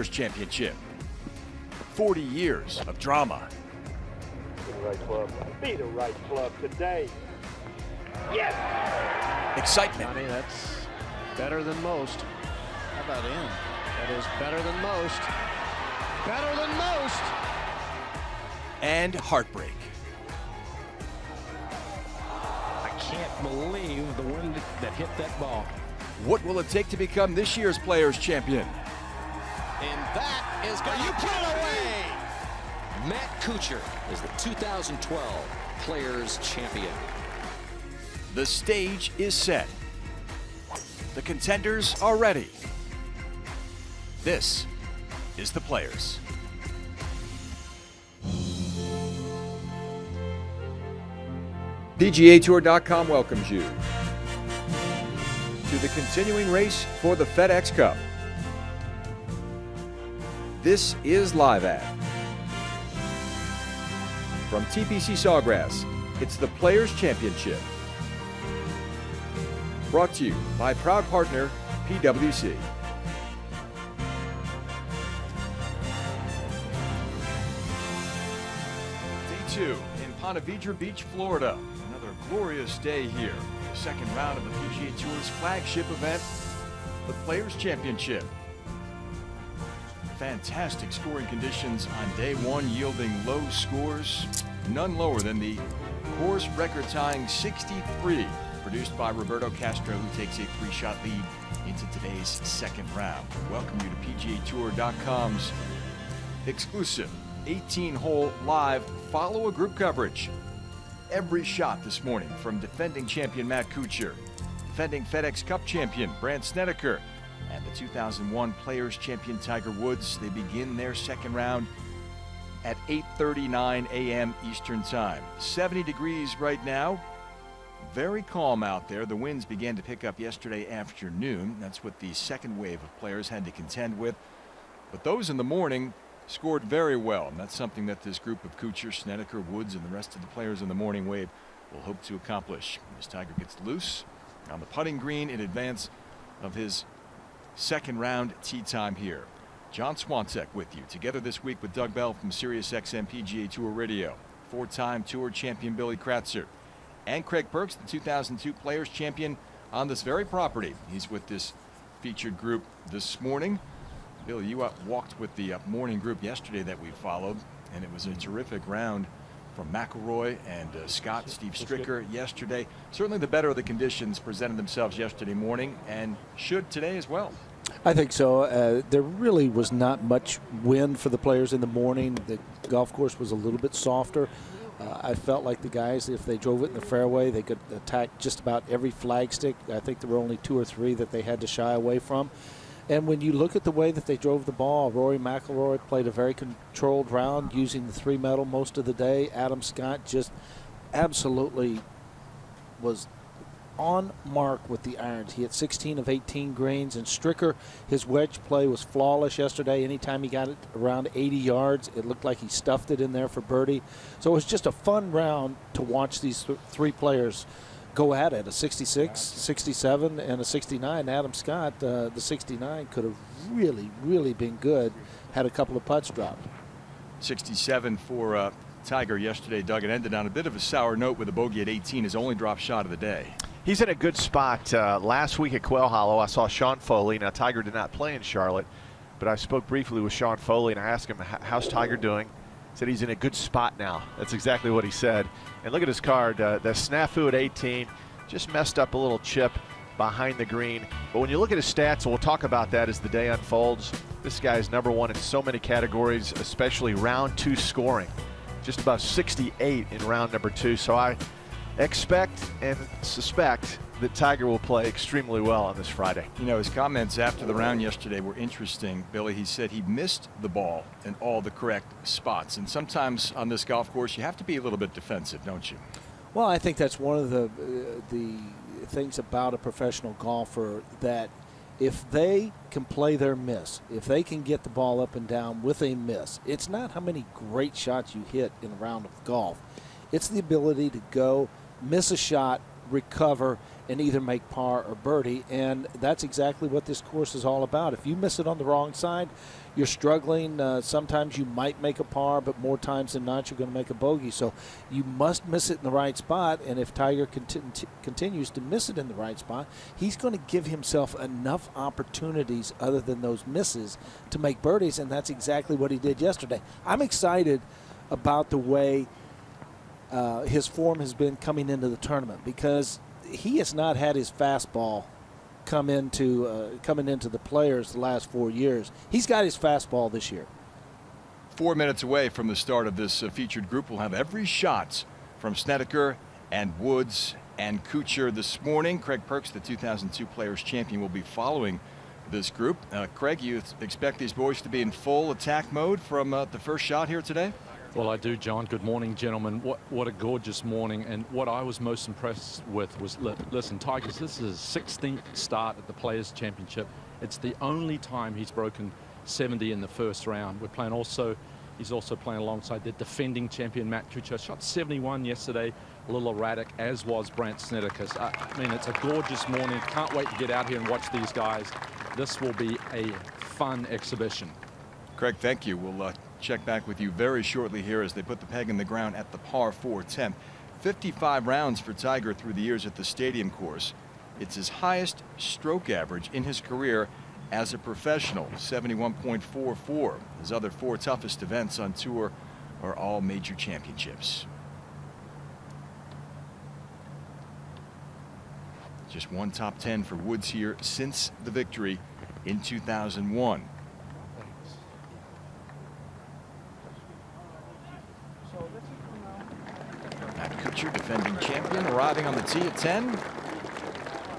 Championship. 40 years of drama. Be the right club. Be the right club today. Yes! Excitement. Johnny, that's better than most. How about him? That is better than most. Better than most! And heartbreak. I can't believe the wind that hit that ball. What will it take to become this year's Players Champion? And that is going to put it away! Matt Kuchar is the 2012 Players Champion. The stage is set. The contenders are ready. This is the Players. PGA TOUR.com welcomes you to the continuing race for the FedEx Cup. This is Live At. From TPC Sawgrass, it's the Players Championship. Brought to you by proud partner PwC. Day 2 in Ponte Vedrea Beach, Florida. Another glorious day here. The second round of the PGA Tour's flagship event, the Players Championship. Fantastic scoring conditions on day 1, yielding low scores, none lower than the course record-tying 63, produced by Roberto Castro, who takes a 3-shot lead into today's second round. Welcome you to PGA TOUR.com's exclusive 18-hole live follow-a-group coverage. Every shot this morning from defending champion Matt Kuchar, defending FedEx Cup champion Brandt Snedeker, and the 2001 Players Champion Tiger Woods. They begin their second round at 8:39 a.m. Eastern Time. 70 degrees right now. Very calm out there. The winds began to pick up yesterday afternoon. That's what the second wave of players had to contend with. But those in the morning scored very well, and that's something that this group of Kuchar, Snedeker, Woods, and the rest of the players in the morning wave will hope to accomplish. As Tiger gets loose on the putting green in advance of his second round tee time here. John Swantek with you, together this week with Doug Bell from SiriusXM PGA Tour Radio, 4-time Tour champion Billy Kratzer, and Craig Perks, the 2002 Players Champion on this very property. He's with this featured group this morning. Bill, you walked with the morning group yesterday that we followed, and it was a terrific round from McIlroy and Scott, Steve Stricker yesterday. Certainly the better of the conditions presented themselves yesterday morning, and should today as well. I think so. There really was not much wind for the players in the morning. The golf course was a little bit softer. I felt like the guys, if they drove it in the fairway, they could attack just about every flagstick. I think there were only 2 or 3 that they had to shy away from. And when you look at the way that they drove the ball, Rory McIlroy played a very controlled round using the 3-metal most of the day. Adam Scott just absolutely was on mark with the irons. He hit 16 of 18 greens, and Stricker, his wedge play was flawless yesterday. Anytime he got it around 80 yards, it looked like he stuffed it in there for birdie. So it was just a fun round to watch these 3 players go at it. A 66, 67, and a 69. Adam Scott, the 69, could have really been good had a couple of putts dropped. 67 for Tiger yesterday, Doug. It ended on a bit of a sour note with a bogey at 18, his only drop shot of the day. He's in a good spot. Last week at Quail Hollow, I saw Sean Foley. Now, Tiger did not play in Charlotte, but I spoke briefly with Sean Foley, and I asked him, how's Tiger doing? He said he's in a good spot now. That's exactly what he said. And look at his card. The snafu at 18, just messed up a little chip behind the green. But when you look at his stats, and we'll talk about that as the day unfolds, this guy is #1 in so many categories, especially round 2 scoring. Just about 68 in round number 2. So I expect and suspect that Tiger will play extremely well on this Friday. You know, his comments after the round yesterday were interesting, Billy. He said he missed the ball in all the correct spots. And sometimes on this golf course, you have to be a little bit defensive, don't you? Well, I think that's one of the things about a professional golfer, that if they can play their miss, if they can get the ball up and down with a miss, it's not how many great shots you hit in a round of golf. It's the ability to go miss a shot recover and either make par or birdie, and that's exactly what this course is all about. If you miss it on the wrong side, you're struggling. Sometimes you might make a par, but more times than not you're going to make a bogey. So you must miss it in the right spot, and if Tiger continues to miss it in the right spot, he's going to give himself enough opportunities other than those misses to make birdies, and that's exactly what he did yesterday. I'm excited about the way his form has been coming into the tournament, because he has not had his fastball coming into the Players the last 4 years. He's got his fastball this year. 4 minutes away from the start of this featured group. We'll have every shot from Snedeker and Woods and Kuchar this morning. Craig Perks, the 2002 Players champion, will be following this group. Craig, you expect these boys to be in full attack mode from the first shot here today? Well, I do, John. Good morning, gentlemen. What a gorgeous morning. And what I was most impressed with was, listen, Tigers, this is his 16th start at the Players Championship. It's the only time he's broken 70 in the first round. He's also playing alongside the defending champion, Matt Kuchar. Shot 71 yesterday, a little erratic, as was Brandt Snedeker. I mean, it's a gorgeous morning. Can't wait to get out here and watch these guys. This will be a fun exhibition. Craig, thank you. We'll check back with you very shortly here as they put the peg in the ground at the par 4 10th. 55 rounds for Tiger through the years at the Stadium course. It's his highest stroke average in his career as a professional, 71.44. His other 4 toughest events on tour are all major championships. Just one top 10 for Woods here since the victory in 2001. Matt Kuchar, defending champion, arriving on the tee at 10.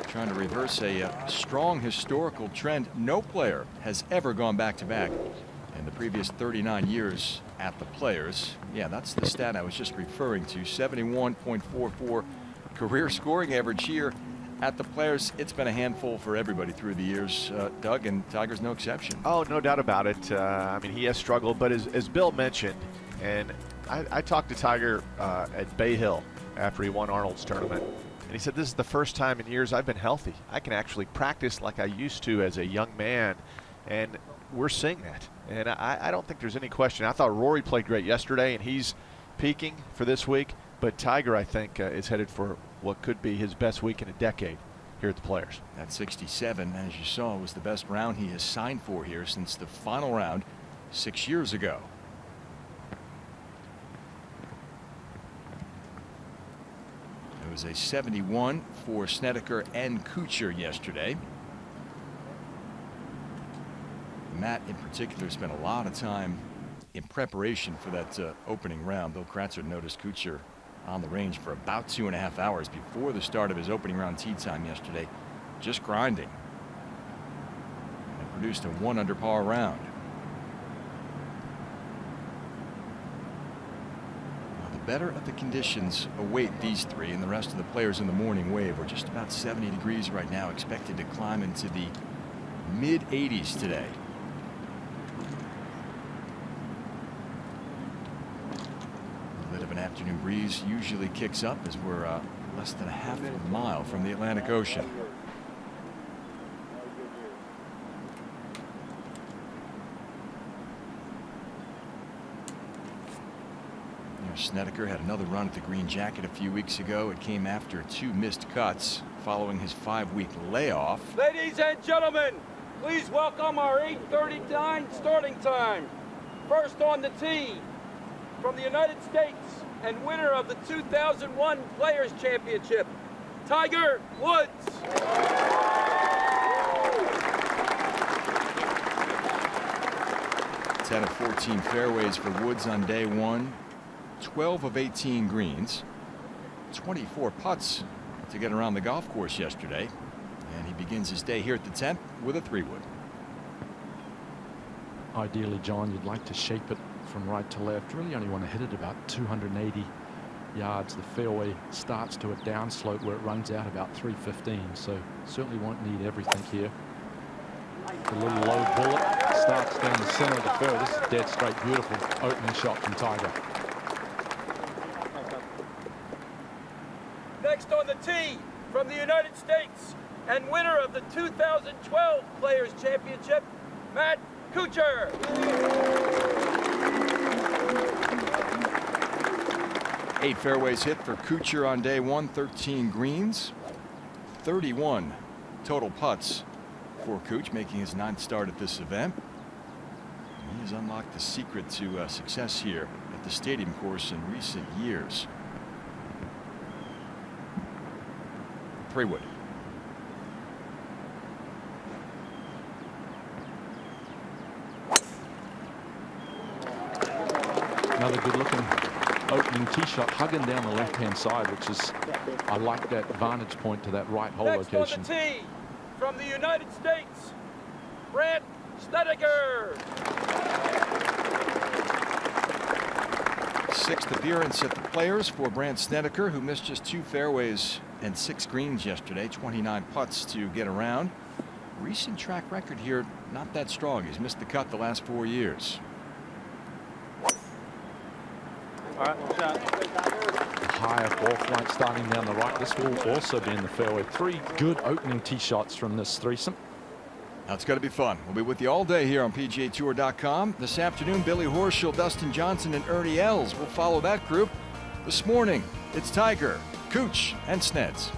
Trying to reverse a strong historical trend. No player has ever gone back-to-back in the previous 39 years at the Players. Yeah, that's the stat I was just referring to. 71.44 career scoring average here at the Players. It's been a handful for everybody through the years, Doug, and Tiger's no exception. Oh, no doubt about it. I mean, he has struggled, but as Bill mentioned, and I talked to Tiger at Bay Hill after he won Arnold's tournament, and he said, this is the first time in years I've been healthy. I can actually practice like I used to as a young man, and we're seeing that. And I don't think there's any question. I thought Rory played great yesterday, and he's peaking for this week, but Tiger, I think, is headed for what could be his best week in a decade here at the Players. That 67, as you saw, was the best round he has signed for here since the final round 6 years ago. It was a 71 for Snedeker and Kuchar yesterday. Matt in particular spent a lot of time in preparation for that opening round. Bill Kratzer noticed Kuchar on the range for about 2.5 hours before the start of his opening round tee time yesterday, just grinding, and produced a 1 under par round. Better of the conditions await these three and the rest of the players in the morning wave. We're just about 70 degrees right now, expected to climb into the mid 80s today. A bit of an afternoon breeze usually kicks up as we're less than a half a mile from the Atlantic Ocean. Snedeker had another run at the green jacket a few weeks ago. It came after 2 missed cuts following his 5-week layoff. Ladies and gentlemen, please welcome our 8:39 starting time. First on the tee from the United States and winner of the 2001 Players Championship, Tiger Woods. Ten of 14 fairways for Woods on day one. 12 of 18 greens, 24 putts to get around the golf course yesterday, and he begins his day here at the 10th with a 3-wood. Ideally, John, you'd like to shape it from right to left. Really only want to hit it about 280 yards. The fairway starts to a downslope where it runs out about 315, so certainly won't need everything here. A little low bullet starts down the center of the fairway. This is dead straight, beautiful opening shot from Tiger. Next on the tee from the United States and winner of the 2012 Players Championship, Matt Kuchar. 8 fairways hit for Kuchar on day one, 13 greens, 31 total putts for Kuch, making his 9th start at this event. He has unlocked the secret to success here at the Stadium course in recent years. 3-wood. Another good looking opening tee shot, hugging down the left hand side, which is, I like that vantage point to that right hole Next location. on the tee from the United States, Brandt Snedeker. 6th appearance at the Players for Brandt Snedeker, who missed just 2 fairways and 6 greens yesterday, 29 putts to get around. Recent track record here, not that strong. He's missed the cut the last 4 years. All right, shot. Higher ball flight starting down the right. This will also be in the fairway. 3 good opening tee shots from this threesome. That's going to be fun. We'll be with you all day here on PGA Tour.com. This afternoon, Billy Horschel, Dustin Johnson, and Ernie Els will follow that group. This morning, it's Tiger, Kuch, and Sneds.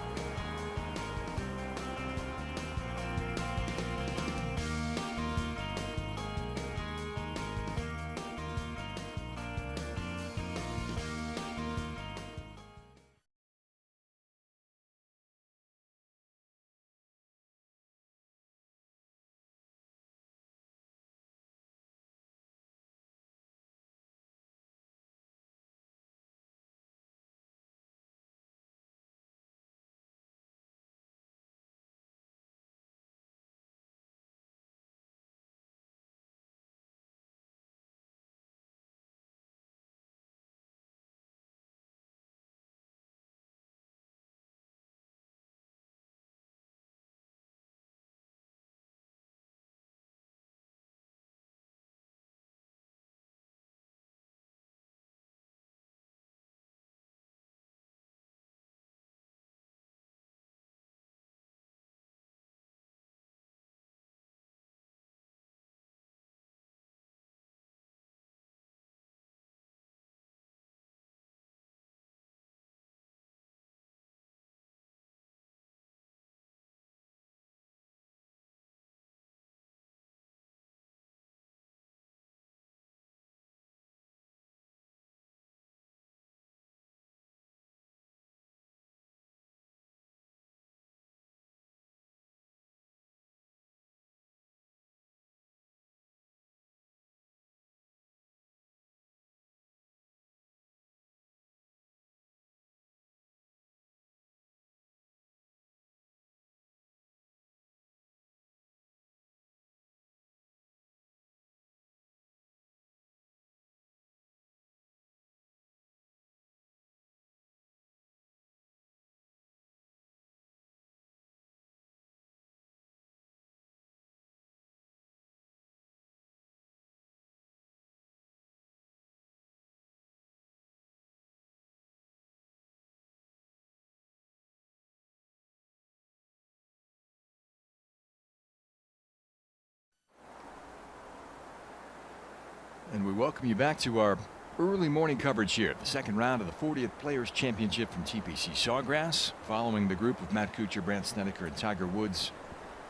And we welcome you back to our early morning coverage here, the second round of the 40th Players Championship from TPC Sawgrass, following the group of Matt Kuchar, Brandt Snedeker, and Tiger Woods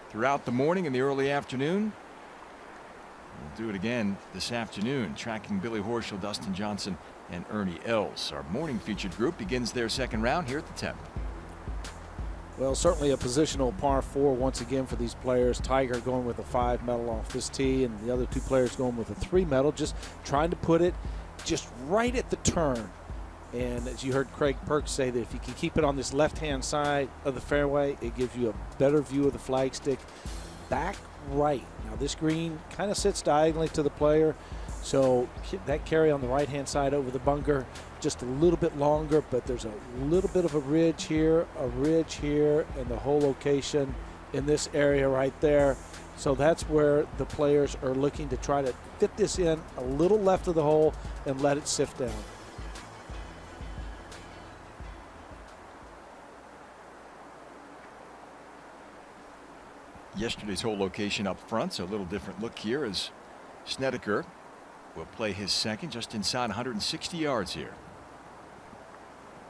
throughout the morning and the early afternoon. We'll do it again this afternoon, tracking Billy Horschel, Dustin Johnson, and Ernie Els. Our morning featured group begins their second round here at the 10th. Well, certainly a positional par 4 once again for these players. Tiger going with a 5 medal off this tee, and the other 2 players going with a 3 medal, just trying to put it just right at the turn. And as you heard Craig Perks say, that if you can keep it on this left-hand side of the fairway, it gives you a better view of the flagstick. Back right. Now this green kind of sits diagonally to the player, so that carry on the right-hand side over the bunker just a little bit longer, but there's a little bit of a ridge here, and the whole location in this area right there. So that's where the players are looking to try to fit this in a little left of the hole and let it sift down. yesterday's hole location up front, so a little different look here as Snedeker will play his second just inside 160 yards here.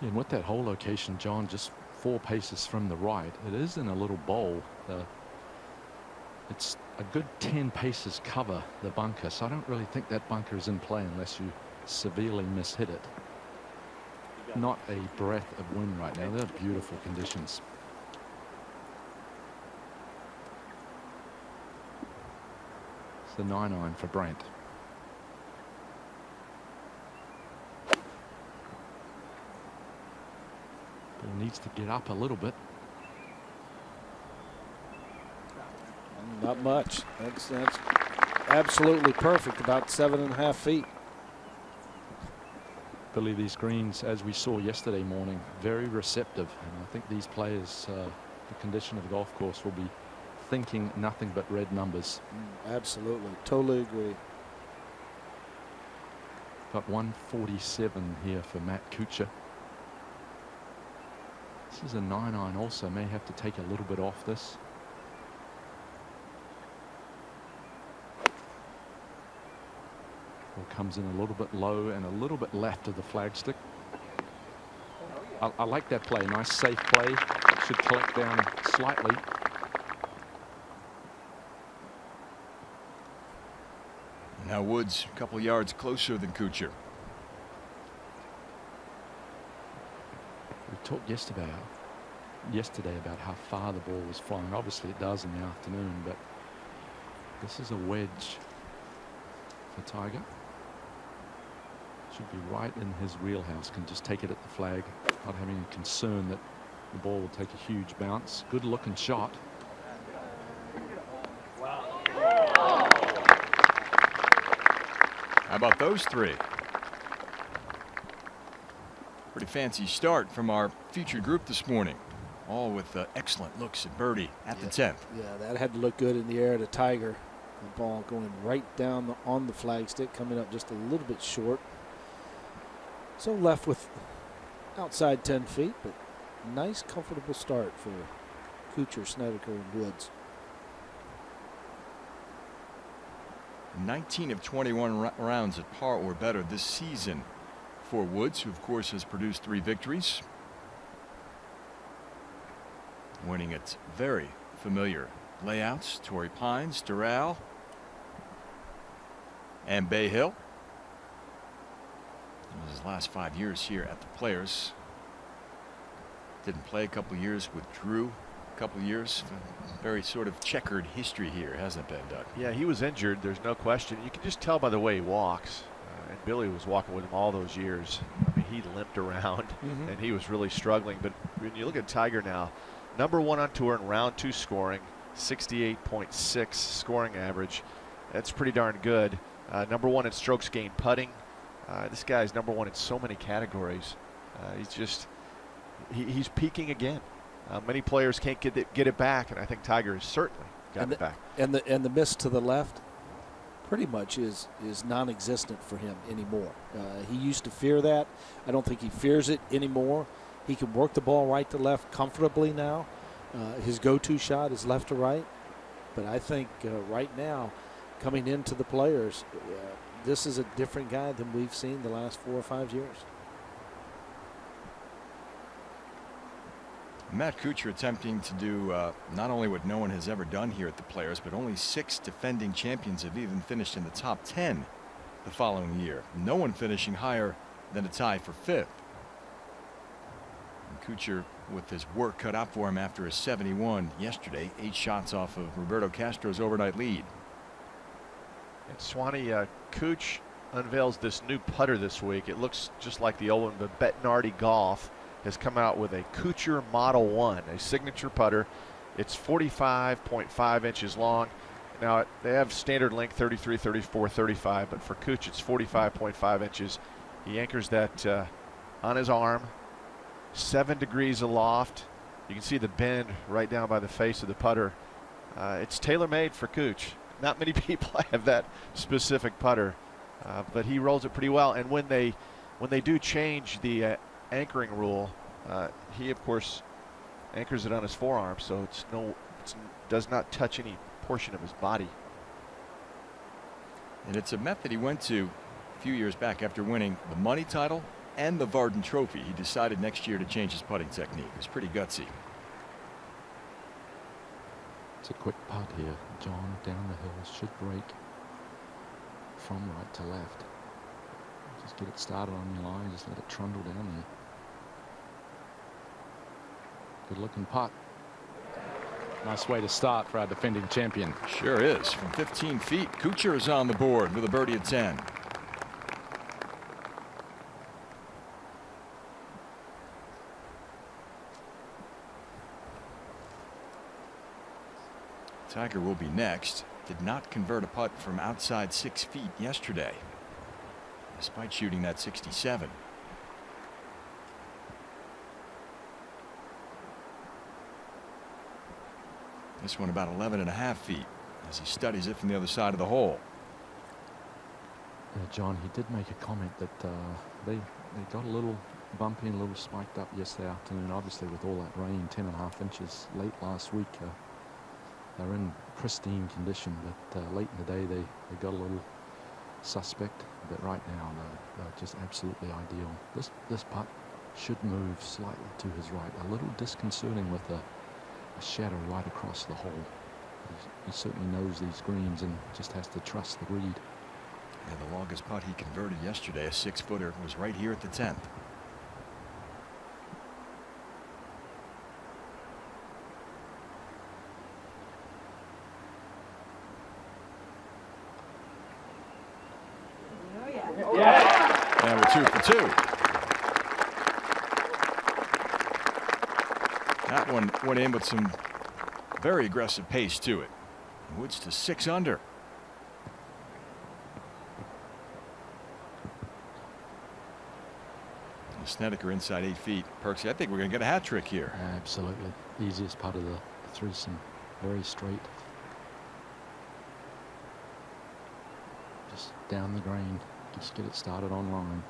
And with that hole location, John, just 4 paces from the right, it is in a little bowl. It's a good 10 paces cover the bunker, so I don't really think that bunker is in play unless you severely mishit it. Not a breath of wind right now. They're beautiful conditions. It's the 9-iron for Brent. Ball needs to get up a little bit. Not much. That's absolutely perfect. About 7.5 feet. Billy, these greens, as we saw yesterday morning, very receptive. And I think these players, the condition of the golf course, will be thinking nothing but red numbers. Absolutely. Totally agree. Got 147 here for Matt Kuchar. This is a 9-iron also. May have to take a little bit off this. Ball comes in a little bit low and a little bit left of the flagstick. I like that play. Nice safe play. Should collect down slightly. Now Woods a couple yards closer than Kuchar. We talked yesterday about how far the ball was flying. Obviously it does in the afternoon, but this is a wedge for Tiger. Should be right in his wheelhouse. Can just take it at the flag, not having any concern that the ball will take a huge bounce. Good looking shot. How about those 3? Pretty fancy start from our featured group this morning. All with excellent looks at birdie at the 10th. Yeah, that had to look good in the air to Tiger. The ball going right down on the flagstick, coming up just a little bit short. So left with outside 10 feet, but nice, comfortable start for Kuchar, Snedeker, and Woods. 19 of 21 rounds at par or better this season for Woods, who of course has produced 3 victories. Winning at very familiar layouts: Torrey Pines, Doral, and Bay Hill. It was his last 5 years here at the Players. Didn't play a couple years, withdrew a couple years. Very sort of checkered history here, hasn't it been, Doug? Yeah, he was injured. There's no question. You can just tell by the way he walks. And Billy was walking with him all those years. I mean, he limped around and he was really struggling. But when you look at Tiger now, #1 on tour in round 2 scoring, 68.6 scoring average. That's pretty darn good. #1 in strokes gained putting. This guy's #1 in so many categories. He's peaking again. Many players can't get it back, and I think Tiger has certainly got it back. And the miss to the left pretty much is non-existent for him anymore. He used to fear that. I don't think he fears it anymore. He can work the ball right to left comfortably now. His go-to shot is left to right. But I think right now, coming into the Players, this is a different guy than we've seen the last 4 or 5 years. Matt Kuchar attempting to do not only what no one has ever done here at the Players, but only 6 defending champions have even finished in the top 10 the following year. No one finishing higher than a tie for 5th. And Kuchar with his work cut out for him after a 71 yesterday, 8 shots off of Roberto Castro's overnight lead. And Swanee, Kuch unveils this new putter this week. It looks just like the old one, but Bettinardi Golf has come out with a Kuchar Model 1, a signature putter. It's 45.5 inches long. Now, they have standard length 33, 34, 35, but for Kuch, it's 45.5 inches. He anchors that on his arm, 7 degrees aloft. You can see the bend right down by the face of the putter. It's tailor-made for Kuch. Not many people have that specific putter, but he rolls it pretty well. And when they do change the anchoring rule, he of course anchors it on his forearm, so it's does not touch any portion of his body. And it's a method he went to a few years back after winning the money title and the Varden Trophy. He decided next year to change his putting technique. It was pretty gutsy. It's a quick putt here. John down the hill should break from right to left. Just get it started on your line. Just let it trundle down there. Good looking putt. Nice way to start for our defending champion. Sure is. From 15 feet, Kuchar is on the board with a birdie at 10. Tiger will be next. Did not convert a putt from outside 6 feet yesterday, despite shooting that 67. This one about 11.5 feet as he studies it from the other side of the hole. Yeah, John, he did make a comment that they got a little bumpy and a little spiked up yesterday afternoon. Obviously, with all that rain, 10.5 inches late last week. They're in pristine condition, but late in the day they got a little suspect. But right now they're just absolutely ideal. This putt should move slightly to his right, a little disconcerting with a shadow right across the hole. He certainly knows these greens and just has to trust the read. And the longest putt he converted yesterday, a 6-footer, was right here at the 10th. And we're 2 for 2. That one went in with some very aggressive pace to it. Woods to 6 under. Snedeker inside 8 feet. Perksy, I think we're going to get a hat trick here. Absolutely. Easiest part of the threesome. Very straight. Just down the green. Just get it started on line.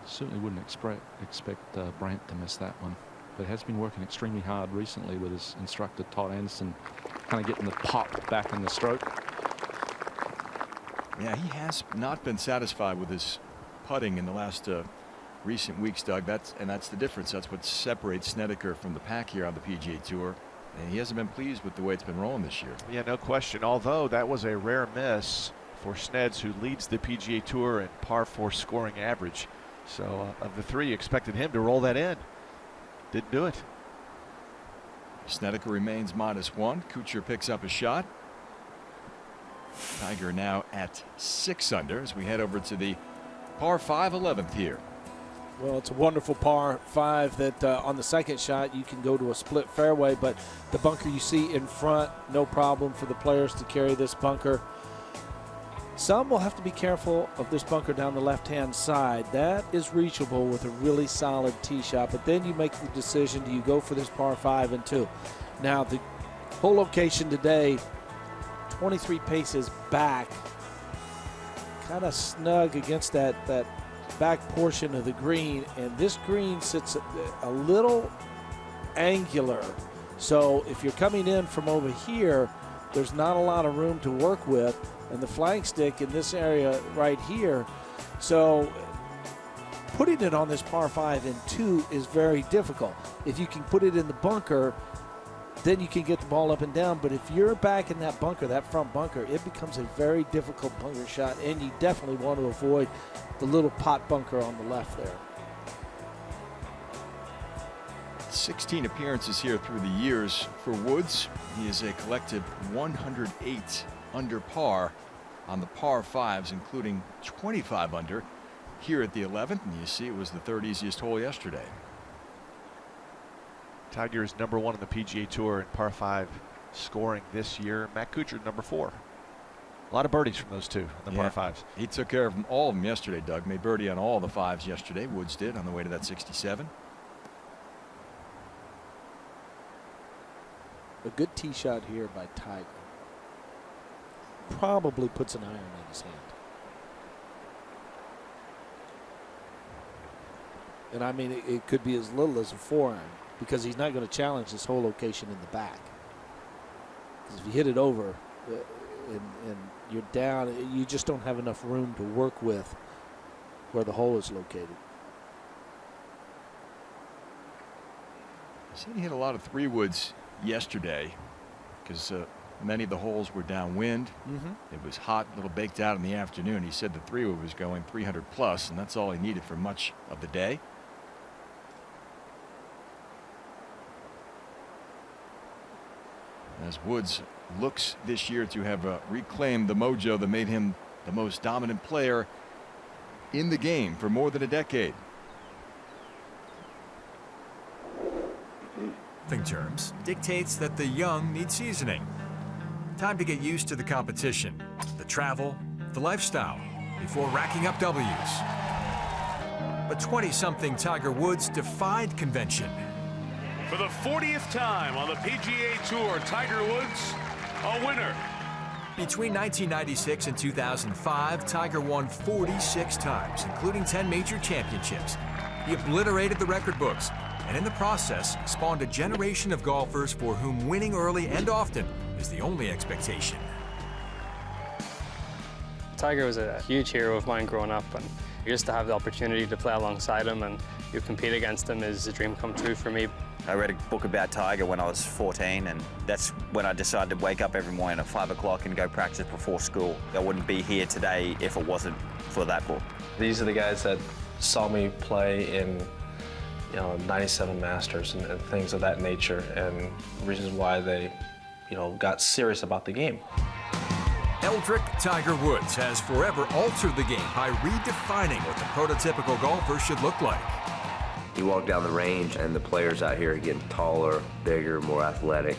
Certainly wouldn't expect Brandt to miss that one, but has been working extremely hard recently with his instructor Todd Anderson, kind of getting the pop back in the stroke. Yeah, he has not been satisfied with his putting in the last recent weeks, Doug. That's the difference. That's what separates Snedeker from the pack here on the PGA Tour. And he hasn't been pleased with the way it's been rolling this year. Yeah, no question. Although that was a rare miss for Sneds, who leads the PGA Tour in par 4 scoring average. So of the three, expected him to roll that in. Didn't do it. Snedeker remains -1. Kuchar picks up a shot. Tiger now at 6 under as we head over to the par 5 11th here. Well, it's a wonderful par 5 that on the second shot you can go to a split fairway, but the bunker you see in front, no problem for the players to carry this bunker. Some will have to be careful of this bunker down the left-hand side. That is reachable with a really solid tee shot, but then you make the decision, do you go for this par 5 and 2? Now, the whole location today, 23 paces back, kind of snug against that back portion of the green, and this green sits a little angular. So if you're coming in from over here, there's not a lot of room to work with, and the flag stick in this area right here. So putting it on this par 5 and 2 is very difficult. If you can put it in the bunker, then you can get the ball up and down. But if you're back in that bunker, that front bunker, it becomes a very difficult bunker shot, and you definitely want to avoid the little pot bunker on the left there. 16 appearances here through the years for Woods. He is a collective 108 under par on the par 5s, including 25 under here at the 11th. And you see it was the third easiest hole yesterday. Tiger is #1 on the PGA Tour in par 5 scoring this year. Matt Kuchar #4. A lot of birdies from those two on the par 5s. He took care of all of them yesterday, Doug. Made birdie on all the 5s yesterday. Woods did on the way to that 67. A good tee shot here by Tiger. Probably puts an iron in his hand. And I mean, it could be as little as a 4-iron. because he's not going to challenge this hole location in the back. Because if you hit it over and you're down, you just don't have enough room to work with where the hole is located. I said he hit a lot of 3-woods yesterday because many of the holes were downwind. It was hot, a little baked out in the afternoon. He said the 3-wood was going 300 plus, and that's all he needed for much of the day. As Woods looks this year to have reclaimed the mojo that made him the most dominant player in the game for more than a decade. Terms dictates that the young need seasoning. Time to get used to the competition, the travel, the lifestyle before racking up W's. But 20-something Tiger Woods defied convention. For the 40th time on the PGA Tour, Tiger Woods, a winner. Between 1996 and 2005, Tiger won 46 times, including 10 major championships. He obliterated the record books, and in the process spawned a generation of golfers for whom winning early and often is the only expectation. Tiger was a huge hero of mine growing up, and just to have the opportunity to play alongside him and you compete against him is a dream come true for me. I read a book about Tiger when I was 14, and that's when I decided to wake up every morning at 5 o'clock and go practice before school. I wouldn't be here today if it wasn't for that book. These are the guys that saw me play in 97 Masters and things of that nature, and reasons why they, got serious about the game. Eldrick Tiger Woods has forever altered the game by redefining what the prototypical golfer should look like. You walk down the range and the players out here are getting taller, bigger, more athletic,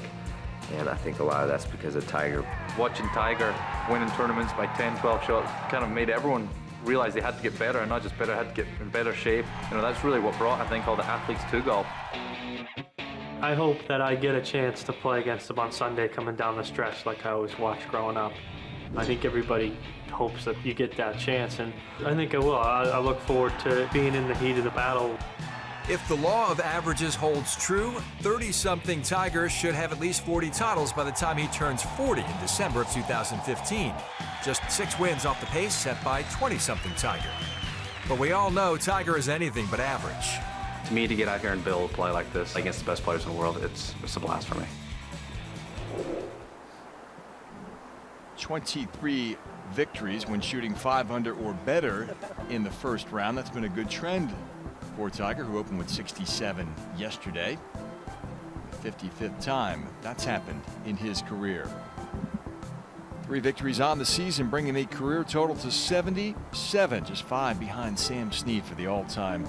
and I think a lot of that's because of Tiger. Watching Tiger winning tournaments by 10, 12 shots kind of made everyone realize they had to get better, and not just better, had to get in better shape. That's really what brought, I think, all the athletes to golf. I hope that I get a chance to play against them on Sunday coming down the stretch like I always watched growing up. I think everybody hopes that you get that chance, and I think I will. I look forward to being in the heat of the battle. If the law of averages holds true, 30-something Tiger should have at least 40 titles by the time he turns 40 in December of 2015. Just 6 wins off the pace set by 20-something Tiger. But we all know Tiger is anything but average. To me, to get out here and build play like this against the best players in the world, it's a blast for me. 23 victories when shooting 5 under or better in the first round. That's been a good trend for Tiger, who opened with 67 yesterday. The 55th time that's happened in his career. 3 victories on the season, bringing the career total to 77, just 5 behind Sam Snead for the all-time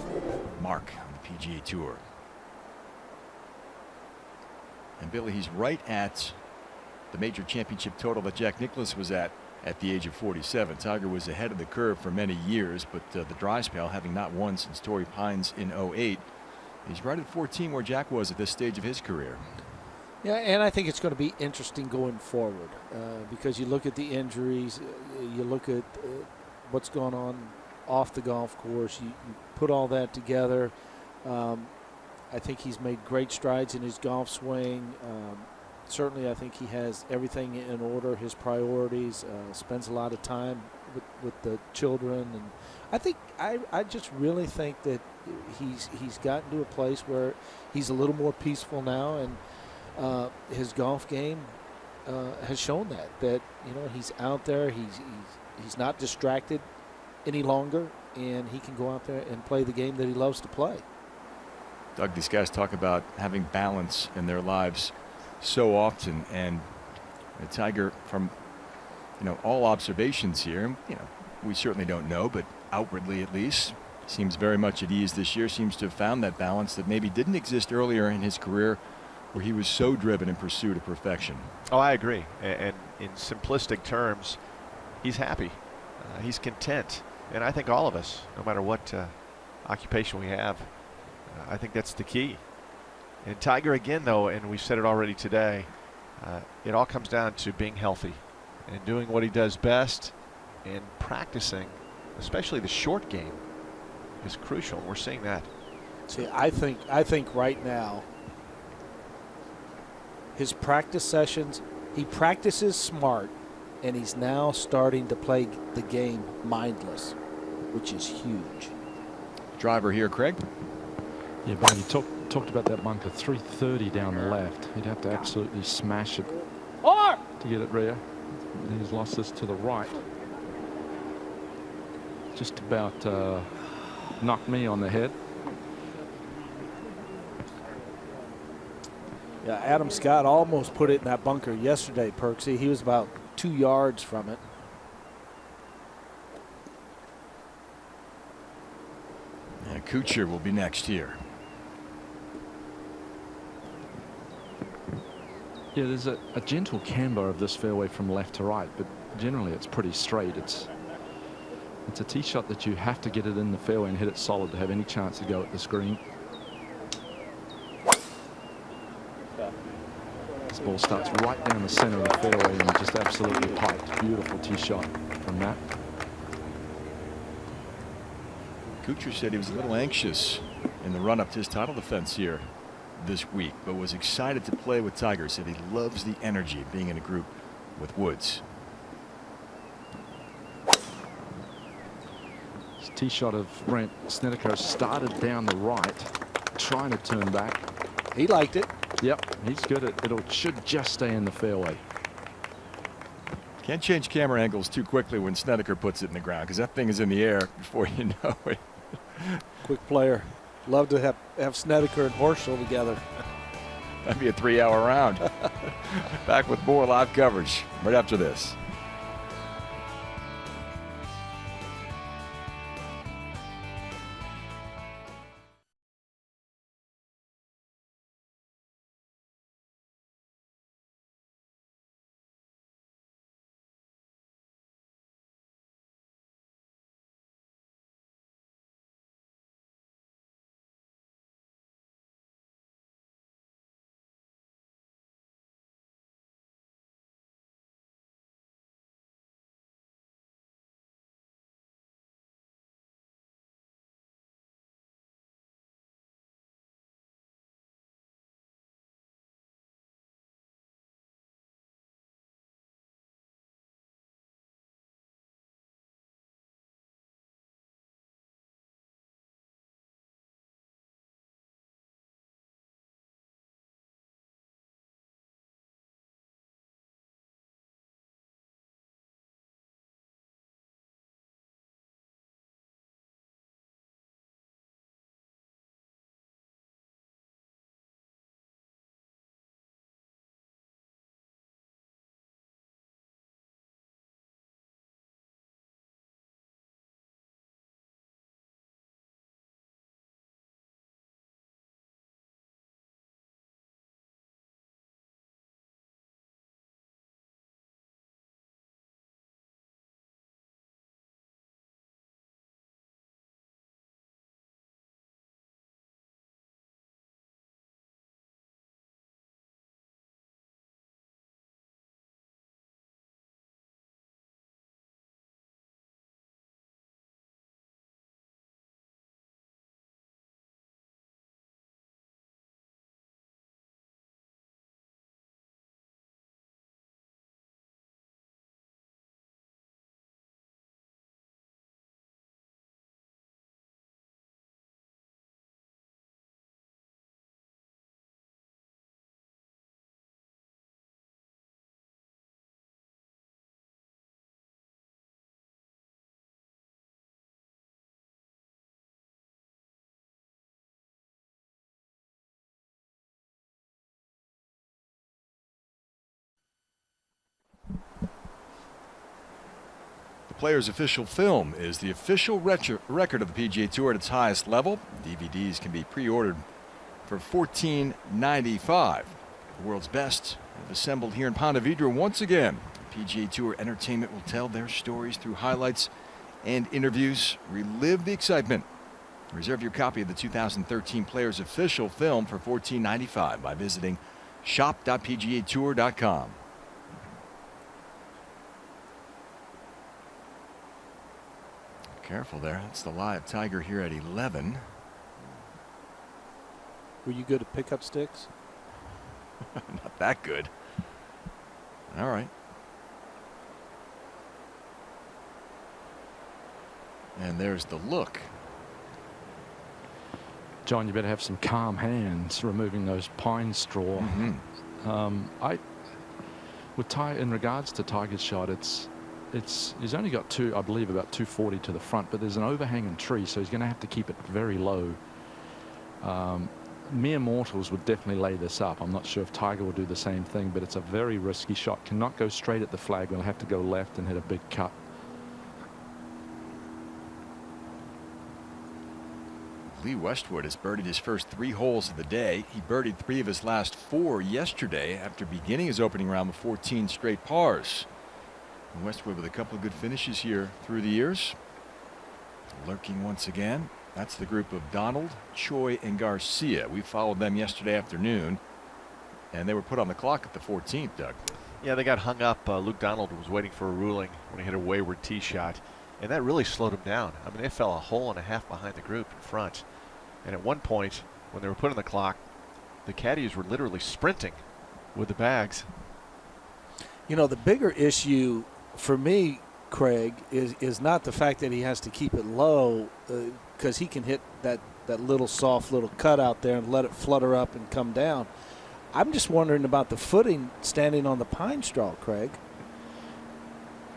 mark on the PGA Tour. And Billy, he's right at the major championship total that Jack Nicklaus was at the age of 47. Tiger was ahead of the curve for many years, but the dry spell, having not won since Torrey Pines in 08, he's right at 14 where Jack was at this stage of his career. Yeah, and I think it's going to be interesting going forward because you look at the injuries, you look at what's going on off the golf course, you put all that together. I think he's made great strides in his golf swing. Certainly, I think he has everything in order, his priorities, spends a lot of time with the children. And I think I just really think that he's gotten to a place where he's a little more peaceful now, and his golf game has shown that he's out there, he's not distracted any longer, and he can go out there and play the game that he loves to play. Doug, these guys talk about having balance in their lives so often, and Tiger, from all observations here, we certainly don't know, but outwardly at least seems very much at ease this year, seems to have found that balance that maybe didn't exist earlier in his career where he was so driven in pursuit of perfection. Oh, I agree, and in simplistic terms, he's happy, he's content, and I think all of us, no matter what occupation we have, I think that's the key. And Tiger again, though, and we've said it already today, it all comes down to being healthy and doing what he does best, and practicing, especially the short game, is crucial. We're seeing that. See, I think right now his practice sessions, he practices smart, and he's now starting to play the game mindless, which is huge. Driver here, Craig. Yeah, but you talked about that bunker, 330 down the left. He'd have to absolutely smash it to get it rear. He's lost this to the right. Just about knocked me on the head. Yeah, Adam Scott almost put it in that bunker yesterday, Perksy. He was about 2 yards from it. And Kuchar will be next here. Yeah, there's a gentle camber of this fairway from left to right, but generally it's pretty straight. It's a tee shot that you have to get it in the fairway and hit it solid to have any chance to go at this green. This ball starts right down the center of the fairway and just absolutely piped. Beautiful tee shot from Matt. Kuchar said he was a little anxious in the run-up to his title defense here this week, but was excited to play with Tiger. Said he loves the energy of being in a group with Woods. This tee shot of Brandt Snedeker started down the right, trying to turn back. He liked it. Yep, he's good at it. It should just stay in the fairway. Can't change camera angles too quickly when Snedeker puts it in the ground, because that thing is in the air before you know it. Quick player. Love to have Snedeker and Horschel together. That'd be a 3-hour round. Back with more live coverage right after this. Players' official film is the official record of the PGA Tour at its highest level. DVDs can be pre-ordered for $14.95. The world's best have assembled here in Ponte Vedrea once again. PGA Tour Entertainment will tell their stories through highlights and interviews. Relive the excitement. Reserve your copy of the 2013 Players' official film for $14.95 by visiting shop.pgatour.com. Careful there. That's the live Tiger here at 11. Were you good at pickup sticks? Not that good. All right. And there's the look. John, you better have some calm hands removing those pine straw. With Tiger, in regards to Tiger's shot, he's only got I believe about 240 to the front, but there's an overhanging tree, so he's going to have to keep it very low. Mere mortals would definitely lay this up. I'm not sure if Tiger will do the same thing, but it's a very risky shot. Cannot go straight at the flag. We'll have to go left and hit a big cut. Lee Westwood has birdied his first 3 holes of the day. He birdied 3 of his last 4 yesterday after beginning his opening round with 14 straight pars. And Westwood with a couple of good finishes here through the years. Lurking once again. That's the group of Donald, Choi, and Garcia. We followed them yesterday afternoon, and they were put on the clock at the 14th, Doug. Yeah, they got hung up. Luke Donald was waiting for a ruling when he hit a wayward tee shot, and that really slowed him down. I mean, they fell a hole and a half behind the group in front. And at one point, when they were put on the clock, the caddies were literally sprinting with the bags. You know, the bigger issue for me, Craig, is not the fact that he has to keep it low, because he can hit that little soft little cut out there and let it flutter up and come down. I'm just wondering about the footing standing on the pine straw, Craig.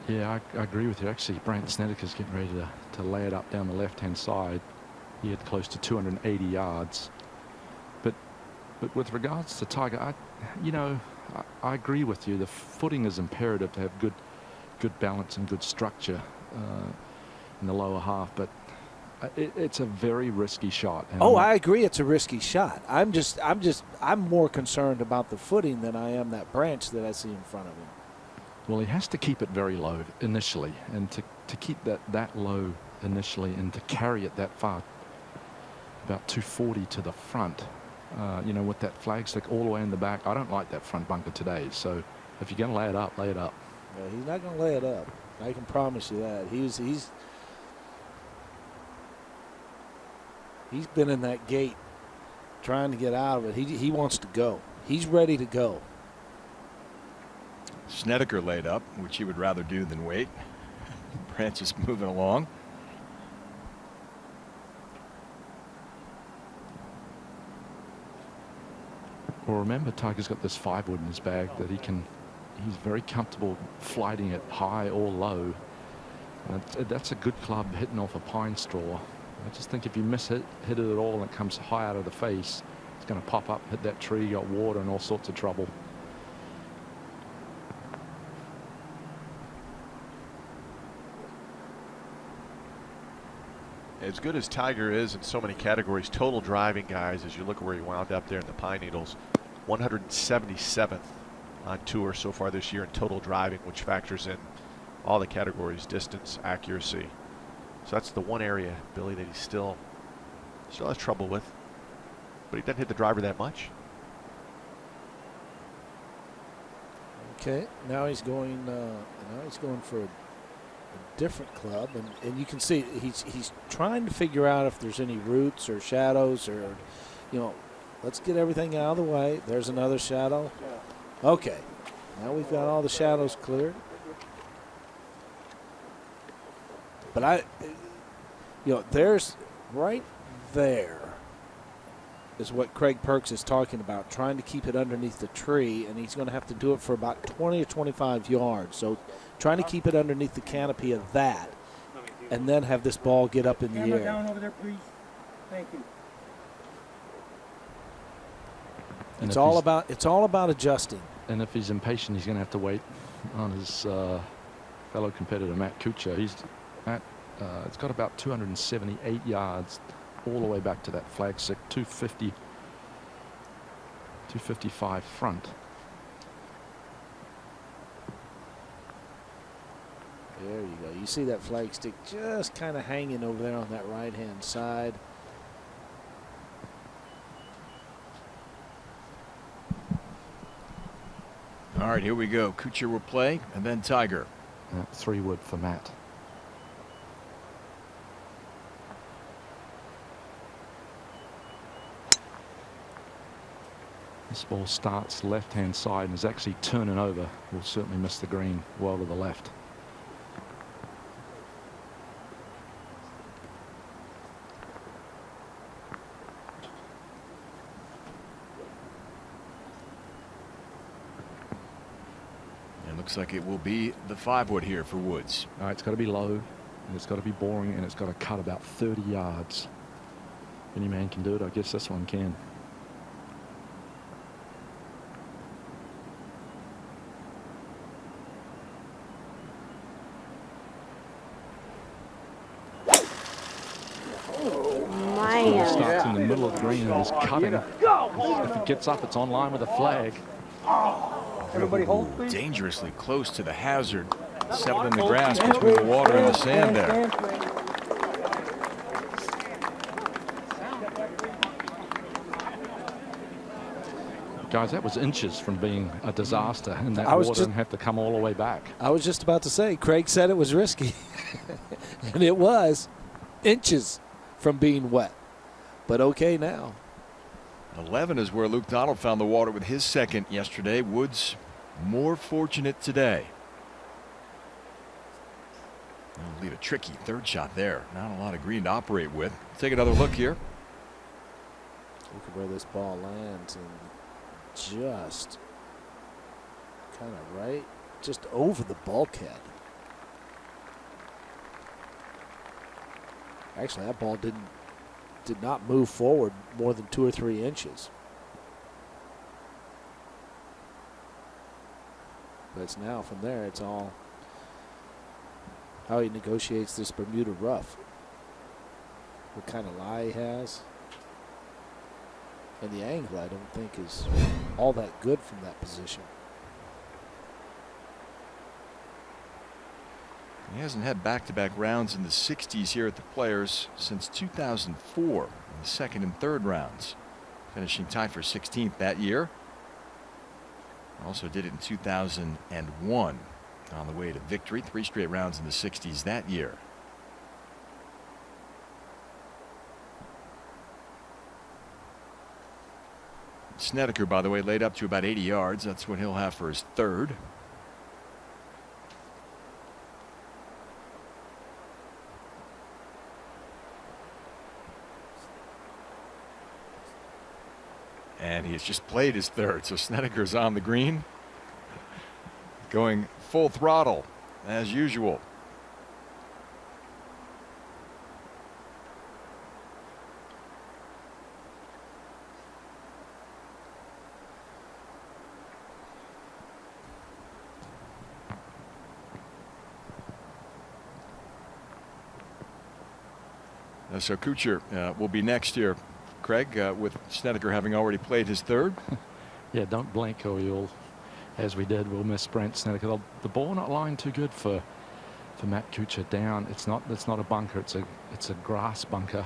Yeah, I agree with you. Actually, Brandt Snedeker's getting ready to lay it up down the left-hand side. He had close to 280 yards. But with regards to Tiger, I agree with you. The footing is imperative to have good balance and good structure in the lower half. But it's a very risky shot. And I agree. It's a risky shot. I'm more concerned about the footing than I am that branch that I see in front of him. Well, he has to keep it very low initially, and to keep that low initially and to carry it that far, about 240 to the front, with that flagstick all the way in the back. I don't like that front bunker today. So if you're going to lay it up, lay it up. Yeah, he's not going to lay it up. I can promise you that. He's been in that gate trying to get out of it. He wants to go. He's ready to go. Snedeker laid up, which he would rather do than wait. Branch is moving along. Well, remember, Tiger's got this 5-wood in his bag that he's very comfortable flighting it high or low. That's a good club hitting off a pine straw. I just think if you hit it at all and it comes high out of the face, it's going to pop up, hit that tree, got water and all sorts of trouble. As good as Tiger is in so many categories, total driving, guys, as you look at where he wound up there in the Pine Needles, 177th on tour so far this year in total driving, which factors in all the categories, distance, accuracy. So that's the one area, Billy, that he still has trouble with. But he doesn't hit the driver that much. Okay, now he's going for a different club, and you can see he's trying to figure out if there's any roots or shadows or, let's get everything out of the way. There's another shadow. Okay, now we've got all the shadows cleared. But there's right there is what Craig Perks is talking about, trying to keep it underneath the tree, and he's going to have to do it for about 20 or 25 yards. So trying to keep it underneath the canopy of that, and then have this ball get up in the air. Down over there, please. Thank you. It's all about adjusting. And if he's impatient, he's going to have to wait on his fellow competitor, Matt Kuchar. It's got about 278 yards all the way back to that flagstick, 255 front. There you go. You see that flagstick just kind of hanging over there on that right-hand side. All right, here we go. Kuchar will play, and then Tiger. 3-wood for Matt. This ball starts left-hand side and is actually turning over. Will certainly miss the green well to the left. It looks like it will be the 5-wood here for Woods. All right, it's got to be low, and it's got to be boring, and it's got to cut about 30 yards. Any man can do it. I guess this one can. It starts in the middle of the green and is cutting. If it gets up, it's on line with a flag. Everybody hold, dangerously close to the hazard. Settled in the grass between the water and the sand there. Guys, that was inches from being a disaster, and that water didn't have to come all the way back. I was just about to say, Craig said it was risky, and it was inches from being wet. But okay now. 11 is where Luke Donald found the water with his second yesterday. Woods more fortunate today. That'll leave a tricky third shot there. Not a lot of green to operate with. Take another look here. Look at where this ball lands, and just kind of right, just over the bulkhead. Actually, that ball did not move forward more than 2 or 3 inches. But it's now from there, it's all how he negotiates this Bermuda rough. What kind of lie he has. And the angle, I don't think, is all that good from that position. He hasn't had back-to-back rounds in the 60s here at the Players since 2004 in the second and third rounds, finishing tied for 16th that year. Also did it in 2001 on the way to victory. 3 straight rounds in the 60s that year. Snedeker, by the way, laid up to about 80 yards. That's what he'll have for his third. And he has just played his third. So Snedeker's on the green, going full throttle as usual. So Kuchar will be next here, Craig, with Snedeker having already played his third. Yeah, don't blink or you'll, as we did, we'll miss Brent Snedeker. The ball not lying too good for Matt Kuchar down. It's not a bunker. It's a grass bunker.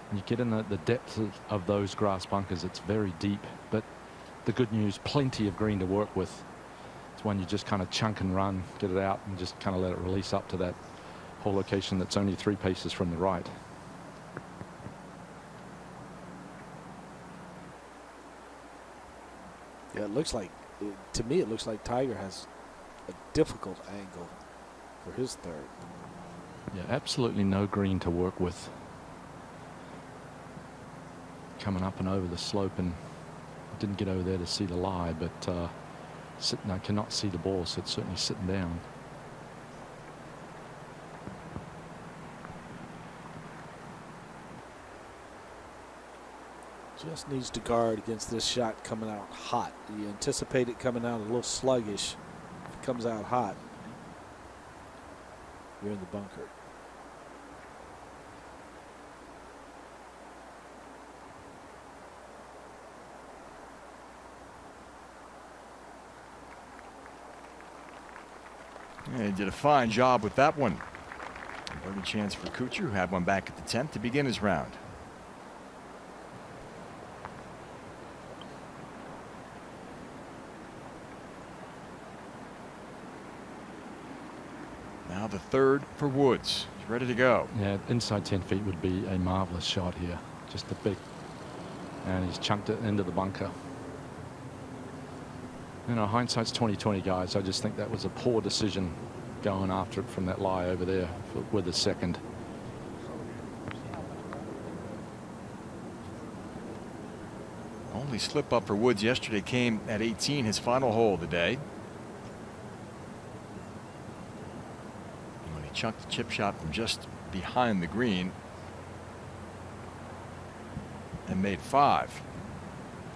And you get in the depth of those grass bunkers. It's very deep. But the good news, plenty of green to work with. It's one you just kind of chunk and run, get it out, and just kind of let it release up to that whole location that's only 3 paces from the right. Yeah, it looks like, to me, it looks like Tiger has a difficult angle for his third. Yeah, absolutely no green to work with. Coming up and over the slope, and didn't get over there to see the lie, but I cannot see the ball, so it's certainly sitting down. Just needs to guard against this shot coming out hot. You anticipate it coming out a little sluggish. If it comes out hot, you're in the bunker. Yeah, he did a fine job with that one. Birdie chance for Kuchar, who had one back at the 10th to begin his round. Now the third for Woods. He's ready to go. Yeah, inside 10 feet would be a marvelous shot here. Just a big, and he's chunked it into the bunker. You know, hindsight's 20/20, guys. I just think that was a poor decision going after it from that lie over there with the second. Only slip up for Woods yesterday came at 18, his final hole of the day. And when he chunked the chip shot from just behind the green and made 5.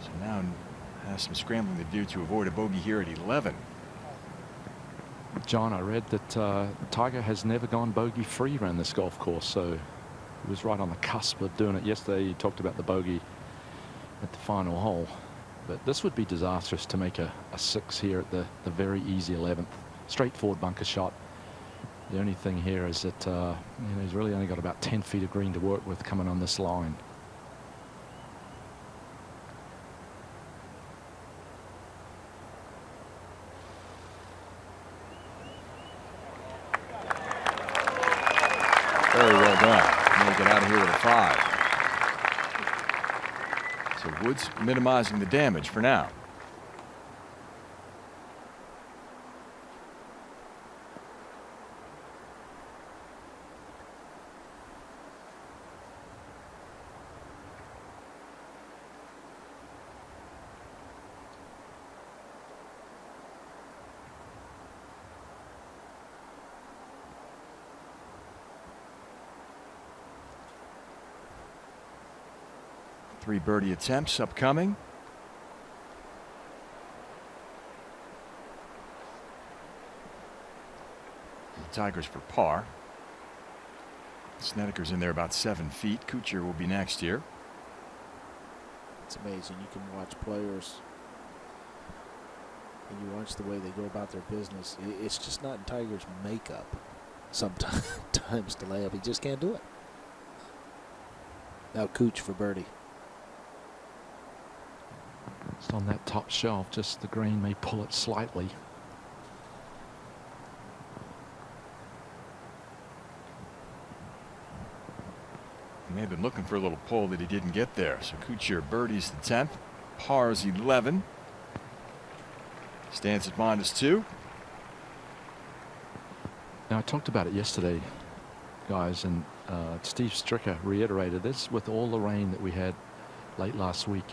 So now has some scrambling to do to avoid a bogey here at 11. John, I read that Tiger has never gone bogey free around this golf course, so he was right on the cusp of doing it yesterday. He talked about the bogey at the final hole, but this would be disastrous to make a 6 here at the very easy 11th. Straightforward bunker shot. The only thing here is that you know, he's really only got about 10 feet of green to work with coming on this line. Very well done. Make it out of here with a 5. So Woods minimizing the damage for now. Three birdie attempts upcoming. The Tigers for par. Snedeker's in there about 7 feet. Kuchar will be next here. It's amazing. You can watch players and you watch the way they go about their business. It's just not in Tiger's makeup sometimes to lay up. He just can't do it. Now Kuch for birdie. Just on that top shelf, just the green may pull it slightly. He may have been looking for a little pull that he didn't get there. So Kuchar birdies the 10th, pars 11. Stands at -2. Now, I talked about it yesterday, guys, and Steve Stricker reiterated this with all the rain that we had late last week.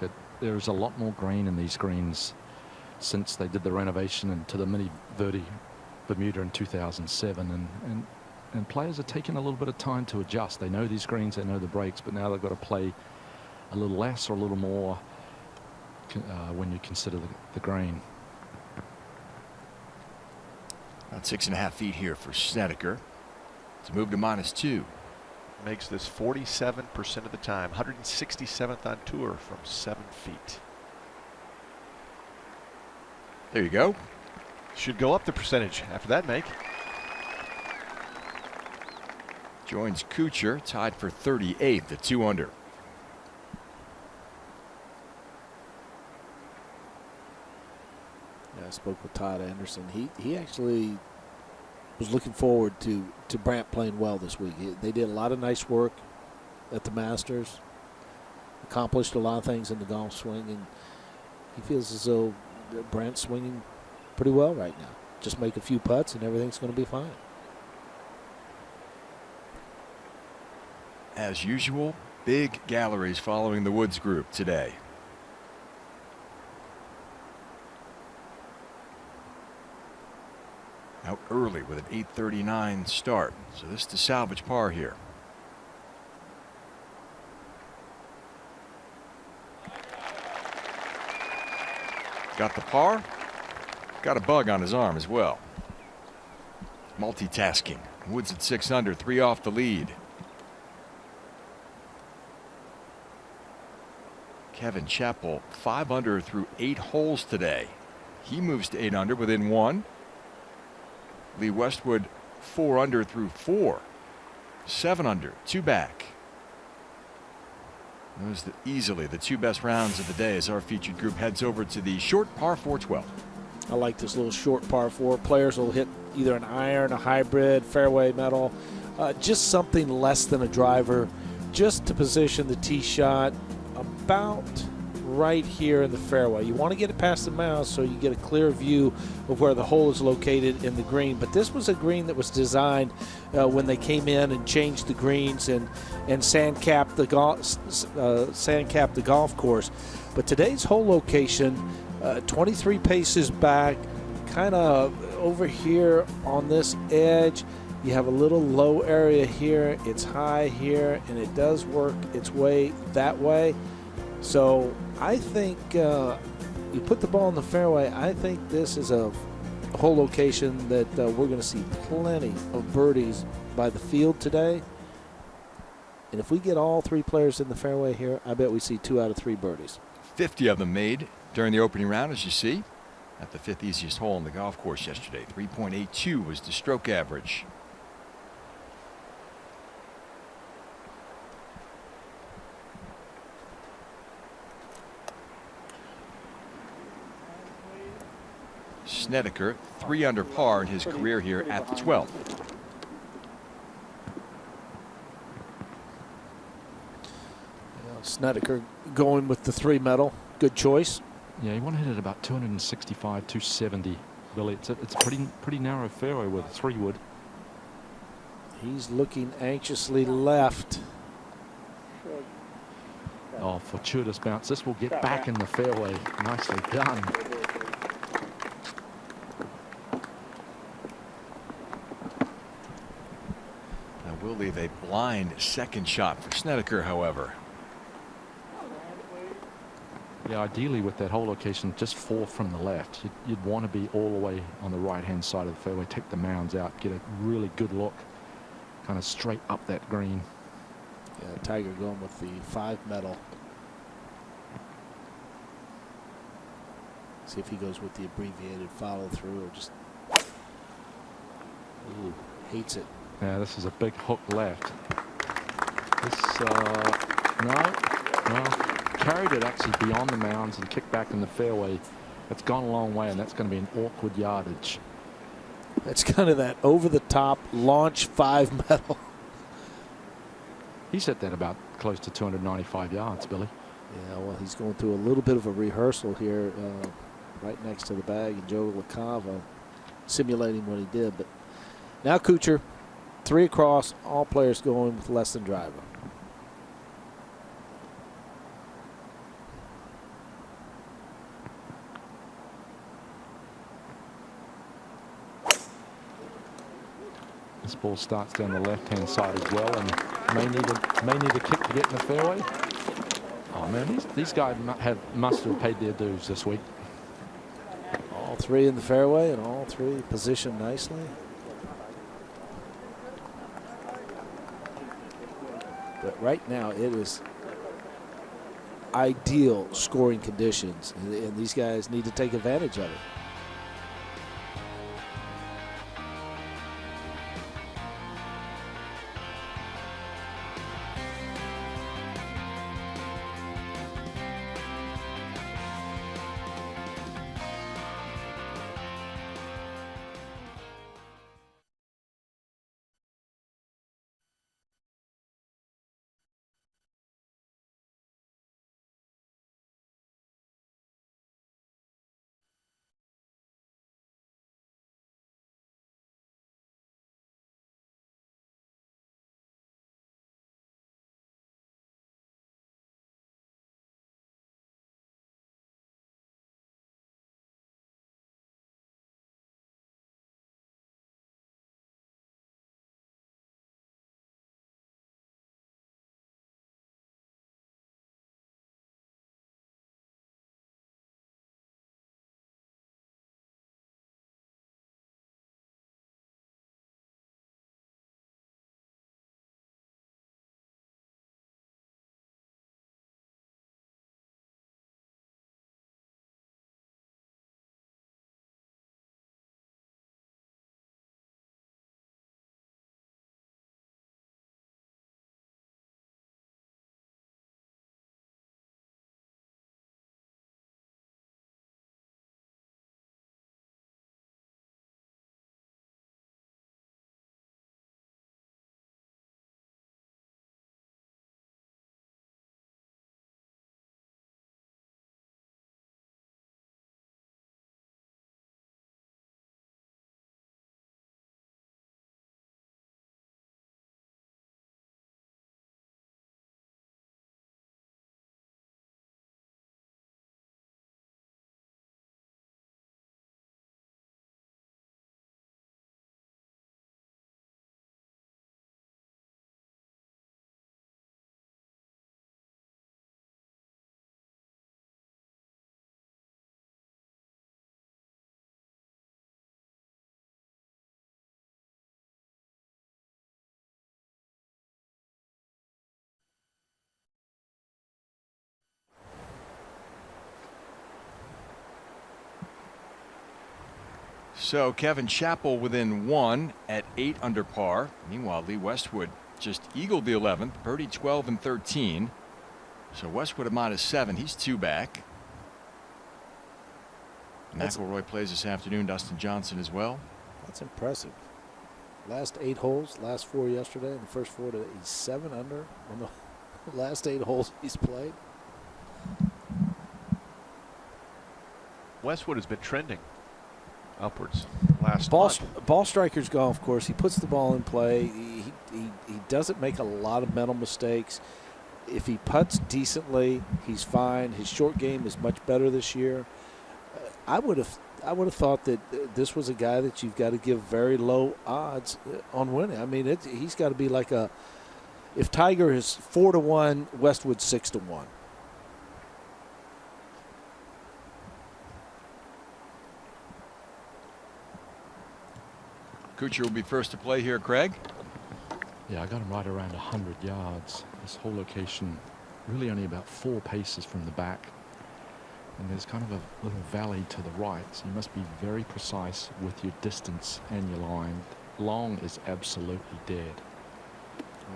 There is a lot more grain in these greens since they did the renovation into the mini Verde Bermuda in 2007, and players are taking a little bit of time to adjust. They know these greens, they know the breaks, but now they've got to play a little less or a little more when you consider the grain. About 6.5 feet here for Snedeker to move to -2. Makes this 47% of the time. 167th on tour from 7 feet. There you go. Should go up the percentage after that make. Joins Kuchar, tied for 38th at 2 under. Yeah, I spoke with Todd Anderson. He actually was looking forward to Brandt playing well this week. They did a lot of nice work at the Masters, accomplished a lot of things in the golf swing, and he feels as though Brandt's swinging pretty well right now. Just make a few putts and everything's going to be fine. As usual, big galleries following the Woods group today. Out early with an 8:39 start. So this is to salvage par here. Got the par. Got a bug on his arm as well. Multitasking. Woods at 6 under, 3 off the lead. Kevin Chappell 5 under through 8 holes today. He moves to 8 under within 1. Lee Westwood 4 under through 4. 7 under, 2 back. Those are easily the 2 best rounds of the day as our featured group heads over to the short par 4-12. I like this little short par 4. Players will hit either an iron, a hybrid, fairway metal, just something less than a driver, just to position the tee shot about right here in the fairway. You want to get it past the mound so you get a clear view of where the hole is located in the green. But this was a green that was designed when they came in and changed the greens and sand-capped the golf course. But today's hole location, 23 paces back, kind of over here on this edge. You have a little low area here, it's high here, and it does work its way that way. So I think you put the ball in the fairway, I think this is a hole location that we're going to see plenty of birdies by the field today. And if we get all 3 players in the fairway here, I bet we see 2 out of 3 birdies. 50 of them made during the opening round, as you see, at the 5th easiest hole on the golf course yesterday. 3.82 was the stroke average. Snedeker 3 under par in his career here at the 12th. Snedeker going with the 3 metal. Good choice. Yeah, you want to hit it about 265, 270. Billy, it's a pretty narrow fairway with a 3-wood. He's looking anxiously left. Oh, fortuitous bounce. This will get back in the fairway. Nicely done. That will leave a blind second shot for Snedeker, however. Yeah, ideally with that hole location, just 4 from the left. You'd want to be all the way on the right-hand side of the fairway, take the mounds out, get a really good look, kind of straight up that green. Yeah, Tiger going with the 5 metal. See if he goes with the abbreviated follow-through or just hates it. Yeah, this is a big hook left. This, no. Carried it actually beyond the mounds and kicked back in the fairway. It's gone a long way, and that's going to be an awkward yardage. That's kind of that over-the-top launch 5 metal. He's hit that about close to 295 yards, Billy. Yeah, well, he's going through a little bit of a rehearsal here right next to the bag, and Joe LaCava simulating what he did. But now Kuchar, 3 across, all players going with less than driver. This ball starts down the left-hand side as well, and may need a kick to get in the fairway. Oh man, these guys must have paid their dues this week. All 3 in the fairway and all 3 positioned nicely. But right now it is ideal scoring conditions, and these guys need to take advantage of it. So Kevin Chappell within 1 at 8 under par. Meanwhile, Lee Westwood just eagled the 11th, birdie 12 and 13. So Westwood at -7. He's 2 back. McIlroy plays this afternoon. Dustin Johnson as well. That's impressive. Last 8 holes, last 4 yesterday, and the first 4 today. He's 7 under on the last 8 holes he's played. Westwood has been trending upwards last ball strikers golf course. He puts the ball in play. He doesn't make a lot of mental mistakes. If he putts decently, he's fine. His short game is much better this year. I would have thought that this was a guy that you've got to give very low odds on winning. I mean, he's got to be like if Tiger is 4-1, Westwood 6-1. Kuchar will be first to play here, Craig. Yeah, I got him right around 100 yards. This whole location really only about 4 paces from the back. And there's kind of a little valley to the right, so you must be very precise with your distance and your line. Long is absolutely dead.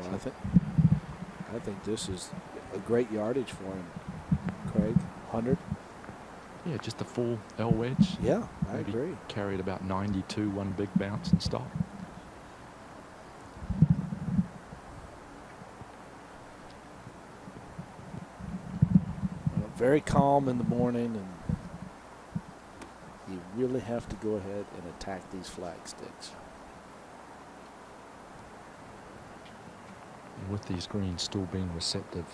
Well, I think this is a great yardage for him, Craig. 100. Yeah, just a full L wedge. Yeah, I Maybe agree. Carried about 92, one big bounce and stop. Very calm in the morning, and you really have to go ahead and attack these flag sticks. And with these greens still being receptive,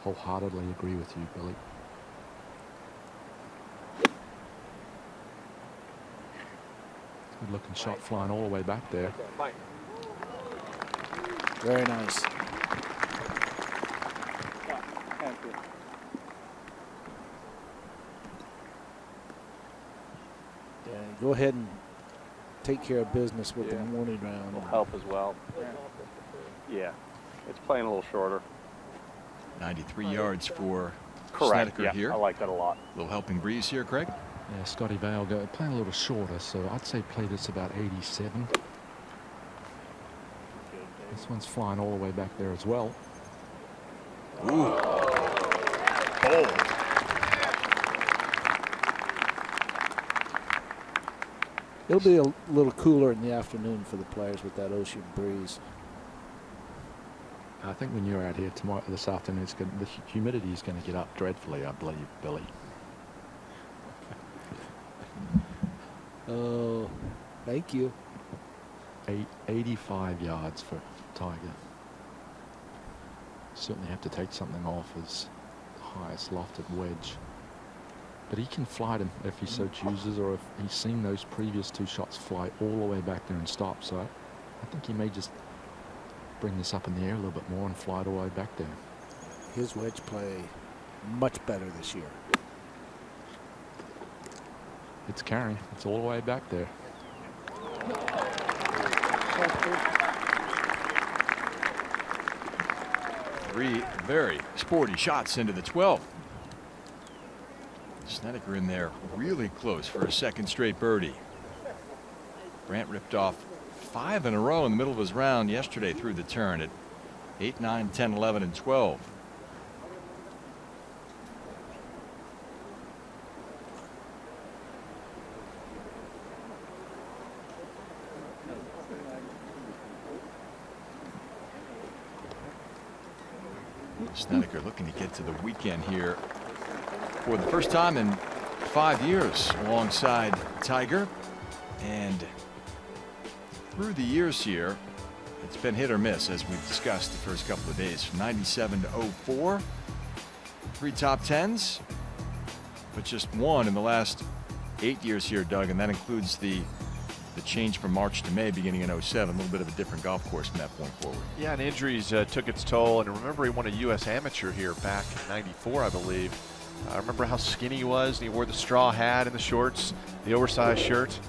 wholeheartedly agree with you, Billy. Good looking shot flying all the way back there. Very nice. Yeah, go ahead and take care of business with the morning round. Will help as well. Yeah, it's playing a little shorter. 93 yards for Correct. Snedeker Yeah, here. I like that a lot. Little helping breeze here, Craig. Yeah, Scotty Vale playing a little shorter, so I'd say play this about 87. This one's flying all the way back there as well. Ooh. Bold. It'll be a little cooler in the afternoon for the players with that ocean breeze. I think when you're out here tomorrow, this afternoon, the humidity is going to get up dreadfully, I believe, Billy. Oh, thank you. 85 yards for Tiger. Certainly have to take something off his highest lofted wedge. But he can fly them if he so chooses, or if he's seen those previous 2 shots fly all the way back there and stop. So I think he may just bring this up in the air a little bit more and fly it all the way back there. His wedge play much better this year. It's carrying. It's all the way back there. Three very sporty shots into the 12th. Snedeker in there really close for a second straight birdie. Brandt ripped off 5 in a row in the middle of his round yesterday through the turn at 8, 9, 10, 11, and 12. Snedeker looking to get to the weekend here for the first time in 5 years alongside Tiger. And through the years here, it's been hit or miss, as we've discussed the first couple of days. From 97 to 04, 3 top 10s, but just 1 in the last 8 years here, Doug, and that includes the change from March to May beginning in 07. A little bit of a different golf course from that point forward. Yeah, and injuries took its toll. And remember, he won a U.S. Amateur here back in '94, I believe. I remember how skinny he was, and he wore the straw hat and the shorts, the oversized shirt.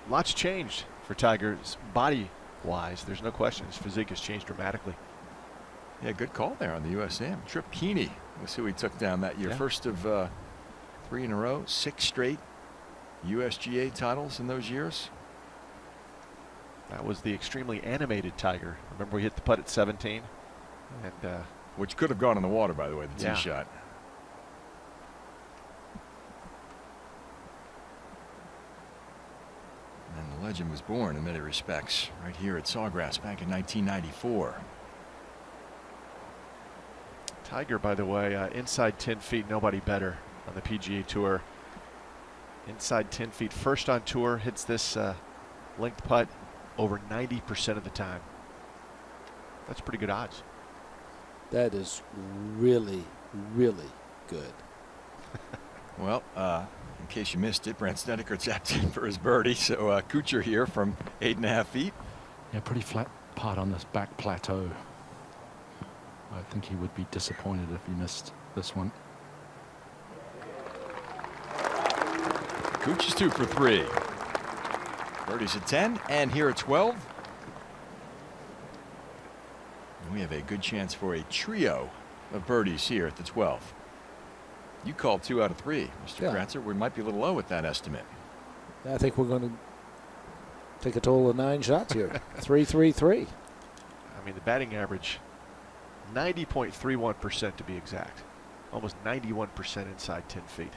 Lots changed for Tiger's body-wise. There's no question his physique has changed dramatically. Yeah, good call there on the U.S. Am. Trip Keeney was who he took down that year. Yeah. First of 3 in a row, 6 straight USGA titles in those years. That was the extremely animated Tiger. Remember we hit the putt at 17? And which could have gone in the water, by the way, the tee shot. And the legend was born in many respects right here at Sawgrass back in 1994. Tiger, by the way, inside 10 feet, nobody better on the PGA Tour. Inside 10 feet, first on tour, hits this length putt over 90% of the time. That's pretty good odds. That is really, really good. Well, in case you missed it, Brandt Snedeker tapped in for his birdie. So Kuchar here from 8.5 feet. Yeah, pretty flat putt on this back plateau. I think he would be disappointed if he missed this one. Kuchar's 2 for 3. Birdies at 10 and here at 12. And we have a good chance for a trio of birdies here at the 12th. You called 2 out of 3, Mr. Kratzer. We might be a little low with that estimate. I think we're going to take a total of 9 shots here. 3-3-3. I mean, the batting average, 90.31% to be exact. Almost 91% inside 10 feet.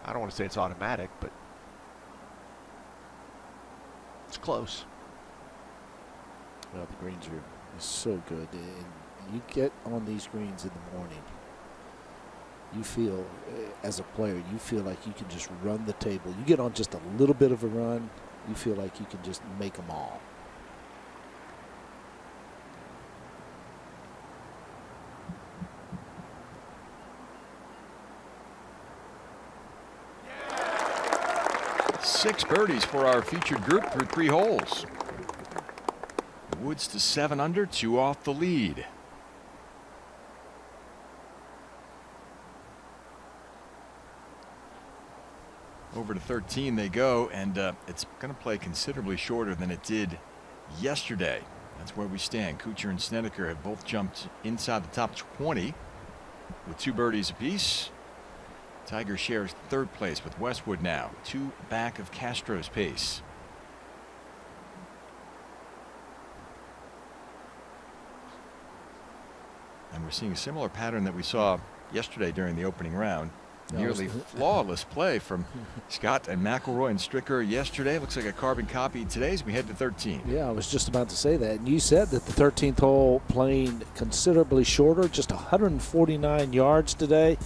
I don't want to say it's automatic, but it's close. Well, the greens are so good. And you get on these greens in the morning, you feel, as a player, you feel like you can just run the table. You get on just a little bit of a run, you feel like you can just make them all. Six birdies for our featured group through 3 holes. Woods to 7 under, 2 off the lead. Over to 13 they go, and it's going to play considerably shorter than it did yesterday. That's where we stand. Kuchar and Snedeker have both jumped inside the top 20 with 2 birdies apiece. Tiger shares 3rd place with Westwood now, 2 back of Castro's pace. And we're seeing a similar pattern that we saw yesterday during the opening round. Nearly flawless play from Scott and McIlroy and Stricker yesterday. Looks like a carbon copy today as we head to 13. Yeah, I was just about to say that. And you said that the 13th hole playing considerably shorter, just 149 yards today.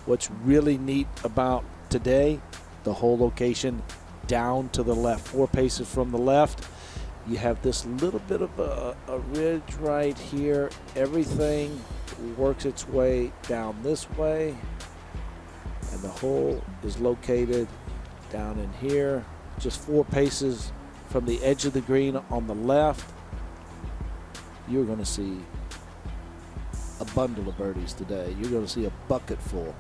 What's really neat about today, the hole location down to the left, 4 paces from the left. You have this little bit of a ridge right here. Everything works its way down this way. And the hole is located down in here, just 4 paces from the edge of the green on the left. You're going to see a bundle of birdies today. You're going to see a bucket full.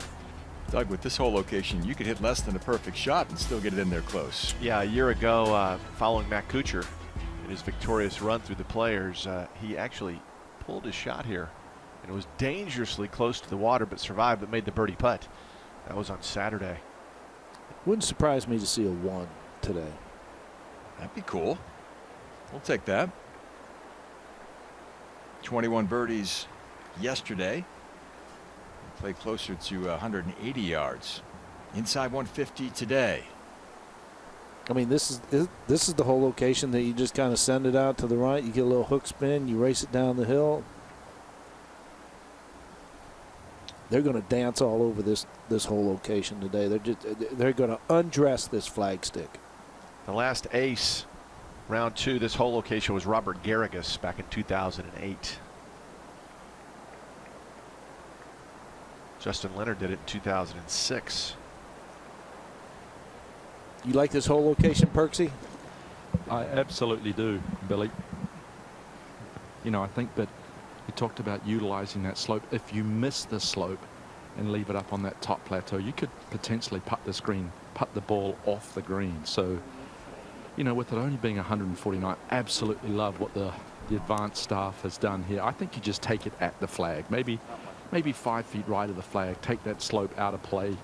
Doug, with this whole location, you could hit less than a perfect shot and still get it in there close. Yeah, a year ago, following Matt Kuchar in his victorious run through the Players, he actually pulled his shot here. And it was dangerously close to the water, but survived, but made the birdie putt. That was on Saturday. Wouldn't surprise me to see a 1 today. That'd be cool. We'll take that. 21 birdies yesterday. Played closer to 180 yards. Inside 150 today. I mean, this is the whole location that you just kind of send it out to the right. You get a little hook spin. You race it down the hill. They're going to dance all over this whole location today. They're going to undress this flagstick. The last ace, round 2, this whole location was Robert Garrigus back in 2008. Justin Leonard did it in 2006. You like this whole location, Perksy? I absolutely do, Billy. You know, I think that you talked about utilizing that slope. If you miss the slope and leave it up on that top plateau, you could potentially putt the ball off the green. So, you know, with it only being 149, absolutely love what the advanced staff has done here. I think you just take it at the flag. Maybe 5 feet right of the flag, take that slope out of play,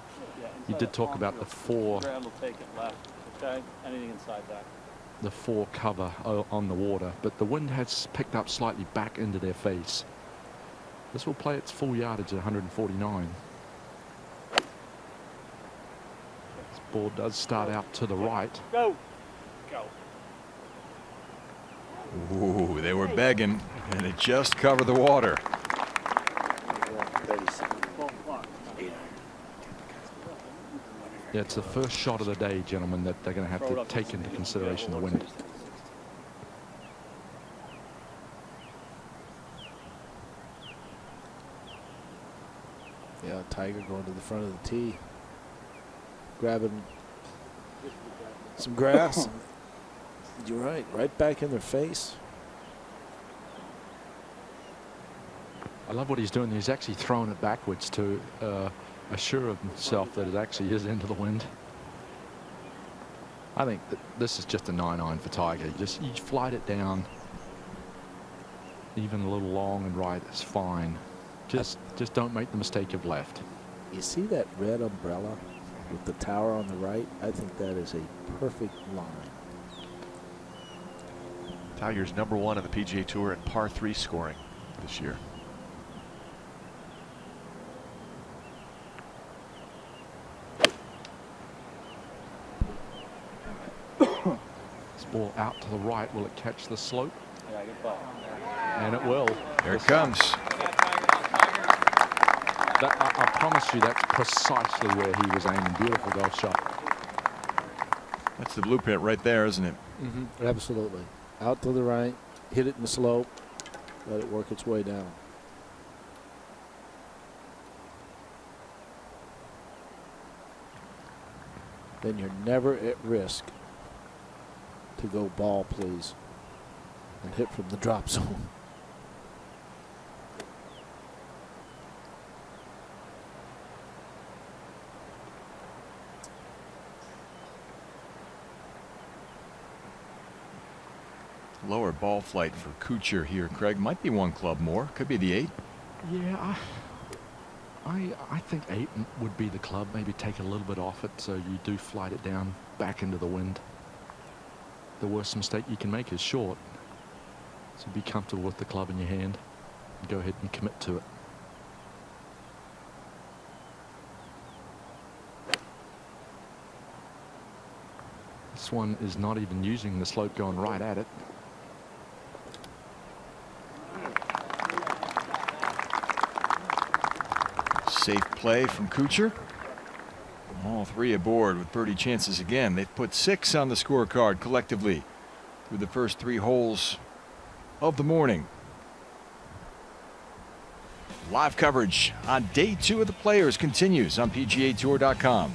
You did talk about the four. Scramble, take it left. Okay, anything inside that. The four cover on the water, but the wind has picked up slightly back into their face. This will play its full yardage at 149. This ball does start out to the right. Go. Go. Ooh, they were begging, and it just covered the water. Yeah, it's the first shot of the day, gentlemen, that they're going to have to take into consideration the wind. Yeah, Tiger going to the front of the tee, grabbing some grass. You're right back in their face. I love what he's doing. He's actually throwing it backwards to assure of himself that it actually is into the wind. I think that this is just a 9-iron for Tiger. You flight it down, even a little long and right is fine. Just don't make the mistake of left. You see that red umbrella with the tower on the right? I think that is a perfect line. Tiger's #1 on the PGA Tour in par 3 scoring this year. This ball out to the right. Will it catch the slope? Yeah, good ball. And it will. Here it comes. I promise you that's precisely where he was aiming. Beautiful golf shot. That's the blueprint right there, isn't it? Mm-hmm. Absolutely. Out to the right, hit it in the slope, let it work its way down. Then you're never at risk to go ball, please, and hit from the drop zone. Lower ball flight for Kuchar here, Craig. Might be one club more. Could be the 8. Yeah, I think 8 would be the club. Maybe take a little bit off it so you do flight it down back into the wind. The worst mistake you can make is short. So be comfortable with the club in your hand and go ahead and commit to it. This one is not even using the slope, going right at it. Safe play from Kuchar. All 3 aboard with birdie chances again. They've put 6 on the scorecard collectively through the first 3 holes of the morning. Live coverage on day 2 of the Players continues on PGATour.com.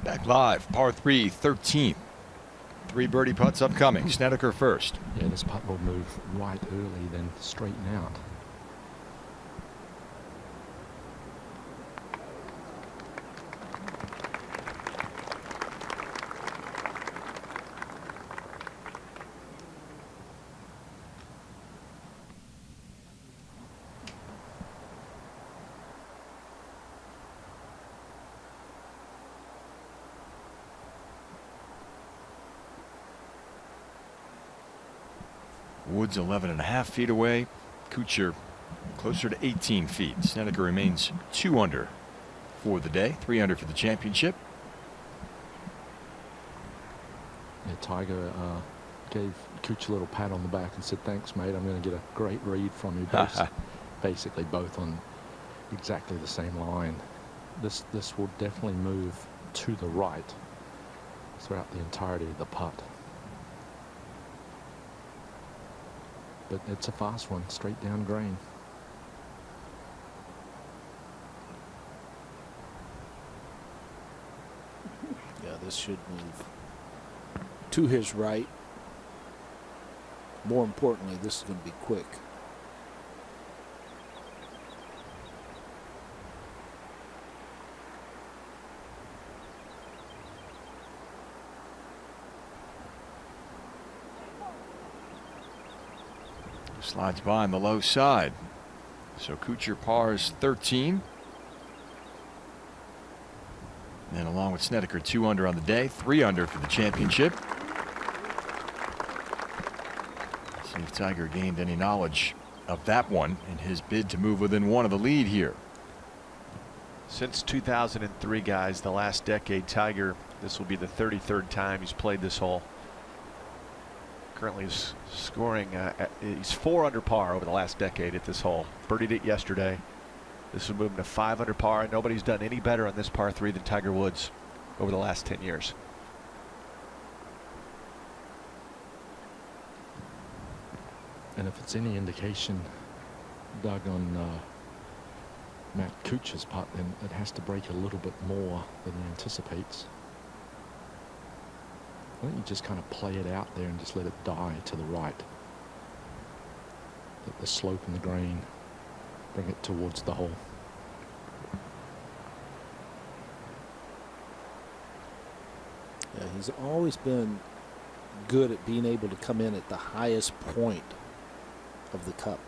Back live, par 3, 13th. 3 birdie putts upcoming. Snedeker first. Yeah, this putt will move right early, then straighten out. Woods 11.5 feet away. Kuchar closer to 18 feet. Snedeker remains 2 under for the day, 3 under for the championship. Yeah, Tiger gave Kuchar a little pat on the back and said, "Thanks, mate. I'm going to get a great read from you." Basically, both on exactly the same line. This will definitely move to the right throughout the entirety of the putt. But it's a fast one, straight down green. Yeah, this should move to his right. More importantly, this is going to be quick. Slides by on the low side. So Kuchar pars 13. And along with Snedeker, 2 under on the day, 3 under for the championship. See if Tiger gained any knowledge of that one in his bid to move within 1 of the lead here. Since 2003, guys, the last decade, Tiger, this will be the 33rd time he's played this hole. Currently is scoring, he's 4 under par over the last decade at this hole. Birdied it yesterday. This will move him to 5 under par. Nobody's done any better on this par 3 than Tiger Woods over the last 10 years. And if it's any indication, Doug, on Matt Kuchar's putt, then it has to break a little bit more than he anticipates. I think you just kind of play it out there and just let it die to the right. Let the slope and the green bring it towards the hole. Yeah, he's always been good at being able to come in at the highest point of the cup.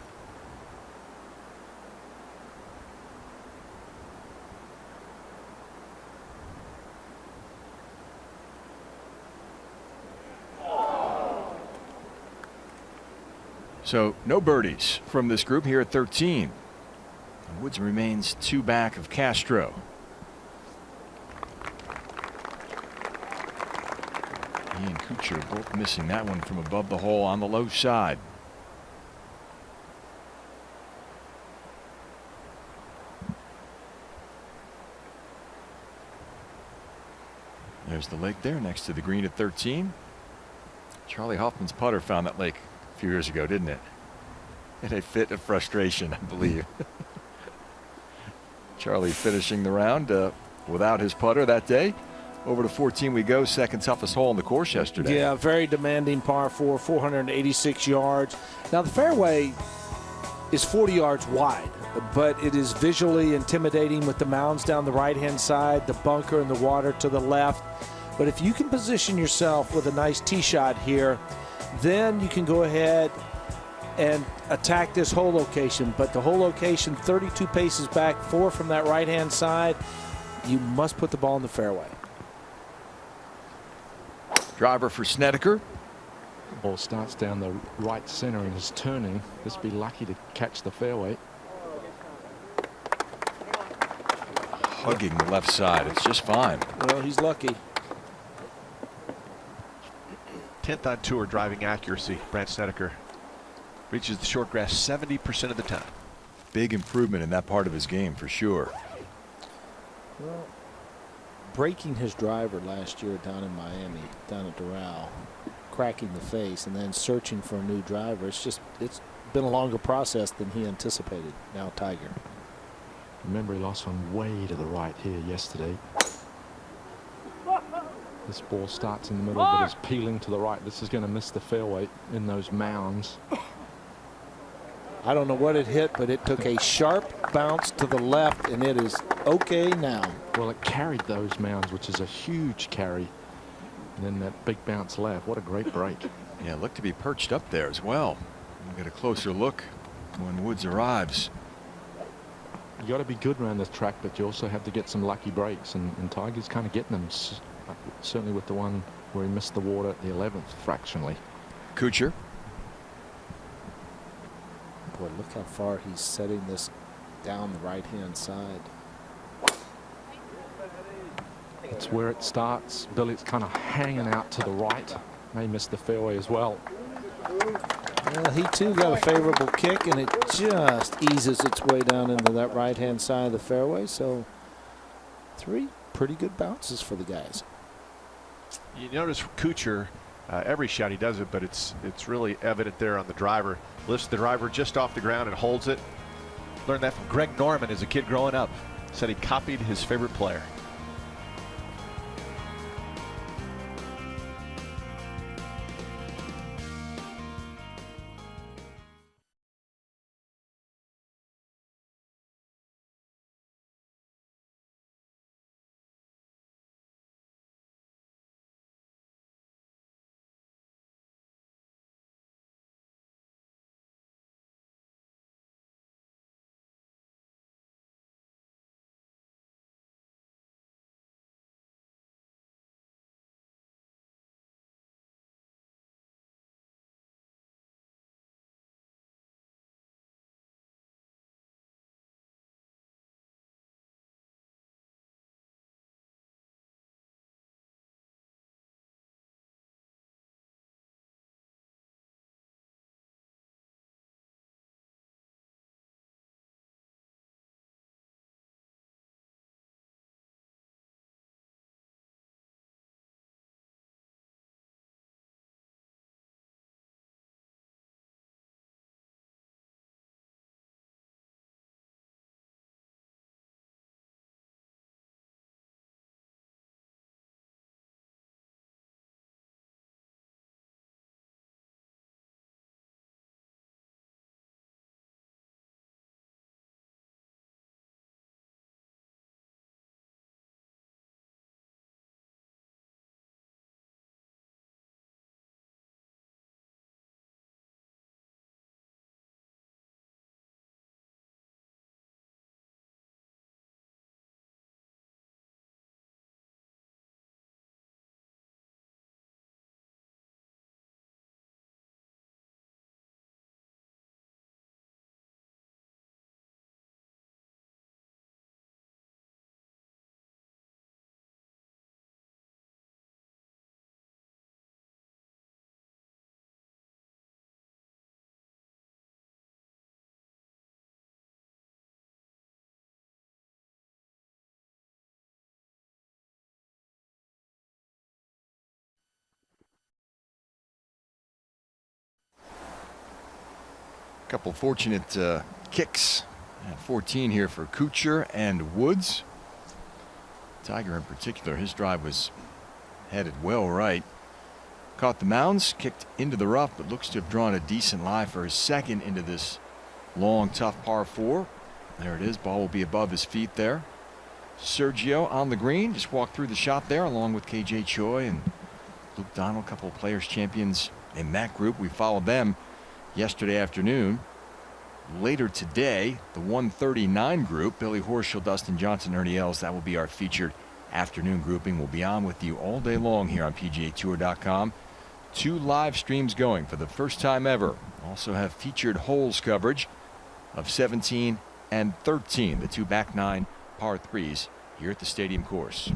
So no birdies from this group here at 13. Woods remains 2 back of Castro. He and Kuchar both missing that one from above the hole on the low side. There's the lake there next to the green at 13. Charlie Hoffman's putter found that lake a few years ago, didn't it? In a fit of frustration, I believe. Charlie finishing the round without his putter that day. Over to 14 we go, second toughest hole on the course yesterday. Yeah, very demanding par 4, 486 yards. Now the fairway is 40 yards wide, but it is visually intimidating with the mounds down the right-hand side, the bunker and the water to the left. But if you can position yourself with a nice tee shot here, then you can go ahead and attack this hole location. But the hole location 32 paces back, 4 from that right-hand side. You must put the ball in the fairway. Driver for Snedeker. Ball starts down the right center and is turning. Just be lucky to catch the fairway. Hugging the left side. It's just fine. Well, he's lucky. 10th on tour driving accuracy, Brandt Snedeker. Reaches the short grass 70% of the time. Big improvement in that part of his game for sure. Well, breaking his driver last year down in Miami, down at Doral, cracking the face, and then searching for a new driver. It's been a longer process than he anticipated. Now Tiger. Remember, he lost one way to the right here yesterday. This ball starts in the middle, but is peeling to the right. This is going to miss the fairway in those mounds. I don't know what it hit, but it took a sharp bounce to the left, and it is okay now. Well, it carried those mounds, which is a huge carry. And then that big bounce left. What a great break. Yeah, it looked to be perched up there as well. We'll get a closer look when Woods arrives. You got to be good around this track, but you also have to get some lucky breaks, and Tiger's kind of getting them. Certainly with the one where he missed the water at the 11th fractionally. Kuchar. Boy, look how far he's setting this down the right-hand side. It's where it starts. Billy, it's kind of hanging out to the right. May miss the fairway as well. Well, he too got a favorable kick, and it just eases its way down into that right-hand side of the fairway. So 3 pretty good bounces for the guys. You notice Kuchar, every shot he does it, but it's really evident there on the driver. Lifts the driver just off the ground and holds it. Learned that from Greg Norman as a kid growing up. Said he copied his favorite player. Couple fortunate kicks at 14 here for Kuchar and Woods. Tiger in particular, his drive was headed well right. Caught the mounds, kicked into the rough, but looks to have drawn a decent lie for his second into this long, tough par 4. There it is. Ball will be above his feet there. Sergio on the green, just walked through the shot there along with KJ Choi and Luke Donald, a couple of Players Champions in that group. We followed them yesterday afternoon. Later today, the 139 group, Billy Horschel, Dustin Johnson, Ernie Els, that will be our featured afternoon grouping. We'll be on with you all day long here on PGATour.com. 2 live streams going for the first time ever. Also have featured holes coverage of 17 and 13, the 2 back 9 par 3s here at the stadium course.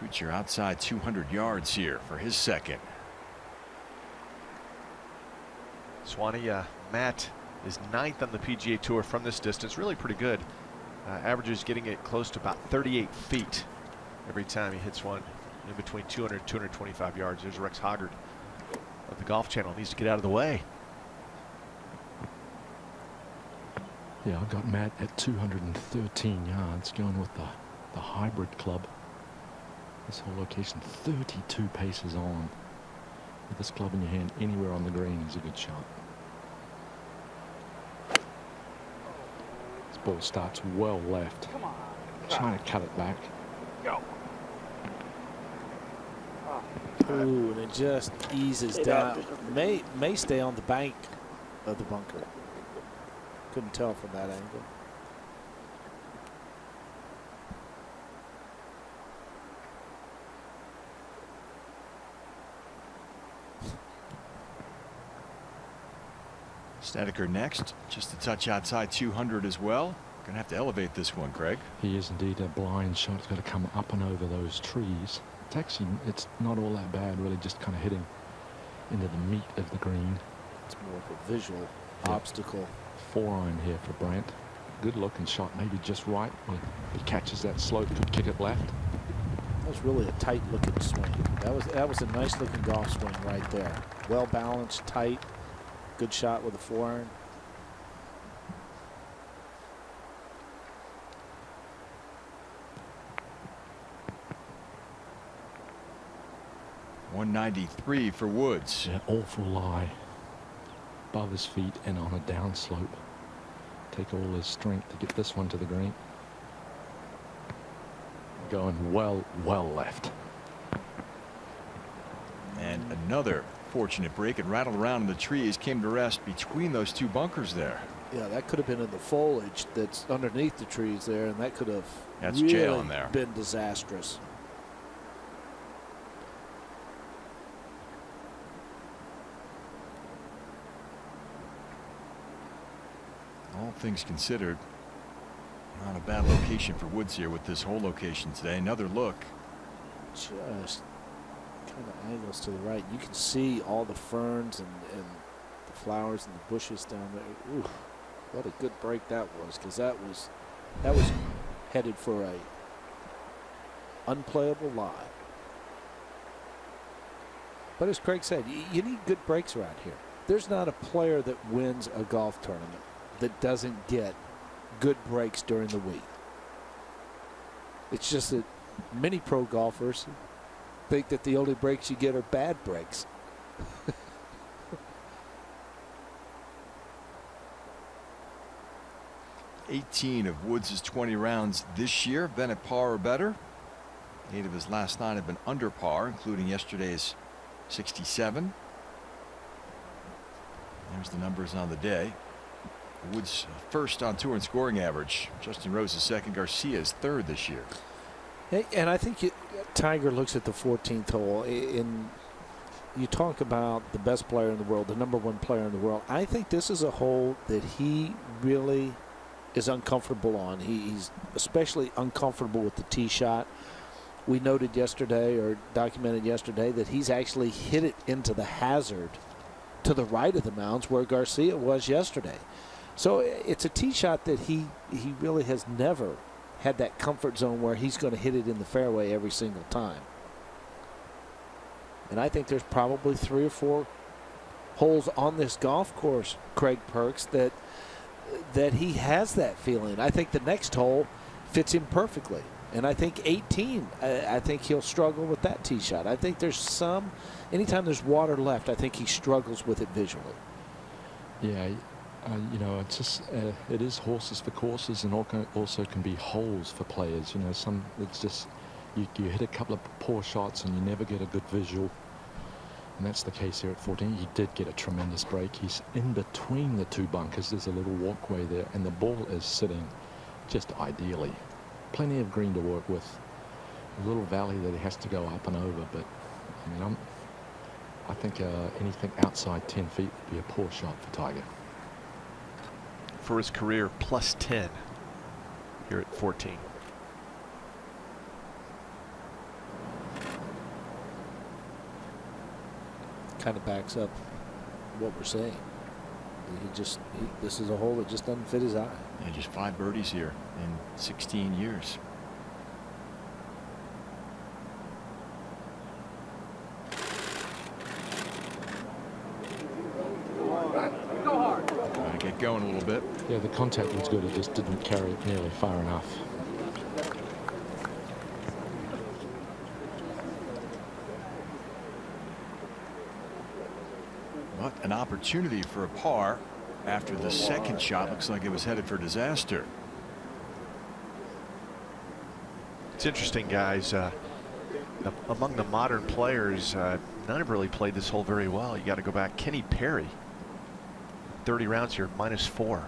Kuchar outside 200 yards here for his second. Swanee, Matt is 9th on the PGA Tour from this distance. Really pretty good. Averages getting it close to about 38 feet every time he hits one in between 200 and 225 yards. There's Rex Hoggard of the Golf Channel. Needs to get out of the way. Yeah, I got Matt at 213 yards, going with the hybrid club. This whole location, 32 paces on. With this club in your hand, anywhere on the green is a good shot. This ball starts well left. Trying to cut it back. Go. Ooh, and it just eases down. May stay on the bank of the bunker. Couldn't tell from that angle. Snedeker next, just a touch outside 200 as well. Gonna have to elevate this one, Craig. He is indeed a blind shot. It's got to come up and over those trees. It's not all that bad, really, just kind of hitting into the meat of the green. It's more of a visual obstacle. 4-iron here for Brandt. Good looking shot, maybe just right. When he catches that slope, could kick it left. That was really a tight looking swing. That was a nice looking golf swing right there. Well balanced, tight, good shot with a 4-iron. .193 for Woods. Yeah, awful lie. Above his feet and on a downslope. Take all his strength to get this one to the green. Going well left. And another fortunate break. It rattled around in the trees, came to rest between those two bunkers there. Yeah, that could have been in the foliage that's underneath the trees there, and that could have That's really jail in there. Been disastrous. All things considered, not a bad location for Woods here with this whole location today. Another look. Just kind of angles to the right. You can see all the ferns and the flowers and the bushes down there. Ooh, what a good break that was, because that was headed for a unplayable lie. But as Craig said, you need good breaks around here. There's not a player that wins a golf tournament that doesn't get good breaks during the week. It's just that many pro golfers think that the only breaks you get are bad breaks. 18 of Woods' 20 rounds this year have been at par or better. 8 of his last 9 have been under par, including yesterday's 67. There's the numbers on the day. Woods first on tour in scoring average. Justin Rose is second. Garcia is third this year. Hey, and I think Tiger looks at the 14th hole. You talk about the best player in the world, the #1 player in the world. I think this is a hole that he really is uncomfortable on. He's especially uncomfortable with the tee shot. We noted yesterday, or documented yesterday, that he's actually hit it into the hazard to the right of the mounds where Garcia was yesterday. So it's a tee shot that he really has never had that comfort zone where he's going to hit it in the fairway every single time. And I think there's probably 3 or 4 holes on this golf course, Craig Perks, that he has that feeling. I think the next hole fits him perfectly. And I think 18, I think he'll struggle with that tee shot. I think there's anytime there's water left, I think he struggles with it visually. Yeah, you know, it's just, it is horses for courses, and also can be holes for players. You know, it's just, you hit a couple of poor shots and you never get a good visual. And that's the case here at 14. He did get a tremendous break. He's in between the 2 bunkers. There's a little walkway there, and the ball is sitting just ideally. Plenty of green to work with. A little valley that he has to go up and over, but I mean, I think anything outside 10 feet would be a poor shot for Tiger. For his career, +10 here at 14. Kind of backs up what we're saying. This is a hole that just doesn't fit his eye. And just 5 birdies here in 16 years. Trying to get going a little bit. Yeah, the contact was good. It just didn't carry it nearly far enough. But an opportunity for a par after the second shot. Looks like it was headed for disaster. It's interesting, guys. Among the modern players, none have really played this hole very well. You got to go back. Kenny Perry, 30 rounds here, -4,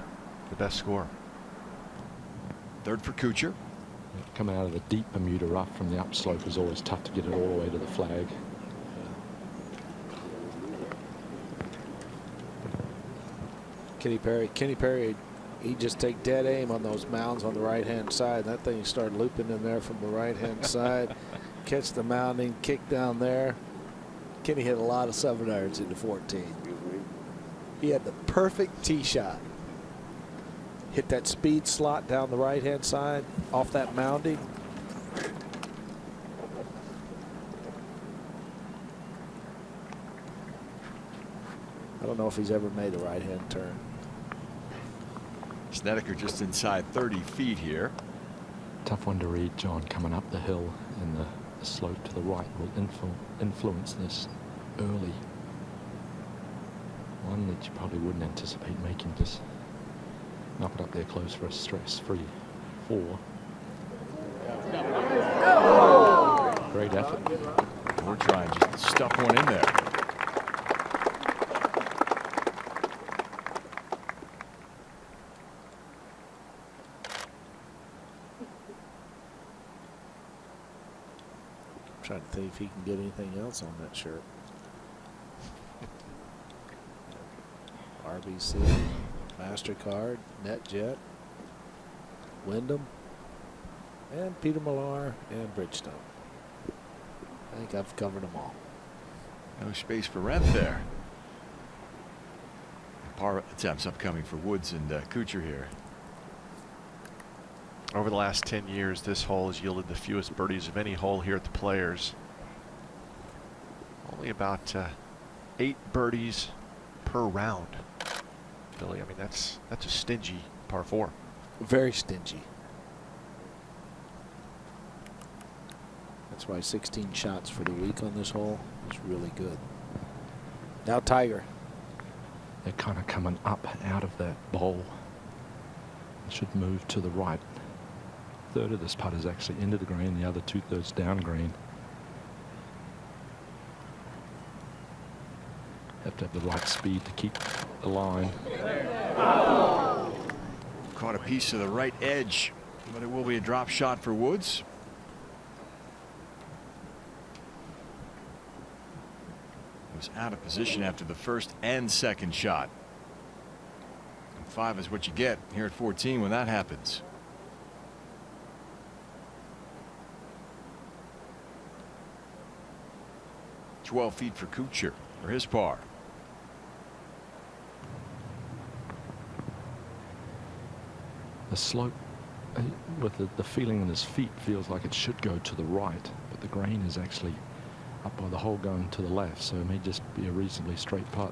the best score. Third for Kuchar. Coming out of the deep Bermuda rough from the upslope is always tough to get it all the way to the flag. Kenny Perry, he just take dead aim on those mounds on the right-hand side. That thing started looping in there from the right-hand side. Catch the mounding, kick down there. Kenny hit a lot of 7-irons into 14. He had the perfect tee shot. Hit that speed slot down the right-hand side off that mounding. I don't know if he's ever made a right-hand turn. Snedeker just inside 30 feet here. Tough one to read, John, coming up the hill, and the slope to the right will influence this early. One that you probably wouldn't anticipate making. Just knock it up there close for a stress-free 4. Great effort. We're trying to stuff one in there. Trying to think if he can get anything else on that shirt. RBC, MasterCard, NetJet, Wyndham, and Peter Millar, and Bridgestone. I think I've covered them all. No space for rent there. Par attempts upcoming for Woods and Kuchar here. Over the last 10 years, this hole has yielded the fewest birdies of any hole here at the Players. Only about 8 birdies per round. Billy, I mean, that's a stingy par 4. Very stingy. That's why 16 shots for the week on this hole is really good. Now Tiger. They're kind of coming up out of that bowl. It should move to the right. A third of this putt is actually into the green, the other 2/3 down green. Have to have the right speed to keep the line. Caught a piece of the right edge, but it will be a drop shot for Woods. Was out of position after the first and second shot. And 5 is what you get here at 14 when that happens. $12 feet for Kuchar for his par. The slope, with the feeling in his feet, feels like it should go to the right, but the green is actually up by the hole going to the left, so it may just be a reasonably straight putt.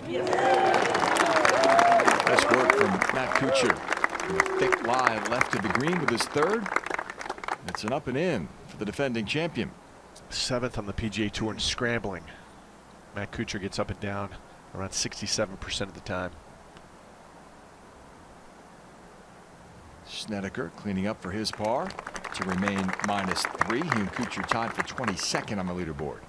Nice work from Matt Kuchar. A thick lie left to the green with his third. It's an up and in for the defending champion. 7th on the PGA Tour in scrambling. Matt Kuchar gets up and down around 67% of the time. Snedeker cleaning up for his par to remain -3. He and Kuchar tied for 22nd on the leaderboard.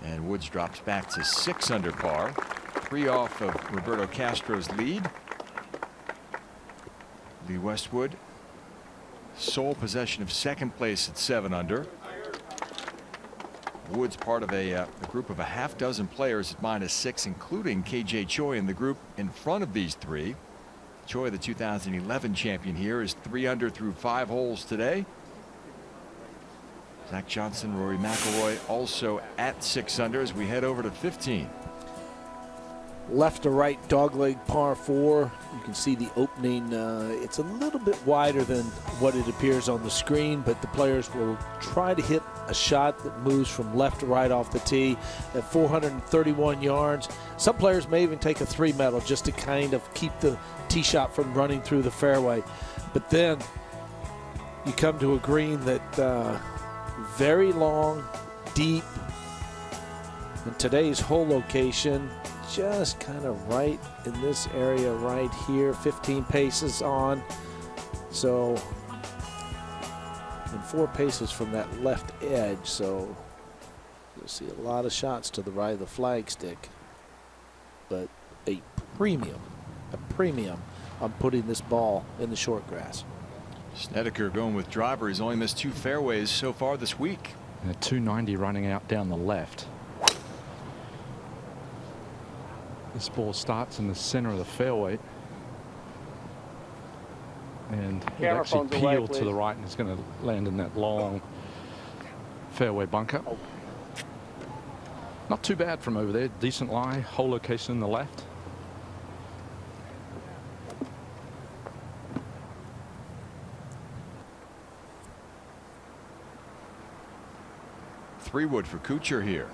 And Woods drops back to 6 under par, 3 off of Roberto Castro's lead. Lee Westwood, sole possession of second place at 7 under. Woods part of a group of a half-dozen players at -6, including KJ Choi in the group in front of these 3. Choi, the 2011 champion here, is 3 under through 5 holes today. Zach Johnson, Rory McIlroy also at 6 under as we head over to 15. left to right dogleg par 4. You can see the opening. It's a little bit wider than what it appears on the screen, but the players will try to hit a shot that moves from left to right off the tee at 431 yards. Some players may even take a 3-metal just to kind of keep the tee shot from running through the fairway. But then you come to a green that very long, deep, and today's hole location just kind of right in this area right here, 15 paces on. So, and 4 paces from that left edge. So you'll see a lot of shots to the right of the flag stick. But a premium on putting this ball in the short grass. Snedeker going with driver. He's only missed 2 fairways so far this week. And a 290 running out down the left. This ball starts in the center of the fairway. And it actually peeled to the right and it's going to land in that long fairway bunker. Not too bad from over there. Decent lie. Hole location in the left. Three-wood for Kuchar here.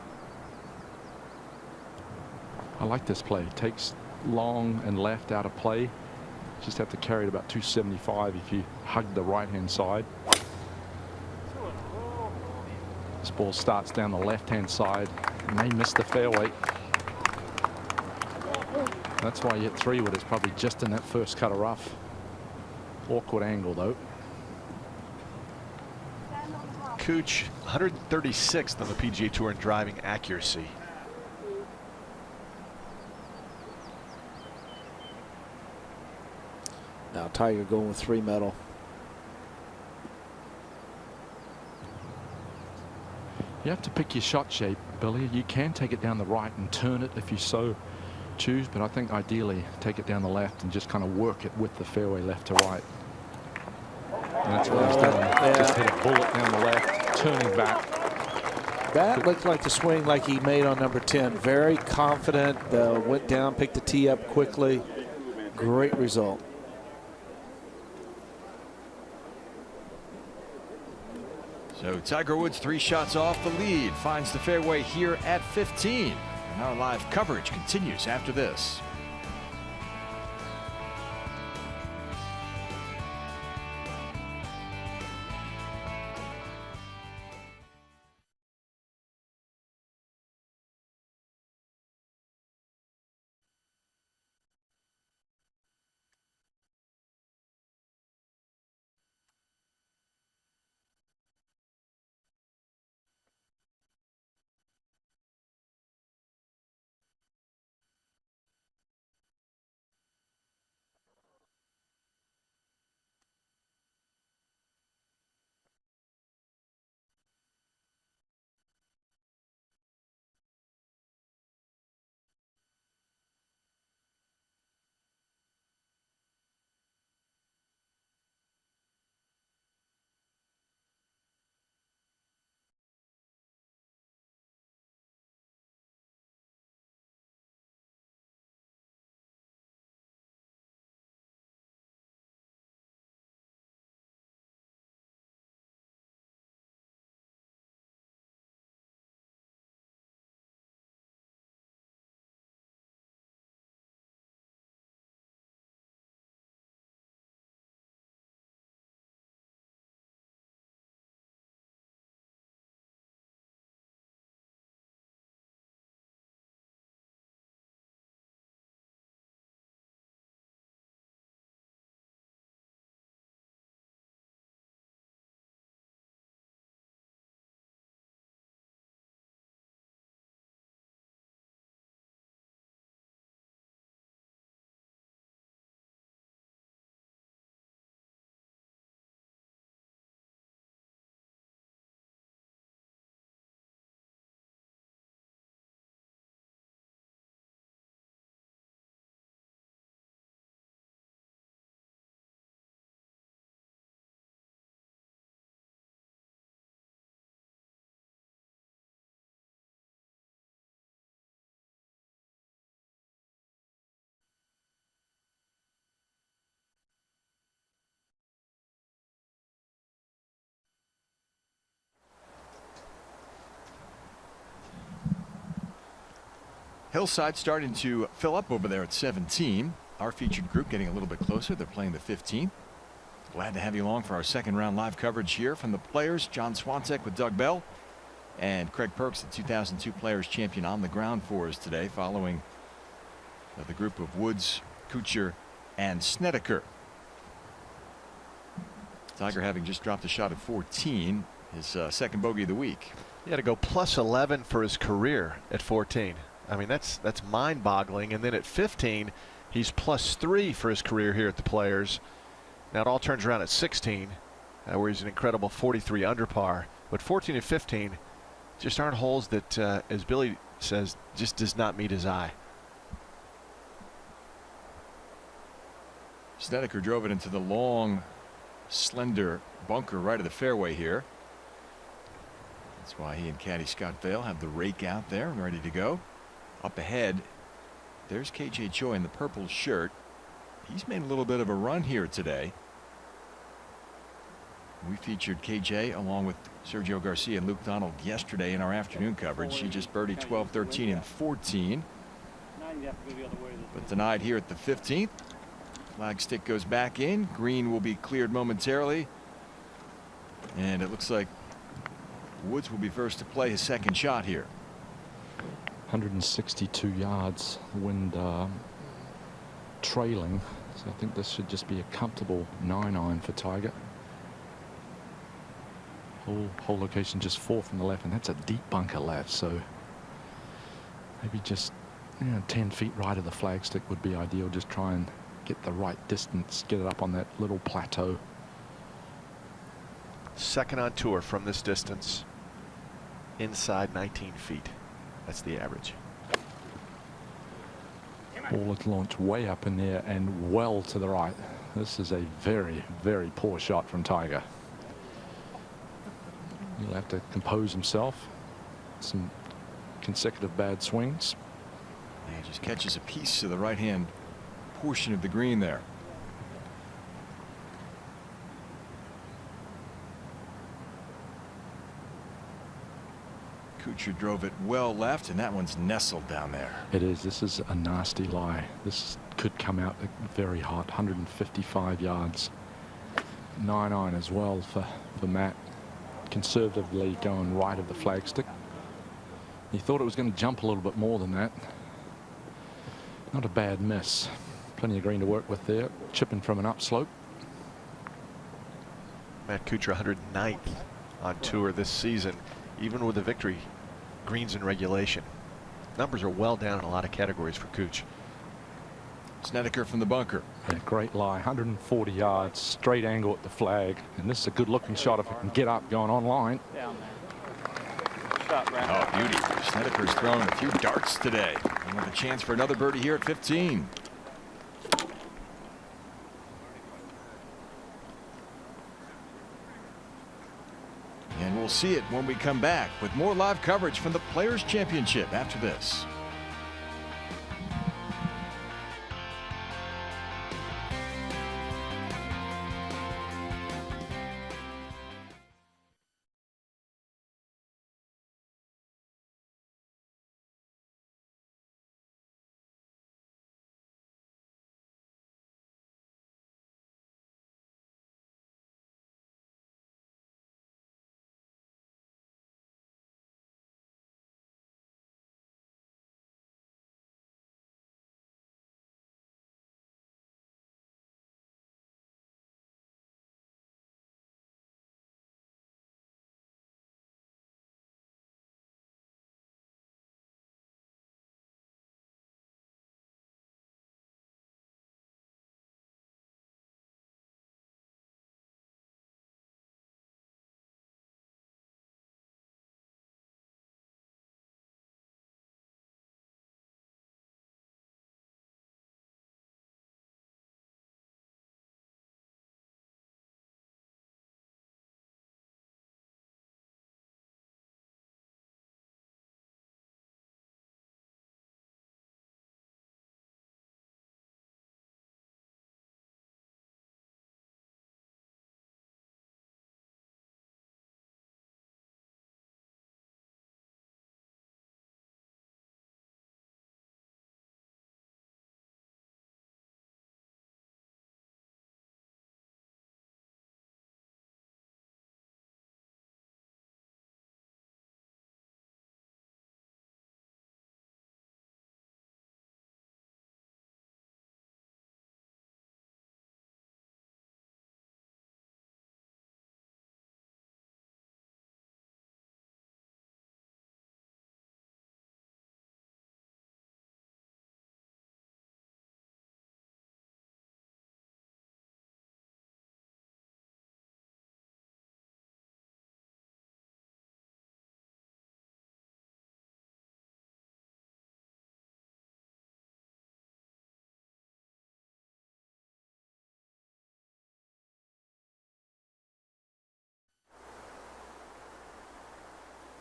I like this play. Takes long and left out of play. Just have to carry it about 275 if you hug the right-hand side. This ball starts down the left-hand side. May miss the fairway. That's why you hit 3-wood. It's probably just in that first cut of rough. Awkward angle, though. Cooch, 136th on the PGA Tour in driving accuracy. Now Tiger going with 3-metal. You have to pick your shot shape, Billy. You can take it down the right and turn it if you so choose, but I think ideally take it down the left and just kind of work it with the fairway left to right. And that's what he's done. Yeah. Just hit a bullet down the left, turning back. That looked like the swing like he made on number 10. Very confident, went down, picked the tee up quickly. Great result. So Tiger Woods 3 shots off the lead, finds the fairway here at 15. And our live coverage continues after this. Hillside starting to fill up over there at 17. Our featured group getting a little bit closer. They're playing the 15th. Glad to have you along for our second round live coverage here from the players. John Swantek with Doug Bell and Craig Perks, the 2002 Players Champion, on the ground for us today, following the group of Woods, Kuchar, and Snedeker. Tiger having just dropped a shot at 14, his second bogey of the week. He had to go plus 11 for his career at 14. I mean, that's mind-boggling. And then at 15, he's plus 3 for his career here at the Players. Now it all turns around at 16, where he's an incredible 43 under par. But 14 and 15 just aren't holes that, as Billy says, just does not meet his eye. Snedeker drove it into the long, slender bunker right of the fairway here. That's why he and caddy Scott Vail have the rake out there and ready to go. Up ahead, there's KJ Choi in the purple shirt. He's made a little bit of a run here today. We featured KJ along with Sergio Garcia and Luke Donald yesterday in our afternoon coverage. He just birdied 12, 13, and 14. But denied here at the 15th. Flag stick goes back in. Green will be cleared momentarily. And it looks like Woods will be first to play his second shot here. 162 yards, wind trailing, so I think this should just be a comfortable 9-iron for Tiger. Hole location just 4 from the left, and that's a deep bunker left, so maybe just 10 feet right of the flagstick would be ideal. Just try and get the right distance, get it up on that little plateau. Second on tour from this distance, inside 19 feet. That's the average. Ball is launched way up in there and well to the right. This is a very, very poor shot from Tiger. He'll have to compose himself. Some consecutive bad swings. He just catches a piece of the right-hand portion of the green there. Kuchar drove it well left, and that one's nestled down there. It is. This is a nasty lie. This could come out very hot. 155 yards. 9-iron as well for Matt. Conservatively going right of the flagstick. He thought it was going to jump a little bit more than that. Not a bad miss. Plenty of green to work with there. Chipping from an upslope. Matt Kuchar 109th on tour this season, even with a victory, greens in regulation. Numbers are well down in a lot of categories for Kuch. Snedeker from the bunker. Yeah, great lie. 140 yards, straight angle at the flag, and this is a good looking shot if it can get up going online. Down there. Shot right. Oh, beauty. Snedeker's thrown a few darts today. And with a chance for another birdie here at 15. And we'll see it when we come back with more live coverage from the Players Championship after this.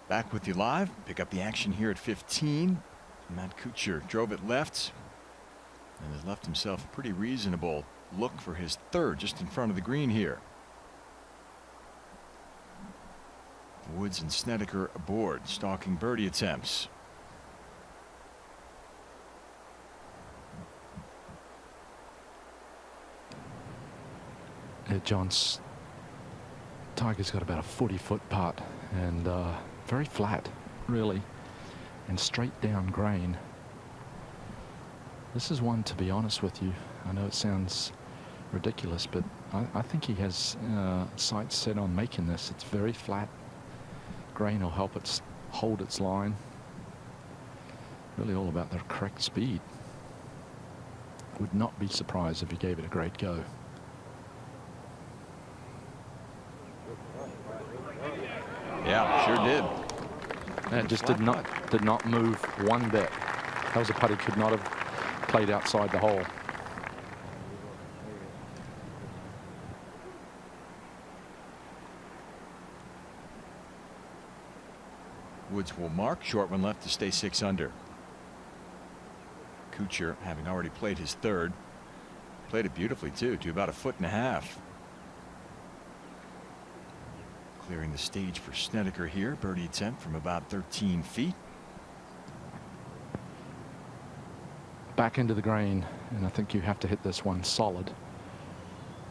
Back with you live. Pick up the action here at 15. Matt Kuchar drove it left and has left himself a pretty reasonable look for his third just in front of the green here. Woods and Snedeker aboard, stalking birdie attempts. John's Tiger's got about a 40-foot putt and very flat, really, and straight down grain. This is one, to be honest with you, I know it sounds ridiculous, but I think he has sights set on making this. It's very flat. Grain will help it hold its line. Really all about the correct speed. Would not be surprised if he gave it a great go. Yeah, sure did. And just did not move one bit. That was a putt he could not have played outside the hole. Woods will mark. Short one left to stay 6 under. Kuchar, having already played his third, played it beautifully too, to about 1.5 feet. Clearing the stage for Snedeker here. Birdie attempt from about 13 feet. Back into the grain, and I think you have to hit this one solid.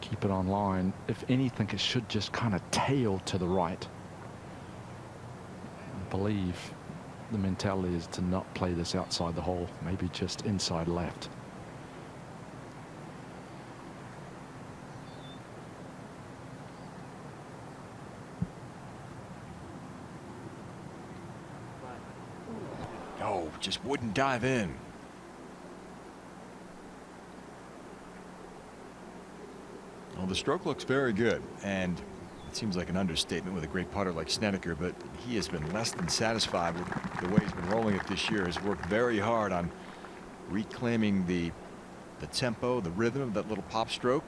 Keep it on line. If anything, it should just kind of tail to the right. I believe the mentality is to not play this outside the hole, maybe just inside left. Oh, just wouldn't dive in. Well, the stroke looks very good, and it seems like an understatement with a great putter like Snedeker, but he has been less than satisfied with the way he's been rolling it this year. Has worked very hard on reclaiming the tempo, the rhythm of that little pop stroke.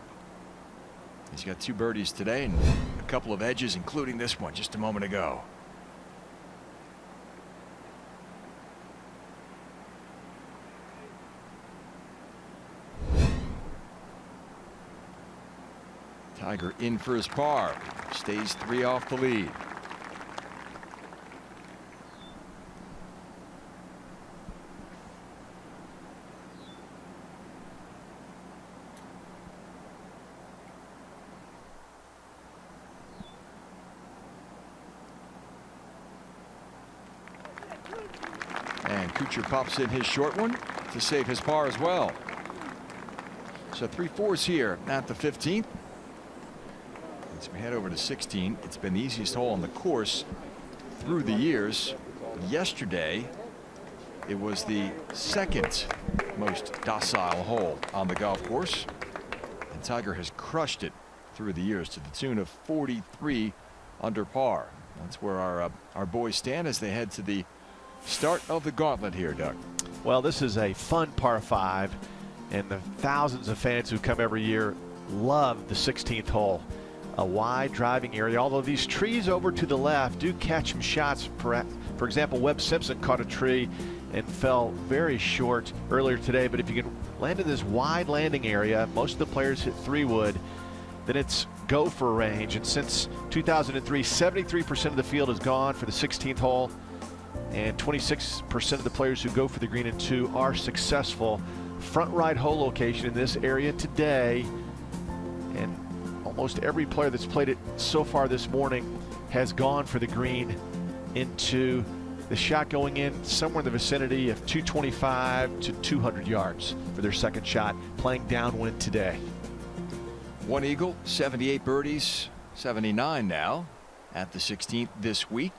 He's got 2 birdies today and a couple of edges, including this one just a moment ago. Tiger in for his par, stays 3 off the lead. And Kuchar pops in his short one to save his par as well. So 3-4s here at the 15th. As we head over to 16, it's been the easiest hole on the course through the years. Yesterday, it was the 2nd most docile hole on the golf course. And Tiger has crushed it through the years to the tune of 43 under par. That's where our boys stand as they head to the start of the gauntlet here, Doug. Well, this is a fun par 5, and the thousands of fans who come every year love the 16th hole. A wide driving area, although these trees over to the left do catch some shots. For example, Webb Simpson caught a tree and fell very short earlier today. But if you can land in this wide landing area, most of the players hit 3-wood, then it's gopher range. And since 2003, 73% of the field has gone for the 16th hole, and 26% of the players who go for the green in 2 are successful. Front right hole location in this area today, and almost every player that's played it so far this morning has gone for the green into the shot going in somewhere in the vicinity of 225 to 200 yards for their second shot, playing downwind today. 1 eagle, 78 birdies, 79 now at the 16th this week.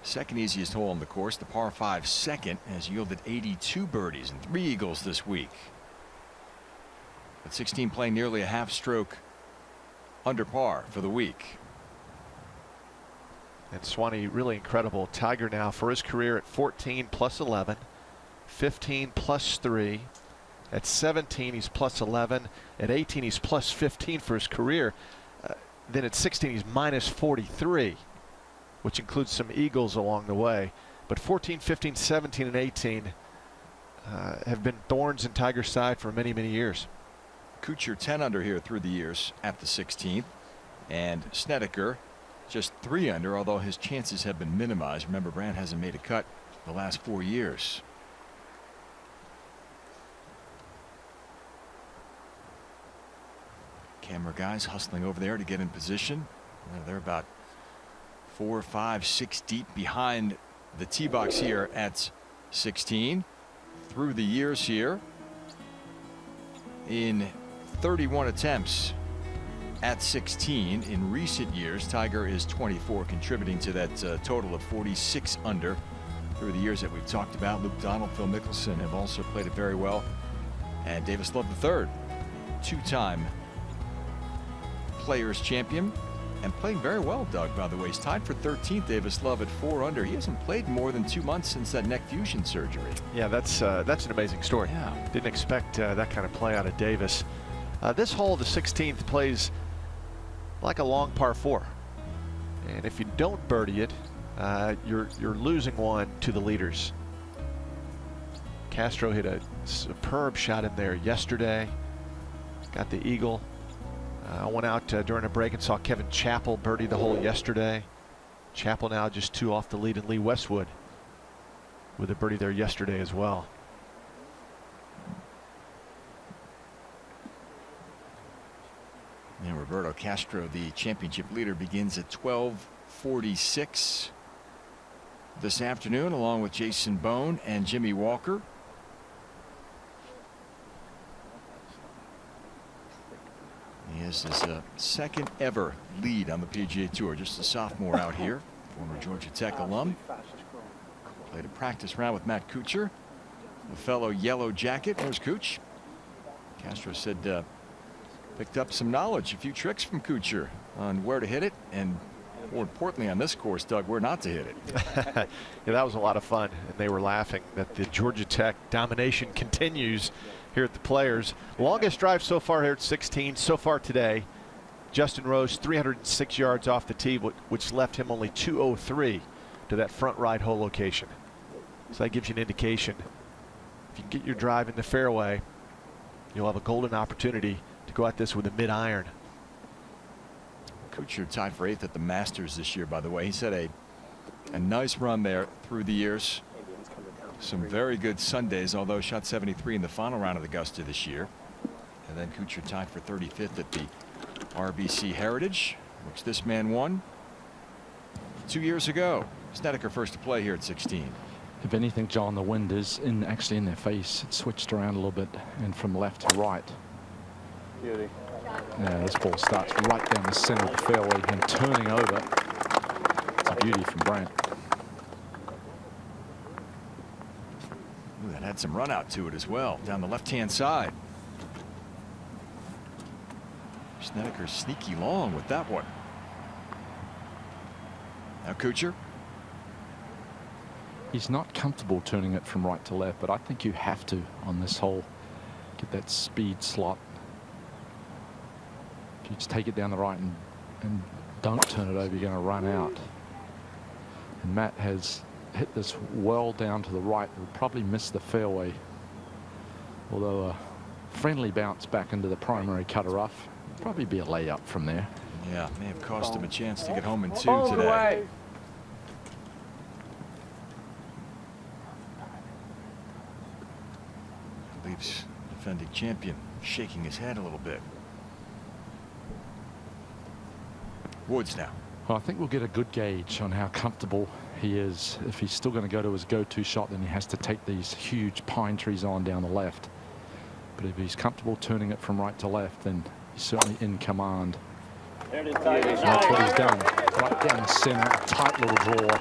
Second easiest hole on the course, the par 5 second, has yielded 82 birdies and 3 eagles this week. But 16 playing nearly a half stroke under par for the week. And Swanee, really incredible. Tiger now for his career at 14 plus 11, 15 plus 3. At 17, he's plus 11. At 18, he's plus 15 for his career. Then at 16, he's minus 43. which includes some eagles along the way. But 14, 15, 17, and 18 have been thorns in Tiger's side for many, many years. Kuchar 10 under here through the years at the 16th, and Snedeker just 3 under, although his chances have been minimized. Remember, Brandt hasn't made a cut the last 4 years. Camera guys hustling over there to get in position. They're about 4, 5, 6 deep behind the tee box here at 16. Through the years here, in 31 attempts at 16 in recent years, Tiger is 24, contributing to that total of 46 under through the years that we've talked about. Luke Donald, Phil Mickelson have also played it very well, and Davis Love III, 2-time Players Champion, and playing very well. Doug, by the way, he's tied for 13th. Davis Love at 4 under. He hasn't played more than 2 months since that neck fusion surgery. Yeah, that's an amazing story. Yeah. Didn't expect that kind of play out of Davis. This hole, the 16th, plays like a long par 4, and if you don't birdie it, you're losing one to the leaders. Castro hit a superb shot in there yesterday. Got the eagle. I went out during a break and saw Kevin Chappell birdie the hole yesterday. Chappell now just 2 off the lead, and Lee Westwood with a birdie there yesterday as well. And Roberto Castro, the championship leader, begins at 12:46 this afternoon, along with Jason Bone and Jimmy Walker. He has his second ever lead on the PGA Tour, just a sophomore out here, former Georgia Tech alum. Played a practice round with Matt Kuchar, a fellow Yellow Jacket. There's Kuch. Castro said picked up some knowledge, a few tricks from Kuchar on where to hit it, and more importantly on this course, Doug, where not to hit it. Yeah, that was a lot of fun, and they were laughing that the Georgia Tech domination continues here at the Players. Longest drive so far here at 16 so far today. Justin Rose 306 yards off the tee, which left him only 203 to that front right hole location. So that gives you an indication. If you can get your drive in the fairway, you'll have a golden opportunity to go at this with a mid-iron. Kuchar tied for 8th at the Masters this year, by the way. He's had a nice run there through the years. Some very good Sundays, although shot 73 in the final round of Augusta this year. And then Kuchar tied for 35th at the RBC Heritage, which this man won 2 years ago. Snedeker first to play here at 16. If anything, John, the wind is actually in their face. It switched around a little bit and from left to right. Beauty. Yeah, this ball starts right down the center of the fairway and turning over. It's a beauty from Brandt. Ooh, that had some run out to it as well, down the left-hand side. Snedeker sneaky long with that one. Now Kuchar. He's not comfortable turning it from right to left, but I think you have to on this hole. Get that speed slot. If you just take it down the right and don't turn it over, you're going to run out. And Matt has hit this well down to the right. Will probably miss the fairway. Although a friendly bounce back into the primary cutter rough. Probably be a layup from there. Yeah, may have cost him a chance to get home in 2 today. Leaves defending champion shaking his head a little bit. Woods now. Well, I think we'll get a good gauge on how comfortable he is. If he's still going to go to his go-to shot, then he has to take these huge pine trees on down the left. But if he's comfortable turning it from right to left, then he's certainly in command. There it is, That's what he's done. Right down the center, tight little draw.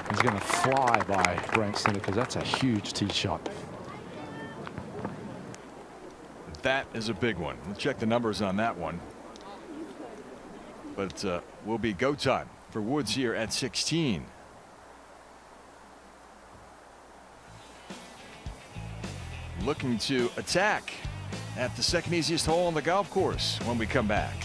He's going to fly by Brandt Snedeker because that's a huge tee shot. That is a big one. We'll check the numbers on that one. But will be go time for Woods here at 16. Looking to attack at the second easiest hole on the golf course when we come back.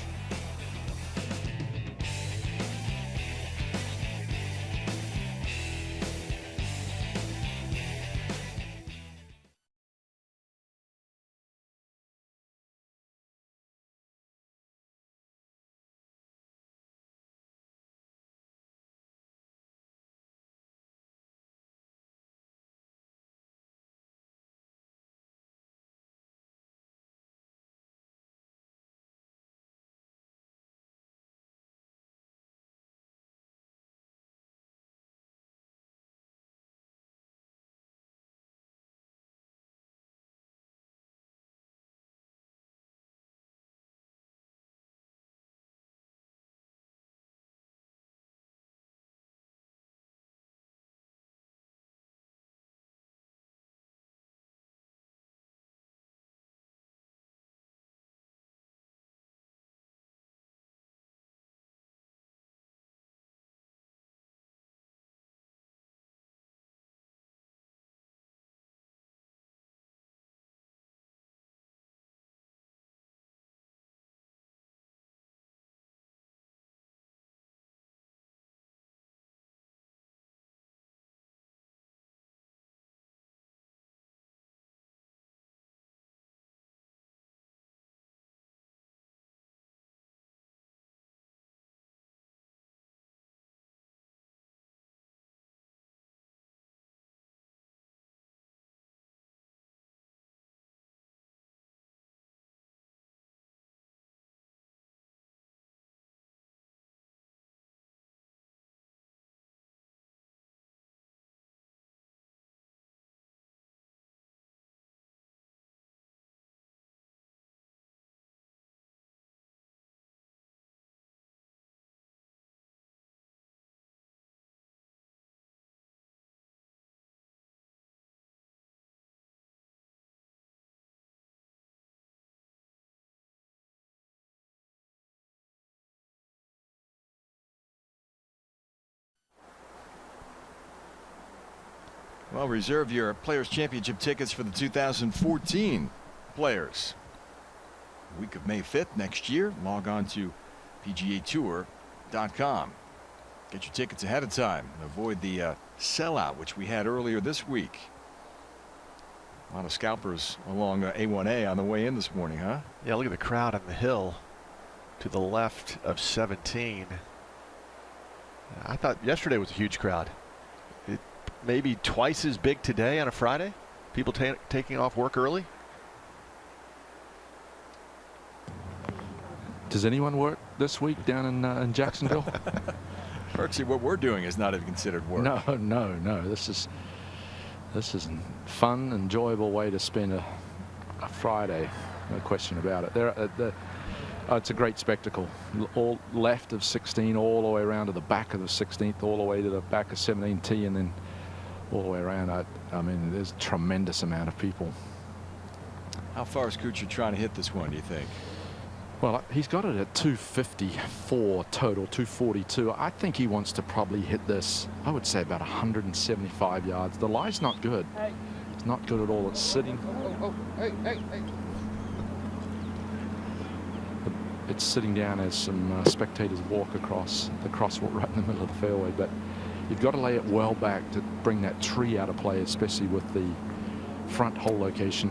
Well, reserve your Players Championship tickets for the 2014 Players. Week of May 5th next year. Log on to PGATour.com. Get your tickets ahead of time and avoid the sellout, which we had earlier this week. A lot of scalpers along A1A on the way in this morning, huh? Yeah, look at the crowd on the hill to the left of 17. I thought yesterday was a huge crowd. It maybe twice as big today on a Friday. People taking off work early. Does anyone work this week down in Jacksonville? Virtually what we're doing is not even considered work. No. This is a fun, enjoyable way to spend a Friday. No question about it. It's a great spectacle. All left of 16, all the way around to the back of the 16th, all the way to the back of 17T, and then all the way around. I mean, there's a tremendous amount of people. How far is Kuchar trying to hit this one, do you think? Well, he's got it at 254 total, 242. I think he wants to probably hit this, I would say, about 175 yards. The lie's not good. It's not good at all. It's sitting. It's sitting down as some spectators walk across the crosswalk right in the middle of the fairway. But you've got to lay it well back to bring that tree out of play, especially with the front hole location.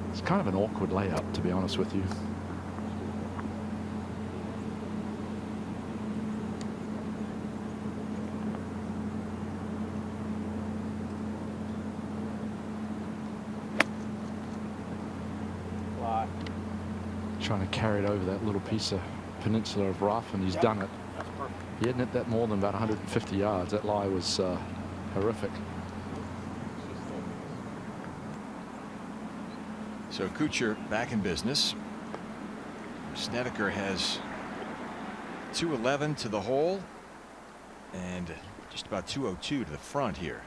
It's kind of an awkward layup, to be honest with you. Trying to carry it over that little piece of peninsula of rough, and he's done it. He hadn't hit that more than about 150 yards. That lie was horrific. So Kuchar back in business. Snedeker has 211 to the hole and just about 202 to the front here.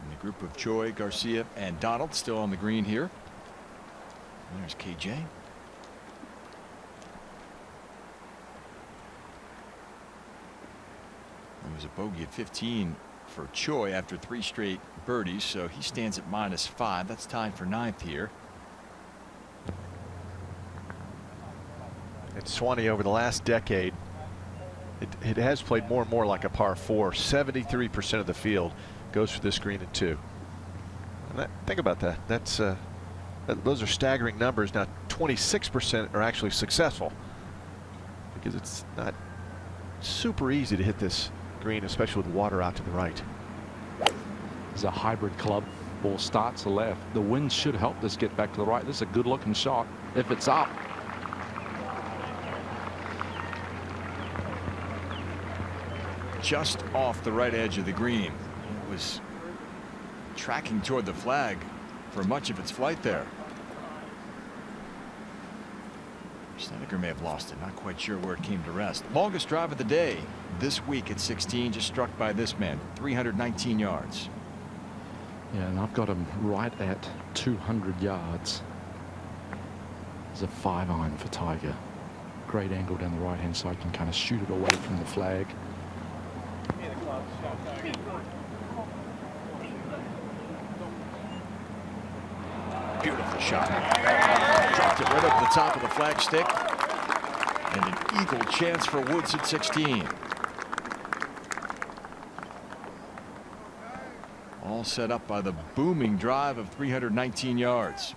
And the group of Choi, Garcia, and Donald still on the green here. And there's KJ. It was a bogey at 15 for Choi after 3 straight birdies, so he stands at -5. That's tied for 9th here. And Swanee, over the last decade, it has played more and more like a par 4. 73% of the field goes for this green at 2. And think about that. That's those are staggering numbers. Now 26% are actually successful, because it's not super easy to hit this green, especially with water out to the right. It's a hybrid club. Ball starts to the left. The wind should help this get back to the right. This is a good looking shot if it's up. Just off the right edge of the green. It was tracking toward the flag for much of its flight there. Snedeker may have lost it. Not quite sure where it came to rest. Longest drive of the day this week at 16, just struck by this man, 319 yards. Yeah, and I've got him right at 200 yards. There's a 5-iron for Tiger. Great angle down the right hand side, can kind of shoot it away from the flag. Beautiful shot. Dropped it right up the top of the flagstick. And an eagle chance for Woods at 16. All set up by the booming drive of 319 yards.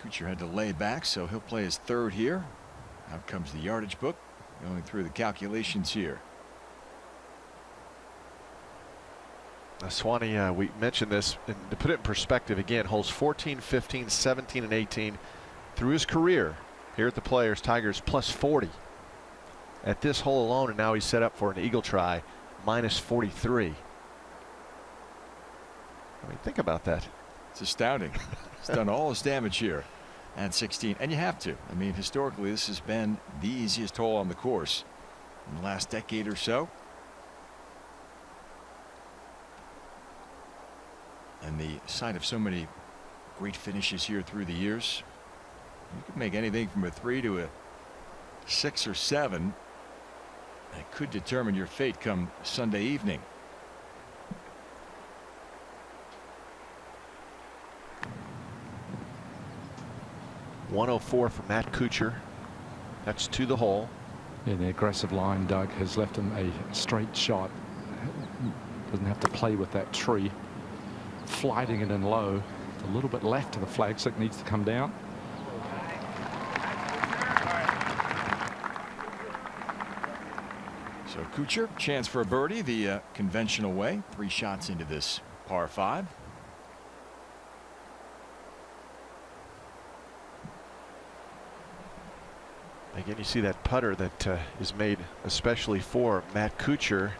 Kuchar had to lay back, so he'll play his 3rd here. Out comes the yardage book, going through the calculations here. Swanee, we mentioned this, and to put it in perspective again, holes 14, 15, 17, and 18 through his career here at the Players. Tiger's +40 at this hole alone, and now he's set up for an eagle try, -43. I mean, think about that. It's astounding. He's done all his damage here at 16, and you have to. I mean, historically, this has been the easiest hole on the course in the last decade or so. and the site of so many great finishes here through the years. You could make anything from a 3 to a 6 or 7. That could determine your fate come Sunday evening. .104 for Matt Kuchar. That's to the hole. Yeah, the aggressive line, Doug, has left him a straight shot. Doesn't have to play with that tree. Flighting it in low. A little bit left to the flag, so it needs to come down. So Kuchar, chance for a birdie the conventional way. 3 shots into this par 5. Again, you see that putter that is made especially for Matt Kuchar,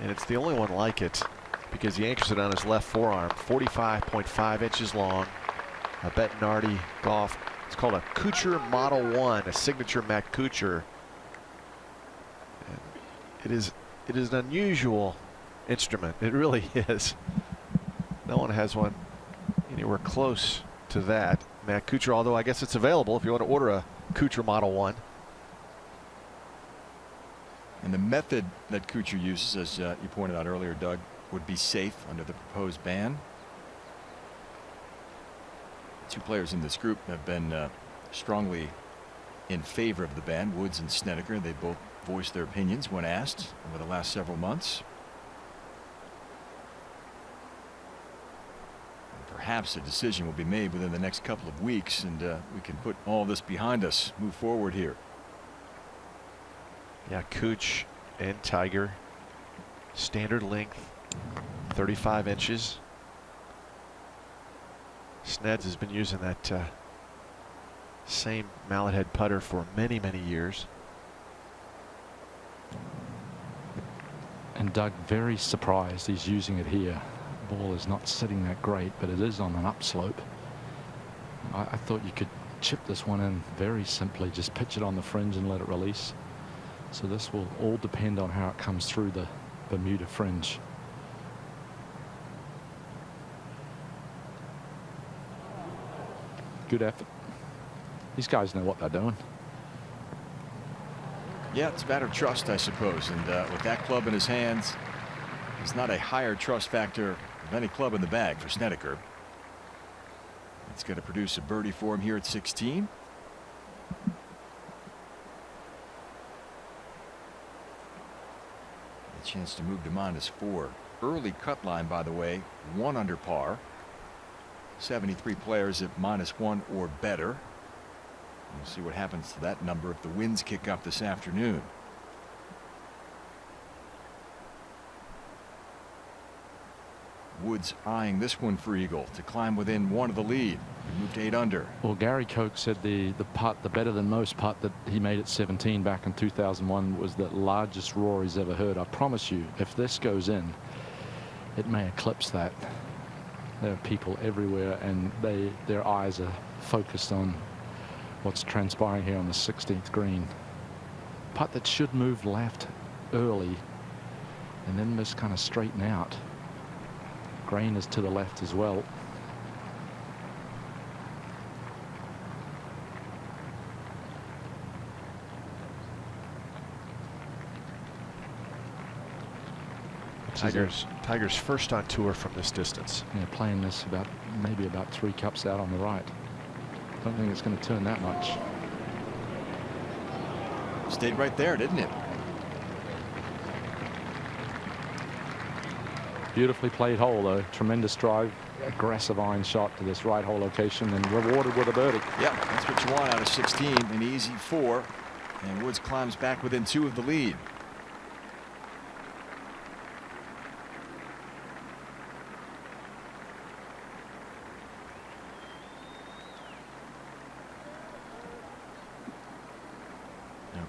and it's the only one like it because he anchors it on his left forearm. 45.5 inches long. A Bettinardi golf. It's called a Kuchar Model 1, a signature Matt Kuchar. And it is an unusual instrument. It really is. No one has one anywhere close to that. Matt Kuchar, although I guess it's available if you want to order a Kuchar Model 1. And the method that Kuchar uses, as you pointed out earlier, Doug, would be safe under the proposed ban. 2 players in this group have been strongly in favor of the ban, Woods and Snedeker. They both voiced their opinions when asked over the last several months. And perhaps a decision will be made within the next couple of weeks, and we can put all this behind us, move forward here. Yeah, Kuch and Tiger, standard length, 35 inches. Sneds has been using that same mallet head putter for many, many years. And Doug, very surprised he's using it here. The ball is not sitting that great, but it is on an upslope. I thought you could chip this one in very simply, just pitch it on the fringe and let it release. So this will all depend on how it comes through the Bermuda fringe. Good effort. These guys know what they're doing. Yeah, it's a matter of trust, I suppose. And with that club in his hands, there's not a higher trust factor of any club in the bag for Snedeker. It's going to produce a birdie for him here at 16. A chance to move to -4. Early cut line, by the way, 1 under par. 73 players at -1 or better. We'll see what happens to that number if the winds kick up this afternoon. Woods eyeing this one for eagle to climb within 1 of the lead. He moved to 8 under. Well, Gary Koch said the better than most putt that he made at 17 back in 2001 was the largest roar he's ever heard. I promise you, if this goes in, it may eclipse that. There are people everywhere, and their eyes are focused on what's transpiring here on the 16th green. Putt that should move left early and then just kind of straighten out. Grain is to the left as well. Tiger's first on tour from this distance. Yeah, playing this maybe about 3 cups out on the right. Don't think it's going to turn that much. Stayed right there, didn't it? Beautifully played hole, though. Tremendous drive, aggressive iron shot to this right hole location, and rewarded with a birdie. Yeah, that's what you want out of 16. An easy 4, and Woods climbs back within 2 of the lead.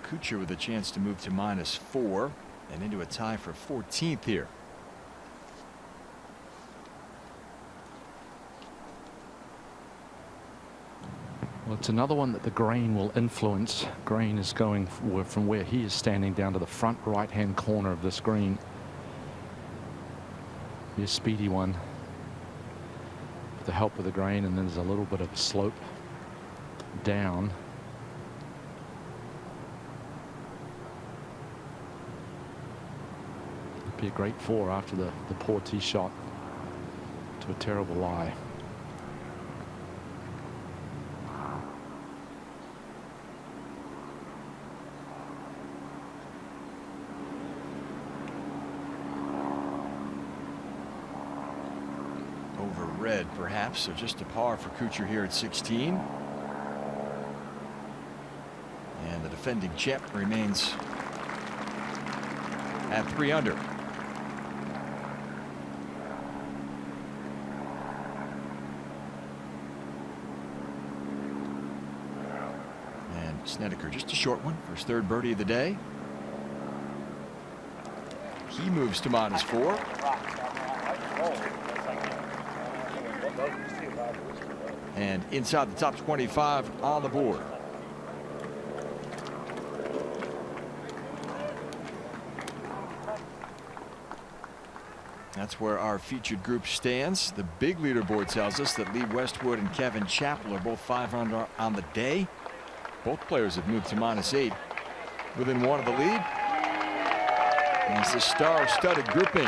Kuchar with a chance to move to -4 and into a tie for 14th here. Well, it's another one that the grain will influence. Grain is going from where he is standing down to the front right-hand corner of this green. Be a speedy one. the help of the grain, and then there's a little bit of a slope down. It'd be a great 4 after the poor tee shot to a terrible lie. Over red, perhaps, so just a par for Kuchar here at 16. And the defending champ remains at 3 under. Snedeker just a short one for his 3rd birdie of the day. He moves to -4. And inside the top 25 on the board. That's where our featured group stands. The big leaderboard tells us that Lee Westwood and Kevin Chappell are both 5 under on the day. Both players have moved to -8 within 1 of the lead. And it's a star-studded grouping.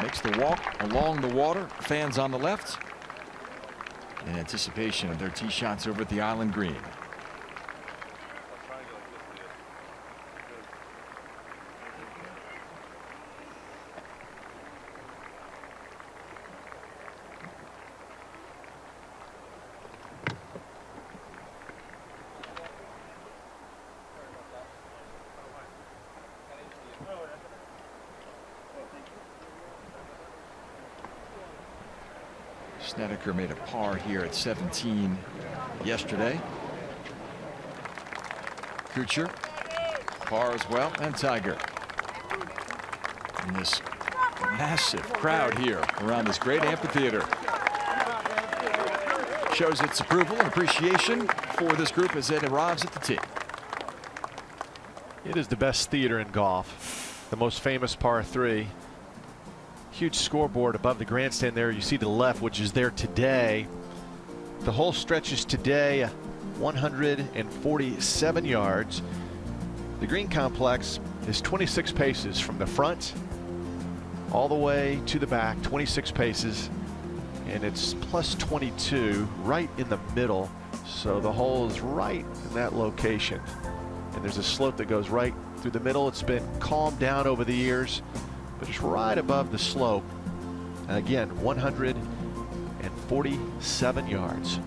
Makes the walk along the water. Fans on the left in anticipation of their tee shots over at the island green. Snedeker made a par here at 17 yesterday. Kuchar, par as well, and Tiger. And this massive crowd here around this great amphitheater shows its approval and appreciation for this group as it arrives at the tee. It is the best theater in golf. The most famous par 3. Huge scoreboard above the grandstand there. You see to the left, which is there today. The hole stretches today 147 yards. The green complex is 26 paces from the front all the way to the back, 26 paces. And it's plus 22 right in the middle. So the hole is right in that location. And there's a slope that goes right through the middle. It's been calmed down over the years, but it's right above the slope. Again, 147 yards.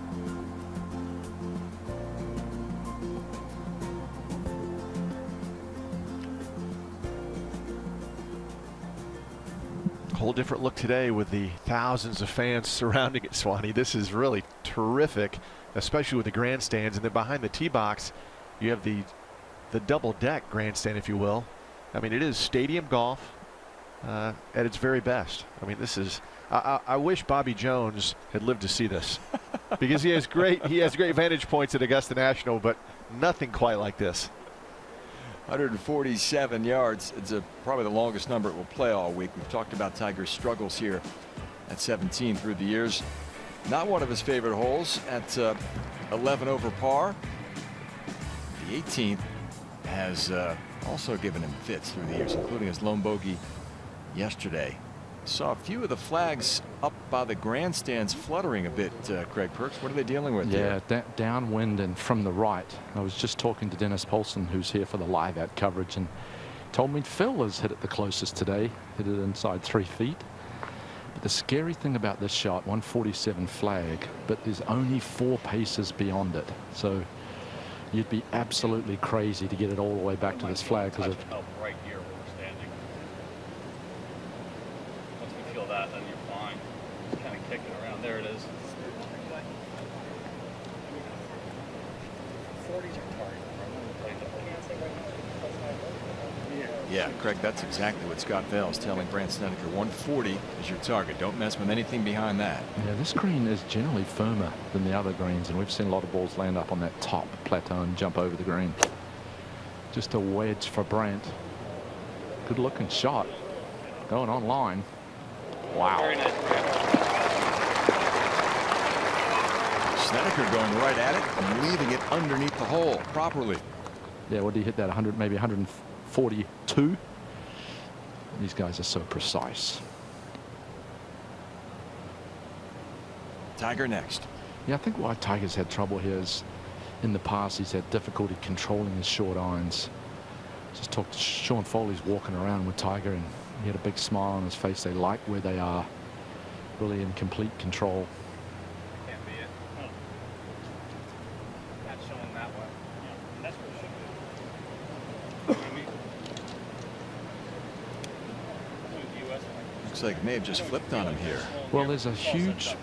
Whole different look today with the thousands of fans surrounding it, Swanee. This is really terrific, especially with the grandstands. And then behind the tee box, you have the double deck grandstand, if you will. I mean, it is stadium golf at its very best. I mean, this is, I wish Bobby Jones had lived to see this because he has great vantage points at Augusta National, but nothing quite like this. 147 yards. It's probably the longest number it will play all week. We've talked about Tiger's struggles here at 17 through the years. Not one of his favorite holes at 11 over par. The 18th has also given him fits through the years, including his lone bogey yesterday. Saw a few of the flags up by the grandstands fluttering a bit, Craig Perks. What are they dealing with Yeah, there? downwind and from the right. I was just talking to Dennis Paulson, who's here for the live out coverage, and told me Phil has hit it the closest today, hit it inside 3 feet. But the scary thing about this shot, 147 flag, but there's only 4 paces beyond it. So you'd be absolutely crazy to get it all the way back to this flag because of right here where we're standing. Once we feel that, then you're fine. Just kind of kicking around. There it is. 40s are target. Yeah, Craig, that's exactly what Scott Vail is telling Brandt Snedeker. 140 is your target. Don't mess with anything behind that. Yeah, this green is generally firmer than the other greens, and we've seen a lot of balls land up on that top plateau and jump over the green. Just a wedge for Brandt. Good looking shot. Going online. Wow. Very nice. Snedeker going right at it and leaving it underneath the hole properly. Yeah, what did he hit that? 100, maybe 142. These guys are so precise. Tiger next. Yeah, I think why Tiger's had trouble here is in the past he's had difficulty controlling his short irons. Just talked to Sean Foley's walking around with Tiger, and he had a big smile on his face. They like where they are, really in complete control. Can't be it. Oh. Not showing that way. Yeah, that's what it should be. Looks like it may have just flipped on him here. Well, there's a huge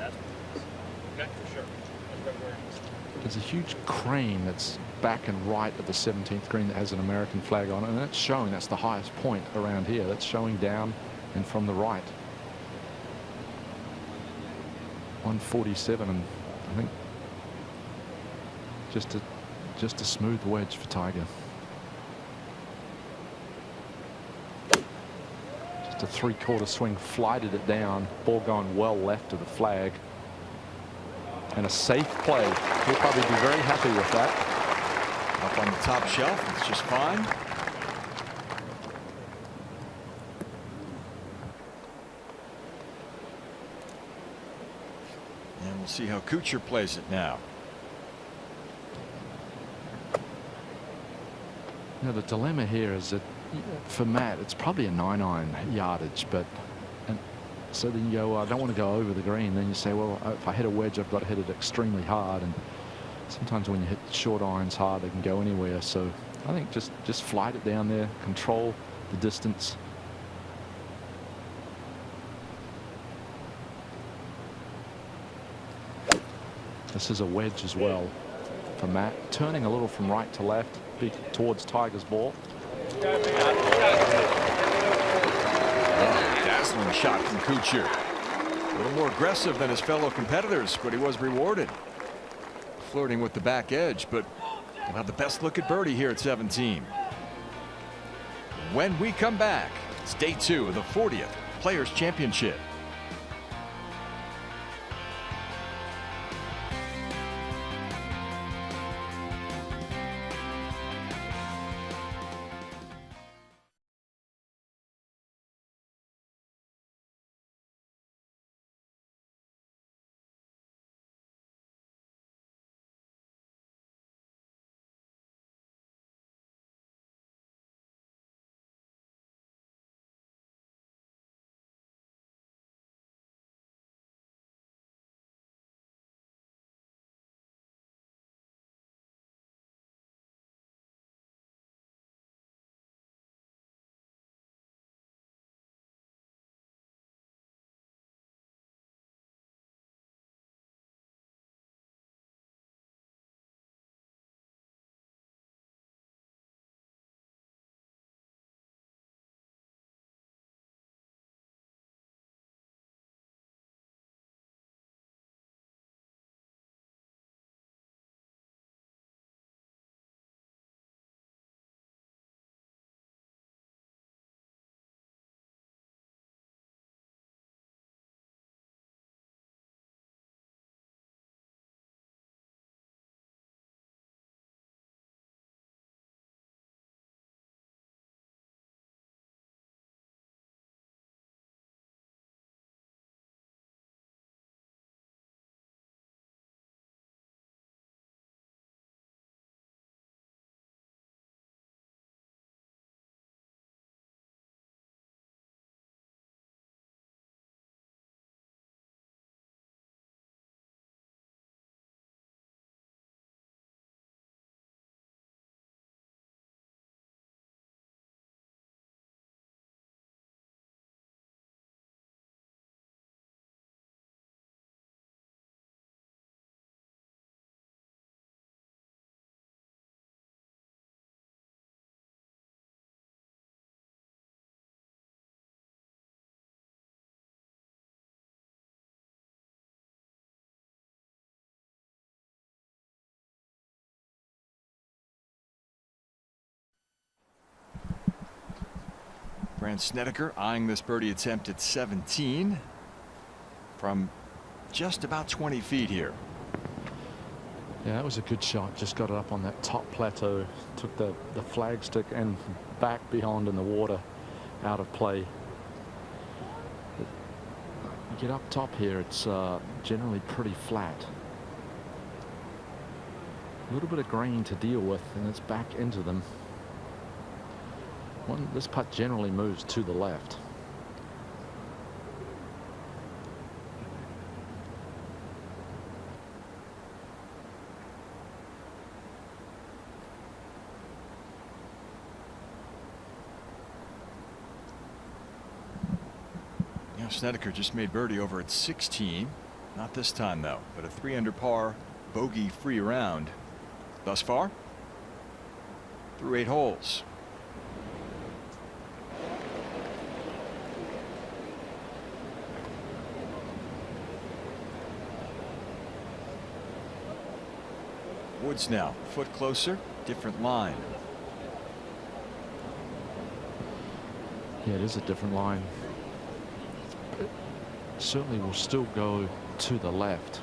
crane that's back and right of the 17th green that has an American flag on it, and that's showing. That's the highest point around here. That's showing down and from the right. 147, and I think just a smooth wedge for Tiger. Just a 3/4 swing, flighted it down, ball going well left of the flag, and a safe play. He'll probably be very happy with that. Up on the top shelf, it's just fine. And we'll see how Kuchar plays it now. You know, the dilemma here is that for Matt, it's probably a 9-iron yardage, but so then you go, I don't want to go over the green. Then you say, well, if I hit a wedge, I've got to hit it extremely hard. And sometimes when you hit short irons hard, they can go anywhere. So I think just flight it down there, control the distance. This is a wedge as well for Matt, turning a little from right to left towards Tiger's ball. Dazzling shot from Kuchar. A little more aggressive than his fellow competitors, but he was rewarded. Flirting with the back edge, but he'll have the best look at birdie here at 17. When we come back, it's day 2 of the 40th Players Championship. Brandt Snedeker eyeing this birdie attempt at 17 from just about 20 feet here. Yeah, that was a good shot. Just got it up on that top plateau. Took the flagstick and back beyond in the water out of play. But you get up top here, it's generally pretty flat. A little bit of grain to deal with, and it's back into them. This putt generally moves to the left. Snedeker just made birdie over at 16. Not this time, though, but a 3-under par, bogey-free round thus far through 8 holes. Woods now, a foot closer, different line. Yeah, it is a different line. Certainly will still go to the left.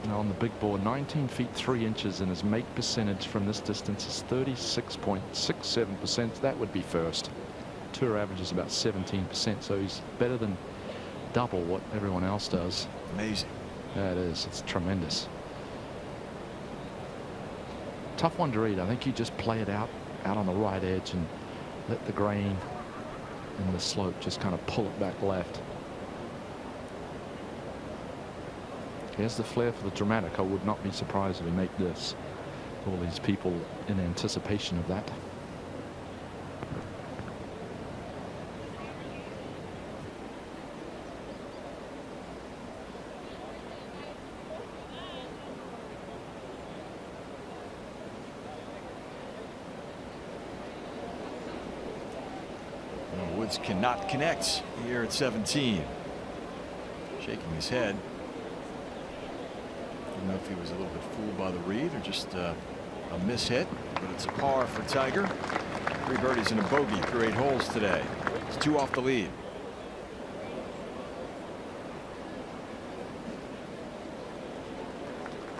Now on the big board, 19 feet 3 inches, and his make percentage from this distance is 36.67%. That would be first. Tour average is about 17%, so he's better than double what everyone else does. Amazing. Yeah, it is. It's tremendous. Tough one to read. I think you just play it out on the right edge and let the grain and the slope just kind of pull it back left. He has the flair for the dramatic. I would not be surprised if he make this. All these people in anticipation of that. Woods cannot connect here at 17. Shaking his head. I don't know if he was a little bit fooled by the read or just a mishit, but it's a par for Tiger. 3 birdies and a bogey through 8 holes today. It's 2 off the lead.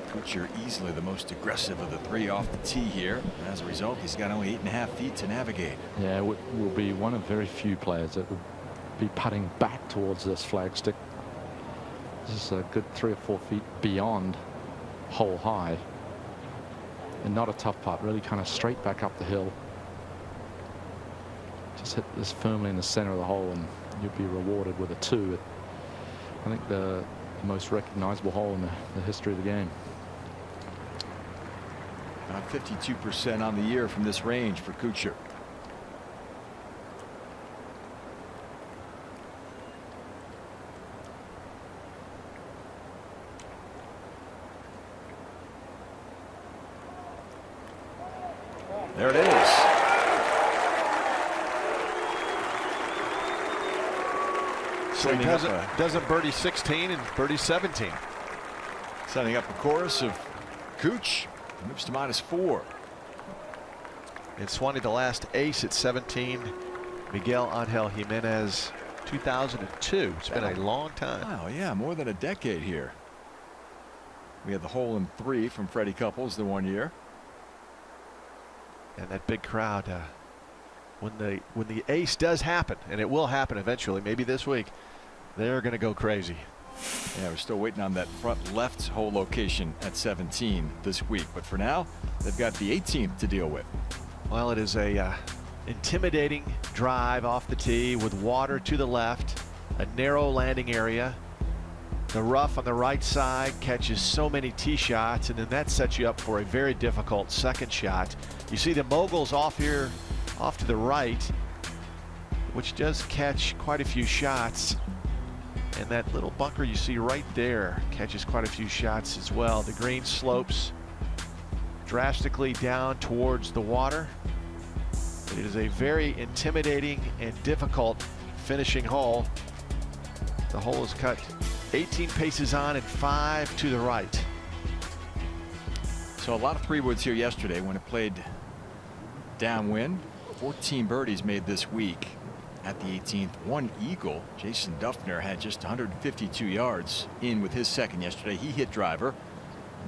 Kuchar easily the most aggressive of the 3 off the tee here. As a result, he's got only 8.5 feet to navigate. Yeah, will be one of very few players that would be putting back towards this flagstick. This is a good 3 or 4 feet beyond hole high. And not a tough putt, really kind of straight back up the hill. Just hit this firmly in the center of the hole and you'll be rewarded with a 2. I think the most recognizable hole in the history of the game. About 52% on the year from this range for Kuchar. There it is. So he doesn't birdie 16 and birdie 17. Setting up a chorus of Cooch. Moves to -4. And Swanee, the last ace at 17. Miguel Angel Jimenez, 2002. It's been a long time. Wow, yeah, more than a decade here. We had the hole in 3 from Freddie Couples the one year. And that big crowd, when the ace does happen, and it will happen eventually, maybe this week, they're going to go crazy. Yeah, we're still waiting on that front left hole location at 17 this week. But for now, they've got the 18th to deal with. Well, it is a intimidating drive off the tee with water to the left, a narrow landing area. The rough on the right side catches so many tee shots, and then that sets you up for a very difficult second shot. You see the moguls off here, off to the right, which does catch quite a few shots. And that little bunker you see right there catches quite a few shots as well. The green slopes drastically down towards the water. It is a very intimidating and difficult finishing hole. The hole is cut 18 paces on and 5 to the right. So a lot of 3 woods here yesterday when it played downwind. 14 birdies made this week at the 18th. 1 eagle. Jason Duffner had just 152 yards in with his second yesterday. He hit driver.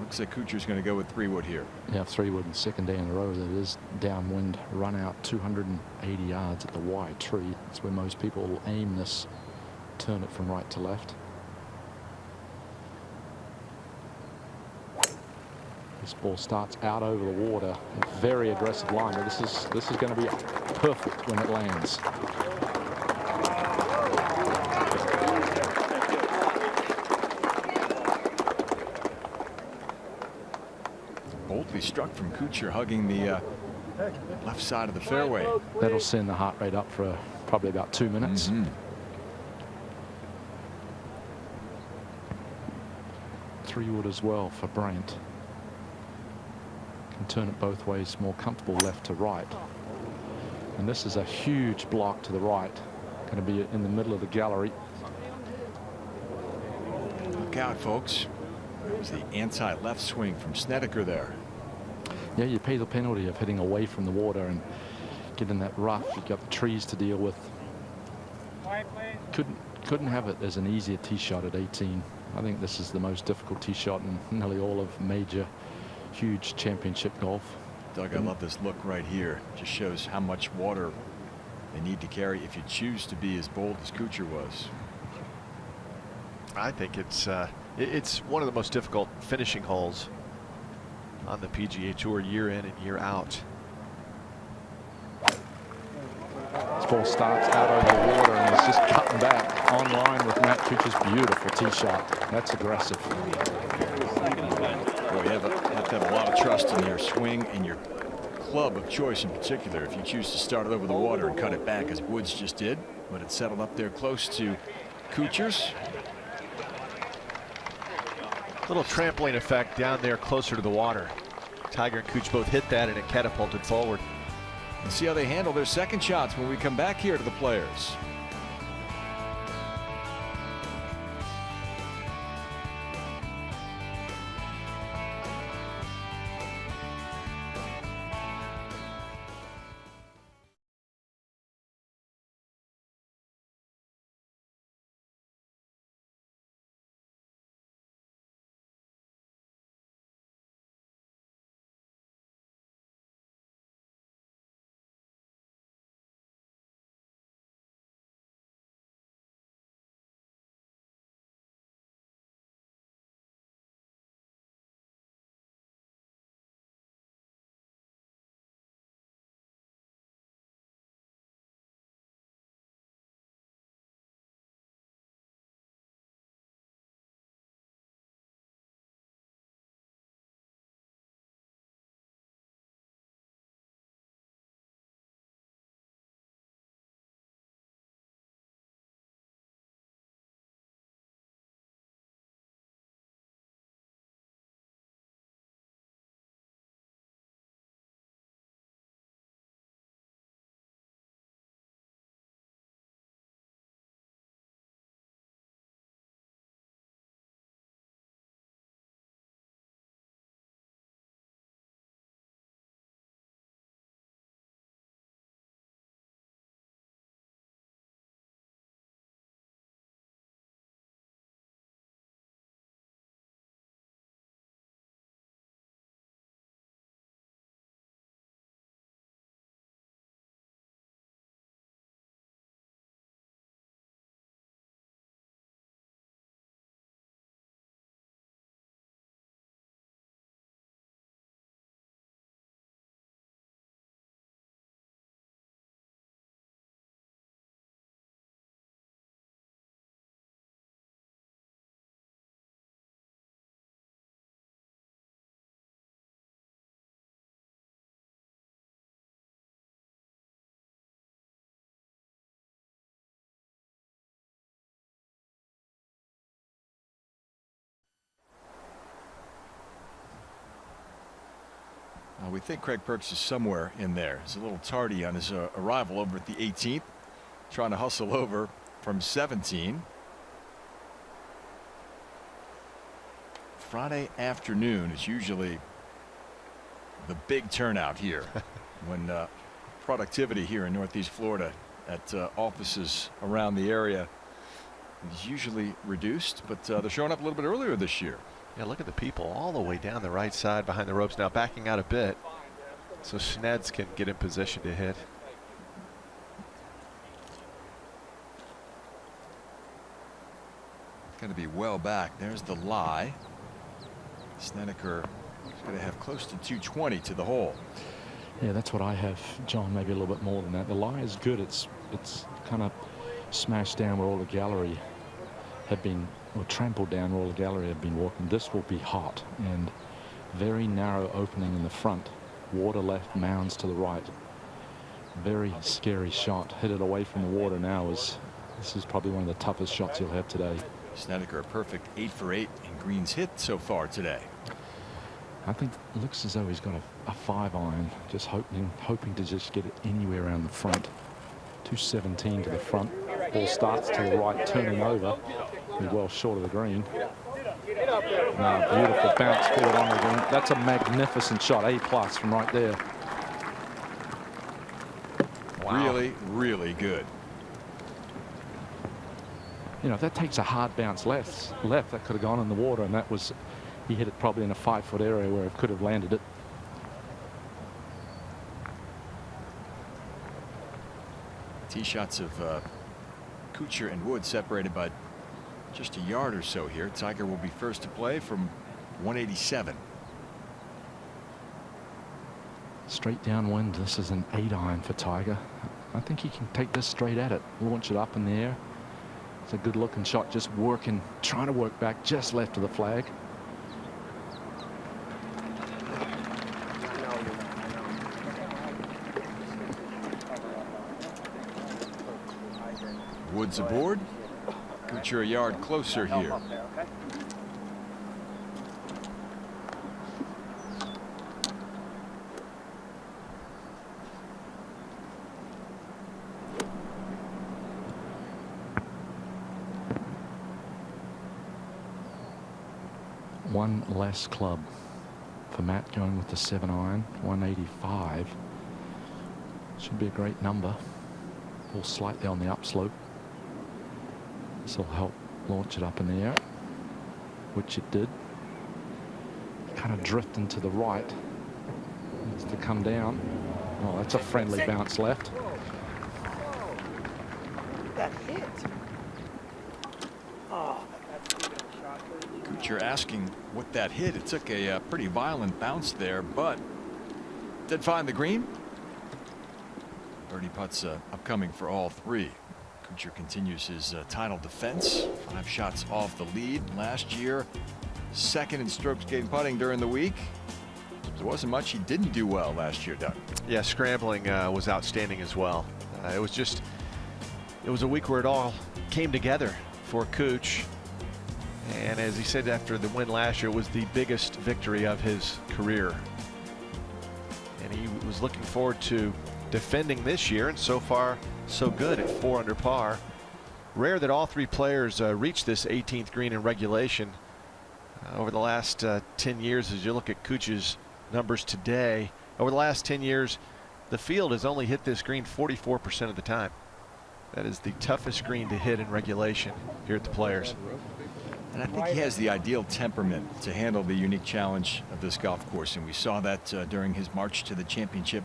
Looks like Kuchar's going to go with 3-wood here. Yeah, 3-wood and second day in a row. That is downwind, run out 280 yards at the wide tree. That's where most people will aim this, turn it from right to left. This ball starts out over the water, a very aggressive line, but this is going to be perfect when it lands. Boldly struck from Kuchar, hugging the left side of the fairway. That'll send the heart rate up for probably about 2 minutes. 3-wood as well for Brant. Can turn it both ways, more comfortable left to right. And this is a huge block to the right. Going to be in the middle of the gallery. Look out, folks. That was the anti-left swing from Snedeker there. Yeah, you pay the penalty of hitting away from the water and getting that rough. You've got the trees to deal with. Couldn't have it as an easier tee shot at 18. I think this is the most difficult tee shot in nearly all of major, huge championship golf. Doug, I love this look right here. Just shows how much water they need to carry if you choose to be as bold as Kuchar was. I think it's one of the most difficult finishing holes on the PGA Tour year in and year out. This ball starts out over the water and is just cutting back on line with Matt Kuchar's beautiful tee shot. That's aggressive. Boy, you have to have a lot of trust in your swing and your club of choice in particular if you choose to start it over the water and cut it back as Woods just did, but it settled up there close to Kuchar's. Little trampoline effect down there closer to the water. Tiger and Kuch both hit that and it catapulted forward. And see how they handle their second shots when we come back here to the Players. We think Craig Perks is somewhere in there. He's a little tardy on his arrival over at the 18th, trying to hustle over from 17. Friday afternoon is usually the big turnout here when productivity here in Northeast Florida at offices around the area is usually reduced, but they're showing up a little bit earlier this year. Yeah, look at the people all the way down the right side behind the ropes now, backing out a bit so Sneds can get in position to hit. Going to be well back. There's the lie. Snedeker is going to have close to 220 to the hole. Yeah, that's what I have, John. Maybe a little bit more than that. The lie is good. It's kind of smashed down where all the gallery had been, or trampled down where all the gallery had been walking. This will be hot and very narrow opening in the front. Water left, mounds to the right. Very scary shot. Hit it away from the water now. This is probably one of the toughest shots you'll have today. Snedeker a perfect 8 for 8 in greens hit so far today. I think it looks as though he's got a 5-iron, just hoping to just get it anywhere around the front. 217 to the front. Ball starts to the right, turning over. He's well short of the green. Beautiful bounce forward on the green. That's a magnificent shot. A+ from right there. Wow. Really, really good. You know, if that takes a hard bounce left, that could have gone in the water, and that was, he hit it probably in a 5-foot area where it could have landed it. Tee shots of Kuchar and Wood separated by just a yard or so here. Tiger will be first to play from 187. Straight downwind. This is an 8-iron for Tiger. I think he can take this straight at it, launch it up in the air. It's a good looking shot, just working, trying to work back just left of the flag. Woods aboard. Kuchar a yard closer here. One less club for Matt, going with the 7-iron, 185. Should be a great number. Ball slightly on the upslope. This will help launch it up in the air, which it did. Kind of drifting to the right. Needs to come down. Oh, that's a friendly bounce left. That hit. Oh. Kuchar asking what that hit. It took a pretty violent bounce there, but did find the green. Birdie putts upcoming for all three. Kuchar continues his title defense. 5 shots off the lead. Last year, second in strokes gained putting during the week. There wasn't much he didn't do well last year, Doug. Yeah, Scrambling was outstanding as well. It was a week where it all came together for Cooch. And as he said after the win last year, it was the biggest victory of his career. And he was looking forward to defending this year, and so far so good at 4 under par. Rare that all 3 players reach this 18th green in regulation. Over the last 10 years, as you look at Cooch's numbers today, over the last 10 years, the field has only hit this green 44% of the time. That is the toughest green to hit in regulation here at the Players. And I think he has the ideal temperament to handle the unique challenge of this golf course, and we saw that during his march to the championship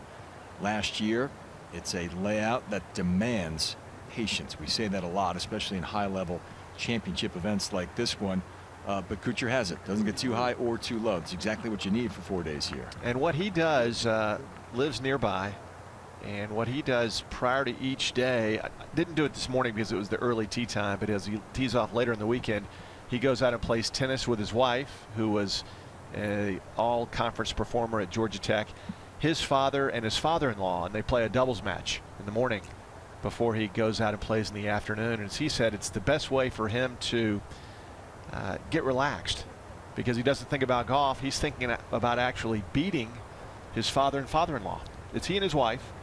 last year. It's a layout that demands patience. We say that a lot, especially in high-level championship events like this one. But Kuchar has it. Doesn't get too high or too low. It's exactly what you need for 4 days here. And what he does, lives nearby. And what he does prior to each day, I didn't do it this morning because it was the early tee time, but as he tees off later in the weekend, he goes out and plays tennis with his wife, who was an all-conference performer at Georgia Tech, his father and his father-in-law, and they play a doubles match in the morning before he goes out and plays in the afternoon. And as he said, it's the best way for him to get relaxed, because he doesn't think about golf. He's thinking about actually beating his father and father-in-law. It's he and his wife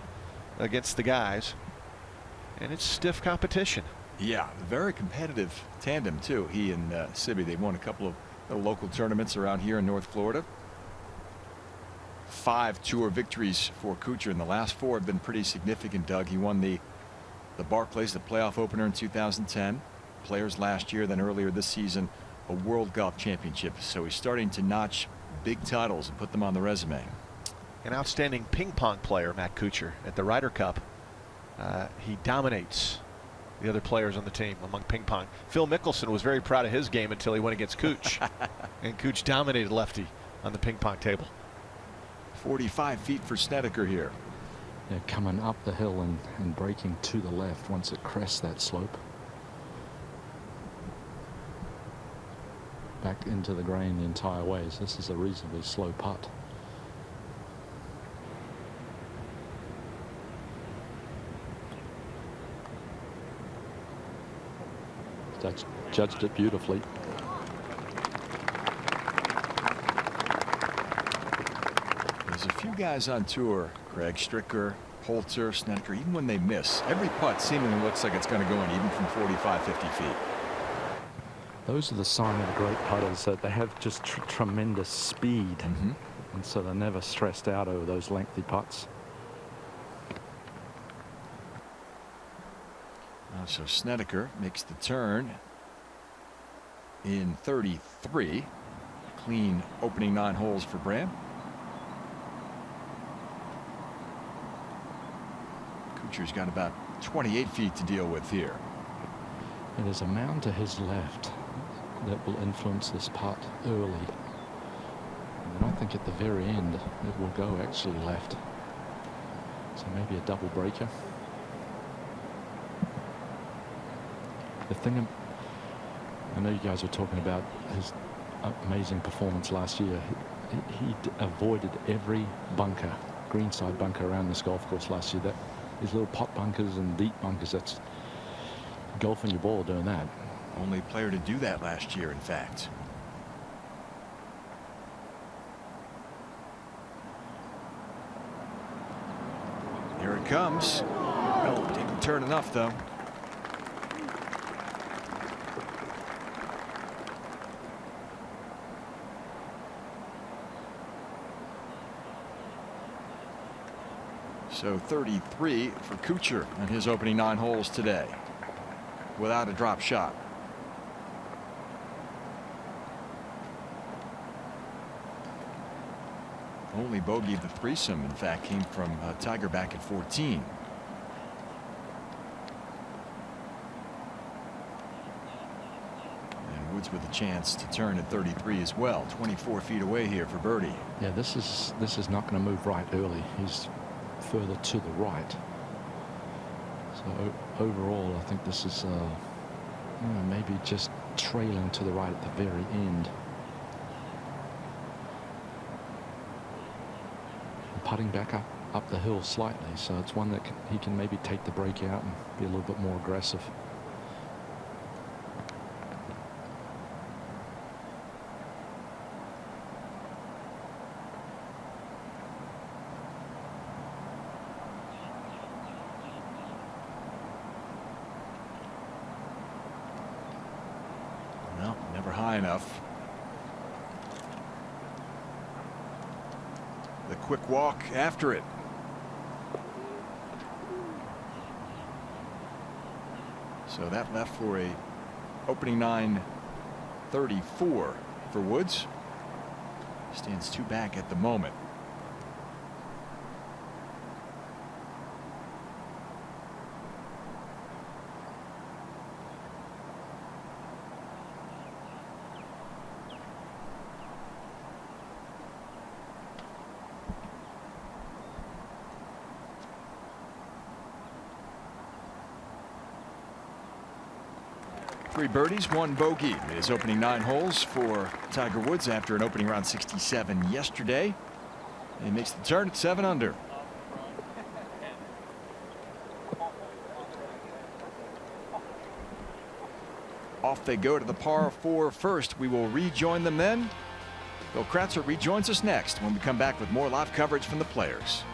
against the guys, and it's stiff competition. Yeah, very competitive tandem too. He and Sibby, they won a couple of local tournaments around here in North Florida. 5 tour victories for Kuchar, and the last 4 have been pretty significant, Doug. He won the Barclays, the playoff opener in 2010. Players last year, then earlier this season a World Golf Championship. So he's starting to notch big titles and put them on the resume. An outstanding ping pong player, Matt Kuchar, at the Ryder Cup. He dominates the other players on the team among ping pong. Phil Mickelson was very proud of his game until he went against Cooch. And Cooch dominated lefty on the ping pong table. 45 feet for Snedeker here. Yeah, coming up the hill and braking to the left once it crests that slope. Back into the grain the entire way. So this is a reasonably slow putt. Judged it beautifully. There's a few guys on tour, Craig, Stricker, Poulter, Snedeker, even when they miss, every putt seemingly looks like it's going to go in, even from 45, 50 feet. Those are the sign of the great putters, that they have just tremendous speed. And so they're never stressed out over those lengthy putts. So Snedeker makes the turn in 33. Clean opening 9 holes for Bram. Kuchar's got about 28 feet to deal with here. And there's a mound to his left that will influence this putt early. And then I think at the very end it will go actually left. So maybe a double breaker. The thing, I know you guys were talking about his amazing performance last year. He avoided every bunker, greenside bunker around this golf course last year. That these little pot bunkers and deep bunkers, that's golfing your ball doing that. Only player to do that last year, in fact. Here it comes. Oh, didn't turn enough though. So 33 for Kuchar in his opening 9 holes today, without a drop shot. Only bogey of the threesome, in fact, came from Tiger back at 14. And Woods with a chance to turn at 33 as well. 24 feet away here for birdie. Yeah, this is not going to move right early. He's further to the right. So overall, I think this is maybe just trailing to the right at the very end. Putting back up the hill slightly, so it's one that he can maybe take the break out and be a little bit more aggressive. Well, never high enough. The quick walk after it. So that left for a opening 9 34 for Woods. Stands 2 back at the moment. Three birdies, 1 bogey in his opening 9 holes for Tiger Woods after an opening round 67 yesterday. And he makes the turn at 7 under. Off they go to the par 4 first. We will rejoin them then. Bill Kratzer rejoins us next when we come back with more live coverage from the players.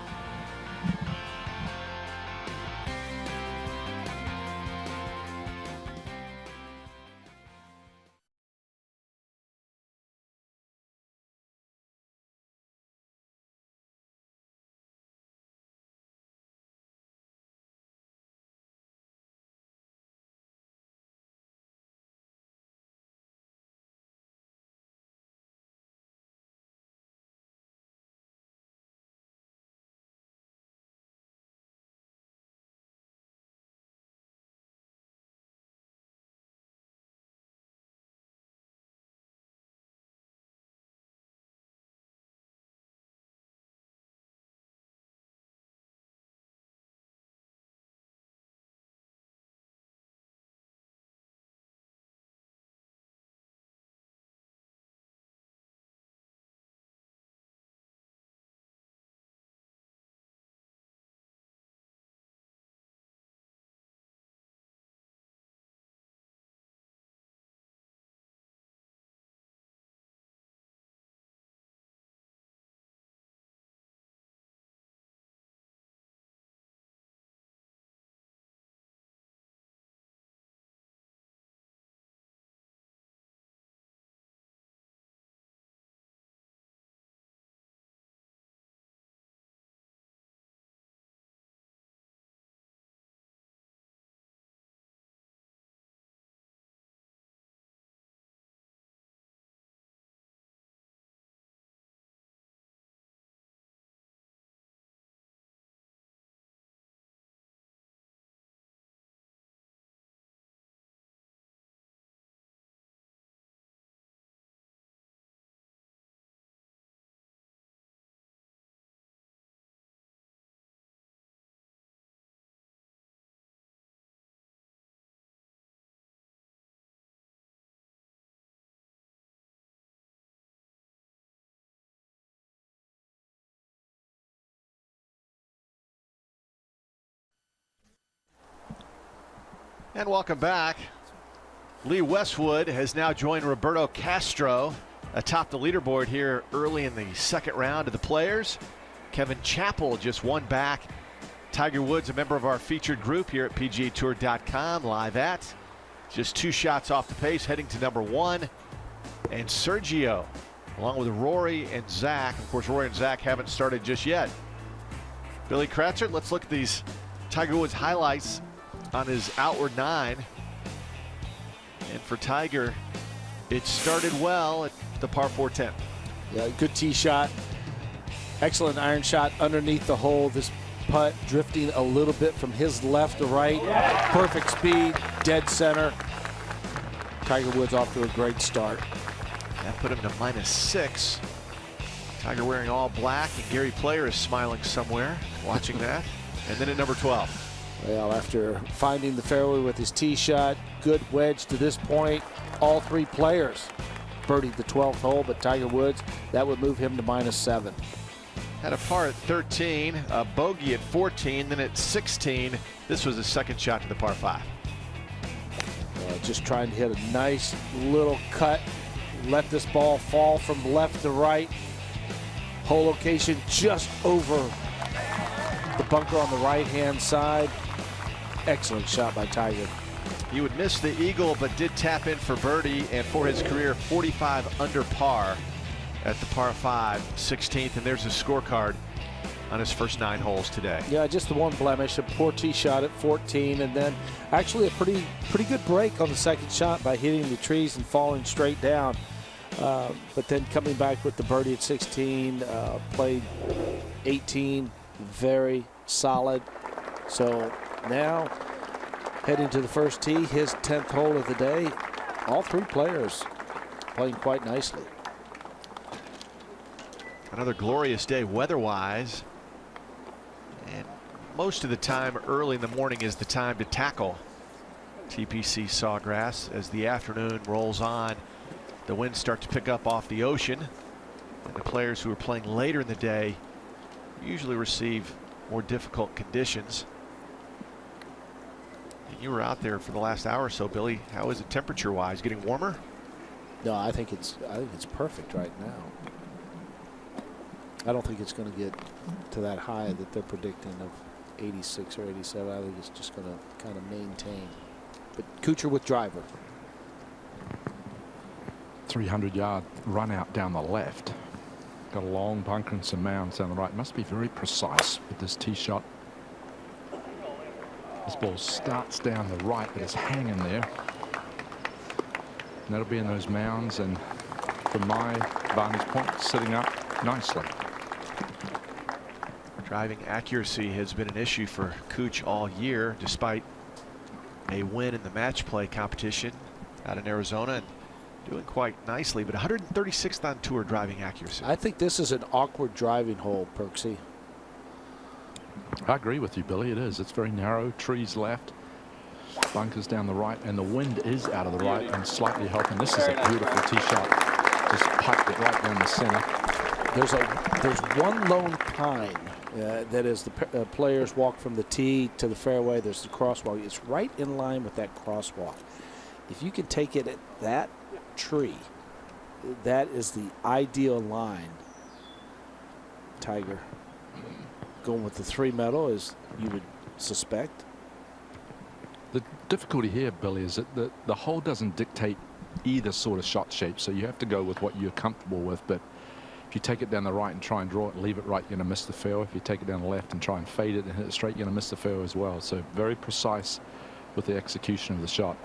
And welcome back. Lee Westwood has now joined Roberto Castro atop the leaderboard here early in the second round of the Players. Kevin Chappell just one back. Tiger Woods, a member of our featured group here at PGATour.com, live at just 2 shots off the pace, heading to number 1. And Sergio, along with Rory and Zach. Of course, Rory and Zach haven't started just yet. Billy Kratzer, let's look at these Tiger Woods highlights on his outward 9. And for Tiger, it started well at the par 4-10. Yeah, good tee shot. Excellent iron shot underneath the hole. This putt drifting a little bit from his left to right. Perfect speed, dead center. Tiger Woods off to a great start. That put him to -6. Tiger wearing all black, and Gary Player is smiling somewhere watching that. And then at number 12. Well, after finding the fairway with his tee shot, good wedge to this point, all 3 players birdied the 12th hole, but Tiger Woods, that would move him to -7. Had a par at 13, a bogey at 14, then at 16, this was his second shot to the par 5. Just trying to hit a nice little cut, let this ball fall from left to right. Hole location just over the bunker on the right-hand side. Excellent shot by Tiger. He would miss the eagle, but did tap in for birdie, and for his career, 45 under par at the par 5, 16th, and there's his scorecard on his first 9 holes today. Yeah, just the one blemish, a poor tee shot at 14, and then actually a pretty good break on the second shot by hitting the trees and falling straight down. But then coming back with the birdie at 16, played 18, very solid. So now heading to the first tee, his 10th hole of the day. All 3 players playing quite nicely. Another glorious day weather-wise. And most of the time early in the morning is the time to tackle TPC Sawgrass. As the afternoon rolls on, the winds start to pick up off the ocean, and the players who are playing later in the day usually receive more difficult conditions. And you were out there for the last hour or so, Billy. How is it temperature-wise? Getting warmer? No, I think it's perfect right now. I don't think it's going to get to that high that they're predicting of 86 or 87. I think it's just going to kind of maintain. But Kuchar with driver. 300-yard run out down the left. Got a long bunker and some mounds down the right. Must be very precise with this tee shot. This ball starts down the right, but it's hanging there. And that'll be in those mounds, and from my vantage point, sitting up nicely. Driving accuracy has been an issue for Cooch all year, despite a win in the match play competition out in Arizona, and doing quite nicely, but 136th on tour driving accuracy. I think this is an awkward driving hole, Perksy. I agree with you, Billy. It is. It's very narrow, trees left, bunkers down the right, and the wind is out of the right and slightly helping. This is a beautiful tee shot. Just piped it right down the center. There's one lone pine that as the players walk from the tee to the fairway, there's the crosswalk. It's right in line with that crosswalk. If you can take it at that tree, that is the ideal line. Tiger going with the 3 metal, as you would suspect. The difficulty here, Billy, is that the hole doesn't dictate either sort of shot shape, so you have to go with what you're comfortable with. But if you take it down the right and try and draw it, leave it right, you're going to miss the fairway. If you take it down the left and try and fade it and hit it straight, you're going to miss the fairway as well. So very precise with the execution of the shot.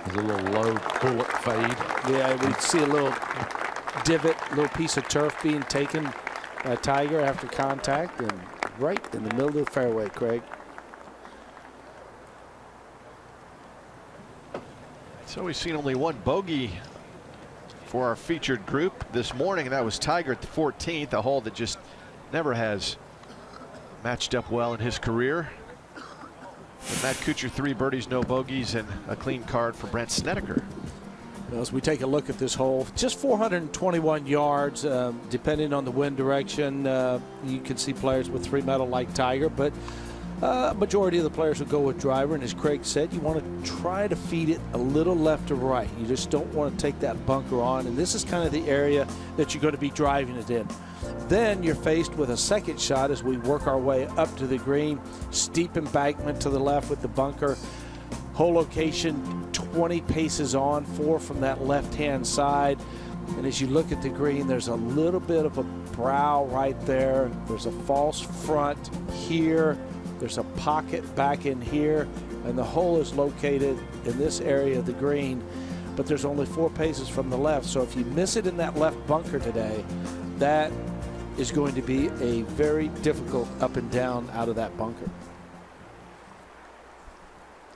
There's a little low bullet fade. Yeah, we see a little divot, little piece of turf being taken by Tiger after contact, and right in the middle of the fairway, Craig. So we've seen only one bogey for our featured group this morning, and that was Tiger at the 14th, a hole that just never has matched up well in his career. And Matt Kuchar, 3 birdies, no bogeys, and a clean card for Brent Snedeker. As we take a look at this hole, just 421 yards, depending on the wind direction. You can see players with 3 metal like Tiger, but Majority of the players will go with driver, and as Craig said, you want to try to feed it a little left or right. You just don't want to take that bunker on, and this is kind of the area that you're going to be driving it in. Then you're faced with a second shot as we work our way up to the green. Steep embankment to the left with the bunker. Hole location 20 paces on, 4 from that left-hand side. And as you look at the green, there's a little bit of a brow right there. There's a false front here. There's a pocket back in here, and the hole is located in this area of the green, but there's only 4 paces from the left. So if you miss it in that left bunker today, that is going to be a very difficult up and down out of that bunker.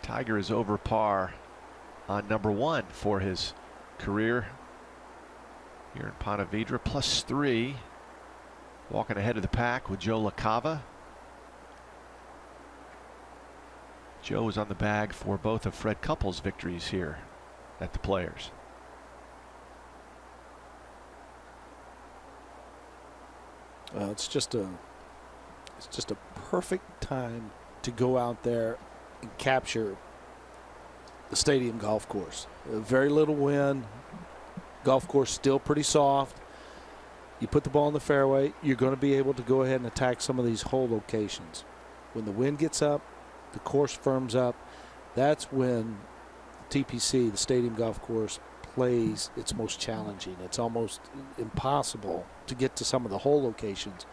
Tiger is over par on number 1 for his career here in Ponte Vedrea, +3. Walking ahead of the pack with Joe LaCava. Joe was on the bag for both of Fred Couples' victories here at the Players. It's just a perfect time to go out there and capture the stadium golf course. Very little wind. Golf course still pretty soft. You put the ball in the fairway, you're going to be able to go ahead and attack some of these hole locations. When the wind gets up, the course firms up, that's when TPC, the stadium golf course, plays its most challenging. It's almost impossible to get to some of the hole locations.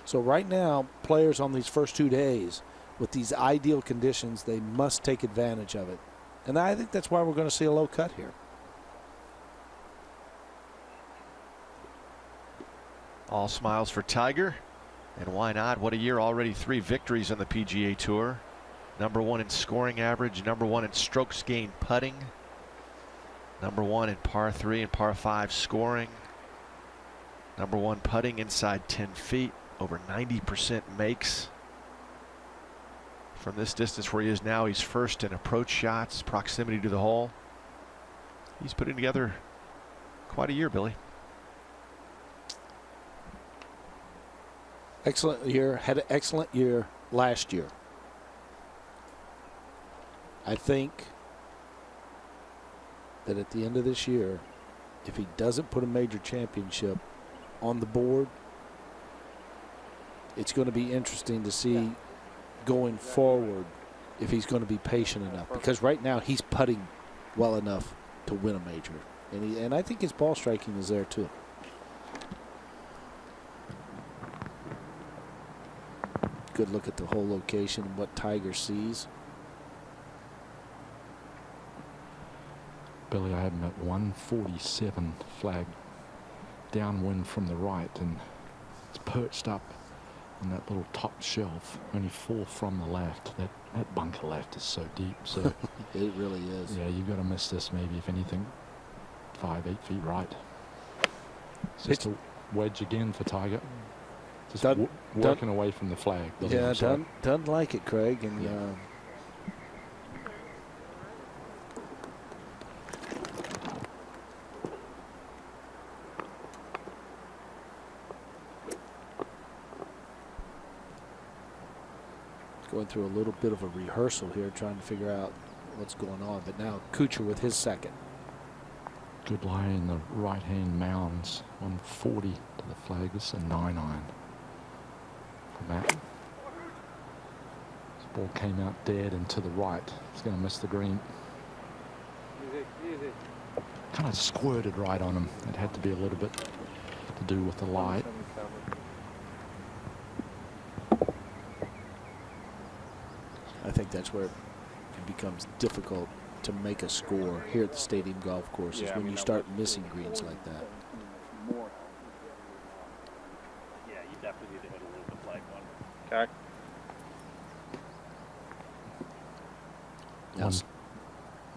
So right now, players on these first 2 days, with these ideal conditions, they must take advantage of it. And I think that's why we're going to see a low cut here. All smiles for Tiger, and why not? What a year already. 3 victories on the PGA Tour. Number 1 in scoring average, number 1 in strokes gained putting, number 1 in par 3 and par 5 scoring, number 1 putting inside 10 feet, over 90% makes. From this distance where he is now, he's first in approach shots, proximity to the hole. He's putting together quite a year, Billy. Excellent year, had an excellent year last year. I think that at the end of this year, if he doesn't put a major championship on the board, it's going to be interesting to see going forward if he's going to be patient enough. Because right now he's putting well enough to win a major. And I think his ball striking is there too. Good look at the whole location and what Tiger sees. Billy, I had him at 147 flag downwind from the right, and it's perched up on that little top shelf, only 4 from the left. That bunker left is so deep. So it really is. Yeah, you've got to miss this maybe, if anything, 5-8 feet right. It's just a wedge again for Tiger. Just working away from the flag. Yeah, doesn't like it, Craig. And yeah. Going through a little bit of a rehearsal here, trying to figure out what's going on. But now Kuchar with his second. Good lie in the right-hand mounds. 140 to the flag. This is a 9-iron for Matt. This ball came out dead and to the right. He's going to miss the green. Kind of squirted right on him. It had to be a little bit to do with the light. I think that's where it becomes difficult to make a score here at the stadium golf course, is when you start missing greens like that. Yeah, you definitely need to hit a little bit flag one. Okay.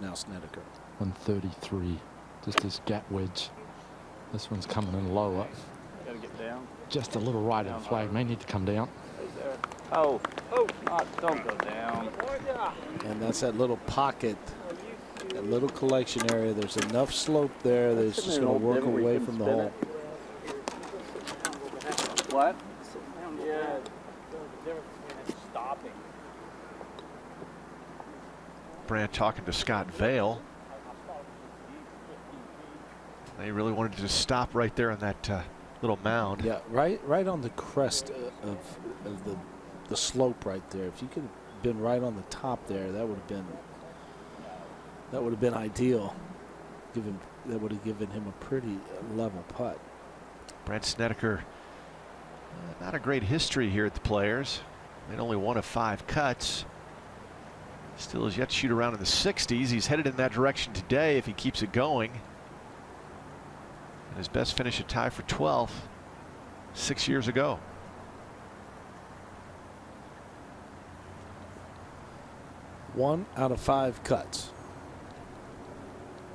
Now Snedeker. 133, just his gap wedge. This one's coming in lower. Gotta get down. Just a little right of the flag. May need to come down. Oh, don't go down. And that's that little pocket, that little collection area. There's enough slope there that it's just going to work away from the hole. What? Yeah, the difference between stopping Brandt talking to Scott Vail. They really wanted to just stop right there on that little mound. Yeah, right on the crest of the slope right there. If you could have been right on the top there, that would have been ideal. That would have given him a pretty level putt. Brent Snedeker, not a great history here at the Players. Made only 1 of 5 cuts. Still has yet to shoot around in the 60s. He's headed in that direction today if he keeps it going. And his best finish a tie for 12th 6 years ago. One out of 5 cuts.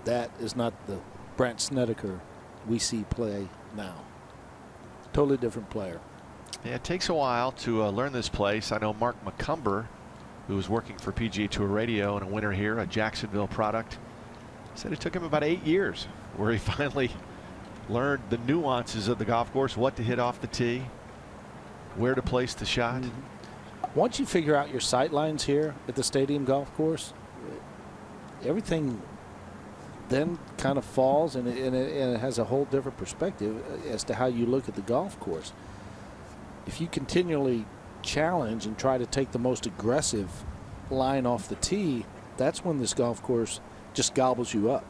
That is not the Brent Snedeker we see play now. Totally different player. Yeah, it takes a while to learn this place. I know Mark McCumber, who was working for PGA Tour Radio and a winner here, a Jacksonville product, said it took him about 8 years where he finally learned the nuances of the golf course, what to hit off the tee, where to place the shot. Once you figure out your sight lines here at the Stadium Golf Course, everything then kind of falls, and it has a whole different perspective as to how you look at the golf course. If you continually challenge and try to take the most aggressive line off the tee, that's when this golf course just gobbles you up.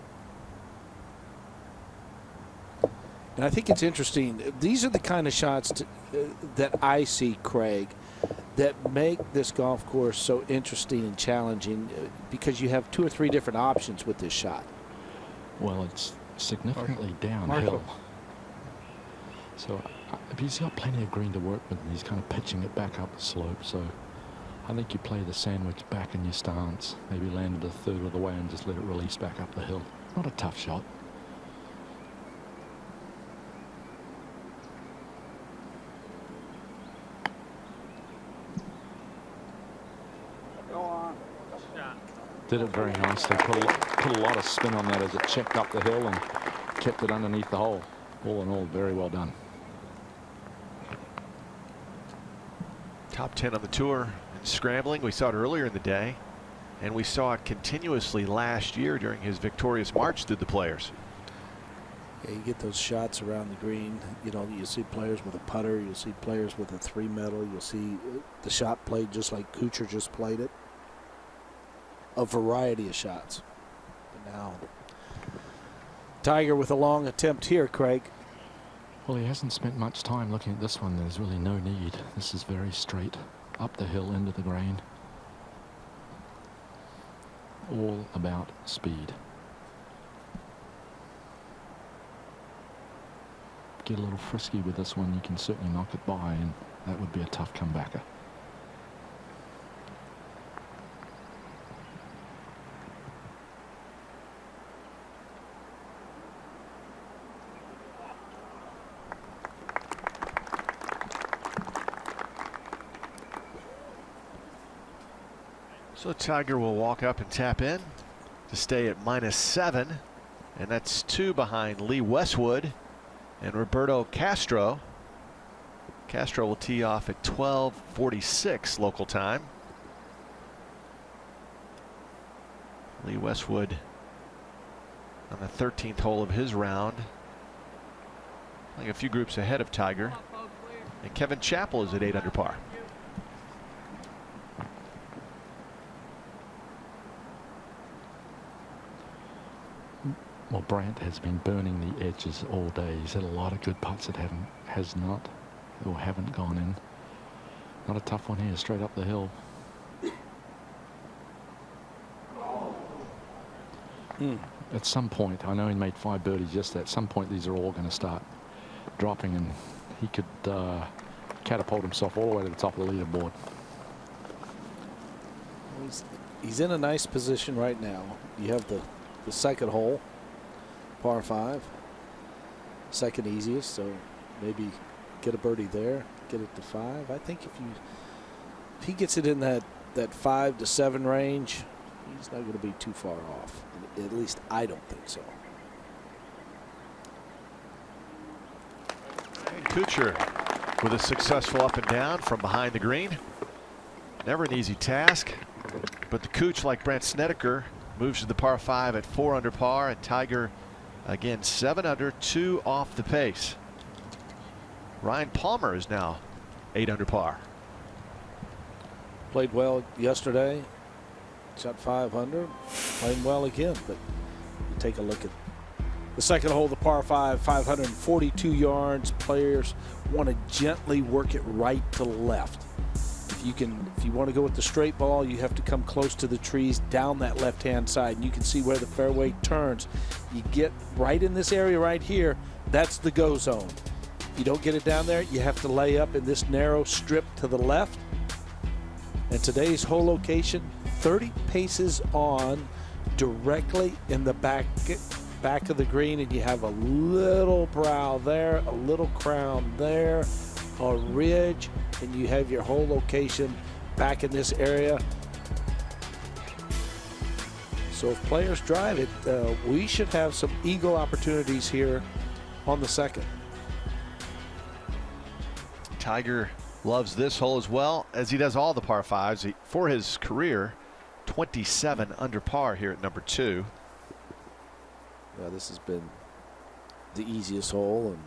And I think it's interesting. These are the kind of shots that I see, Craig, that make this golf course so interesting and challenging, because you have 2 or 3 different options with this shot. Well, it's significantly downhill. So he's got plenty of green to work with, and he's kind of pitching it back up the slope. So I think you play the sandwich back in your stance, maybe land it a third of the way and just let it release back up the hill. Not a tough shot. Did it very nicely. Put a lot of spin on that as it checked up the hill and kept it underneath the hole. All in all, very well done. Top 10 on the tour in scrambling. We saw it earlier in the day, and we saw it continuously last year during his victorious march through the Players. Yeah, you get those shots around the green. You know, you see players with a putter. You'll see players with a 3 metal. You'll see the shot played just like Kuchar just played it. A variety of shots. But now, Tiger with a long attempt here, Craig. Well, he hasn't spent much time looking at this one. There's really no need. This is very straight, up the hill, into the green. All about speed. Get a little frisky with this one, you can certainly knock it by, and that would be a tough comebacker. So Tiger will walk up and tap in to stay at -7, and that's 2 behind Lee Westwood and Roberto Castro. Castro will tee off at 12:46 local time. Lee Westwood on the 13th hole of his round, playing a few groups ahead of Tiger, and Kevin Chappell is at 8 under par. Well, Brandt has been burning the edges all day. He's had a lot of good putts that haven't gone in. Not a tough one here, straight up the hill. At some point, I know he made 5 birdies yesterday. At some point, these are all going to start dropping, and he could catapult himself all the way to the top of the leaderboard. He's in a nice position right now. You have the second hole, par 5, second easiest, so maybe get a birdie there, get it to 5. I think if he gets it in that 5 to 7 range, he's not going to be too far off. At least I don't think so. And Kuchar with a successful up and down from behind the green. Never an easy task. But the Cooch, like Brent Snedeker, moves to the par 5 at 4 under par, and Tiger again 7 under, 2 off the pace. Ryan Palmer is now 8 under par. Played well yesterday. Shot 5 under. Playing well again. But you take a look at the second hole, the par 5, 542 yards. Players want to gently work it right to left. If you want to go with the straight ball, you have to come close to the trees down that left-hand side. And you can see where the fairway turns. You get right in this area right here. That's the go zone. If you don't get it down there, you have to lay up in this narrow strip to the left. And today's hole location, 30 paces on, directly in the back of the green, and you have a little brow there, a little crown there, a ridge, and you have your hole location back in this area. So if players drive it, we should have some eagle opportunities here on the second. Tiger loves this hole as well, as he does all the par 5s. For his career, 27 under par here at number 2. Yeah, this has been the easiest hole, and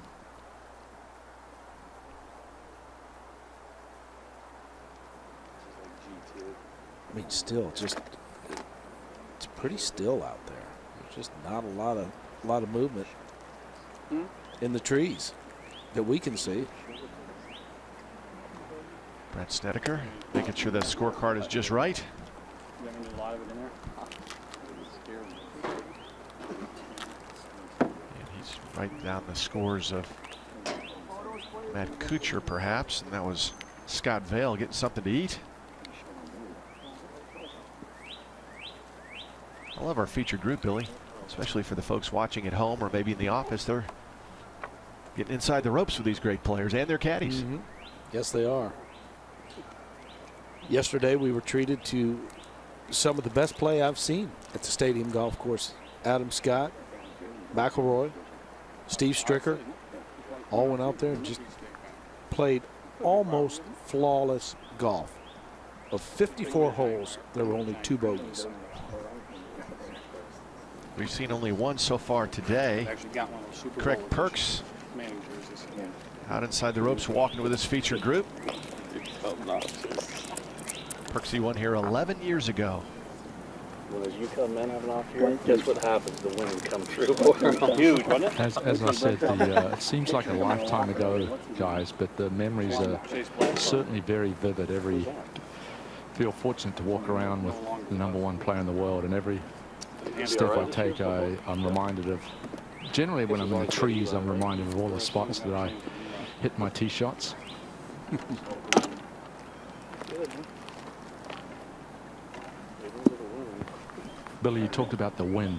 I mean, still, just it's pretty still out there. There's just not a lot of movement in the trees that we can see. Brent Snedeker making sure the scorecard is just right. And he's writing down the scores of Matt Kuchar, perhaps, and that was Scott Vail getting something to eat. I love our featured group, Billy, especially for the folks watching at home or maybe in the office. They're getting inside the ropes with these great players and their caddies. Yes, they are. Yesterday, we were treated to some of the best play I've seen at the Stadium Golf Course. Adam Scott, McIlroy, Steve Stricker, all went out there and just played almost flawless golf. Of 54 holes, there were only 2 bogeys. We've seen only one so far today. Craig Perks out inside the ropes, walking with his featured group. Perksy won here 11 years ago. Well, as you come in, have an off year, guess what happens? The wind comes through. Huge, wasn't it? As I said, it seems like a lifetime ago, guys, but the memories are certainly very vivid. Feel fortunate to walk around with the #1 player in the world, and every step I take, I'm reminded of, generally when I'm in the trees, I'm reminded of all the spots that I hit my tee shots. Billy, you talked about the wind.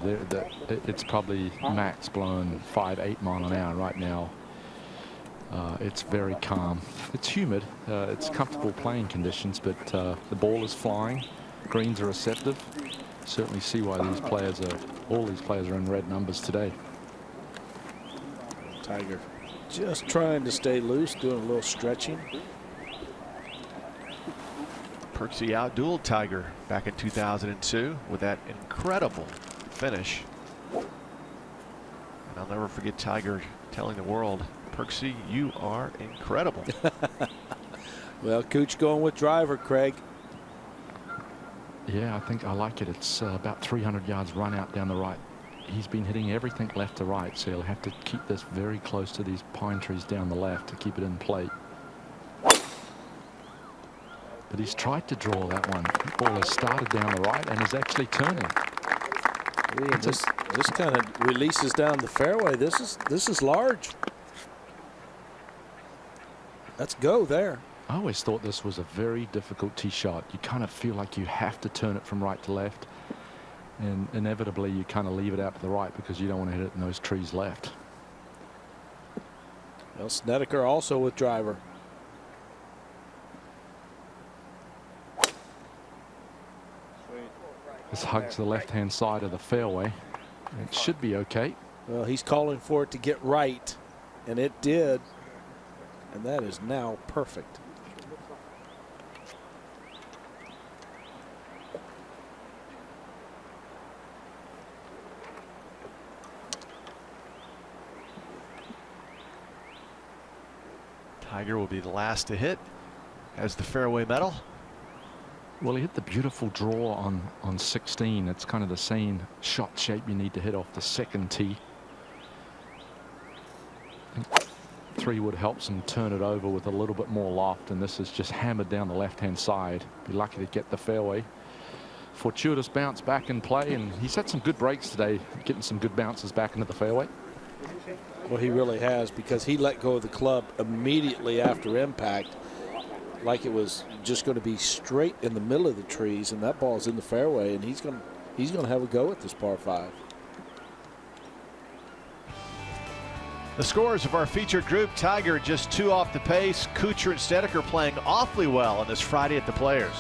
It's probably max blowing 5-8 mile an hour right now. It's very calm. It's humid. It's comfortable playing conditions, but the ball is flying. Greens are receptive. Certainly see why all these players are in red numbers today. Tiger just trying to stay loose, doing a little stretching. Perksy outdueled Tiger back in 2002 with that incredible finish. And I'll never forget Tiger telling the world, Perksy, you are incredible. Well, Cooch going with driver, Craig. Yeah, I think I like it. It's about 300 yards run out down the right. He's been hitting everything left to right, so he'll have to keep this very close to these pine trees down the left to keep it in play. But he's tried to draw that one. The ball has started down the right and is actually turning. Yeah, this kind of releases down the fairway. This is large. Let's go there. I always thought this was a very difficult tee shot. You kind of feel like you have to turn it from right to left, and inevitably you kind of leave it out to the right because you don't want to hit it in those trees left. Well, Snedeker also with driver. This hugs the left-hand side of the fairway. It should be okay. Well, he's calling for it to get right, and it did. And that is now perfect. Tiger will be the last to hit as the fairway medal. Well, he hit the beautiful draw on 16. It's kind of the same shot shape you need to hit off the second tee. I think 3 wood helps him turn it over with a little bit more loft, and this is just hammered down the left-hand side. Be lucky to get the fairway. Fortuitous bounce back in play, and he's had some good breaks today, getting some good bounces back into the fairway. Well, he really has, because he let go of the club immediately after impact, like it was just going to be straight in the middle of the trees, and that ball's in the fairway, and he's going to have a go at this par 5. The scores of our featured group: Tiger just 2 off the pace. Kuchar and Snedeker playing awfully well on this Friday at the Players.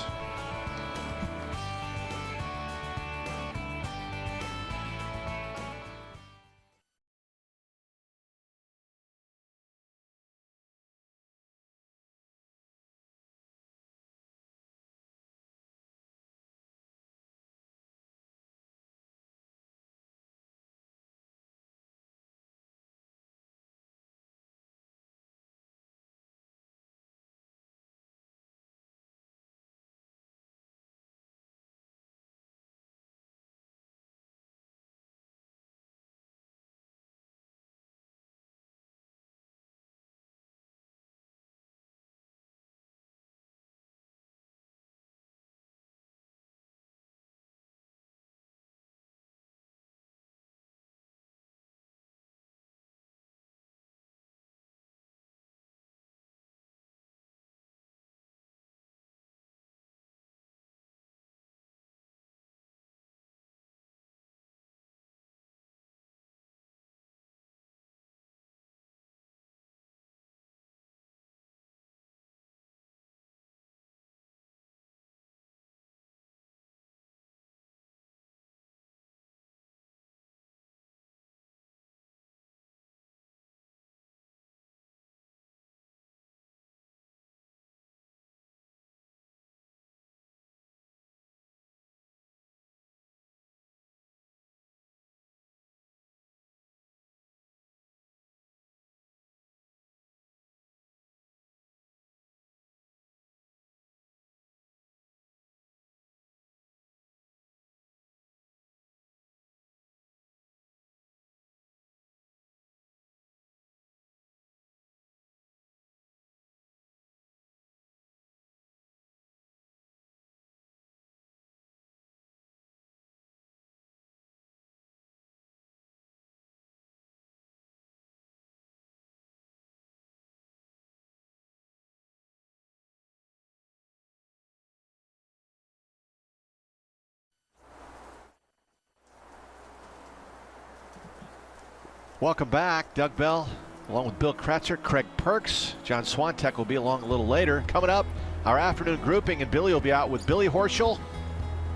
Welcome back. Doug Bell along with Bill Kratzer, Craig Perks. John Swantek will be along a little later. Coming up, our afternoon grouping, and Billy will be out with Billy Horschel,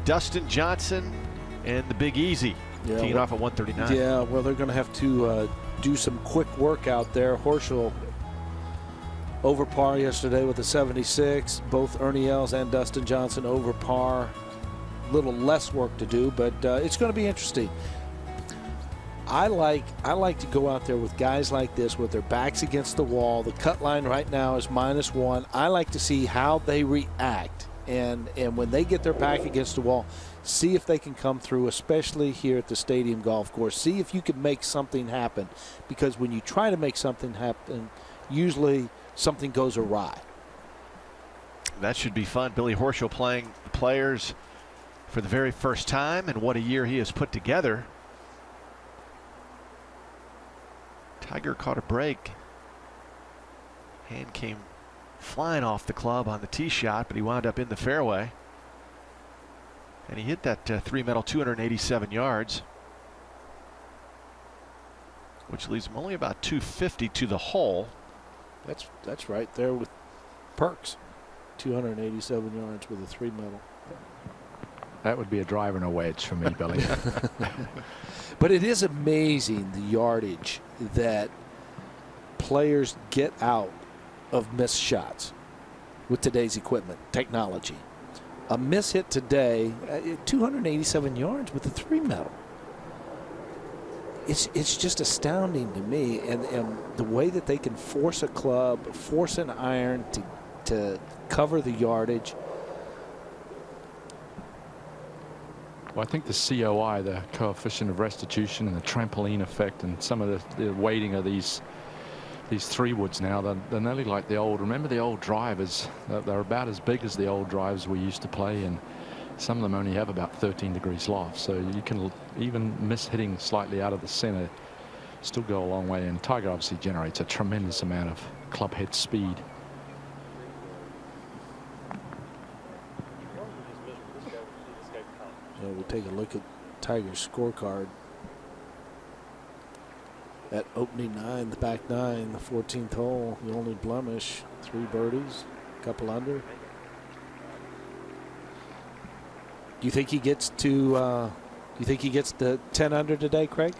Dustin Johnson, and the Big Easy, teeing off at 1:39. Yeah, well, they're going to have to do some quick work out there. Horschel over par yesterday with a 76. Both Ernie Els and Dustin Johnson over par. A little less work to do, but it's going to be interesting. I like to go out there with guys like this with their backs against the wall. The cut line right now is -1. I like to see how they react, and when they get their back against the wall, see if they can come through, especially here at the Stadium Golf Course. See if you can make something happen, because when you try to make something happen, usually something goes awry. That should be fun. Billy Horschel playing the Players for the very first time, and what a year he has put together. Tiger caught a break. Hand came flying off the club on the tee shot, but he wound up in the fairway. And he hit that 3-metal 287 yards, which leaves him only about 250 to the hole. That's right there with Perks. 287 yards with a 3-metal. That would be a driver and a wedge for me, Billy. But it is amazing the yardage that players get out of missed shots with today's equipment, technology. A miss hit today, 287 yards with a 3-metal. it's just astounding to me, and the way that they can force a club, force an iron to cover the yardage. Well, I think the COI, the coefficient of restitution, and the trampoline effect, and some of the weighting of these 3-woods now, they're nearly like the old. Remember the old drivers? They're about as big as the old drives we used to play, and some of them only have about 13 degrees loft. So you can even miss hitting slightly out of the center, still go a long way. And Tiger obviously generates a tremendous amount of club head speed. So we'll take a look at Tiger's scorecard. That opening 9, the back 9, the 14th hole, the only blemish, 3 birdies, a couple under. Do you think he gets to? You think he gets the 10 under today, Craig?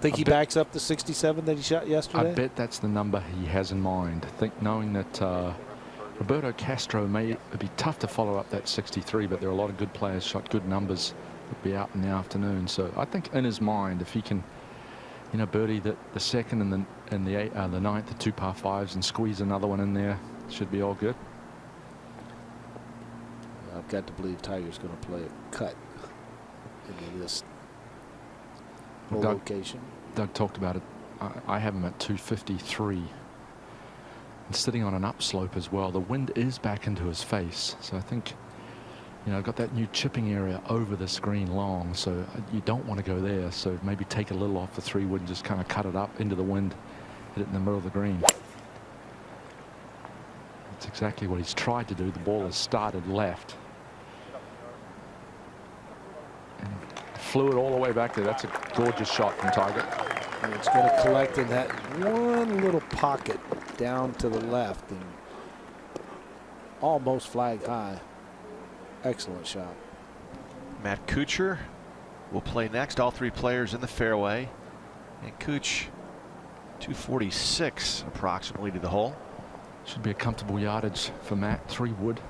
Think he backs up the 67 that he shot yesterday? I bet that's the number he has in mind. Knowing that Roberto Castro may be tough to follow up that 63, but there are a lot of good players shot good numbers. Would be out in the afternoon. So I think in his mind, if he can, you know, birdie the second and the ninth, the 2 par 5s, and squeeze another one in there, should be all good. I've got to believe Tiger's going to play a cut into this whole location. Doug talked about it. I have him at 253. And sitting on an upslope as well. The wind is back into his face. So I think, you know, got that new chipping area over this green long. So you don't want to go there. So maybe take a little off the 3-wood and just kind of cut it up into the wind, hit it in the middle of the green. That's exactly what he's tried to do. The ball has started left. And flew it all the way back there. That's a gorgeous shot from Tiger. And it's going to collect in that one little pocket down to the left and almost flag high. Excellent shot. Matt Kuchar will play next. All 3 players in the fairway. And Kuch, 246 approximately to the hole. Should be a comfortable yardage for Matt. 3-wood.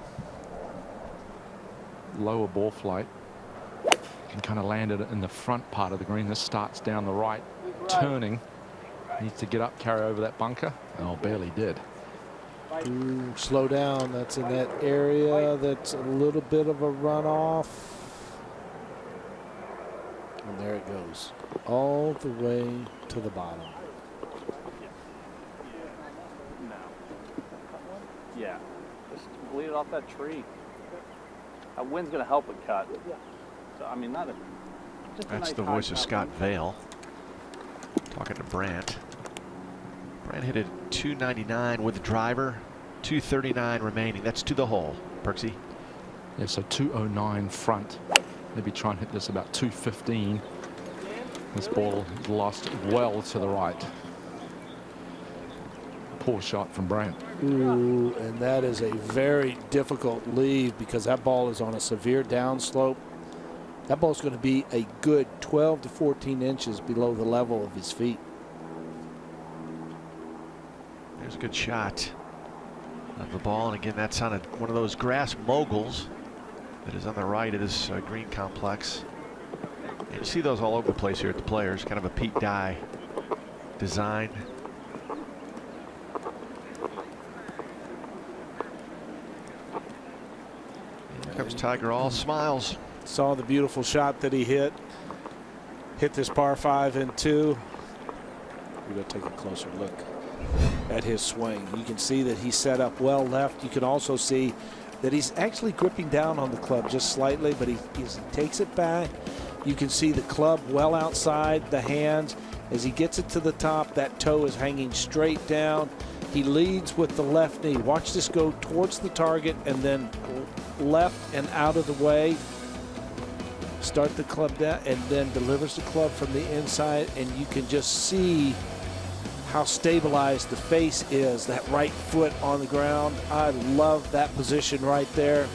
Lower ball flight. Can kind of land it in the front part of the green. This starts down the right, turning. Needs to get up, carry over that bunker. Oh, barely did. Ooh, slow down. That's in that area. That's a little bit of a runoff. And there it goes. All the way to the bottom. Yeah, just bleed it off that tree. That wind's going to help it cut. So, I mean, not a. That's the voice of Scott Vail talking to Brandt. Brandt hit it 299 with the driver, 239 remaining. That's to the hole. Perksy. Yeah, so 209 front. Maybe try and hit this about 215. This ball lost well to the right. Poor shot from Brandt. Ooh, and that is a very difficult leave because that ball is on a severe downslope. That ball's going to be a good 12 to 14 inches below the level of his feet. There's a good shot of the ball. And again, that's on one of those grass moguls that is on the right of this green complex. And you see those all over the place here at the Players. Kind of a Pete Dye design. Here comes Tiger, all smiles. Saw the beautiful shot that he hit. Hit this par 5 and 2. We're going to take a closer look at his swing. You can see that he's set up well left. You can also see that he's actually gripping down on the club just slightly, but he takes it back. You can see the club well outside the hands. As he gets it to the top, that toe is hanging straight down. He leads with the left knee. Watch this go towards the target and then left and out of the way. Start the club down and then delivers the club from the inside, and you can just see how stabilized the face is, that right foot on the ground. I love that position right there.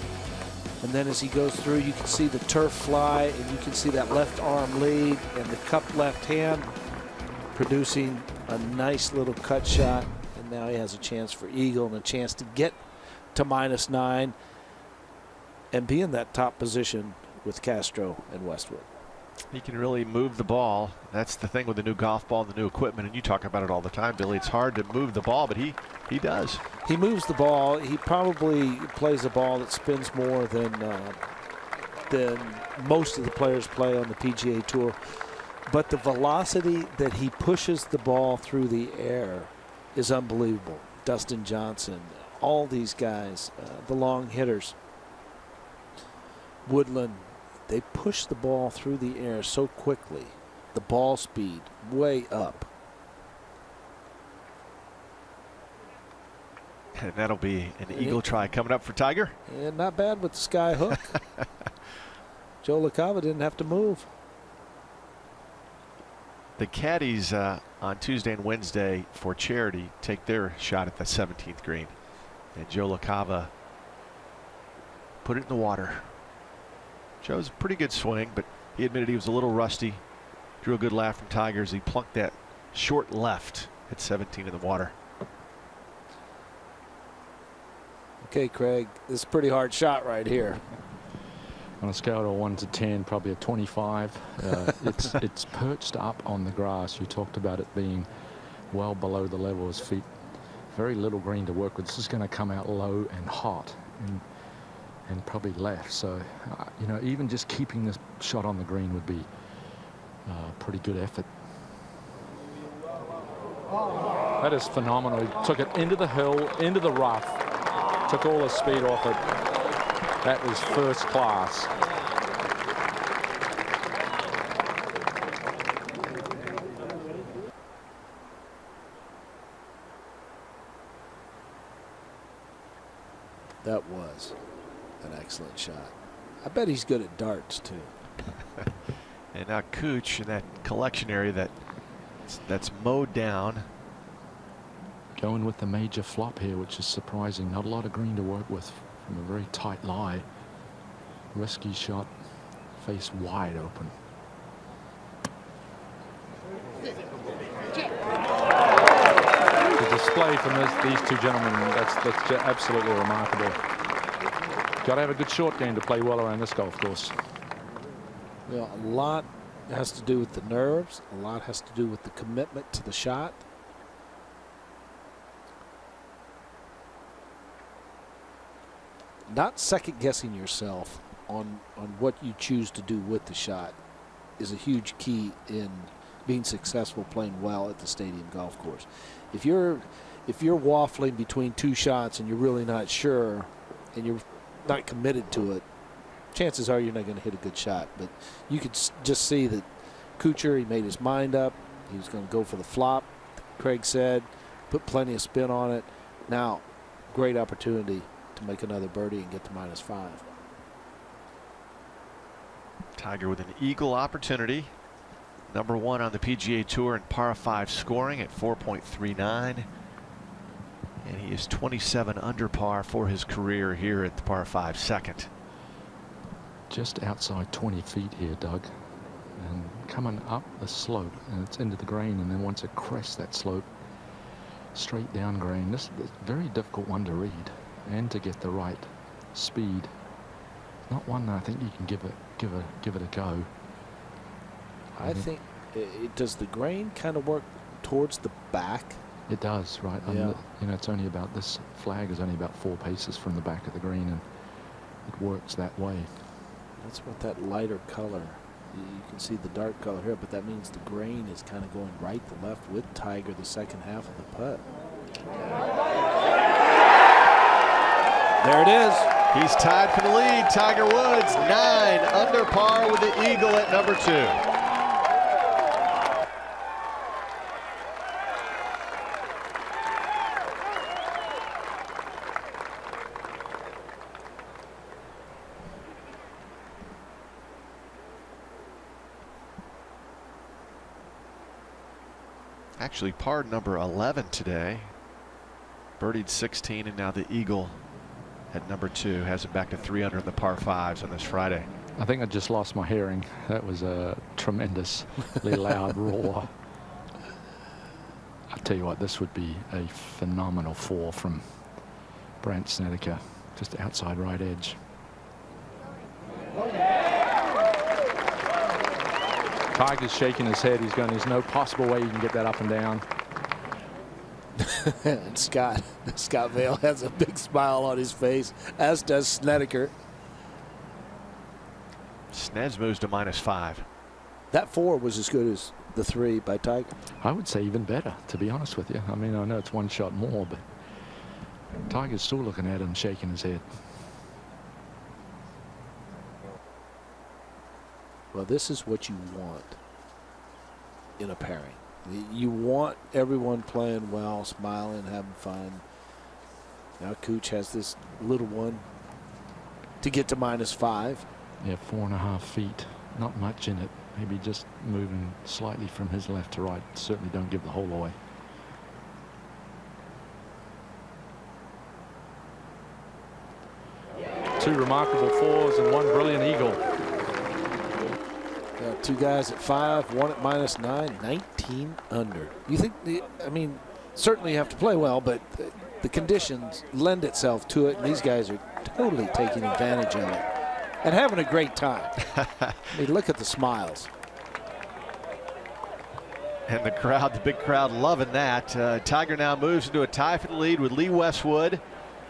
And then as he goes through, you can see the turf fly, and you can see that left arm lead and the cupped left hand producing a nice little cut shot. And now he has a chance for eagle and a chance to get to -9 and be in that top position with Castro and Westwood. He can really move the ball. That's the thing with the new golf ball, the new equipment, and you talk about it all the time, Billy. It's hard to move the ball, but he does. He moves the ball. He probably plays a ball that spins more than most of the players play on the PGA Tour. But the velocity that he pushes the ball through the air is unbelievable. Dustin Johnson, all these guys, the long hitters. Woodland, they push the ball through the air so quickly. The ball speed way up. And that'll be an eagle try coming up for Tiger. And not bad with the sky hook. Joe LaCava didn't have to move. The caddies on Tuesday and Wednesday for charity take their shot at the 17th green. And Joe LaCava put it in the water. Joe's a pretty good swing, but he admitted he was a little rusty. Drew a good laugh from Tiger as he plunked that short left at 17 in the water. Okay, Craig, this is a pretty hard shot right here. On a scale of 1 to 10, probably a 25. It's perched up on the grass. You talked about it being well below the level of his feet. Very little green to work with. This is going to come out low and hot and probably left. So, you know, even just keeping this shot on the green would be pretty good effort. That is phenomenal. He took it into the hill, into the rough, took all the speed off it. That was first class. That was an excellent shot. I bet he's good at darts too. And now Cooch in that collection area that's mowed down. Going with the major flop here, which is surprising. Not a lot of green to work with from a very tight lie. Risky shot, face wide open. The display from these two gentlemen, that's absolutely remarkable. Got to have a good short game to play well around this golf course. Well, a lot has to do with the nerves. A lot has to do with the commitment to the shot. Not second guessing yourself on what you choose to do with the shot is a huge key in being successful playing well at the stadium golf course. If you're waffling between two shots and you're really not sure and you're not committed to it, chances are you're not going to hit a good shot. But you could just see that Kuchar, he made his mind up. He was going to go for the flop. Craig said, put plenty of spin on it. Now, great opportunity to make another birdie and get to -5. Tiger with an eagle opportunity. #1 on the PGA Tour in par 5 scoring at 4.39. And he is 27 under par for his career here at the par 5 second. Just outside 20 feet here, Doug. And coming up the slope, and it's into the green, and then once it crests that slope, straight down green. This is a very difficult one to read and to get the right speed. Not one that I think you can give it a go. I think does the grain kind of work towards the back? It does, right? Yeah. You know, it's only about, this flag is only about 4 paces from the back of the green, and it works that way. That's what that lighter color. You can see the dark color here, but that means the grain is kind of going right to left with Tiger the second half of the putt. There it is. He's tied for the lead. Tiger Woods, 9 under par with the eagle at #2. Actually, par number 11 today. Birdied 16, and now the eagle at #2 has it back to 3 under in the par 5s on this Friday. I think I just lost my hearing. That was a tremendously loud roar. I tell you what, this would be a phenomenal 4 from Brandt Snedeker, just outside right edge. Tiger's shaking his head. He's going, there's no possible way you can get that up and down. And Scott Vail has a big smile on his face, as does Snedeker. Sneds moves to -5. That 4 was as good as the 3 by Tiger. I would say even better, to be honest with you. I mean, I know it's one shot more, but Tiger's still looking at him, shaking his head. Well, this is what you want in a pairing. You want everyone playing well, smiling, having fun. Now Cooch has this little one to get to -5. Yeah, 4.5 feet. Not much in it. Maybe just moving slightly from his left to right. Certainly don't give the hole away. Two remarkable 4s and one brilliant eagle. Two guys at 5, one at -9, 19 under. You think I mean, certainly you have to play well, but the conditions lend itself to it, and these guys are totally taking advantage of it and having a great time. I mean, look at the smiles. And the crowd, the big crowd, loving that. Tiger now moves into a tie for the lead with Lee Westwood,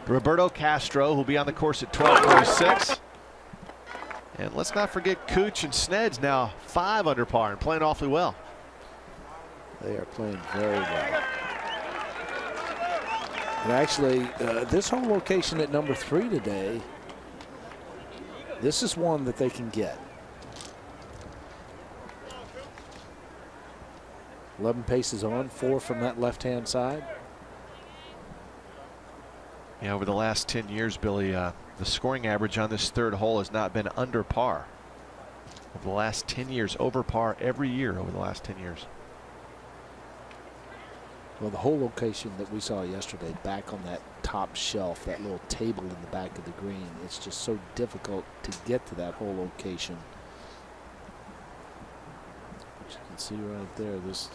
Roberto Castro, who'll be on the course at 12:46. And let's not forget Cooch and Sneds now 5 under par and playing awfully well. They are playing very well. And actually, this whole location at number 3 today, this is one that they can get. 11 paces on, 4 from that left-hand side. Yeah, over the last 10 years, Billy, the scoring average on this 3rd hole has not been under par. Over the last 10 years, over par every year over the last 10 years. Well, the whole location that we saw yesterday, back on that top shelf, that little table in the back of the green, it's just so difficult to get to that whole location. As you can see right there, this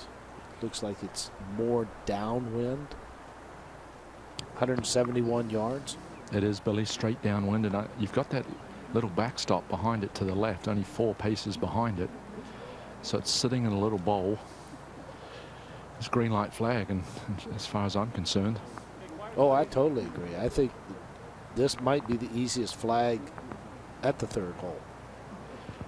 looks like it's more downwind. 171 yards. It is, Billy, straight downwind, and you've got that little backstop behind it to the left, only 4 paces behind it. So it's sitting in a little bowl. It's green light flag, and as far as I'm concerned. Oh, I totally agree. I think this might be the easiest flag at the 3rd hole.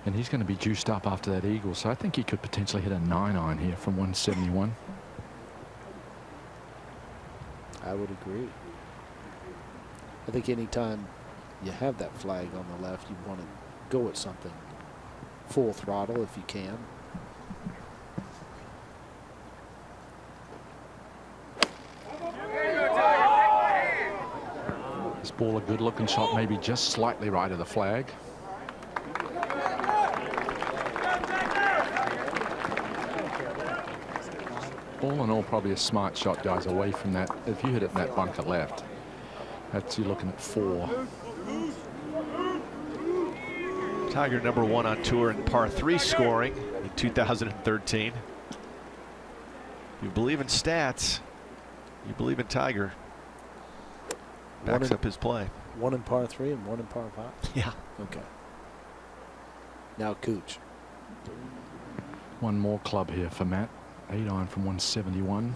And he's going to be juiced up after that eagle, so I think he could potentially hit a 9-iron here from 171. I would agree. I think anytime you have that flag on the left, you want to go at something full throttle if you can. This ball a good looking shot, maybe just slightly right of the flag. All in all, probably a smart shot, guys, away from that. If you hit it in that bunker left, that's you looking at 4. Tiger number 1 on tour in par 3 scoring in 2013. You believe in stats, you believe in Tiger. Backs up his play. 1 in par 3 and 1 in par 5? Yeah. Okay. Now Cooch. One more club here for Matt. 8-iron from 171.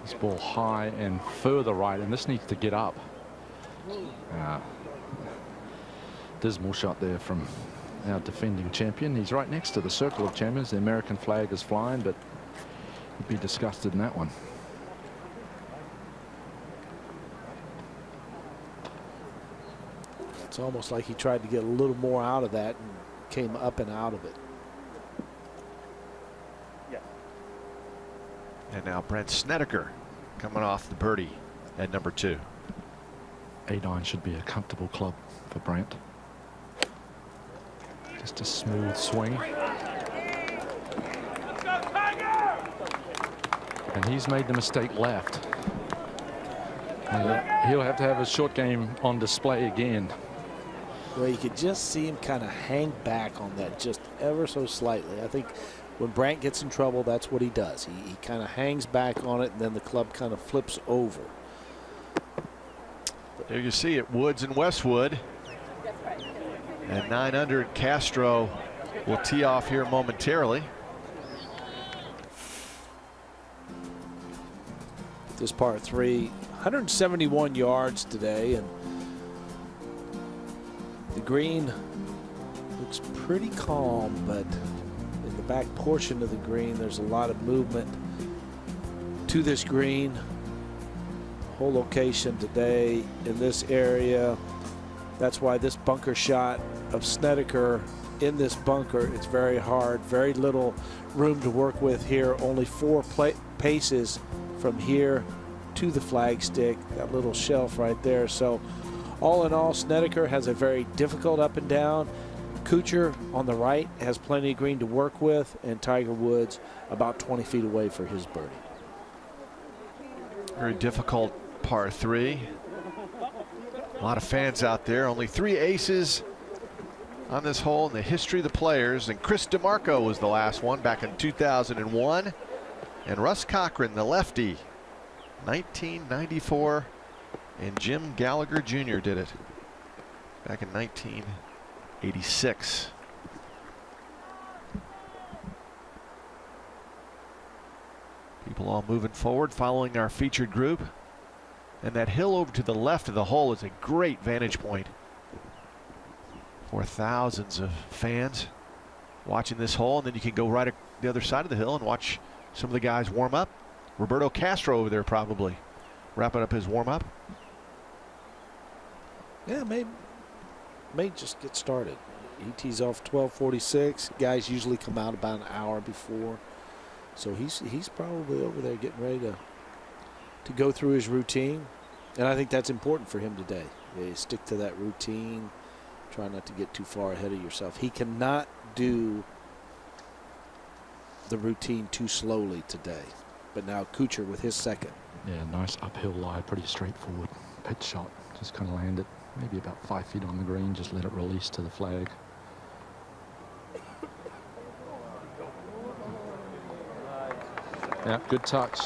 This ball high and further right, and this needs to get up. Dismal shot there from our defending champion. He's right next to the circle of champions. The American flag is flying, but he'd be disgusted in that one. It's almost like he tried to get a little more out of that and came up and out of it. Yes. And now Brent Snedeker coming off the birdie at number 2. 8-iron should be a comfortable club for Brent. Just a smooth swing. And he's made the mistake left. And he'll have to have his short game on display again. Well, you could just see him kind of hang back on that just ever so slightly. I think when Brandt gets in trouble, that's what he does. He kind of hangs back on it, and then the club kind of flips over. There you see it, Woods and Westwood. At 9 under, Castro will tee off here momentarily. This par 3, 171 yards today, and the green looks pretty calm, but in the back portion of the green, there's a lot of movement to this green. Whole location today in this area. That's why this bunker shot of Snedeker in this bunker, it's very hard, very little room to work with here. Only 4 paces from here to the flagstick, that little shelf right there. So all in all, Snedeker has a very difficult up and down. Kuchar on the right has plenty of green to work with, and Tiger Woods about 20 feet away for his birdie. Very difficult par 3. A lot of fans out there. Only 3 aces on this hole in the history of the Players, and Chris DeMarco was the last one back in 2001, and Russ Cochran, the lefty, 1994, and Jim Gallagher Jr. did it back in 1986. People all moving forward, following our featured group. And that hill over to the left of the hole is a great vantage point for thousands of fans watching this hole. And then you can go right the other side of the hill and watch some of the guys warm up. Roberto Castro over there probably wrapping up his warm up. Yeah, may just get started. He tees off 12:46. Guys usually come out about an hour before. So he's probably over there getting ready to go through his routine, and I think that's important for him today. You stick to that routine, try not to get too far ahead of yourself. He cannot do the routine too slowly today, but now Kuchar with his second. Yeah, nice uphill lie, pretty straightforward pitch shot, just kind of landed maybe about 5 feet on the green, just let it release to the flag. Yeah, good touch.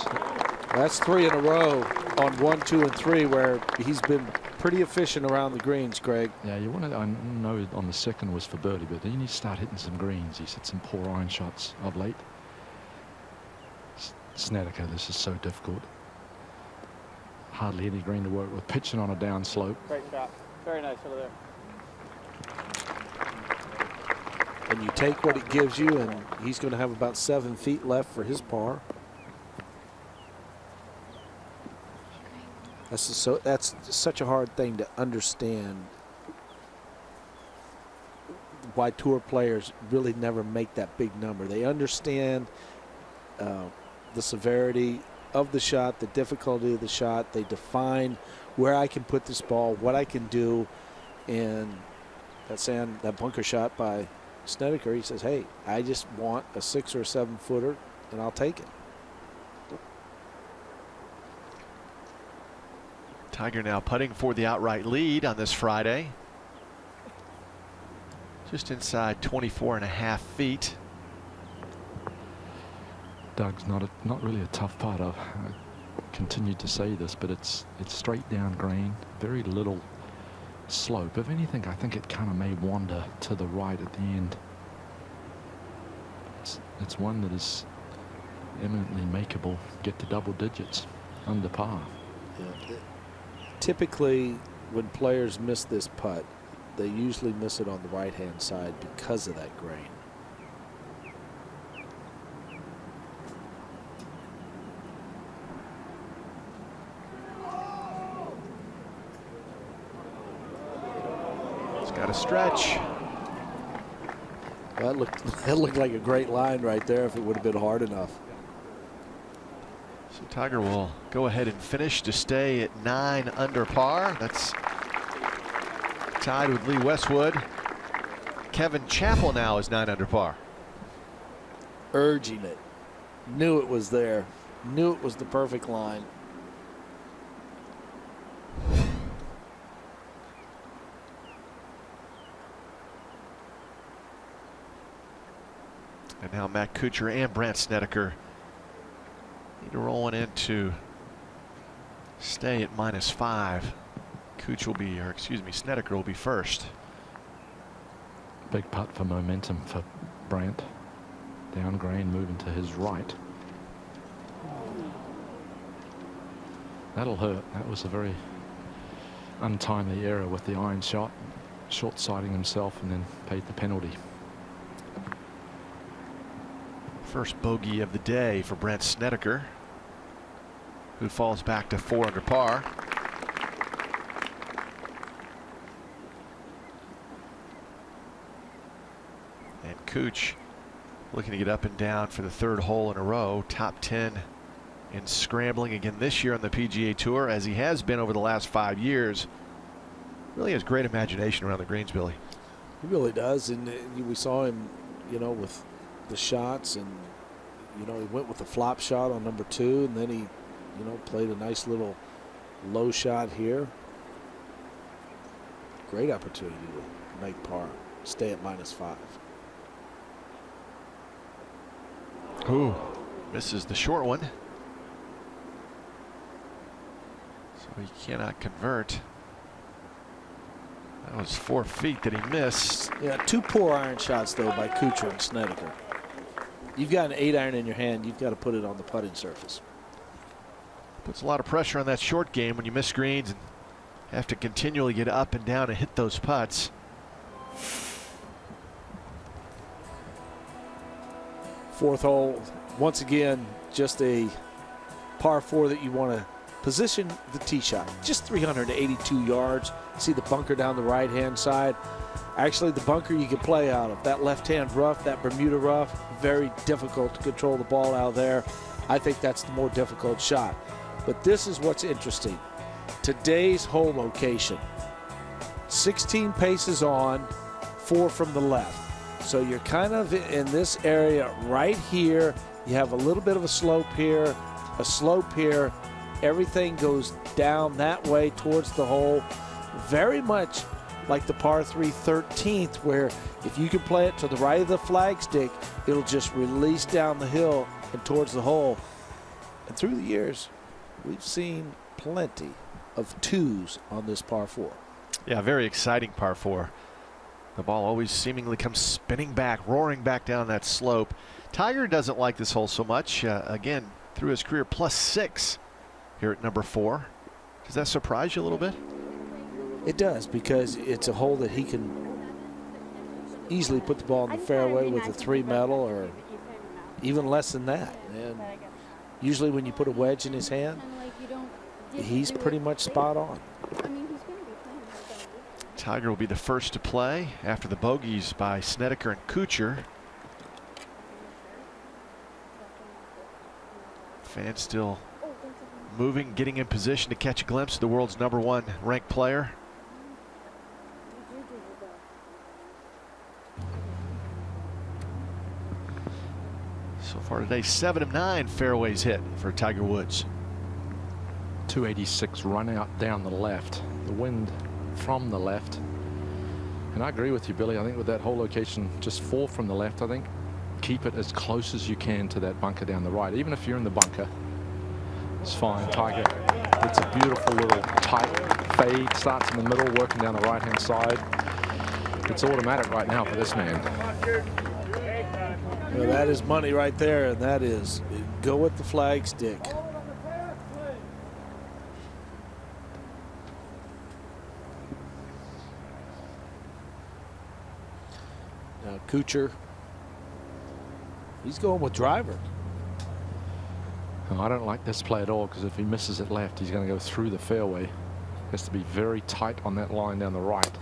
That's 3 in a row on 1, 2, and 3 where he's been pretty efficient around the greens, Greg. Yeah, you want to, I know on the second was for birdie, but then you need to start hitting some greens. He's hit some poor iron shots of late. Snedeker, this is so difficult. Hardly any green to work with, pitching on a down slope. Great shot. Very nice over there. And you take what it gives you, and he's going to have about 7 feet left for his par. That's such a hard thing to understand, why tour players really never make that big number. They understand the severity of the shot, the difficulty of the shot. They define where I can put this ball, what I can do. And that bunker shot by Snedeker, he says, hey, I just want a 6 or 7 footer, and I'll take it. Tiger now putting for the outright lead on this Friday. Just inside 24.5 feet. Doug's not really a tough putt. I continued to say this, but it's straight down green, very little slope. If anything, I think it kind of may wander to the right at the end. It's one that is eminently makeable. Get to double digits under par. Yeah. Typically, when players miss this putt, they usually miss it on the right-hand side because of that grain. It's got a stretch. Well, that looked like a great line right there if it would have been hard enough. So Tiger will go ahead and finish to stay at 9 under par. That's tied with Lee Westwood. Kevin Chappell now is 9 under par. Urging it. Knew it was there. Knew it was the perfect line. And now Matt Kuchar and Brandt Snedeker need to roll one in to stay at -5. Kuchar will be, or excuse me, Snedeker will be first. Big putt for momentum for Brandt. Down green, moving to his right. That'll hurt. That was a very untimely error with the iron shot. Short-sighting himself and then paid the penalty. First bogey of the day for Brandt Snedeker, who falls back to 4 under par. And Cooch looking to get up and down for the 3rd hole in a row. Top 10 in scrambling again this year on the PGA Tour, as he has been over the last 5 years. Really has great imagination around the greens, Billy. He really does, and we saw him, you know, with the shots, and you know, he went with the flop shot on number 2, and then he, you know, played a nice little low shot here. Great opportunity to make par, stay at -5. Ooh, misses the short one. So he cannot convert. That was 4 feet that he missed. Yeah, 2 poor iron shots, though, by Kuchar and Snedeker. You've got an 8-iron in your hand. You've got to put it on the putting surface. Puts a lot of pressure on that short game when you miss greens and have to continually get up and down and hit those putts. Fourth hole, once again, just a par 4 that you want to position the tee shot. Just 382 yards. See the bunker down the right-hand side. Actually, the bunker you can play out of. That left-hand rough, that Bermuda rough, very difficult to control the ball out there. I think that's the more difficult shot. But this is what's interesting. Today's hole location. 16 paces on, 4 from the left. So you're kind of in this area right here. You have a little bit of a slope here, a slope here. Everything goes down that way towards the hole. Very much like the par 3 13th, where if you can play it to the right of the flagstick, it'll just release down the hill and towards the hole. And through the years, we've seen plenty of 2s on this par 4. Yeah, very exciting par 4. The ball always seemingly comes spinning back, roaring back down that slope. Tiger doesn't like this hole so much. Again, through his career, +6 here at number 4. Does that surprise you a little bit? It does, because it's a hole that he can easily put the ball in the fairway with a 3 metal or even less than that. And usually when you put a wedge in his hand, he's pretty much spot on. Tiger will be the first to play after the bogeys by Snedeker and Kuchar. Fans still moving, getting in position to catch a glimpse of the world's #1 ranked player. So far today, 7 of 9 fairways hit for Tiger Woods. 286 run out down the left. The wind from the left. And I agree with you, Billy. I think with that hole location, just 4 from the left, I think keep it as close as you can to that bunker down the right. Even if you're in the bunker, it's fine. Tiger, it's a beautiful little tight fade. Starts in the middle, working down the right-hand side. It's automatic right now for this man. Well, that is money right there, and that is go with the flag stick. Now Kuchar, he's going with driver. Oh, I don't like this play at all, because if he misses it left, he's going to go through the fairway. Has to be very tight on that line down the right.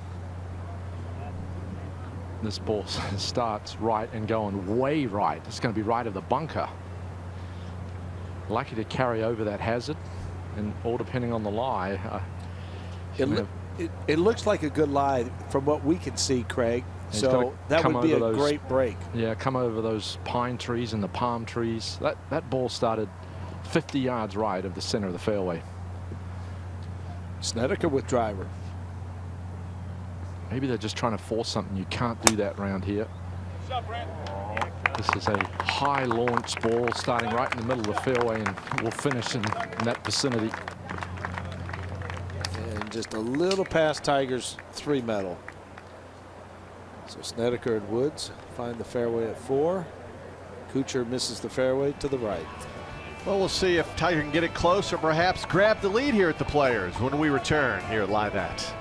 This ball starts right and going way right. It's going to be right of the bunker. Lucky to carry over that hazard, and all depending on the lie. It looks like a good lie from what we can see, Craig. So that would be a great break. Yeah, come over those pine trees and the palm trees. That ball started 50 yards right of the center of the fairway. Snedeker with driver. Maybe they're just trying to force something. You can't do that around here. This is a high launch ball starting right in the middle of the fairway and will finish in that vicinity. And just a little past Tiger's 3 medal. So Snedeker and Woods find the fairway at 4. Kuchar misses the fairway to the right. Well, we'll see if Tiger can get it close or perhaps grab the lead here at the Players when we return here at Live At.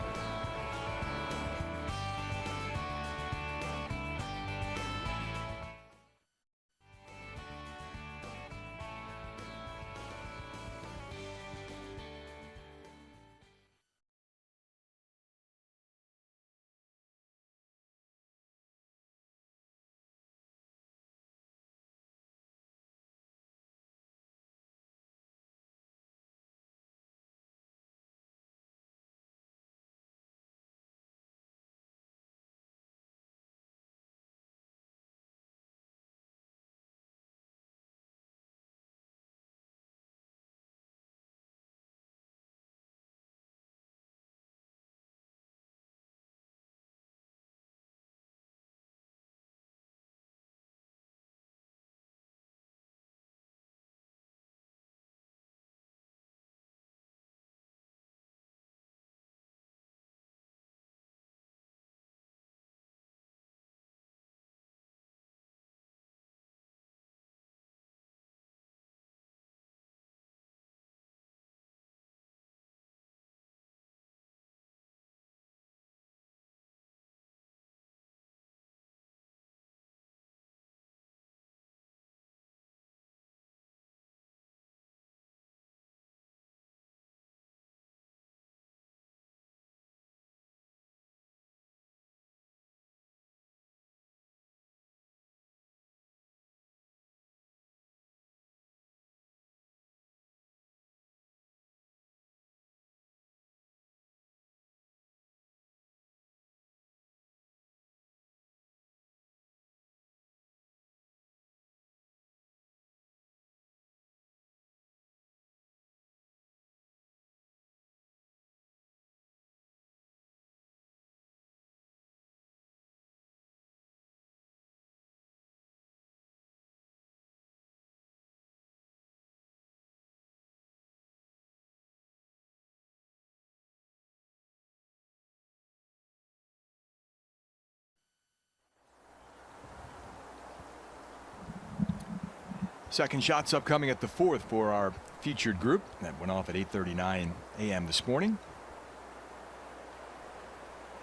Second shots upcoming at the 4th for our featured group. That went off at 8:39 a.m. this morning.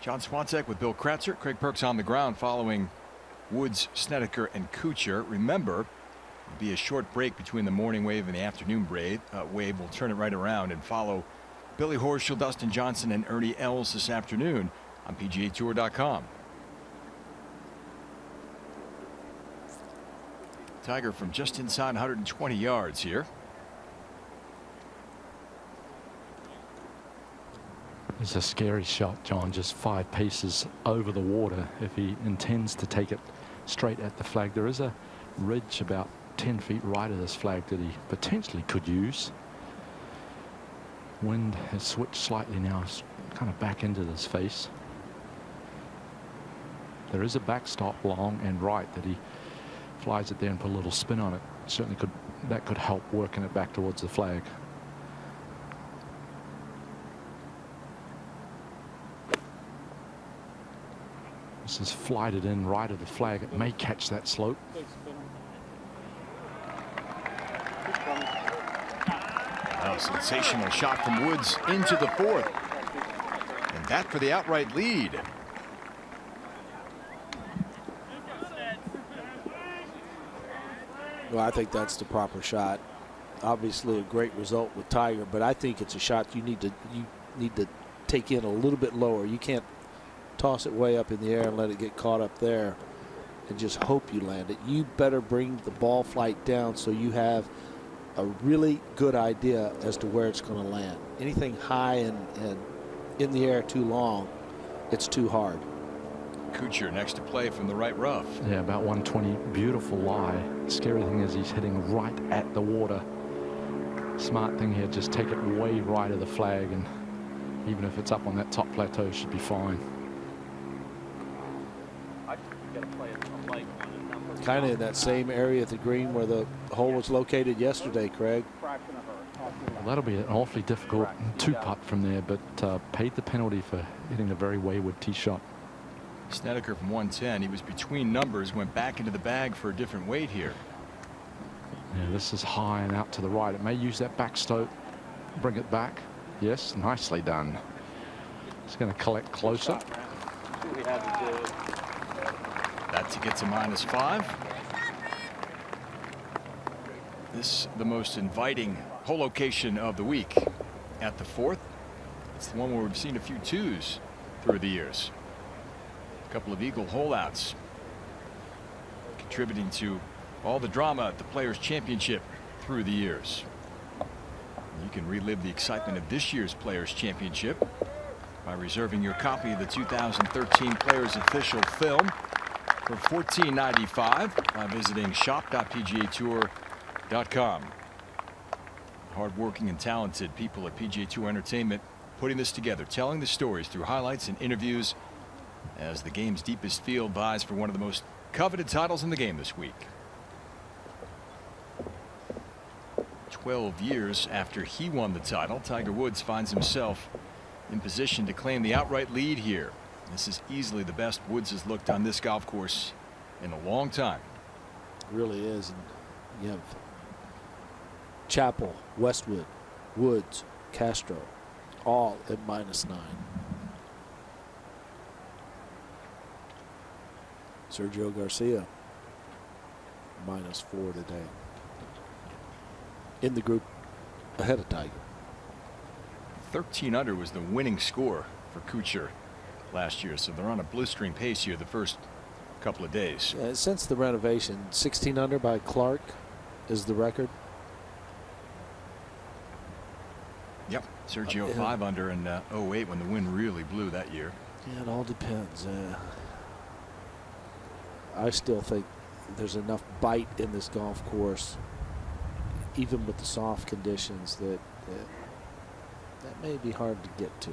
John Swantek with Bill Kratzer. Craig Perks on the ground following Woods, Snedeker, and Kuchar. Remember, there'll be a short break between the morning wave and the afternoon wave. We'll turn it right around and follow Billy Horschel, Dustin Johnson, and Ernie Els this afternoon on PGATour.com. Tiger from just inside 120 yards here. It's a scary shot, John, just 5 paces over the water if he intends to take it straight at the flag. There is a ridge about 10 feet right of this flag that he potentially could use. Wind has switched slightly now, it's kind of back into this face. There is a backstop long and right that he flies it there and put a little spin on it. Certainly could help working it back towards the flag. This is flighted in right of the flag. It may catch that slope. A sensational shot from Woods into the 4th. And that for the outright lead. Well, I think that's the proper shot. Obviously a great result with Tiger, but I think it's a shot you need to take in a little bit lower. You can't toss it way up in the air and let it get caught up there and just hope you land it. You better bring the ball flight down so you have a really good idea as to where it's going to land. Anything high and in the air too long, it's too hard. Kuchar next to play from the right rough. Yeah, about 120. Beautiful lie. Scary thing is he's hitting right at the water. Smart thing here, just take it way right of the flag, and even if it's up on that top plateau, should be fine. Kind of in that same area at the green where the hole was located yesterday, Craig. Well, that'll be an awfully difficult two-putt from there, but paid the penalty for hitting a very wayward tee shot. Snedeker from 110. He was between numbers, went back into the bag for a different weight here. Yeah, this is high and out to the right. It may use that backstoke, bring it back. Yes, nicely done. It's going to collect closer. That to get to -5. This the most inviting hole location of the week at the 4th. It's the one where we've seen a few twos through the years. A couple of eagle holeouts contributing to all the drama at the Players Championship through the years. You can relive the excitement of this year's Players Championship by reserving your copy of the 2013 Players Official Film for $14.95 by visiting shop.pgatour.com. Hardworking and talented people at PGA Tour Entertainment putting this together, telling the stories through highlights and interviews as the game's deepest field vies for one of the most coveted titles in the game this week. 12 years after he won the title, Tiger Woods finds himself in position to claim the outright lead here. This is easily the best Woods has looked on this golf course in a long time. It really is. And you have Chappell, Westwood, Woods, Castro, all at -9. Sergio Garcia, -4 today. In the group ahead of Tiger. 13 under was the winning score for Kuchar last year, so they're on a blistering pace here the first couple of days. Since the renovation, 16 under by Clark is the record. Yep, Sergio 5 under in 08 when the wind really blew that year. Yeah, it all depends. I still think there's enough bite in this golf course, even with the soft conditions, that that may be hard to get to,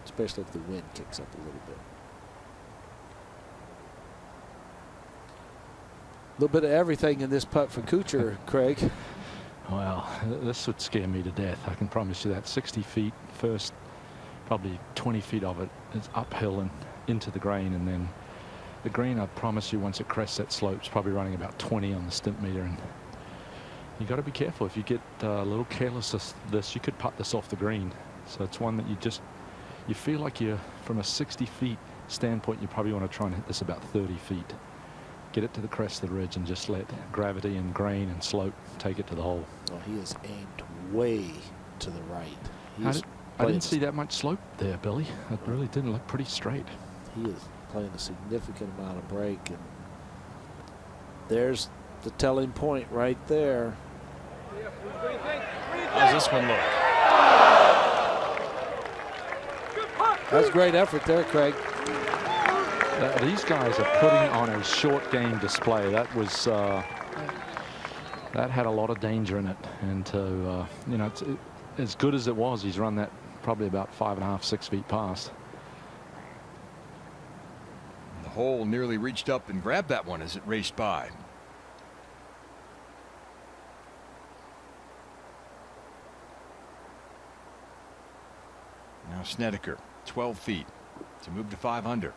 especially if the wind kicks up a little bit. A little bit of everything in this putt for Kuchar, Craig. Well, this would scare me to death. I can promise you that. 60 feet first, probably 20 feet of it is uphill and into the green, and then the green, I promise you, once it crests that slope, is probably running about 20 on the stimp meter, and you got to be careful. If you get a little careless of this, you could putt this off the green. So it's one that you feel like you're, from a 60 feet standpoint, you probably want to try and hit this about 30 feet. Get it to the crest of the ridge and just let gravity and grain and slope take it to the hole. Oh, he is aimed way to the right. I didn't see that much slope there, Billy. It really didn't look pretty straight. He is playing a significant amount of break, and there's the telling point right there. How's this one look? That's great effort there, Craig. These guys are putting on a short game display. That was that had a lot of danger in it, and you know, as good as it was, he's run that probably about 5.5, 6 feet past. The hole nearly reached up and grabbed that one as it raced by. Now Snedeker, 12 feet to move to 5 under.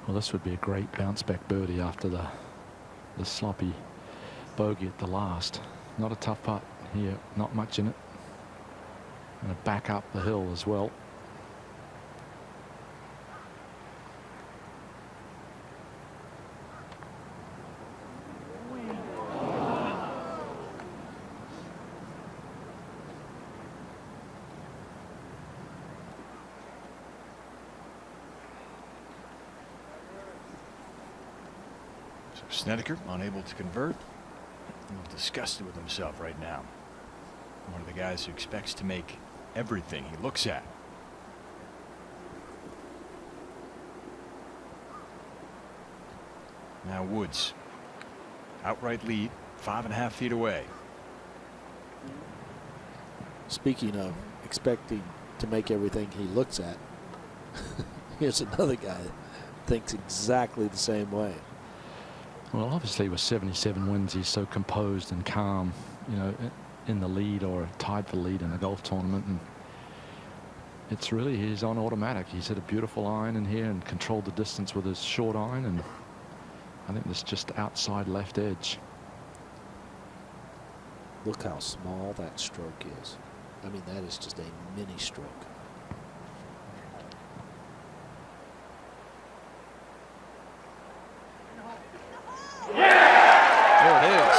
Well, this would be a great bounce back birdie after the sloppy bogey at the last. Not a tough putt here, not much in it. And a back up the hill as well. Snedeker unable to convert. A little disgusted with himself right now. One of the guys who expects to make everything he looks at. Now Woods. Outright lead, 5.5 feet away. Speaking of expecting to make everything he looks at, here's another guy thinks exactly the same way. Well, obviously with 77 wins, he's so composed and calm, you know, in the lead or tied for lead in a golf tournament. And it's really, he's on automatic. He's hit a beautiful iron in here and controlled the distance with his short iron. And I think this just outside left edge. Look how small that stroke is. I mean, that is just a mini stroke. There it is.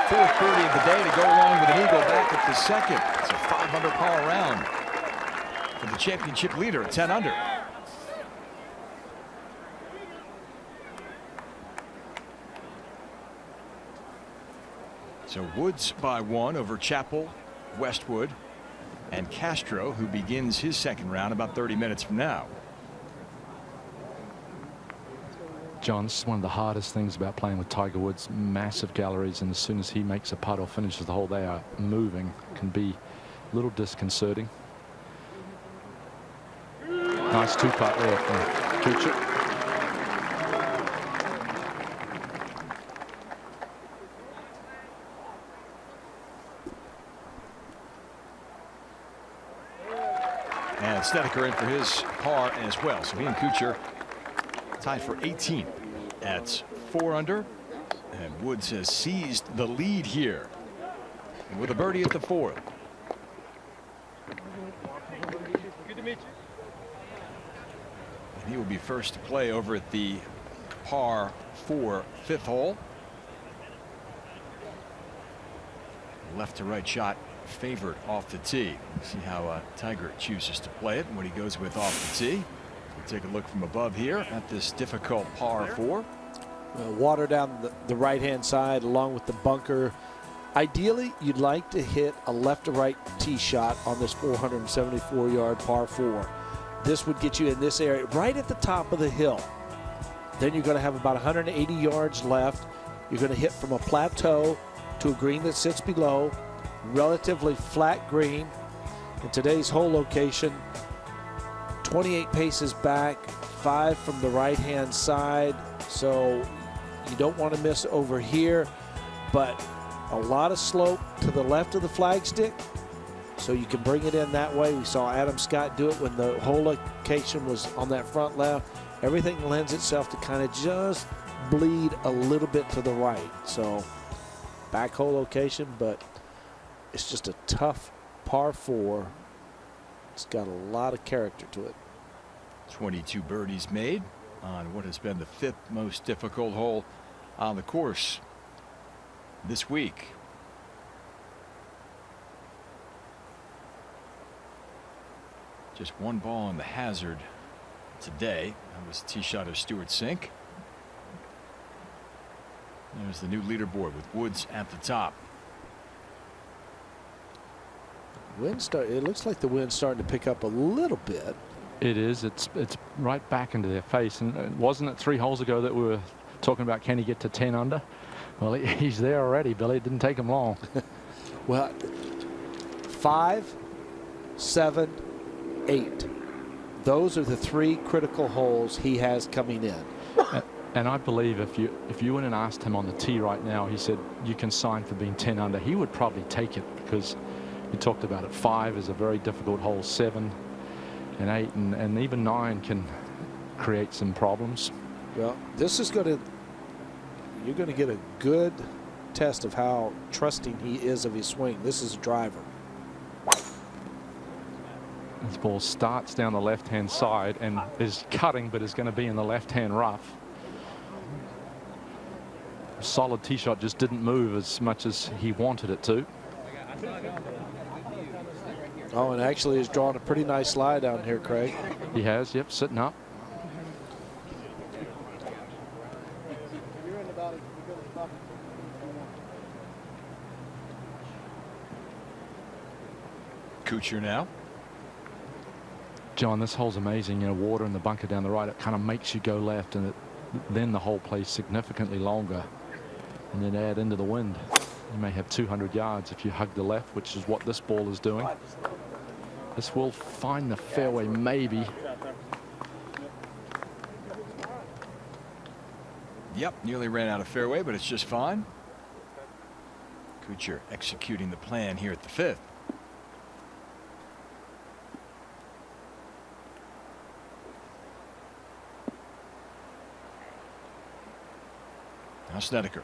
Fourth birdie of the day to go along with an eagle back at the second. It's a 5-under par round for the championship leader at 10 under. So Woods by 1 over Chappell, Westwood, and Castro, who begins his second round about 30 minutes from now. John, this is one of the hardest things about playing with Tiger Woods. Massive galleries, and as soon as he makes a putt or finishes the hole, they are moving. Can be a little disconcerting. Nice 2-putt there from Kuchar. And Snedeker in for his par as well. So he and Kuchar tied for 18 at 4 under. And Woods has seized the lead here with a birdie at the 4th. Good to meet you. And he will be first to play over at the par 4 5th hole. Left to right shot favored off the tee. See how Tiger chooses to play it and what he goes with off the tee. We'll take a look from above here at this difficult par 4. Water down the right-hand side along with the bunker. Ideally, you'd like to hit a left to right tee shot on this 474-yard par 4. This would get you in this area right at the top of the hill. Then you're going to have about 180 yards left. You're going to hit from a plateau to a green that sits below. Relatively flat green. In today's hole location, 28 paces back, 5 from the right-hand side. So you don't want to miss over here, but a lot of slope to the left of the flagstick, so you can bring it in that way. We saw Adam Scott do it when the hole location was on that front left. Everything lends itself to kind of just bleed a little bit to the right. So back hole location, but it's just a tough par 4. It's got a lot of character to it. 22 birdies made on what has been the 5th most difficult hole on the course this week. Just one ball on the hazard today. That was a tee shot of Stuart Sink. There's the new leaderboard with Woods at the top. It looks like the wind's starting to pick up a little bit. It is. It's right back into their face. And wasn't it 3 holes ago that we were talking about, can he get to 10 under? Well, he's there already, Billy. It didn't take him long. Well, 5, 7, 8. Those are the 3 critical holes he has coming in. And I believe if you went and asked him on the tee right now, he said you can sign for being 10 under, he would probably take it, because we talked about it. 5 is a very difficult hole. 7 and 8 and even 9 can create some problems. Well, this is going to, you're going to get a good test of how trusting he is of his swing. This is a driver. This ball starts down the left-hand side and is cutting, but is going to be in the left-hand rough. A solid tee shot just didn't move as much as he wanted it to. Oh, and actually has drawn a pretty nice slide down here, Craig. He has, yep, sitting up. Kuchar now. John, this hole's amazing. You know, water in the bunker down the right, it kind of makes you go left, and then the hole plays significantly longer. And then add into the wind, you may have 200 yards if you hug the left, which is what this ball is doing. This will find the fairway, maybe. Yep, nearly ran out of fairway, but it's just fine. Kuchar executing the plan here at the 5th. Now Snedeker.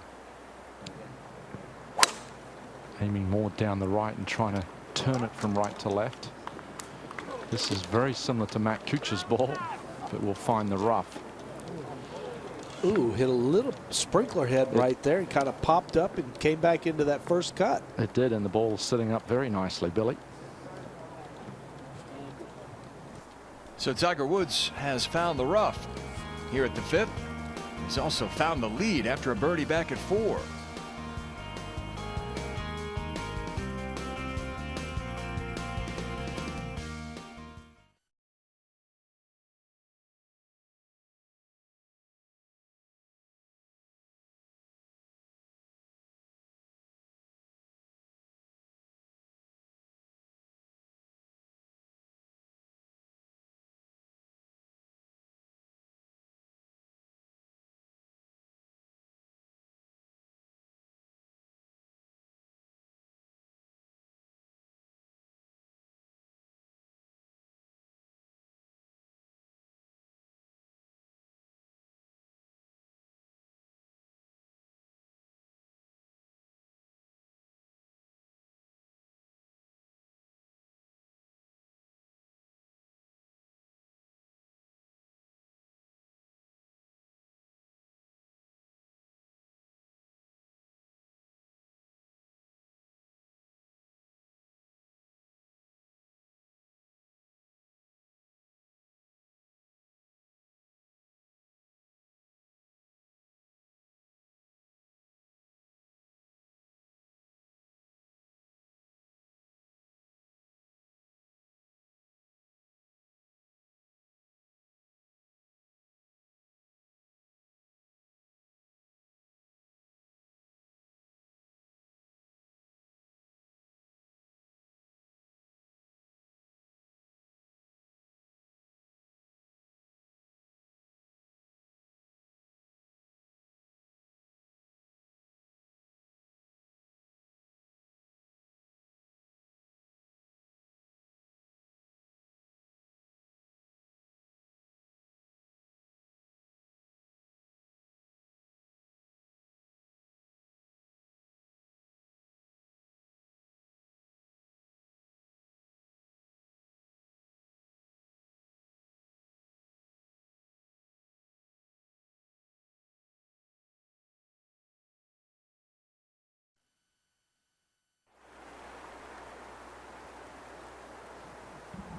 Aiming more down the right and trying to turn it from right to left. This is very similar to Matt Kuchar's ball, but will find the rough. Ooh, hit a little sprinkler head right there. It kind of popped up and came back into that first cut. It did, and the ball sitting up very nicely, Billy. So Tiger Woods has found the rough here at the 5th. He's also found the lead after a birdie back at 4.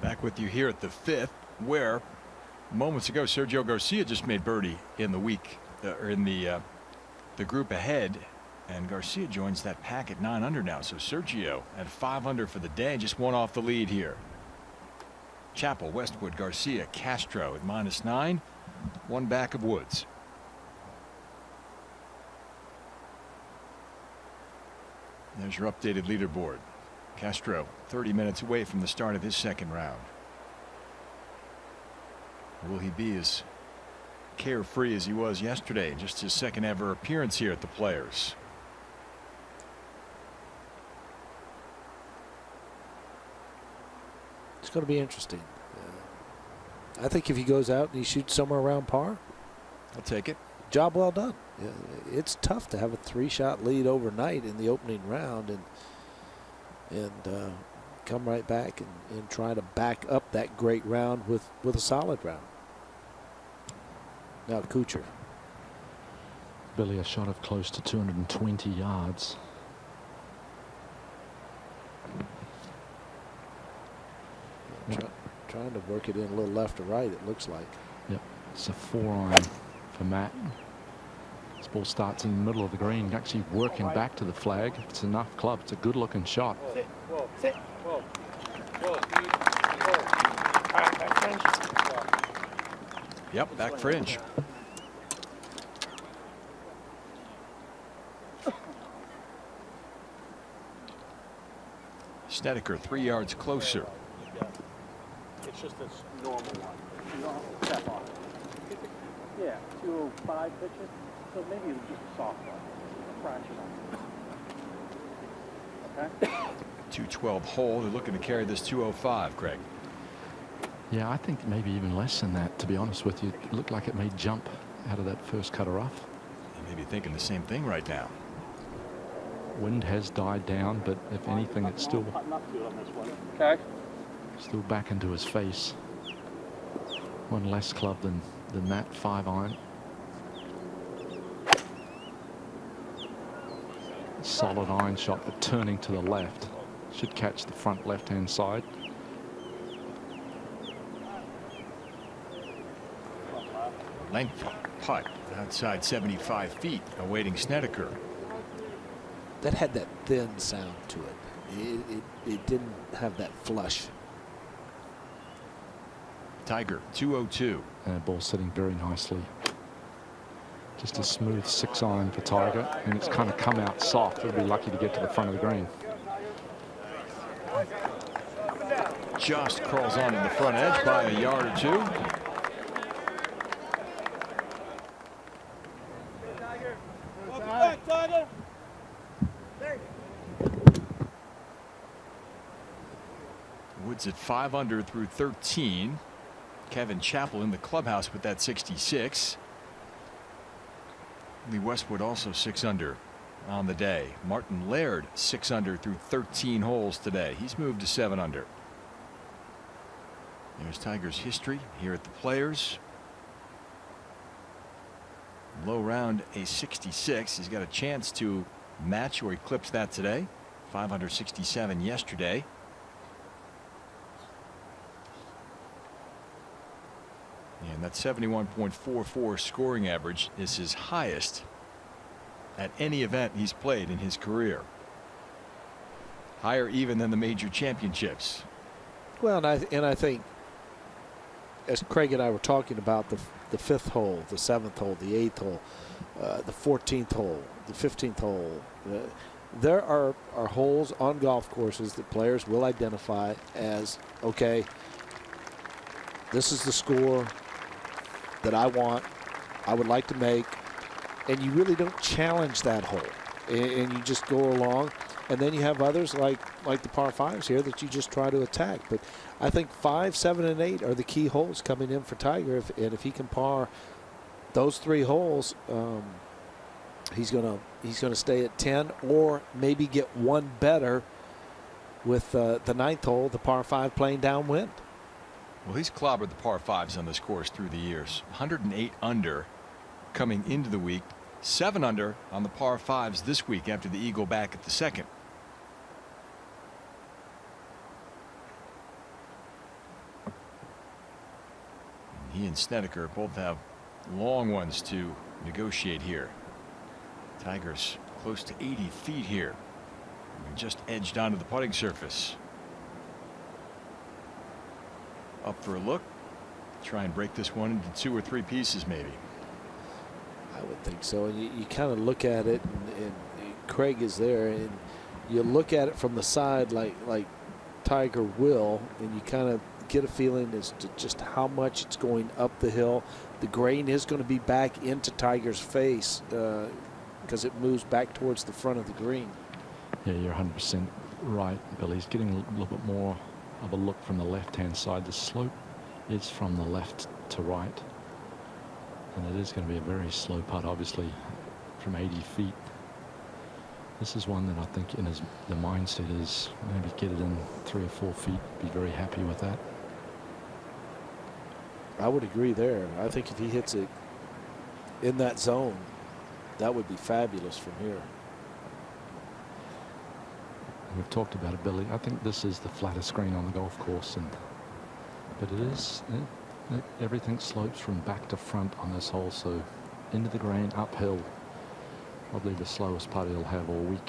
Back with you here at the 5th, where moments ago Sergio Garcia just made birdie in the week, or in the group ahead, and Garcia joins that pack at 9 under now. So Sergio at 5 under for the day, just one off the lead here. Chappell, Westwood, Garcia, Castro at -9, one back of Woods. There's your updated leaderboard. Castro 30 minutes away from the start of his second round. Will he be as carefree as he was yesterday in just his second ever appearance here at the Players? It's going to be interesting. I think if he goes out and he shoots somewhere around par, I'll take it. Job well done. It's tough to have a 3-shot lead overnight in the opening round and come right back and try to back up that great round with a solid round. Now Kuchar. Billy, a shot of close to 220 yards. Trying to work it in a little left or right, it looks like. Yep, it's a 4-iron for Matt. This ball starts in the middle of the green, actually working back to the flag. It's enough club. It's a good looking shot. Sit. Whoa. Sit. Whoa. Whoa. All right, back fringe. Yep, back fringe. Snedeker 3 yards closer. It's just a normal one. You don't have to step on it. Yeah, 205 pitches. So maybe just a soft one, a fraction of it. Okay? 212 hole. They're looking to carry this 205, Craig. Yeah, I think maybe even less than that, to be honest with you. It looked like it may jump out of that first cutter off. You may be thinking the same thing right now. Wind has died down, but if anything, it's still back into his face. One less club than that 5-iron. Solid iron shot, but turning to the left. Should catch the front left-hand side. Length putt outside 75 feet, awaiting Snedeker. That had that thin sound to it. It didn't have that flush. Tiger, 202. And ball sitting very nicely. Just a smooth 6-iron for Tiger, and it's kind of come out soft. He'll be lucky to get to the front of the green. Just crawls onto the front edge by a yard or two. Woods at 5 under through 13. Kevin Chappell in the clubhouse with that 66. Lee Westwood also 6 under on the day. Martin Laird 6 under through 13 holes today. He's moved to 7 under. There's Tiger's history here at the Players. Low round a 66. He's got a chance to match or eclipse that today. 567 yesterday. And that 71.44 scoring average is his highest at any event he's played in his career. Higher even than the major championships. Well, and I think, as Craig and I were talking about, the 5th hole, the 7th hole, the 8th hole, the 14th hole, the 15th hole, there are holes on golf courses that players will identify as, okay, this is the score that I want, I would like to make, and you really don't challenge that hole, and you just go along. And then you have others like the par 5s here that you just try to attack. But I think 5, 7, and 8 are the key holes coming in for Tiger. And if he can par those 3 holes, he's gonna stay at 10, or maybe get one better with the 9th hole, the par 5, playing downwind. Well, he's clobbered the par 5s on this course through the years. 108 under coming into the week. 7 under on the par 5s this week after the eagle back at the 2nd. He and Snedeker both have long ones to negotiate here. Tiger's close to 80 feet here. Just edged onto the putting surface. Up for a look. Try and break this one into 2 or 3 pieces maybe. I would think so. And you kind of look at it, and Craig is there, and you look at it from the side like Tiger will, and you kind of get a feeling as to just how much it's going up the hill. The grain is going to be back into Tiger's face because it moves back towards the front of the green. Yeah, you're 100% right, Billy. He's getting a little bit more of a look from the left-hand side. The slope is from the left to right, and it is going to be a very slow putt, obviously, from 80 feet. This is one that I think in the mindset is maybe get it in 3 or 4 feet, be very happy with that. I would agree there. I think if he hits it in that zone, that would be fabulous from here. We've talked about it, Billy. I think this is the flattest green on the golf course, but it is everything slopes from back to front on this hole, so into the green, uphill. Probably the slowest putt he'll have all week.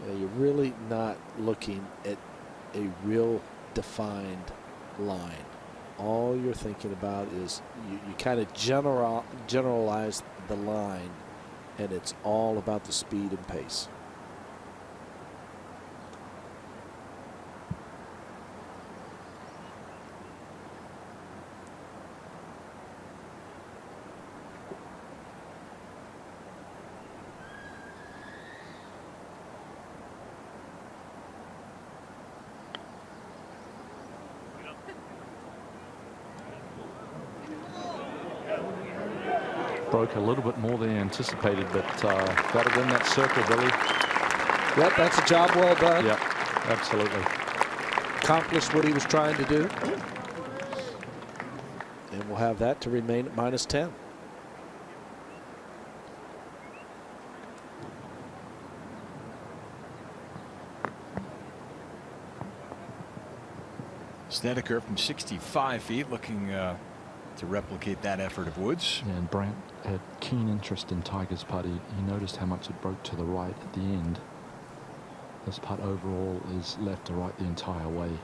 You're really not looking at a real defined line. All you're thinking about is you kind of generalize the line, and it's all about the speed and pace. broke a little bit more than anticipated, but got it in that circle, Billy. Yep, that's a job well done. Yep, absolutely. Accomplished what he was trying to do. And we'll have that to remain at -10. Snedeker from 65 feet looking to replicate that effort of Woods. Yeah, and Brandt had keen interest in Tiger's putt. He noticed how much it broke to the right at the end. This putt overall is left to right the entire way.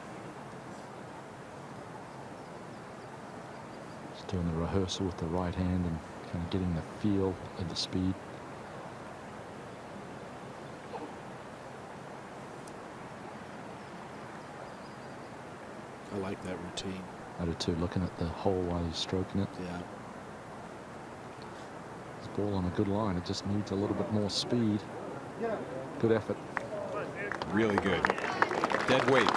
Just doing the rehearsal with the right hand and kind of getting the feel of the speed. I like that routine. I do too, looking at the hole while he's stroking it. Yeah. His ball on a good line. It just needs a little bit more speed. Good effort. Really good. Dead weight.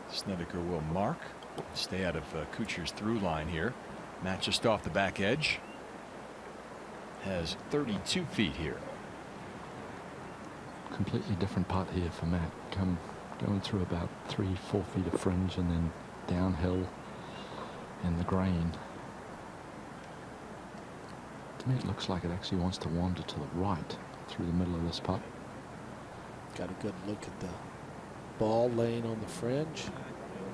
Snedeker will mark. Stay out of Kuchar's through line here. Matt just off the back edge. Has 32 feet here. Completely different putt here for Matt. Going through about 3-4 feet of fringe and then downhill in the grain. To me it looks like it actually wants to wander to the right through the middle of this putt. Got a good look at the ball laying on the fringe.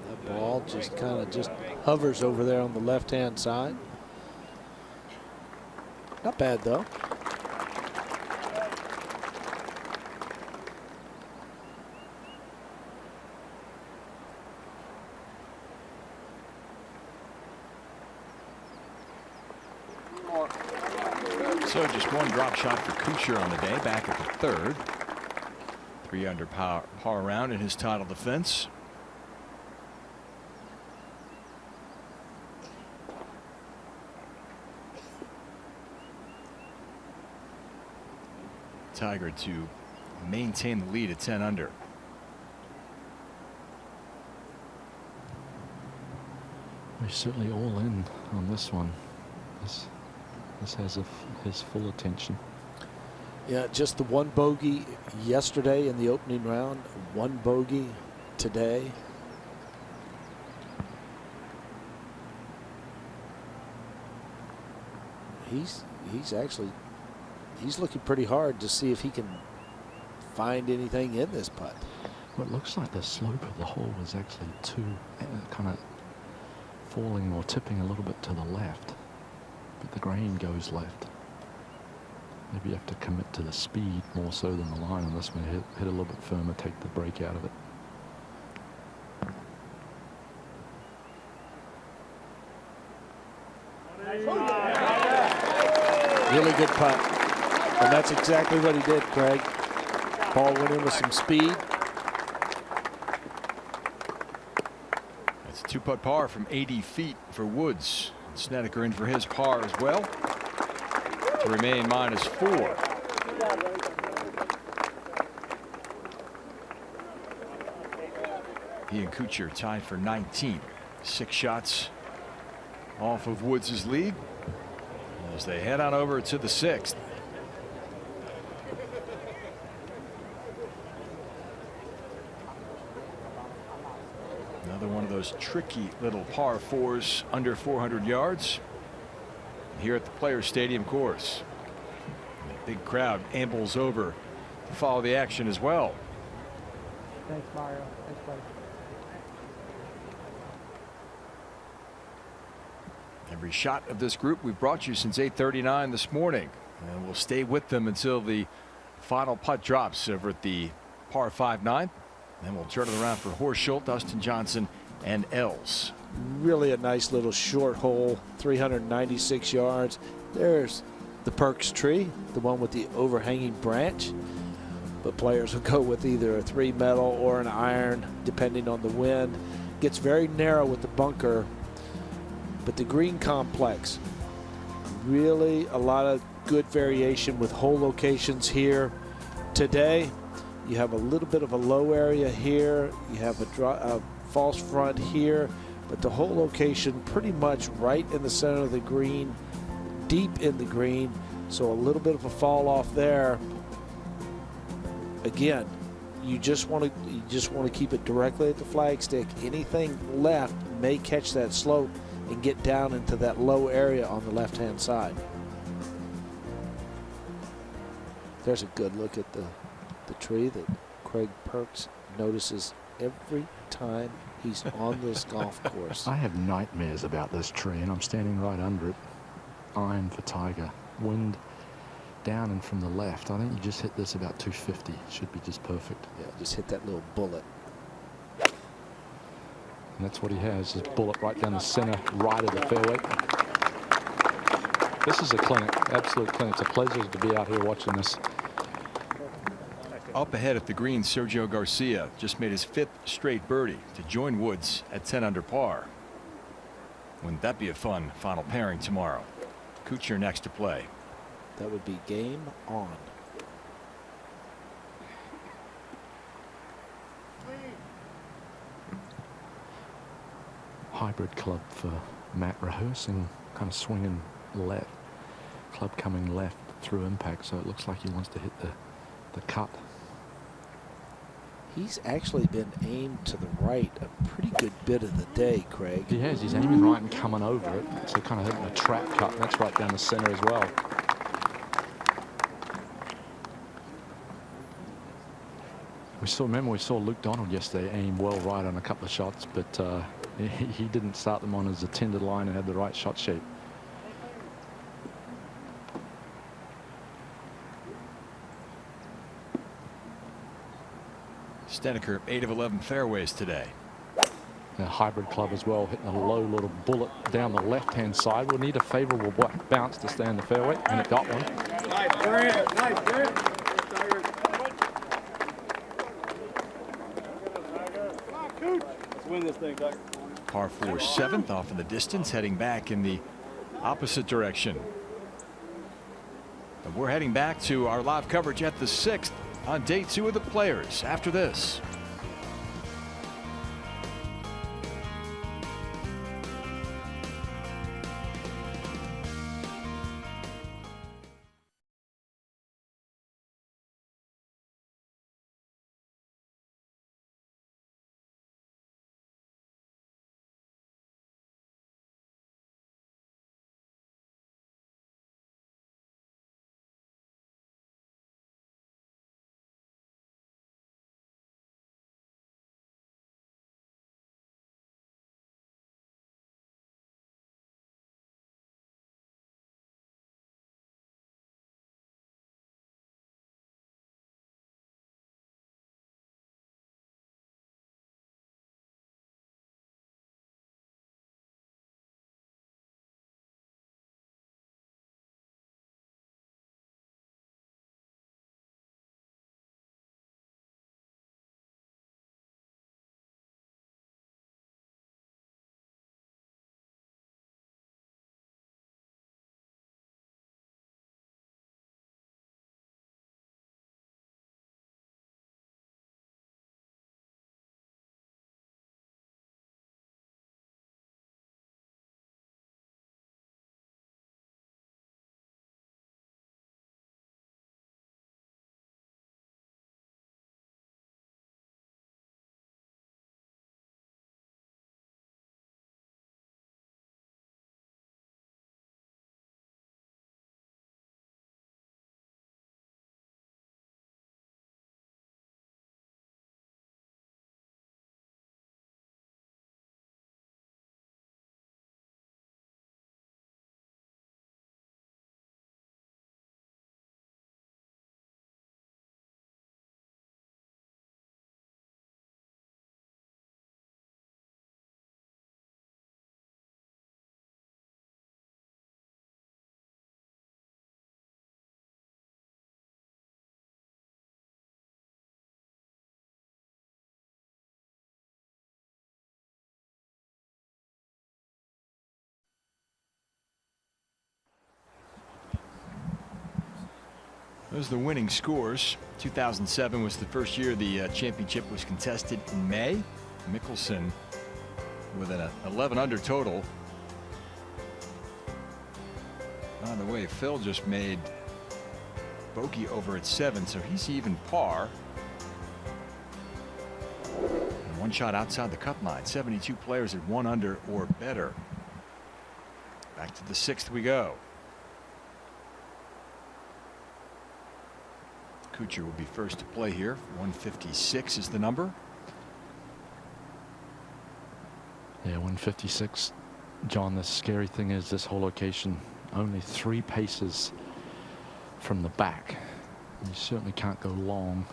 That ball just kind of just hovers over there on the left-hand side. Not bad though. So just one drop shot for Kuchar on the day, back at the third. 3 under par round in his title defense. Tiger to maintain the lead at 10 under. We're certainly all in on this one. This has his full attention. Yeah, just the one bogey yesterday in the opening round, one bogey today. He's looking pretty hard to see if he can find anything in this putt. Well, it looks like the slope of the hole is actually kind of falling or tipping a little bit to the left, but the grain goes left. Maybe you have to commit to the speed more so than the line on this one. Hit a little bit firmer, take the break out of it. Really good putt. And that's exactly what he did, Craig. Ball went in with some speed. That's a 2-putt par from 80 feet for Woods. Snedeker in for his par as well to remain -4. He and Kuchar tied for 19th. 6 shots off of Woods' lead as they head on over to the 6th. Another one of those tricky little par 4s under 400 yards here at the Players Stadium course. And a big crowd ambles over to follow the action as well. Thanks, Mario. Thanks, buddy. Every shot of this group we've brought you since 8:39 this morning, and we'll stay with them until the final putt drops over at the par 5 9. Then we'll turn it around for Horschel, Dustin Johnson, and Els. Really a nice little short hole, 396 yards. There's the Perks tree, the one with the overhanging branch. But players will go with either a 3 metal or an iron, depending on the wind. Gets very narrow with the bunker. But the green complex, really a lot of good variation with hole locations here today. You have a little bit of a low area here. You have a false front here, but the hole location pretty much right in the center of the green, deep in the green. So a little bit of a fall off there. Again, you just want to keep it directly at the flagstick. Anything left may catch that slope and get down into that low area on the left-hand side. There's a good look at the tree that Craig Perks notices every time he's on this golf course. I have nightmares about this tree, and I'm standing right under it. Iron for Tiger. Wind down and from the left. I think you just hit this about 250. Should be just perfect. Yeah, just hit that little bullet. And that's what he has, his bullet right down the center, right of the fairway. This is a clinic, absolute clinic. It's a pleasure to be out here watching this. Up ahead at the green, Sergio Garcia just made his 5th straight birdie to join Woods at 10 under par. Wouldn't that be a fun final pairing tomorrow? Kuchar next to play. That would be game on. Hybrid club for Matt, rehearsing, kind of swinging left. Club coming left through impact, so it looks like he wants to hit the cut. He's actually been aimed to the right a pretty good bit of the day, Craig. He has. He's aiming right and coming over it, so kind of hitting a trap cut, and that's right down the center as well. Remember we saw Luke Donald yesterday aim well right on a couple of shots, but he didn't start them on his intended line and had the right shot shape. Steneker 8 of 11 fairways today. A hybrid club as well, hitting a low little bullet down the left-hand side. We'll need a favorable bounce to stay in the fairway, and it got one. Nice, Brent. Nice, Brent. Let's win this thing, Tiger. Par 4 7th off in the distance, heading back in the opposite direction. And we're heading back to our live coverage at the 6th on day 2 of the Players after this. Those are the winning scores. 2007 was the first year the championship was contested in May. Mickelson with an 11 under total. By the way, Phil just made bogey over at 7, so he's even par. And one shot outside the cut line. 72 players at 1 under or better. Back to the 6th we go. Kuchar will be first to play here. 156 is the number. Yeah, 156. John, the scary thing is this whole location only 3 paces from the back. You certainly can't go long.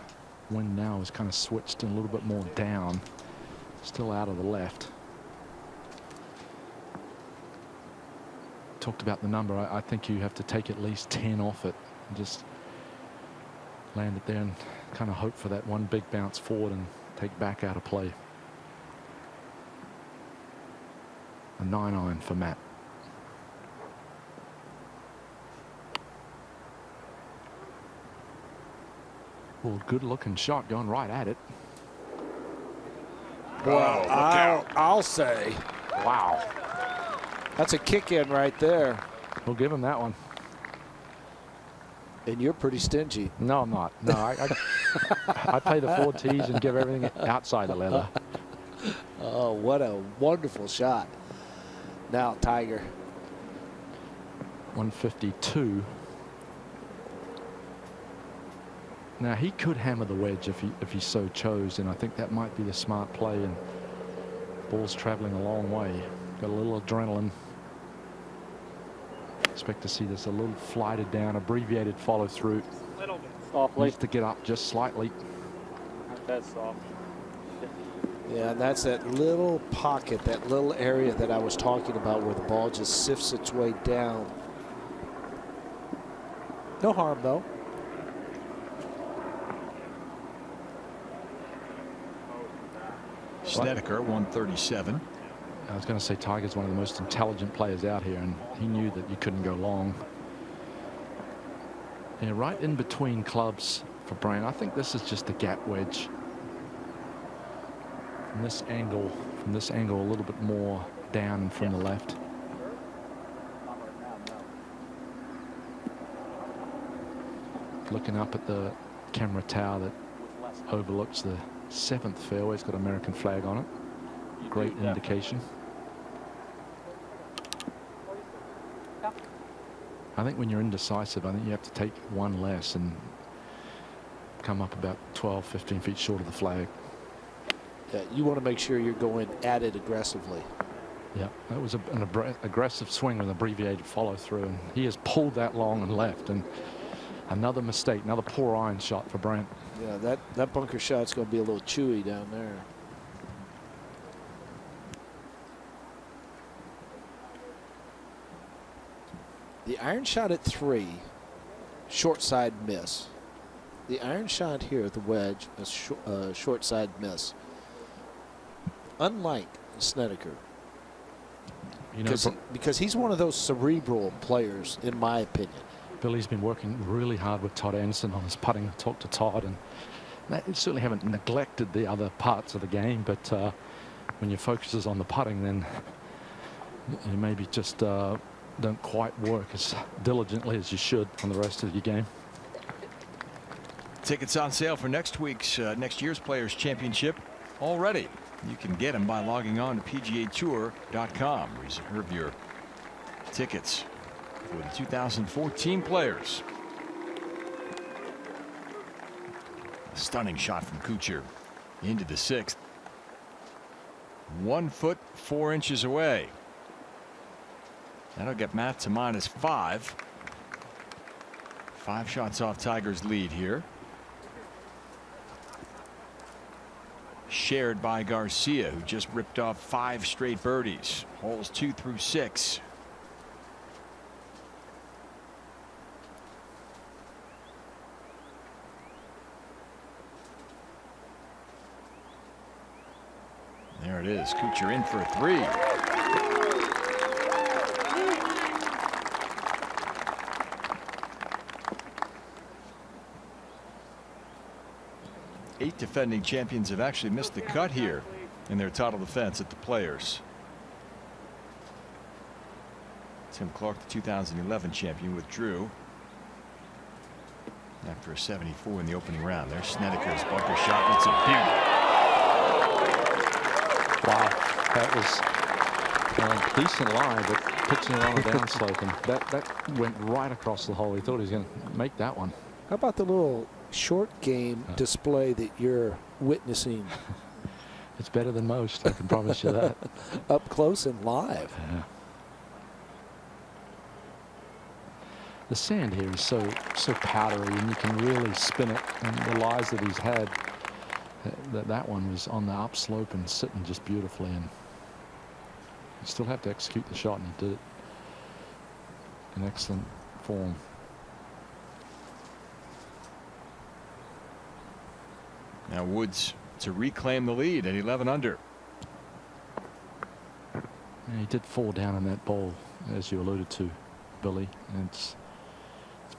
Wind now is kind of switched and a little bit more down. Still out of the left. Talked about the number. I think you have to take at least 10 off it and just land it there and kind of hope for that one big bounce forward and take back out of play. A 9-iron for Matt. Well, good looking shot going right at it. Well, I'll say. Wow. That's a kick in right there. We'll give him that one. And you're pretty stingy. No, I'm not. No, I play the 4 tees and give everything outside the leather. Oh, what a wonderful shot. Now, Tiger. 152. Now, he could hammer the wedge if he so chose, and I think that might be the smart play. And ball's traveling a long way. Got a little adrenaline. Expect to see this a little flighted down, abbreviated follow through. Little bit softly. Needs to get up just slightly. Not that soft. Yeah, and that's that little pocket, that little area that I was talking about where the ball just sifts its way down. No harm, though. Snedeker, 137. I was going to say Tiger's one of the most intelligent players out here, and he knew that you couldn't go long. Yeah, right in between clubs for Brian. I think this is just a gap wedge. From this angle, a little bit more down from the left. Looking up at the camera tower that overlooks the 7th fairway. It's got an American flag on it. Great indication. I think when you're indecisive, I think you have to take one less and come up about 12, 15 feet short of the flag. Yeah, you want to make sure you're going at it aggressively. Yeah, that was an aggressive swing with an abbreviated follow through, and he has pulled that long and left, and another mistake, another poor iron shot for Brant. Yeah, that bunker shot's going to be a little chewy down there. The iron shot at 3, short side miss. The iron shot here at the wedge, a short side miss. Unlike Snedeker, because he's one of those cerebral players, in my opinion. Billy's been working really hard with Todd Anderson on his putting. I talked to Todd, and they certainly haven't neglected the other parts of the game, but when your focus is on the putting, then you maybe just don't quite work as diligently as you should on the rest of your game. Tickets on sale for next year's Players Championship already. You can get them by logging on to PGATour.com. Reserve your tickets for the 2014 Players. A stunning shot from Kuchar into the 6th. 1 foot 4 inches away. That'll get Matt to -5. 5 shots off Tiger's lead here. Shared by Garcia, who just ripped off 5 straight birdies. Holes 2 through 6. There it is. Kuchar in for a 3. 8 defending champions have actually missed the cut here in their title defense at the Players. Tim Clark, the 2011 champion, withdrew after a 74 in the opening round. There's Snedeker's bunker shot. That's a beauty. Wow, that was a decent lie, but pitching it on a downslope, and that went right across the hole. He thought he was going to make that one. How about the little short game display that you're witnessing? It's better than most, I can promise you that. Up close and live. Yeah. The sand here is so powdery, and you can really spin it. And the lies that he's had, that one was on the upslope and sitting just beautifully. And you still have to execute the shot, and he did it in excellent form. Now Woods to reclaim the lead at 11 under. Yeah, he did fall down in that bowl, as you alluded to, Billy. And it's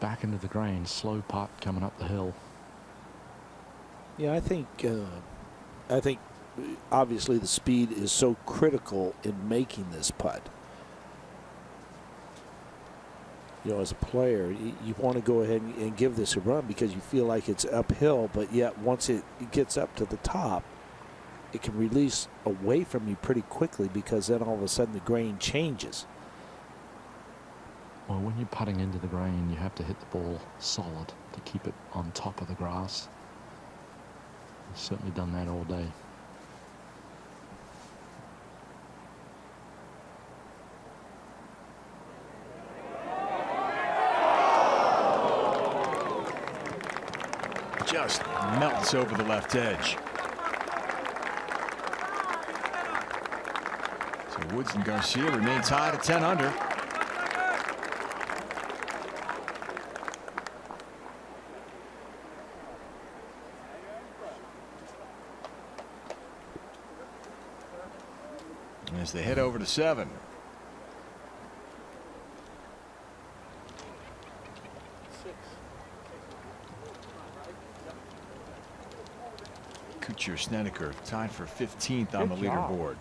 back into the grain. Slow putt coming up the hill. Yeah, I think obviously the speed is so critical in making this putt. You know, as a player, you want to go ahead and give this a run because you feel like it's uphill, but yet once it gets up to the top, it can release away from you pretty quickly because then all of a sudden the grain changes. Well, when you're putting into the grain, you have to hit the ball solid to keep it on top of the grass. He's certainly done that all day. Just melts over the left edge. So Woods and Garcia remain tied at 10 under. As they head over to 7. Kuchar, Snedeker tied for 15th on the leaderboard.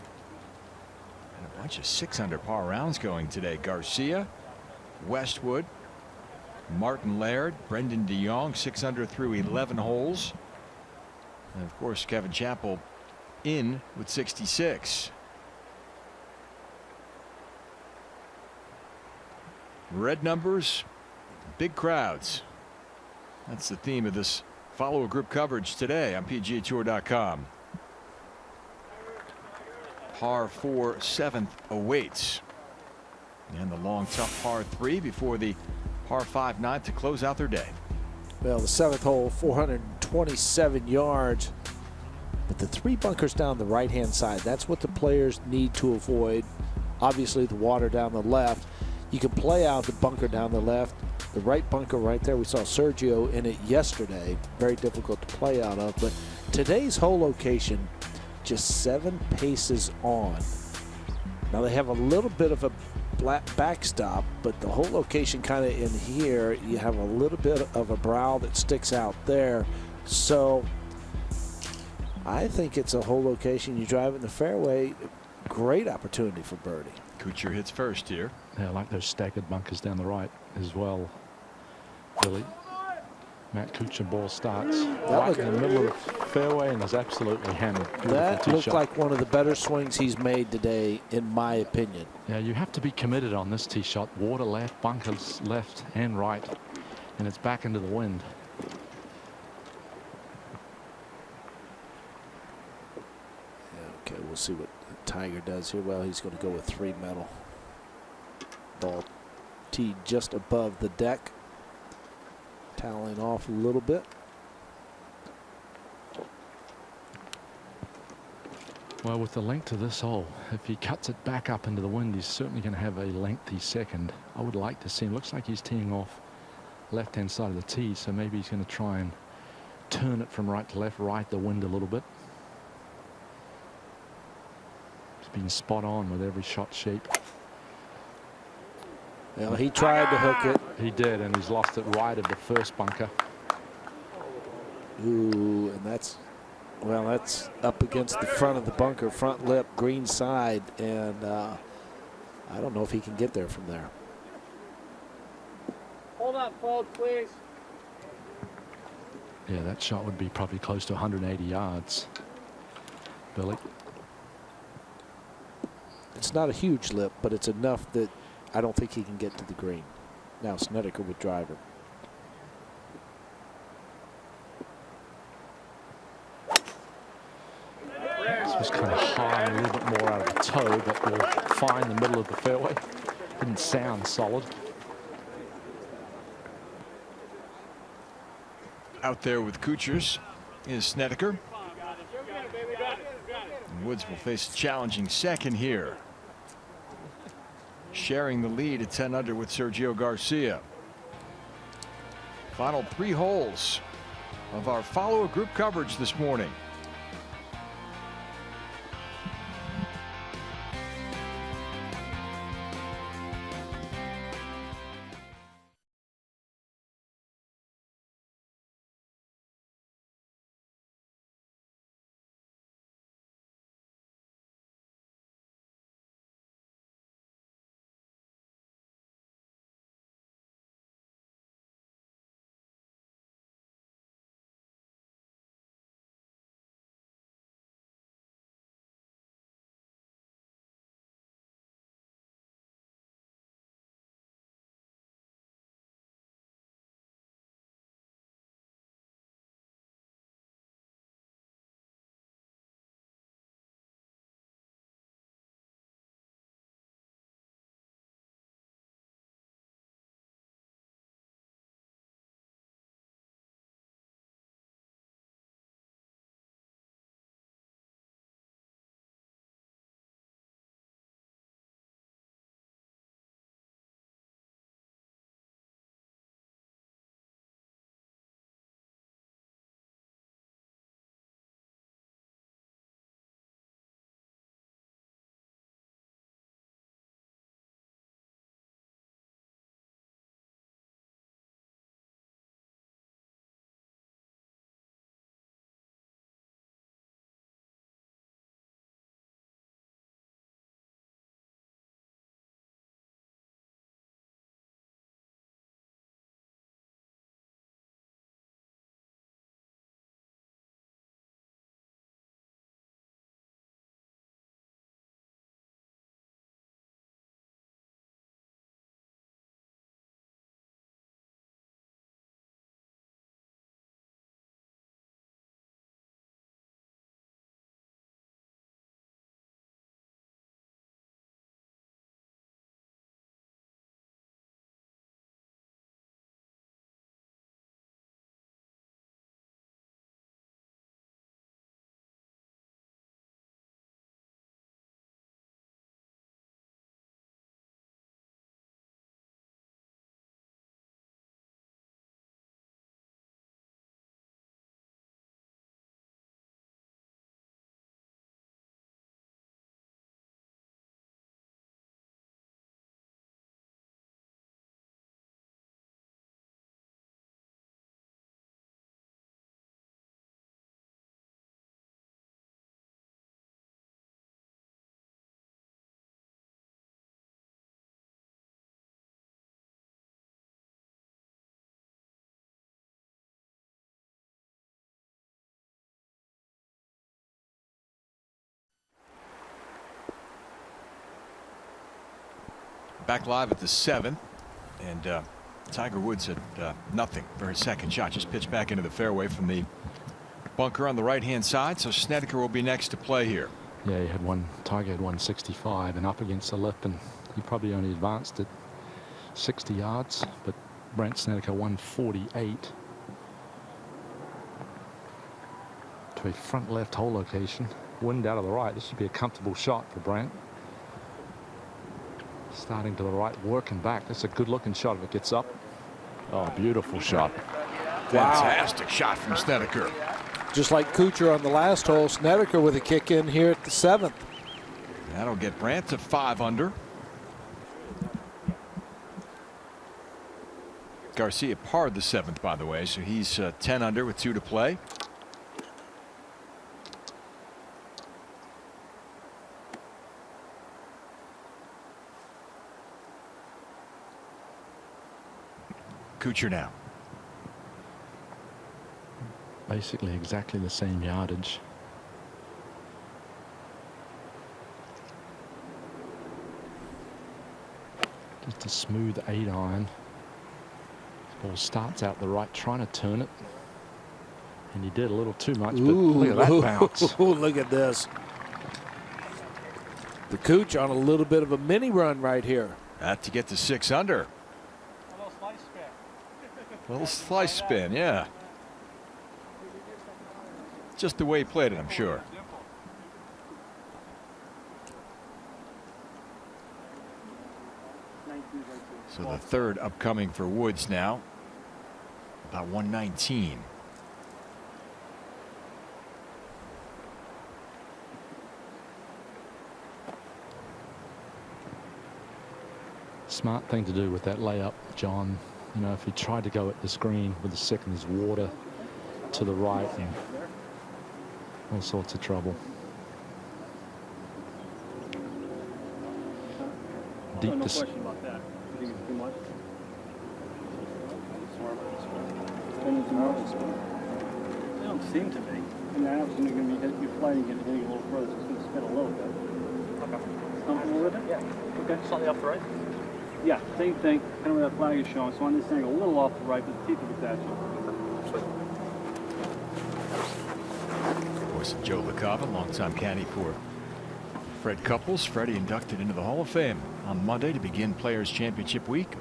And a bunch of 6 under par rounds going today. Garcia, Westwood, Martin Laird, Brendan de Jong 6 under through 11 holes. And of course Kevin Chappell in with 66. Red numbers, big crowds. That's the theme of this follow group coverage today on PGATour.com. Par 4 7th awaits. And the long tough par 3 before the par 5 9th to close out their day. Well, the 7th hole, 427 yards. But the 3 bunkers down the right-hand side, that's what the players need to avoid. Obviously, the water down the left. You can play out the bunker down the left. The right bunker right there, we saw Sergio in it yesterday. Very difficult to play out of. But today's hole location, just 7 paces on. Now they have a little bit of a backstop, but the hole location kind of in here, you have a little bit of a brow that sticks out there. So I think it's a hole location. You drive in the fairway, great opportunity for birdie. Kuchar hits first here. Yeah, I like those staggered bunkers down the right as well, Billy. Matt Kuchar ball starts right in the middle of the fairway and is absolutely hammered. That looked like one of the better swings he's made today, in my opinion. Yeah, you have to be committed on this tee shot. Water left, bunkers left and right, and it's back into the wind. Okay, we'll see what Tiger does here. Well, he's going to go with 3 metal. Ball teed just above the deck. Toweling off a little bit. Well, with the length of this hole, if he cuts it back up into the wind, he's certainly going to have a lengthy second. I would like to see him. Looks like he's teeing off left-hand side of the tee, so maybe he's going to try and turn it from right to left, right the wind a little bit. He's been spot on with every shot shape. Well, he tried to hook it. He did, and he's lost it right at the first bunker. Ooh, and that's Well, that's up against the front of the bunker, front lip, green side, and I don't know if he can get there from there. Hold up, folks, please. Yeah, that shot would be probably close to 180 yards. Billy. It's not a huge lip, but it's enough that I don't think he can get to the green. Now Snedeker with driver. This was kind of high, a little bit more out of the toe, but will find the middle of the fairway. Didn't sound solid. Out there with Kuchars is Snedeker. And Woods will face a challenging second here. Sharing the lead at 10 under with Sergio Garcia. Final 3 holes of our follow group coverage this morning. Back live at the 7th, and Tiger Woods had nothing for his second shot. Just pitched back into the fairway from the bunker on the right-hand side. So Snedeker will be next to play here. Yeah, he had one. Tiger had 165 and up against the lip, and he probably only advanced it 60 yards. But Brandt Snedeker 148 to a front left hole location. Wind out of the right. This should be a comfortable shot for Brandt. Starting to the right, working back. That's a good looking shot if it gets up. Oh, beautiful shot. Fantastic shot from Snedeker. Just like Kuchar on the last hole, Snedeker with a kick in here at the 7th. That'll get Brandt to 5 under. Garcia parred the 7th, by the way, so he's 10 under with 2 to play. Kuchar now. Basically exactly the same yardage. Just a smooth 8-iron. Ball starts out the right, trying to turn it. And he did a little too much, but look at that bounce. Look at this. The Cooch on a little bit of a mini run right here. To get to 6 under. A little slice spin, yeah. Just the way he played it, I'm sure. So the third upcoming for Woods now. About 119. Smart thing to do with that layup, John. You know, if he tried to go at this green with the second, there's water to the right and all sorts of trouble. Deep No question about that. You think it's too much? They don't seem to be. I mean, I was going to be you're flying and hitting a little further, so it's going to spin a little bit. Okay. Comfortable with it? Yeah. Okay. Slightly off the right? Yeah, same thing. Kind of where that flag is showing. So on this angle, a little off the right, but the teeth of it's actually. Of course, Joe LaCava, longtime caddy for Fred Couples. Freddie inducted into the Hall of Fame on Monday to begin Players Championship Week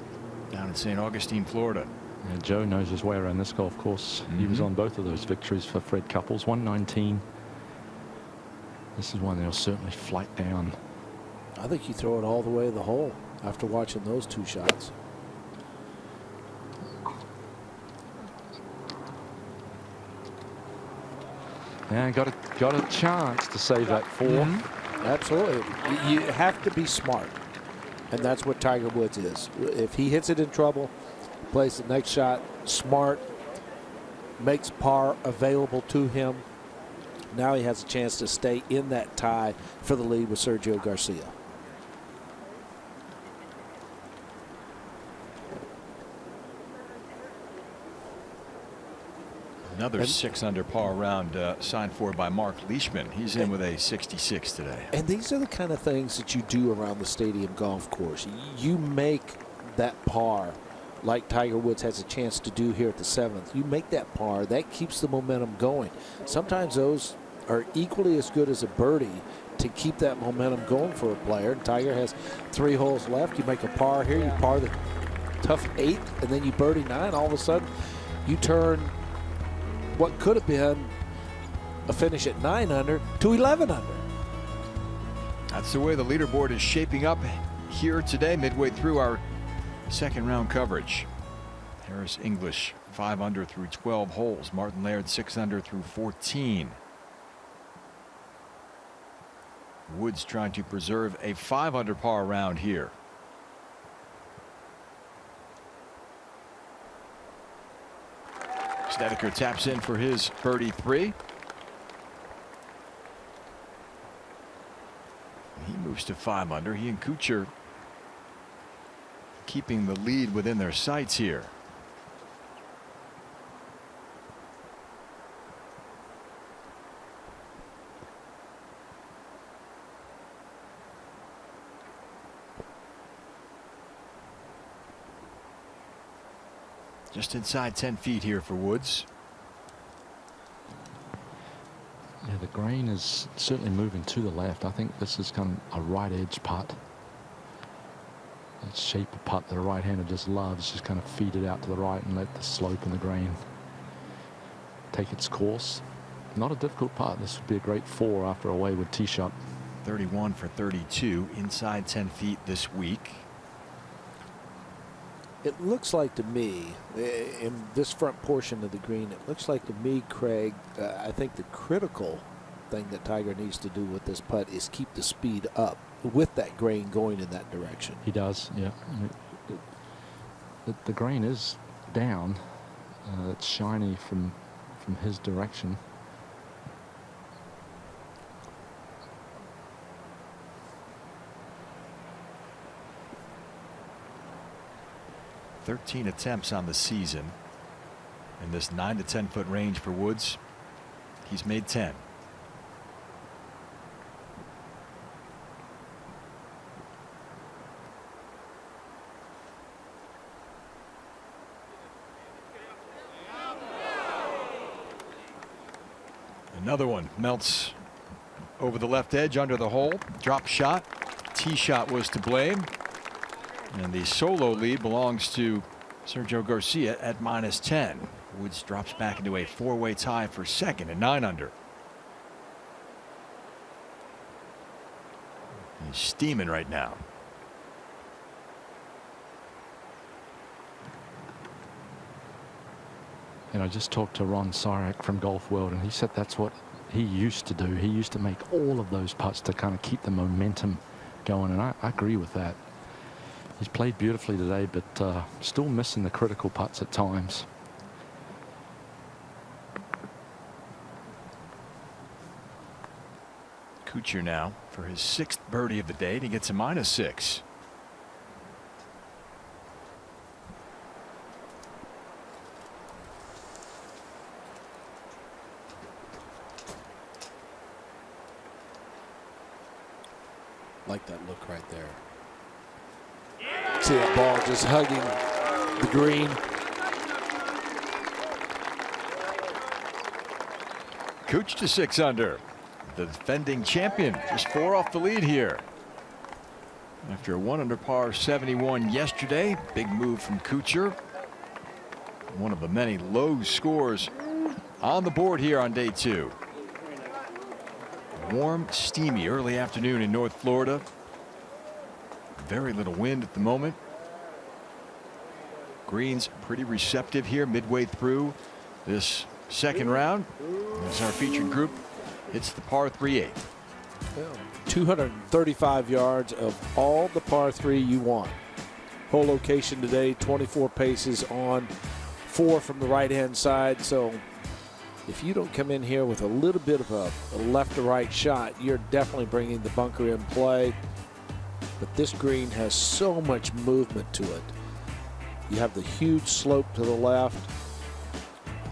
down in St. Augustine, Florida. And Joe knows his way around this golf course. He was on both of those victories for Fred Couples. 119. This is one they'll certainly flight down. I think you throw it all the way to the hole after watching those 2 shots. And got a chance to save that 4. Absolutely. You have to be smart. And that's what Tiger Woods is. If he hits it in trouble, plays the next shot smart, makes par available to him. Now he has a chance to stay in that tie for the lead with Sergio Garcia. Another 6 under par round signed for by Mark Leishman. He's in with a 66 today. And these are the kind of things that you do around the stadium golf course. You make that par like Tiger Woods has a chance to do here at the 7th. You make that par, that keeps the momentum going. Sometimes those are equally as good as a birdie to keep that momentum going for a player. And Tiger has 3 holes left. You make a par here, you par the tough 8th, and then you birdie 9. All of a sudden, you turn what could have been a finish at 9 under to 11 under. That's the way the leaderboard is shaping up here today, midway through our second round coverage. Harris English 5 under through 12 holes. Martin Laird 6 under through 14. Woods trying to preserve a 5 under par round here. Snedeker taps in for his birdie 3. He moves to 5 under. He and Kuchar keeping the lead within their sights here. Just inside 10 feet here for Woods. Yeah, the green is certainly moving to the left. I think this is kind of a right edge putt. That shape of putt that a right-hander just loves. Just kind of feed it out to the right and let the slope in the green take its course. Not a difficult putt. This would be a great 4 after a wayward tee shot. 31 for 32 inside 10 feet this week. It looks like to me, in this front portion of the green, it looks like to me, Craig, I think the critical thing that Tiger needs to do with this putt is keep the speed up with that grain going in that direction. He does, yeah. The grain is down. It's shiny from his direction. 13 attempts on the season. In this 9 to 10 foot range for Woods, he's made 10. Another one melts over the left edge under the hole. Drop shot. Tee shot was to blame. And the solo lead belongs to Sergio Garcia at -10. Woods drops back into a 4-way tie for second at 9 under. He's steaming right now. And I just talked to Ron Sarek from Golf World, and he said that's what he used to do. He used to make all of those putts to kind of keep the momentum going, and I agree with that. He's played beautifully today, but still missing the critical putts at times. Kuchar now for his 6th birdie of the day, and he gets a -6. Like that look right there. See that ball just hugging the green. Cooch to 6 under. The defending champion just 4 off the lead here. After a 1 under par 71 yesterday, big move from Kuchar. One of the many low scores on the board here on day 2. Warm, steamy early afternoon in North Florida. Very little wind at the moment. Greens pretty receptive here midway through this second round. As our featured group hits the par 3/8. 235 yards of all the par 3 you want. Hole location today, 24 paces on 4 from the right hand side. So if you don't come in here with a little bit of a left to right shot, you're definitely bringing the bunker in play. But this green has so much movement to it. You have the huge slope to the left.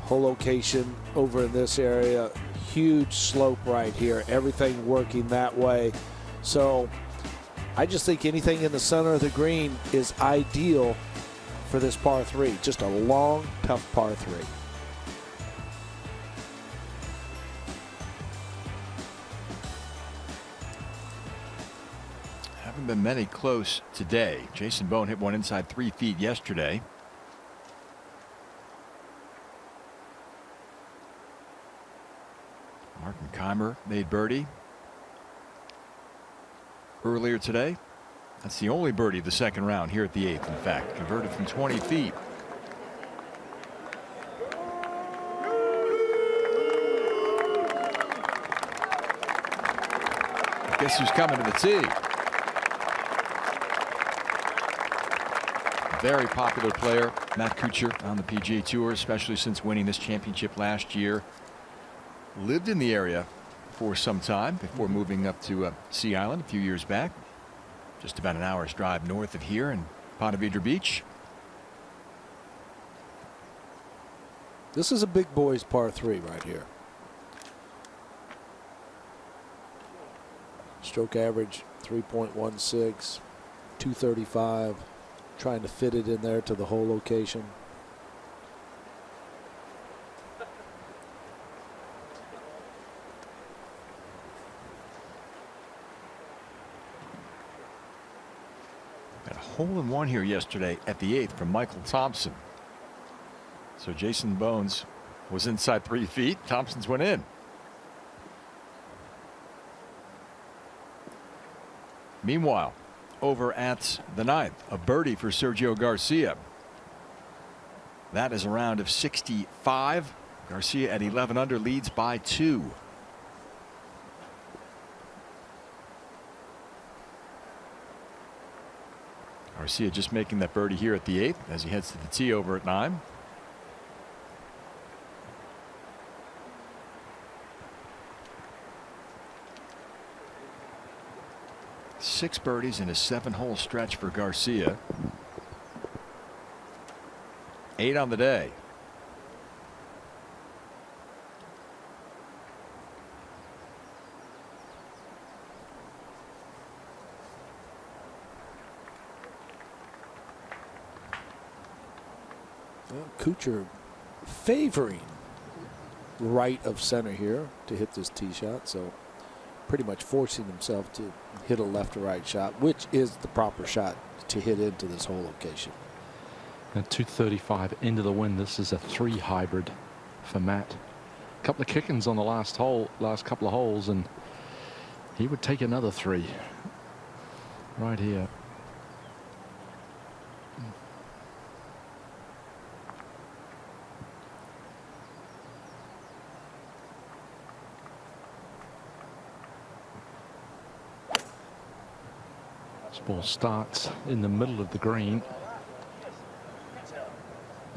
Hole location over in this area. Huge slope right here. Everything working that way. So I just think anything in the center of the green is ideal for this par 3. Just a long, tough par 3. Haven't been many close today. Jason Bone hit one inside 3 feet yesterday. Martin Keimer made birdie earlier today. That's the only birdie of the second round here at the 8th. In fact, converted from 20 feet. Guess who's coming to the tee? Very popular player, Matt Kuchar, on the PGA Tour, especially since winning this championship last year. Lived in the area for some time before moving up to Sea Island a few years back. Just about an hour's drive north of here in Ponte Vedrea Beach. This is a big boys par 3 right here. Stroke average 3.16, 235. Trying to fit it in there to the hole location. Got a hole-in-one here yesterday at the 8th from Michael Thompson. So Jason Bones was inside 3 feet. Thompson's went in. Meanwhile, over at the 9th, a birdie for Sergio Garcia. That is a round of 65. Garcia at 11 under leads by 2. Garcia just making that birdie here at the 8th as he heads to the tee over at 9. Six birdies in a 7-hole stretch for Garcia. 8 on the day. Well, Kuchar favoring right of center here to hit this tee shot, so pretty much forcing himself to hit a left or right shot, which is the proper shot to hit into this whole location. At 235 into the wind, this is a 3 hybrid for Matt. A couple of kick-ins on the last couple of holes, and he would take another 3 right here. This ball starts in the middle of the green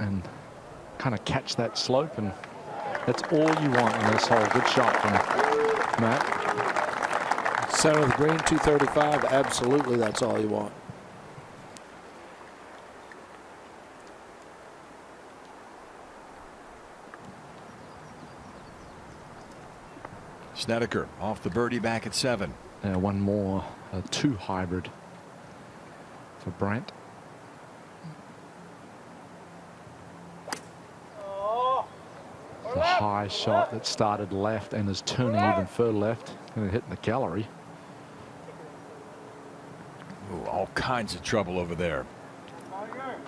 and kind of catch that slope, and that's all you want on this hole. Good shot from Matt. Center of the green, 235. Absolutely, that's all you want. Snedeker off the birdie back at 7. One more, a 2 hybrid for Brandt. The high shot that started left and is turning even further left and hitting the gallery. Ooh, all kinds of trouble over there.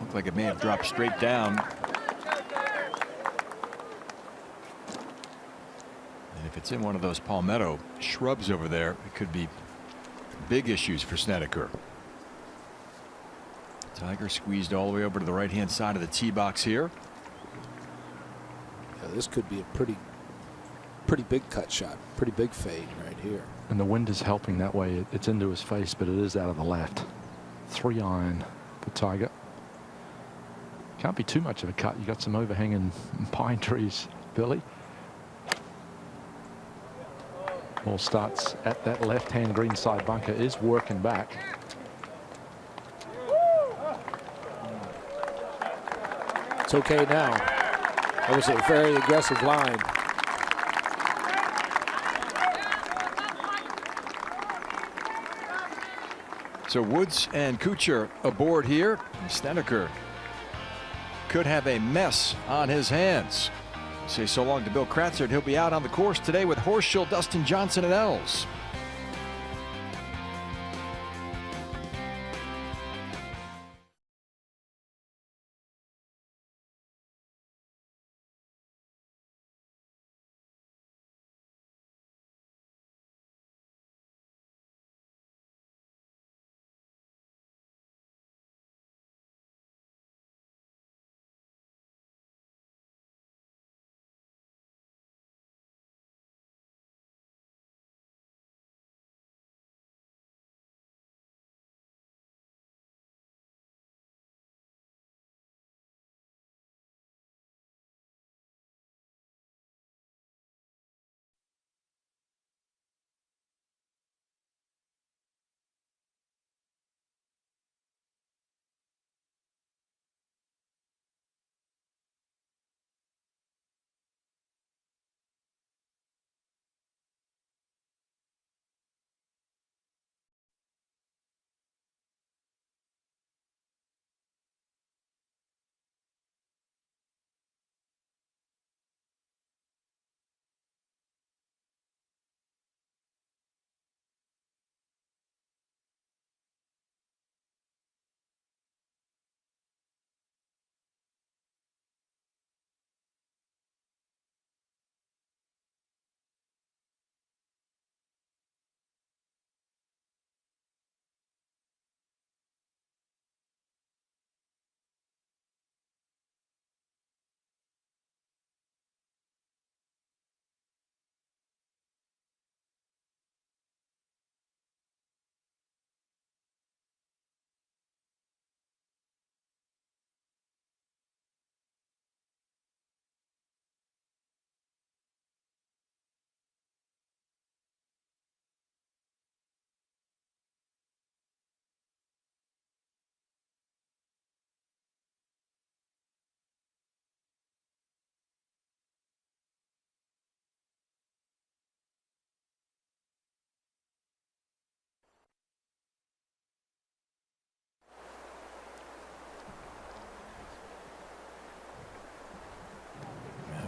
Looked like it may have dropped straight down. And if it's in one of those palmetto shrubs over there, it could be big issues for Snedeker. Tiger squeezed all the way over to the right-hand side of the tee box here. Yeah, this could be a pretty big cut shot, pretty big fade right here. And the wind is helping that way. It's into his face, but it is out of the left. 3 iron for Tiger. Can't be too much of a cut. You got some overhanging pine trees, Billy. Ball starts at that left-hand green side bunker, is working back. It's okay now. That was a very aggressive line. So Woods and Kuchar aboard here. Snedeker could have a mess on his hands. Say so long to Bill Kratzert. He'll be out on the course today with Horschel, Dustin Johnson, and Els.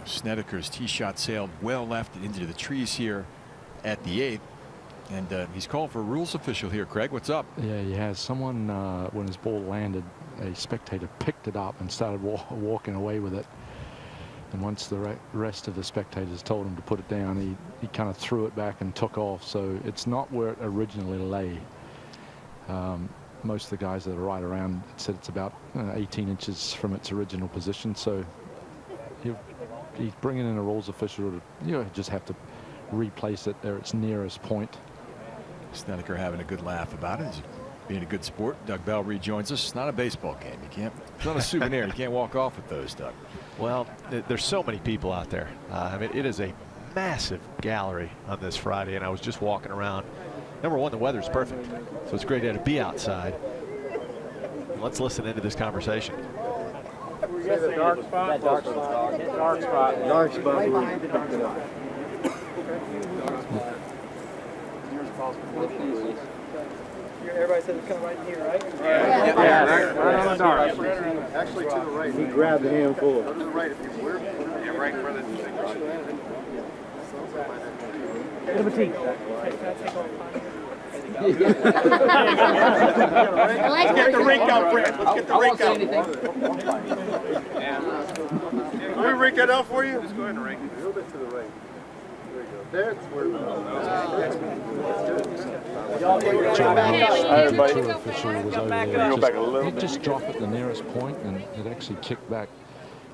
Snedeker's tee shot sailed well left and into the trees here at the 8th. And he's called for a rules official here. Craig, what's up? Yeah, he has. Someone, when his ball landed, a spectator picked it up and started walking away with it. And once the rest of the spectators told him to put it down, he kind of threw it back and took off. So it's not where it originally lay. Most of the guys that are right around said it's about 18 inches from its original position. So he's bringing in a rules official to just have to replace it at its nearest point. Snedeker having a good laugh about it. He's being a good sport. Doug Bell rejoins us. It's not a baseball game. You can't. It's not a souvenir. You can't walk off with those, Doug. Well, there's so many people out there. I mean, it is a massive gallery on this Friday, and I was just walking around. Number one, the weather's perfect, so it's great to be outside. Let's listen into this conversation. The dark spot. Dark spot. Dark spot. Dark spot. Everybody said it's coming right here, right? Yeah, right on the dark. Actually, to the right. He grabbed a handful. To the right if you were. Yeah, right in front of the Bit of a tee. Let's get the rink out, Brent. Let's get the rink out. Can we rink it out for you? Just go ahead and rink it. A little bit to the right. There you go. That's where The tour official was over there. He just dropped at the nearest point and it actually kicked back.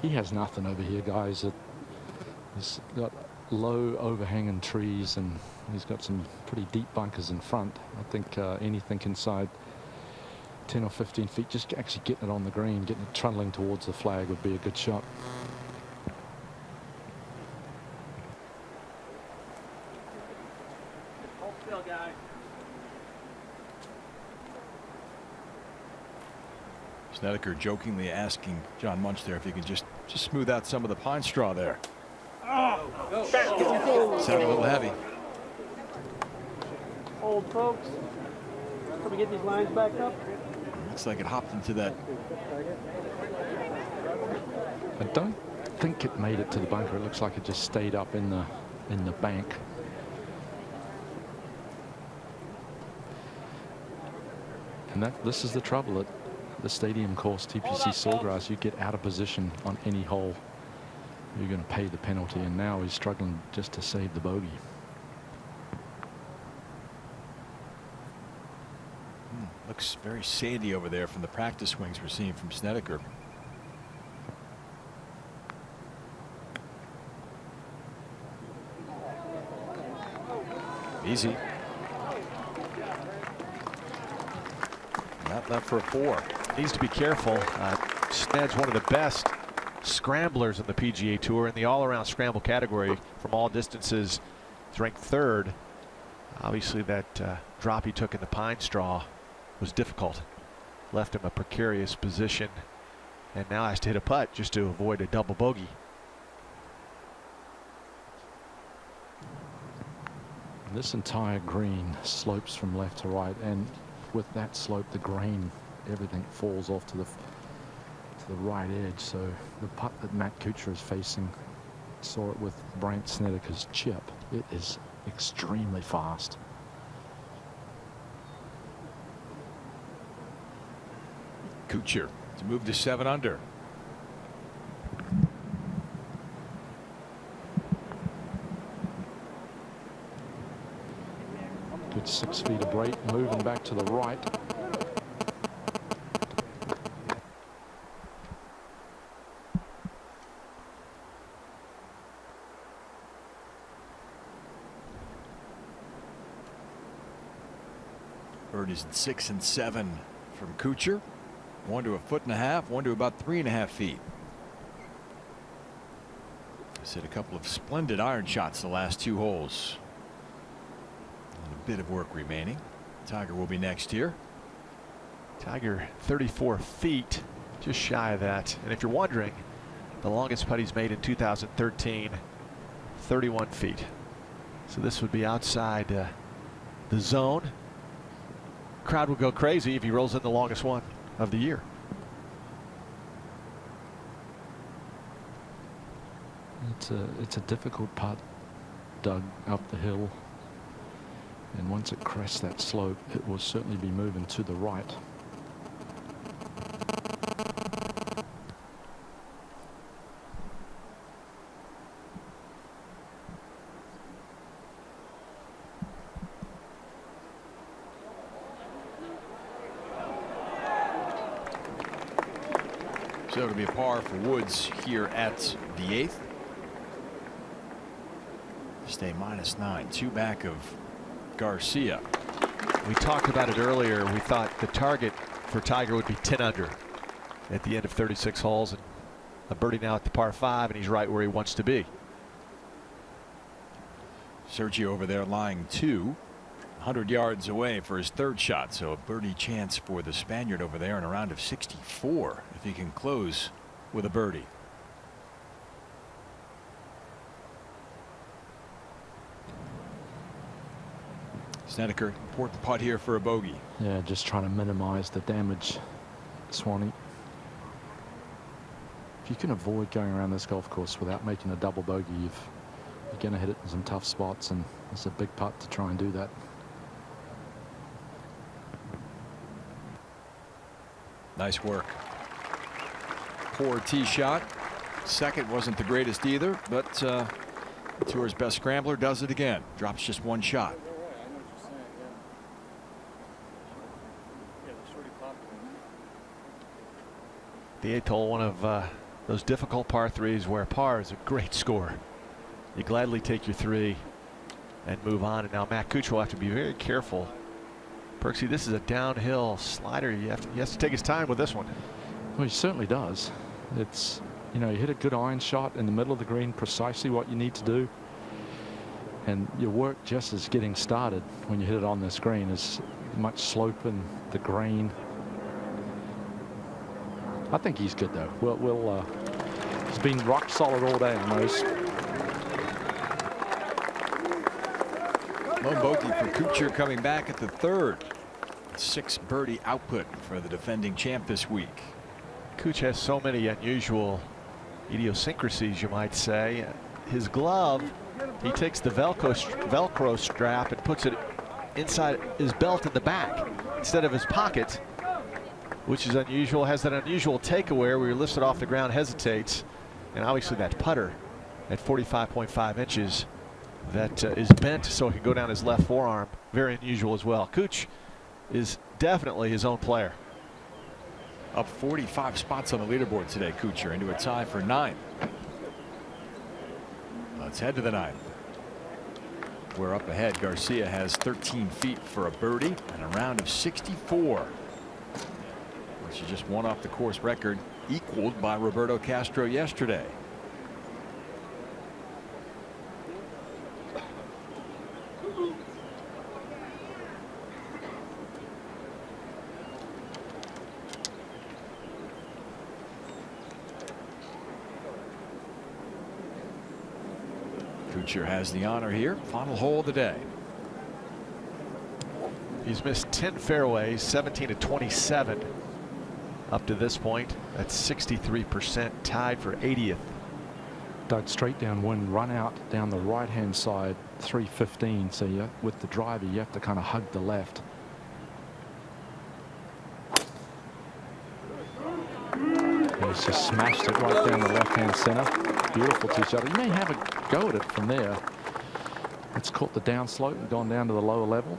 He has nothing over here, guys. He's got low overhanging trees and he's got some pretty deep bunkers in front. I think anything inside 10 or 15 feet, just actually getting it on the green, getting it trundling towards the flag would be a good shot. Snedeker jokingly asking John Munch there if he can just smooth out some of the pine straw there. Sounded a little heavy. Old folks, can we get these lines back up? Looks like it hopped into that. I don't think it made it to the bunker. It looks like it just stayed up in the bank. And this is the trouble at the stadium course, TPC Sawgrass. You get out of position on any hole, you're going to pay the penalty. And now he's struggling just to save the bogey. Looks very sandy over there from the practice swings we're seeing from Snedeker. Easy. Not left for a 4. Needs to be careful. Sned's one of the best scramblers in the PGA Tour in the all-around scramble category from all distances. He's ranked 3rd. Obviously that drop he took in the pine straw was difficult. Left him a precarious position and now has to hit a putt just to avoid a double bogey. This entire green slopes from left to right, and with that slope, the grain, everything falls off to the right edge. So the putt that Matt Kuchar is facing, saw it with Brandt Snedeker's chip. It is extremely fast. Kuchar to move to 7 under. Good 6 feet of break, moving back to the right. Birdies at 6 and 7 from Kuchar. 1 to a 1.5 feet, 1 to about 3.5 feet. He's hit a couple of splendid iron shots the last 2 holes. And a bit of work remaining. Tiger will be next here. Tiger 34 feet, just shy of that. And if you're wondering, the longest putt he's made in 2013, 31 feet. So this would be outside the zone. Crowd would go crazy if he rolls in the longest one of the year. It's a difficult putt, dug up the hill, and once it crests that slope, it will certainly be moving to the right. So it'll be a par for Woods here at the 8th. Stay -9, 2 back of Garcia. We talked about it earlier. We thought the target for Tiger would be 10 under at the end of 36 holes, and a birdie now at the par 5, and he's right where he wants to be. Sergio over there lying 100 yards away for his 3rd shot, so a birdie chance for the Spaniard over there in a round of 64 if he can close with a birdie. Snedeker, important putt here for a bogey. Yeah, just trying to minimize the damage, Swanee. If you can avoid going around this golf course without making a double bogey, you're going to hit it in some tough spots, and it's a big putt to try and do that. Nice work. Poor tee shot. Second wasn't the greatest either, but the tour's best scrambler does it again. Drops just 1 shot. The 8th hole, one of those difficult par 3s where par is a great score. You gladly take your 3 and move on. And now Matt Kuchar will have to be very careful. Perksy, this is a downhill slider. He has to take his time with this one. Well, he certainly does. It's, you know, you hit a good iron shot in the middle of the green, precisely what you need to do. And your work just is getting started when you hit it on this green. Is much slope in the green. I think he's good though. He's been rock solid all day on those. Lone bogey for Kuchar coming back at the 3rd. 6 birdie output for the defending champ this week. Kuchar has so many unusual idiosyncrasies, you might say. His glove, he takes the Velcro strap and puts it inside his belt in the back instead of his pocket, which is unusual. Has that unusual takeaway where you're lifted off the ground, hesitates, and obviously that putter at 45.5 inches that is bent so it can go down his left forearm. Very unusual as well. Kuch is definitely his own player. Up 45 spots on the leaderboard today, Kuchar into a tie for 9th. Let's head to the 9th. We're up ahead. Garcia has 13 feet for a birdie and a round of 64. Which is just 1 off the course record, equaled by Roberto Castro yesterday. Kuchar has the honor here. Final hole of the day. He's missed 10 fairways, 17 to 27 up to this point. That's 63%, tied for 80th. Dug straight downwind, run out down the right hand side, 315. So you, with the driver, you have to kind of hug the left. He's just smashed it right down the left-hand center. Beautiful tee shot. He may have a go at it from there. It's caught the downslope and gone down to the lower level.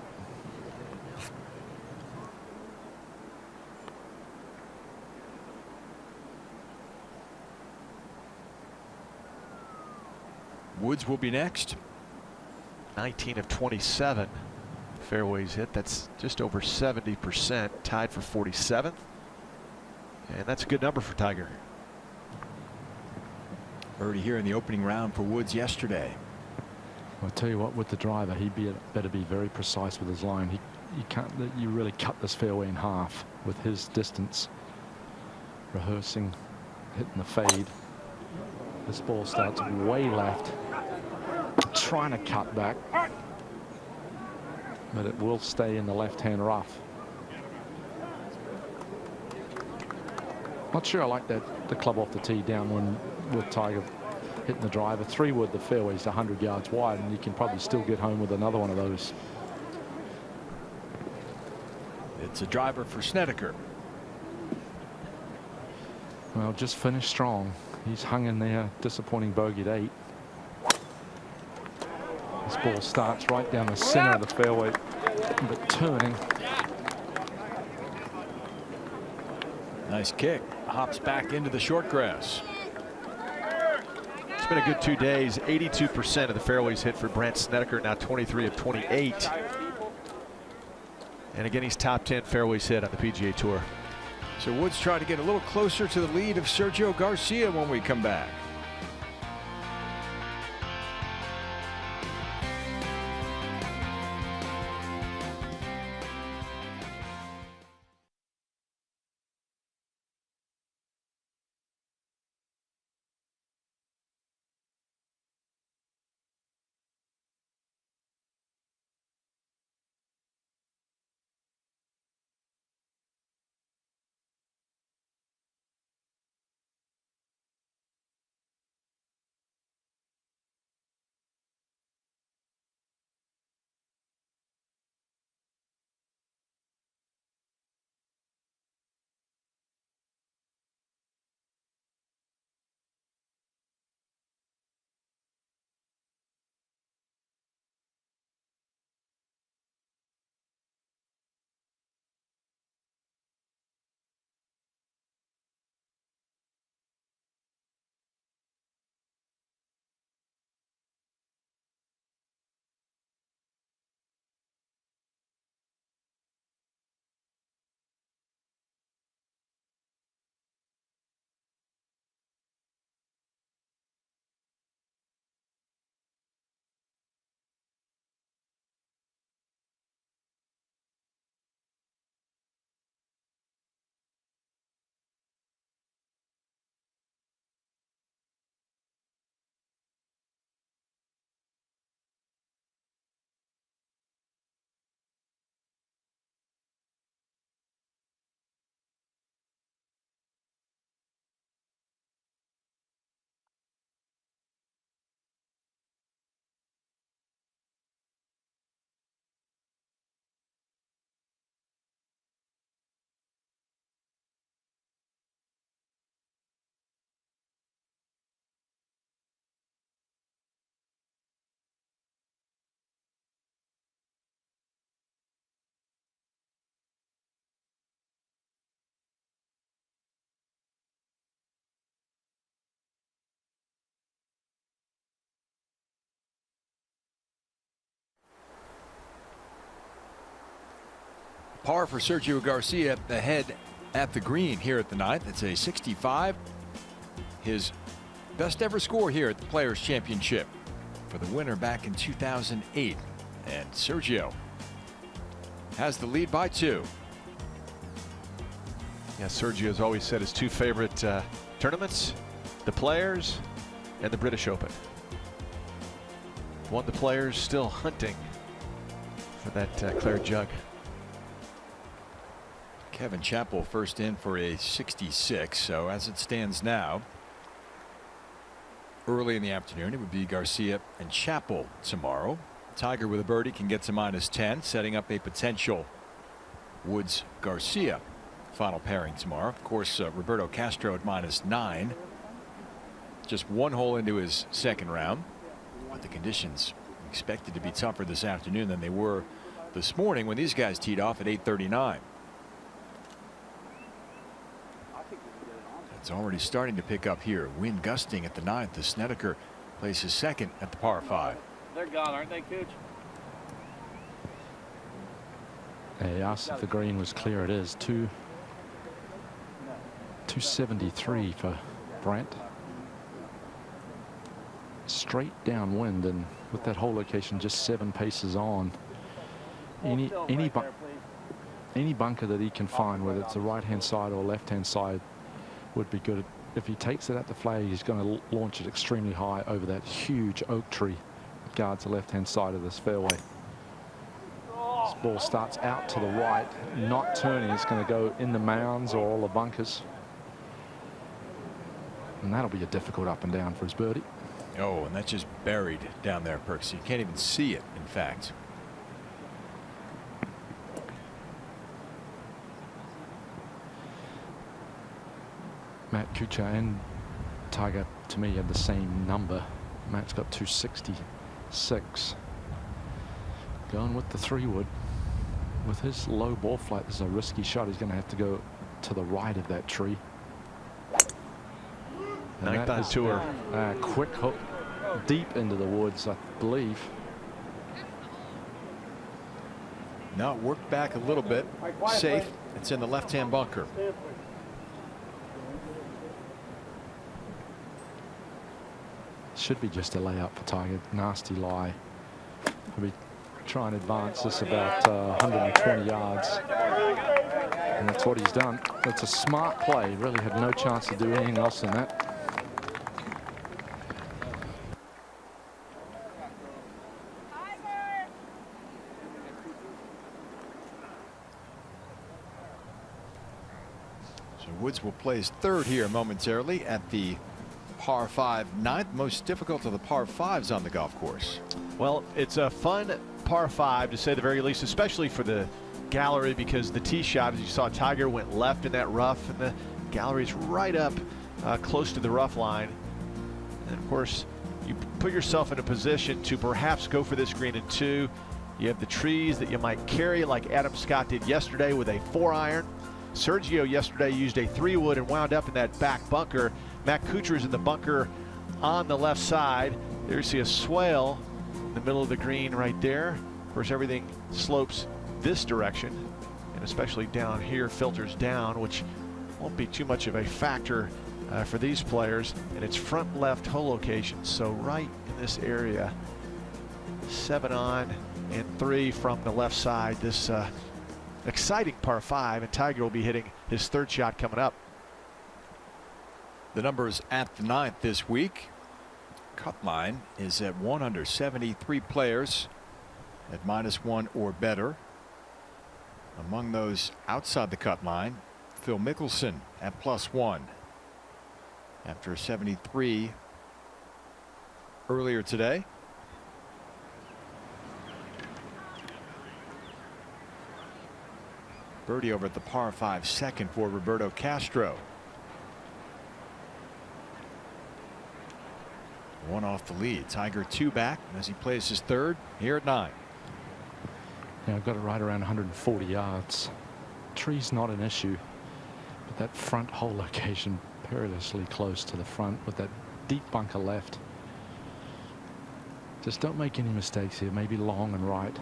Woods will be next. 19 of 27 fairways hit. That's just over 70%, tied for 47th. And that's a good number for Tiger. Birdie here in the opening round for Woods yesterday. I'll tell you what, with the driver, he better be very precise with his line. You really cut this fairway in half with his distance. Rehearsing, hitting the fade. This ball starts way left. Trying to cut back, but it will stay in the left-hand rough. Not sure I like the club off the tee downwind with Tiger. hitting the driver. 3-wood, the fairway's 100 yards wide, and you can probably still get home with another one of those. It's a driver for Snedeker. Well, just finished strong. He's hung in there. Disappointing bogey at 8. This ball starts right down the center of the fairway, but turning. Nice kick. Hops back into the short grass. It's been a good 2 days. 82% of the fairways hit for Brandt Snedeker, now 23 of 28. And again, he's top 10 fairways hit on the PGA Tour. So Woods try to get a little closer to the lead of Sergio Garcia when we come back. Par for Sergio Garcia ahead at the green here at the ninth. It's a 65. His best ever score here at the Players Championship for the winner back in 2008. And Sergio has the lead by 2. Yeah, Sergio has always said his 2 favorite tournaments, the Players and the British Open. Won the Players, still hunting for that Clare Jug. Kevin Chappell first in for a 66. So as it stands now, early in the afternoon, it would be Garcia and Chappell tomorrow. Tiger with a birdie can get to -10, setting up a potential Woods Garcia final pairing tomorrow. Of course, Roberto Castro at -9. Just 1 hole into his second round. But the conditions expected to be tougher this afternoon than they were this morning when these guys teed off at 8:39. It's already starting to pick up here. Wind gusting at the 9th as Snedeker plays his second at the par 5. They're gone, aren't they, Cooch? He asked if the green was clear. It is. 273 for Brandt. Straight downwind, and with that hole location just 7 paces on, any bunker that he can find, whether it's the right-hand side or left-hand side, would be good. If he takes it at the flag, he's going to launch it extremely high over that huge oak tree that guards the left-hand side of this fairway. This ball starts out to the right, not turning. It's going to go in the mounds or all the bunkers. And that'll be a difficult up and down for his birdie. Oh, and that's just buried down there, Perks. You can't even see it, in fact. Matt Kuchar and Tiger, to me, had the same number. Matt's got 266. Going with the 3-wood. With his low ball flight, there's a risky shot. He's going to have to go to the right of that tree. Ninth on tour. Quick hook deep into the woods, I believe. Now work back a little bit. Safe. It's in the left-hand bunker. Should be just a layup for Tiger. Nasty lie. He'll be trying to advance this about 120 yards. And that's what he's done. It's a smart play. Really had no chance to do anything else than that. So Woods will play his third here momentarily at the par 5 9th, most difficult of the par 5s on the golf course. Well, it's a fun par 5 to say the very least, especially for the gallery, because the tee shot, as you saw, Tiger went left in that rough, and the gallery's right up close to the rough line. And of course, you put yourself in a position to perhaps go for this green in 2. You have the trees that you might carry, like Adam Scott did yesterday with a 4-iron. Sergio yesterday used a 3-wood and wound up in that back bunker. Matt Kuchar's in the bunker on the left side. There you see a swale in the middle of the green right there. Of course, everything slopes this direction, and especially down here filters down, which won't be too much of a factor for these players. And it's front left hole location, so right in this area. 7 on and 3 from the left side. This exciting par 5, and Tiger will be hitting his third shot coming up. The numbers at the 9th this week. Cut line is at 173 players at -1 or better. Among those outside the cut line, Phil Mickelson at +1 after a 73 earlier today. Birdie over at the par 5 second for Roberto Castro. 1 off the lead. Tiger 2 back as he plays his third here at 9. Yeah, I've got it right around 140 yards. Tree's not an issue, but that front hole location perilously close to the front with that deep bunker left. Just don't make any mistakes here. Maybe long and right.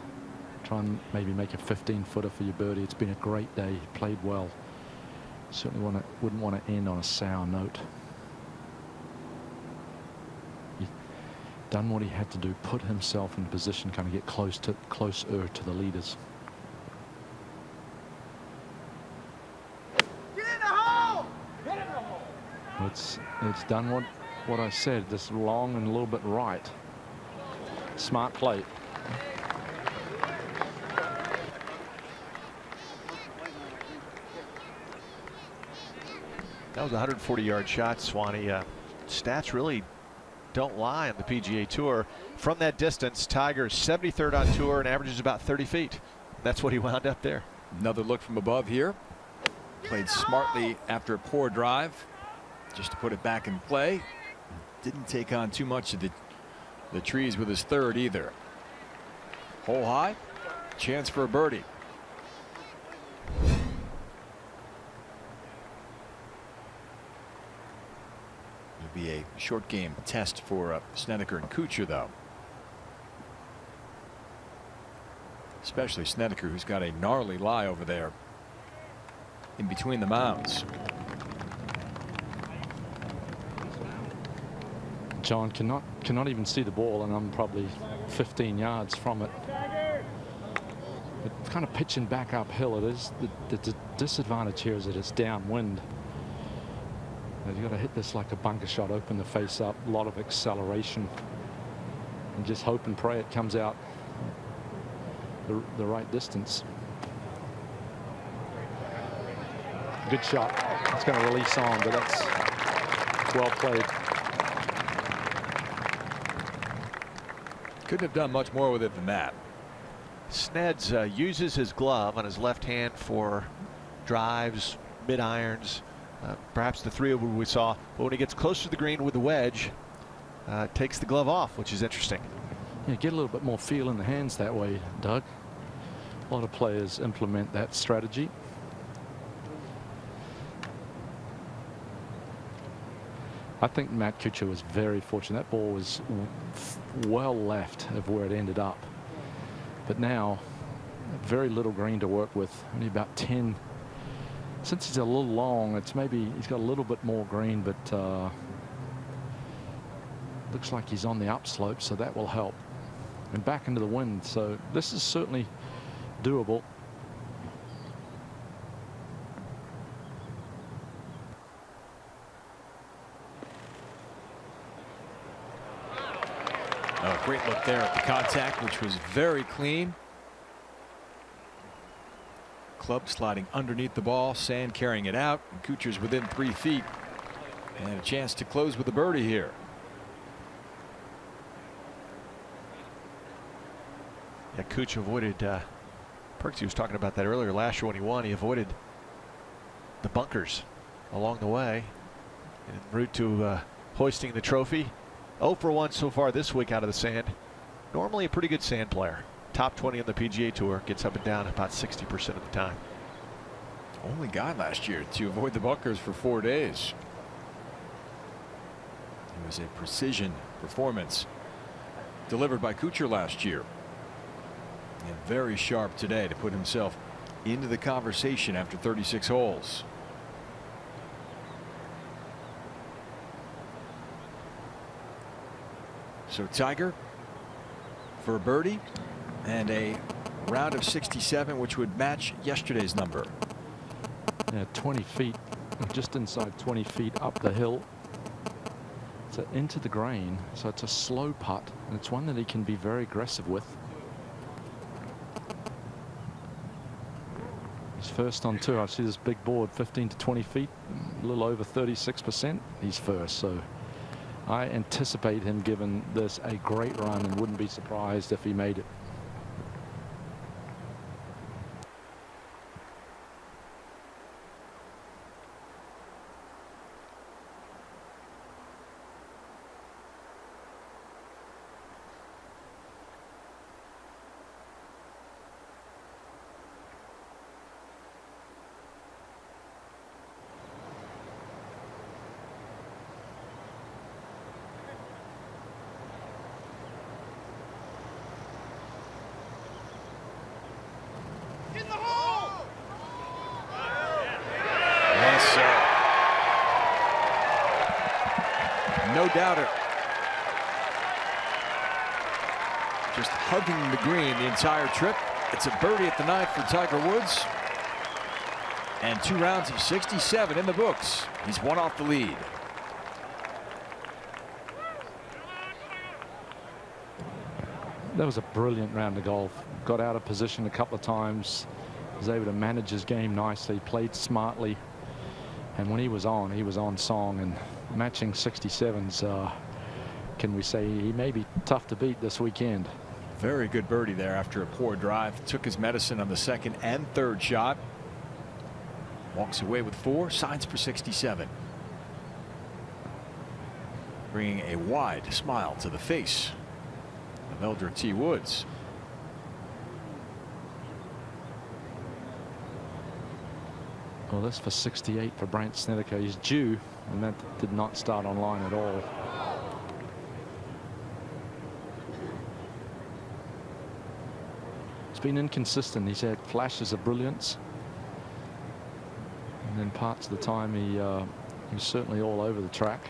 Try and maybe make a 15-footer for your birdie. It's been a great day. Played well. Certainly wouldn't want to end on a sour note. He done what he had to do. Put himself in position, kind of get closer to the leaders. Get in the hole! Get in the hole! It's done what I said. Just long and a little bit right. Smart play. That was a 140-yard shot, Swanee. Stats really don't lie on the PGA Tour. From that distance, Tiger's 73rd on tour and averages about 30 feet. That's what he wound up there. Another look from above here. Played smartly after a poor drive, just to put it back in play. Didn't take on too much of the trees with his third either. Hole high, chance for a birdie. Be a short game test for Snedeker and Kuchar, though. Especially Snedeker, who's got a gnarly lie over there in between the mounds. John cannot even see the ball, and I'm probably 15 yards from it. But kind of pitching back uphill. It is the disadvantage here is that it's downwind. You've got to hit this like a bunker shot, open the face up, a lot of acceleration, and just hope and pray it comes out the right distance. Good shot. It's going to release on, but that's well played. Couldn't have done much more with it than that. Sneds uses his glove on his left hand for drives, mid irons, perhaps the 3-wood we saw. But when he gets close to the green with the wedge, takes the glove off, which is interesting. Yeah, get a little bit more feel in the hands that way, Doug. A lot of players implement that strategy. I think Matt Kuchar was very fortunate. That ball was well left of where it ended up. But now, very little green to work with. Only about 10. Since he's a little long, it's maybe he's got a little bit more green, but looks like he's on the upslope, so that will help. And back into the wind, so this is certainly doable. Oh, great look there at the contact, which was very clean. Club sliding underneath the ball, sand carrying it out, and Kuchar's within 3 feet. And a chance to close with a birdie here. Yeah, Kuchar avoided, Perksy was talking about that earlier last year when he won. He avoided the bunkers along the way en route to hoisting the trophy. 0 for 1 so far this week out of the sand. Normally a pretty good sand player. Top 20 on the PGA Tour. Gets up and down about 60% of the time. Only guy last year to avoid the bunkers for 4 days. It was a precision performance delivered by Kuchar last year. And very sharp today to put himself into the conversation after 36 holes. So Tiger for a birdie and a round of 67, which would match yesterday's number. Yeah, 20 feet, just inside 20 feet up the hill. So into the green, so it's a slow putt, and it's one that he can be very aggressive with. He's first on tour. I see this big board, 15 to 20 feet, a little over 36%. He's first, so I anticipate him giving this a great run and wouldn't be surprised if he made it. No doubter. Just hugging the green the entire trip. It's a birdie at the 9th for Tiger Woods. And 2 rounds of 67 in the books. He's 1 off the lead. That was a brilliant round of golf. Got out of position a couple of times. Was able to manage his game nicely. Played smartly. And when he was on song, and matching 67s, can we say he may be tough to beat this weekend. Very good birdie there after a poor drive. Took his medicine on the 2nd and 3rd shot. Walks away with 4, signs for 67. Bringing a wide smile to the face of Eldred T. Woods. Well, this for 68 for Brandt Snedeker. He's due, and that did not start online at all. It's been inconsistent. He's had flashes of brilliance, and then parts of the time he was certainly all over the track.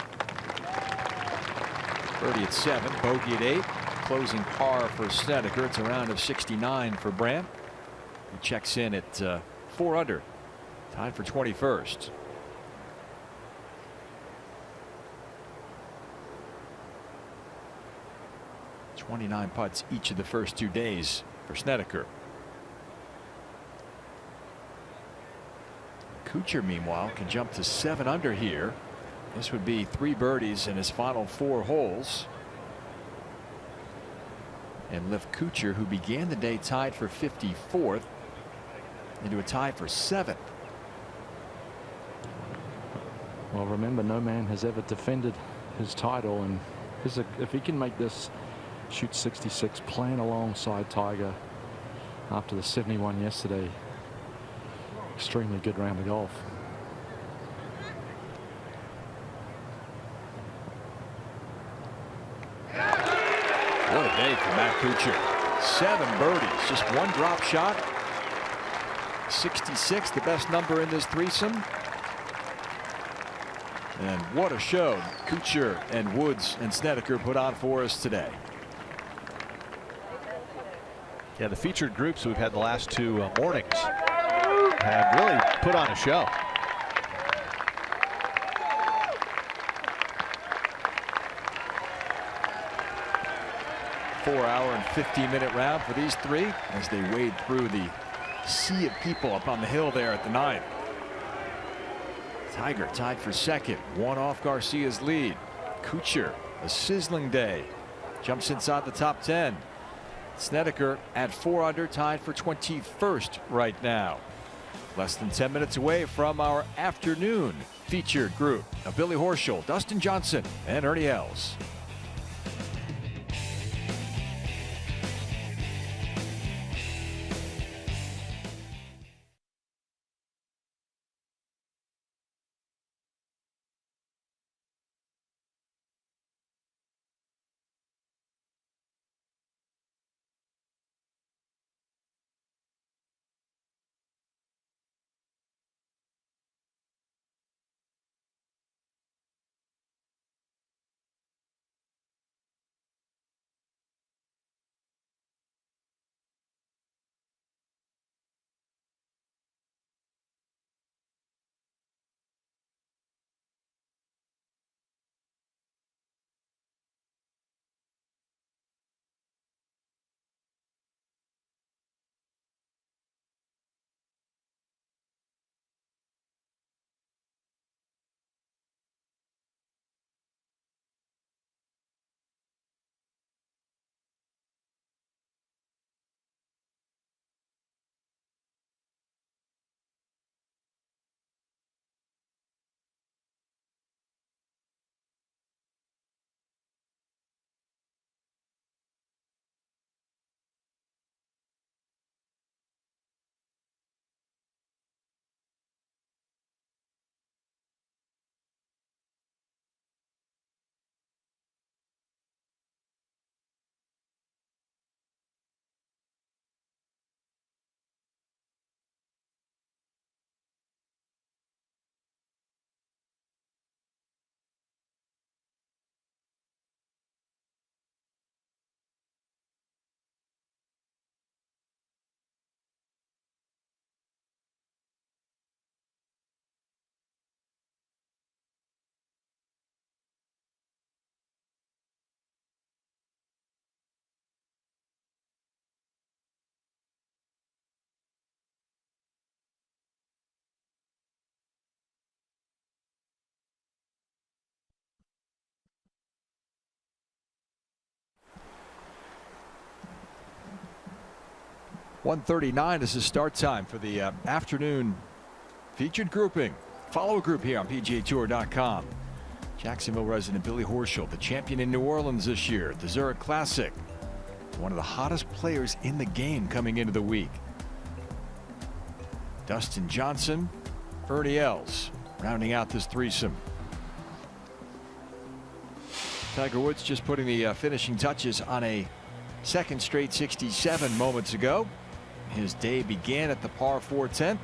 Birdie at 7, bogey at 8, closing par for Snedeker. It's a round of 69 for Brandt. He checks in at 4 under. Tied for 21st. (29 putts each of the first 2 days for Snedeker. Kuchar, meanwhile, can jump to 7 under here. This would be 3 birdies in his final 4 holes. and lift Kuchar, who began the day tied for 54th, into a tie for 7th. Well, remember, no man has ever defended his title, and if he can make this shoot 66 playing alongside Tiger after the 71 yesterday, extremely good round of golf. What a day for Matt Kuchar. 7 birdies, just 1 drop shot. 66, the best number in this threesome. And what a show Kuchar and Woods and Snedeker put on for us today. Yeah, the featured groups we've had the last 2 mornings have really put on a show. Four-hour and 15-minute round for these 3 as they wade through the sea of people up on the hill there at the 9th. Tiger tied for 2nd, 1 off Garcia's lead. Kuchar, a sizzling day, jumps inside the top 10. Snedeker at 4 under, tied for 21st right now. Less than 10 minutes away from our afternoon featured group of Billy Horschel, Dustin Johnson, and Ernie Els. .139 is the start time for the afternoon featured grouping. Follow a group here on PGATour.com. Jacksonville resident Billy Horschel, the champion in New Orleans this year, the Zurich Classic. One of the hottest players in the game coming into the week. Dustin Johnson, Ernie Els, rounding out this threesome. Tiger Woods just putting the finishing touches on a 2nd straight 67 moments ago. His day began at the par 4 10th.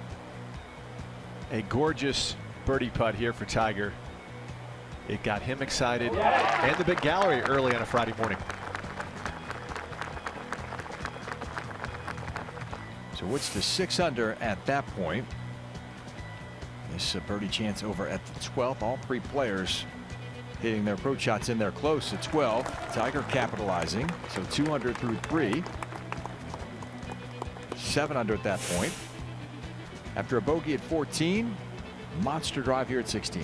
A gorgeous birdie putt here for Tiger. It got him excited and the big gallery early on a Friday morning. So Woods to 6 under at that point. This birdie chance over at the 12th. All 3 players hitting their approach shots in there close at 12. Tiger capitalizing. So 2 under through 3. 7 under at that point. After a bogey at 14, monster drive here at 16.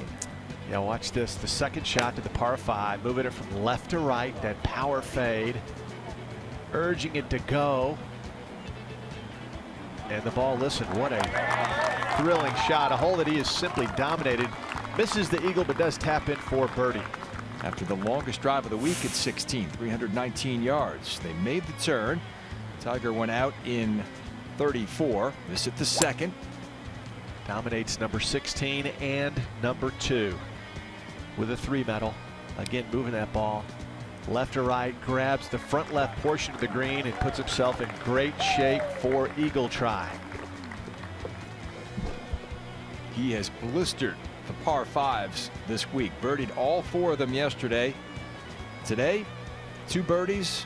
Yeah, watch this. The 2nd shot to the par 5, moving it from left to right, that power fade. urging it to go. And the ball, listen, what a thrilling shot. A hole that he has simply dominated. Misses the eagle, but does tap in for birdie. After the longest drive of the week at 16, 319 yards, they made the turn. Tiger went out in 34. This at the second. Dominates number 16 and number 2 with a 3 medal. Again, moving that ball left to right, grabs the front left portion of the green and puts himself in great shape for eagle try. He has blistered the par 5s this week. Birdied all 4 of them yesterday. Today, 2 birdies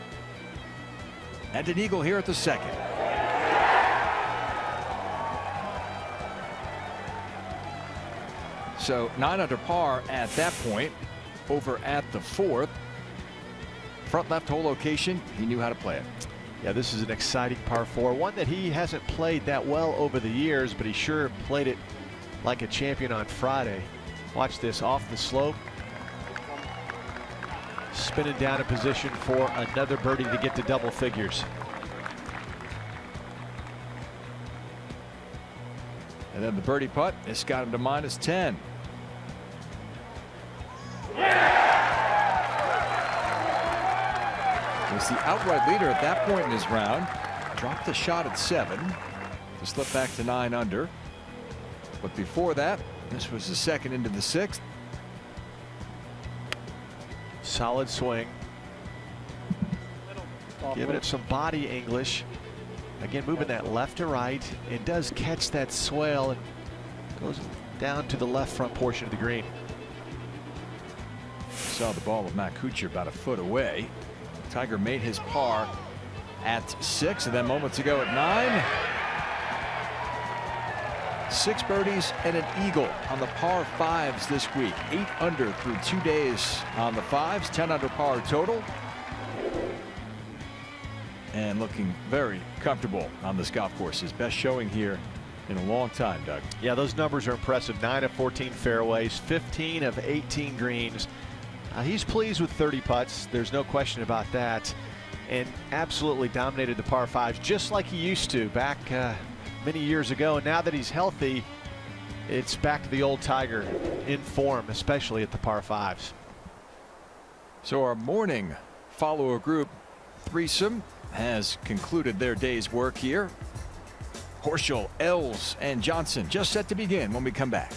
and an eagle here at the second. So 9 under par at that point. Over at the 4th. Front left hole location. He knew how to play it. Yeah, this is an exciting par 4. One that he hasn't played that well over the years, but he sure played it like a champion on Friday. Watch this off the slope. Spinning down a position for another birdie to get to double figures. And then the birdie putt. This got him to -10. Was the outright leader at that point in his round. Dropped the shot at 7 to slip back to 9 under. But before that, this was the second into the 6th. Solid swing. Giving it some body English. Again, moving that left to right. It does catch that swale and goes down to the left front portion of the green. Saw the ball of Matt Kuchar about a foot away. Tiger made his par at 6, and then moments ago at 9. 6 birdies and an eagle on the par 5s this week. 8 under through 2 days on the 5s. 10 under par total. And looking very comfortable on this golf course. His best showing here in a long time, Doug. Yeah, those numbers are impressive. 9 of 14 fairways, 15 of 18 greens. He's pleased with 30 putts. There's no question about that. And absolutely dominated the par 5s just like he used to back many years ago. And now that he's healthy, it's back to the old Tiger in form, especially at the par 5s. So our morning follower group threesome has concluded their day's work here. Horschel, Els, and Johnson just set to begin when we come back.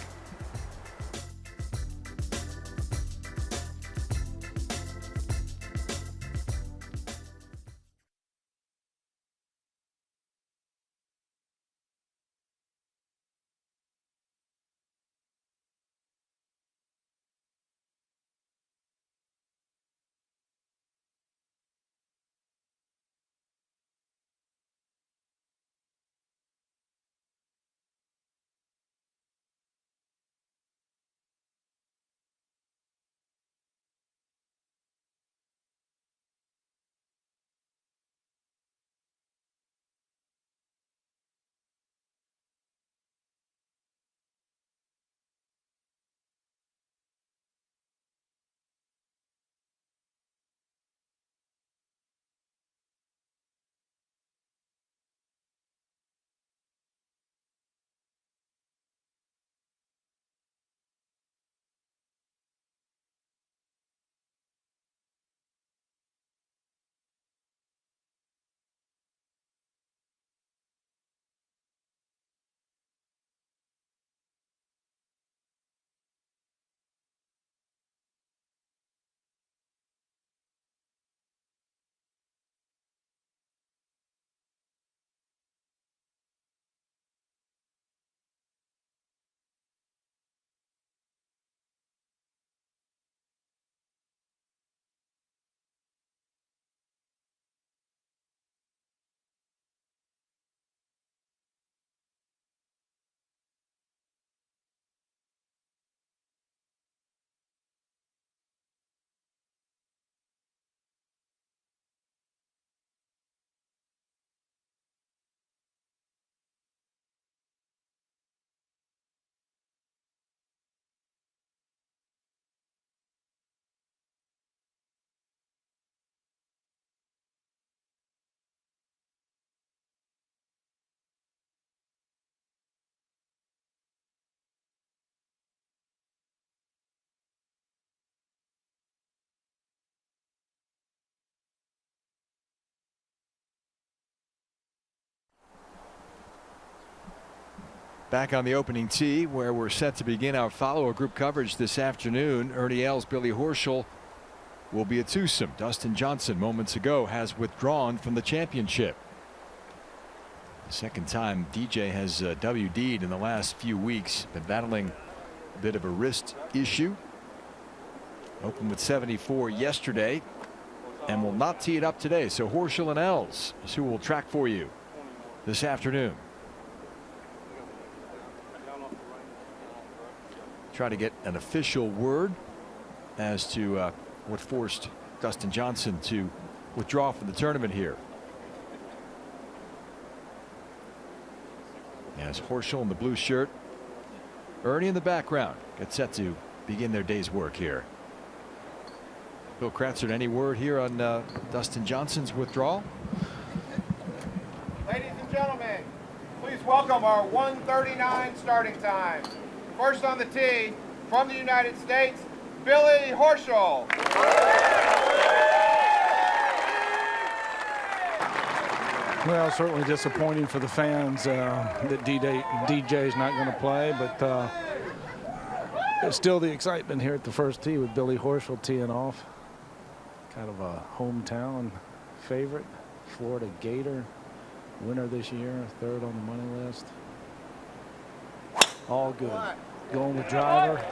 Back on the opening tee, where we're set to begin our follower group coverage this afternoon. Ernie Els, Billy Horschel will be a twosome. Dustin Johnson moments ago has withdrawn from the championship. The second time DJ has WD'd in the last few weeks. Been battling a bit of a wrist issue. Opened with 74 yesterday and will not tee it up today. So Horschel and Els is who will track for you this afternoon. Try to get an official word as to what forced Dustin Johnson to withdraw from the tournament here. As Horschel in the blue shirt, Ernie in the background get set to begin their day's work here. Bill Kratzert, any word here on Dustin Johnson's withdrawal? Ladies and gentlemen, please welcome our 1:39 starting time. First on the tee, from the United States, Billy Horschel. Well, certainly disappointing for the fans that DJ's not going to play, but there's still the excitement here at the first tee with Billy Horschel teeing off. Kind of a hometown favorite, Florida Gator winner this year, third on the money list. All good. Going with driver.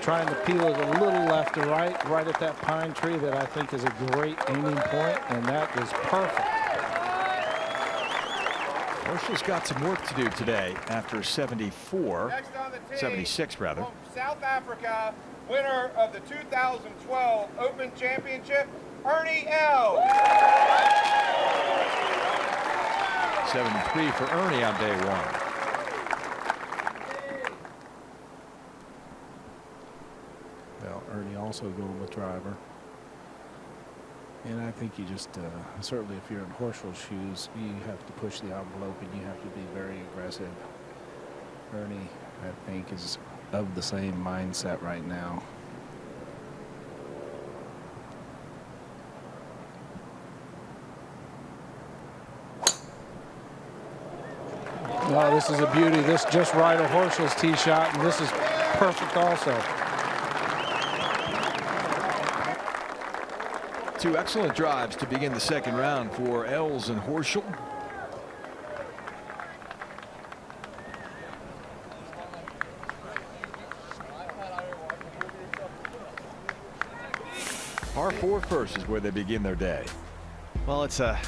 Trying to peel it a little left to right, right at that pine tree that I think is a great aiming point, and that was perfect. Horschel's got some work to do today after 74, 76 rather. From South Africa, winner of the 2012 Open Championship, Ernie Els. 73 for Ernie on day one. Well, Ernie also going with driver. And I think you just, certainly if you're in Horschel's shoes, you have to push the envelope and you have to be very aggressive. Ernie, I think, is of the same mindset right now. Oh, this is a beauty. This just right of Horschel's tee shot, and this is perfect also. Two excellent drives to begin the second round for Els and Horschel. Par 4 first is where they begin their day. Well, it's a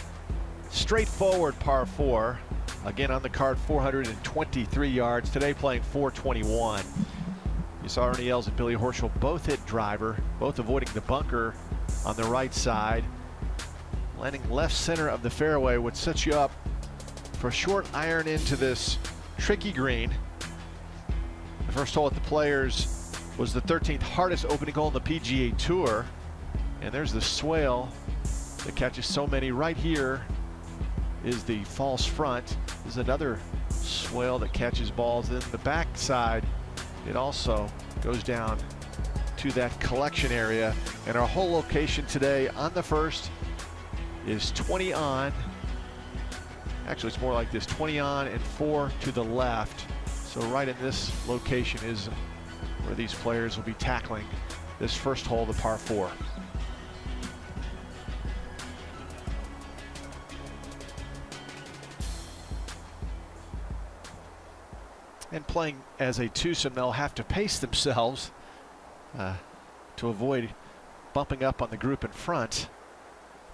straightforward par 4. Again, on the card, 423 yards. Today playing 421. You saw Ernie Els and Billy Horschel both hit driver, both avoiding the bunker on the right side. Landing left center of the fairway would set you up for a short iron into this tricky green. The first hole at the Players was the 13th hardest opening hole in the PGA Tour. And there's the swale that catches so many. Right here is the false front. There's another swale that catches balls. Then the back side, it also goes down to that collection area. And our whole location today on the first is 20 on. Actually, it's more like this, 20 on and 4 to the left. So right in this location is where these players will be tackling this first hole, the par 4. And playing as a twosome, they'll have to pace themselves to avoid bumping up on the group in front.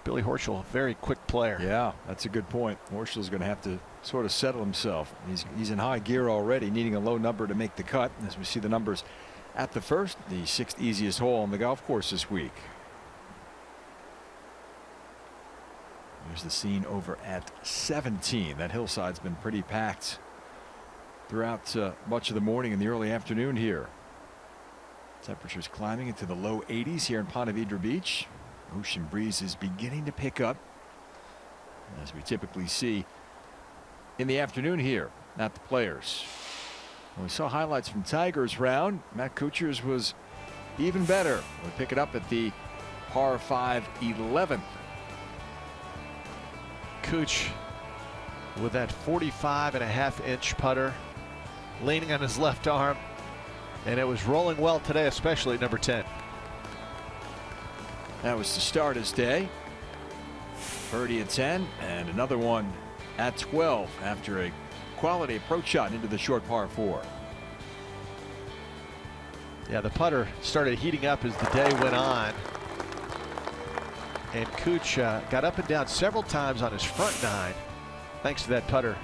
Billy Horschel, a very quick player. Yeah, that's a good point. Horschel's going to have to sort of settle himself. He's in high gear already, needing a low number to make the cut. As we see the numbers at the first, the 6th easiest hole on the golf course this week. There's the scene over at 17. That hillside's been pretty packed throughout much of the morning and the early afternoon here. Temperatures climbing into the low 80s here in Ponte Vedrea Beach. Ocean breeze is beginning to pick up, as we typically see in the afternoon here at the Players. We saw highlights from Tiger's round. Matt Kuchar's was even better. We'll pick it up at the par 5 11th. Kuch with that 45.5-inch putter leaning on his left arm, and it was rolling well today, especially at number 10. That was to start his day. Birdie at 10 and another one at 12 after a quality approach shot into the short par 4. Yeah, the putter started heating up as the day went on. And Cooch got up and down several times on his front 9 thanks to that putter.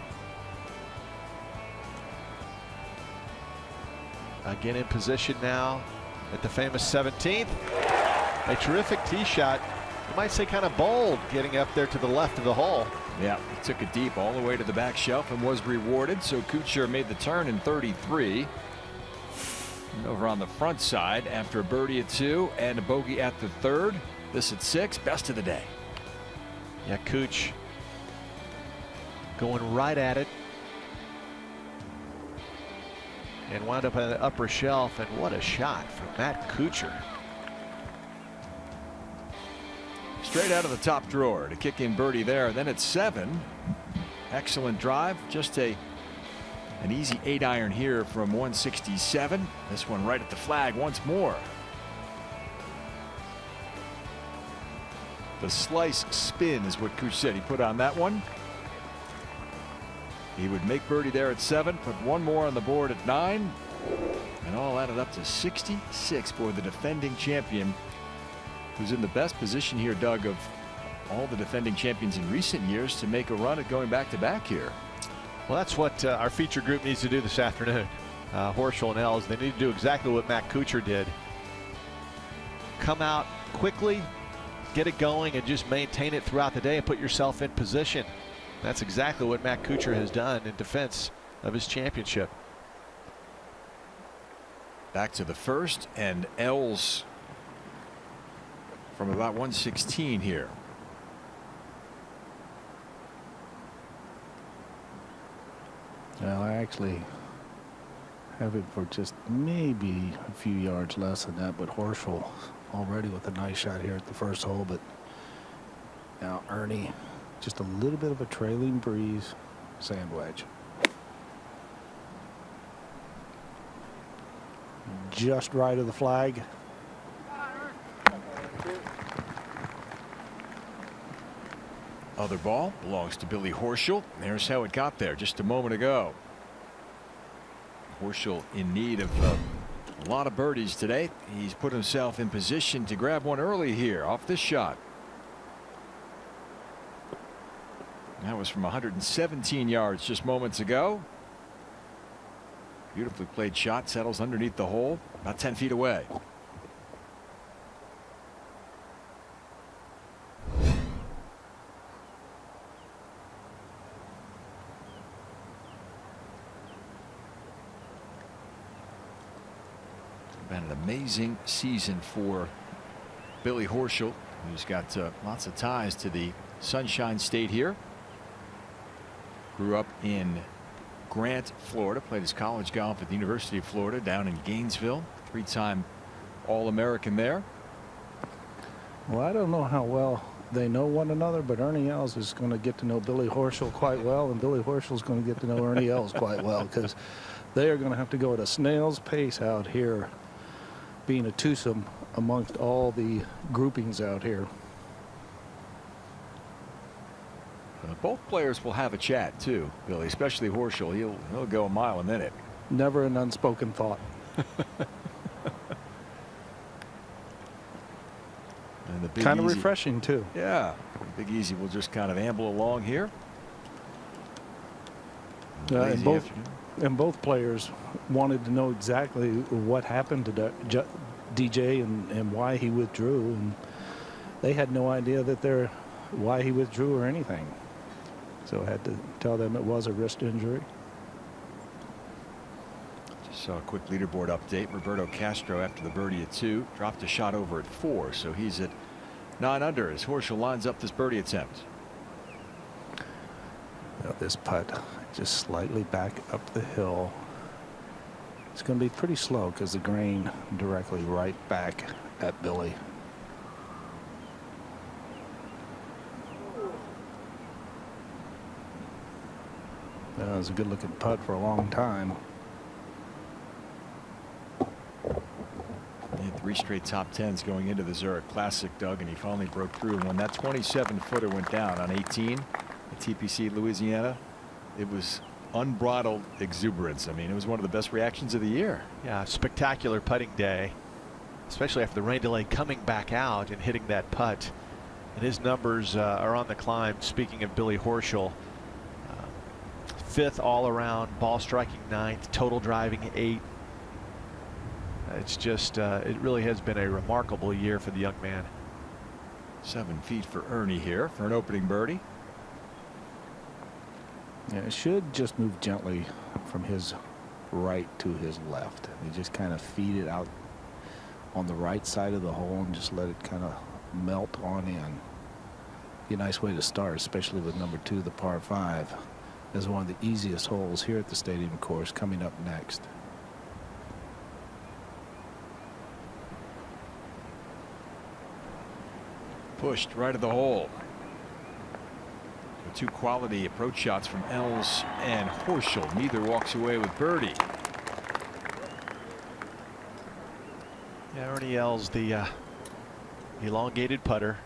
Again in position now at the famous 17th. A terrific tee shot. You might say kind of bold, getting up there to the left of the hole. Yeah, he took it deep all the way to the back shelf and was rewarded. So Kuchar made the turn in 33. And over on the front side after a birdie at 2 and a bogey at the 3rd. This at 6, best of the day. Yeah, Cooch going right at it. And wound up on the upper shelf, and what a shot from Matt Kuchar. Straight out of the top drawer to kick in birdie there. Then at 7, excellent drive, just an easy 8-iron here from 167. This one right at the flag once more. The slice spin is what Cooch said he put on that one. He would make birdie there at 7, put one more on the board at 9, and all added up to 66 for the defending champion, who's in the best position here, Doug, of all the defending champions in recent years to make a run at going back-to-back here. Well, that's what our feature group needs to do this afternoon. Horschel and Els, they need to do exactly what Matt Kuchar did. Come out quickly, get it going, and just maintain it throughout the day and put yourself in position. That's exactly what Matt Kuchar has done in defense of his championship. Back to the first, and Els from about 116 here. Well, I actually have it for just maybe a few yards less than that, but Horschel already with a nice shot here at the first hole. But now Ernie, just a little bit of a trailing breeze sand wedge. Just right of the flag. Other ball belongs to Billy Horschel. There's how it got there just a moment ago. Horschel in need of a lot of birdies today. He's put himself in position to grab one early here off this shot. That was from 117 yards just moments ago. Beautifully played shot, settles underneath the hole, about 10 feet away. Been an amazing season for Billy Horschel, who's got lots of ties to the Sunshine State here. Grew up in Grant, Florida, played his college golf at the University of Florida down in Gainesville, 3-time All-American there. Well, I don't know how well they know one another, but Ernie Els is going to get to know Billy Horschel quite well, and Billy Horschel is going to get to know Ernie Els quite well, because they are going to have to go at a snail's pace out here, being a twosome amongst all the groupings out here. Both players will have a chat too, Billy, especially Horschel. He'll go a mile a minute. Never an unspoken thought. And the Big kind of Easy, refreshing too. Yeah, Big Easy will just kind of amble along here. And both players wanted to know exactly what happened to DJ and why he withdrew, and they had no idea that why he withdrew or anything. So I had to tell them it was a wrist injury. Just saw a quick leaderboard update. Roberto Castro, after the birdie at 2, dropped a shot over at 4, so he's at 9 under as Horschel lines up this birdie attempt. Now this putt just slightly back up the hill. It's going to be pretty slow because the grain directly right back at Billy. That was a good looking putt for a long time. 3 straight top 10s going into the Zurich Classic, Doug, and he finally broke through. And when that 27-footer went down on 18 at TPC Louisiana, it was unbridled exuberance. I mean, it was one of the best reactions of the year. Yeah, spectacular putting day, especially after the rain delay, coming back out and hitting that putt. And his numbers are on the climb. Speaking of Billy Horschel, 5th all around, ball striking 9th, total driving 8th. It's just, it really has been a remarkable year for the young man. 7 feet for Ernie here for an opening birdie. Yeah, it should just move gently from his right to his left. You just kind of feed it out on the right side of the hole and just let it kind of melt on in. Be a nice way to start, especially with number 2, the par 5, as one of the easiest holes here at the stadium course coming up next. Pushed right at the hole. 2 quality approach shots from Els and Horschel. Neither walks away with birdie. Yeah, Ernie Els, the elongated putter,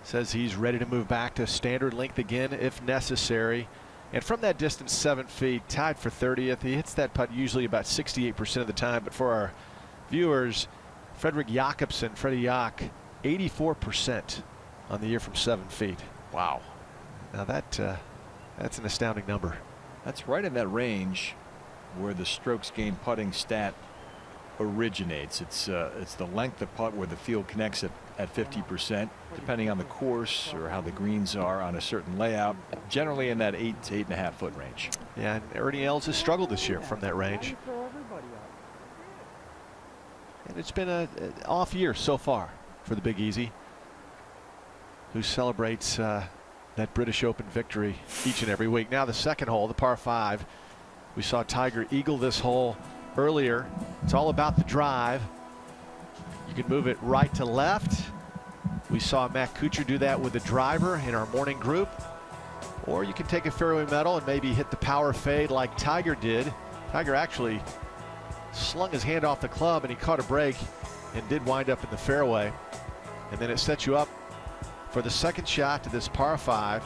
says he's ready to move back to standard length again if necessary. And from that distance, 7 feet, tied for 30th. He hits that putt usually about 68% of the time. But for our viewers, Fredrik Jakobsen, Freddie Yak, 84% on the year from 7 feet. Wow. Now that's an astounding number. That's right in that range where the strokes gained putting stat originates. It's the length of putt where the field connects at 50%, depending on the course or how the greens are on a certain layout, generally in that 8 to 8.5 foot range. Yeah, and Ernie Els has struggled this year from that range. And it's been an off year so far for the Big Easy, who celebrates that British Open victory each and every week. Now the second hole, the par 5. We saw Tiger eagle this hole earlier. It's all about the drive. You can move it right to left. We saw Matt Kuchar do that with the driver in our morning group. Or you can take a fairway metal and maybe hit the power fade like Tiger did. Tiger actually slung his hand off the club and he caught a break and did wind up in the fairway. And then it sets you up for the second shot to this par 5.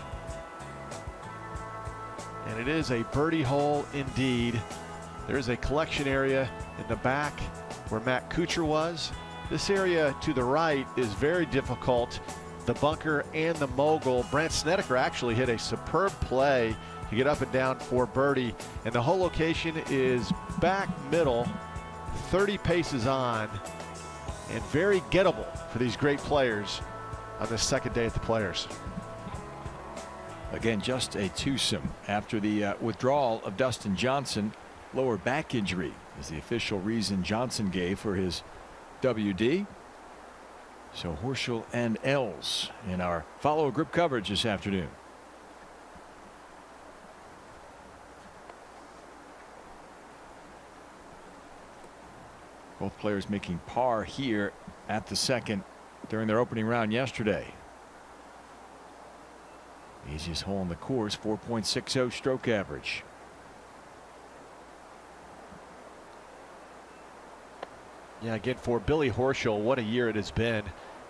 And it is a birdie hole indeed. There is a collection area in the back where Matt Kuchar was. This area to the right is very difficult. The bunker and the mogul. Brandt Snedeker actually hit a superb play to get up and down for birdie. And the whole location is back middle, 30 paces on, and very gettable for these great players on this second day at the Players. Again, just a twosome after the withdrawal of Dustin Johnson. Lower back injury is the official reason Johnson gave for his WD. So Horschel and Els in our follow group coverage this afternoon. Both players making par here at the second during their opening round yesterday. Easiest hole on the course, 4.60 stroke average. Yeah, again, for Billy Horschel, what a year it has been.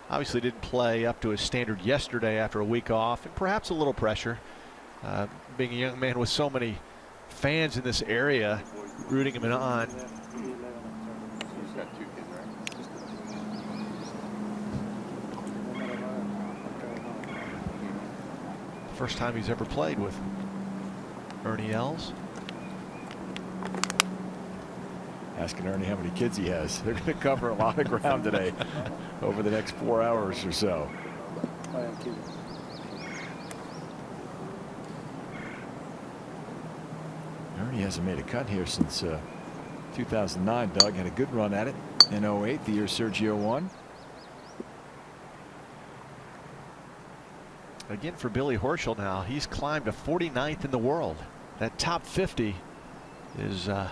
Obviously didn't play up to his standard yesterday after a week off, and perhaps a little pressure. Being a young man with so many fans in this area rooting him on. First time he's ever played with Ernie Els. Asking Ernie how many kids he has. They're going to cover a lot of ground today over the next 4 hours or so. Ernie hasn't made a cut here since 2009. Doug had a good run at it in 08, the year Sergio won. Again, for Billy Horschel now, he's climbed to 49th in the world. That top 50 is a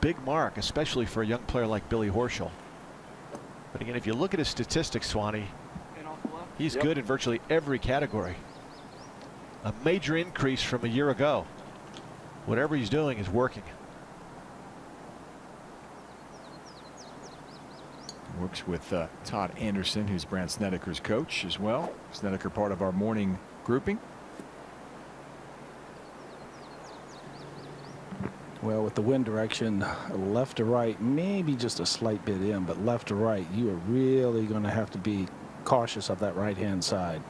big mark, especially for a young player like Billy Horschel. But again, if you look at his statistics, Swanee, he's good in virtually every category. A major increase from a year ago. Whatever he's doing is working. Works with Todd Anderson, who's Brant Snedeker's coach as well. Snedeker part of our morning grouping. Well, with the wind direction left to right, maybe just a slight bit in, but left to right, you are really going to have to be cautious of that right-hand side.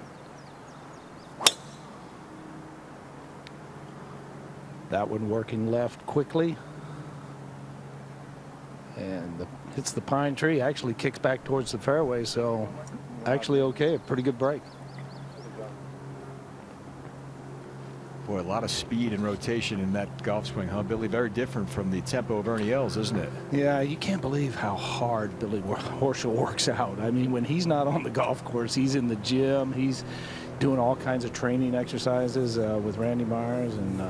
That one working left quickly. And hits the pine tree, actually kicks back towards the fairway, so actually okay, a pretty good break. Boy, a lot of speed and rotation in that golf swing, huh, Billy? Very different from the tempo of Ernie Els, isn't it? Yeah, you can't believe how hard Billy Horschel works out. I mean, when he's not on the golf course, he's in the gym. He's doing all kinds of training exercises with Randy Myers, and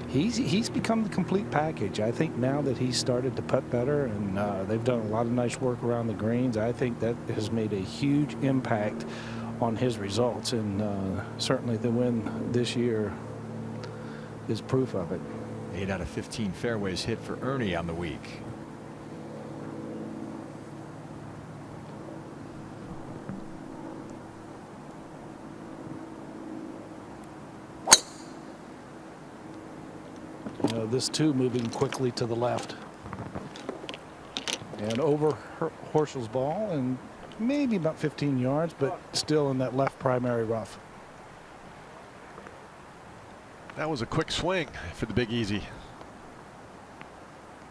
he's become the complete package. I think now that he's started to putt better, and they've done a lot of nice work around the greens, I think that has made a huge impact on his results, and certainly the win this year is proof of it. 8 out of 15 fairways hit for Ernie on the week. You know, this too moving quickly to the left and over Horschel's ball, and maybe about 15 yards, but still in that left primary rough. That was a quick swing for the Big Easy.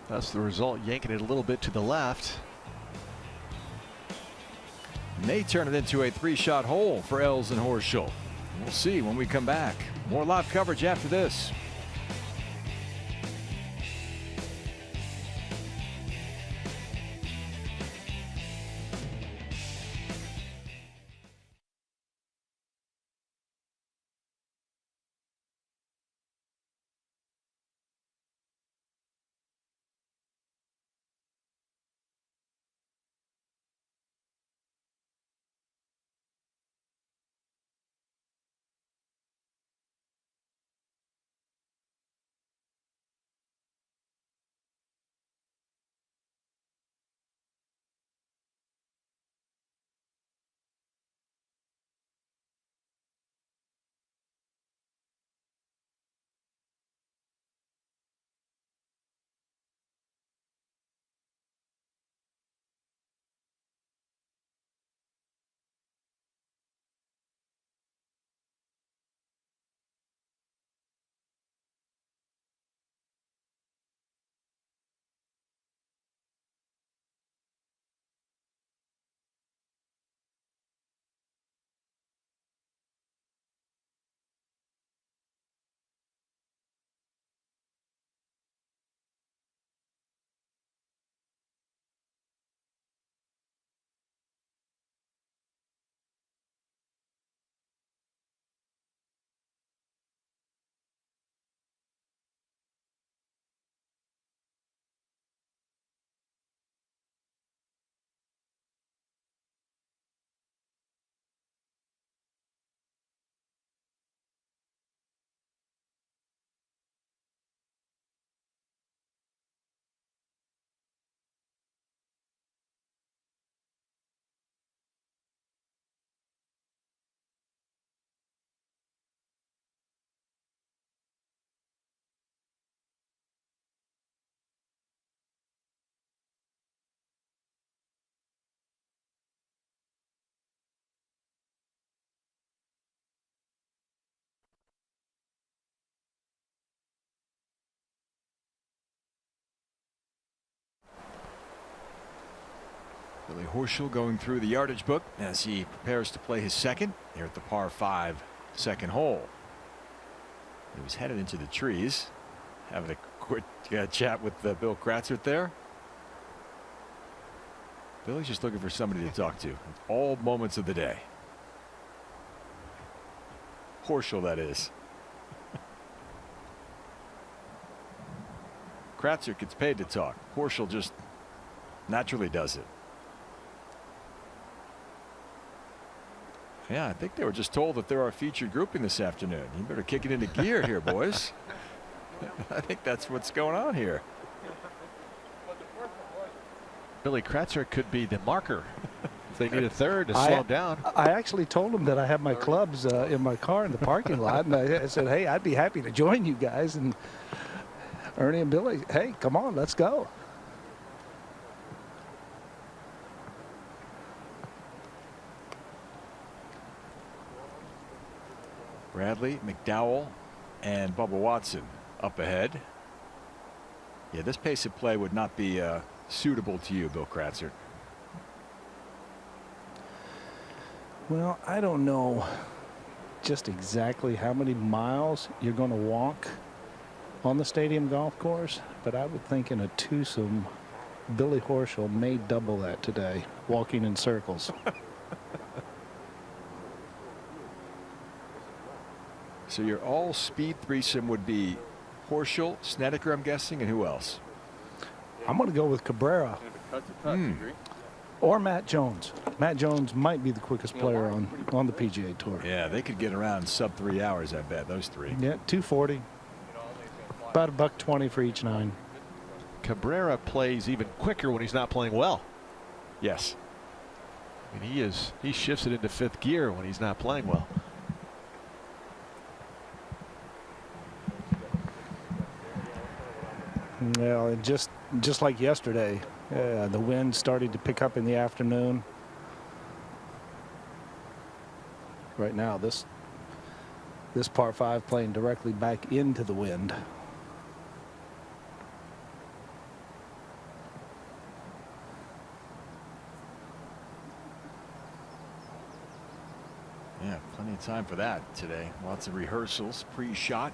That's the result, yanking it a little bit to the left. May turn it into a 3-shot hole for Els and Horschel. We'll see when we come back. More live coverage after this. Billy Horschel going through the yardage book as he prepares to play his second here at the par 5 second hole. He was headed into the trees, having a quick chat with Bill Kratzert there. Billy's just looking for somebody to talk to at all moments of the day. Horschel, that is. Kratzert gets paid to talk. Horschel just naturally does it. Yeah, I think they were just told that they're our featured grouping this afternoon. You better kick it into gear here, boys. I think that's what's going on here. Billy Kratzer could be the marker. If they need a third to slow him down. I actually told him that I have my clubs in my car in the parking lot, and I said, hey, I'd be happy to join you guys. And Ernie and Billy, hey, come on, let's go. Bradley, McDowell, and Bubba Watson up ahead. Yeah, this pace of play would not be suitable to you, Bill Kratzer. Well, I don't know just exactly how many miles you're going to walk on the stadium golf course, but I would think in a twosome, Billy Horschel may double that today, walking in circles. So your all-speed threesome would be Horschel, Snedeker, I'm guessing, and who else? I'm going to go with Cabrera. Or Matt Jones. Matt Jones might be the quickest player on the PGA Tour. Yeah, they could get around sub 3 hours, I bet, those three. Yeah, 240. About $120 for each 9. Cabrera plays even quicker when he's not playing well. Yes. I mean, he shifts it into 5th gear when he's not playing well. Well, and just like yesterday, the wind started to pick up in the afternoon. Right now, this par 5 playing directly back into the wind. Yeah, plenty of time for that today. Lots of rehearsals, pre-shot.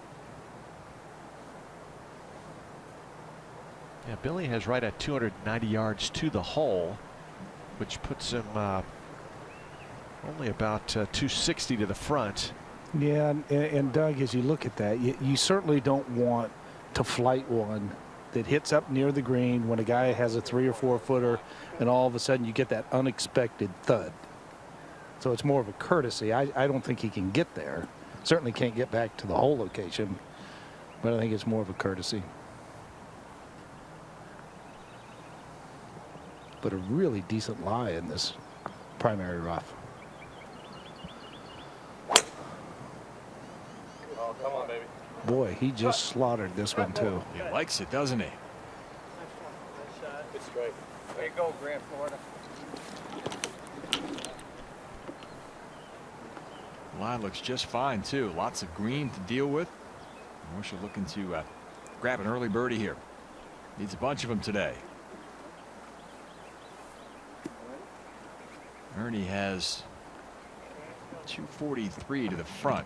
Yeah, Billy has right at 290 yards to the hole, which puts him only about 260 to the front. Yeah, and Doug, as you look at that, you certainly don't want to flight one that hits up near the green when a guy has a 3 or 4 footer, and all of a sudden you get that unexpected thud. So it's more of a courtesy. I don't think he can get there. Certainly can't get back to the hole location, but I think it's more of a courtesy. But a really decent lie in this primary rough. Oh, come on, baby. Boy, he just slaughtered this one too. He likes it, doesn't he? Good strike. There you go, Grant, Florida. Line looks just fine too. Lots of green to deal with. Horschel looking to grab an early birdie here. Needs a bunch of them today. Ernie has 243 to the front.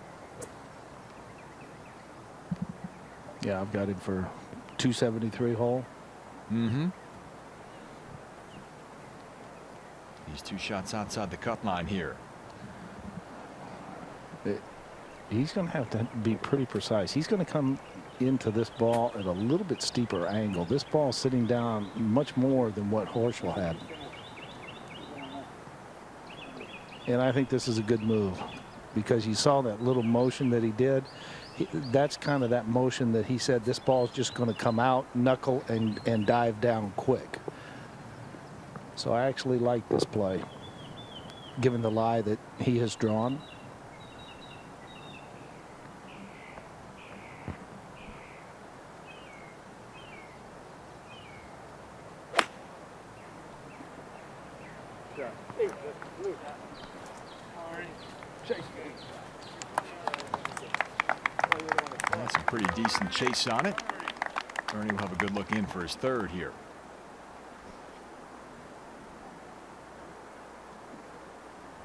Yeah, I've got it for 273 hole. Mm-hmm. He's 2 shots outside the cut line here. He's going to have to be pretty precise. He's going to come into this ball at a little bit steeper angle. This ball sitting down much more than what Horschel had. And I think this is a good move because you saw that little motion that he did. That's kind of that motion that he said this ball is just going to come out, knuckle, and dive down quick. So I actually like this play, given the lie that he has drawn. That's a pretty decent chase on it. Ernie will have a good look in for his 3rd here.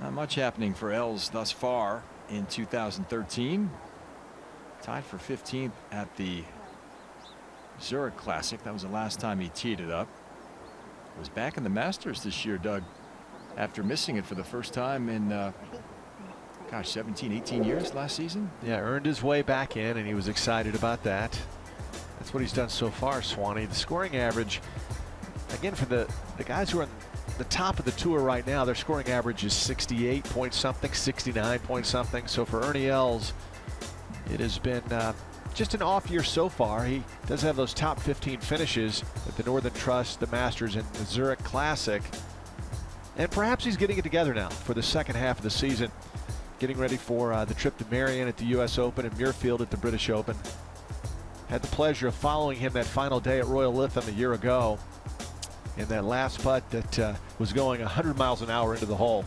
Not much happening for Els thus far in 2013. Tied for 15th at the Zurich Classic. That was the last time he teed it up. Was back in the Masters this year, Doug, after missing it for the first time in gosh, 17, 18 years last season. Yeah, earned his way back in, and he was excited about that. That's what he's done so far, Swanee. The scoring average, again, for the guys who are on the top of the tour right now, their scoring average is 68 point something, 69 point something. So for Ernie Els, it has been just an off year so far. He does have those top 15 finishes at the Northern Trust, the Masters, and the Zurich Classic. And perhaps he's getting it together now for the second half of the season, getting ready for the trip to Marion at the U.S. Open and Muirfield at the British Open. Had the pleasure of following him that final day at Royal Lytham a year ago. And that last putt that was going 100 miles an hour into the hole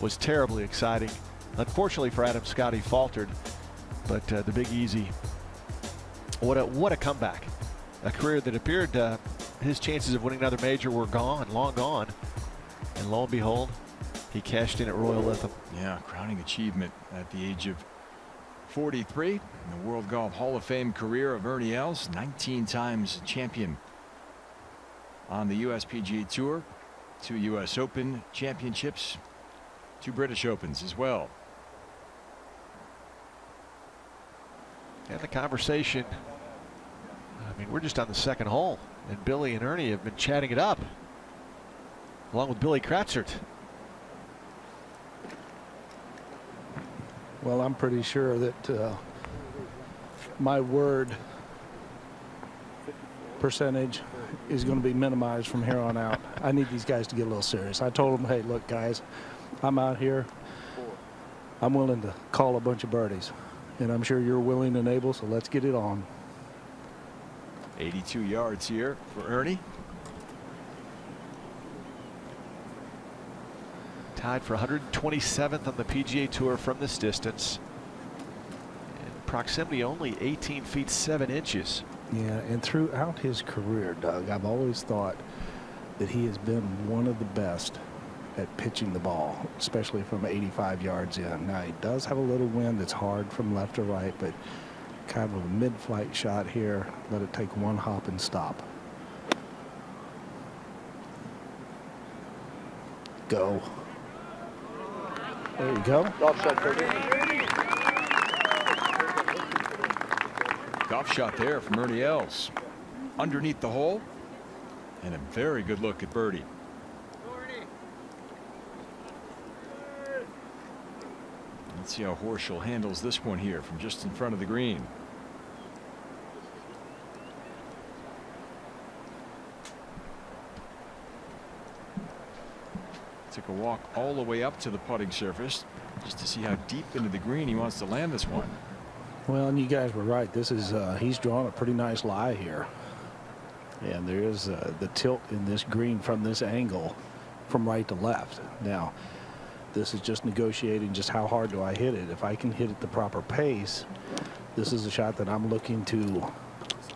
was terribly exciting. Unfortunately for Adam Scott, he faltered. But the Big Easy, what a comeback. A career that appeared his chances of winning another major were gone, long gone. And lo and behold, he cashed in at Royal Lytham. Yeah, crowning achievement at the age of 43 in the World Golf Hall of Fame career of Ernie Els, 19 times champion on the US PGA Tour, 2 US Open championships, 2 British Opens as well. And the conversation, I mean, we're just on the second hole, and Billy and Ernie have been chatting it up, along with Billy Kratzert. Well, I'm pretty sure that my word percentage is going to be minimized from here on out. I need these guys to get a little serious. I told them, hey, look, guys, I'm out here. I'm willing to call a bunch of birdies. And I'm sure you're willing and able, so let's get it on. 82 yards here for Ernie. Tied for 127th on the PGA Tour from this distance. And proximity only 18 feet 7 inches. Yeah, and throughout his career, Doug, I've always thought that he has been one of the best at pitching the ball, especially from 85 yards in. Now, he does have a little wind that's hard from left to right, but kind of a mid-flight shot here. Let it take one hop and stop. Go. There you go. Golf shot, Golf shot there from Ernie Els. Underneath the hole. And a very good look at birdie. Let's see how Horschel handles this one here from just in front of the green. Took a walk all the way up to the putting surface just to see how deep into the green he wants to land this one. Well, and you guys were right. This is he's drawn a pretty nice lie here. And there is the tilt in this green from this angle from right to left. Now, this is just negotiating just how hard do I hit it. If I can hit it the proper pace, this is a shot that I'm looking to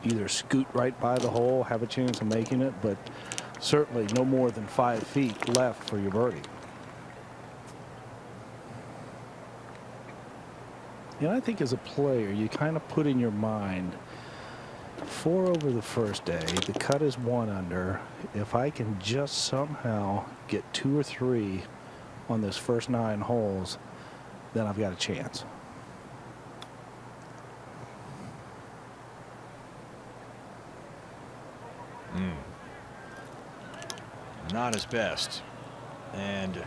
either scoot right by the hole, have a chance of making it, but certainly no more than 5 feet left for your birdie. And I think as a player, you kind of put in your mind 4 over the first day. The cut is 1 under. If I can just somehow get 2 or 3 on this first 9 holes, then I've got a chance. Not his best. And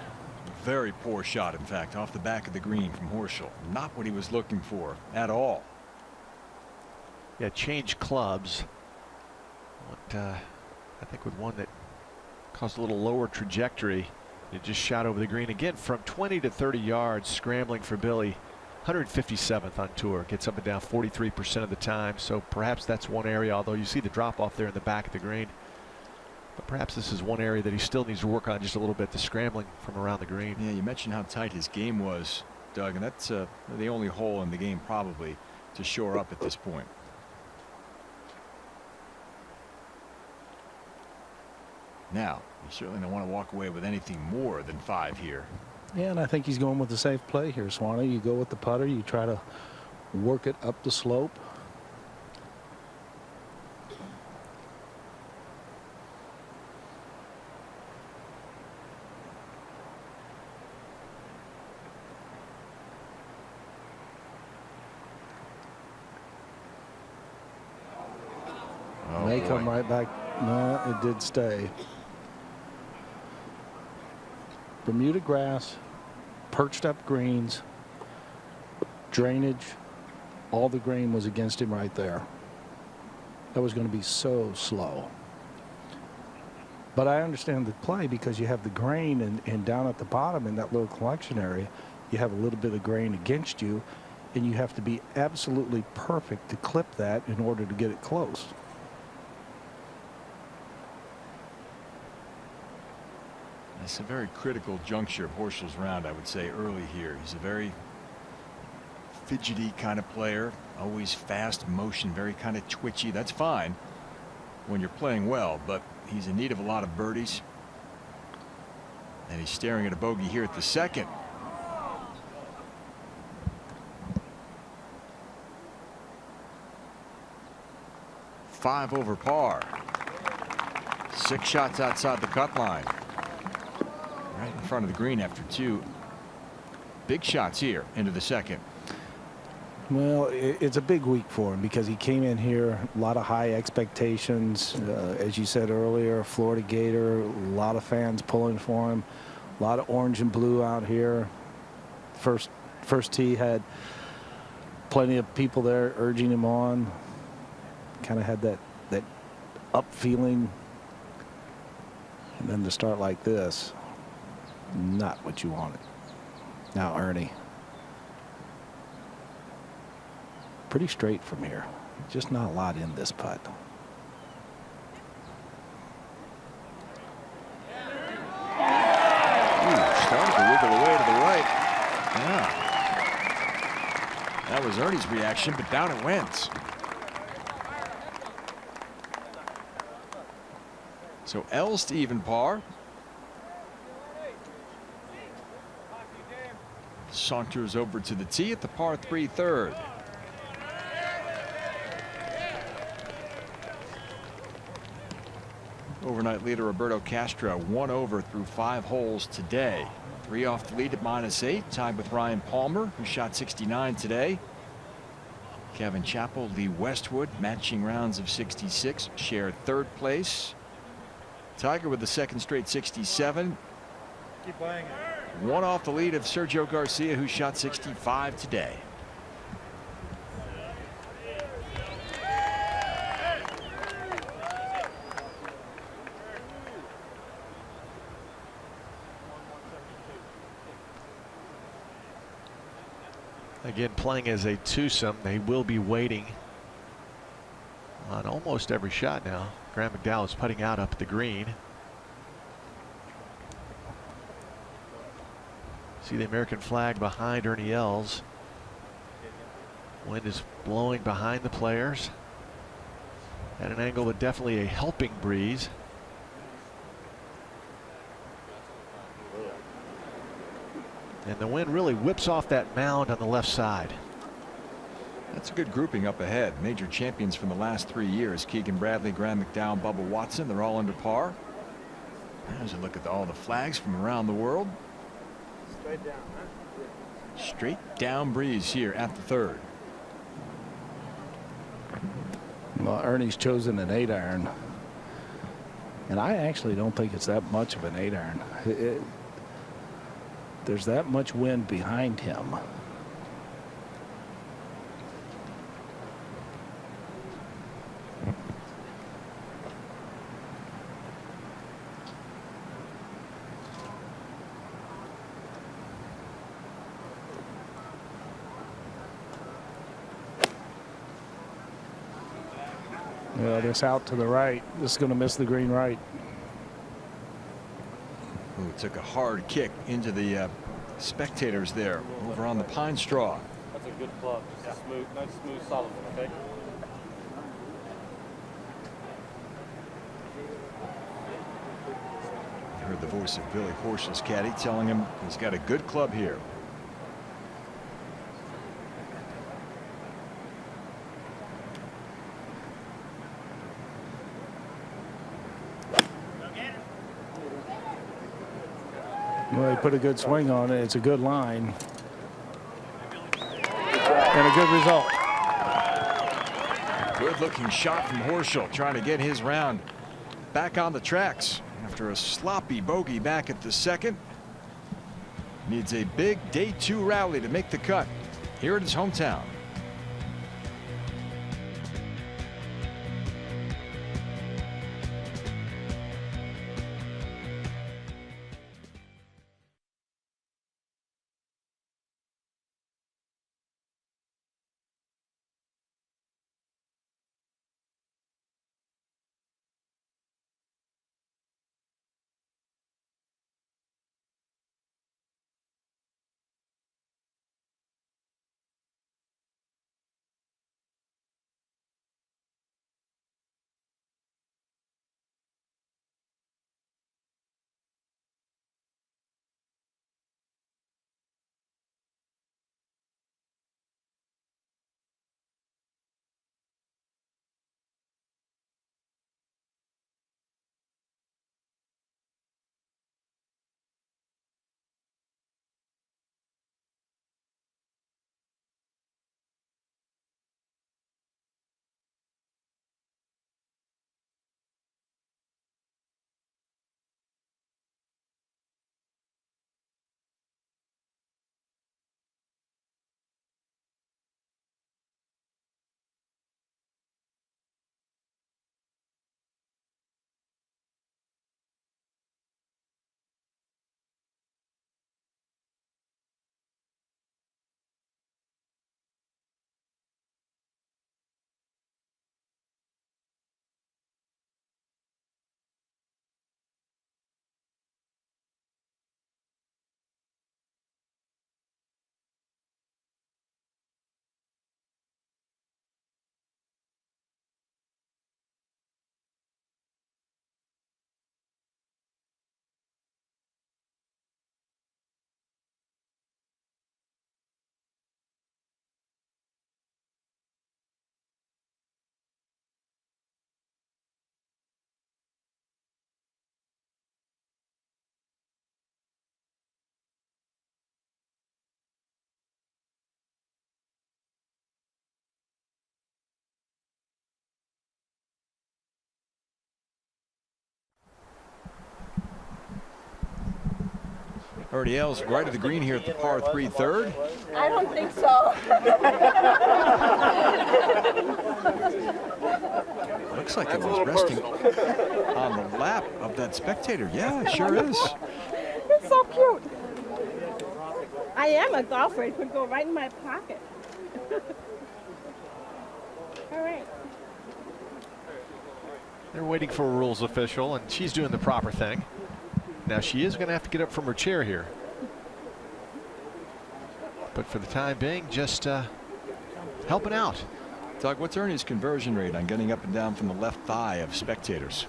very poor shot, in fact, off the back of the green from Horschel. Not what he was looking for at all. Yeah, change clubs. But, I think with one that caused a little lower trajectory. It just shot over the green again from 20 to 30 yards. Scrambling for Billy. 157th on tour. Gets up and down 43% of the time. So perhaps that's one area, although you see the drop off there in the back of the green. But perhaps this is one area that he still needs to work on just a little bit, the scrambling from around the green. Yeah, you mentioned how tight his game was, Doug, and that's the only hole in the game probably to shore up at this point. Now, you certainly don't want to walk away with anything more than 5 here. Yeah, and I think he's going with the safe play here, Swanee. You go with the putter, you try to work it up the slope. May come right back. No, it did stay. Bermuda grass, perched up greens, drainage, all the grain was against him right there. That was going to be so slow. But I understand the play because you have the grain and down at the bottom in that little collection area, you have a little bit of grain against you, and you have to be absolutely perfect to clip that in order to get it close. It's a very critical juncture of Horschel's round, I would say, early here. He's a very fidgety kind of player, always fast motion, very kind of twitchy. That's fine when you're playing well, but he's in need of a lot of birdies. And he's staring at a bogey here at the second. Five over par. 6 shots outside the cut line. Right in front of the green after 2 big shots here into the second. Well, it's a big week for him because he came in here, a lot of high expectations. As you said earlier, Florida Gator, a lot of fans pulling for him, a lot of orange and blue out here. First tee had plenty of people there urging him on. Kind of had that up feeling. And then to start like this, not what you wanted. Now Ernie. Pretty straight from here. Just not a lot in this putt. Started to wiggle away to the right. Yeah. That was Ernie's reaction, but down it went. So L's to even par. Saunters over to the tee at the par 3 third. Overnight leader Roberto Castro 1 over through 5 holes today. 3 off the lead at -8, tied with Ryan Palmer, who shot 69 today. Kevin Chappell, Lee Westwood, matching rounds of 66, shared 3rd place. Tiger with the 2nd straight 67. Keep playing it. 1 off the lead of Sergio Garcia, who shot 65 today. Again, playing as a twosome, they will be waiting on almost every shot now. Graham McDowell is putting out up the green. See the American flag behind Ernie Els. Wind is blowing behind the players at an angle, but definitely a helping breeze. And the wind really whips off that mound on the left side. That's a good grouping up ahead. Major champions from the last 3 years. Keegan Bradley, Graham McDowell, Bubba Watson. They're all under par. There's a look at all the flags from around the world. Straight down, huh? Straight down breeze here at the 3rd. Well, Ernie's chosen an 8-iron. And I actually don't think it's that much of an 8-iron. There's that much wind behind him. Well, this out to the right. This is going to miss the green right. Ooh, took a hard kick into the spectators there over on the pine straw. That's a good club. Just smooth, nice, smooth, solid one, okay? You heard the voice of Billy Horschel's caddy telling him he's got a good club here. Well, he put a good swing on it. It's a good line. And a good result. Good looking shot from Horschel, trying to get his round back on the tracks after a sloppy bogey back at the 2nd. Needs a big day 2 rally to make the cut here at his hometown. Ernie Els right at the green here at the par 3 third. I don't think so. Looks like it was resting on the lap of that spectator. Yeah, it sure is. It's so cute. I am a golfer. It could go right in my pocket. All right. They're waiting for a rules official, and she's doing the proper thing. Now she is going to have to get up from her chair here. But for the time being, just helping out. Doug, what's Ernie's conversion rate on getting up and down from the left thigh of spectators?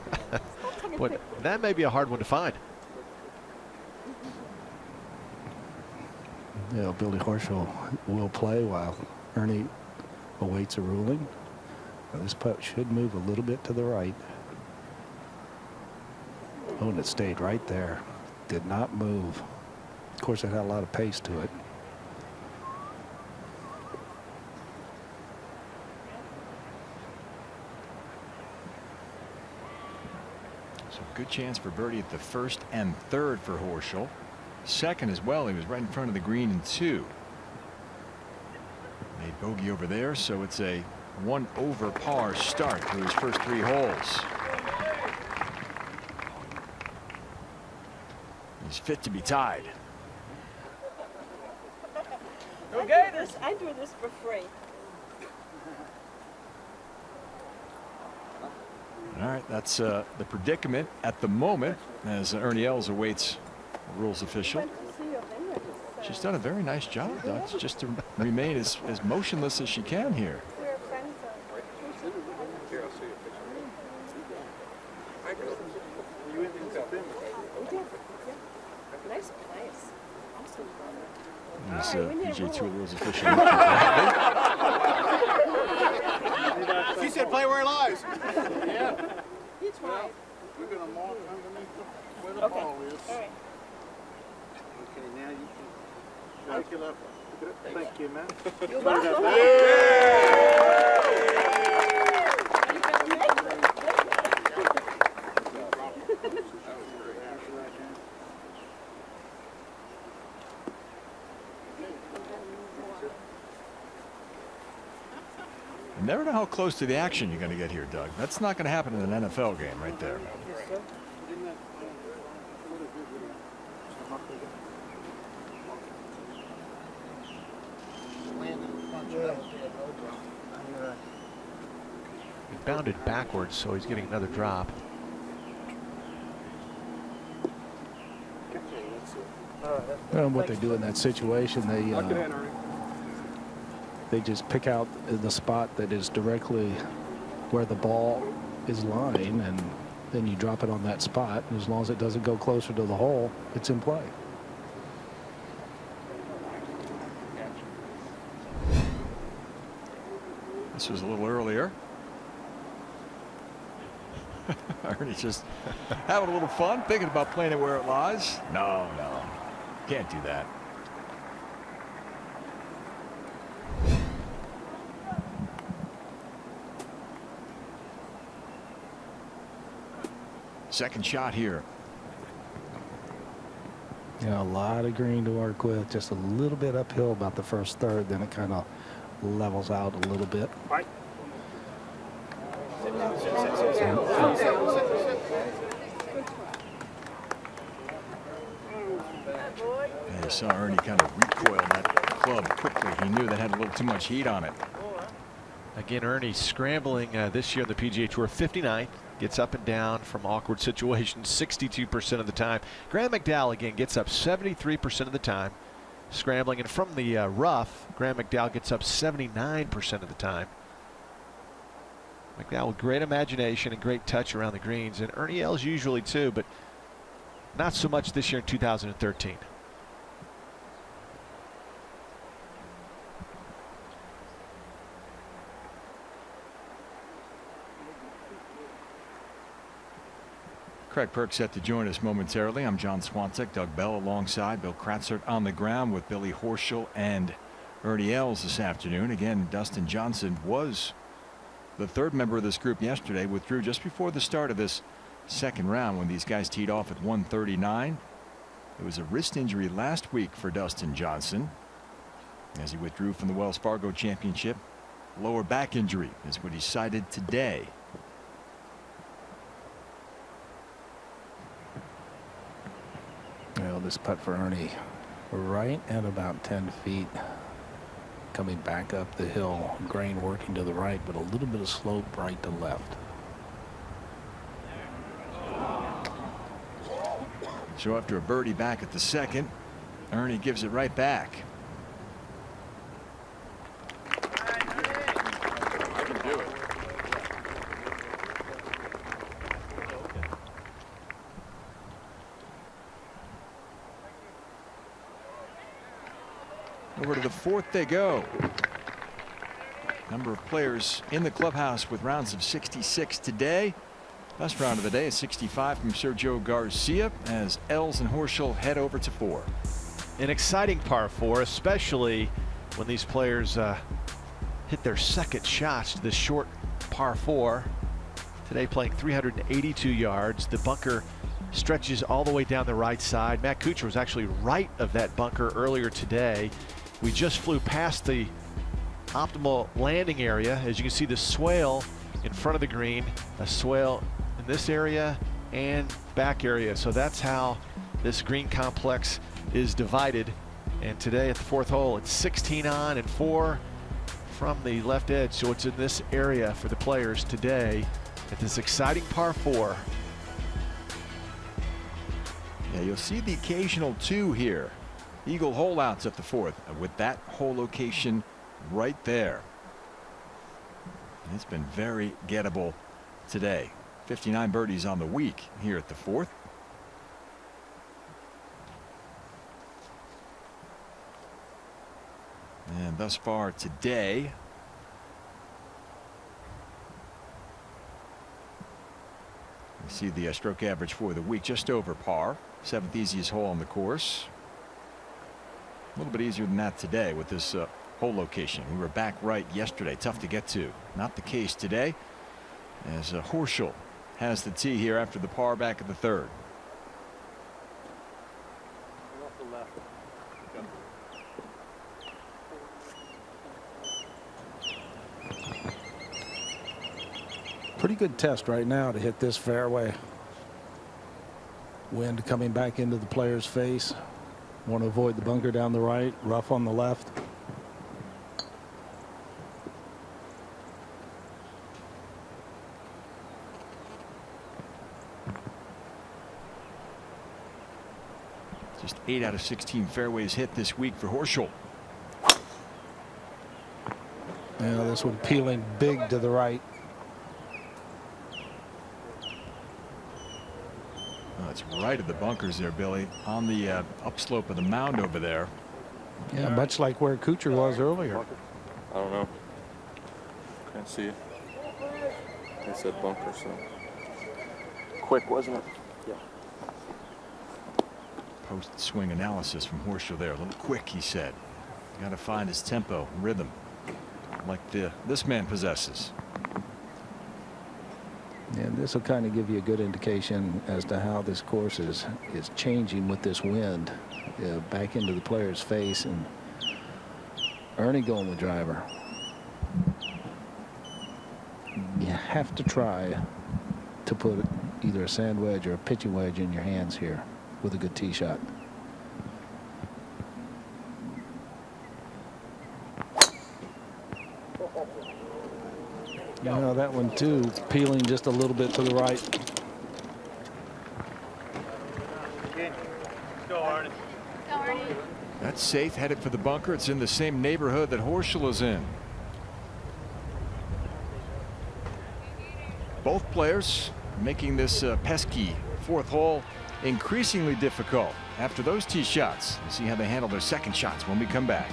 But that may be a hard one to find. Yeah, Billy Horschel will play while Ernie awaits a ruling. Now this putt should move a little bit to the right. Oh, and it stayed right there. Did not move. Of course, it had a lot of pace to it. So good chance for birdie at the first and third for Horschel. Second as well. He was right in front of the green in 2. Made bogey over there, so it's a 1 over par start to his first 3 holes. He's fit to be tied. Okay. I do this for free. All right, that's the predicament at the moment as Ernie Els awaits a rules official. She's done a very nice job, Doug. It's just to remain as motionless as she can here. Nice place. He's PGA Tour rules official. She said play where it lies. Yeah. He tried. We're going to mark underneath where the ball is. All right. Okay, now you can shake it up. Thank you, man. You're welcome. You never know how close to the action you're going to get here, Doug. That's not going to happen in an NFL game right there. He bounded backwards, so he's getting another drop. And what they do in that situation, they just pick out the spot that is directly where the ball is lying, and then you drop it on that spot. And as long as it doesn't go closer to the hole, it's in play. This was a little earlier. Ernie's just having a little fun, thinking about playing it where it lies. No, can't do that. Second shot here. A lot of green to work with, just a little bit uphill about the first third, then it kind of levels out a little bit. Right. And you saw Ernie kind of recoil that club quickly. He knew that had a little too much heat on it. Again, Ernie scrambling this year on the PGA Tour, 59th. Gets up and down from awkward situations 62% of the time. Graham McDowell again gets up 73% of the time scrambling, and from the rough, Graham McDowell gets up 79% of the time. McDowell with great imagination and great touch around the greens, and Ernie Els usually too, but not so much this year in 2013. Craig Perk set to join us momentarily. I'm John Swantek. Doug Bell alongside Bill Kratzert on the ground with Billy Horschel and Ernie Els this afternoon. Again, Dustin Johnson was the third member of this group yesterday, withdrew just before the start of this second round when these guys teed off at 139. It was a wrist injury last week for Dustin Johnson as he withdrew from the Wells Fargo Championship. Lower back injury is what he cited today. Well, this putt for Ernie right at about 10 feet. Coming back up the hill, grain working to the right, but a little bit of slope right to left. So after a birdie back at the second, Ernie gives it right back. I can do it. Over to the fourth they go. Number of players in the clubhouse with rounds of 66 today. Best round of the day is 65 from Sergio Garcia as Els and Horschel head over to 4. An exciting par 4, especially when these players hit their second shots to this short par 4. Today playing 382 yards. The bunker stretches all the way down the right side. Matt Kuchar was actually right of that bunker earlier today. We just flew past the optimal landing area. As you can see, the swale in front of the green, a swale in this area and back area. So that's how this green complex is divided. And today at the fourth hole, it's 16 on and 4 from the left edge. So it's in this area for the players today at this exciting par 4. Yeah, you'll see the occasional 2 here. Eagle holeouts at the fourth with that hole location right there. It's been very gettable today. 59 birdies on the week here at the fourth. And thus far today, we see the stroke average for the week just over par. 7th easiest hole on the course. A little bit easier than that today with this hole location. We were back right yesterday. Tough to get to. Not the case today, as Horschel has the tee here after the par back at the third. Pretty good test right now to hit this fairway. Wind coming back into the player's face. Want to avoid the bunker down the right, rough on the left. Just 8 out of 16 fairways hit this week for Horschel. Yeah, this one peeling big to the right. Oh, it's right at the bunkers there, Billy, on the upslope of the mound over there. Yeah, much like where Kuchar was earlier. I don't know. Can't see it. They said bunker, so. Quick, wasn't it? Yeah. Post swing analysis from Horschel there. A little quick, he said. Got to find his tempo, rhythm, like this man possesses. And this will kind of give you a good indication as to how this course is changing with this wind back into the player's face. And Ernie going with driver. You have to try to put either a sand wedge or a pitching wedge in your hands here with a good tee shot. You know, that one too, peeling just a little bit to the right. Go, Arnie. Go, Arnie. That's safe, headed for the bunker. It's in the same neighborhood that Horschel is in. Both players making this pesky fourth hole increasingly difficult after those tee shots. We'll see how they handle their second shots when we come back.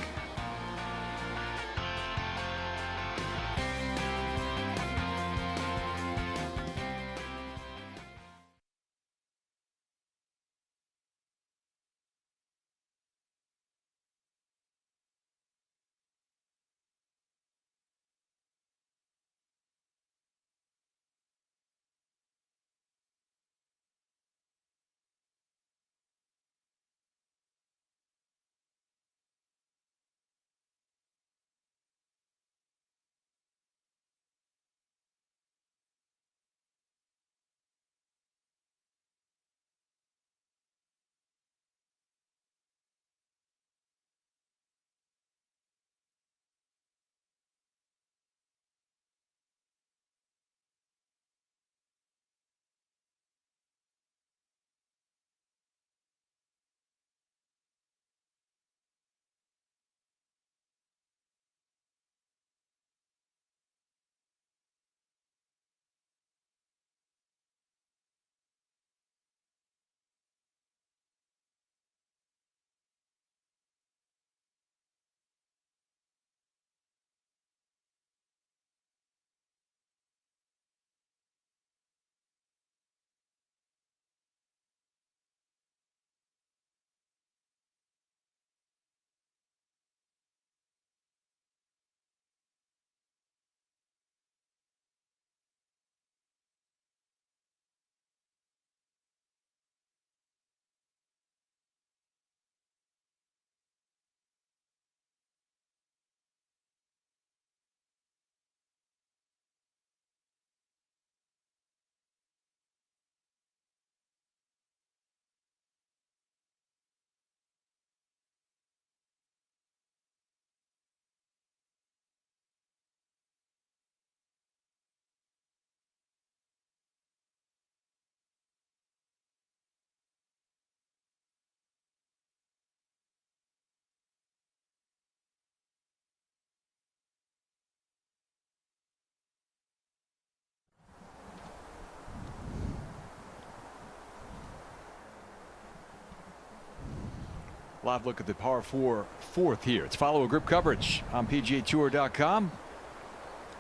Live look at the par 4 fourth here. It's follow group coverage on PGATour.com.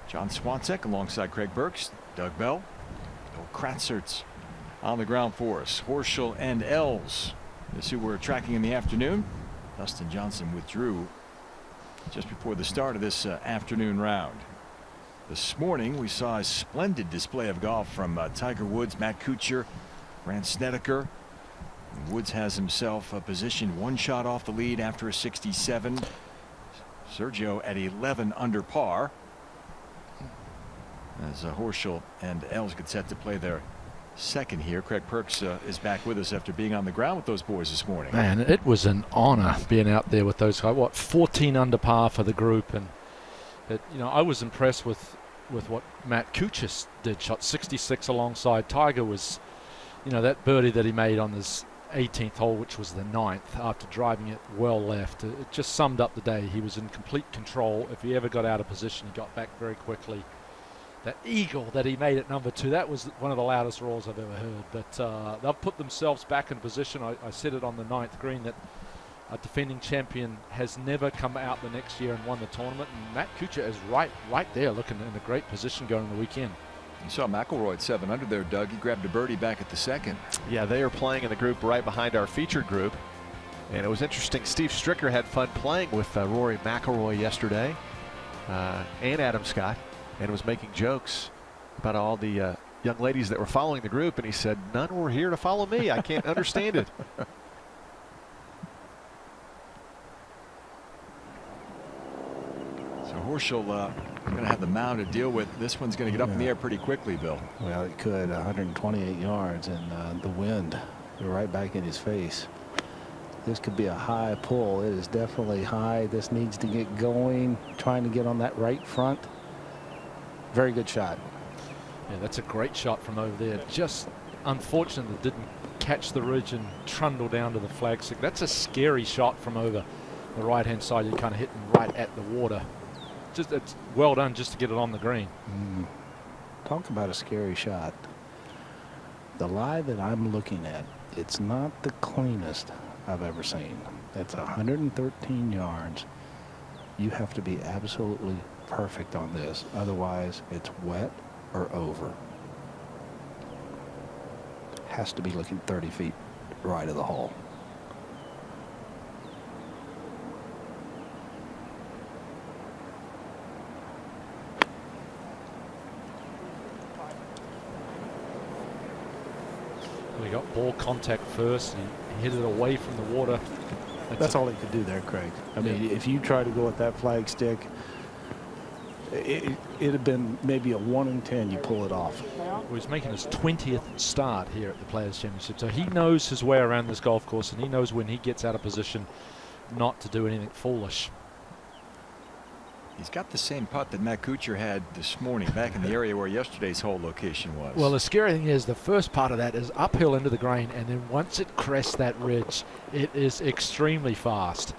John Swansek alongside Craig Burks, Doug Bell, Bill Kratzert's on the ground for us. Horschel and Els is who we're tracking in the afternoon. Dustin Johnson withdrew just before the start of this afternoon round. This morning we saw a splendid display of golf from Tiger Woods, Matt Kuchar, Brandt Snedeker. Woods has himself positioned one shot off the lead after a 67. Sergio at 11 under par. As Horschel and Els get set to play their second here. Craig Perks is back with us after being on the ground with those boys this morning. Man, it was an honor being out there with those guys. What, 14 under par for the group, and I was impressed with what Matt Kuchar did. Shot 66 alongside Tiger. Was, that birdie that he made on his 18th hole, which was the 9th, after driving it well left. It just summed up the day. He was in complete control. If he ever got out of position, he got back very quickly. That eagle that he made at number 2, that was one of the loudest roars I've ever heard. But they'll put themselves back in position. I said it on the 9th green that a defending champion has never come out the next year and won the tournament. And Matt Kuchar is right there, looking in a great position going the weekend. You saw McIlroy at 7 under there, Doug. He grabbed a birdie back at the second. Yeah, they are playing in the group right behind our featured group. And it was interesting. Steve Stricker had fun playing with Rory McIlroy yesterday and Adam Scott, and was making jokes about all the young ladies that were following the group. And he said, none were here to follow me. I can't understand it. So Horschel going to have the mound to deal with. This one's going to get up in the air pretty quickly, Bill. Well, it could. 128 yards, and the wind right back in his face. This could be a high pull. It is definitely high. This needs to get going. Trying to get on that right front. Very good shot. Yeah, that's a great shot from over there. Just unfortunate that didn't catch the ridge and trundle down to the flagstick. That's a scary shot from over the right-hand side. You kind of hit him right at the water. It's well done just to get it on the green. Talk about a scary shot. The lie that I'm looking at, it's not the cleanest I've ever seen. It's 113 yards. You have to be absolutely perfect on this. Otherwise, it's wet or over. Has to be looking 30 feet right of the hole. We got ball contact first. He hit it away from the water. That's all he could do there, Craig. I mean, if you try to go with that flag stick, it'd have been maybe a 1 in 10 you pull it off. Well, he's making his 20th start here at the Players Championship, so he knows his way around this golf course, and he knows when he gets out of position not to do anything foolish. He's got the same putt that Matt Kuchar had this morning back in the area where yesterday's hole location was. Well, the scary thing is the first part of that is uphill into the green, and then once it crests that ridge, it is extremely fast.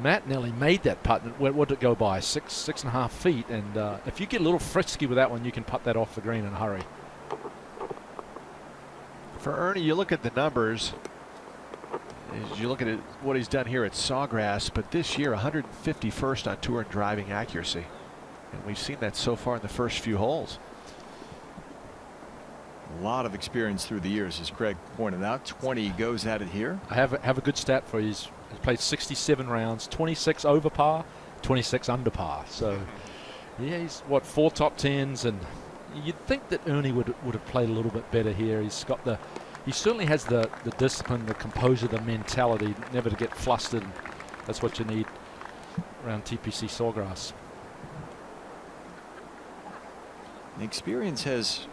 Matt nearly made that putt. What did it go by? 6.5 feet. And if you get a little frisky with that one, you can putt that off the green in a hurry. For Ernie, you look at the numbers. You look at what he's done here at Sawgrass, but this year 151st on tour in driving accuracy. And we've seen that so far in the first few holes. A lot of experience through the years, as Craig pointed out. 20 goes at it here. I have a good stat for you. He's played 67 rounds, 26 over par, 26 under par. So, yeah, he's, 4 top 10s, and you'd think that Ernie would have played a little bit better here. He certainly has the discipline, the composure, the mentality, never to get flustered. That's what you need around TPC Sawgrass. The experience has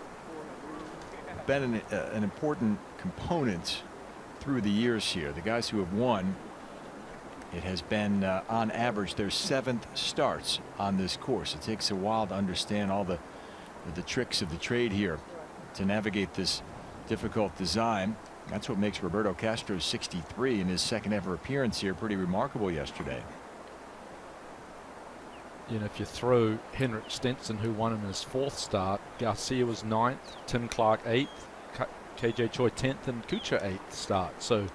been an important component through the years here. The guys who have won, it has been on average their 7th starts on this course. It takes a while to understand all the tricks of the trade here to navigate this difficult design. That's what makes Roberto Castro's 63 in his second ever appearance here pretty remarkable yesterday. You know, if you throw Henrik Stenson, who won in his 4th start, Garcia was 9th, Tim Clark 8th, KJ Choi 10th, and Kuchar 8th start. So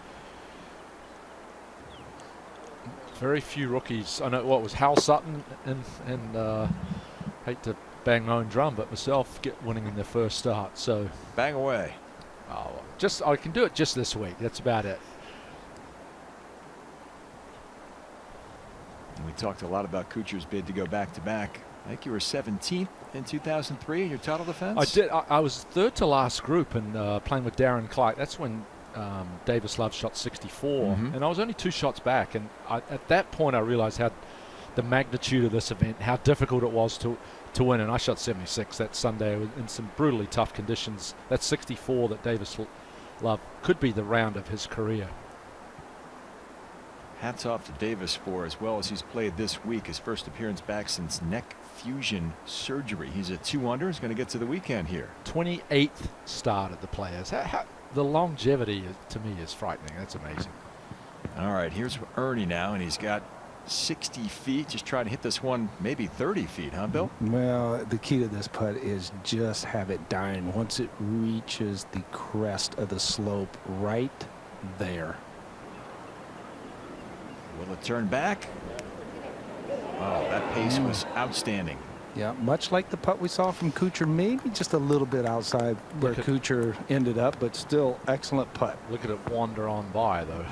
Very few rookies. I know what was Hal Sutton and hate to bang my own drum, but myself get winning in their first start. So bang away. Oh, I can do it just this week. That's about it. And we talked a lot about Kuchar's bid to go back-to-back. I think you were 17th in 2003 in your title defense? I did. I was third to last group and playing with Darren Clark. That's when Davis Love shot 64. And I was only 2 shots back. And at that point, I realized how the magnitude of this event, how difficult it was to win. And I shot 76 that Sunday in some brutally tough conditions. That 64 that Davis Love could be the round of his career. Hats off to Davis for as well as he's played this week. His first appearance back since neck fusion surgery. He's at 2 under. He's going to get to the weekend here. 28th start at the Players. The longevity to me is frightening. That's amazing. All right, here's Ernie now, and he's got 60 feet. Just trying to hit this one, maybe 30 feet, huh, Bill? Well, the key to this putt is just have it dying once it reaches the crest of the slope right there. Will it turn back? Oh, that pace was outstanding. Yeah, much like the putt we saw from Kuchar, maybe just a little bit outside where Kuchar ended up, but still excellent putt. Look at it wander on by, though.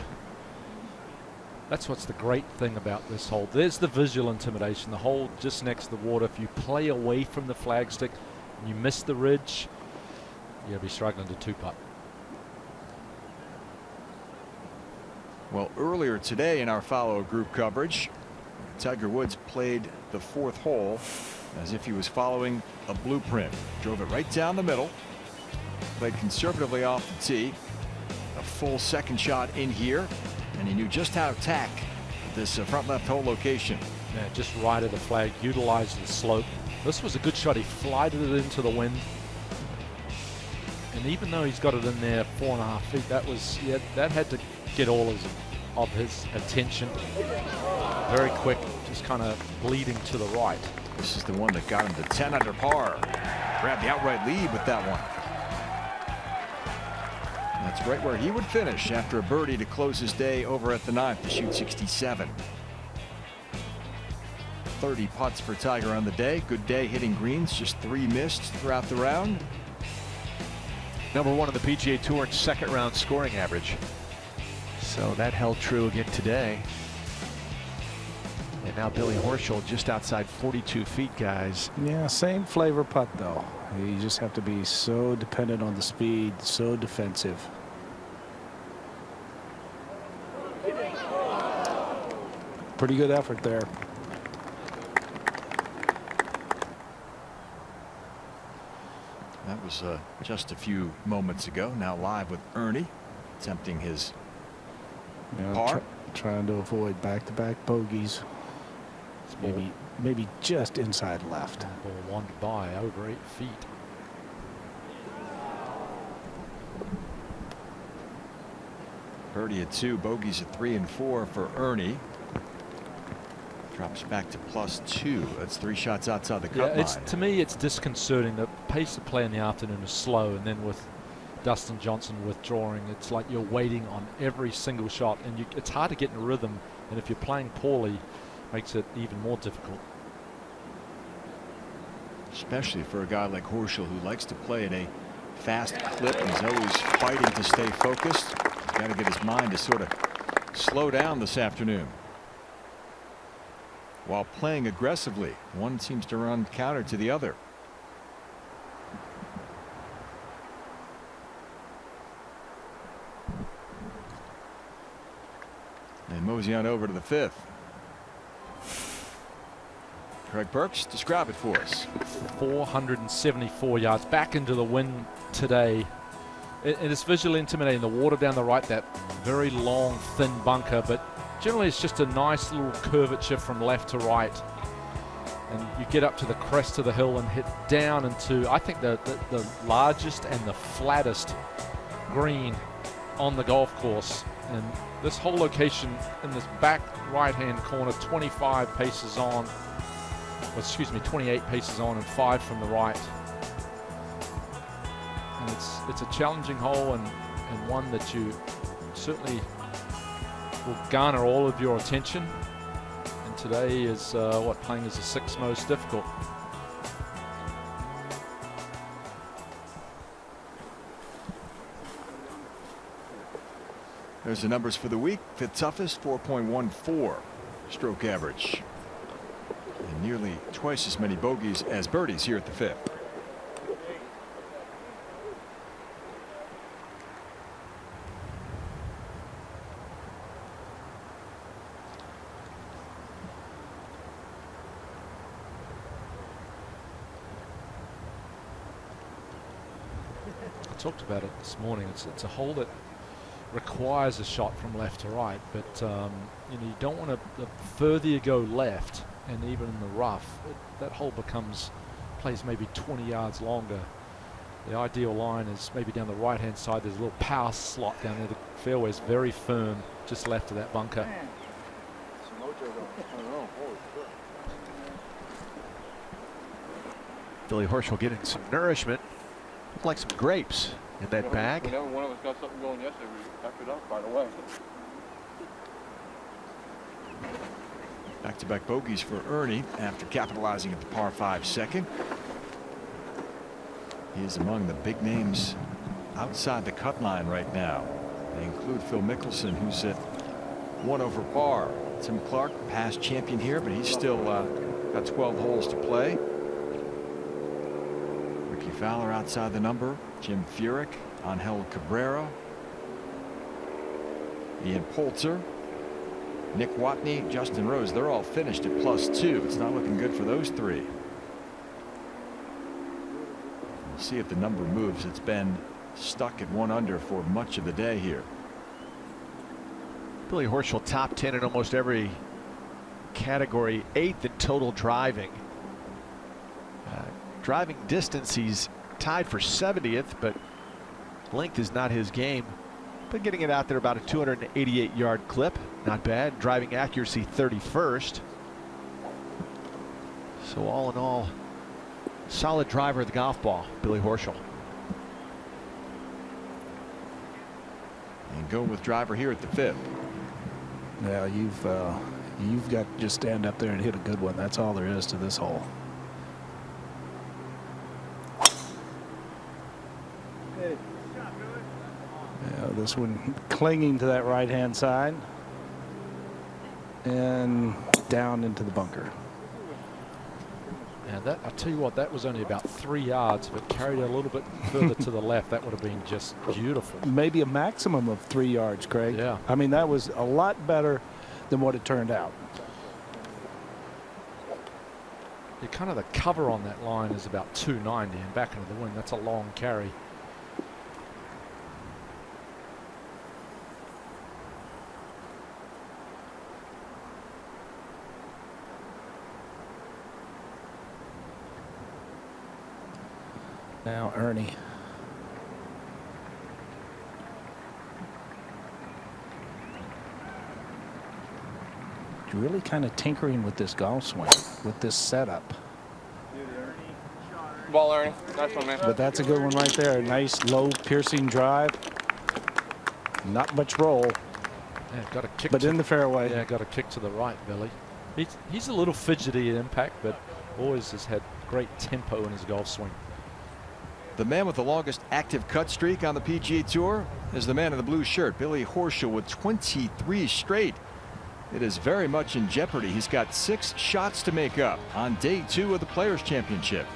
That's what's the great thing about this hole. There's the visual intimidation. The hole just next to the water. If you play away from the flagstick and you miss the ridge, you'll be struggling to 2-putt. Well, earlier today in our follow group coverage, Tiger Woods played the 4th hole as if he was following a blueprint. Drove it right down the middle, played conservatively off the tee, a full second shot in here, and he knew just how to attack this front left hole location. Yeah, just right of the flag, utilized the slope. This was a good shot. He flighted it into the wind. And even though he's got it in there 4.5 feet, that had to get all of his attention. Very quick, just kind of bleeding to the right. This is the one that got him to 10 under par. Grabbed the outright lead with that one. That's right where he would finish after a birdie to close his day over at the 9th to shoot 67. 30 putts for Tiger on the day. Good day hitting greens, just 3 missed throughout the round. #1 on the PGA Tour in second round scoring average. So that held true again today. And now Billy Horschel just outside 42 feet, guys. Yeah, same flavor putt, though. You just have to be so dependent on the speed, so defensive. Pretty good effort there. That was just a few moments ago. Now live with Ernie, attempting his par. Trying to avoid back-to-back bogeys. Maybe just inside left. Ball wandered by over 8 feet. Birdie at 2, bogeys at 3 and 4 for Ernie. Drops back to +2. That's 3 shots outside the cut line. To me, it's disconcerting. The pace of play in the afternoon is slow, and then with Dustin Johnson withdrawing, it's like you're waiting on every single shot, and it's hard to get in a rhythm. And if you're playing poorly, makes it even more difficult. Especially for a guy like Horschel, who likes to play at a fast clip and is always fighting to stay focused. He's got to get his mind to sort of slow down this afternoon. While playing aggressively, one seems to run counter to the other. And mosey on over to the 5th. Craig Burks, describe it for us. 474 yards back into the wind today. It is visually intimidating. The water down the right, that very long, thin bunker, but generally it's just a nice little curvature from left to right. And you get up to the crest of the hill and hit down into, I think, the largest and the flattest green on the golf course. And this whole location in this back right-hand corner, 25 paces on, well, excuse me, 28 paces on and 5 from the right. And it's a challenging hole and one that you certainly will garner all of your attention. today is playing is the 6th most difficult. There's the numbers for the week. Fifth toughest, 4.14 stroke average. And nearly twice as many bogeys as birdies here at the 5th. I talked about it this morning. It's a hole that requires a shot from left to right, but you know, you don't want to. The further you go left, and even in the rough, that hole plays maybe 20 yards longer. The ideal line is maybe down the right-hand side. There's a little power slot down there. The fairway is very firm, just left of that bunker. Billy Horschel getting some nourishment. Look like some grapes in that bag. Whenever one of us got something going yesterday, we packed it up right away. Back-to-back bogeys for Ernie after capitalizing at the par 5 second. He is among the big names outside the cut line right now. They include Phil Mickelson, who's at 1 over par. Tim Clark, past champion here, but he's still got 12 holes to play. Ricky Fowler outside the number. Jim Furyk, Angel Cabrera, Ian Poulter, Nick Watney, Justin Rose. They're all finished at +2. It's not looking good for those three. We'll see if the number moves. It's been stuck at 1 under for much of the day here. Billy Horschel top 10 in almost every category, 8th in total driving. Driving distance, he's tied for 70th, but length is not his game. But getting it out there about a 288-yard clip, not bad. Driving accuracy 31st. So all in all, solid driver of the golf ball, Billy Horschel. And go with driver here at the 5th. Now you've got to just stand up there and hit a good one. That's all there is to this hole. Yeah, this one clinging to that right-hand side and down into the bunker. And that, I'll tell you what, that was only about 3 yards, but carried it a little bit further to the left. That would have been just beautiful. Maybe a maximum of 3 yards, Craig. Yeah. I mean, that was a lot better than what it turned out. Kind of the cover on that line is about 290, and back into the wind, that's a long carry. Now Ernie. Really kind of tinkering with this golf swing, with this setup. Ball, Ernie. Nice one, man. But that's a good one right there. A nice low piercing drive. Not much roll. Yeah, got a kick, but in the fairway. Yeah, got a kick to the right, Billy. He's a little fidgety at impact, but always has had great tempo in his golf swing. The man with the longest active cut streak on the PGA Tour is the man in the blue shirt, Billy Horschel, with 23 straight. It is very much in jeopardy. He's got 6 shots to make up on day 2 of the Players Championship.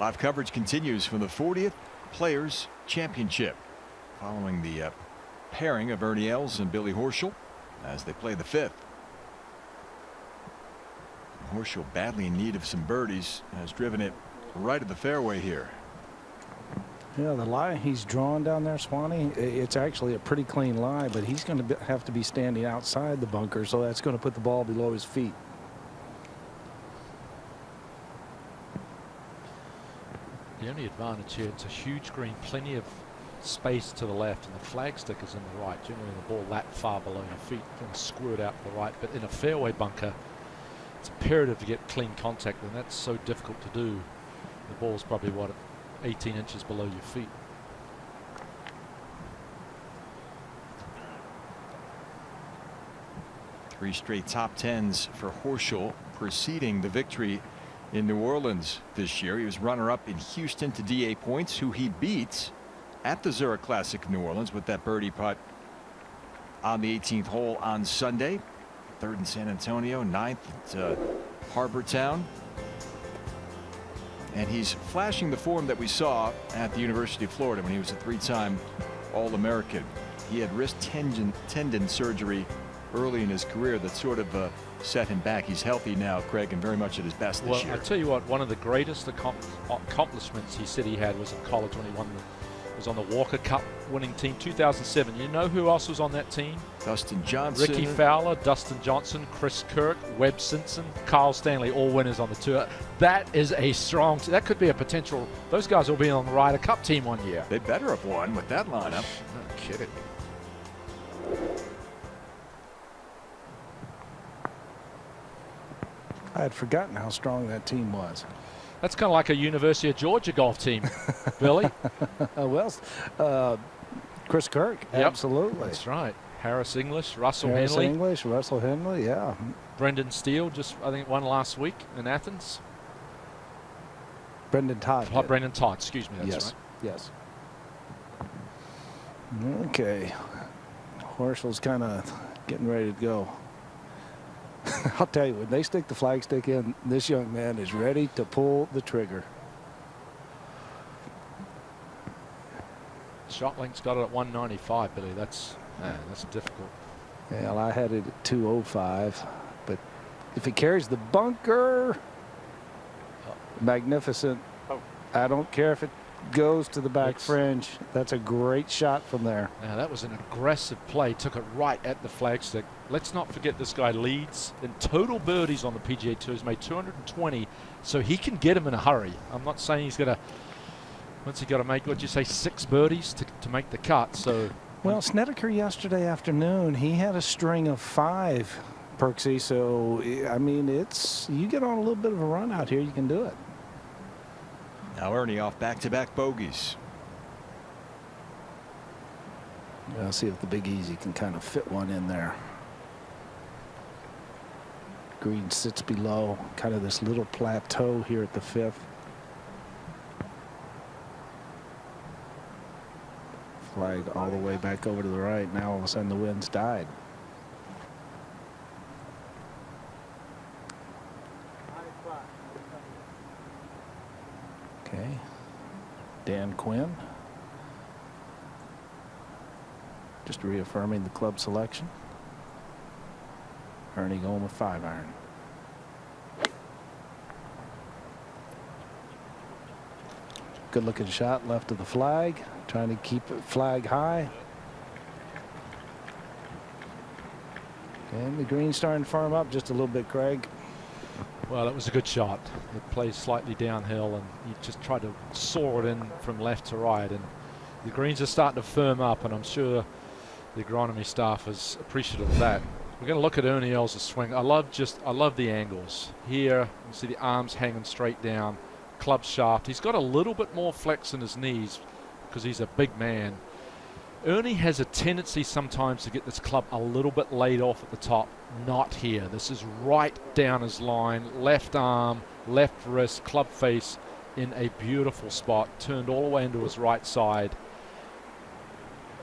Live coverage continues from the 40th Players Championship following the pairing of Ernie Els and Billy Horschel as they play the 5th. Horschel, badly in need of some birdies, has driven it right at the fairway here. Yeah, the lie he's drawn down there, Swanee, it's actually a pretty clean lie, but he's going to have to be standing outside the bunker, so that's going to put the ball below his feet. The only advantage here, it's a huge green, plenty of space to the left, and the flagstick is in the right. Generally, the ball that far below your feet can squirt out to the right, but in a fairway bunker, it's imperative to get clean contact, and that's so difficult to do. The ball's probably, what, 18 inches below your feet. Three straight top tens for Horschel, preceding the victory in New Orleans this year. He was runner-up in Houston to D.A. Points, who he beat at the Zurich Classic in New Orleans with that birdie putt on the 18th hole on Sunday. 3rd in San Antonio, 9th at Harbor Town. And he's flashing the form that we saw at the University of Florida when he was a 3-time All-American. He had wrist tendon surgery early in his career that sort of set him back. He's healthy now, Craig, and very much at his best this year. Well, I tell you what, one of the greatest accomplishments he said he had was in college when he was on the Walker Cup winning team 2007. You know who else was on that team? Dustin Johnson, Ricky Fowler, Dustin Johnson, Chris Kirk, Webb Simpson, Kyle Stanley, all winners on the tour. That is a strong, that could be a potential, those guys will be on the Ryder Cup team one year. They better have won with that lineup. No kidding. I had forgotten how strong that team was. That's kind of like a University of Georgia golf team, Billy. Well, Chris Kirk, yep, absolutely. That's right. Harris English, Russell Harris Henley. English, Russell Henley, yeah. Brendan Steele just, I think, won last week in Athens. Brendan Todd. Brendan Todd, excuse me, that's yes. right. Yes. Okay. Horschel's kind of getting ready to go. I'll tell you, when they stick the flagstick in, this young man is ready to pull the trigger. Shot link's got it at 195, Billy. That's difficult. Well, I had it at 205, but if he carries the bunker, magnificent. I don't care if it goes to the back fringe. That's a great shot from there. Now that was an aggressive play. Took it right at the flagstick. Let's not forget this guy leads in total birdies on the PGA Tour. He's made 220, so he can get him in a hurry. I'm not saying he's going to. Once he got to make, what'd you say, 6 birdies to make the cut. So. Well, Snedeker yesterday afternoon, he had a string of 5, Perksy. So I mean, you get on a little bit of a run out here, you can do it. Now Ernie off back-to-back bogeys. I'll see if the Big Easy can kind of fit one in there. Green sits below, kind of this little plateau here at the 5th. Flag all the way back over to the right. Now all of a sudden the wind's died. Okay. Dan Quinn. Just reaffirming the club selection. Ernie going with 5-iron. Good looking shot left of the flag. Trying to keep it flag high. And the green's starting to firm up just a little bit, Craig. Well, it was a good shot. It plays slightly downhill, and you just try to saw it in from left to right. And the greens are starting to firm up, and I'm sure the agronomy staff is appreciative of that. We're going to look at Ernie Els' swing. I love the angles. Here, you see the arms hanging straight down, club shaft. He's got a little bit more flex in his knees because he's a big man. Ernie has a tendency sometimes to get this club a little bit laid off at the top. Not here. This is right down his line. Left arm, left wrist, club face in a beautiful spot. Turned all the way into his right side.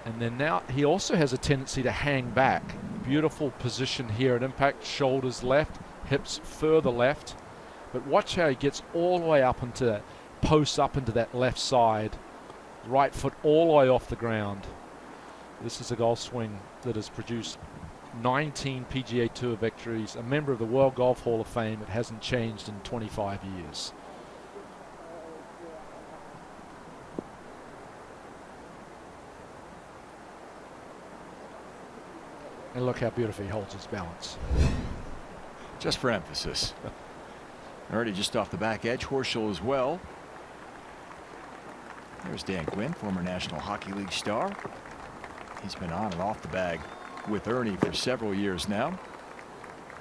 And then now he also has a tendency to hang back. Beautiful position here at impact. Shoulders left, hips further left. But watch how he gets all the way up into that posts up into that left side, right foot all the way off the ground. This is a golf swing that has produced 19 PGA Tour victories, a member of the World Golf Hall of Fame. It hasn't changed in 25 years. And look how beautifully he holds his balance. Just for emphasis. Already just off the back edge, Horschel as well. There's Dan Quinn, former National Hockey League star. He's been on and off the bag with Ernie for several years now.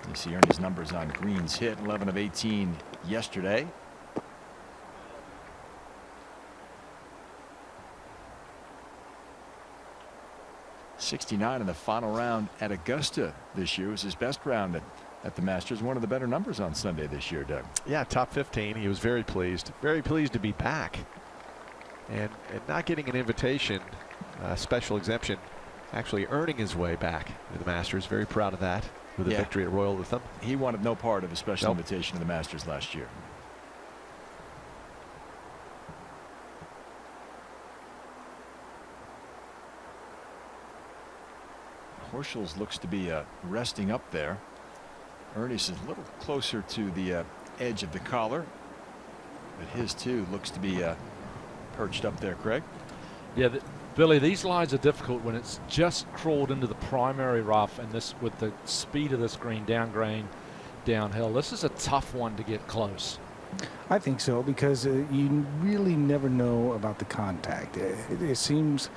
You see Ernie's numbers on greens hit, 11 of 18 yesterday. .69 in the final round at Augusta this year. It was his best round at the Masters. One of the better numbers on Sunday this year, Doug. Yeah, top 15. He was very pleased. Very pleased to be back. And not getting an invitation, special exemption, actually earning his way back to the Masters. Very proud of that with a victory at Royal with them. He wanted no part of a special invitation to the Masters last year. Horschel's looks to be resting up there. Ernie's is a little closer to the edge of the collar, but his too looks to be perched up there, Craig. Yeah, Billy, these lines are difficult when it's just crawled into the primary rough, and this with the speed of this green downhill. This is a tough one to get close. I think so, because you really never know about the contact. It seems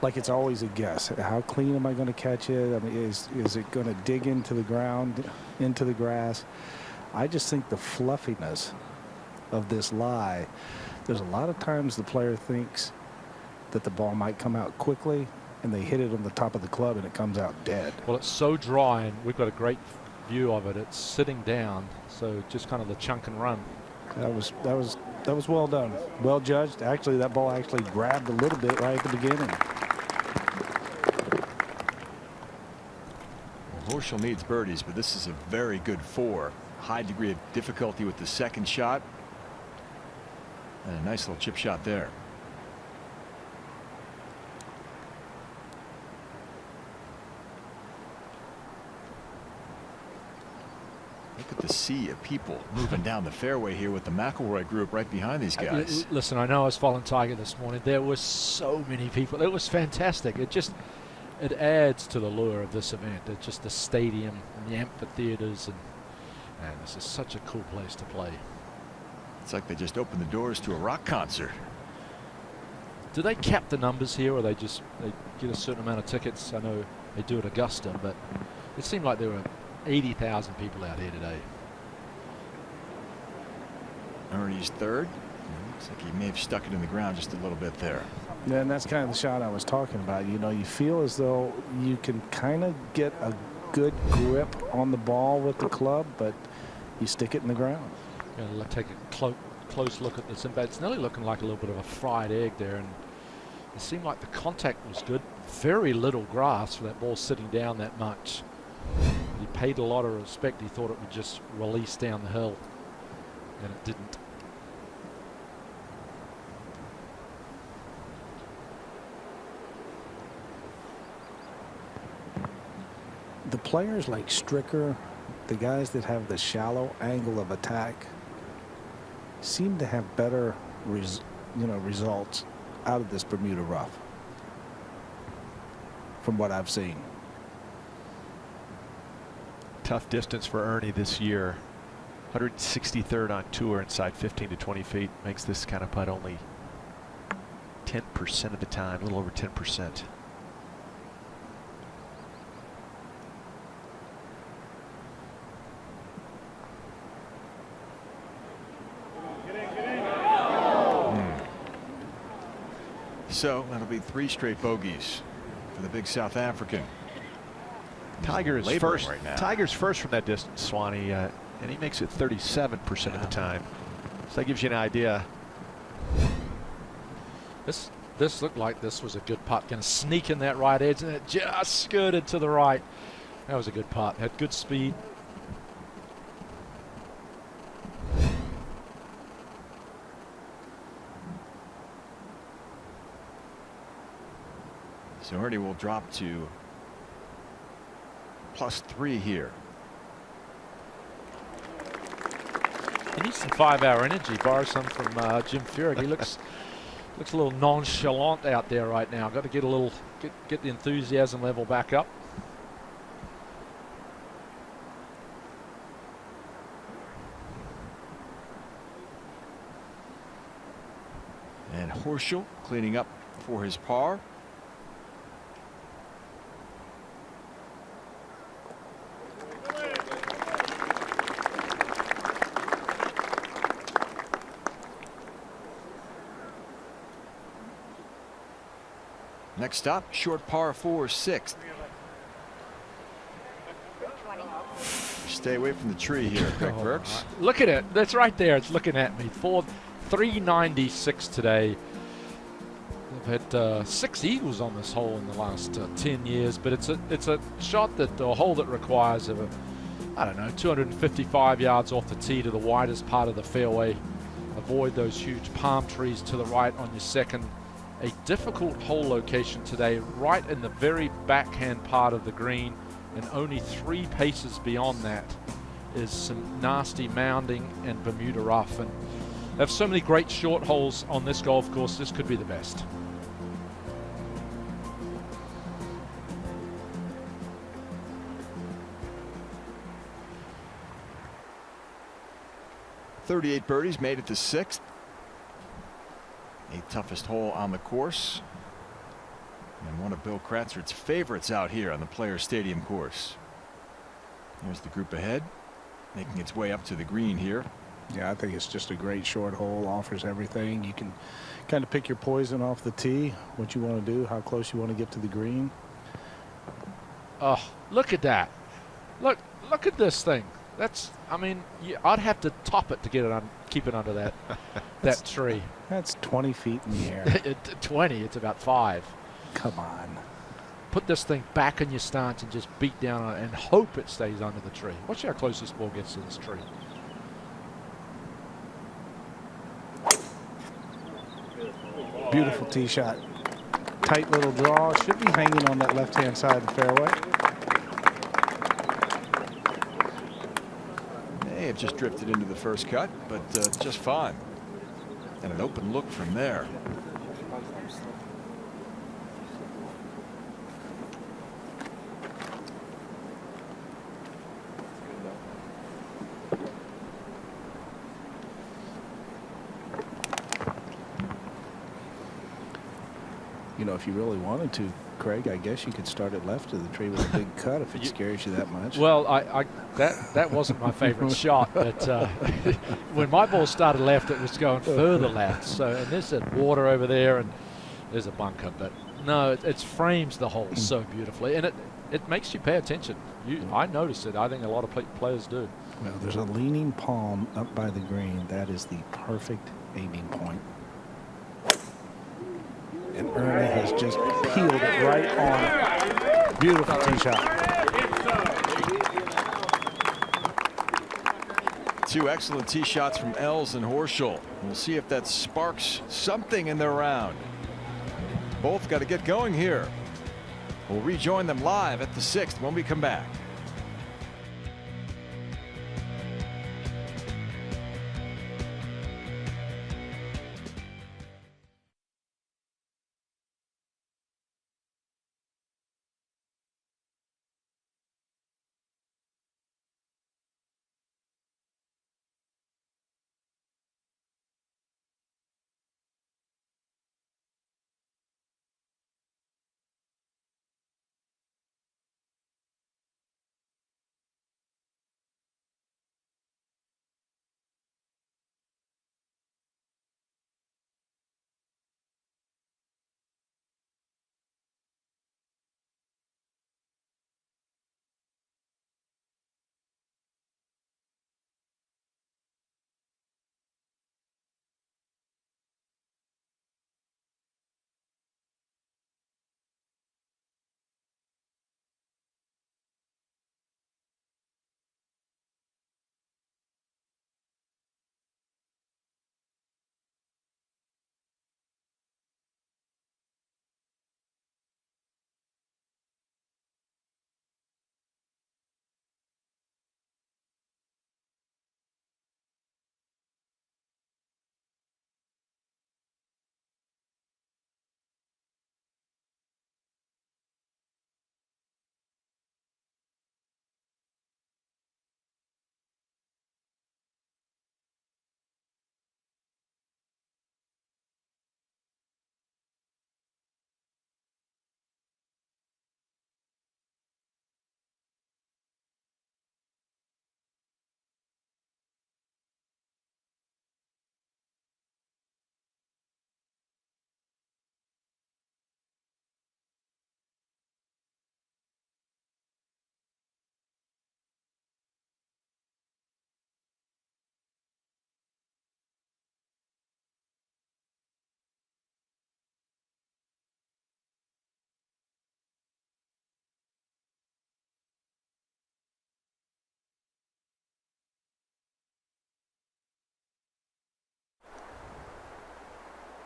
like it's always a guess. How clean am I going to catch it? I mean, is it going to dig into the ground, into the grass? I just think the fluffiness of this lie. There's a lot of times the player thinks that the ball might come out quickly, and they hit it on the top of the club and it comes out dead. Well, it's so dry, and we've got a great view of it. It's sitting down, so just kind of the chunk and run. That was well done, well judged. Actually, that ball actually grabbed a little bit right at the beginning. Horschel needs birdies, but this is a very good 4. High degree of difficulty with the second shot. And a nice little chip shot there. Look at the sea of people moving down the fairway here with the McIlroy group right behind these guys. Listen, I know I was following Tiger this morning. There were so many people. It was fantastic. It adds to the lure of this event. It's just the stadium and the amphitheaters, and man, this is such a cool place to play. It's like they just opened the doors to a rock concert. Do they cap the numbers here, or they get a certain amount of tickets? I know they do at Augusta, but it seemed like there were 80,000 people out here today. Ernie's third. Looks like he may have stuck it in the ground just a little bit there. Yeah, and that's kind of the shot I was talking about. You know, you feel as though you can kind of get a good grip on the ball with the club, but you stick it in the ground. Gonna take a close look at this. It's nearly looking like a little bit of a fried egg there, and it seemed like the contact was good. Very little grass for that ball sitting down that much. He paid a lot of respect. He thought it would just release down the hill, and it didn't. The players like Stricker, the guys that have the shallow angle of attack, seem to have better results out of this Bermuda rough from what I've seen. Tough distance for Ernie this year. 163rd on tour inside 15 to 20 feet. Makes this kind of putt only 10% of the time, a little over 10%. So that'll be 3 straight bogeys for the big South African. Tiger's first. Right now. Tiger's first from that distance, Swanee, and he makes it 37% of the time. So that gives you an idea. This looked like this was a good putt. Going to sneak in that right edge, and it just skirted to the right. That was a good putt. Had good speed. So Ernie will drop to +3 here. He needs some 5-hour energy. Borrow some from Jim Furyk. He looks a little nonchalant out there right now. Got to get a little get the enthusiasm level back up. And Horschel cleaning up for his par. Next stop, short par 4, 6th. Stay away from the tree here, Greg Burks. Look at it. That's right there. It's looking at me. 396 today. They've had 6 eagles on this hole in the last 10 years, but it's a shot that, or hole that requires I don't know, 255 yards off the tee to the widest part of the fairway. Avoid those huge palm trees to the right on your second. A difficult hole location today, right in the very backhand part of the green, and only 3 paces beyond that is some nasty mounding and Bermuda rough. And they have so many great short holes on this golf course. This could be the best. .38 birdies, made it to 6th. A toughest hole on the course, and one of Bill Kratzer's favorites out here on the Players Stadium course. There's the group ahead, making its way up to the green here. Yeah, I think it's just a great short hole. Offers everything. You can kind of pick your poison off the tee, what you want to do, how close you want to get to the green. Oh, look at that! Look at this thing. That's, I mean, I'd have to top it to get it on, keep it under that tree. That's 20 feet in the air. 20, it's about 5. Come on. Put this thing back in your stance and just beat down on it and hope it stays under the tree. Watch how close this ball gets to this tree. Beautiful tee shot. Tight little draw. Should be hanging on that left-hand side of the fairway. May have just drifted into the first cut, but just fine. And an open look from there. You know, if you really wanted to, Craig, I guess you could start it left of the tree with a big cut if it scares you that much. Well, that wasn't my favorite shot, but when my ball started left, it was going further left. So, and there's water over there, and there's a bunker. But no, it frames the hole so beautifully, and it makes you pay attention. I noticed it. I think a lot of players do. Well, there's a leaning palm up by the green. That is the perfect aiming point. And Ernie has just peeled it right on. Beautiful tee shot. 2 excellent tee shots from Els and Horschel. We'll see if that sparks something in their round. Both got to get going here. We'll rejoin them live at the 6th when we come back.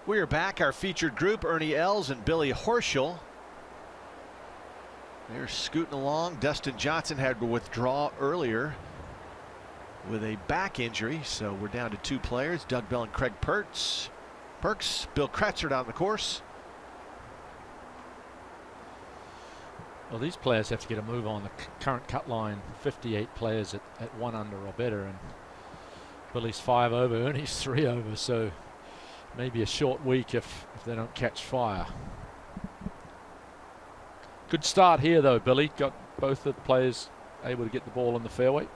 We are back. Our featured group, Ernie Els and Billy Horschel. They're scooting along. Dustin Johnson had to withdraw earlier with a back injury, so we're down to 2 players, Doug Bell and Craig Perks. Bill Kratzert on the course. Well, these players have to get a move on the current cut line. 58 players at 1 under or better, and Billy's 5 over, Ernie's 3 over, so maybe a short week if they don't catch fire. Good start here though, Billy. Got both the players able to get the ball in the fairway.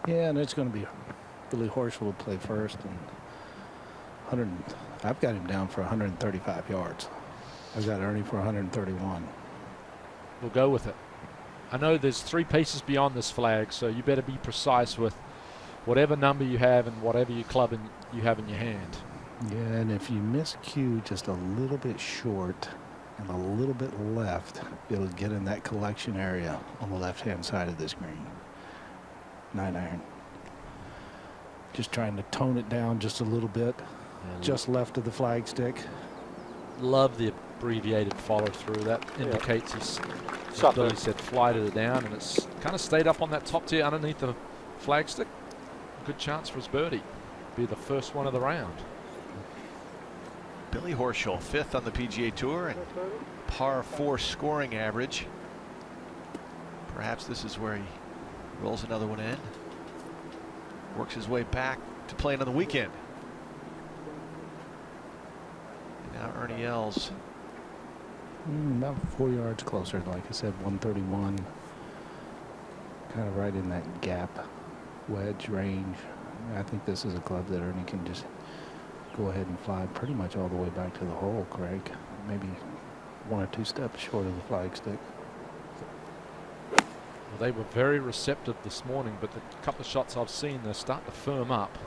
Yeah, and it's going to be Billy Horschel will play first, and I've got him down for 135 yards. I've got Ernie for 131. We'll go with it. I know there's 3 paces beyond this flag, so you better be precise with whatever number you have and whatever you club you have in your hand. Yeah, and if you miscue just a little bit short and a little bit left, it'll get in that collection area on the left-hand side of this green. 9-iron. Just trying to tone it down just a little bit, just left of the flag stick. Love the abbreviated follow through. That indicates he's, as Billy said, flighted it down, and it's kind of stayed up on that top tier underneath the flag stick. Good chance for his birdie. Be the first one of the round. Billy Horschel, 5th on the PGA Tour and par 4 scoring average. Perhaps this is where he rolls another one in. Works his way back to playing on the weekend. And now Ernie Els. About 4 yards closer, like I said, 131. Kind of right in that gap wedge range. I think this is a club that Ernie can just go ahead and fly pretty much all the way back to the hole, Craig. Maybe 1 or 2 steps short of the flag stick. Well, they were very receptive this morning, but the couple of shots I've seen, they're starting to firm up.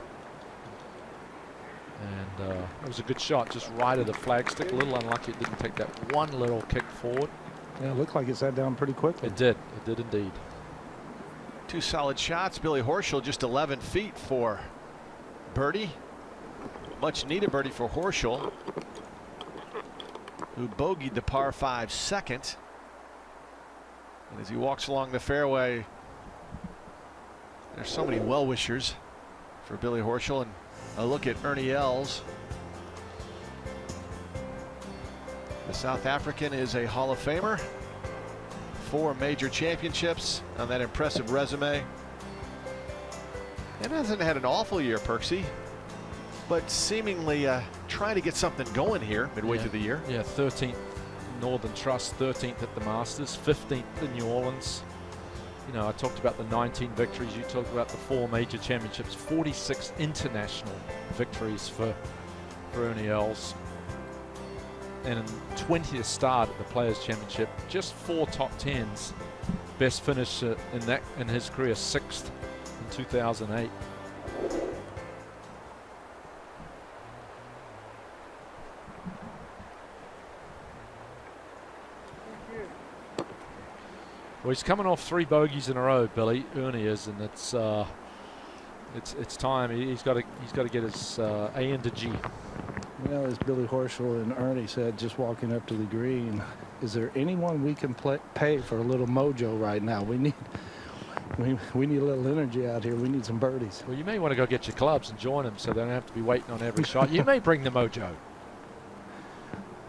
And it was a good shot, just right of the flag stick. A little unlucky it didn't take that one little kick forward. Yeah, it looked like it sat down pretty quickly. It did indeed. 2 solid shots. Billy Horschel just 11 feet for birdie. Much needed birdie for Horschel, who bogeyed the par 5 second. And as he walks along the fairway, there's so many well-wishers for Billy Horschel. And a look at Ernie Els. The South African is a Hall of Famer. 4 major championships on that impressive resume. And hasn't had an awful year, Perksy, but seemingly trying to get something going here midway through the year. Yeah, 13th Northern Trust, 13th at the Masters, 15th in New Orleans. You know, I talked about the 19 victories. You talked about the 4 major championships, 46 international victories for Ernie Els. And in 20th start at the Players Championship, just 4 top 10s. Best finish in his career, 6th in 2008. Well, he's coming off 3 bogeys in a row, Billy. Ernie is, and it's time. He's got to get his A into G. Well, as Billy Horschel and Ernie said, just walking up to the green, is there anyone we can pay for a little mojo right now? We need a little energy out here. We need some birdies. Well, you may want to go get your clubs and join them, so they don't have to be waiting on every shot. You may bring the mojo.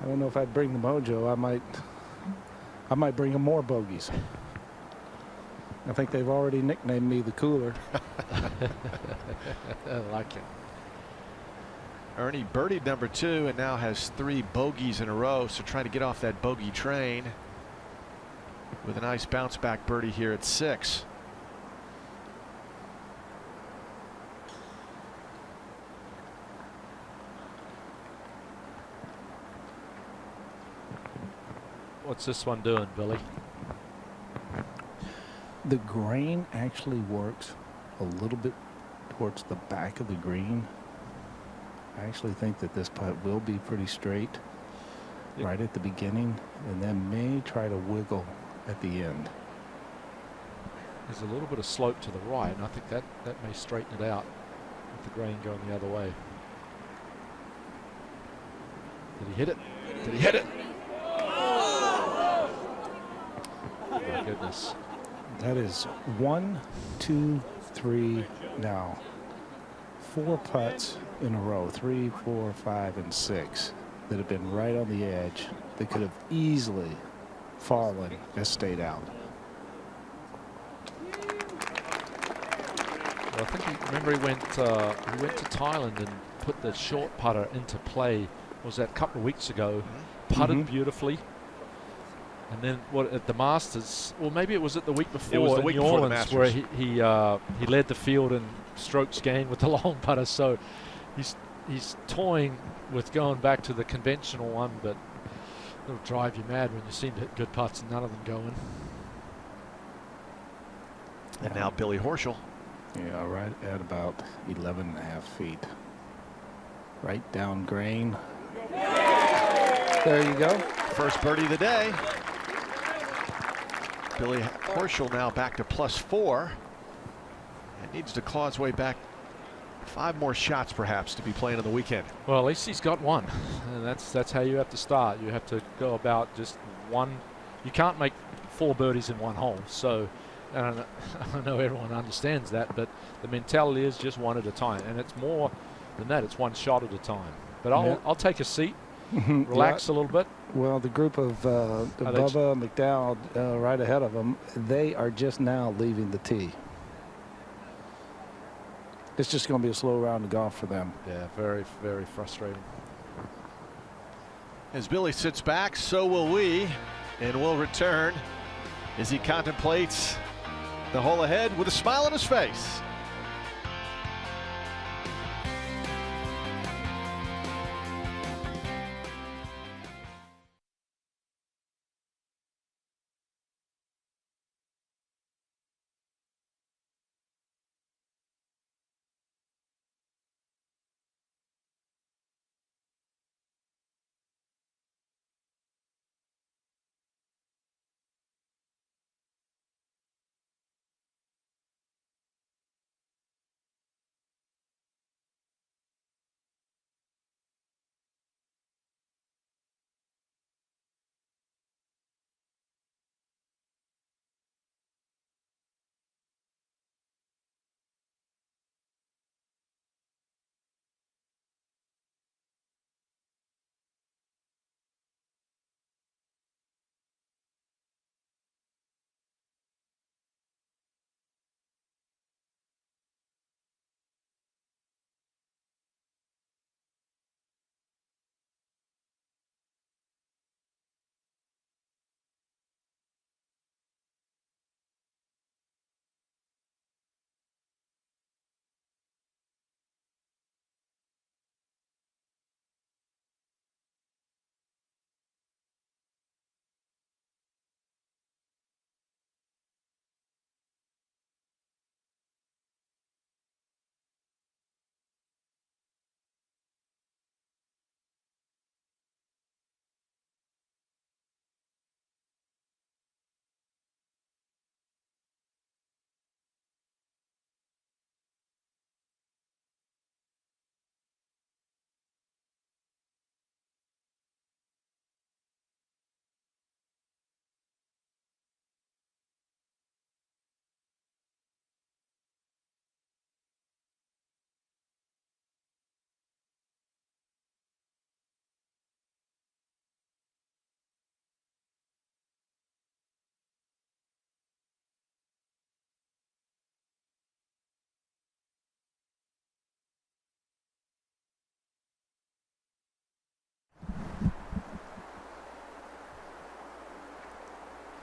I don't know if I'd bring the mojo. I might bring them more bogeys. I think they've already nicknamed me the Cooler. I like it. Ernie birdied number 2 and now has 3 bogeys in a row, so trying to get off that bogey train with a nice bounce back birdie here at 6. What's this one doing, Billy? The grain actually works a little bit towards the back of the green. I actually think that this putt will be pretty straight right at the beginning, and then may try to wiggle at the end. There's a little bit of slope to the right, and I think that may straighten it out with the grain going the other way. Did he hit it? Did he hit it? Oh, my goodness. That is 1, 2, 3 now. 4 putts in a row, 3, 4, 5, and 6 that have been right on the edge. They could have easily fallen and stayed out. Well, I think remember he went to Thailand and put the short putter into play. Was that a couple of weeks ago? Putted beautifully. And then at the Masters, or maybe it was at the week before, it was the week in New before the Orleans, Masters, where he led the field in strokes gained with the long putter. So he's toying with going back to the conventional one, but it'll drive you mad when you seem to hit good putts and none of them go in. And now Billy Horschel. Yeah, right at about 11.5 feet. Right down grain. There you go. First birdie of the day. Billy Horschel now back to +4. And needs to claw his way back 5 more shots perhaps to be playing on the weekend. Well, at least he's got one. And that's how you have to start. You have to go about just one. You can't make 4 birdies in one hole. So I know everyone understands that, but the mentality is just one at a time. And it's more than that. It's one shot at a time. But I'll take a seat, relax a little bit. Well, the group of Bubba, McDowell right ahead of them, they are just now leaving the tee. It's just going to be a slow round of golf for them. Yeah, very, very frustrating. As Billy sits back, so will we, and we'll return as he contemplates the hole ahead with a smile on his face.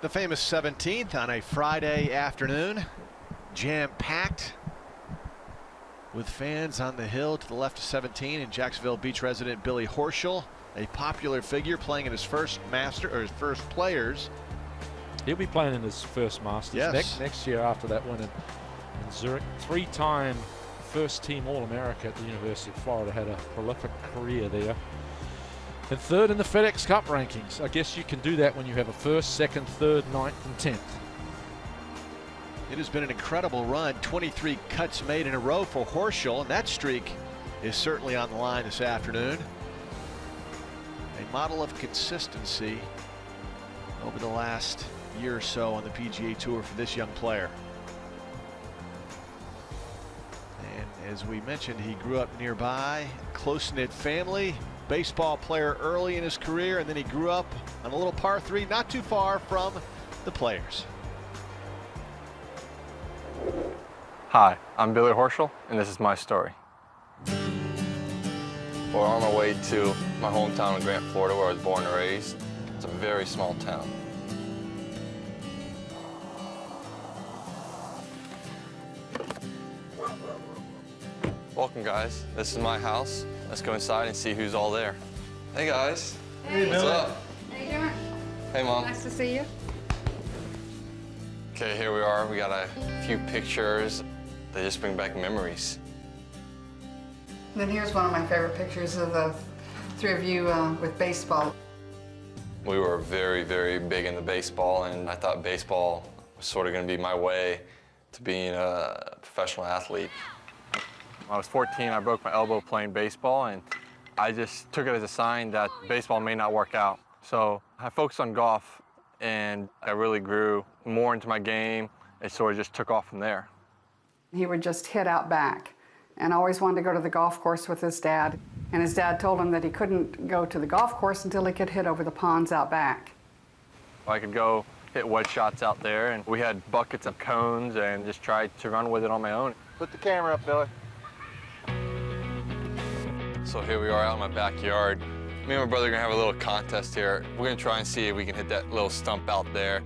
The famous 17th on a Friday afternoon, jam-packed with fans on the hill to the left of 17 and Jacksonville Beach resident Billy Horschel, a popular figure playing in his first first Players. He'll be playing in his first Masters next year after that win in Zurich. 3-time first-team All-America at the University of Florida, had a prolific career there. And 3rd in the FedEx Cup rankings. I guess you can do that when you have a 1st, 2nd, 3rd, 9th, and 10th. It has been an incredible run. 23 cuts made in a row for Horschel, and that streak is certainly on the line this afternoon. a model of consistency over the last year or so on the PGA Tour for this young player. And as we mentioned, he grew up nearby, close-knit family, baseball player early in his career, and then he grew up on a little par 3 not too far from the Players. Hi, I'm Billy Horschel, and this is my story. We're on our way to my hometown of Grant, Florida, where I was born and raised. It's a very small town. Welcome, guys. This is my house. Let's go inside and see who's all there. Hey, guys. Hey, what's up? How you doing? Hey, Mom. Nice to see you. Okay, here we are. We got a few pictures. They just bring back memories. Then here's one of my favorite pictures of the three of you with baseball. We were very, very big into baseball, and I thought baseball was sort of going to be my way to being a professional athlete. When I was 14, I broke my elbow playing baseball, and I just took it as a sign that baseball may not work out. So I focused on golf, and I really grew more into my game. It sort of just took off from there. He would just hit out back and always wanted to go to the golf course with his dad. And his dad told him that he couldn't go to the golf course until he could hit over the ponds out back. I could go hit wedge shots out there, and we had buckets of cones and just tried to run with it on my own. Put the camera up, Billy. So here we are out in my backyard. Me and my brother are gonna have a little contest here. We're gonna try and see if we can hit that little stump out there.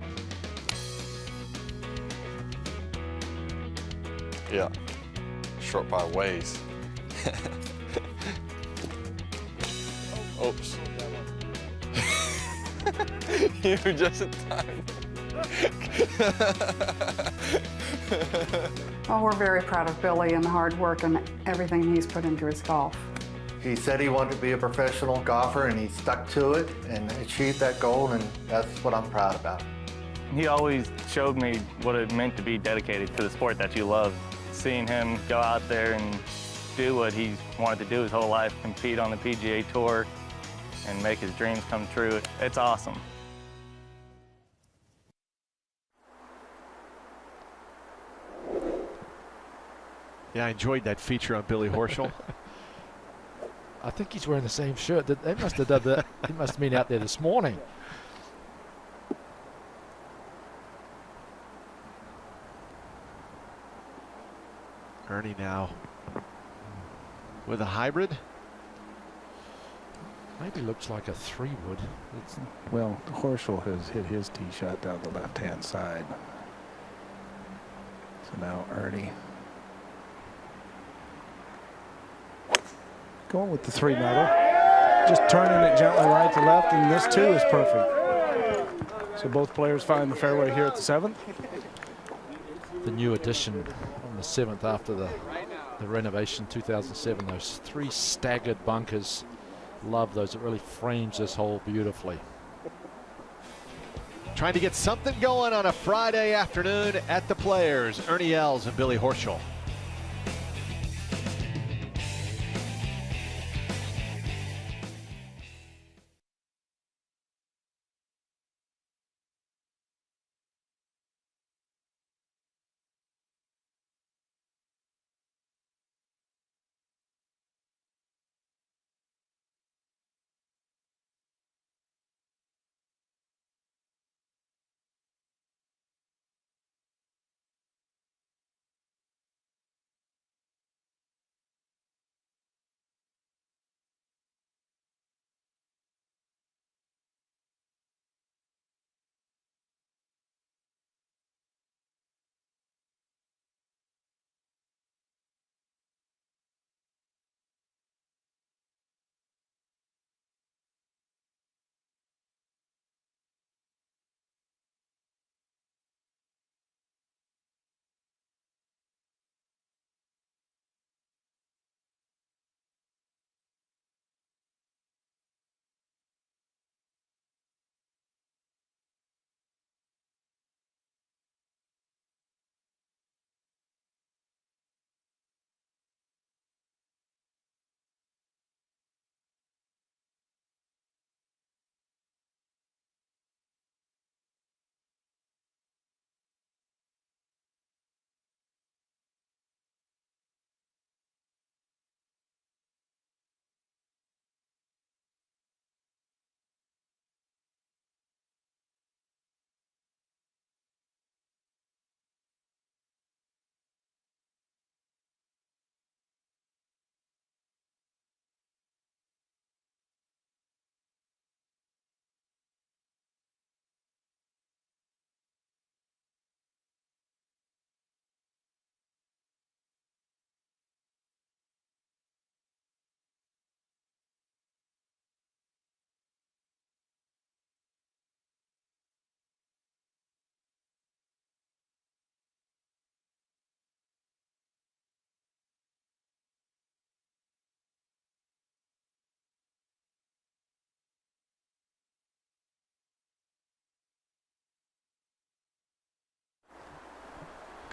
Yeah, short by ways. Oops. You were just in time. Well, we're very proud of Billy and the hard work and everything he's put into his golf. He said he wanted to be a professional golfer, and he stuck to it and achieved that goal, and that's what I'm proud about. He always showed me what it meant to be dedicated to the sport that you love. Seeing him go out there and do what he wanted to do his whole life, compete on the PGA Tour and make his dreams come true, it's awesome. Yeah, I enjoyed that feature on Billy Horschel. I think he's wearing the same shirt. They must have done that. He must have been out there this morning. Ernie now with a hybrid. Maybe looks like a 3-wood. Well, Horschel has hit his tee shot down the left-hand side. So now Ernie going with the 3 metal, just turning it gently right to left, and this too is perfect. So both players find the fairway here at the 7th. The new addition on the 7th after the renovation 2007, those 3 staggered bunkers. Love those. It really frames this hole beautifully. Trying to get something going on a Friday afternoon at the Players. Ernie Els and Billy Horschel.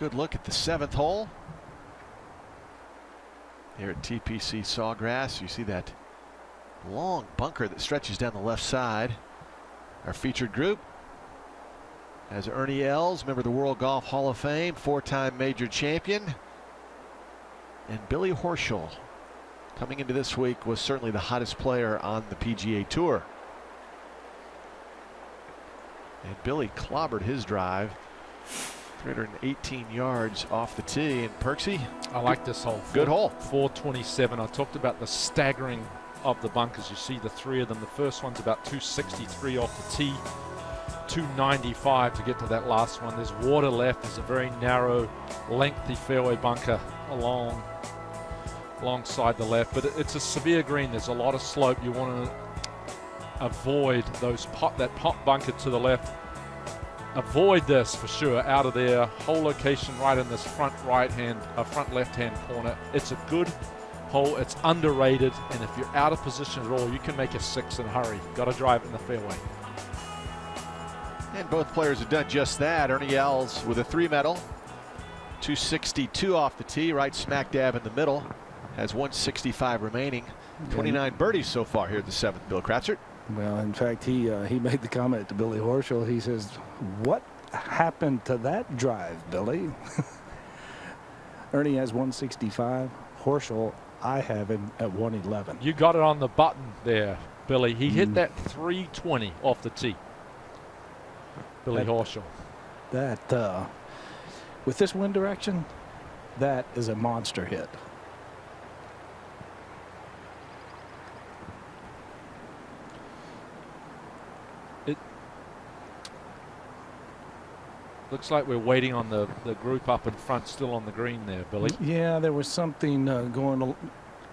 Good look at the 7th hole. Here at TPC Sawgrass, you see that long bunker that stretches down the left side. Our featured group has Ernie Els, member of the World Golf Hall of Fame, 4-time major champion, and Billy Horschel. Coming into this week was certainly the hottest player on the PGA Tour. And Billy clobbered his drive 318 yards off the tee. And Perksy, I like this hole. Good hole. 427. I talked about the staggering of the bunkers. You see the 3 of them. The first one's about 263 off the tee, 295 to get to that last one. There's water left. There's a very narrow, lengthy fairway bunker alongside the left, but it's a severe green. There's a lot of slope. You want to avoid that pop bunker to the left. Avoid this for sure. Out of there. Hole location right in this front left-hand corner. It's a good hole. It's underrated, and if you're out of position at all, you can make a 6 in a hurry. Got to drive it in the fairway. And both players have done just that. Ernie Els with a 3 medal, 262 off the tee, right smack dab in the middle. Has 165 remaining. 29 birdies so far here at the 7th. Bill Kratzert. Well, in fact, he made the comment to Billy Horschel. He says, "What happened to that drive, Billy?" Ernie has 165. Horschel, I have him at 111. You got it on the button there, Billy. He hit that 320 off the tee. Billy Horschel. That, with this wind direction, that is a monster hit. Looks like we're waiting on the group up in front, still on the green there, Billy. Yeah, there was something going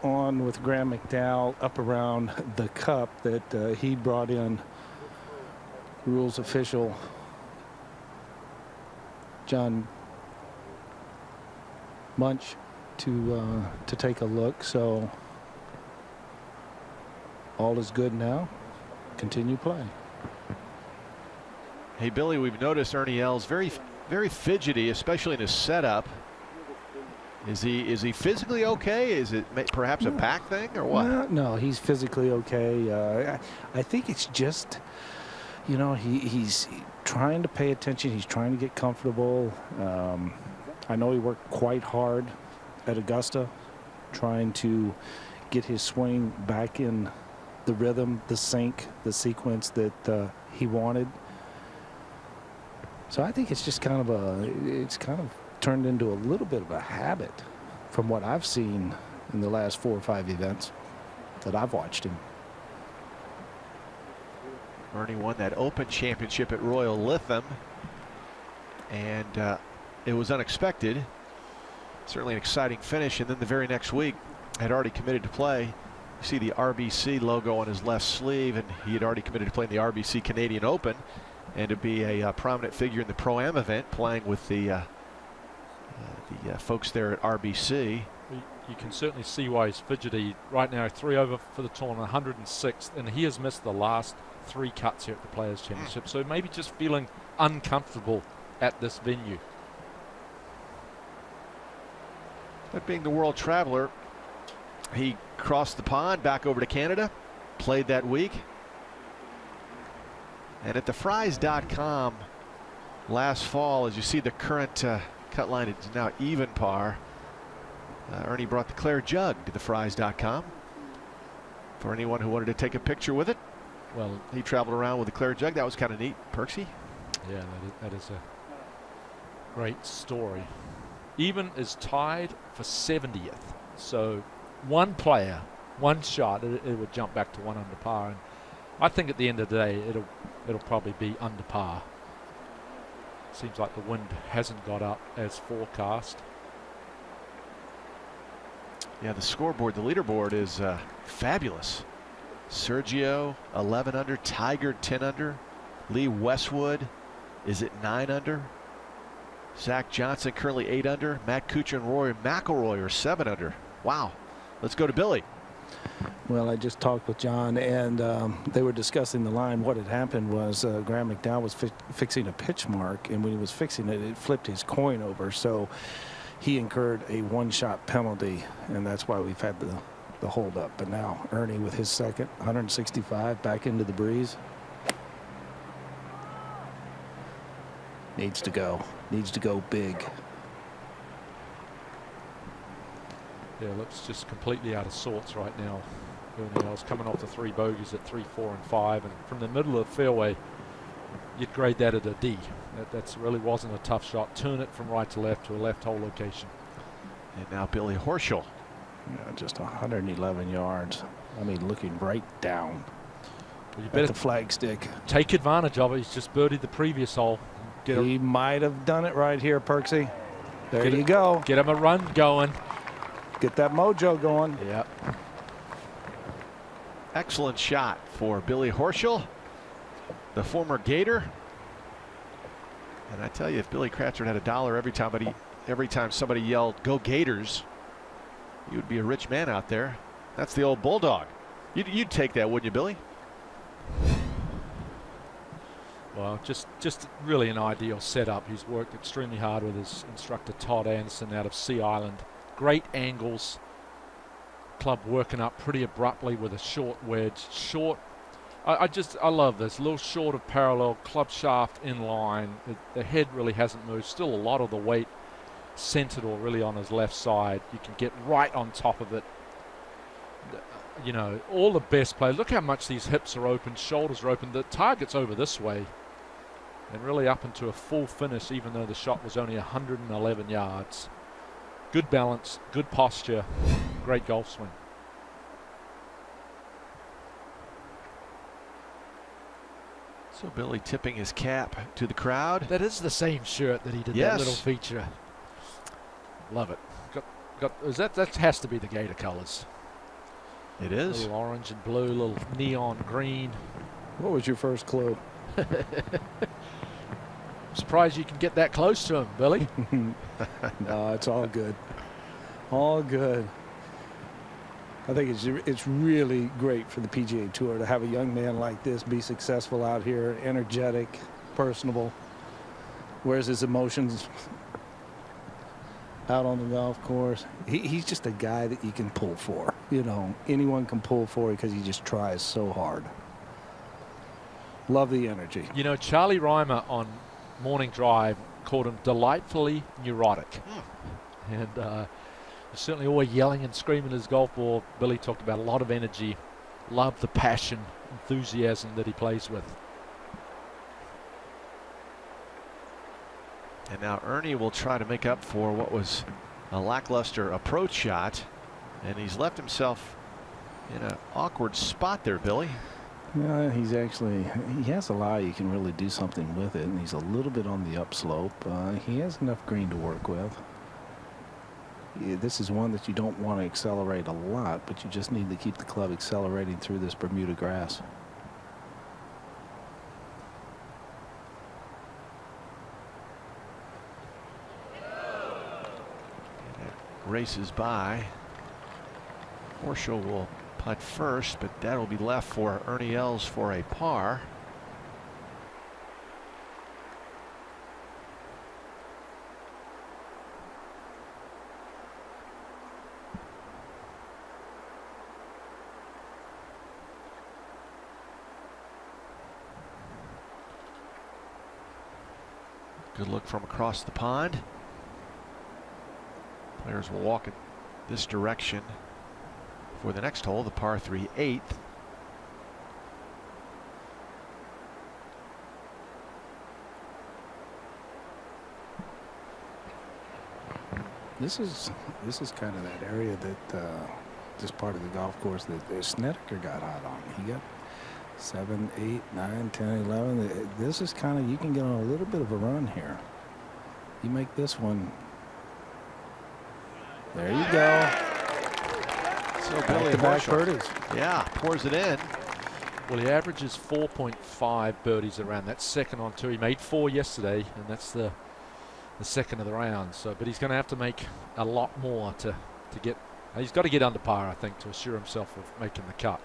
on with Graham McDowell up around the cup that he brought in rules official John Munch to take a look. So all is good now. Continue play. Hey, Billy, we've noticed Ernie Els very fidgety, especially in his setup. Is he physically okay? Is it perhaps a back thing or what? No, he's physically okay. I think it's just, you know, he's trying to pay attention. He's trying to get comfortable. I know he worked quite hard at Augusta, trying to get his swing back in the rhythm, the sync, the sequence that he wanted. So I think it's just kind of turned into a little bit of a habit from what I've seen in the last 4 or 5 events that I've watched him. Ernie won that Open Championship at Royal Lytham, and it was unexpected. Certainly an exciting finish, and then the very next week had already committed to play. You see the RBC logo on his left sleeve, and he had already committed to play in the RBC Canadian Open and to be a prominent figure in the Pro-Am event, playing with the folks there at RBC. You can certainly see why he's fidgety. Right now, 3 over for the tournament, 106th, and he has missed the last 3 cuts here at the Players' Championship. So maybe just feeling uncomfortable at this venue. But being the world traveler, he crossed the pond back over to Canada, played that week. And at thefries.com last fall, as you see the current cut line is now even par. Ernie brought the Claire Jug to thefries.com for anyone who wanted to take a picture with it. Well, he traveled around with the Claire Jug. That was kind of neat. Perksy? Yeah, that is a great story. Even is tied for 70th. So one player, one shot, it would jump back to 1 under par. And I think at the end of the day, it'll probably be under par. Seems like the wind hasn't got up as forecast. Yeah, the scoreboard, the leaderboard is fabulous. Sergio 11 under, Tiger 10 under, Lee Westwood is at 9 under, Zach Johnson currently 8 under, Matt Kuchar and Rory McIlroy are 7 under. Wow. Let's go to Billy. Well, I just talked with John, and they were discussing the line. What had happened was Graham McDowell was fixing a pitch mark, and when he was fixing it, it flipped his coin over. So he incurred a one-shot penalty, and that's why we've had the hold-up. But now Ernie with his second, 165, back into the breeze. Needs to go big. Yeah, looks just completely out of sorts right now. I was coming off the 3 bogeys at 3, 4, and 5, and from the middle of the fairway, you'd grade that at a D. That really wasn't a tough shot. Turn it from right to left to a left hole location. And now Billy Horschel. Yeah, just 111 yards. I mean, looking right down well, you at better the flagstick. Take advantage of it. He's just birdied the previous hole. He might have done it right here, Perksy. There you go. Get him a run going. Get that mojo going. Yeah. Excellent shot for Billy Horschel, the former Gator. And I tell you, if Billy Cratchit had $1 every time somebody yelled, "Go Gators," you would be a rich man out there. That's the old Bulldog. You'd take that, wouldn't you, Billy? Well, just really an ideal setup. He's worked extremely hard with his instructor Todd Anderson out of Sea Island. Great angles. Club working up pretty abruptly with a short wedge. I love this. A little short of parallel, club shaft in line. The head really hasn't moved. Still a lot of the weight centered or really on his left side. You can get right on top of it. You know, all the best players. Look how much these hips are open, shoulders are open. The target's over this way. And really up into a full finish, even though the shot was only 111 yards. Good balance, good posture, great golf swing. So Billy tipping his cap to the crowd. That is the same shirt that he did that little feature. Love it. That has to be the Gator colors. It is. A little orange and blue, little neon green. What was your first clue? Surprised you can get that close to him, Billy. No, it's all good. All good. I think it's really great for the PGA Tour to have a young man like this be successful out here, energetic, personable, wears his emotions out on the golf course. He's just a guy that you can pull for. You know, anyone can pull for because he just tries so hard. Love the energy. You know, Charlie Reimer on Morning Drive called him delightfully neurotic. And certainly always yelling and screaming his golf ball. Billy talked about a lot of energy, love the passion, enthusiasm that he plays with. And now Ernie will try to make up for what was a lackluster approach shot. And he's left himself in an awkward spot there, Billy. Yeah, he has a lie. You can really do something with it, and he's a little bit on the upslope. He has enough green to work with. Yeah, this is one that you don't want to accelerate a lot, but you just need to keep the club accelerating through this Bermuda grass. Races by. Horschel will putt first, but that'll be left for Ernie Els for a par. Good look from across the pond. Players will walk in this direction for the next hole, the par 3 8th. This is kind of that area that this part of the golf course that Snedeker got hot on. He got 7, 8, 9, 10, 11. This is kind of, you can get on a little bit of a run here. You make this one. There you go. So Billy Horschel, yeah, pours it in. Well, he averages 4.5 birdies around. That's second on tour. He made 4 yesterday, and that's the second of the round. So, but he's going to have to make a lot more to get He's got to get under par, I think, to assure himself of making the cut.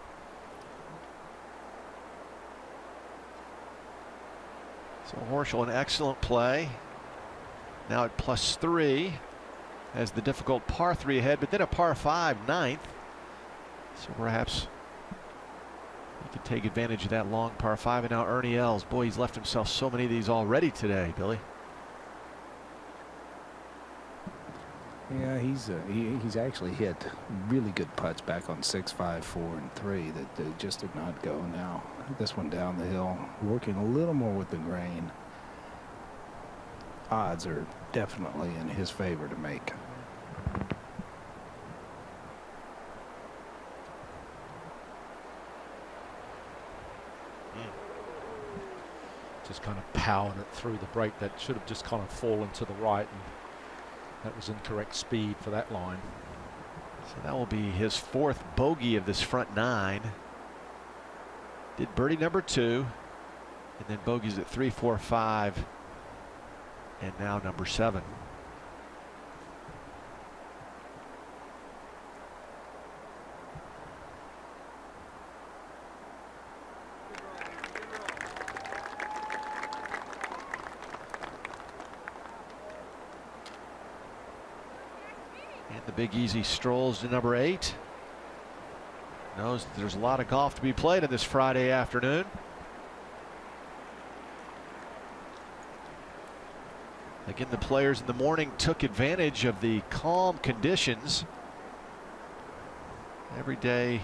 So Horschel, an excellent play. Now at +3 has the difficult par 3 ahead, but then a par 5 ninth. So perhaps he could take advantage of that long par 5. And now Ernie Els. Boy, he's left himself so many of these already today, Billy. Yeah, he's actually hit really good putts back on 6, 5, 4, and 3 that just did not go. Now this one down the hill, working a little more with the grain. Odds are definitely in his favor to make. Just kind of powered it through the break. That should have just kind of fallen to the right, and that was incorrect speed for that line. So that will be his 4th bogey of this front 9. Did birdie number 2, and then bogeys at 3, 4, 5, and now number 7. And the Big Easy strolls to number 8. Knows that there's a lot of golf to be played on this Friday afternoon. Again, the players in the morning took advantage of the calm conditions. Every day,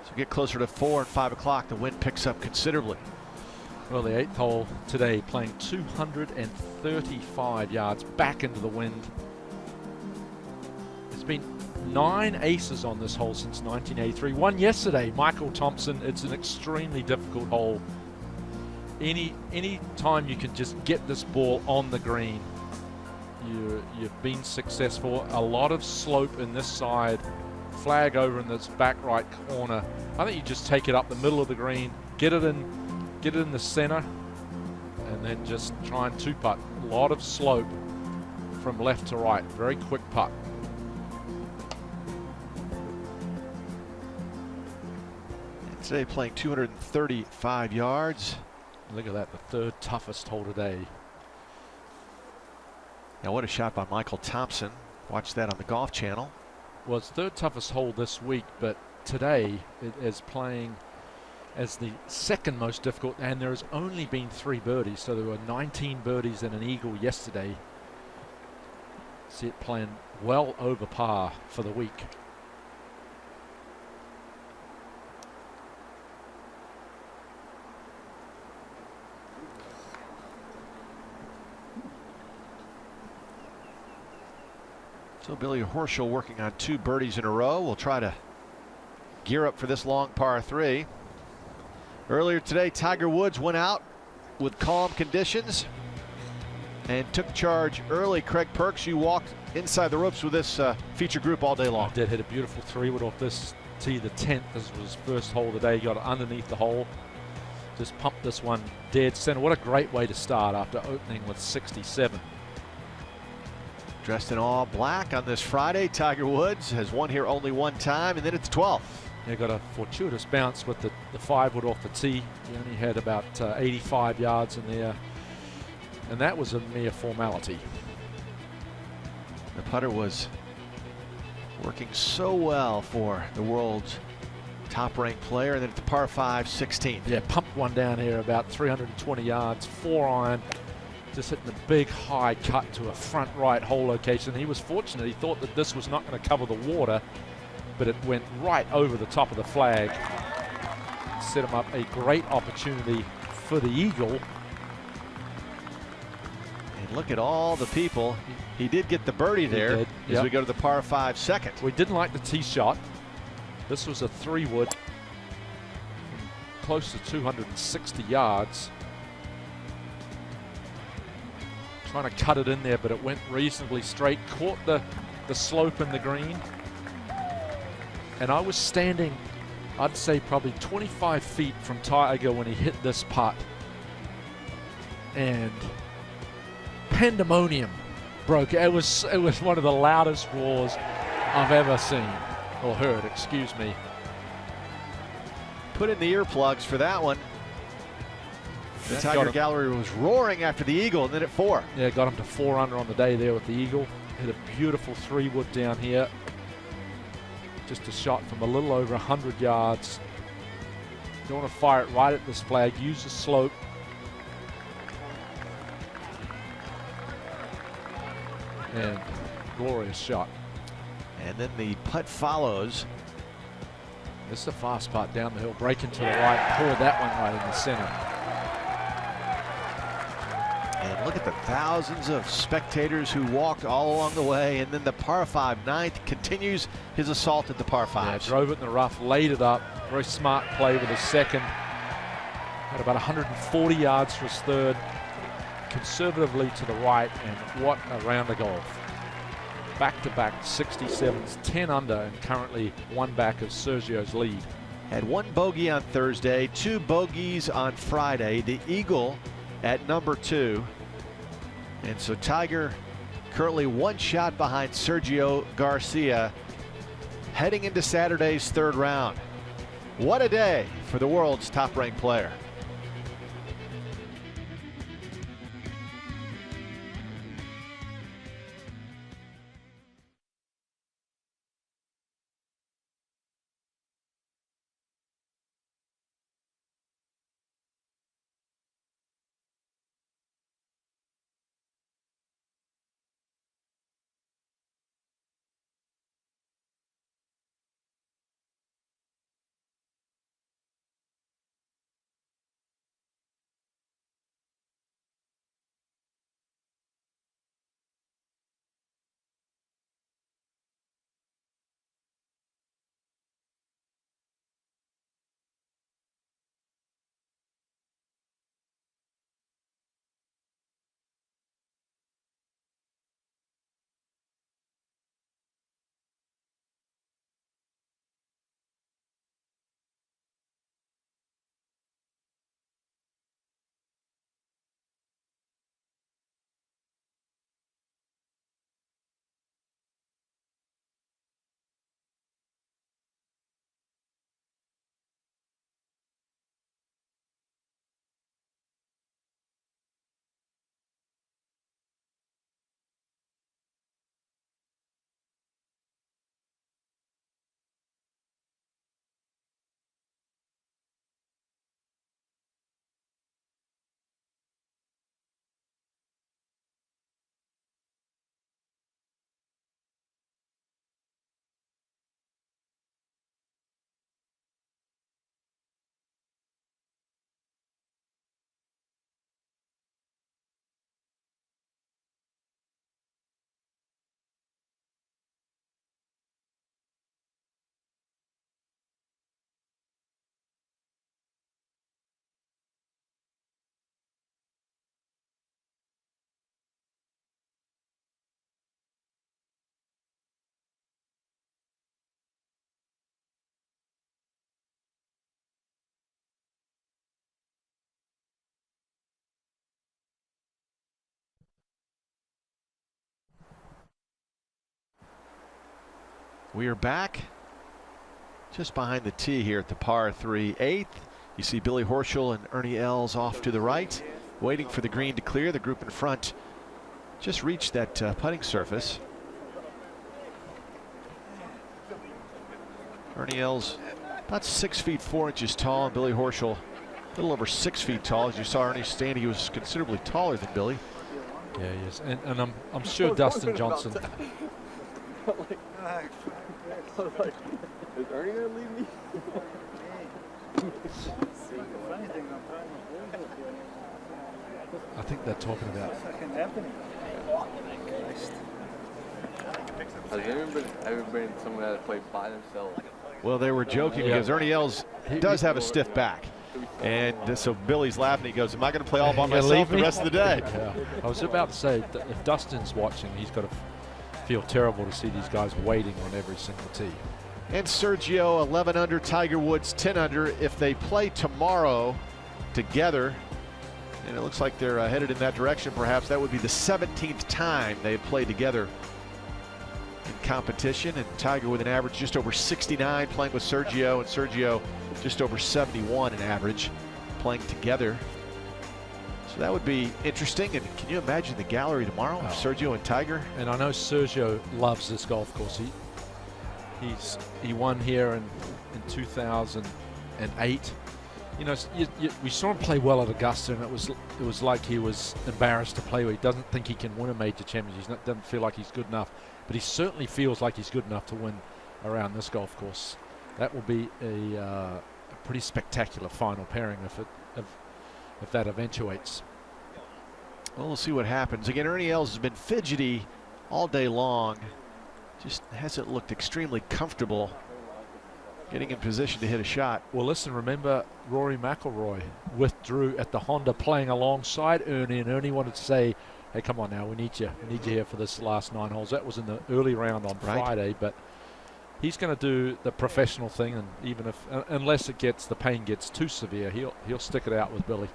as we get closer to 4 and 5 o'clock, the wind picks up considerably. Well, the 8th hole today, playing 235 yards back into the wind. There's been 9 aces on this hole since 1983. One yesterday, Michael Thompson. It's an extremely difficult hole. Any time you can just get this ball on the green, you've been successful. A lot of slope in this side, flag over in this back right corner. I think you just take it up the middle of the green, get it in the center, and then just try and 2-putt. A lot of slope from left to right. Very quick putt. Today playing 235 yards. Look at that, the 3rd toughest hole today. Now what a shot by Michael Thompson. Watch that on the Golf Channel. Well, it's 3rd toughest hole this week, but today it is playing as the 2nd most difficult, and there has only been 3 birdies, so there were 19 birdies and an eagle yesterday. See it playing well over par for the week. So Billy Horschel working on 2 birdies in a row. We'll try to gear up for this long par 3. Earlier today, Tiger Woods went out with calm conditions and took charge early. Craig Perks, you walked inside the ropes with this feature group all day long. I did hit a beautiful 3-wood off this tee, the 10th. This was his first hole today. Got it underneath the hole. Just pumped this one dead center. What a great way to start after opening with 67. Dressed in all black on this Friday, Tiger Woods has won here only 1 time, and then it's 12th. He got a fortuitous bounce with the 5-wood off the tee. He only had about 85 yards in there, and that was a mere formality. The putter was working so well for the world's top-ranked player, and then it's par 5, 16. Yeah, pumped one down here about 320 yards, 4-iron. Just hitting a big high cut to a front right hole location. He was fortunate. He thought that this was not going to cover the water, but it went right over the top of the flag. Set him up a great opportunity for the eagle. And look at all the people. He did get the birdie there as we go to the par 5 second. We didn't like the tee shot. This was a 3-wood, close to 260 yards. Trying to cut it in there, but it went reasonably straight. Caught the slope in the green. And I was standing, I'd say probably 25 feet from Tiger when he hit this putt. And pandemonium broke. It was one of the loudest roars I've ever seen, or heard, excuse me. Put in the earplugs for that one. The Tiger Gallery was roaring after the eagle, and then at 4. Yeah, got him to 4 under on the day there with the eagle. Hit a beautiful 3-wood down here. Just a shot from a little over 100 yards. You don't want to fire it right at this flag. Use the slope. And glorious shot. And then the putt follows. This is a fast putt down the hill. Breaking to the right. Poured that one right in the center. And look at the thousands of spectators who walked all along the way. And then the par 5 ninth continues his assault at the par 5. Yeah, drove it in the rough, laid it up. Very smart play with his second. Had about 140 yards for his third. Conservatively to the right, and what a round of golf. Back-to-back 67s, 10 under, and currently 1 back of Sergio's lead. Had 1 bogey on Thursday, 2 bogeys on Friday. The eagle at number 2. And so Tiger currently 1 shot behind Sergio Garcia heading into Saturday's 3rd round. What a day for the world's top-ranked player. We are back just behind the tee here at the par 3 8th. You see Billy Horschel and Ernie Els off to the right, waiting for the green to clear. The group in front just reached that putting surface. Ernie Els about 6 feet 4 inches tall, and Billy Horschel a little over 6 feet tall. As you saw Ernie standing, he was considerably taller than Billy. Yeah, yes, and I'm sure Dustin Johnson. Is Ernie gonna leave me? I think they're talking about. Has there ever been someone that played by themselves? Well, they were joking because Ernie Els does have a stiff back. And so Billy's laughing. He goes, am I going to play all by myself the rest of the day? Yeah. I was about to say, if Dustin's watching, he's got to feel terrible to see these guys waiting on every single tee. And Sergio, 11 under, Tiger Woods, 10 under. If they play tomorrow together, and it looks like they're headed in that direction, perhaps that would be the 17th time they've played together in competition, and Tiger with an average just over 69 playing with Sergio, and Sergio just over 71 in average playing together. So that would be interesting. And can you imagine the gallery tomorrow of Sergio and Tiger? And I know Sergio loves this golf course. He won here in 2008. You know, we saw him play well at Augusta, and it was like he was embarrassed to play where he doesn't think he can win a major championship. He doesn't feel like he's good enough, but he certainly feels like he's good enough to win around this golf course. That will be a pretty spectacular final pairing if that eventuates. Well, we'll see what happens. Again, Ernie Els has been fidgety all day long. Just hasn't looked extremely comfortable getting in position to hit a shot. Well, listen, remember Rory McIlroy withdrew at the Honda playing alongside Ernie, and Ernie wanted to say, hey, come on now, we need you here for this last 9 holes. That was in the early round on Friday, but he's going to do the professional thing, and even if, unless the pain gets too severe, he'll stick it out with Billy.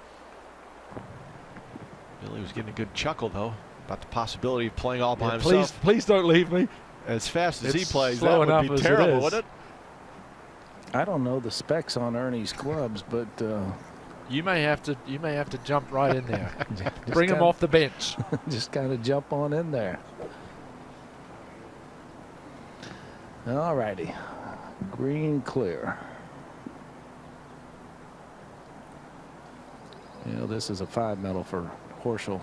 Billy was getting a good chuckle, though, about the possibility of playing all by himself. Please don't leave me. As fast as he plays, that would be terrible, wouldn't it? I don't know the specs on Ernie's clubs, but you may have to jump right in there. Bring him off the bench. Just kind of jump on in there. All righty, green clear. You know, this is a 5 medal for Horschel.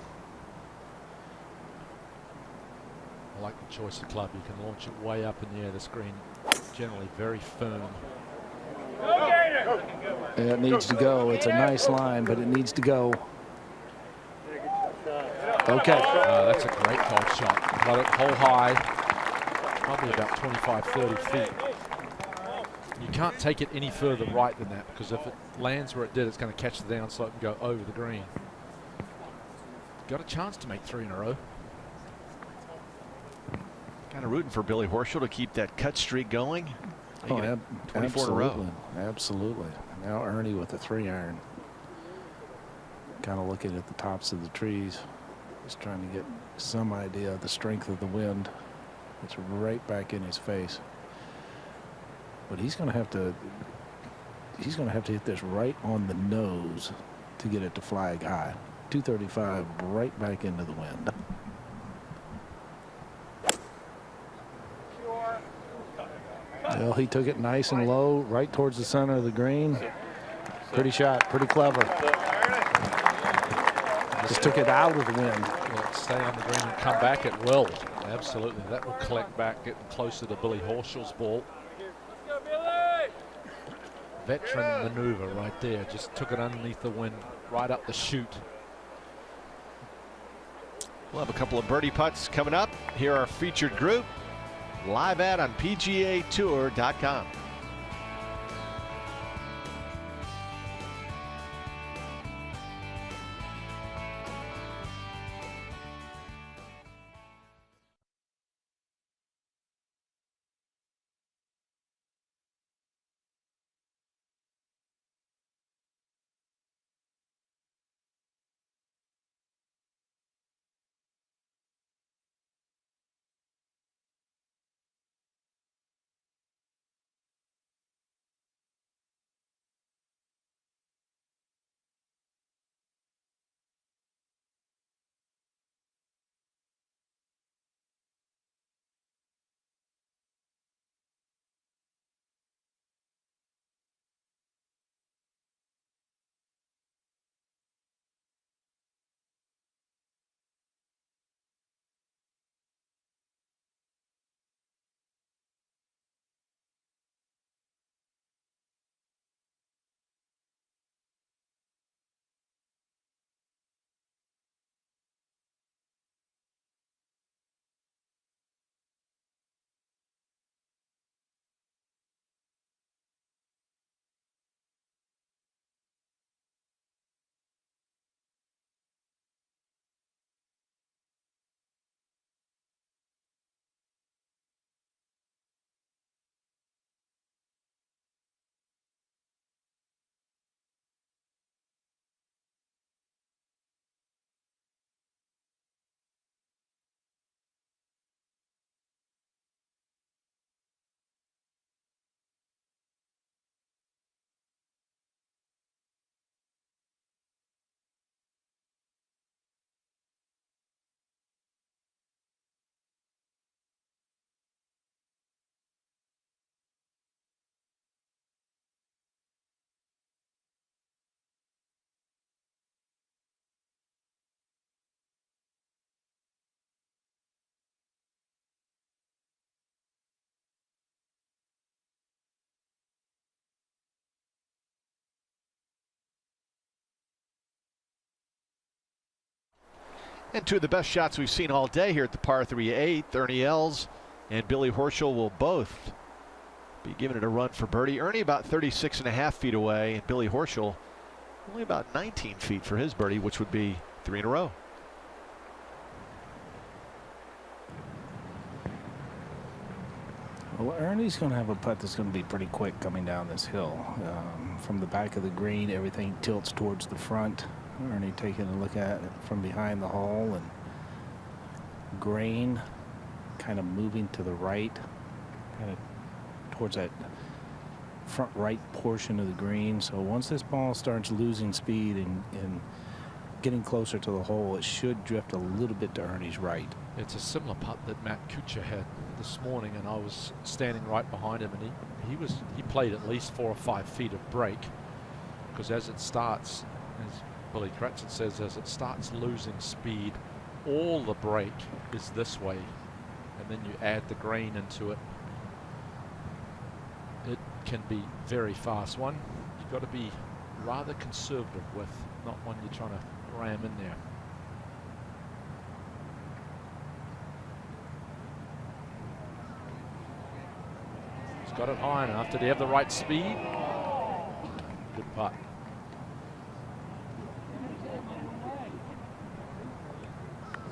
I like the choice of club. You can launch it way up in the air. The screen generally very firm. It needs to go. It's a nice line, but it needs to go. Okay. That's a great golf shot. Let it hole high, probably about 25, 30 feet. You can't take it any further right than that, because if it lands where it did, it's going to catch the downslope and go over the green. Got a chance to make 3 in a row. Kind of rooting for Billy Horschel to keep that cut streak going. Oh, 24 absolutely. in a row. Absolutely. Now Ernie with a 3-iron. Kind of looking at the tops of the trees. Just trying to get some idea of the strength of the wind. It's right back in his face. But he's going to have to hit this right on the nose to get it to flag high. 235 right back into the wind. Well, he took it nice and low, right towards the center of the green. Pretty shot, pretty clever. Just took it out of the wind. Well, stay on the green and come back at will. Absolutely, that will collect back, getting closer to Billy Horschel's ball. Veteran maneuver right there. Just took it underneath the wind, right up the chute. We'll have a couple of birdie putts coming up. Here are our featured group. Live ad on PGATour.com. And two of the best shots we've seen all day here at the par 3 8th. Ernie Els and Billy Horschel will both be giving it a run for birdie. Ernie about 36.5 feet away, and Billy Horschel only about 19 feet for his birdie, which would be 3 in a row. Well, Ernie's going to have a putt that's going to be pretty quick coming down this hill. From the back of the green, everything tilts towards the front. Ernie taking a look at it from behind the hole, and grain kind of moving to the right, kind of towards that front right portion of the green. So once this ball starts losing speed and getting closer to the hole, it should drift a little bit to Ernie's right. It's a similar putt that Matt Kuchar had this morning, and I was standing right behind him, and he played at least 4 or 5 feet of break, because as it starts, as Billy Cratchit says, as it starts losing speed, all the break is this way, and then you add the grain into it. It can be very fast. One you've got to be rather conservative with, not one you're trying to ram in there. He's got it high enough. Did he have the right speed? Good putt.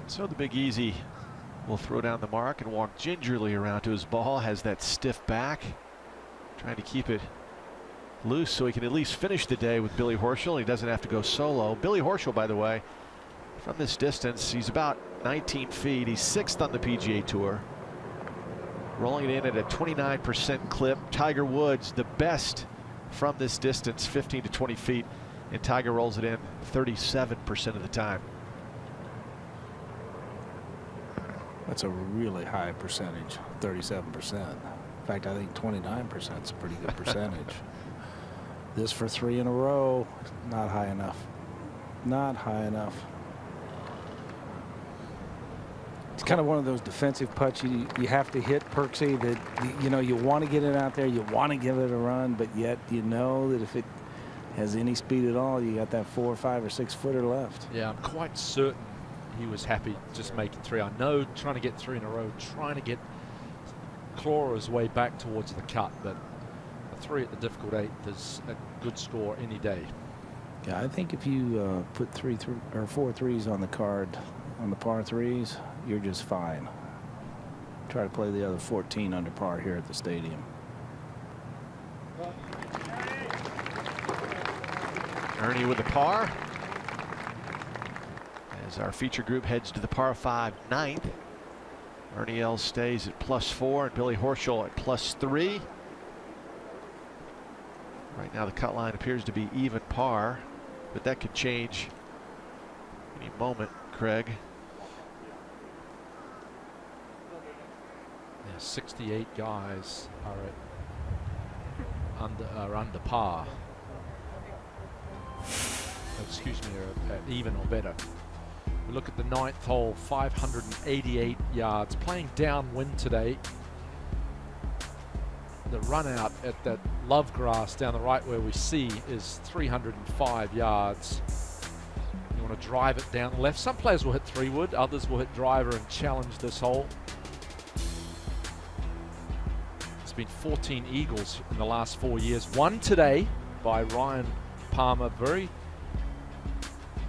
So the Big Easy will throw down the mark and walk gingerly around to his ball. Has that stiff back, trying to keep it loose so he can at least finish the day with Billy Horschel. He doesn't have to go solo. Billy Horschel, by the way, from this distance, he's about 19 feet. He's 6th on the PGA Tour, rolling it in at a 29% clip. Tiger Woods, the best from this distance, 15 to 20 feet, and Tiger rolls it in 37% of the time. That's a really high percentage, 37%. In fact, I think 29% is a pretty good percentage. This for 3 in a row, not high enough. Not high enough. It's kind of one of those defensive putts you have to hit, Perksy, that you want to get it out there, you want to give it a run, but yet you know that if it has any speed at all, you got that 4 or 5 or 6 footer left. Yeah, I'm quite certain he was happy just making 3. I know trying to get 3 in a row, trying to claw his way back towards the cut, but a 3 at the difficult 8th is a good score any day. Yeah, I think if you put 4 3s on the card on the par 3s, you're just fine. Try to play the other 14 under par here at the stadium. Ernie with the par, as our feature group heads to the par 5 9th. Ernie Els stays at +4 and Billy Horschel at +3. Right now the cut line appears to be even par, but that could change any moment, Craig. Yeah, 68 guys are under par. Excuse me, at even or better. We look at the 9th hole, 588 yards, playing downwind today. The run out at that love grass down the right where we see is 305 yards. You want to drive it down the left. Some players will hit 3-wood, others will hit driver and challenge this hole. There's been 14 eagles in the last 4 years. One today by Ryan Palmer. Very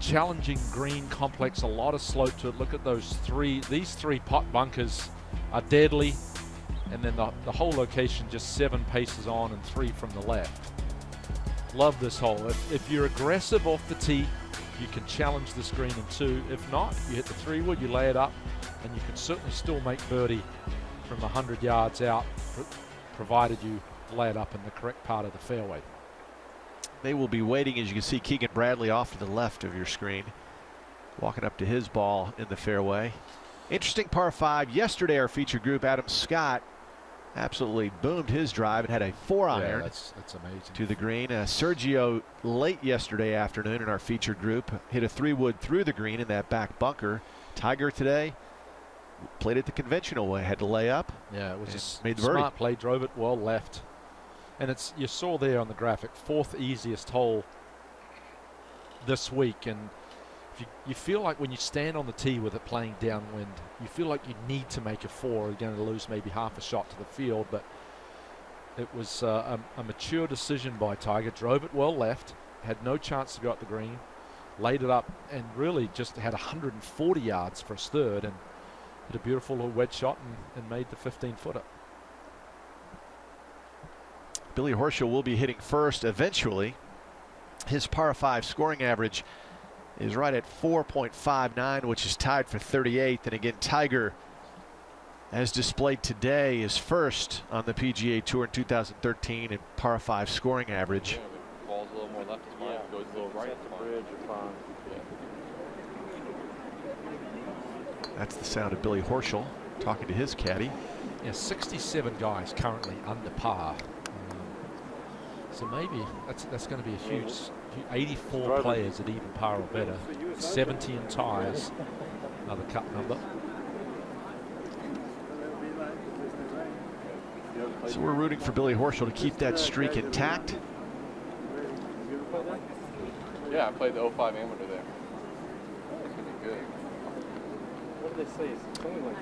challenging green complex, a lot of slope to it. Look at those these 3 pot bunkers are deadly, and then the whole location just 7 paces on and 3 from the left. Love this hole. If you're aggressive off the tee, you can challenge this green in 2. If not, you hit the 3-wood, you lay it up, and you can certainly still make birdie from 100 yards out, provided you lay it up in the correct part of the fairway. They will be waiting, as you can see, Keegan Bradley off to the left of your screen, walking up to his ball in the fairway. Interesting par 5. Yesterday, our feature group, Adam Scott, absolutely boomed his drive and had a 4-iron that's amazing to the green. Sergio, late yesterday afternoon in our feature group, hit a 3-wood through the green in that back bunker. Tiger today played it the conventional way, had to lay up. Yeah, it was made a the birdie. smart play, drove it well left. And you saw there on the graphic, 4th easiest hole this week. And you feel like when you stand on the tee with it playing downwind, you feel like you need to make a 4. You're going to lose maybe half a shot to the field, but it was a mature decision by Tiger. Drove it well left, had no chance to go up the green, laid it up, and really just had 140 yards for his third, and hit a beautiful little wedge shot and made the 15-footer. Billy Horschel will be hitting first eventually. His par 5 scoring average is right at 4.59, which is tied for 38th. And again, Tiger, as displayed today, is first on the PGA Tour in 2013 in par 5 scoring average. Yeah, the ball's a little more left as mine. Goes a little right. The bridge or fine. That's the sound of Billy Horschel talking to his caddy. Yeah, 67 guys currently under par. So maybe that's going to be a huge 84 players at even par or better. 17 ties, another cut number. So we're rooting for Billy Horschel to keep that streak intact. Yeah, I played the 05 amateur there. It's going to be good. What do they say? It's only like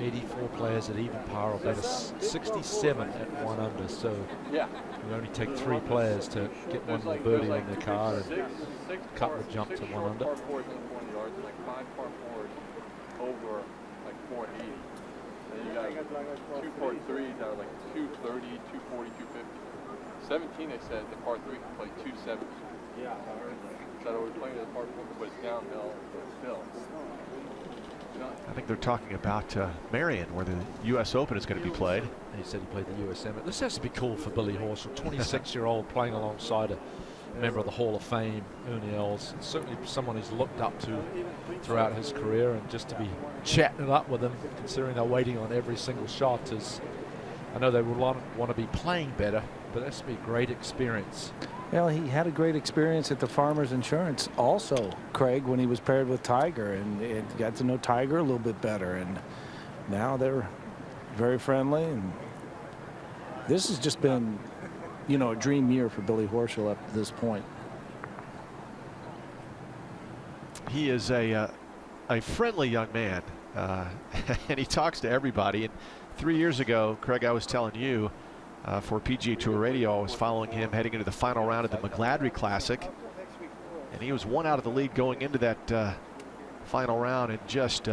84 players at even par or better, 67 at 1 under. So yeah, we only take 3 players to get one more birdie on their card, and a couple would jump to 1 under. Par 4s in 20 yards, and like 5 par 4s over like 480. Then you got 2 par 3s out of like 230, 240, 250. 17, they said the par 3 can play 270. Yeah, I heard that. So we're playing the par 4, but it's downhill, but still. I think they're talking about Marion, where the U.S. Open is going to be played. He said he played the U.S. Amateur. This has to be cool for Billy Horschel, 26-year-old playing alongside a member of the Hall of Fame, Ernie Els. Certainly someone he's looked up to throughout his career, and just to be chatting it up with him, considering they're waiting on every single shot, is, I know they would want to be playing better, but that's to be a great experience. Well, he had a great experience at the Farmers Insurance also, Craig, when he was paired with Tiger, and got to know Tiger a little bit better, and now they're very friendly, and this has just been, you know, a dream year for Billy Horschel up to this point. He is a friendly young man, and he talks to everybody. And 3 years ago, Craig, I was telling you, for PGA Tour Radio, I was following him heading into the final round of the McGladrey Classic, and he was 1 out of the lead going into that final round, and just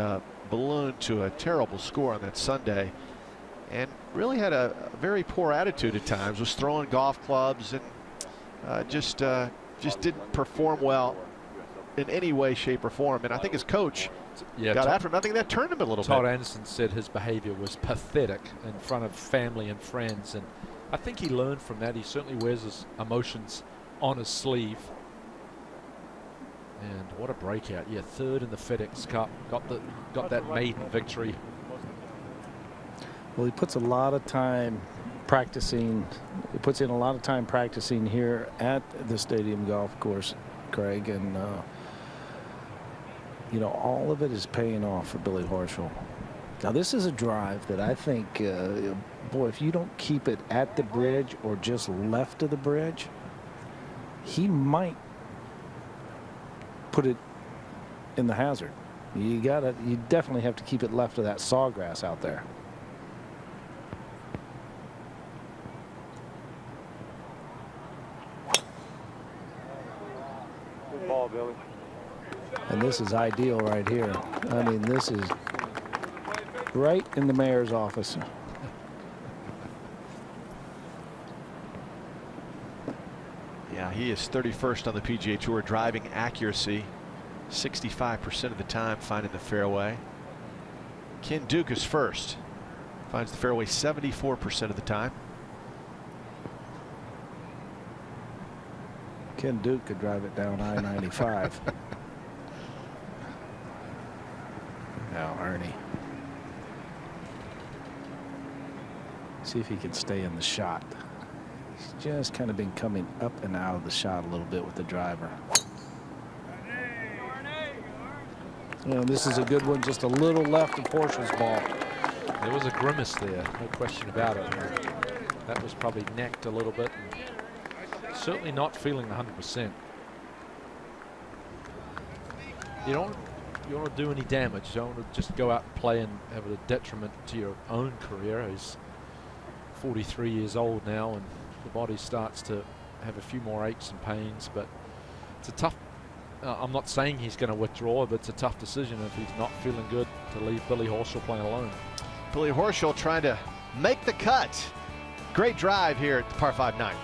ballooned to a terrible score on that Sunday, and really had a very poor attitude at times. Was throwing golf clubs and just didn't perform well in any way, shape, or form. And I think his coach got after him. I think that turned him a little bit. Todd Anderson said his behavior was pathetic in front of family and friends, and I think he learned from that. He certainly wears his emotions on his sleeve. And what a breakout. Yeah, 3rd in the FedEx Cup. Got that maiden victory. Well, he puts a lot of time practicing. He puts in a lot of time practicing here at the Stadium Golf Course, Craig, and you know, all of it is paying off for Billy Horschel. Now, this is a drive that I think, boy, if you don't keep it at the bridge or just left of the bridge, he might put it in the hazard. You definitely have to keep it left of that sawgrass out there. Good ball, Billy. And this is ideal right here. I mean, this is right in the mayor's office. Yeah, he is 31st on the PGA Tour driving accuracy, 65% of the time finding the fairway. Ken Duke is first, finds the fairway 74% of the time. Ken Duke could drive it down I-95. Now Ernie. See if he can stay in the shot. He's just kind of been coming up and out of the shot a little bit with the driver. You know, this is a good one, just a little left of Horschel's ball. There was a grimace there, no question about it. That was probably necked a little bit. Certainly not feeling 100%. you don't want to do any damage. You don't want to just go out and play and have a detriment to your own career. He's 43 years old now, and the body starts to have a few more aches and pains. But it's a tough. I'm not saying he's going to withdraw, but it's a tough decision if he's not feeling good to leave Billy Horschel playing alone. Billy Horschel trying to make the cut. Great drive here at the par 5 ninth.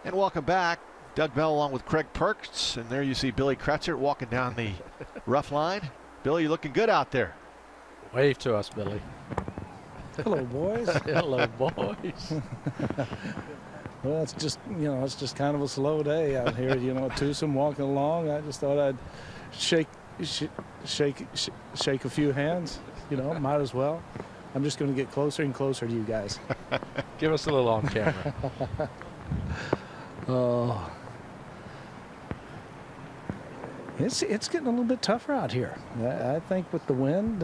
And welcome back. Doug Bell along with Craig Perks. And there you see Billy Kretzer walking down the rough line. Billy, you're looking good out there. Wave to us, Billy. Hello, boys. Hello, boys. Well, it's just, it's just kind of a slow day out here, twosome walking along. I just thought I'd shake a few hands, might as well. I'm just going to get closer and closer to you guys. Give us a little on camera. Oh, it's getting a little bit tougher out here. I think with the wind,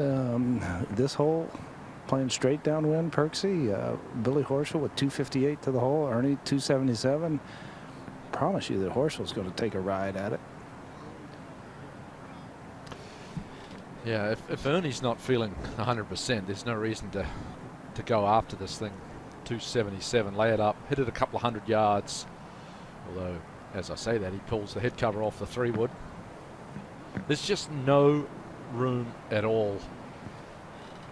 this hole playing straight downwind, Perksy, Billy Horschel with 258 to the hole, Ernie 277. Promise you that Horschel's going to take a ride at it. Yeah, if Ernie's not feeling 100%, there's no reason to go after this thing. 277, lay it up, hit it a couple of 100 yards. Although, as I say that, he pulls the head cover off the 3-wood. There's just no room at all.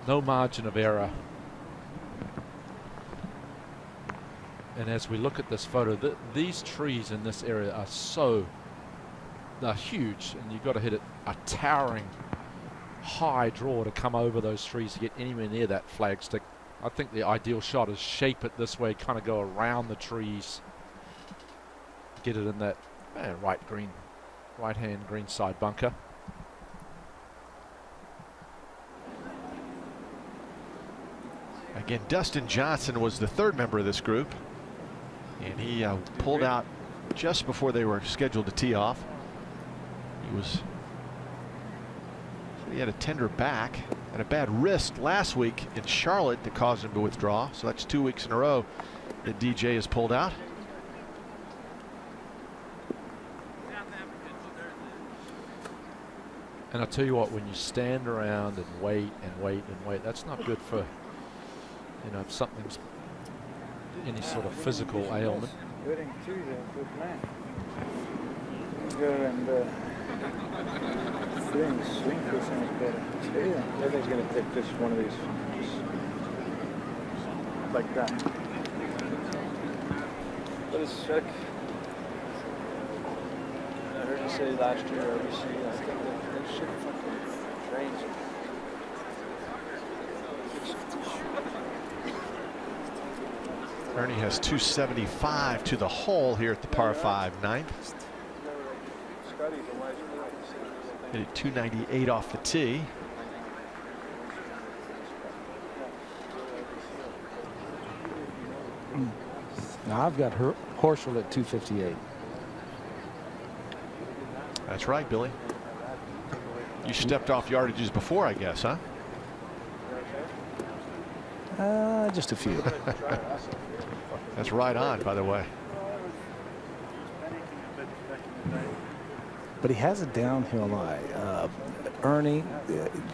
No margin of error. And as we look at this photo, these trees in this area are they're huge, and you've got to hit a towering high draw to come over those trees to get anywhere near that flagstick. I think the ideal shot is shape it this way, kind of go around the trees, get it in that right-hand green side bunker. Again, Dustin Johnson was the third member of this group, and he pulled out just before they were scheduled to tee off. He had a tender back and a bad wrist last week in Charlotte that caused him to withdraw. So that's 2 weeks in a row that DJ has pulled out. And I'll tell you what, when you stand around and wait and wait and wait, that's not good for you know, if something's any sort of physical ailment. Good man. Good and swing percentage better. Yeah, everything's gonna take just one of these, just like that. But it's sick. I heard you say last year, RBC, I think that shit fucking drains you. Ernie has 275 to the hole here at the par 5 ninth. Hit it 298 off the tee. Now I've got Horschel at 258. That's right, Billy. You stepped off yardages before, I guess, huh? Just a few. That's right on, by the way. But he has a downhill lie. Ernie,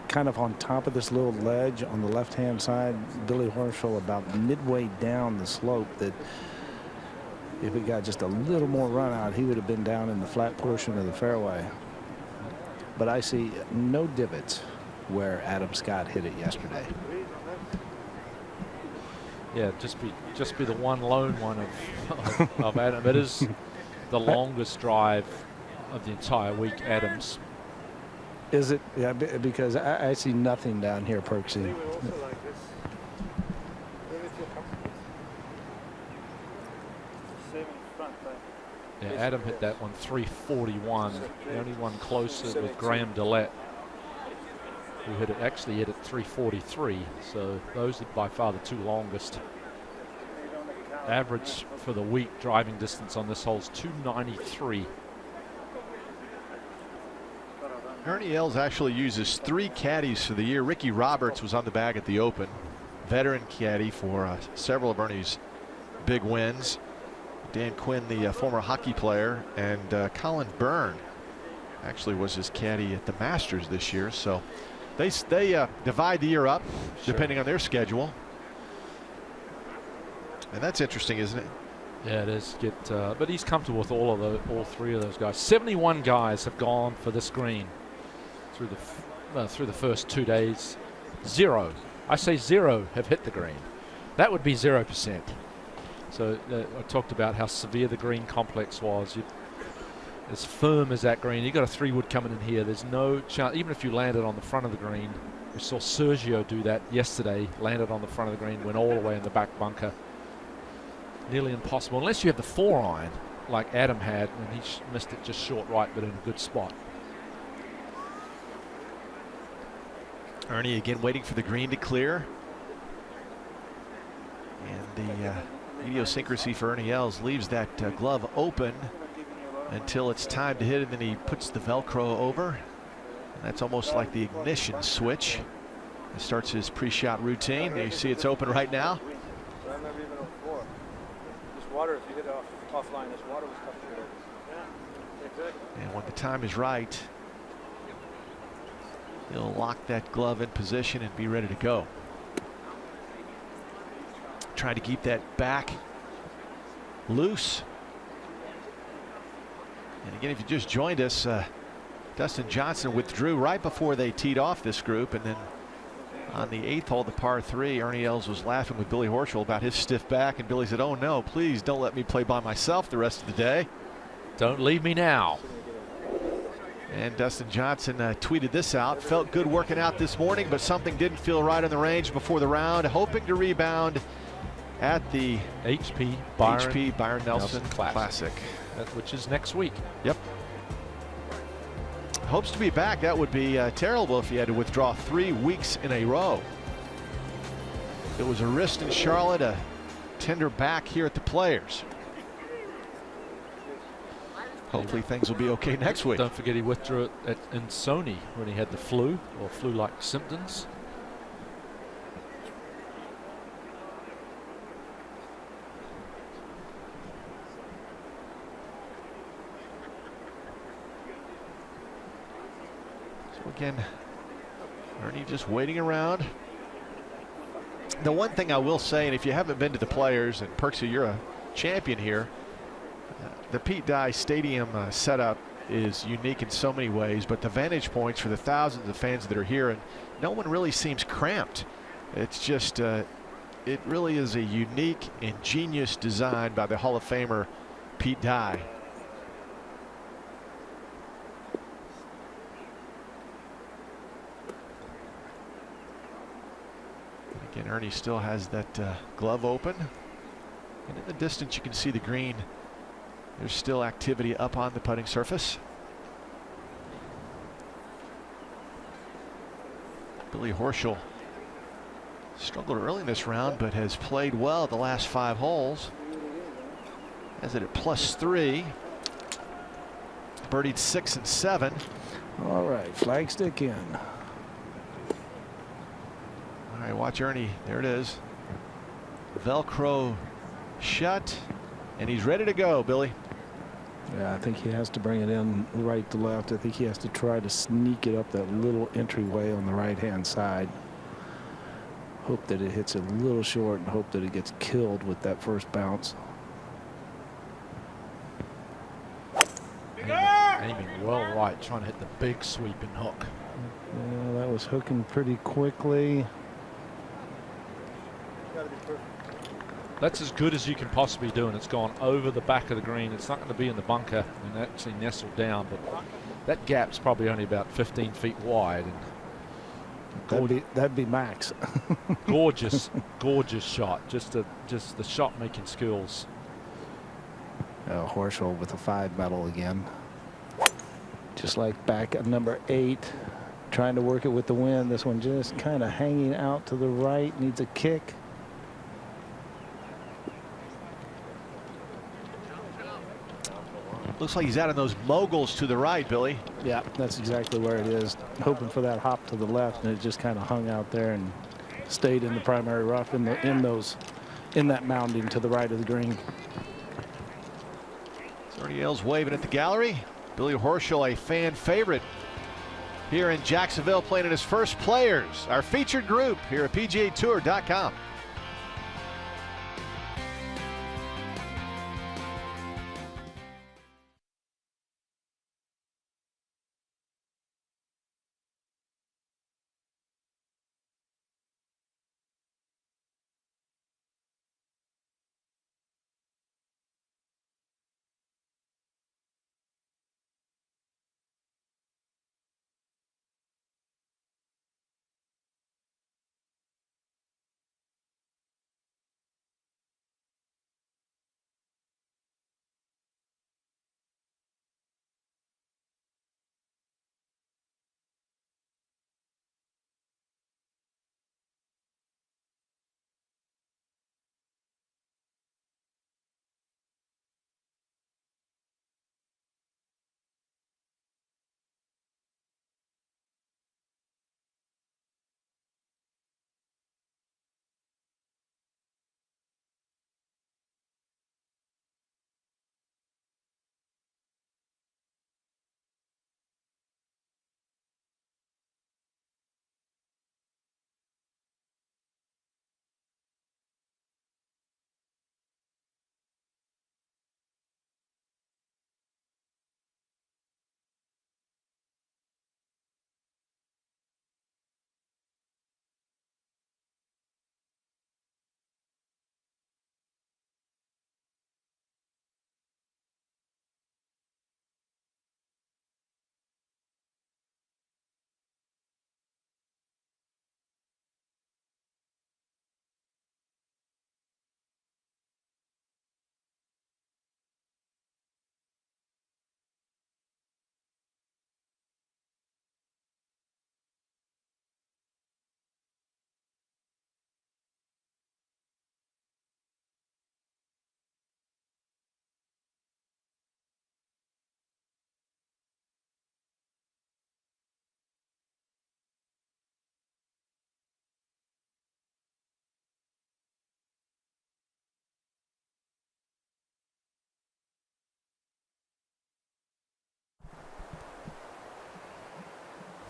kind of on top of this little ledge on the left-hand side. Billy Horschel about midway down the slope. That if he got just a little more run out, he would have been down in the flat portion of the fairway. But I see no divots where Adam Scott hit it yesterday. Yeah, just be the one lone one of Adam. It is the longest drive of the entire week, Adams. Is it? Yeah, because I see nothing down here, Perksy. Yeah, Adam hit that one 341. The only one closer was Graham Dillette, who actually hit it 343. So those are by far the two longest. Average for the week driving distance on this hole is 293. Ernie Els actually uses 3 caddies for the year. Ricky Roberts was on the bag at the Open, veteran caddy for several of Ernie's big wins. Dan Quinn, the former hockey player, and Colin Byrne actually was his caddy at the Masters this year. So they divide the year up depending on their schedule. And that's interesting, isn't it? Yeah, it is. But he's comfortable with all 3 of those guys. 71 guys have gone for this green through the first 2 days. 0. I say 0 have hit the green. That would be 0%. So I talked about how severe the green complex was. As firm as that green, you got a 3-wood coming in here. There's no chance, even if you landed on the front of the green. We saw Sergio do that yesterday. Landed on the front of the green, went all the way in the back bunker. Nearly impossible unless you have the 4-iron like Adam had, and he missed it just short right, but in a good spot. Ernie again waiting for the green to clear. And the idiosyncrasy for Ernie Els leaves that glove open until it's time to hit, and then he puts the Velcro over. And that's almost like the ignition switch. He starts his pre-shot routine. You see it's open right now. Water, if you hit it offline, this water was tough to hit. Yeah, exactly. And when the time is right, he'll lock that glove in position and be ready to go. Trying to keep that back loose. And again, if you just joined us, Dustin Johnson withdrew right before they teed off this group, and then on the 8th hole, the par 3, Ernie Els was laughing with Billy Horschel about his stiff back, and Billy said, "Oh no, please don't let me play by myself the rest of the day. Don't leave me now." And Dustin Johnson tweeted this out: "Felt good working out this morning, but something didn't feel right on the range before the round. Hoping to rebound at the HP Byron Nelson Classic. Which is next week." Yep. Hopes to be back. That would be terrible if he had to withdraw 3 weeks in a row. It was a wrist in Charlotte, a tender back here at the Players. Hopefully things will be okay next week. Don't forget he withdrew it in Sony when he had the flu or flu-like symptoms. Again, Ernie just waiting around. the one thing I will say, and if you haven't been to the Players, and Perksy, you're a champion here, the Pete Dye Stadium setup is unique in so many ways, but the vantage points for the thousands of fans that are here, and no one really seems cramped. It's just, it really is a unique, ingenious design by the Hall of Famer Pete Dye. Again, Ernie still has that glove open. And in the distance, you can see the green. There's still activity up on the putting surface. Billy Horschel struggled early in this round, but has played well the last 5 holes. Has it at +3. Birdied 6 and 7. All right, flagstick in. All right, watch Ernie. There it is. Velcro shut, and he's ready to go, Billy. Yeah, I think he has to bring it in right to left. I think he has to try to sneak it up that little entryway on the right-hand side. Hope that it hits a little short and hope that it gets killed with that first bounce. Aiming well right, trying to hit the big sweeping hook. Yeah, that was hooking pretty quickly. That's as good as you can possibly do, and it's gone over the back of the green. It's not going to be in the bunker and actually nestled down, but that gap's probably only about 15 feet wide. And that'd be max. gorgeous shot. Just the shot making skills. Horschel with a 5 medal again. Just like back at number 8, trying to work it with the wind. This one just kind of hanging out to the right, needs a kick. Looks like he's out of those moguls to the right, Billy. Yeah, that's exactly where it is. Hoping for that hop to the left, and it just kind of hung out there and stayed in the primary rough in that mounding to the right of the green. Ernie Els waving at the gallery. Billy Horschel, a fan favorite here in Jacksonville, playing in his first Players, our featured group here at PGATour.com.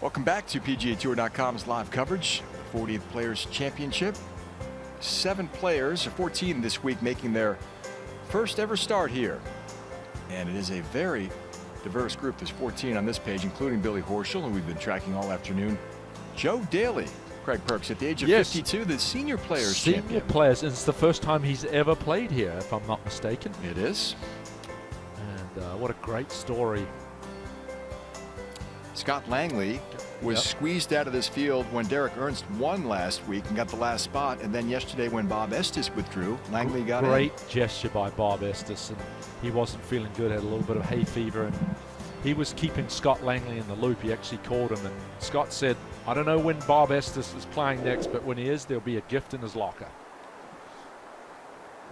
Welcome back to PGATour.com's live coverage, 40th Players Championship. 7 players, or 14 this week, making their first ever start here. And it is a very diverse group. There's 14 on this page, including Billy Horschel, who we've been tracking all afternoon. Joe Daly, Craig Perks, at the age of 52, the senior players champion. Senior players, and it's the first time he's ever played here, if I'm not mistaken. It is. And what a great story. Scott Langley was squeezed out of this field when Derek Ernst won last week and got the last spot, and then yesterday when Bob Estes withdrew, Langley got Great gesture by Bob Estes, and he wasn't feeling good, had a little bit of hay fever, and he was keeping Scott Langley in the loop. He actually called him, and Scott said, I don't know when Bob Estes is playing next, but when he is, there'll be a gift in his locker.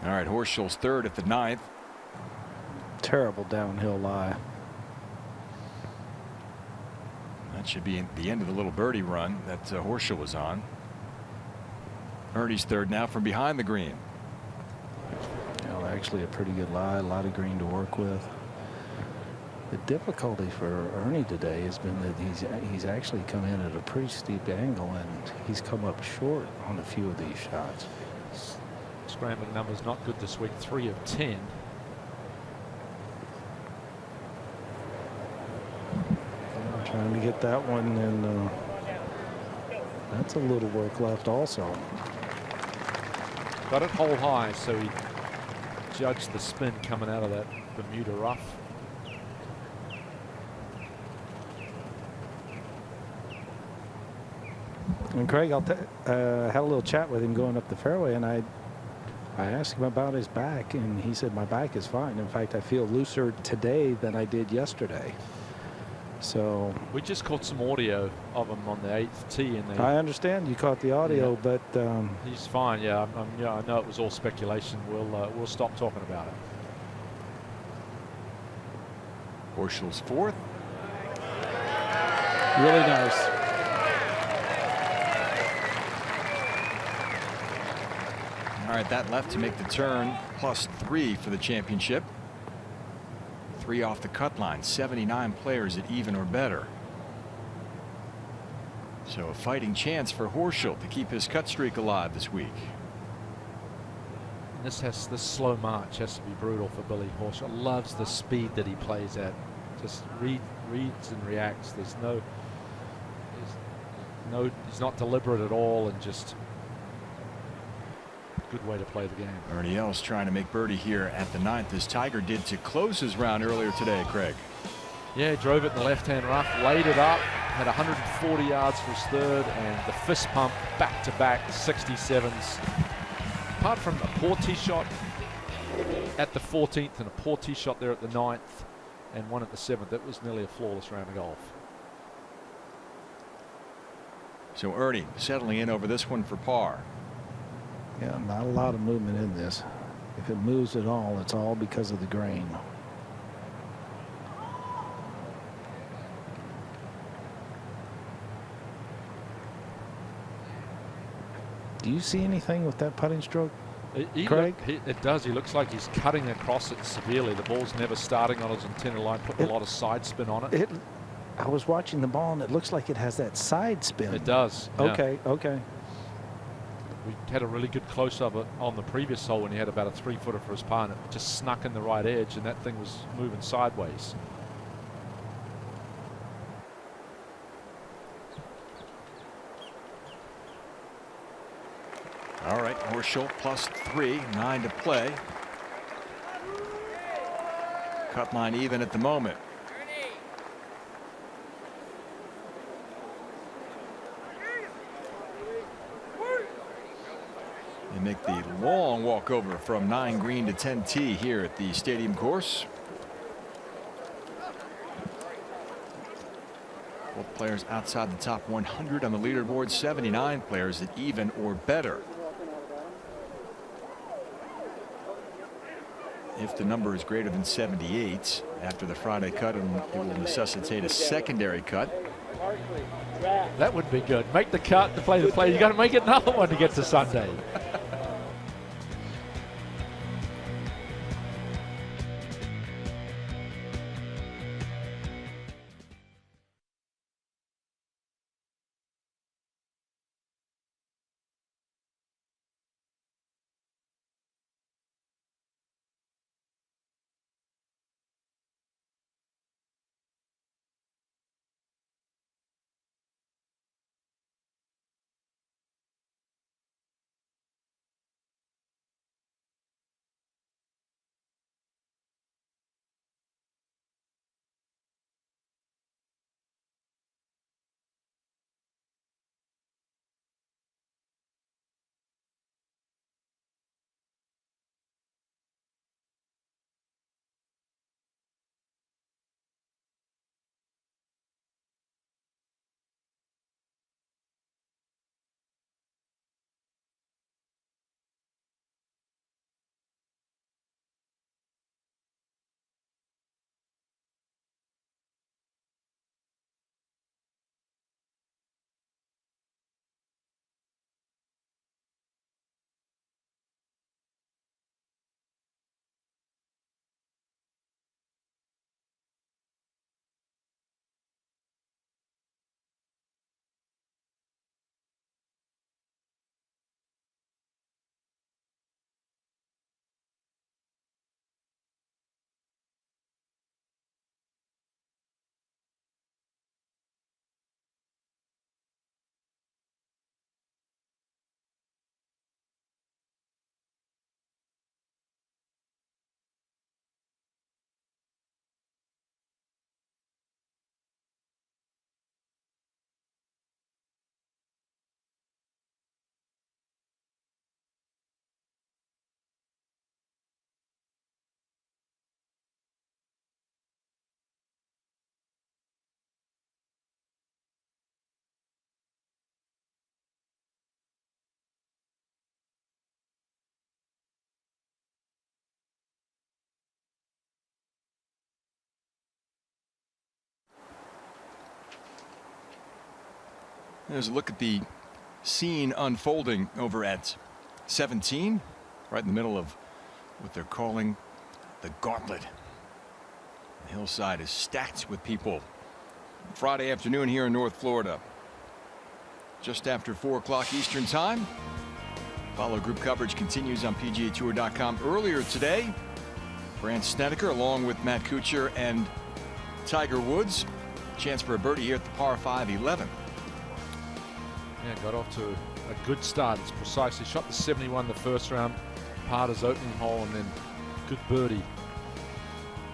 All right, Horschel's third at the 9th. Terrible downhill lie. That should be the end of the little birdie run that Horschel was on. Ernie's third now from behind the green. Well, actually a pretty good lie, a lot of green to work with. The difficulty for Ernie today has been that he's actually come in at a pretty steep angle, and he's come up short on a few of these shots. Scrambling numbers not good this week, 3 of 10. Trying to get that one, and that's a little work left also. Got it hole high, so he judged the spin coming out of that Bermuda rough. And Craig, had a little chat with him going up the fairway, and I asked him about his back, and he said, my back is fine. In fact, I feel looser today than I did yesterday. So we just caught some audio of him on the 8th tee, and I understand you caught the audio, but he's fine. Yeah, yeah, I know it was all speculation. We'll stop talking about it. Horschel's fourth. Really nice. All right, that left to make the turn, +3 for the championship. 3 off the cut line, 79 players at even or better. So a fighting chance for Horschel to keep his cut streak alive this week. And this slow march has to be brutal for Billy Horschel. Loves the speed that he plays at. Just reads and reacts. He's not deliberate at all, and just good way to play the game. Ernie Els trying to make birdie here at the 9th, as Tiger did to close his round earlier today, Craig. Yeah, he drove it in the left-hand rough, laid it up, had 140 yards for his third, and the fist pump back-to-back 67s. Apart from a poor tee shot at the 14th and a poor tee shot there at the 9th and one at the 7th, it was nearly a flawless round of golf. So Ernie settling in over this one for par. Yeah, not a lot of movement in this. If it moves at all, it's all because of the grain. Do you see anything with that putting stroke, Craig? It does. He looks like he's cutting across it severely. The ball's never starting on his intended line, putting a lot of side spin on it. I was watching the ball, and it looks like it has that side spin. It does. Yeah. Okay. We had a really good close-up on the previous hole when he had about a 3-footer for his par, and it just snuck in the right edge, and that thing was moving sideways. All right, Horschel +3, 9 to play. Cut line even at the moment. They make the long walk over from 9 green to 10 tee here at the stadium course. Both players outside the top 100 on the leaderboard, 79 players at even or better. If the number is greater than 78 after the Friday cut, it will necessitate a secondary cut. That would be good. Make the cut to play the play. You got to make it another one to get to Sunday. There's a look at the scene unfolding over at 17, right in the middle of what they're calling the gauntlet. The hillside is stacked with people. Friday afternoon here in North Florida. Just after 4 o'clock Eastern time. Follow group coverage continues on PGATour.com. Earlier today, Brandt Snedeker along with Matt Kuchar and Tiger Woods. Chance for a birdie here at the par 5 11. Yeah, got off to a good start. It's precisely shot the 71 the first round, parred his opening hole, and then good birdie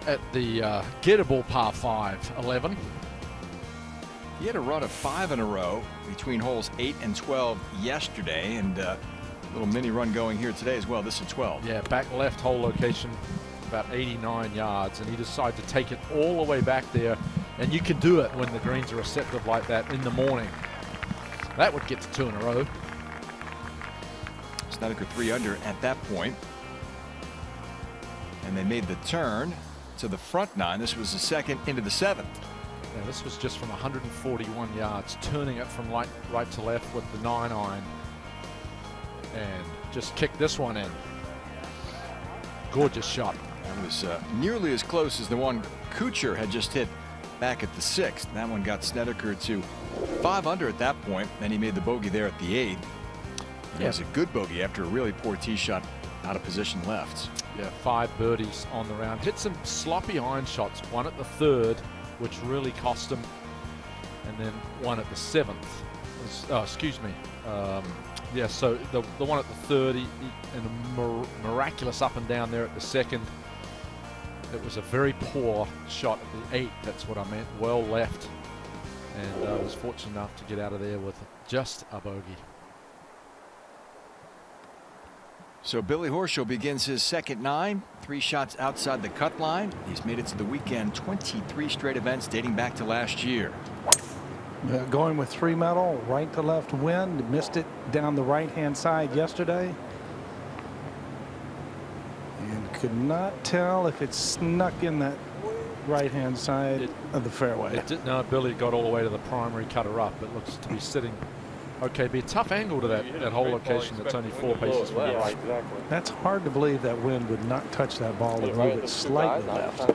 at the gettable par 5 11. He had a run of 5 in a row between holes 8 and 12 yesterday, and a little mini run going here today as well. This is 12. Yeah, back left hole location, about 89 yards, and he decided to take it all the way back there. And you can do it when the greens are receptive like that in the morning. That would get to 2 in a row. Snedeker 3 under at that point. And they made the turn to the front 9. This was the second into the 7th. Yeah, this was just from 141 yards, turning it from right to left with the 9-iron. And just kicked this one in. Gorgeous shot. That was nearly as close as the one Kuchar had just hit back at the 6th. That one got Snedeker to 5 under at that point. Then he made the bogey there at the 8th. It was a good bogey after a really poor tee shot out of position left. Yeah, 5 birdies on the round. Hit some sloppy iron shots. One at the 3rd, which really cost him, and then one at the 7th. Excuse me. Yeah, so the one at the 3rd, and a miraculous up and down there at the 2nd. It was a very poor shot at the 8th. That's what I meant. Well left, and was fortunate enough to get out of there with just a bogey. So Billy Horschel begins his second 9, 3 shots outside the cut line. He's made it to the weekend 23 straight events dating back to last year. Going with 3 metal, right to left wind. Missed it down the right-hand side yesterday. And could not tell if it snuck in that right-hand side of the fairway. No, Billy got all the way to the primary cutter up. It looks to be sitting. Okay, be a tough angle to that whole location that's only 4 paces from Yeah, exactly. That's hard to believe that wind would not touch that ball and move it slightly left.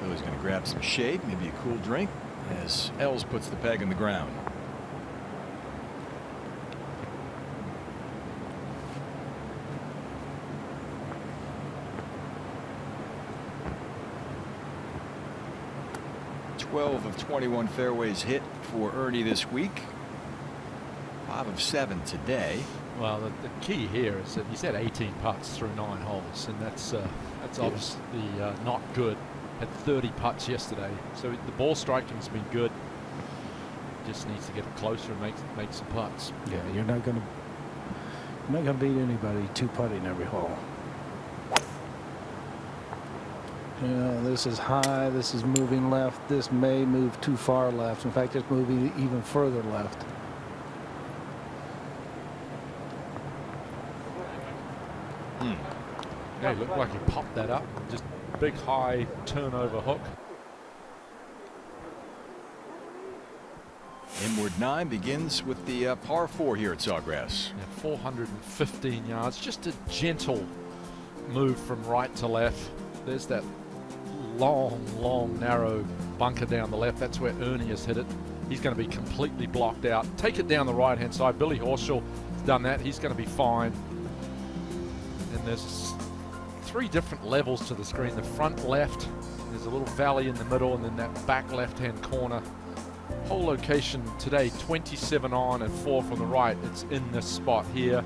Billy's going to grab some shade, maybe a cool drink, as Els puts the peg in the ground. Twelve of 21 fairways hit for Ernie this week. 5 of 7 today. Well, the key here is that he's had 18 putts through 9 holes, and that's obviously not good. Had 30 putts yesterday, so the ball striking's been good. Just needs to get it closer and make some putts. Yeah, you're not going to beat anybody 2-putting every hole. Yeah, this is high. This is moving left. This may move too far left. In fact, it's moving even further left. Yeah, it looked like he popped that up. Just big high turnover hook. Inward 9 begins with the par 4 here at Sawgrass. Yeah, 415 yards. Just a gentle move from right to left. There's that long, narrow bunker down the left. That's where Ernie has hit it. He's going to be completely blocked out. Take it down the right-hand side. Billy Horschel has done that. He's going to be fine. And there's 3 different levels to the screen. The front left, there's a little valley in the middle, and then that back left-hand corner. Whole location today, 27 on and 4 from the right. It's in this spot here.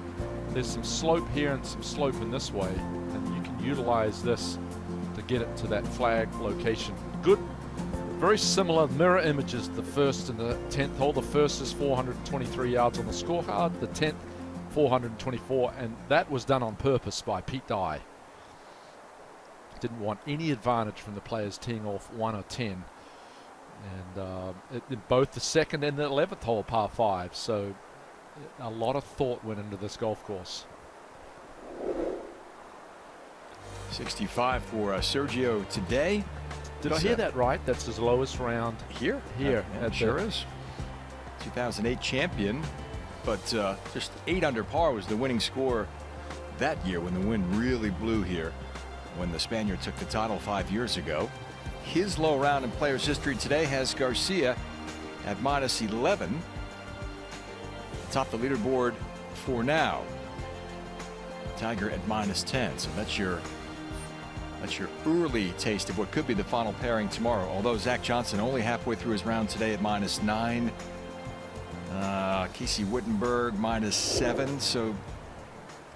There's some slope here and some slope in this way, and you can utilize this to get it to that flag location. Good, very similar mirror images, the 1st and the 10th hole. The 1st is 423 yards on the scorecard, the 10th 424, and that was done on purpose by Pete Dye. Didn't want any advantage from the players teeing off 1 or 10. And both the 2nd and the 11th hole par 5, so a lot of thought went into this golf course. 65 for Sergio today. Did I hear that right? That's his lowest round here. Here, It sure is. 2008 champion, but just 8 under par was the winning score that year when the wind really blew here when the Spaniard took the title 5 years ago. His low round in players history today has Garcia at -11. Atop the leaderboard for now. Tiger at -10. So that's your early taste of what could be the final pairing tomorrow. Although Zach Johnson only halfway through his round today at -9. Casey Wittenberg -7. So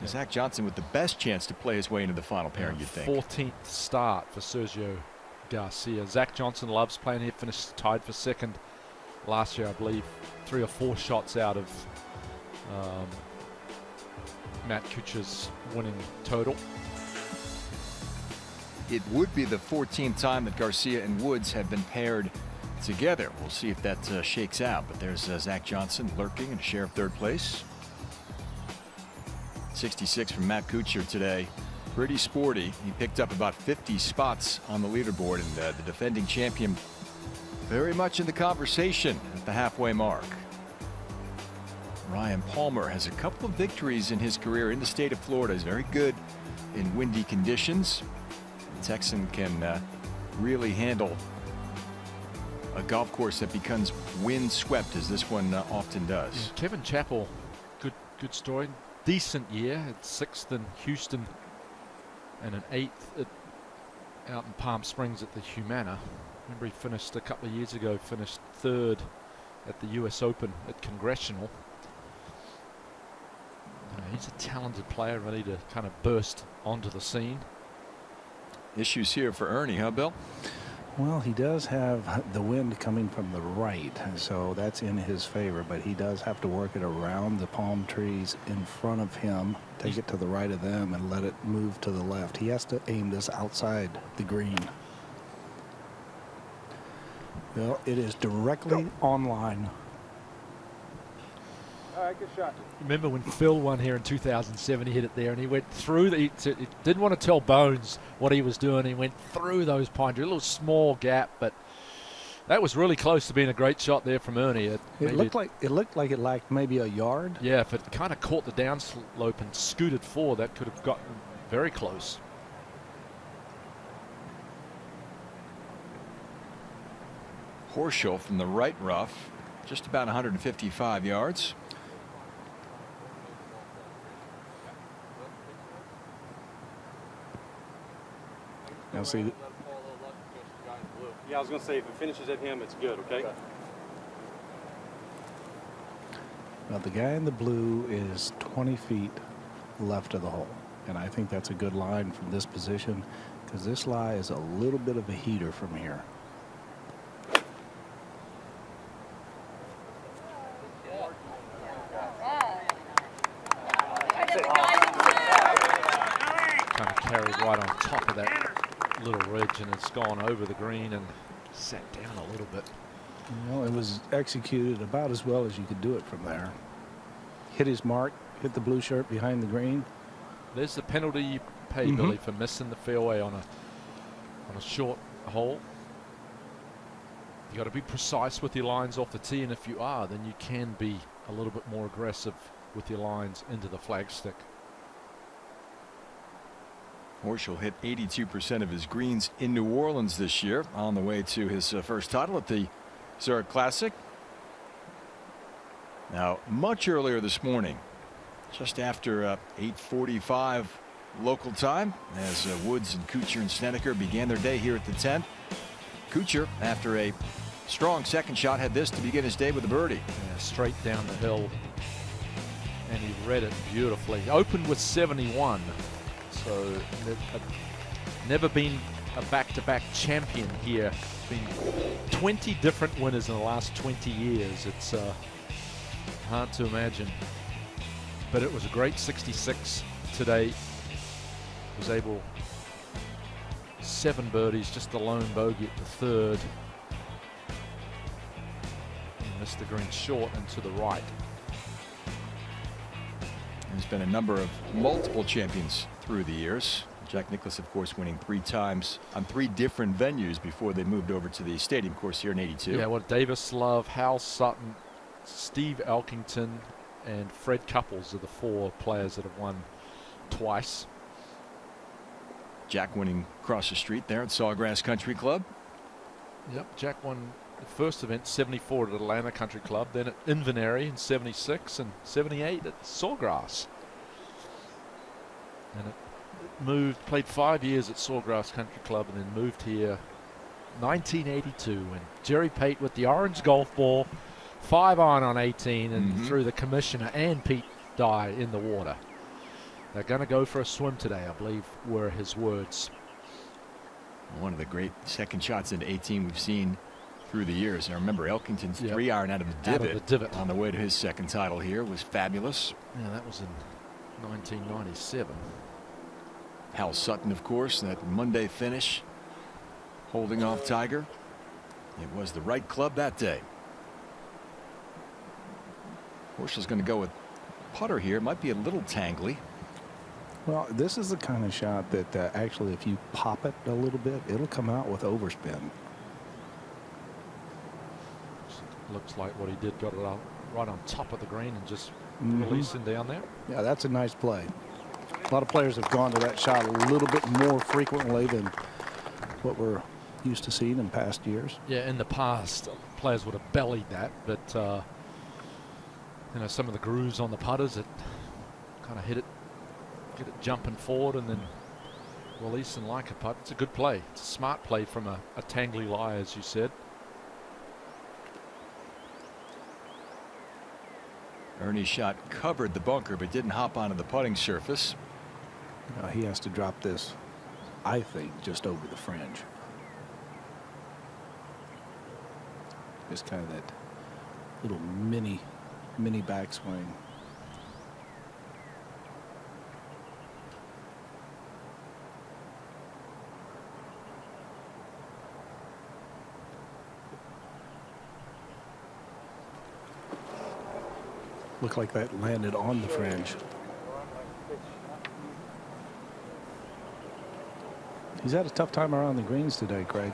Zach Johnson with the best chance to play his way into the final pairing, you'd think. 14th start for Sergio Garcia. Zach Johnson loves playing here. Finished tied for second last year, I believe. 3 or 4 shots out of Matt Kuchar's winning total. It would be the 14th time that Garcia and Woods have been paired together. We'll see if that shakes out. But there's Zach Johnson lurking in a share of 3rd place. 66 from Matt Kuchar today. Pretty sporty. He picked up about 50 spots on the leaderboard, and the defending champion very much in the conversation at the halfway mark. Ryan Palmer has a couple of victories in his career in the state of Florida. He's very good in windy conditions. The Texan can really handle a golf course that becomes windswept, as this one often does. Yeah, Kevin Chappell, good story. Decent year at 6th in Houston and an 8th out in Palm Springs at the Humana. Remember, he finished a couple of years ago, finished 3rd at the US Open at Congressional. He's a talented player, ready to kind of burst onto the scene. Issues here for Ernie, huh, Bill? Well, he does have the wind coming from the right, so that's in his favor, but he does have to work it around the palm trees in front of him, take it to the right of them, and let it move to the left. He has to aim this outside the green. Well, it is directly online. All right, good shot. Remember when Phil won here in 2007, he hit it there and he went through he didn't want to tell Bones what he was doing. He went through those pine trees, a little small gap, but that was really close to being a great shot there from Ernie. It looked like it lacked maybe a yard. Yeah, if it kind of caught the downslope and scooted forward, that could have gotten very close. Horschel from the right rough, just about 155 yards. Now see. Yeah, I was going to say, if it finishes at him, it's good, okay? Now the guy in the blue is 20 feet left of the hole, and I think that's a good line from this position because this lie is a little bit of a heater from here. Kind of carried right on top of that little ridge, and it's gone over the green and sat down a little bit. Well, it was executed about as well as you could do it from there. Hit his mark, hit the blue shirt behind the green. There's the penalty you pay, Billy, for missing the fairway on a short hole. You got to be precise with your lines off the tee, and if you are, then you can be a little bit more aggressive with your lines into the flagstick. Horschel hit 82% of his greens in New Orleans this year, on the way to his first title at the Zurich Classic. Now, much earlier this morning, just after 8:45 local time, as Woods and Kuchar and Snedeker began their day here at the 10th. Kuchar, after a strong second shot, had this to begin his day with a birdie. Yeah, straight down the hill, and he read it beautifully. Opened with 71. So never been a back-to-back champion here. Been 20 different winners in the last 20 years. It's hard to imagine. But it was a great 66 today. Was able 7 birdies, just the lone bogey at the 3rd. And missed the green short and to the right. There's been a number of multiple champions through the years. Jack Nicklaus, of course, winning 3 times on 3 different venues before they moved over to the stadium course here in '82. Yeah, well, Davis Love, Hal Sutton, Steve Elkington, and Fred Couples are the 4 players that have won twice. Jack winning across the street there at Sawgrass Country Club. Yep, Jack won the first event 74 at Atlanta Country Club, then at Inverness in 76 and 78 at Sawgrass. And it moved, played 5 years at Sawgrass Country Club and then moved here 1982. And Jerry Pate with the orange golf ball, 5-iron on 18 and threw the commissioner and Pete Dye in the water. They're going to go for a swim today, I believe, were his words. One of the great second shots into 18 we've seen through the years. And I remember Elkington's 3-iron out of the divot on the way to his second title here was fabulous. Yeah, that was in 1997. Hal Sutton, of course, that Monday finish, holding off Tiger. It was the right club that day. Horschel's going to go with putter here. It might be a little tangly. Well, this is the kind of shot that actually, if you pop it a little bit, it'll come out with overspin. Looks like what he did, got it out right on top of the green and just releasing down there. Yeah, that's a nice play. A lot of players have gone to that shot a little bit more frequently than what we're used to seeing in past years. Yeah, in the past, players would have bellied that, but you know, some of the grooves on the putters, it kind of hit it, get it jumping forward and then releasing like a putt. It's a good play. It's a smart play from a tangly lie, as you said. Ernie's shot covered the bunker but didn't hop onto the putting surface. He has to drop this, I think, just over the fringe. Just kind of that little mini backswing. Looked like that landed on the fringe. He's had a tough time around the greens today, Craig.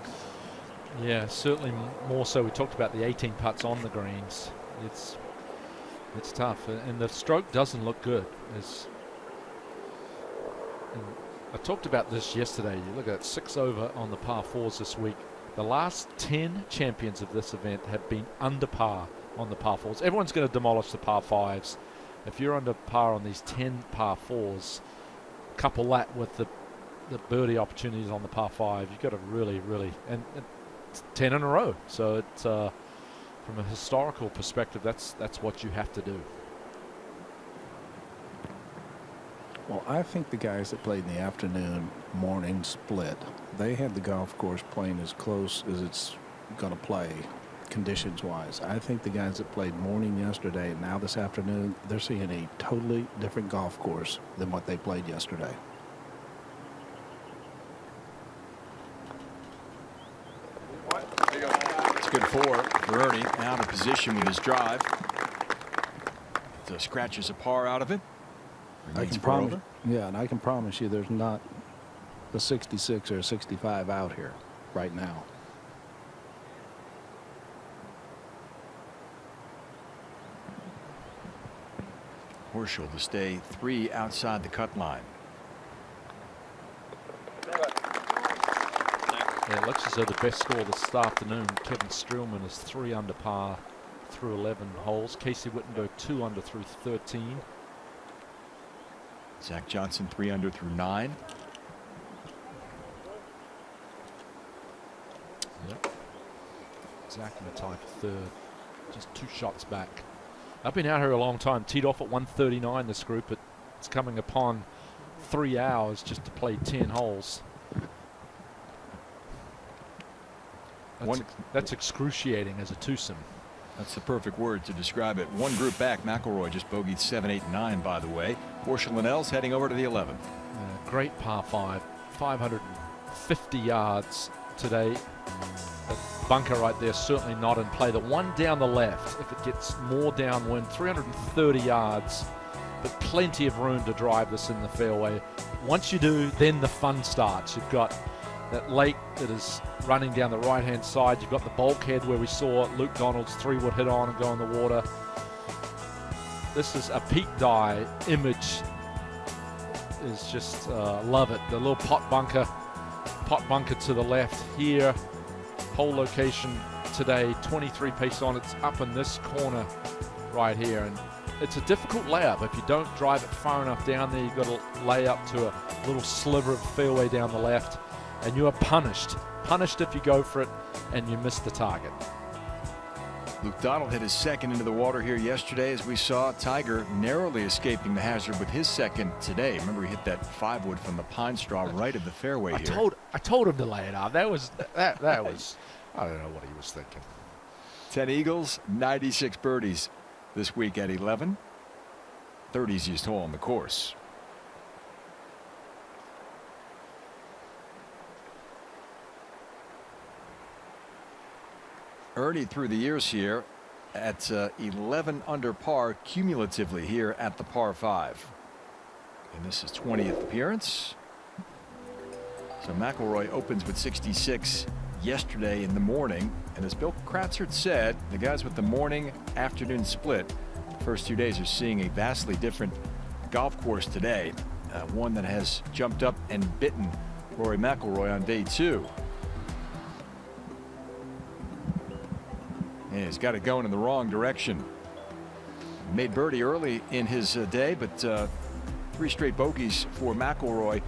Yeah, certainly more so. We talked about the 18 putts on the greens. It's tough, and the stroke doesn't look good. I talked about this yesterday. You look at 6 over on the par 4s this week. The last 10 champions of this event have been under par on the par 4s. Everyone's going to demolish the par 5s. If you're under par on these 10 par 4s, couple that with the birdie opportunities on the par 5, you've got to really, and it's 10 in a row. So it's from a historical perspective, that's what you have to do. Well, I think the guys that played in the afternoon morning split, they had the golf course playing as close as it's going to play conditions wise. I think the guys that played morning yesterday and now this afternoon, they're seeing a totally different golf course than what they played yesterday. It's good for Ernie. Out of position with his drive. So scratches a par out of it. I can promise, yeah, and I can promise you there's not a 66 or a 65 out here right now. Horschel to stay 3 outside the cut line. Yeah, it looks as though the best score this afternoon, Kevin Streelman, is 3 under par through 11 holes. Casey Wittenberg 2 under through 13. Zach Johnson 3 under through 9. Yep. Zach in the tie for 3rd. Just 2 shots back. I've been out here a long time. Teed off at 1:39 this group. It's coming upon 3 hours just to play 10 holes. That's excruciating as a twosome. That's the perfect word to describe it. One group back. McIlroy just bogeyed 7, 8, and 9, by the way. Horschel and Els heading over to the 11. Great par 5. 550 yards today. That bunker right there certainly not in play. The one down the left, if it gets more downwind, 330 yards but plenty of room to drive this in the fairway. Once you do, then the fun starts. You've got that lake that is running down the right-hand side. You've got the bulkhead where we saw Luke Donald's 3-wood hit on and go in the water. This is a peak dye image. Is just love it. The little pot bunker to the left here. Hole location today, 23 pace on. It's up in this corner right here, and it's a difficult layup. If you don't drive it far enough down there, you've got to lay up to a little sliver of fairway down the left, and you are punished. Punished if you go for it and you miss the target. Luke Donald hit his second into the water here yesterday, as we saw. Tiger narrowly escaping the hazard with his second today. Remember, he hit that 5-wood from the pine straw right of the fairway here. I told him to lay it out. That was I don't know what he was thinking. 10 eagles, 96 birdies this week at 11. Third easiest hole on the course. Ernie through the years here at 11 under par cumulatively here at the par 5. And this is 20th appearance. So McIlroy opens with 66 yesterday in the morning. And as Bill Kratzert said, the guys with the morning afternoon split the first 2 days are seeing a vastly different golf course today. One that has jumped up and bitten Rory McIlroy on day 2. And he's got it going in the wrong direction. Made birdie early in his day, but 3 straight bogeys for McIlroy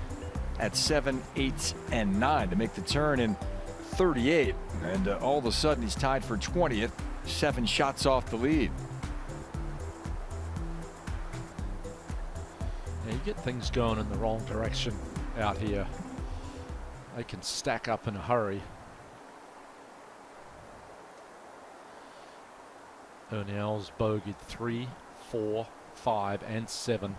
at 7, 8, and 9 to make the turn in 38. And all of a sudden he's tied for 20th, 7 shots off the lead. Yeah, you get things going in the wrong direction out here. They can stack up in a hurry. Ernie Els bogeyed 3, 4, 5, and 7.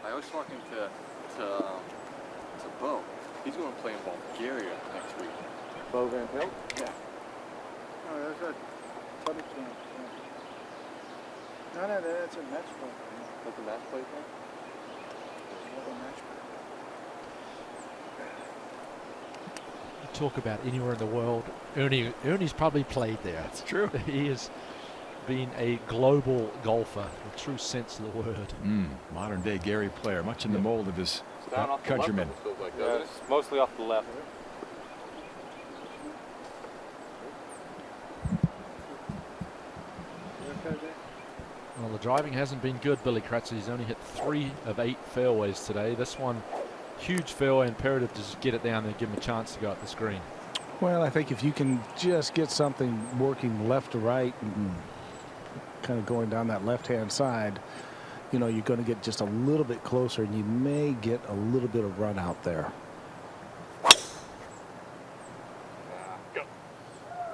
I was talking to Bo. He's going to play in Bulgaria next week. Bo Van Pelt? Yeah. Oh, that's a public chance. No, that's a match play. That's a match play thing? That's a match play. Talk about anywhere in the world, Ernie's probably played there. That's true. He has been a global golfer in the true sense of the word. Modern day Gary player, much in the mold of his countrymen. Yeah, it's mostly off the left. Well, the driving hasn't been good, Billy Kratzer. He's only hit 3 of 8 fairways today. This one, huge fairway, imperative to just get it down there and give him a chance to go up the screen. Well, I think if you can just get something working left to right and kind of going down that left-hand side, you know, you're going to get just a little bit closer, and you may get a little bit of run out there.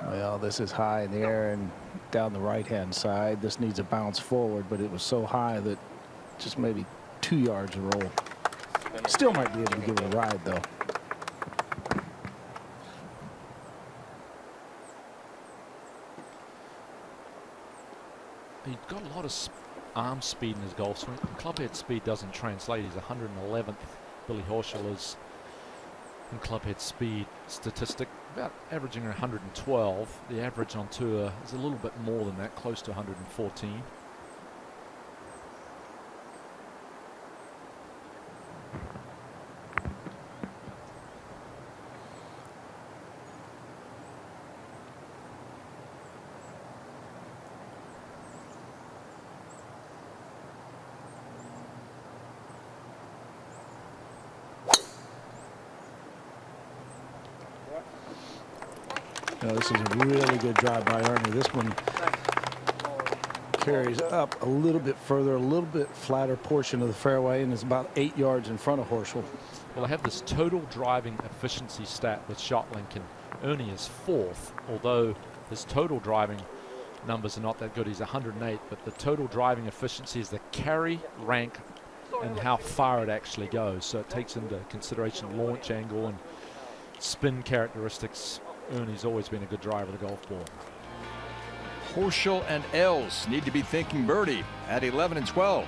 Well, this is high in the air and down the right-hand side. This needs a bounce forward, but it was so high that just maybe 2 yards a roll. Still might be able to give it a ride, though. He's got a lot of arm speed in his golf swing. Clubhead speed doesn't translate. He's 111th. Billy Horschel is in clubhead speed statistic, about averaging 112. The average on tour is a little bit more than that, close to 114. This is a really good drive by Ernie. This one carries up a little bit further, a little bit flatter portion of the fairway, and is about 8 yards in front of Horschel. Well, I have this total driving efficiency stat with ShotLink, and Ernie is 4th, although his total driving numbers are not that good. He's 108, but the total driving efficiency is the carry rank and how far it actually goes. So it takes into consideration launch angle and spin characteristics. Ernie's always been a good driver of the golf ball. Horschel and Els need to be thinking birdie at 11 and 12.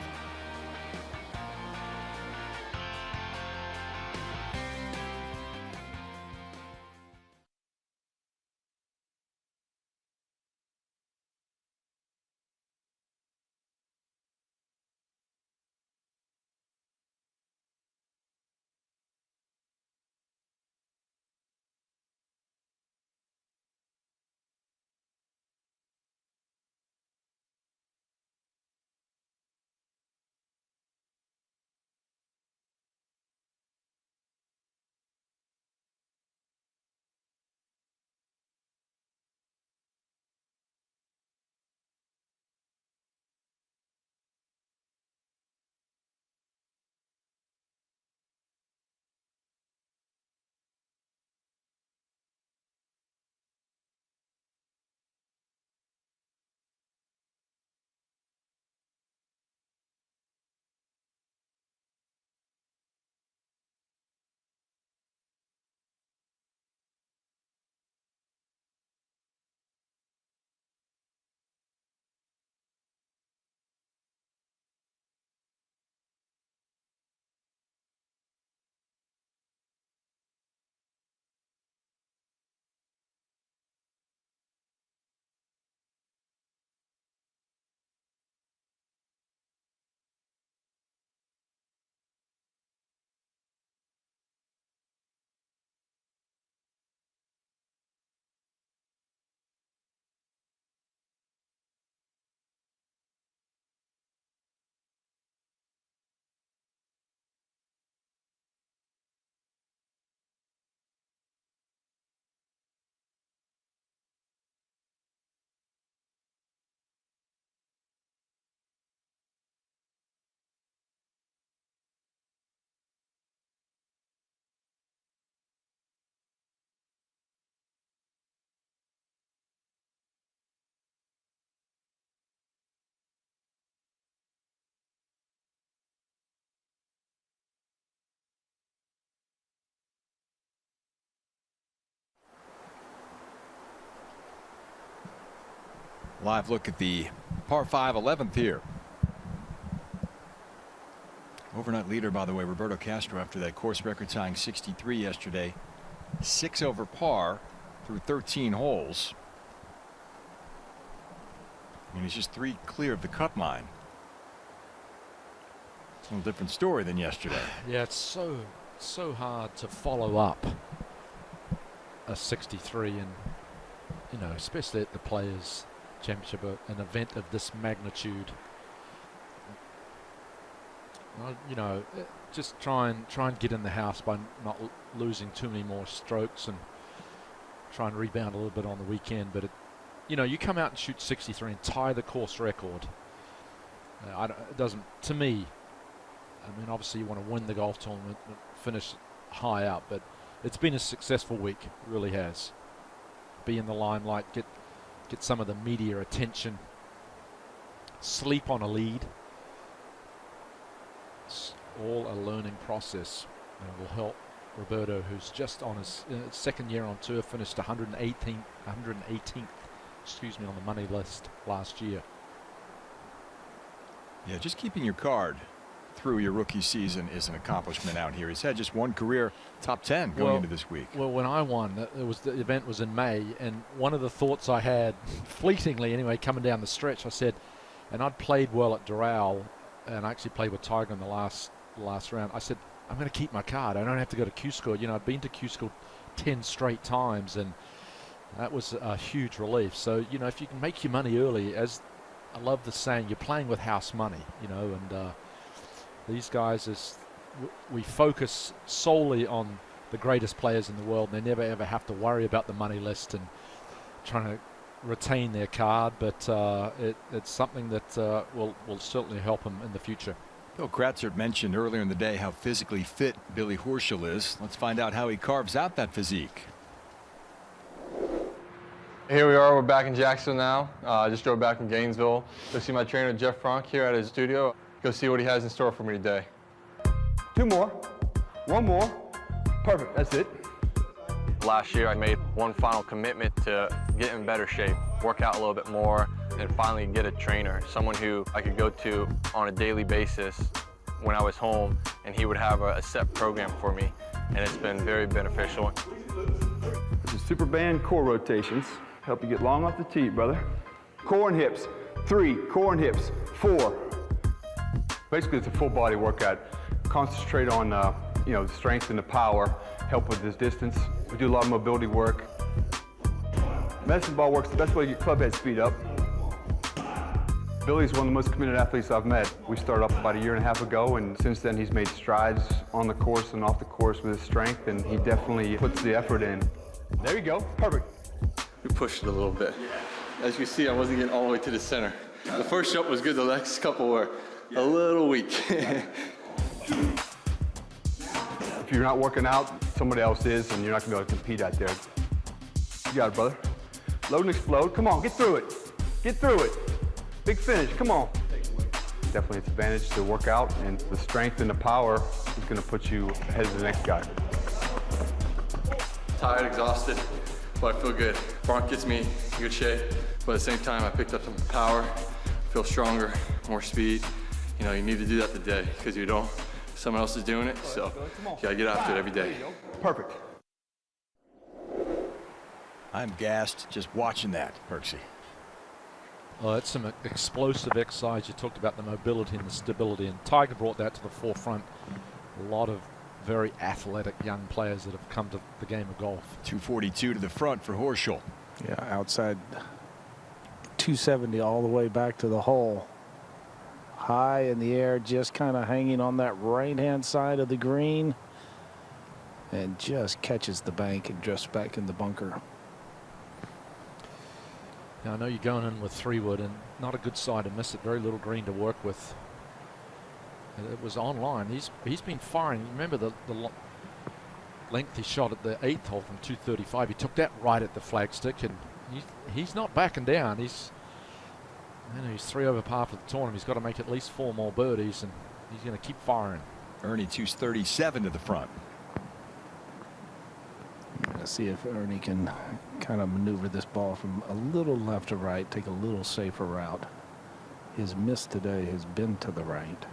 Live look at the par 5 11th here. Overnight leader, by the way, Roberto Castro, after that course record tying 63 yesterday. 6 over par through 13 holes. And he's just 3 clear of the cut line. It's a little different story than yesterday. Yeah, it's so hard to follow up a 63, and you know, especially at the Players Championship, an event of this magnitude. Well, you know, just try and get in the house by not losing too many more strokes, and try and rebound a little bit on the weekend. But you know, you come out and shoot 63 and tie the course record. It doesn't, to me. I mean, obviously you want to win the golf tournament, finish high up, but it's been a successful week. It really has. Be in the limelight, get some of the media attention, sleep on a lead. It's all a learning process, and it will help Roberto, who's just on his second year on tour, finished 118th, excuse me, on the money list last year. Yeah, just keeping your card through your rookie season is an accomplishment out here. He's had just one career top 10 going into this week. Well, when I won, the event was in May, and one of the thoughts I had, fleetingly anyway, coming down the stretch, I said, and I'd played well at Doral, and I actually played with Tiger in the last round. I said, I'm going to keep my card. I don't have to go to Q-School. You know, I'd been to Q-School 10 straight times, and that was a huge relief. So, you know, if you can make your money early, as I love the saying, you're playing with house money, you know, and these guys, we focus solely on the greatest players in the world, and they never ever have to worry about the money list and trying to retain their card, but it's something that will certainly help them in the future. Bill Kratzert mentioned earlier in the day how physically fit Billy Horschel is. Let's find out how he carves out that physique. Here we are, we're back in Jacksonville now. I just drove back from Gainesville. Go see my trainer, Jeff Frank, here at his studio. Go see what he has in store for me today. 2 more, 1 more, perfect, that's it. Last year, I made one final commitment to get in better shape, work out a little bit more, and finally get a trainer, someone who I could go to on a daily basis when I was home, and he would have a set program for me, and it's been very beneficial. This is super band core rotations. Help you get long off the tee, brother. Core and hips. 3, core and hips. 4. Basically, it's a full body workout. Concentrate on the strength and the power. Help with this distance. We do a lot of mobility work. Medicine ball works the best way to get club head speed up. Billy's one of the most committed athletes I've met. We started off about a year and a half ago, and since then he's made strides on the course and off the course with his strength, and he definitely puts the effort in. There you go, perfect. We pushed it a little bit. As you see, I wasn't getting all the way to the center. The first shot was good, the next couple were a little weak. If you're not working out, somebody else is, and you're not gonna be able to compete out there. You got it, brother. Load and explode, come on, get through it. Get through it. Big finish, come on. Definitely it's an advantage to work out, and the strength and the power is gonna put you ahead of the next guy. Tired, exhausted, but I feel good. Bronc gets me in good shape, but at the same time, I picked up some power, feel stronger, more speed. You know, you need to do that today, because you don't, someone else is doing it, so you gotta get after it every day. Perfect. I'm gassed just watching that, Perksy. Well, it's some explosive exercise. You talked about the mobility and the stability, and Tiger brought that to the forefront. A lot of very athletic young players that have come to the game of golf. 242 to the front for Horschel. Yeah, outside 270 all the way back to the hole. High in the air, just kind of hanging on that right-hand side of the green, and just catches the bank and drifts back in the bunker. Now, I know you're going in with 3-wood, and not a good side to miss it. Very little green to work with. It was online. He's been firing. Remember the length he shot at the 8th hole from 235. He took that right at the flagstick, and he's not backing down. He's 3 over par for the tournament. He's got to make at least 4 more birdies, and he's going to keep firing. Ernie 237 to the front. Let's see if Ernie can kind of maneuver this ball from a little left to right, take a little safer route. His miss today has been to the right.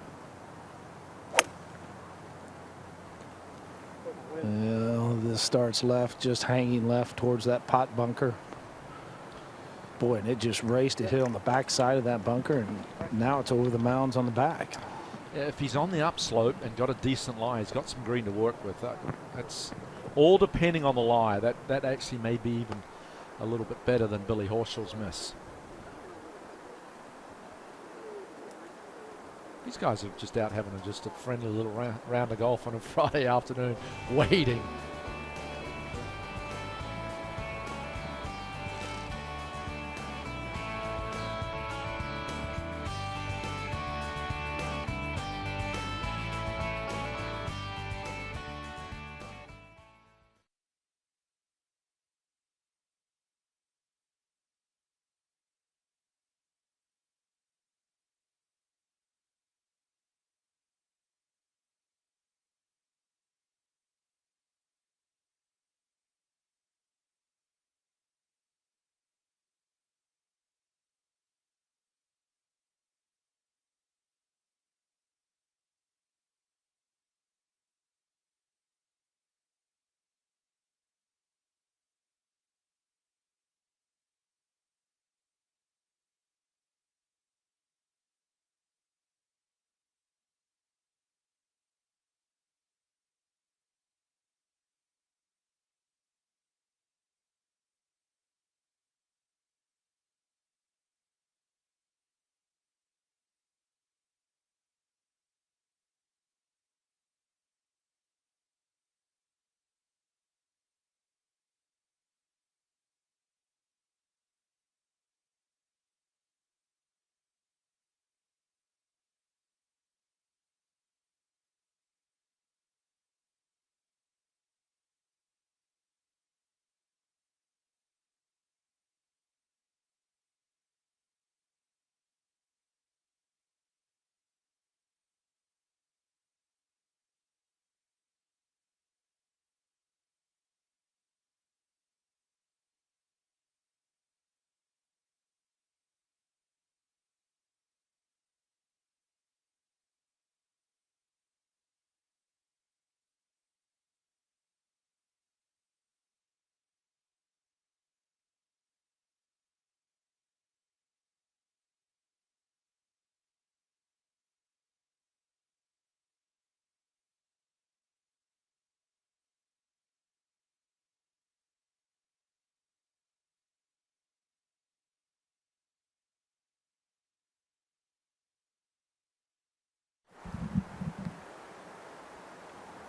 Well, this starts left, just hanging left towards that pot bunker. Boy, and it just raced. It hit on the back side of that bunker, and now it's over the mounds on the back. Yeah, if he's on the upslope and got a decent lie, he's got some green to work with. That's all depending on the lie. That actually may be even a little bit better than Billy Horschel's miss. These guys are just out having just a friendly little round of golf on a Friday afternoon, waiting.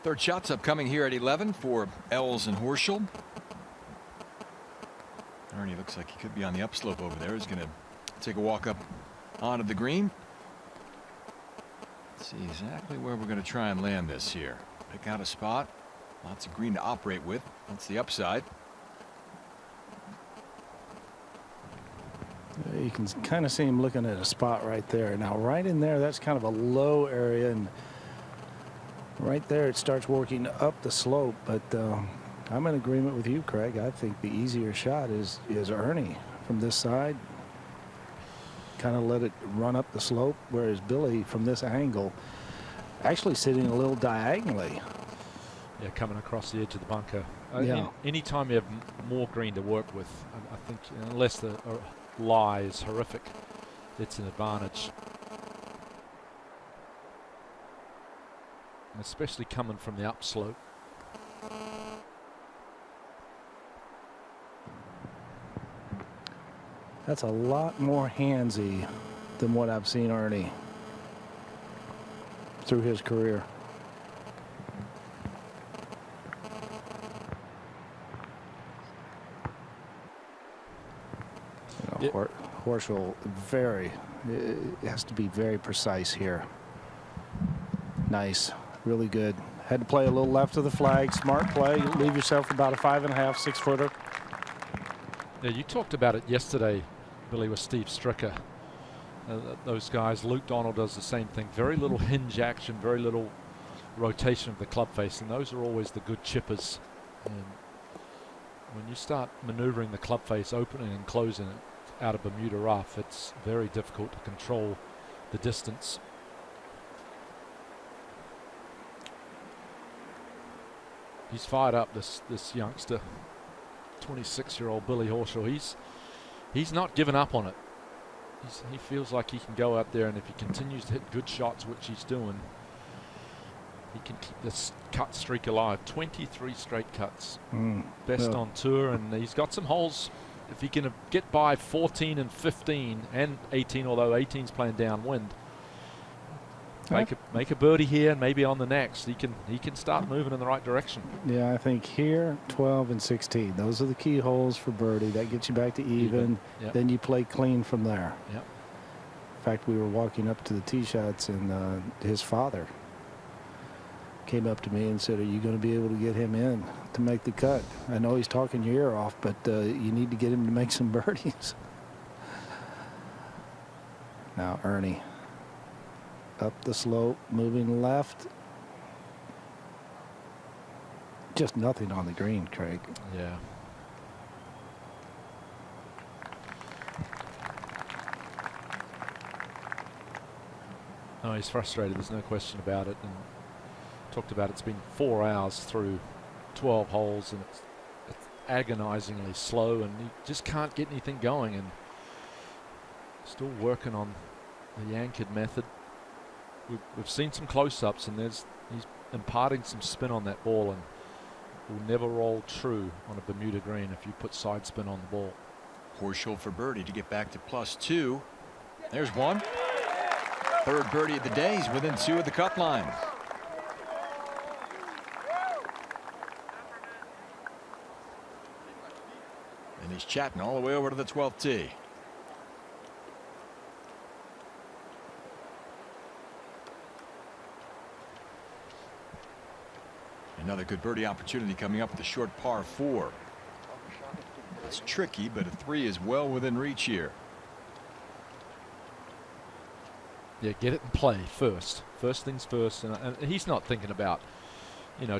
Third shot's upcoming here at 11 for Els and Horschel. Ernie looks like he could be on the upslope over there. He's going to take a walk up onto the green. Let's see exactly where we're going to try and land this here. Pick out a spot. Lots of green to operate with. That's the upside. You can kind of see him looking at a spot right there. Now, right in there, that's kind of a low area, and right there it starts working up the slope. But I'm in agreement with you, Craig. I think the easier shot is Ernie from this side. Kind of let it run up the slope, whereas Billy from this angle actually sitting a little diagonally. Yeah, coming across the edge of the bunker. Yeah. Anytime you have more green to work with, I think, unless the lie is horrific, it's an advantage. And especially coming from the upslope. That's a lot more handsy than what I've seen Ernie through his career. You know, Horschel has to be very precise here. Nice, really good. Had to play a little left of the flag. Smart play. Leave yourself about a 5.5, 6 footer. Yeah, you talked about it yesterday, Billy, with Steve Stricker. Those guys, Luke Donald does the same thing. Very little hinge action, very little rotation of the club face, and those are always the good chippers. And when you start maneuvering the club face, opening and closing it out of Bermuda rough, it's very difficult to control the distance. He's fired up, this youngster, 26-year-old Billy Horschel. He's not given up on it. He feels like he can go out there, and if he continues to hit good shots, which he's doing, he can keep this cut streak alive. 23 straight cuts. Best on tour, and he's got some holes. If he can get by 14 and 15 and 18, although 18's playing downwind, make a birdie here and maybe on the next, he can start moving in the right direction. Yeah, I think here 12 and 16. Those are the key holes for birdie. That gets you back to even. Yep. Then you play clean from there. Yep. In fact, we were walking up to the tee shots, and his father came up to me and said, "Are you going to be able to get him in to make the cut? I know he's talking your ear off, but you need to get him to make some birdies." Now Ernie up the slope, moving left. Just nothing on the green, Craig. Yeah. No, he's frustrated. There's no question about it. And talked about it's been 4 hours through 12 holes, and it's agonizingly slow, and he just can't get anything going. And still working on the anchored method. We've seen some close-ups, and he's imparting some spin on that ball, and will never roll true on a Bermuda green if you put side spin on the ball. Horschel for birdie to get back to +2. There's one. Third birdie of the day. He's within 2 of the cut line. And he's chatting all the way over to the 12th tee. Another good birdie opportunity coming up with the short par 4. It's tricky, but a 3 is well within reach here. Yeah, get it in play first. First things first. And he's not thinking about,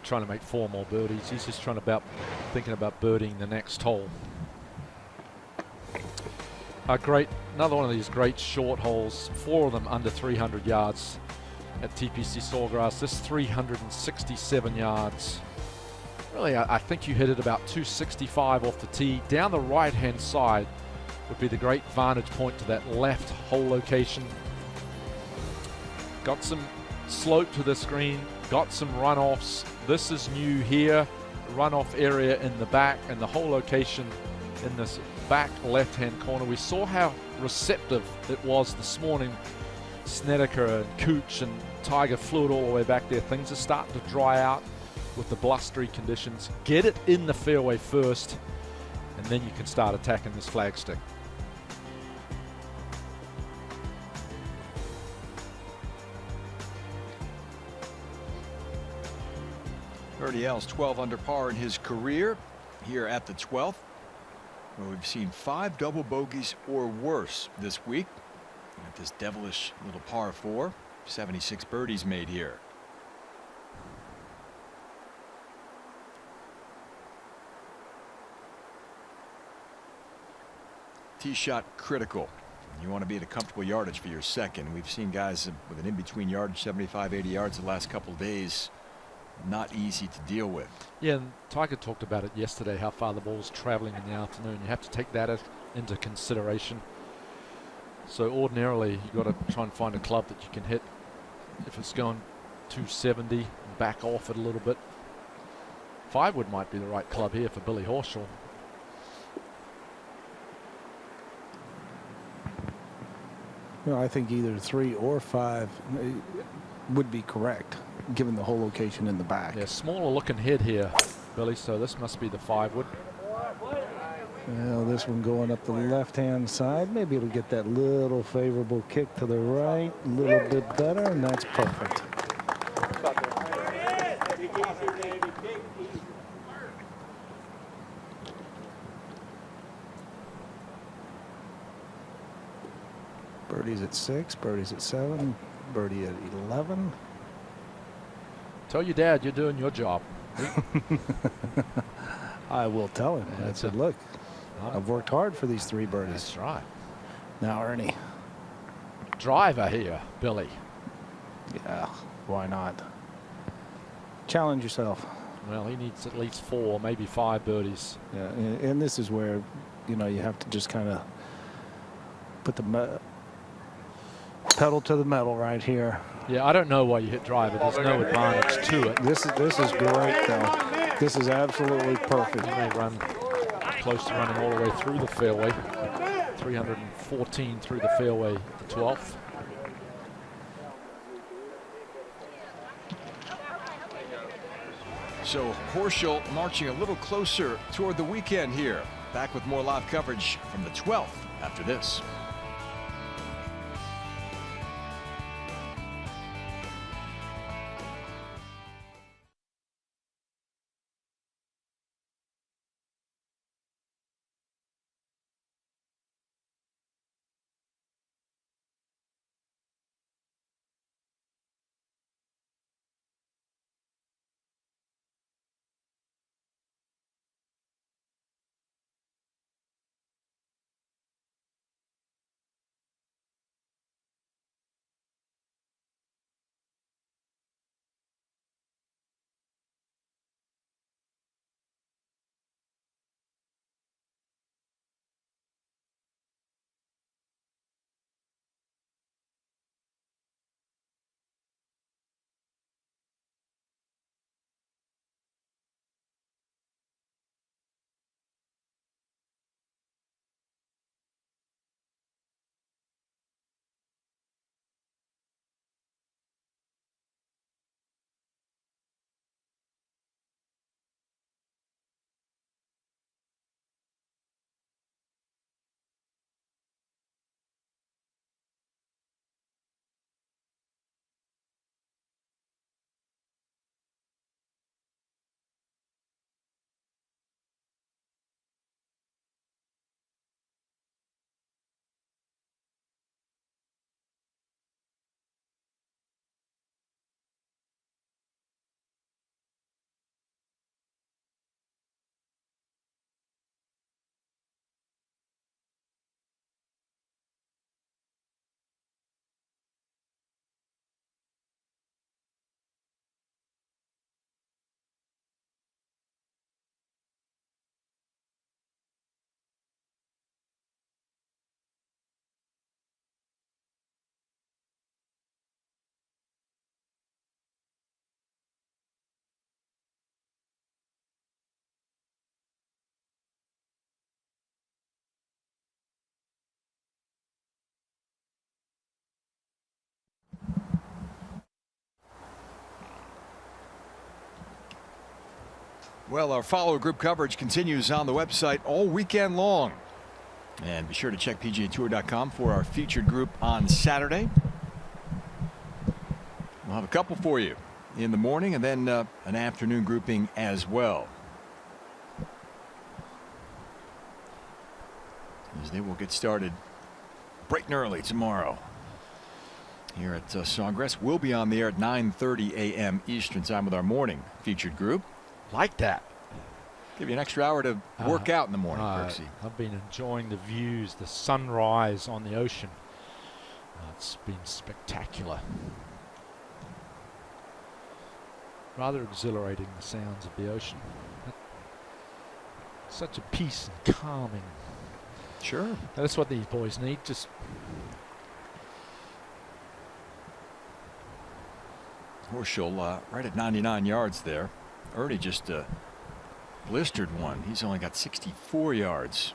trying to make 4 more birdies. He's just thinking about birdieing the next hole. Another one of these great short holes. 4 of them under 300 yards. At TPC Sawgrass, this 367 yards. Really, I think you hit it about 265 off the tee. Down the right-hand side would be the great vantage point to that left hole location. Got some slope to this green, got some runoffs. This is new here. Runoff area in the back, and the whole location in this back left-hand corner. We saw how receptive it was this morning. Snedeker and Cooch and Tiger flew it all the way back there. Things are starting to dry out with the blustery conditions. Get it in the fairway first, and then you can start attacking this flagstick. Birdie L's 12 under par in his career here at the 12th. Well, we've seen 5 double bogeys or worse this week at this devilish little par 4. 76 birdies made here. Tee shot critical. You want to be at a comfortable yardage for your second. We've seen guys with an in-between yardage 75, 80 yards the last couple of days. Not easy to deal with. Yeah, and Tiger talked about it yesterday, how far the ball's traveling in the afternoon. You have to take that into consideration. So ordinarily, you've got to try and find a club that you can hit. If it's going 270, back off it a little bit. 5-wood might be the right club here for Billy Horschel. Well, I think either 3 or 5 would be correct, given the whole location in the back. Yeah, smaller looking head here, Billy, so this must be the 5-wood. Well, this one going up the left-hand side. Maybe it'll get that little favorable kick to the right, a little bit better, and that's perfect. Birdie's at 6, birdie's at 7, birdie at 11. Tell your dad you're doing your job. I will tell him. Yeah, I said, look, I've worked hard for these 3 birdies. That's right. Now, Ernie. Driver here, Billy. Yeah, why not? Challenge yourself. Well, he needs at least 4, maybe 5 birdies. Yeah, and this is where, you know, you have to just kind of put the pedal to the metal right here. Yeah, I don't know why you hit driver. There's no advantage to it. This is great, though. This is absolutely perfect. You may run close to running all the way through the fairway. 314 through the fairway at the 12th. So Horschel marching a little closer toward the weekend here. Back with more live coverage from the 12th after this. Well, our follow group coverage continues on the website all weekend long. And be sure to check PGATour.com for our featured group on Saturday. We'll have a couple for you in the morning and then an afternoon grouping as well. As they will get started bright and early tomorrow here at Sawgrass. We'll be on the air at 9:30 a.m. Eastern time with our morning featured group. Like that. Give you an extra hour to work out in the morning, Percy. I've been enjoying the views, the sunrise on the ocean. It's been spectacular. Rather exhilarating, the sounds of the ocean. Such a peace and calming. Sure. That's what these boys need. Just Horschel right at 99 yards there. Ernie just blistered one. He's only got 64 yards.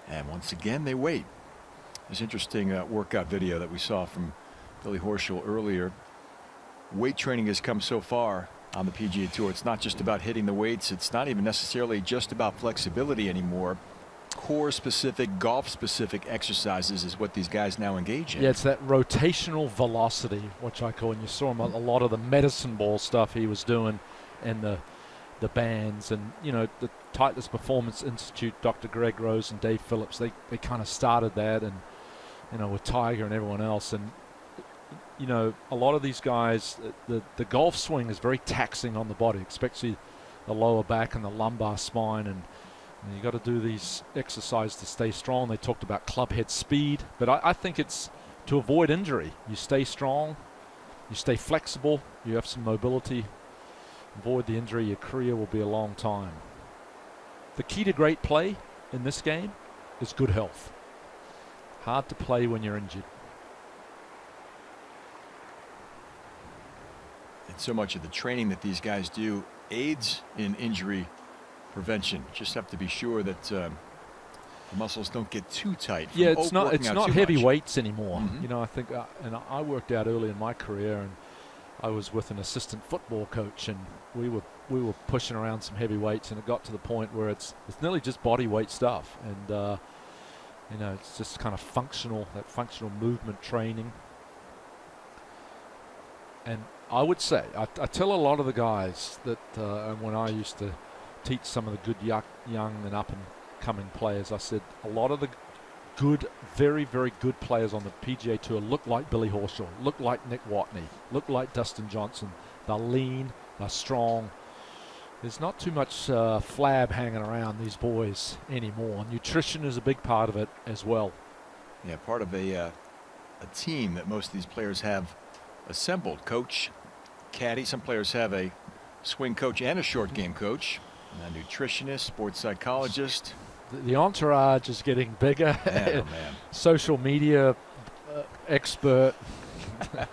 And once again, they wait. This interesting workout video that we saw from Billy Horschel earlier. Weight training has come so far on the PGA Tour. It's not just about hitting the weights. It's not even necessarily just about flexibility anymore. Core specific, golf specific exercises is what these guys now engage in. Yeah, it's that rotational velocity, which I call, and you saw him a lot of the medicine ball stuff he was doing and the bands, and you know, the Titleist Performance Institute, Dr. Greg Rose and Dave Phillips, they kind of started that, and you know, with Tiger and everyone else. And you know, a lot of these guys, the golf swing is very taxing on the body, especially the lower back and the lumbar spine, and you got to do these exercises to stay strong. They talked about club head speed, but I think it's to avoid injury. You stay strong, you stay flexible, you have some mobility, avoid the injury. Your career will be a long time. The key to great play in this game is good health. Hard to play when you're injured. And so much of the training that these guys do aids in injury prevention. Just have to be sure that the muscles don't get too tight. Yeah, it's not heavy weights anymore. Mm-hmm. You know, I think, and I worked out early in my career, and I was with an assistant football coach, and we were pushing around some heavy weights, and it got to the point where it's nearly just body weight stuff, and you know, it's just kind of functional movement training. And I would say, I tell a lot of the guys that, and when I used to teach some of the good young and up and coming players, I said a lot of the good, very, very good players on the PGA Tour look like Billy Horschel, look like Nick Watney, look like Dustin Johnson. They're lean, they're strong. There's not too much flab hanging around these boys anymore. Nutrition is a big part of it as well. Yeah, part of a team that most of these players have assembled. Coach, caddy. Some players have a swing coach and a short game coach. A nutritionist, sports psychologist. The entourage is getting bigger. Man, oh man. Social media expert. Well,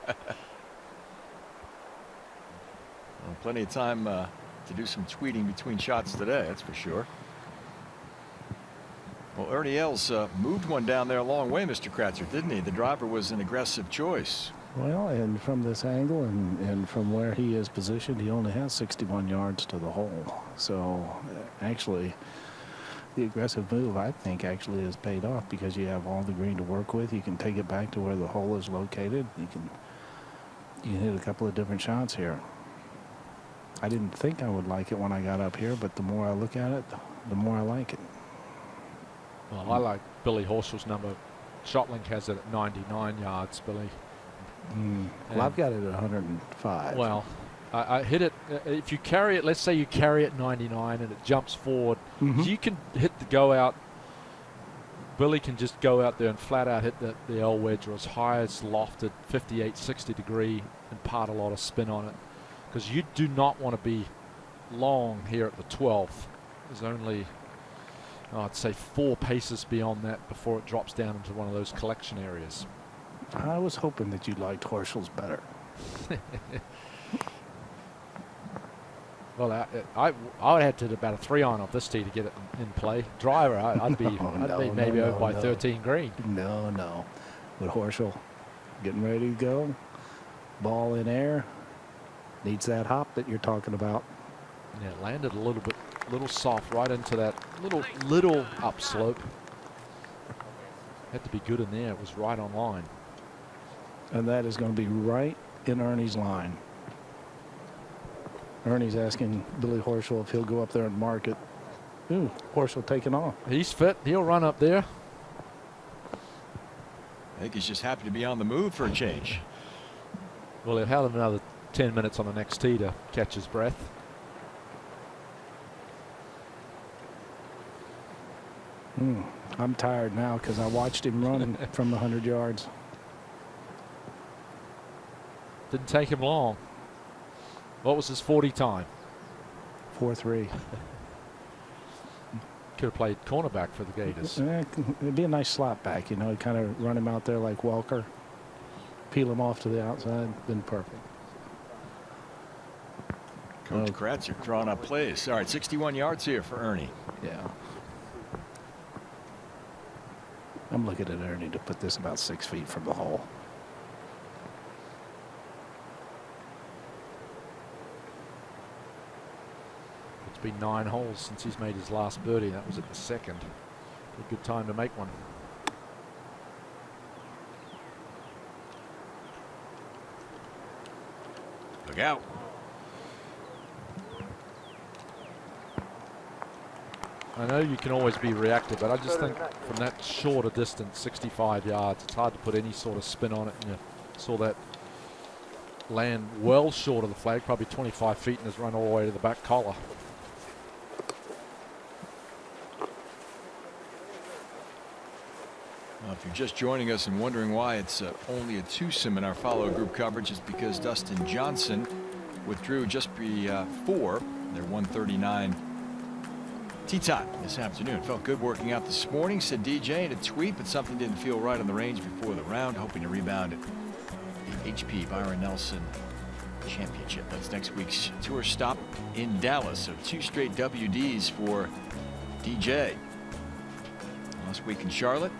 plenty of time to do some tweeting between shots today, that's for sure. Well, Ernie Els moved one down there a long way, Mr. Kratzer, didn't he? The driver was an aggressive choice. Well, and from this angle and from where he is positioned, he only has 61 yards to the hole. So actually, the aggressive move, I think, actually has paid off because you have all the green to work with. You can take it back to where the hole is located. You can hit a couple of different shots here. I didn't think I would like it when I got up here, but the more I look at it, the more I like it. Well, I like Billy Horschel's number. Shotlink has it at 99 yards, Billy. Well, I've got it at 105. Well, I hit it. If you carry it, let's say you carry it 99 and it jumps forward, you can hit the go out. Billy can just go out there and flat out hit the L wedge or as high as lofted 58, 60 degree and part a lot of spin on it. Because you do not want to be long here at the 12th. There's only, I'd say, 4 paces beyond that before it drops down into one of those collection areas. I was hoping that you liked Horschel's better. Well, I would have to about a 3-iron off this tee to get it in play. Driver, I'd be maybe over by 13 green. No. With Horschel getting ready to go, Ball in air. Needs that hop that you're talking about. Yeah, it landed a little soft right into that little upslope. Had to be good in there. It was right on line. And that is going to be right in Ernie's line. Ernie's asking Billy Horschel if he'll go up there and mark it. Ooh, Horschel taking off. He's fit. He'll run up there. I think he's just happy to be on the move for a change. Well, he'll have another 10 minutes on the next tee to catch his breath. I'm tired now because I watched him run from 100 yards. Didn't take him long. What was his 40 time? 4.3. Could have played cornerback for the Gators. It'd be a nice slot back, you know, kind of run him out there like Welker, peel him off to the outside, been perfect. Coach Kratzer drawing up plays. All right, 61 yards here for Ernie. Yeah. I'm looking at Ernie to put this about 6 feet from the hole. It's been 9 holes since he's made his last birdie. That was at the second. A good time to make one. Look out. I know you can always be reactive, but I just think from that shorter distance, 65 yards, it's hard to put any sort of spin on it. And you saw that land well short of the flag, probably 25 feet, and has run all the way to the back collar. Well, if you're just joining us and wondering why it's only a twosome in our follow group coverage, it's because Dustin Johnson withdrew just before their 1:39 tee time this afternoon. Felt good working out this morning, said DJ in a tweet, but something didn't feel right on the range before the round. Hoping to rebound at the HP Byron Nelson Championship. That's next week's tour stop in Dallas. So 2 straight WDs for DJ. Last week in Charlotte,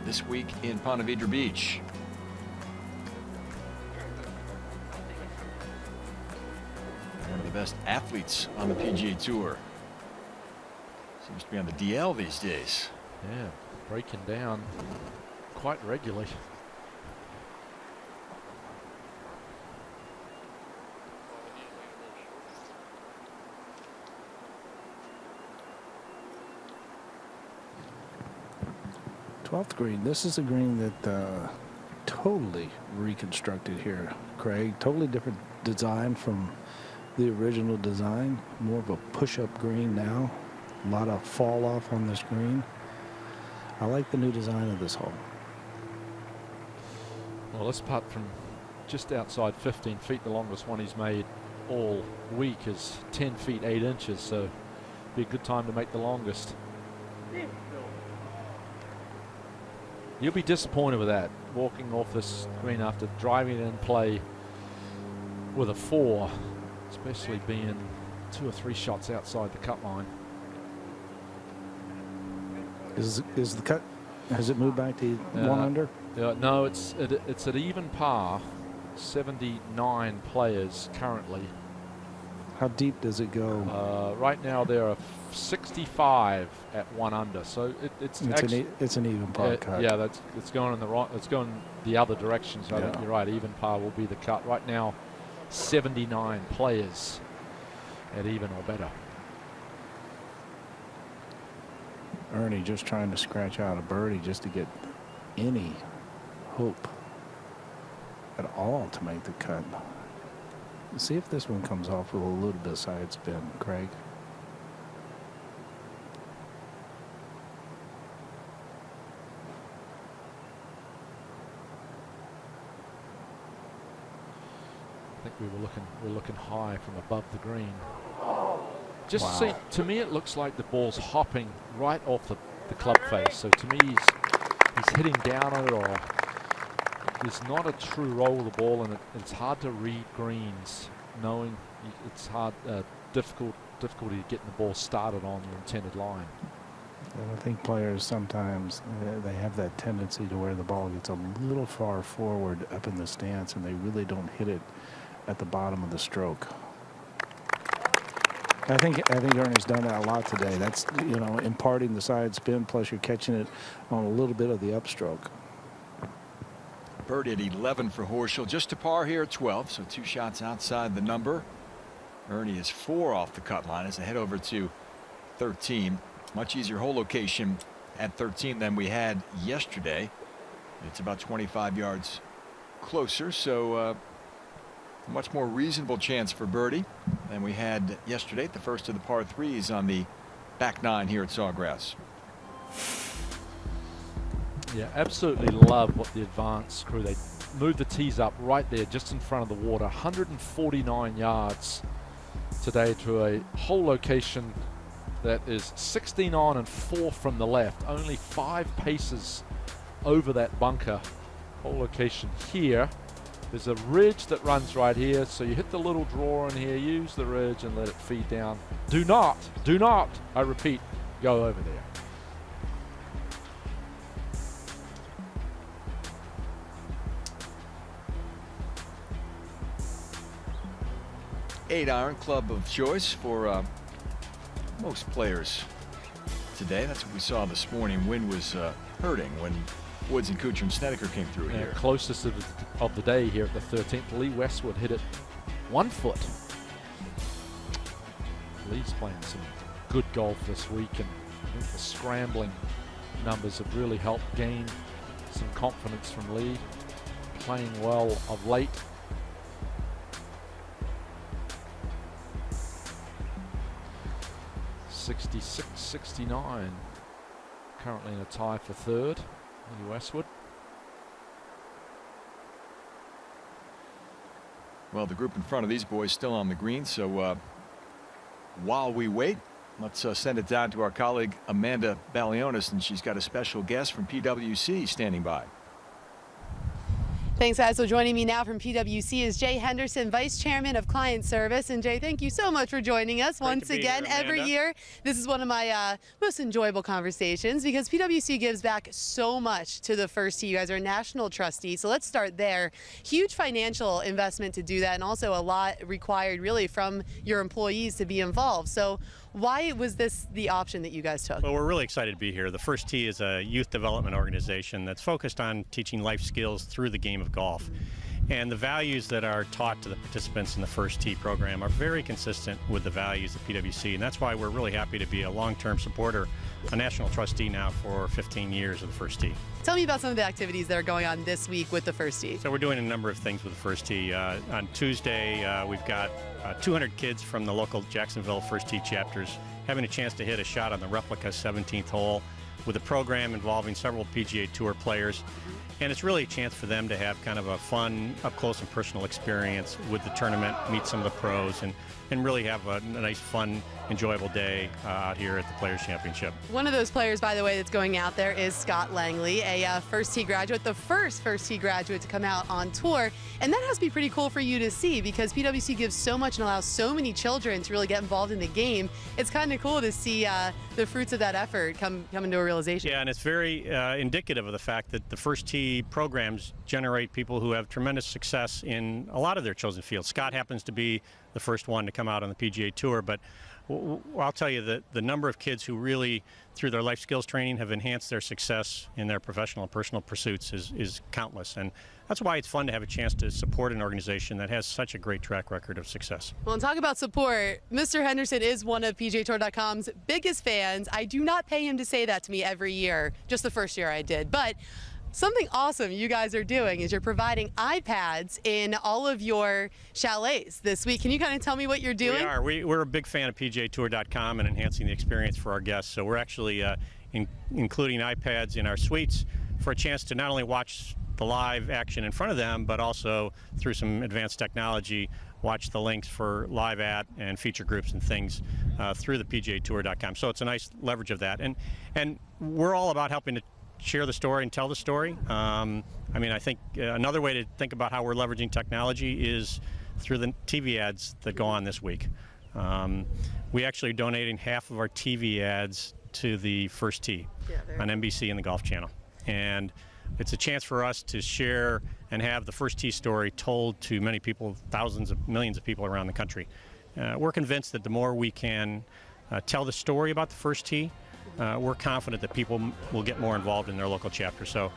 this week in Ponte Vedrea Beach. One of the best athletes on the PGA Tour. Seems to be on the DL these days. Yeah, breaking down quite regularly. th green. This is a green that totally reconstructed here, Craig. Totally different design from the original design. More of a push-up green now. A lot of fall off on this green. I like the new design of this hole. Well, this putt from just outside 15 feet, the longest one he's made all week, is 10 feet 8 inches. So be a good time to make the longest. You'll be disappointed with that, walking off this green after driving in play with a 4, especially being 2 or 3 shots outside the cut line. Is the cut, has it moved back to 1 under? No, it's at even par. 79 players currently. How deep does it go? Right now there are 65 at 1 under, so it's an even par cut. Yeah, it's going in the right. It's going the other direction. So I think you're right. Even par will be the cut. Right now, 79 players at even or better. Ernie just trying to scratch out a birdie just to get any hope at all to make the cut. See if this one comes off with a little bit of side spin, Craig. I think we're looking high from above the green. Just wow. See, to me it looks like the ball's hopping right off the club face. So to me he's hitting down on it, or there's not a true roll of the ball, and it's hard to read greens, knowing it's hard, difficulty getting the ball started on your intended line. And I think players sometimes, they have that tendency to where the ball gets a little far forward up in the stance, and they really don't hit it at the bottom of the stroke. I think Ernie's done that a lot today. That's, you know, imparting the side spin, plus you're catching it on a little bit of the upstroke. Birdie at 11 for Horschel, just to par here at 12, so 2 shots outside the number. Ernie is 4 off the cut line as they head over to 13. Much easier hole location at 13 than we had yesterday. It's about 25 yards closer, so much more reasonable chance for birdie than we had yesterday. The first of the par 3s on the back 9 here at Sawgrass. Yeah, absolutely love what the advanced crew, they moved the tees up right there just in front of the water. 149 yards today to a hole location that is 16 on and 4 from the left, only 5 paces over that bunker. Hole location here. There's a ridge that runs right here, so you hit the little draw in here, use the ridge and let it feed down. Do not, I repeat, go over there. Eight-iron club of choice for most players today. That's what we saw this morning. Wind was hurting when Woods and Kuchar and Snedeker came through here. Closest of the day here at the 13th. Lee Westwood hit it 1 foot. Lee's playing some good golf this week, and I think the scrambling numbers have really helped gain some confidence from Lee. Playing well of late. .66.69. Currently in a tie for third. Lee Westwood. Well, the group in front of these boys still on the green, so while we wait, let's send it down to our colleague Amanda Balionis, and she's got a special guest from PwC standing by. Thanks, guys. So joining me now from PwC is Jay Henderson, Vice Chairman of Client Service. And Jay, thank you so much for joining us once again. Here, every year, this is one of my most enjoyable conversations because PwC gives back so much to the First Tee. You guys are a national trustee, so let's start there. Huge financial investment to do that, and also a lot required really from your employees to be involved. So why was this the option that you guys took? Well, we're really excited to be here. The First Tee is a youth development organization that's focused on teaching life skills through the game of golf. And the values that are taught to the participants in the First Tee program are very consistent with the values of PwC, and that's why we're really happy to be a long-term supporter, a national trustee now for 15 years of the First Tee. Tell me about some of the activities that are going on this week with the First Tee. So we're doing a number of things with the First Tee. On Tuesday, we've got 200 kids from the local Jacksonville First Tee chapters having a chance to hit a shot on the replica 17th hole with a program involving several PGA Tour players. And it's really a chance for them to have kind of a fun, up-close and personal experience with the tournament, meet some of the pros, and really have a nice, fun, enjoyable day out here at the Players Championship. One of those players, by the way, that's going out there is Scott Langley, a First Tee graduate, the first First Tee graduate to come out on tour. And that has to be pretty cool for you to see because PwC gives so much and allows so many children to really get involved in the game. It's kind of cool to see the fruits of that effort come into a realization. Yeah, and it's very indicative of the fact that the First Tee programs generate people who have tremendous success in a lot of their chosen fields. Scott happens to be the first one to come out on the PGA Tour, but I'll tell you that the number of kids who really, through their life skills training, have enhanced their success in their professional and personal pursuits is countless. And that's why it's fun to have a chance to support an organization that has such a great track record of success. Well, and talk about support. Mr. Henderson is one of PGATour.com's biggest fans. I do not pay him to say that to me every year, just the first year I did. But something awesome you guys are doing is you're providing iPads in all of your chalets this week. Can you kind of tell me what you're doing? We are. We're a big fan of PGATour.com and enhancing the experience for our guests. So we're actually including iPads in our suites for a chance to not only watch the live action in front of them, but also through some advanced technology, watch the links for live and feature groups and things through the PGATour.com. So it's a nice leverage of that. And we're all about helping to share the story and tell the story. I mean, I think another way to think about how we're leveraging technology is through the TV ads that go on this week. We actually are donating half of our TV ads to the first tee on NBC and the Golf Channel. And it's a chance for us to share and have the first tee story told to many people, thousands of millions of people around the country. We're convinced that the more we can tell the story about the first tee, we're confident that people will get more involved in their local chapter. So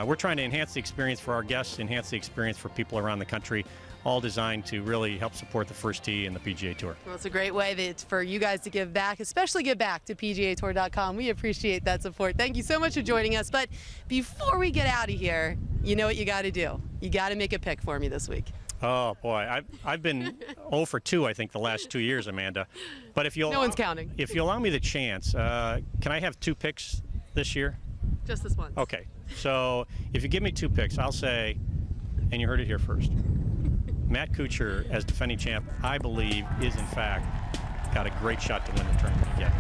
we're trying to enhance the experience for our guests, enhance the experience for people around the country, all designed to really help support the first tee and the PGA Tour. Well, it's a great way for you guys to give back, especially give back to PGATour.com. We appreciate that support. Thank you so much for joining us. But before we get out of here, you know what you got to do. You got to make a pick for me this week. Oh boy, I've been 0 for 2, I think, the last 2 years, Amanda. But if you'll no one's counting. If you allow me the chance, can I have 2 picks this year? Just this one. Okay. So if you give me 2 picks, I'll say, and you heard it here first, Matt Kuchar as defending champ, I believe, is in fact got a great shot to win the tournament again.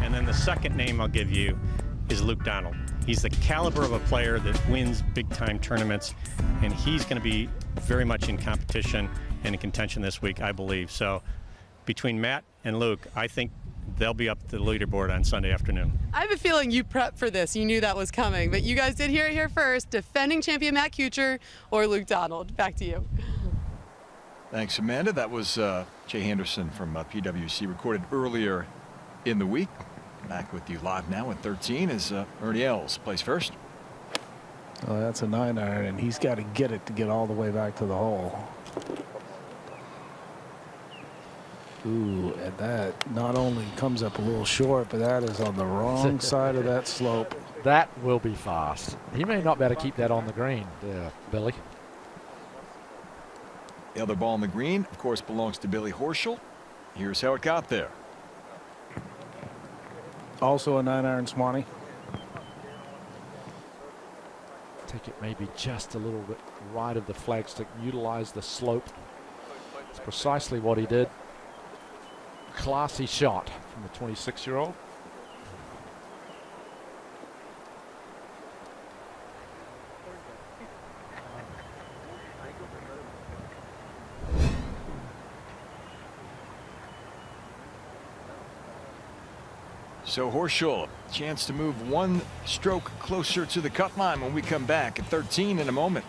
And then the second name I'll give you is Luke Donald. He's the caliber of a player that wins big-time tournaments, and he's going to be very much in competition and in contention this week, I believe. So between Matt and Luke, I think they'll be up the leaderboard on Sunday afternoon. I have a feeling you prepped for this. You knew that was coming, but you guys did hear it here first. Defending champion Matt Kuchar or Luke Donald. Back to you. Thanks, Amanda. That was Jay Henderson from PwC, recorded earlier in the week. Back with you live now at 13 as Ernie Els plays first. Oh, that's a 9-iron, and he's got to get it to get all the way back to the hole. Ooh, and that not only comes up a little short, but that is on the wrong side of that slope. That will be fast. He may not be able to keep that on the green, Billy. The other ball on the green, of course, belongs to Billy Horschel. Here's how it got there. Also a 9-iron, Swanee. Take it maybe just a little bit right of the flagstick, utilize the slope. It's precisely what he did. Classy shot from the 26-year-old. So Horschel, chance to move 1 stroke closer to the cut line when we come back at 13 in a moment.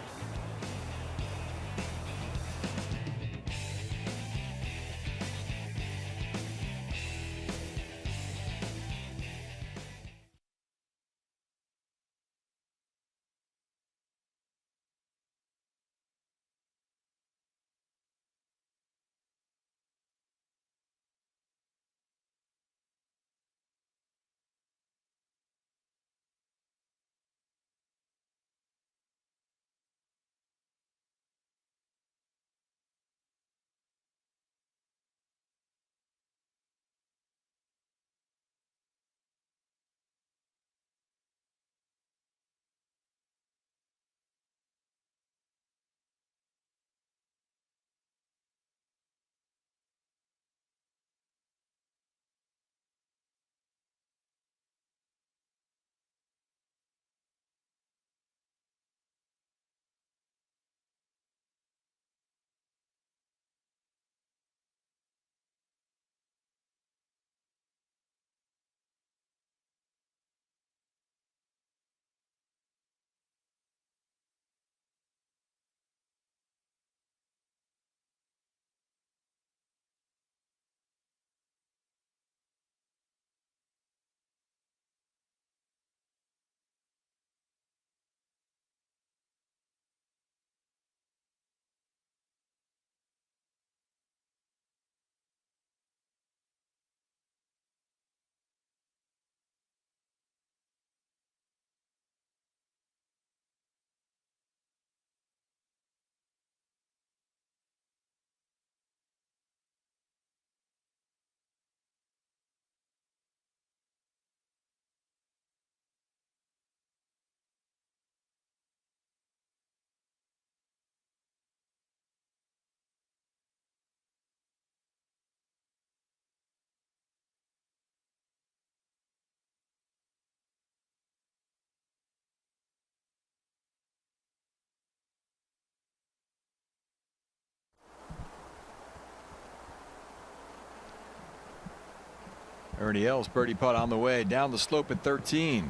Ernie Els birdie putt on the way down the slope at 13.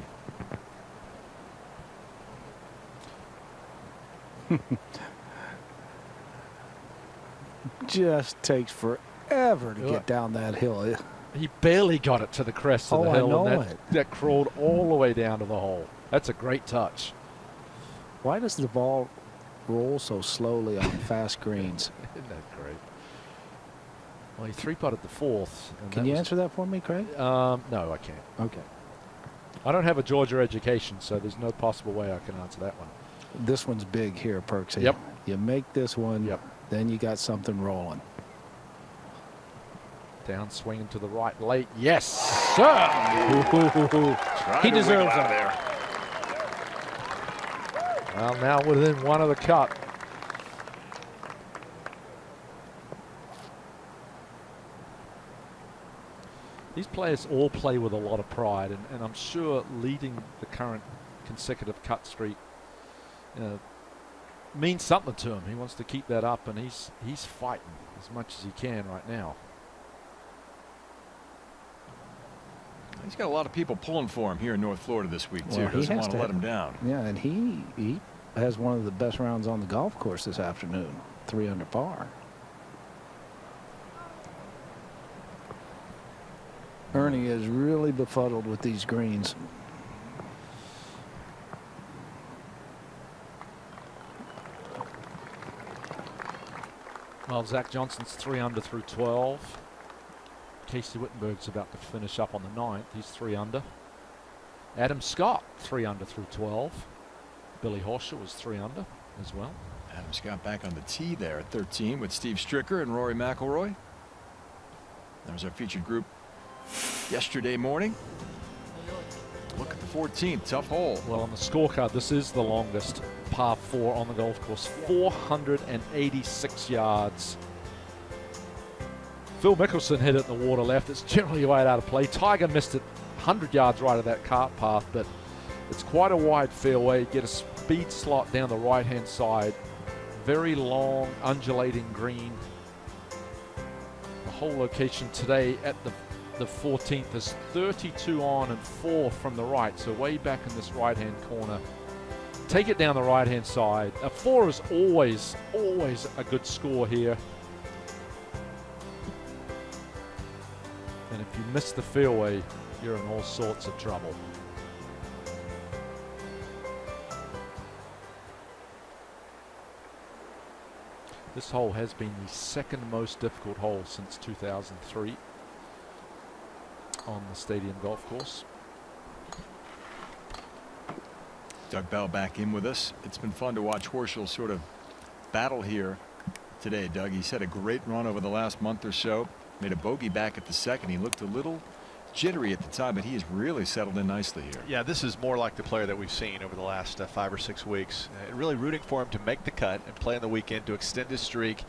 Just takes forever to get down that hill. He barely got it to the crest of the hill. I know and that crawled all the way down to the hole. That's a great touch. Why does the ball roll so slowly on fast greens? Isn't that great? Well, he three-putted the fourth. Can you answer that for me, Craig? No, I can't. Okay. I don't have a Georgia education, so there's no possible way I can answer that one. This one's big here, Perksy. Yep. You make this one, then you got something rolling. Down swinging to the right late. Yes, sir. He deserves out that. There. Well, now within one of the cut. These players all play with a lot of pride, and I'm sure leading the current consecutive cut streak means something to him. He wants to keep that up, and he's fighting as much as he can right now. He's got a lot of people pulling for him here in North Florida this week, too. Doesn't want to let him down. Yeah, and he has one of the best rounds on the golf course this afternoon, 3 under par. Ernie is really befuddled with these greens. Well, Zach Johnson's 3 under through 12. Casey Wittenberg's about to finish up on the 9th. He's 3 under. Adam Scott, 3 under through 12. Billy Horschel was 3 under as well. Adam Scott back on the tee there at 13 with Steve Stricker and Rory McIlroy. That was our featured group yesterday morning. Look at the 14th, tough hole. Well, on the scorecard, this is the longest par 4 on the golf course, 486 yards. Phil Mickelson hit it in the water left. It's generally right out of play. Tiger missed it 100 yards right of that cart path, but it's quite a wide fairway. Get a speed slot down the right-hand side. Very long, undulating green. The whole location today at the 14th is 32 on and 4 from the right, so way back in this right-hand corner. Take it down the right-hand side. A 4 is always a good score here. And if you miss the fairway, you're in all sorts of trouble. This hole has been the second most difficult hole since 2003 on the Stadium Golf Course. Doug Bell back in with us. It's been fun to watch Horschel sort of battle here today, Doug. He's had a great run over the last month or so. Made a bogey back at the second. He looked a little jittery at the time, but he has really settled in nicely here. Yeah, this is more like the player that we've seen over the last 5 or 6 weeks. Really rooting for him to make the cut and play on the weekend to extend his streak.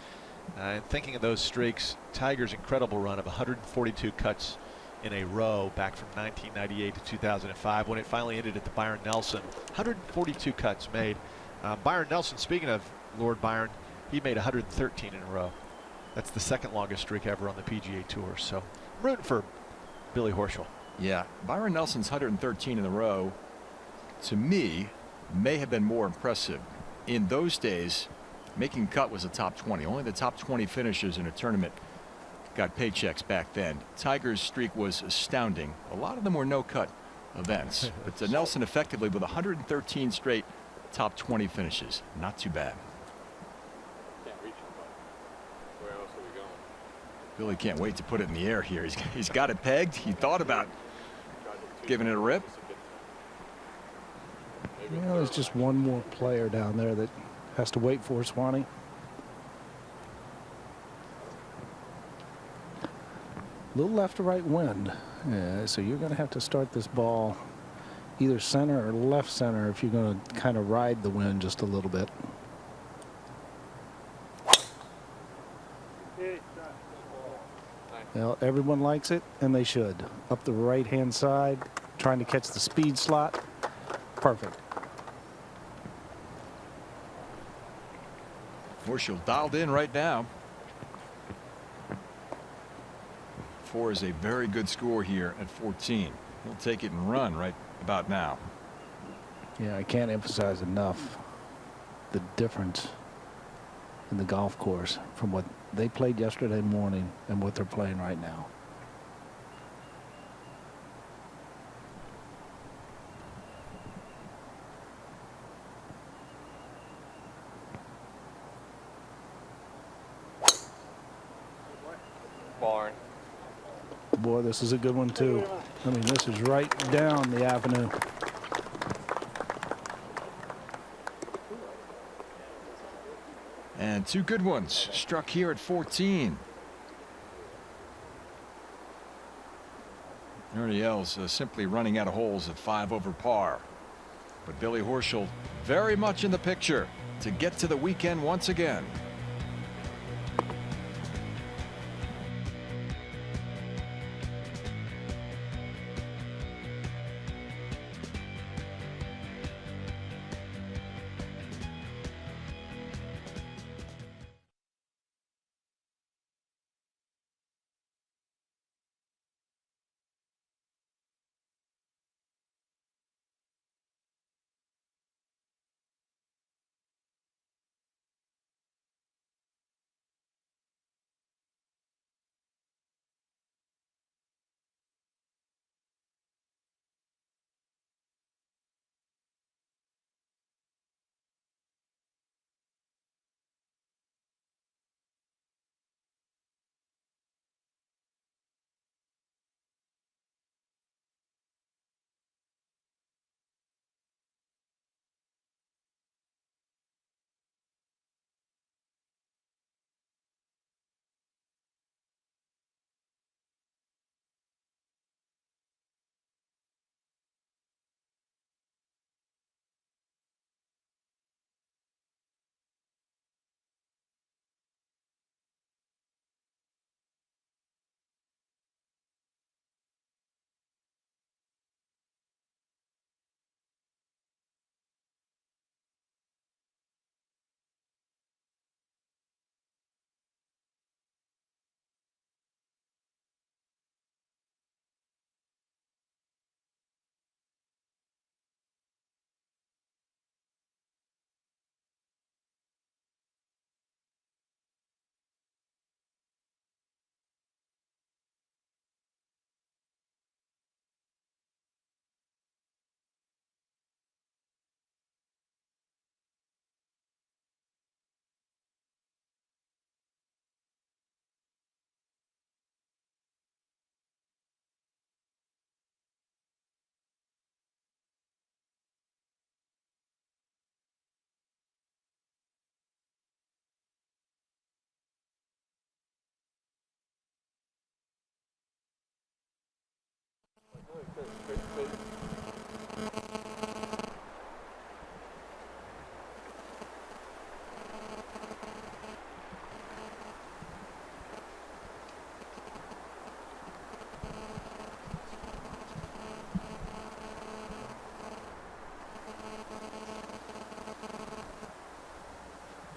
And thinking of those streaks, Tiger's incredible run of 142 cuts in a row back from 1998 to 2005 when it finally ended at the Byron Nelson. 142 cuts made. Byron Nelson, speaking of Lord Byron, he made 113 in a row. That's the second longest streak ever on the PGA Tour. So I'm rooting for Billy Horschel. Yeah, Byron Nelson's 113 in a row, to me, may have been more impressive. In those days, making cut was a top 20. Only the top 20 finishers in a tournament got paychecks back then. Tiger's streak was astounding. A lot of them were no-cut events. But Nelson effectively with 113 straight top 20 finishes. Not too bad. Billy can't wait to put it in the air here. He's got it pegged. He thought about giving it a rip. Well, there's just one more player down there that has to wait for Swanee. Little left to right wind. Yeah, so you're going to have to start this ball either center or left center if you're going to kind of ride the wind just a little bit. Well, everyone likes it, and they should. Up the right-hand side, trying to catch the speed slot. Perfect. Horschel dialed in right now. 4 is a very good score here at 14. He'll take it and run right about now. Yeah, I can't emphasize enough the difference in the golf course from what they played yesterday morning and what they're playing right now. Barn. Boy, this is a good one too. I mean, this is right down the avenue. And 2 good ones struck here at 14. Ernie Els simply running out of holes at 5 over par. But Billy Horschel very much in the picture to get to the weekend once again.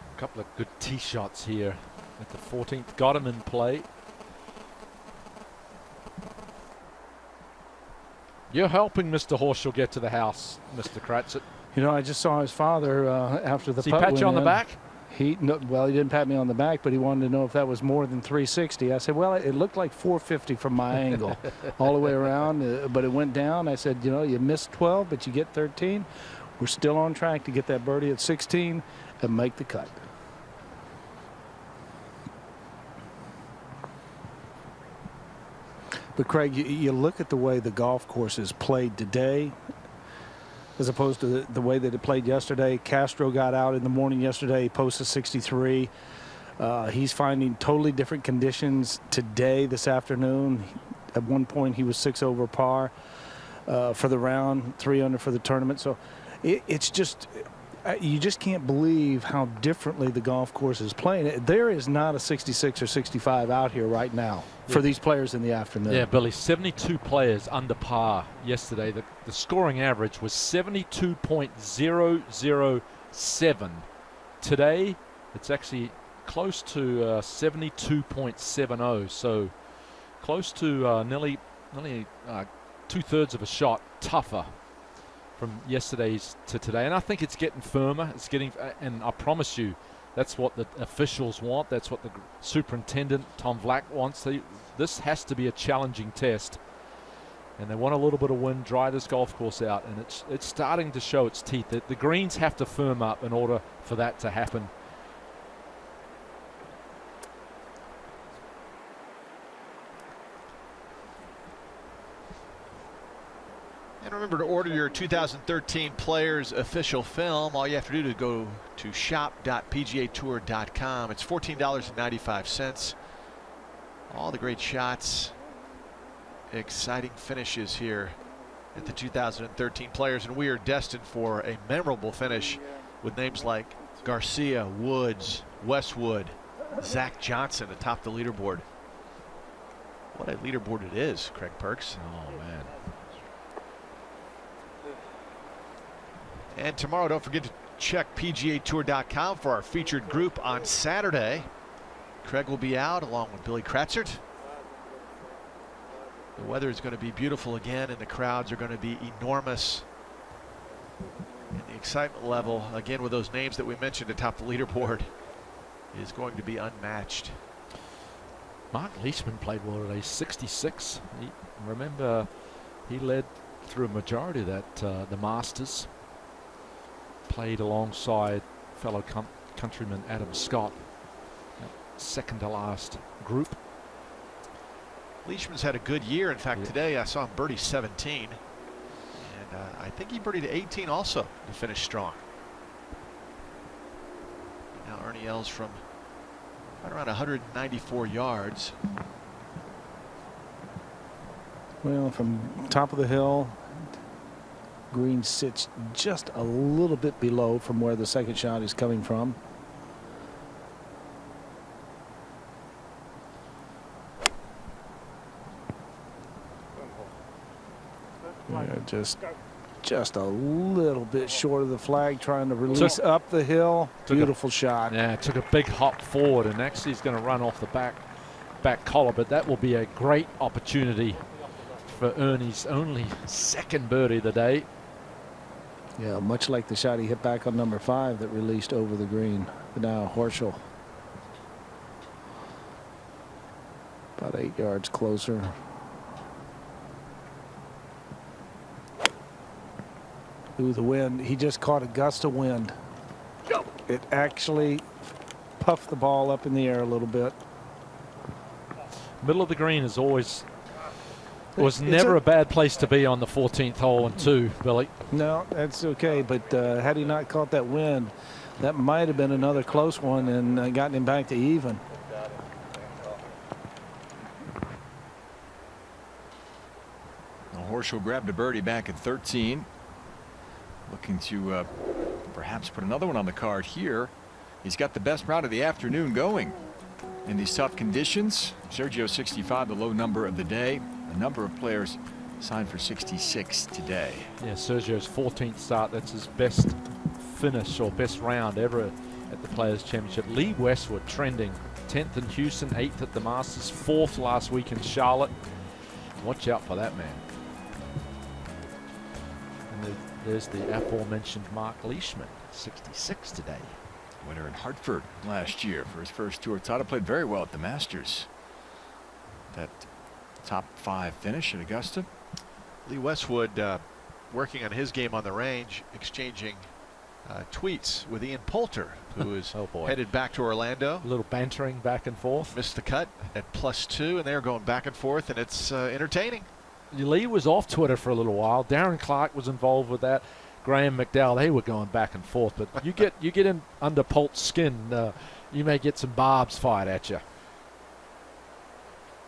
A couple of good tee shots here at the 14th. Got him in play. You're helping Mr. Horschel get to the house, Mr. Cratchit. You know, I just saw his father after the Did he putt pat went you on the in. back? Well, he didn't pat me on the back, but he wanted to know if that was more than 360. I said, well, it looked like 450 from my angle all the way around, but it went down. I said, you know, you missed 12, but you get 13. We're still on track to get that birdie at 16 and make the cut. But Craig, you look at the way the golf course is played today as opposed to the way that it played yesterday. Castro got out in the morning yesterday. He posted 63. He's finding totally different conditions today, this afternoon. At one point, he was 6 over par for the round, 3 under for the tournament. So it's just, you just can't believe how differently the golf course is playing. There is not a 66 or 65 out here right now for these players in the afternoon. Yeah, Billy, 72 players under par yesterday. The scoring average was 72.007. Today, it's actually close to 72.70. So close to nearly 2/3 of a shot tougher from yesterday's to today. And I think it's getting firmer. It's getting, and I promise you, that's what the officials want. That's what the superintendent, Tom Vlack, wants. This has to be a challenging test. And they want a little bit of wind, dry this golf course out, and it's starting to show its teeth. The greens have to firm up in order for that to happen. And remember to order your 2013 Players official film. All you have to do is go to shop.pgatour.com. It's $14.95. All the great shots, exciting finishes here at the 2013 Players, and we are destined for a memorable finish with names like Garcia, Woods, Westwood, Zach Johnson atop the leaderboard. What a leaderboard it is, Craig Perks. Oh, man. And tomorrow, don't forget to check PGAtour.com for our featured group on Saturday. Craig will be out along with Billy Kratzert. The weather is going to be beautiful again, and the crowds are going to be enormous. And the excitement level, again, with those names that we mentioned atop the leaderboard, is going to be unmatched. Mark Leishman played well today, 66. Remember, he led through a majority of that, the Masters. Played alongside fellow countryman Adam Scott, second to last group. Leishman's had a good year. In fact, today I saw him birdie 17, and I think he birdied 18 also to finish strong. Now Ernie Els from right around 194 yards. Well, from top of the hill, green sits just a little bit below from where the second shot is coming from. Yeah, just a little bit short of the flag, trying to release up the hill. Beautiful shot. Yeah, took a big hop forward, and actually he's going to run off the back collar, but that will be a great opportunity for Ernie's only second birdie of the day. Yeah, much like the shot he hit back on number 5 that released over the green. But now Horschel about 8 yards closer. Ooh, the wind. He just caught a gust of wind. It actually puffed the ball up in the air a little bit. Middle of the green is always was never a bad place to be on the 14th hole and 2, Billy. No, that's okay. But had he not caught that wind, that might have been another close one and gotten him back to even. Well, Horschel grabbed a birdie back at 13. Looking to perhaps put another one on the card here. He's got the best round of the afternoon going in these tough conditions. Sergio 65, the low number of the day. A number of players signed for 66 today. Yeah, Sergio's 14th start. That's his best finish or best round ever at the Players Championship. Lee Westwood trending 10th in Houston, 8th at the Masters, 4th last week in Charlotte. Watch out for that man. And there's the aforementioned Mark Leishman, 66 today. Winner in Hartford last year for his first tour title. Played very well at the Masters. That top 5 finish at Augusta. Lee Westwood working on his game on the range, exchanging tweets with Ian Poulter, who is headed back to Orlando. A little bantering back and forth. Missed the cut at +2, and they're going back and forth, and it's entertaining. Lee was off Twitter for a little while. Darren Clark was involved with that. Graham McDowell, they were going back and forth. But you get in under Polt's skin, you may get some barbs fired at you.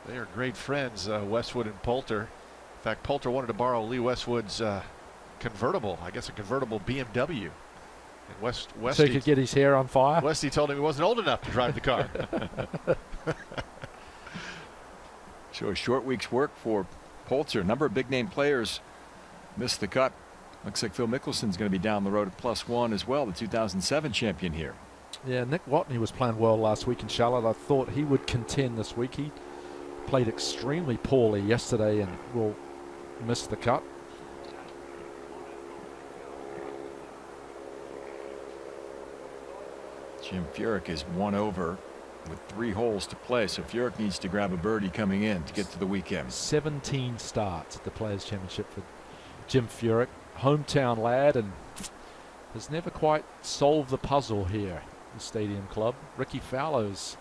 They are great friends, Westwood and Poulter. In fact, Poulter wanted to borrow Lee Westwood's convertible, I guess a convertible BMW. And Westy, so he could get his hair on fire? Westy told him he wasn't old enough to drive the car. So a short week's work for Poulter. A number of big name players missed the cut. Looks like Phil Mickelson's going to be down the road at +1 as well, the 2007 champion here. Yeah, Nick Watney was playing well last week in Charlotte. I thought he would contend this week. He played extremely poorly yesterday and will miss the cut. Jim Furyk is 1 over with 3 holes to play, so Furyk needs to grab a birdie coming in to get to the weekend. 17 starts at the Players' Championship for Jim Furyk, hometown lad, and has never quite solved the puzzle here at the Stadium Club. Ricky Fowler's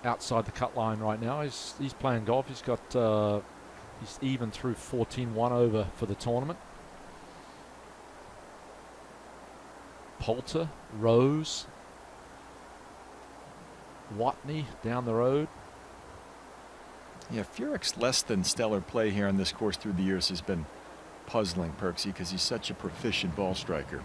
outside the cut line right now. He's playing golf. He's got he's even through 14, 1 over for the tournament. Poulter, Rose, Watney down the road. Yeah, Furyk's less than stellar play here on this course through the years has been puzzling, Perksy, because he's such a proficient ball striker.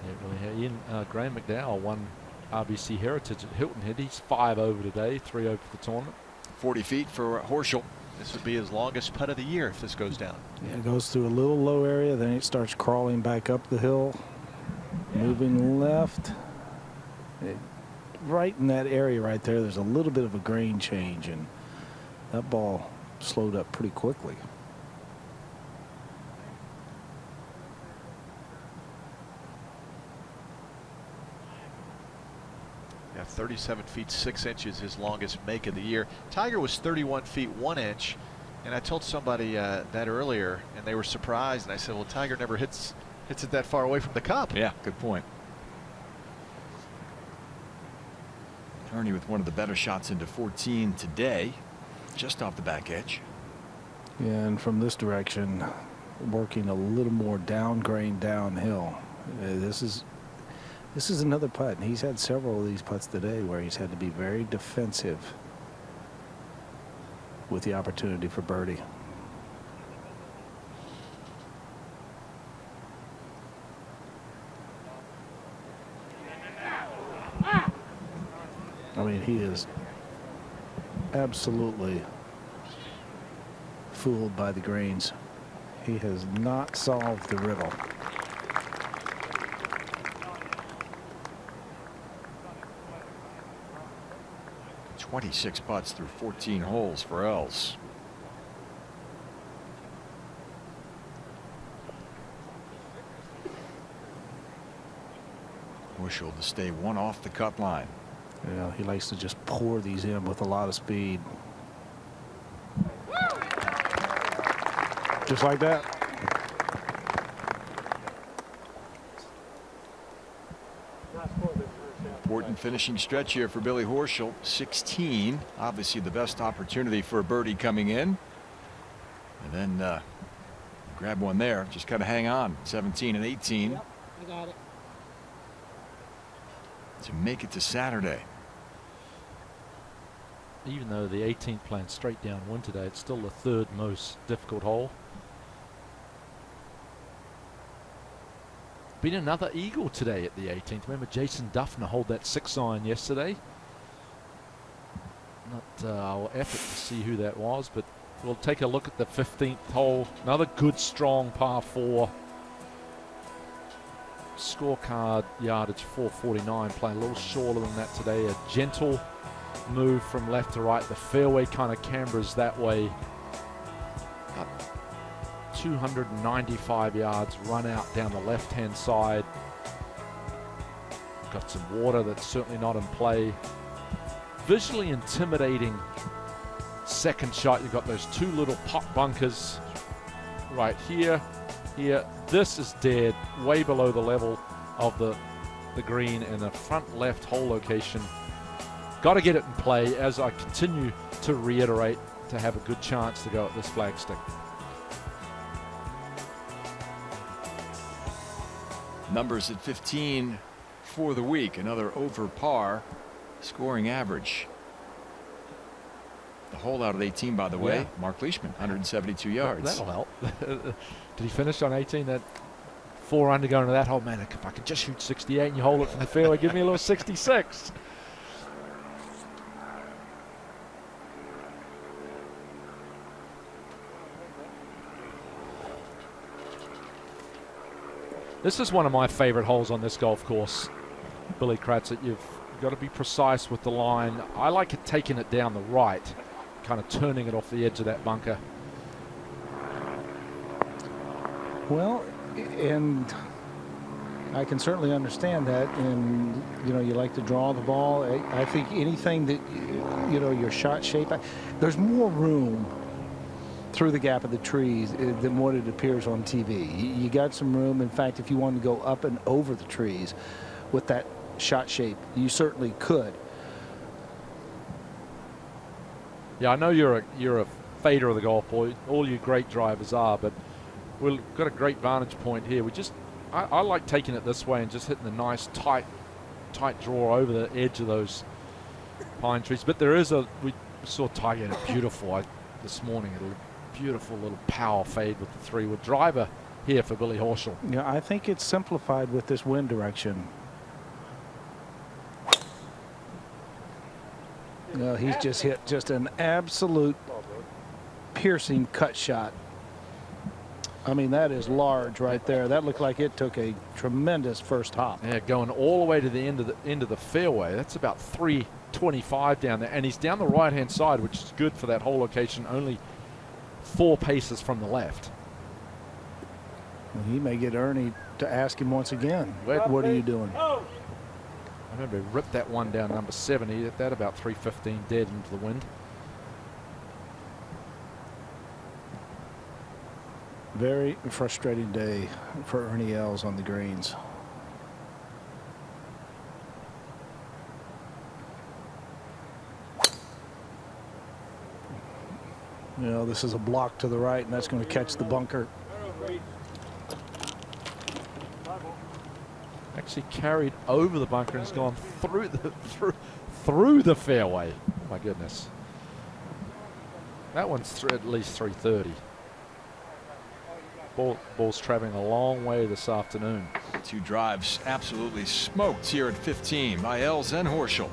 Yeah, really. Graham McDowell won RBC Heritage at Hilton Head. He's 5 over today, 3 over for the tournament. 40 feet for Horschel. This would be his longest putt of the year if this goes down. Yeah, it goes through a little low area, then it starts crawling back up the hill, moving left. Right in that area right there, there's a little bit of a grain change, and that ball slowed up pretty quickly. Yeah, 37 feet 6 inches, his longest make of the year. Tiger was 31 feet 1 inch, and I told somebody that earlier, and they were surprised, and I said, well, Tiger never hits it that far away from the cup. Yeah, good point. Ernie with one of the better shots into 14 today, just off the back edge. Yeah, and from this direction, working a little more down grain downhill. This is another putt, and he's had several of these putts today where he's had to be very defensive with the opportunity for birdie. I mean, he is absolutely fooled by the greens. He has not solved the riddle. .26 putts through 14 holes for Els. Horschel to stay 1 off the cut line. Yeah, he likes to just pour these in with a lot of speed. Just like that. Important finishing stretch here for Billy Horschel. 16, obviously the best opportunity for a birdie coming in. And then grab one there. Just got to hang on. 17 and 18. Yep, I got it. To make it to Saturday. Even though the 18th playing straight downwind today, it's still the 3rd most difficult hole. Been another eagle today at the 18th. Remember Jason Duffner hold that 6-iron yesterday. Not our effort to see who that was, but we'll take a look at the 15th hole. Another good, strong par 4. Scorecard yardage 449, playing a little shorter than that today. A gentle move from left to right. The fairway kind of cambers that way. Up 295 yards, run out down the left-hand side. Got some water that's certainly not in play. Visually intimidating second shot. You've got those 2 little pot bunkers right here. Here, this is dead, way below the level of the green in the front left hole location. Got to get it in play, as I continue to reiterate, to have a good chance to go at this flagstick. Numbers at 15 for the week. Another over par scoring average. The hole out of 18, by the way, Yeah. Mark Leishman, 172 yards. That'll help. Did he finish on 18? That 4 under going to that hole, man. If I could just shoot 68 and you hold it from the fairway, give me a little 66. This is one of my favorite holes on this golf course, Billy Cratchit. You've got to be precise with the line. I like it taking it down the right, kind of turning it off the edge of that bunker. Well, and I can certainly understand that. And, you know, you like to draw the ball. I think anything that, you know, your shot shape, there's more room through the gap of the trees than what it appears on TV. You got some room. In fact, if you wanted to go up and over the trees with that shot shape, you certainly could. Yeah, I know you're a fader of the golf ball. All you great drivers are, but we've got a great vantage point here. I like taking it this way and just hitting the nice tight draw over the edge of those pine trees. But we saw Tiger hit it beautiful this morning. A beautiful little power fade with the 3-wood driver here for Billy Horschel. Yeah, I think it's simplified with this wind direction. No, he's just hit just an absolute piercing cut shot. I mean, that is large right there. That looked like it took a tremendous first hop. Yeah, going all the way to the end of the fairway. That's about 325 down there, and he's down the right-hand side, which is good for that whole location. Only 4 paces from the left. Well, he may get Ernie to ask him once again. What are you doing? I remember he ripped that one down number 7. He hit that about 315 dead into the wind. Very frustrating day for Ernie Els on the greens. You know, this is a block to the right, and that's going to catch the bunker. Actually carried over the bunker and has gone through the fairway. Oh my goodness. That one's at least 330. Ball's traveling a long way this afternoon. 2 drives absolutely smoked here at 15 by Els and Horschel.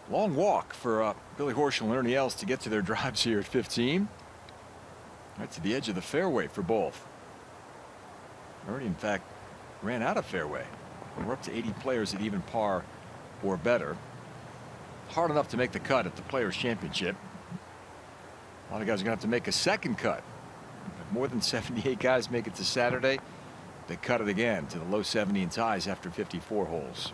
Long walk for Billy Horschel and Ernie Els to get to their drives here at 15. Right to the edge of the fairway for both. Ernie, in fact, ran out of fairway. We're up to 80 players at even par or better. Hard enough to make the cut at the Players' Championship. A lot of guys are going to have to make a second cut. If more than 78 guys make it to Saturday, They cut it again to the low 70 and ties after 54 holes.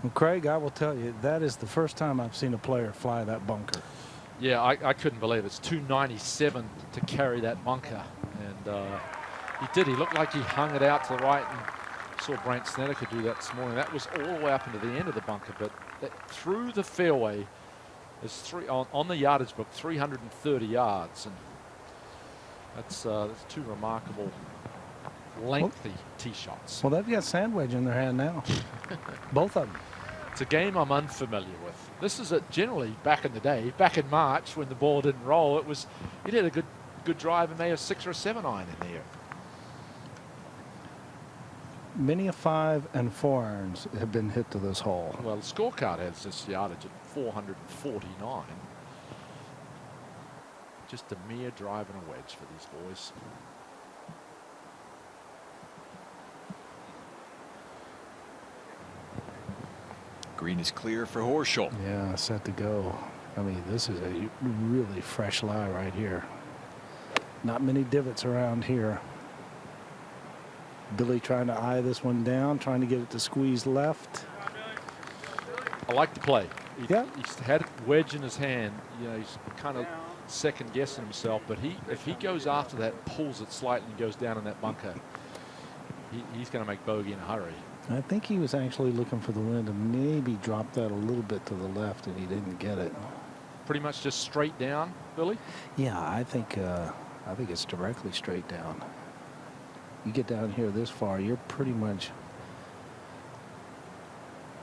Well, Craig, I will tell you, that is the first time I've seen a player fly that bunker. Yeah, I couldn't believe it. It's 297 to carry that bunker. And he did. He looked like he hung it out to the right. And saw Brant Snedeker do that this morning. That was all the way up into the end of the bunker. But through the fairway is on the yardage book, 330 yards. And that's two remarkable lengthy tee shots. Well, they've got sand wedge in their hand now. Both of them. It's a game I'm unfamiliar with. This is generally back in the day, back in March when the ball didn't roll. It had a good drive and may have 6 or 7 iron in there. Many a 5 and 4 irons have been hit to this hole. Well, the scorecard has this yardage at 449. Just a mere drive and a wedge for these boys. Green is clear for Horschel. Yeah, set to go. I mean, this is a really fresh lie right here. Not many divots around here. Billy trying to eye this one down, trying to get it to squeeze left. I like the play. Yeah. He's had a wedge in his hand. You know, he's kind of second guessing himself, but if he goes after that, pulls it slightly and goes down in that bunker, he's going to make bogey in a hurry. I think he was actually looking for the wind and maybe dropped that a little bit to the left, and he didn't get it. Pretty much just straight down, Billy? Yeah, I think it's directly straight down. You get down here this far, you're pretty much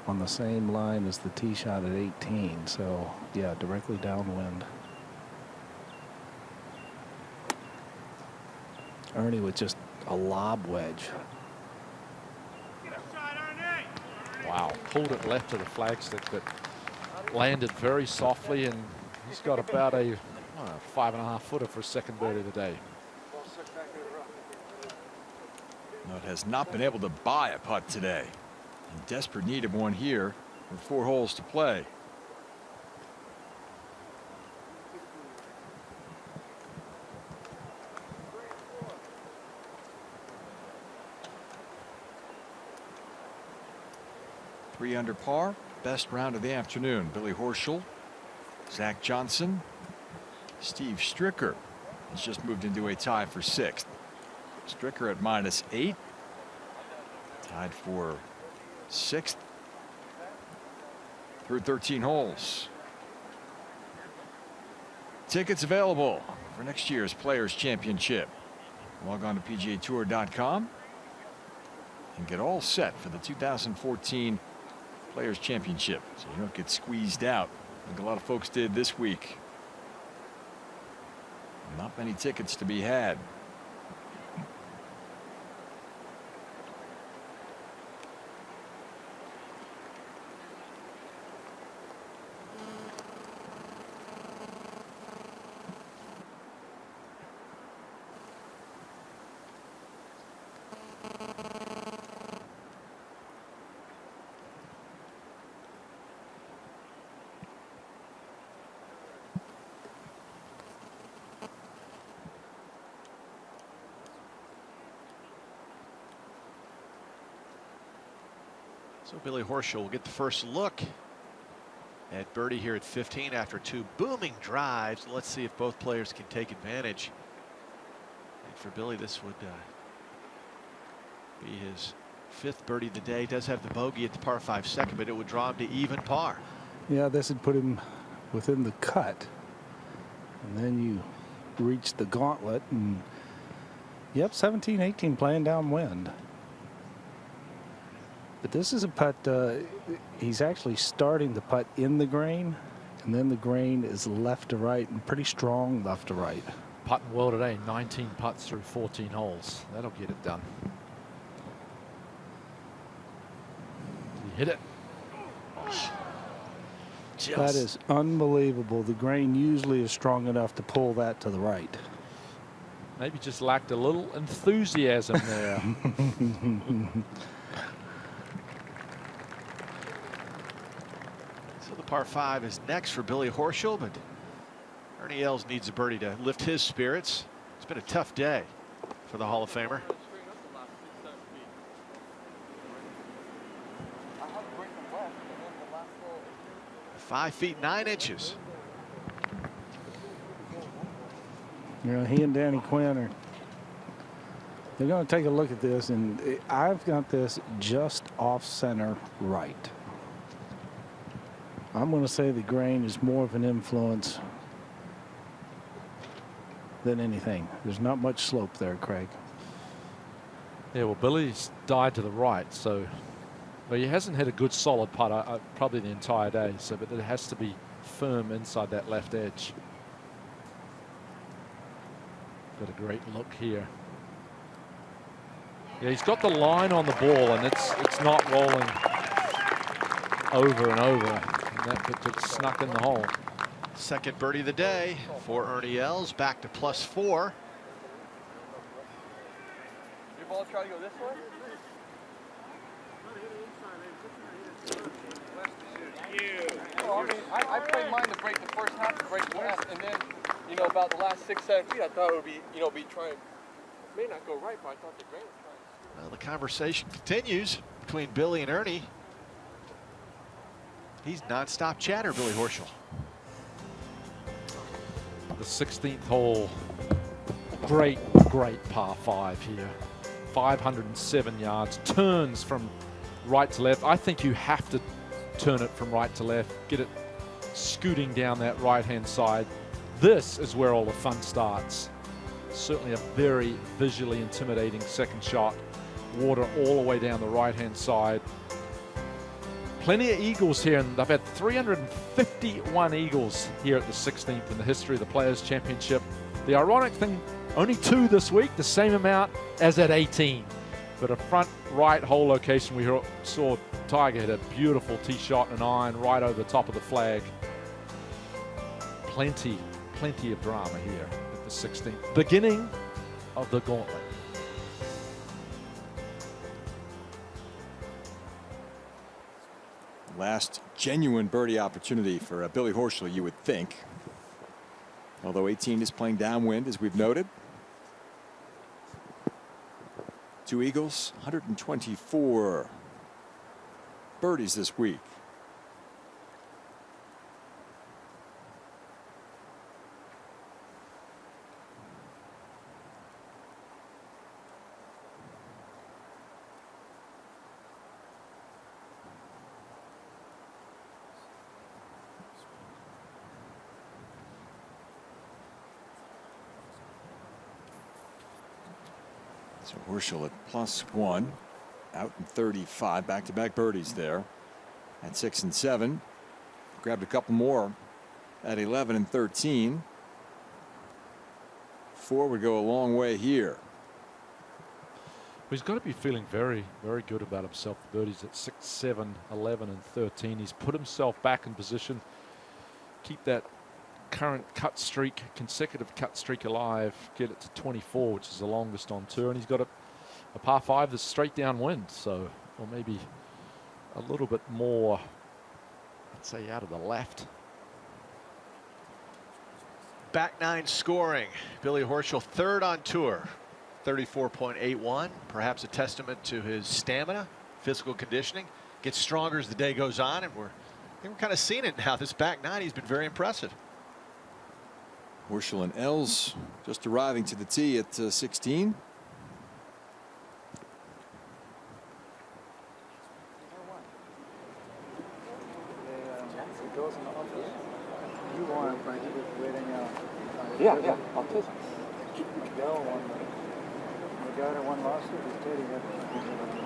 on the same line as the tee shot at 18. So, yeah, directly downwind. Ernie with just a lob wedge. Wow, pulled it left to the flagstick, but landed very softly, and he's got about a 5.5 footer for a second birdie of the day. No, it has not been able to buy a putt today. In desperate need of one here with 4 holes to play. Three under par, best round of the afternoon. Billy Horschel, Zach Johnson, Steve Stricker has just moved into a tie for 6th. Stricker at -8, tied for 6th through 13 holes. Tickets available for next year's Players Championship. Log on to PGATour.com and get all set for the 2014 Players Championship, so you don't get squeezed out like a lot of folks did this week. Not many tickets to be had. So Billy Horschel will get the first look at birdie here at 15 after 2 booming drives. Let's see if both players can take advantage. And for Billy, this would be his 5th birdie of the day. Does have the bogey at the par 5 second, but it would draw him to even par. Yeah, this would put him within the cut. And then you reach the gauntlet, and yep, 17-18 playing downwind. But this is a putt, he's actually starting the putt in the green, and then the green is left to right and pretty strong left to right. Putting well today, 19 putts through 14 holes. That'll get it done. He hit it. Oh, that is unbelievable. The grain usually is strong enough to pull that to the right. Maybe just lacked a little enthusiasm there. So the par 5 is next for Billy Horschel, but Ernie Els needs a birdie to lift his spirits. It's been a tough day for the Hall of Famer. 5 feet 9 inches. You know, he and Danny Quinn are. They're going to take a look at this, and I've got this just off center right. I'm going to say the grain is more of an influence than anything. There's not much slope there, Craig. Yeah, well, Billy's died to the right, so but he hasn't had a good solid putt probably the entire day. So, but it has to be firm inside that left edge. Got a great look here. Yeah, he's got the line on the ball, and it's not rolling over and over. And that gets snuck in the hole. Second birdie of the day for Ernie Els, back to +4. Your ball try to go this way? Well, I mean, I played mine to break the first half, to break the last, and then, you know, about the last 6-7 feet, I thought it would be, you know, be trying. It may not go right, but I thought the grain was trying. Well, the conversation continues between Billy and Ernie. He's nonstop chatter, Billy Horschel. The 16th hole. Great par 5 here. 507 yards. Turns from right to left. I think you have to turn it from right to left. Get it scooting down that right-hand side. This is where all the fun starts. Certainly a very visually intimidating second shot. Water all the way down the right-hand side. Plenty of eagles here, and they've had 351 eagles here at the 16th in the history of the Players' Championship. The ironic thing, only 2 this week, the same amount as at 18. But a front right hole location, we saw Tiger hit a beautiful tee shot and an iron right over the top of the flag. Plenty of drama here at the 16th. Beginning of the gauntlet. Last genuine birdie opportunity for Billy Horschel, you would think. Although 18 is playing downwind, as we've noted. 2 eagles, 124 birdies this week. So Horschel at +1, out in 35, back-to-back birdies there at 6 and 7. Grabbed a couple more at 11 and 13. 4 would go a long way here. He's got to be feeling very good about himself. The birdies at 6, 7, 11 and 13. He's put himself back in position. Keep that current consecutive cut streak alive, get it to 24, which is the longest on tour, and he's got a par 5 that's straight downwind, so, or maybe a little bit more, I'd say, out of the left. Back 9 scoring. Billy Horschel, 3rd on tour, 34.81. Perhaps a testament to his stamina, physical conditioning. Gets stronger as the day goes on, and I think we're kind of seeing it now. This back 9, he's been very impressive. Horschel and Els just arriving to the tee at 16. Yeah, I'll take it.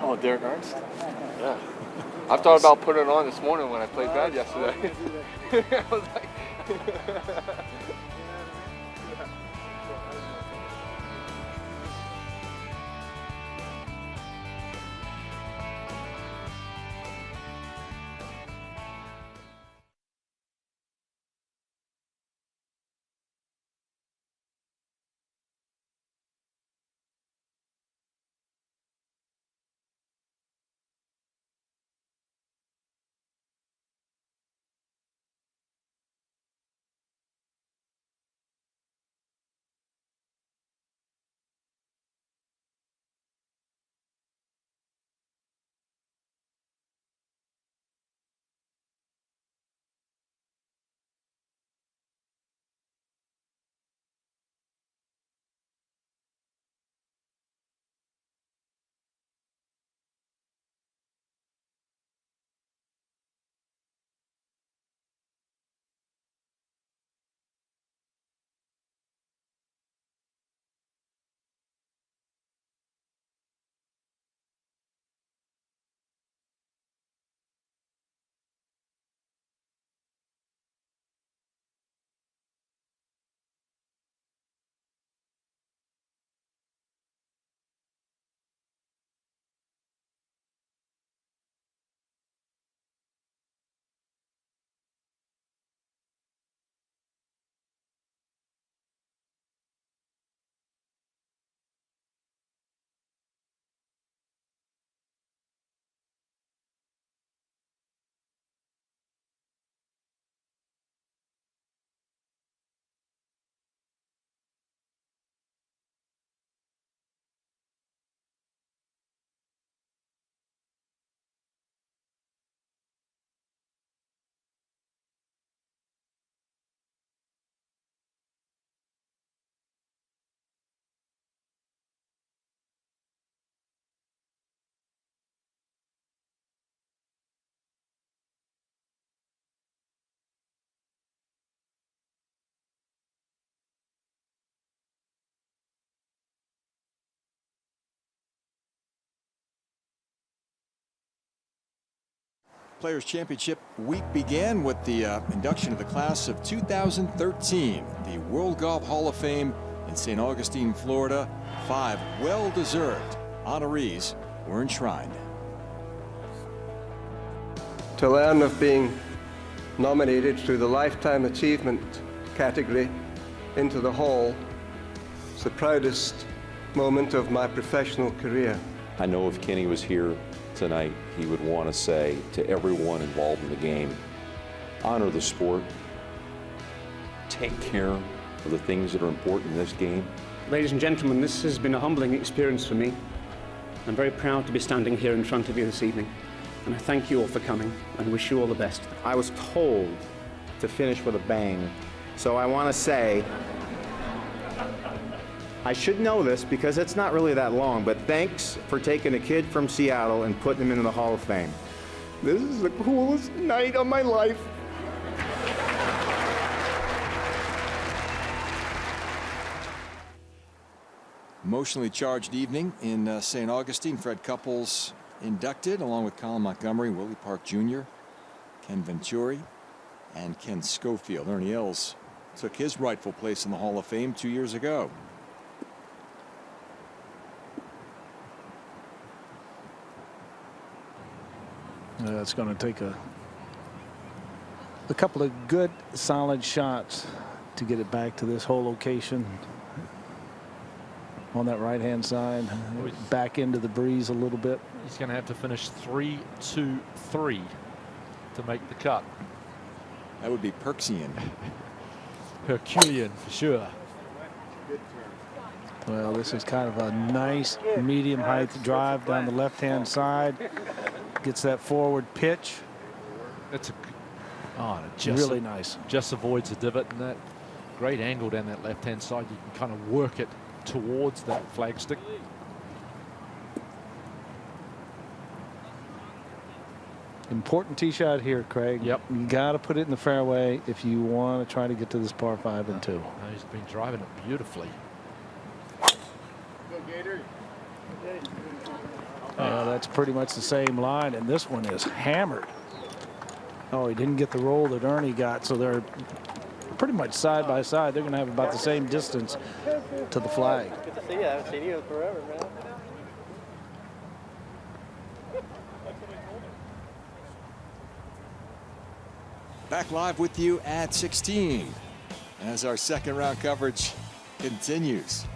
Oh, Derek Ernst? Yeah. I've thought about putting it on this morning when I played bad yesterday. I was like Players Championship week began with the induction of the class of 2013. The World Golf Hall of Fame in St. Augustine, Florida. 5 well-deserved honorees were enshrined. To learn of being nominated through the Lifetime Achievement category into the Hall is the proudest moment of my professional career. I know if Kenny was here tonight, he would want to say to everyone involved in the game, honor the sport, take care of the things that are important in this game. Ladies and gentlemen, this has been a humbling experience for me. I'm very proud to be standing here in front of you this evening, and I thank you all for coming and wish you all the best. I was told to finish with a bang, so I want to say, I should know this because it's not really that long, but thanks for taking a kid from Seattle and putting him into the Hall of Fame. This is the coolest night of my life. Emotionally charged evening in St. Augustine. Fred Couples inducted along with Colin Montgomery, Willie Park Jr., Ken Venturi, and Ken Schofield. Ernie Els took his rightful place in the Hall of Fame 2 years ago. It's going to take a couple of good, solid shots to get it back to this whole location. On that right-hand side, back into the breeze a little bit. He's going to have to finish 3-2-3 to make the cut. That would be Perksian. Herculean for sure. Well, this is kind of a nice medium height drive down the left-hand side. Gets that forward pitch. It's really nice. Just avoids the divot, and that great angle down that left-hand side. You can kind of work it towards that flagstick. Important tee shot here, Craig. Yep. You got to put it in the fairway if you want to try to get to this par 5 and 2. He's been driving it beautifully. That's pretty much the same line, and this one is hammered. Oh, he didn't get the roll that Ernie got, so they're pretty much side by side. They're going to have about the same distance to the flag. Good to see you. I haven't seen you in forever, man. Back live with you at 16 as our second round coverage continues.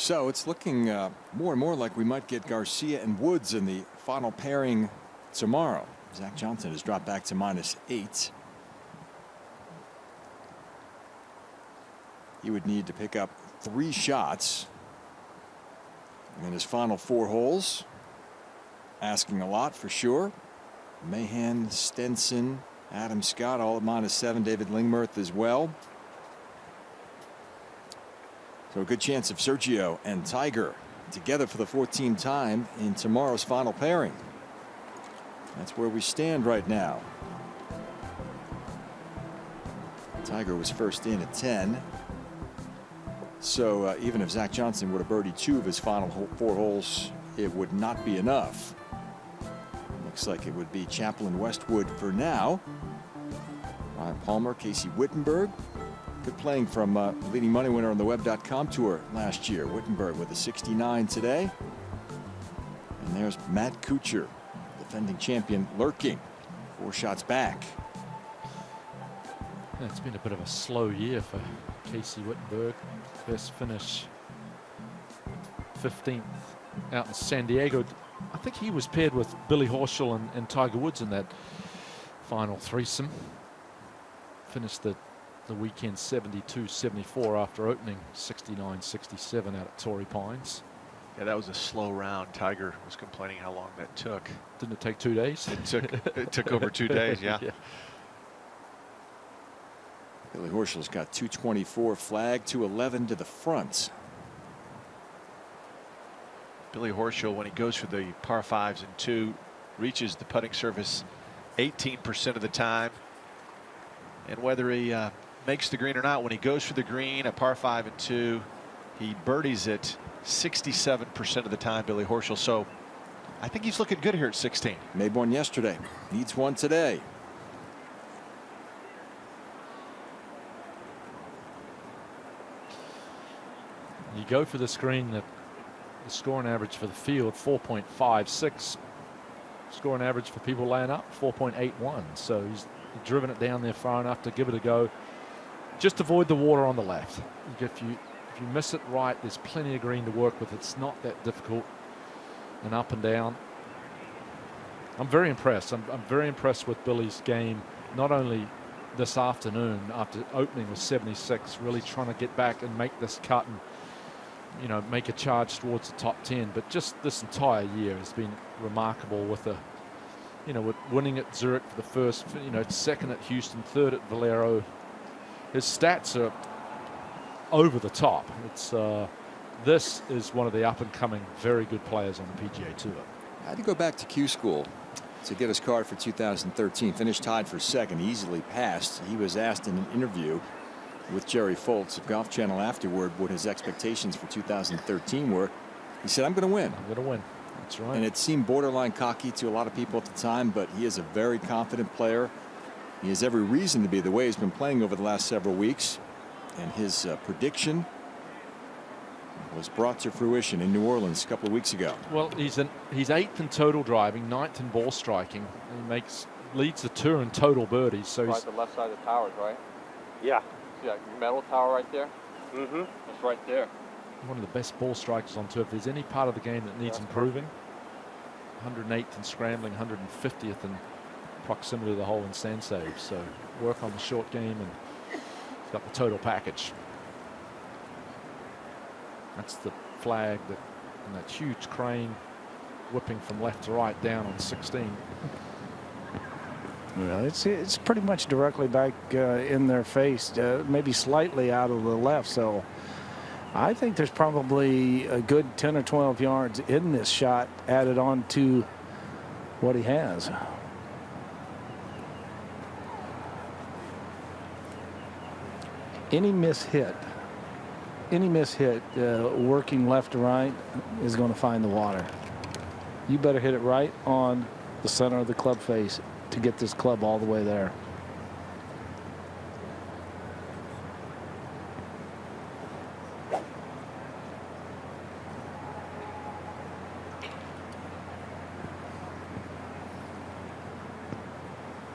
So it's looking more and more like we might get Garcia and Woods in the final pairing tomorrow. Zach Johnson has dropped back to -8. He would need to pick up 3 shots in his final 4 holes. Asking a lot for sure. Mahan, Stenson, Adam Scott all at -7. David Lingmerth as well. So a good chance of Sergio and Tiger together for the 14th time in tomorrow's final pairing. That's where we stand right now. Tiger was first in at 10. So even if Zach Johnson would have birdied 2 of his final 4 holes, it would not be enough. Looks like it would be Chaplin Westwood for now. Ryan Palmer, Casey Wittenberg. Good playing from leading money winner on the web.com tour last year. Wittenberg with a 69 today. And there's Matt Kuchar, defending champion, lurking 4 shots back. Yeah, it's been a bit of a slow year for Casey Wittenberg. Best finish 15th out in San Diego. I think he was paired with Billy Horschel and Tiger Woods in that final threesome. Finished the weekend 72-74 after opening 69-67 out at Torrey Pines. Yeah, that was a slow round. Tiger was complaining how long that took. Didn't it take 2 days? It took over 2 days, yeah. Billy Horschel's got 224 flag, 211 to the front. Billy Horschel, when he goes for the par 5s and 2, reaches the putting surface 18% of the time. And whether he makes the green or not, when he goes for the green, a par 5 and 2, he birdies it 67% of the time, Billy Horschel. So I think he's looking good here at 16. Made one yesterday, needs one today. You go for the screen, the scoring average for the field 4.56. Scoring average for people laying up 4.81. So he's driven it down there far enough to give it a go. Just avoid the water on the left. If you miss it right, there's plenty of green to work with. It's not that difficult. And up and down. I'm very impressed. I'm very impressed with Billy's game. Not only this afternoon after opening with 76, really trying to get back and make this cut and, you know, make a charge towards the top 10. But just this entire year has been remarkable with the, you know, with winning at Zurich for the first, you know, second at Houston, third at Valero. His stats are over the top. It's this is one of the up-and-coming, very good players on the PGA Tour. Had to go back to Q School to get his card for 2013. Finished tied for second, easily passed. He was asked in an interview with Jerry Foltz of Golf Channel afterward what his expectations for 2013 were. He said, I'm going to win. I'm going to win. That's right. And it seemed borderline cocky to a lot of people at the time, but he is a very confident player. He has every reason to be the way he's been playing over the last several weeks. And his prediction was brought to fruition in New Orleans a couple of weeks ago. Well, he's 8th in total driving, 9th in ball striking. He leads the tour in total birdies. So Right he's the left side of the towers, right? Yeah. See that metal tower right there? Mm-hmm. That's right there. one of the best ball strikers on tour. If there's any part of the game that needs improving, 108th in scrambling, 150th in proximity to the hole in sand save. So work on the short game, and he's got the total package. That's the flag and that huge crane whipping from left to right down on 16. Well, it's pretty much directly back in their face, maybe slightly out of the left. So I think there's probably a good 10 or 12 yards in this shot added on to what he has. Any mishit working left to right is going to find the water. You better hit it right on the center of the club face to get this club all the way there.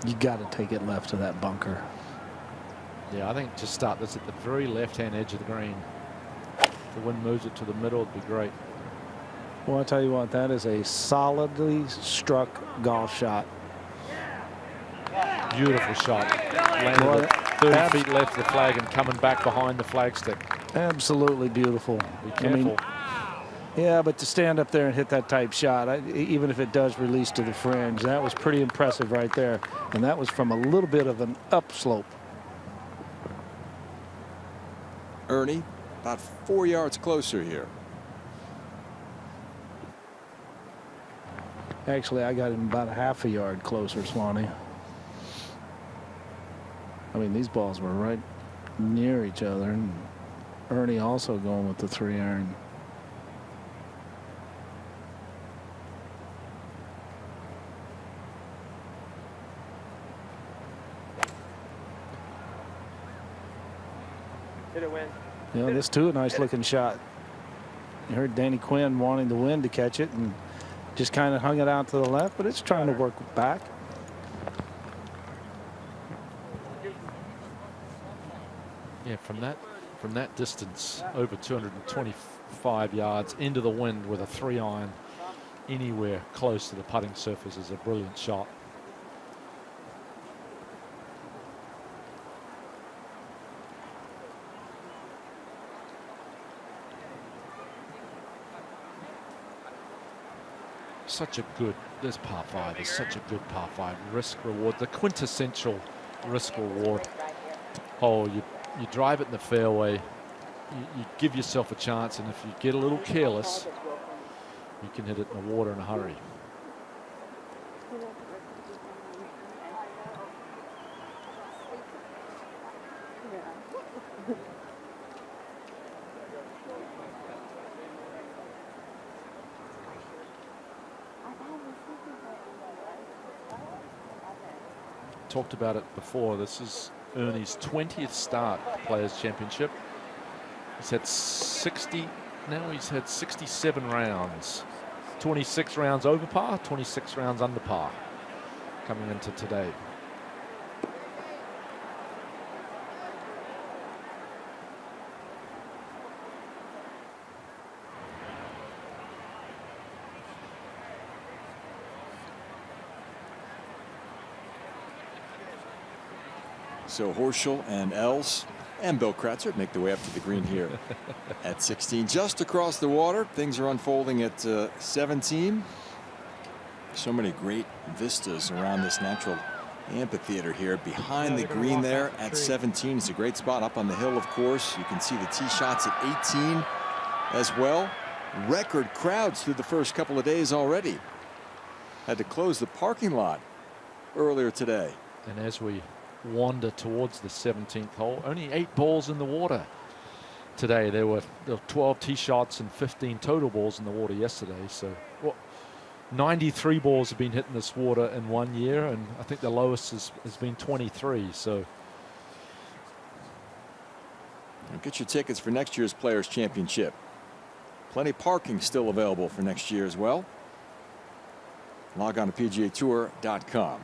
You got to take it left to that bunker. Yeah, I think just start this at the very left-hand edge of the green. the wind moves it to the middle, it'd be great. Well, I tell you what, that is a solidly struck golf shot. Beautiful shot. Landed it 30 feet left of the flag and coming back behind the flagstick. Absolutely beautiful. Be careful. Yeah, but to stand up there and hit that type shot, even if it does release to the fringe, that was pretty impressive right there. And that was from a little bit of an upslope. Ernie, about 4 yards closer here. Actually, I got him about a half a yard closer, Swanee. I mean, these balls were right near each other, and Ernie also going with the 3-iron. Hit it, Win. You know, this too a nice looking shot. You heard Danny Quinn wanting the wind to catch it and just kind of hung it out to the left, but it's trying to work back. Yeah, from that distance, over 225 yards into the wind with a 3-iron anywhere close to the putting surface is a brilliant shot. Such a good, this par 5 is such a good par 5. Risk reward, the quintessential risk reward hole. You drive it in the fairway, you give yourself a chance, and if you get a little careless, you can hit it in the water in a hurry. Talked about it before. This is Ernie's 20th start at the Players Championship. He's had 60, now he's had 67 rounds. 26 rounds over par, 26 rounds under par coming into today. So Horschel and Els and Bill Kratzer make their way up to the green here at 16. Just across the water, things are unfolding at 17. So many great vistas around this natural amphitheater here behind the green there at 17. It's a great spot up on the hill, of course. You can see the tee shots at 18 as well. Record crowds through the first couple of days already. Had to close the parking lot earlier today. And as we wander towards the 17th hole, only 8 balls in the water today. There were 12 tee shots and 15 total balls in the water yesterday. So 93 balls have been hit in this water in 1 year, and I think the lowest has been 23. So get your tickets for next year's Players Championship. Plenty of parking still available for next year as well. Log on to PGATour.com.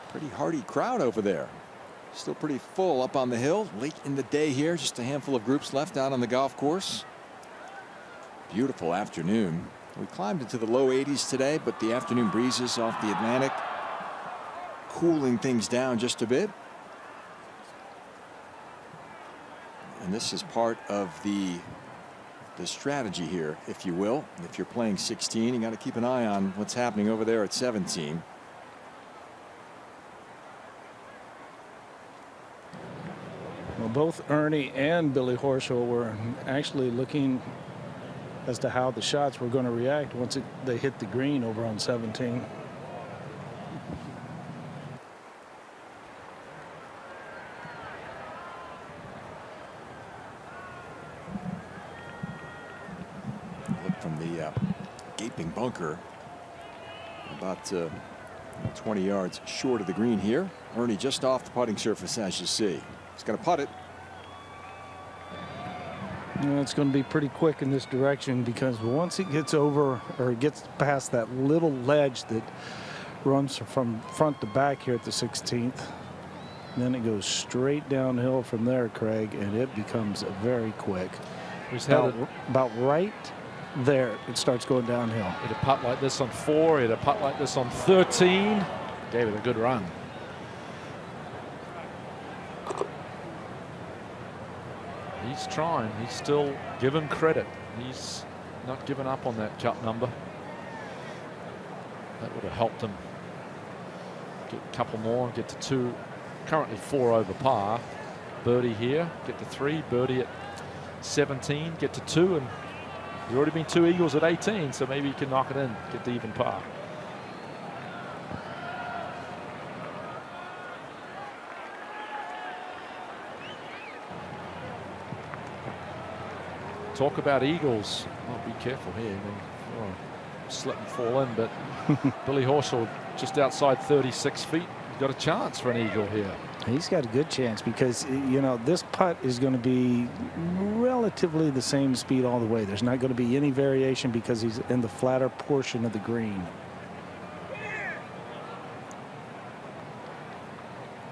Pretty hearty crowd over there. Still pretty full up on the hill. Late in the day here. Just a handful of groups left out on the golf course. Beautiful afternoon. We climbed into the low 80s today, but the afternoon breezes off the Atlantic cooling things down just a bit. And this is part of the strategy here, if you will. If you're playing 16, you got to keep an eye on what's happening over there at 17. Well, both Ernie and Billy Horschel were actually looking as to how the shots were going to react once they hit the green over on 17. Look from the gaping bunker about 20 yards short of the green here. Ernie just off the putting surface, as you see. He's going to putt it. It's going to be pretty quick in this direction, because once he gets over or gets past that little ledge that runs from front to back here at the 16th, then it goes straight downhill from there, Craig, and it becomes very quick. About right there, it starts going downhill. Hit a putt like this on 4, hit a putt like this on 13. Gave it a good run. He's trying. He's still given credit. He's not given up on that cut number. That would have helped him get a couple more, get to 2. Currently 4 over par. Birdie here, get to 3. Birdie at 17, get to 2, and there's already been 2 eagles at 18, so maybe he can knock it in, get to even par. Talk about eagles. Oh, be careful here. Slip and fall in, but Billy Horschel just outside 36 feet. He's got a chance for an eagle here. He's got a good chance because, you know, this putt is going to be relatively the same speed all the way. There's not going to be any variation because he's in the flatter portion of the green.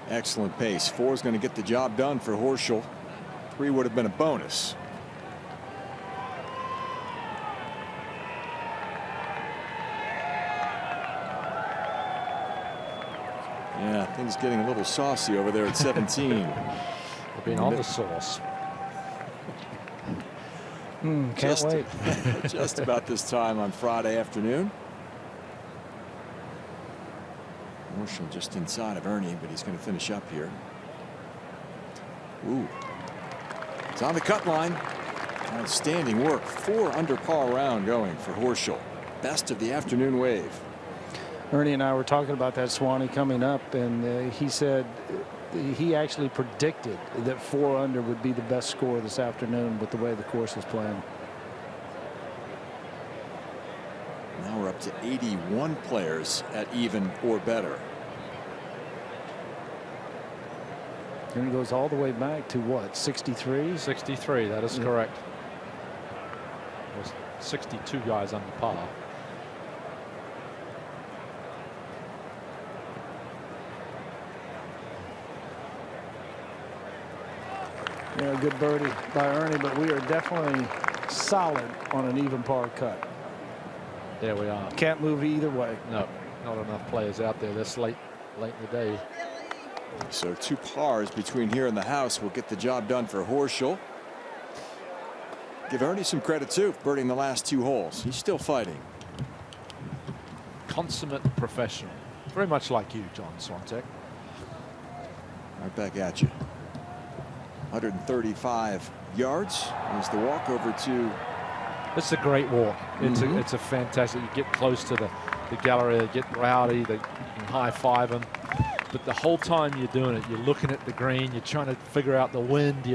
Excellent pace. 4 is going to get the job done for Horschel. 3 would have been a bonus. Yeah, things getting a little saucy over there at 17. They've been on the sauce. Can't wait. Just about this time on Friday afternoon. Horschel just inside of Ernie, but he's going to finish up here. Ooh. It's on the cut line. Outstanding work. 4 under par round going for Horschel. Best of the afternoon wave. Ernie and I were talking about that, Swanee, coming up, and he said he actually predicted that 4 under would be the best score this afternoon with the way the course is playing. Now we're up to 81 players at even or better. And it goes all the way back to what, 63? 63, that is correct. There's 62 guys under par. Yeah, good birdie by Ernie, but we are definitely solid on an even par cut. There we are. Can't move either way. No, not enough players out there this late in the day. So 2 pars between here and the house will get the job done for Horschel. Give Ernie some credit too for birding the last 2 holes. He's still fighting. Consummate professional. Very much like you, John Swantek. Right back at you. 135 yards is the walk over to. It's a great walk. It's a fantastic. You get close to the gallery, they get rowdy, you can high-five them. But the whole time you're doing it, you're looking at the green, you're trying to figure out the wind.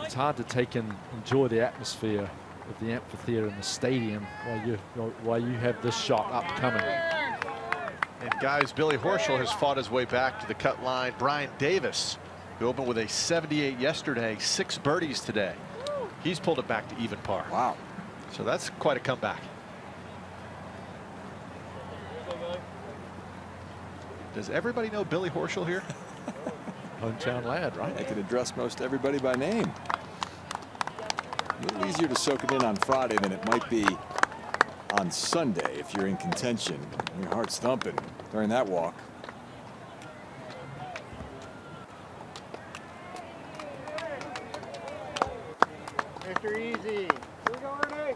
It's hard to take and enjoy the atmosphere of the amphitheater and the stadium while you have this shot upcoming. And guys, Billy Horschel has fought his way back to the cut line. Brian Davis, who opened with a 78 yesterday, 6 birdies today. He's pulled it back to even par. Wow. So that's quite a comeback. Does everybody know Billy Horschel here? Hometown lad, right? I can address most everybody by name. A little easier to soak it in on Friday than it might be on Sunday if you're in contention. Your heart's thumping during that walk. Mr. Easy. Here we go, Ernie.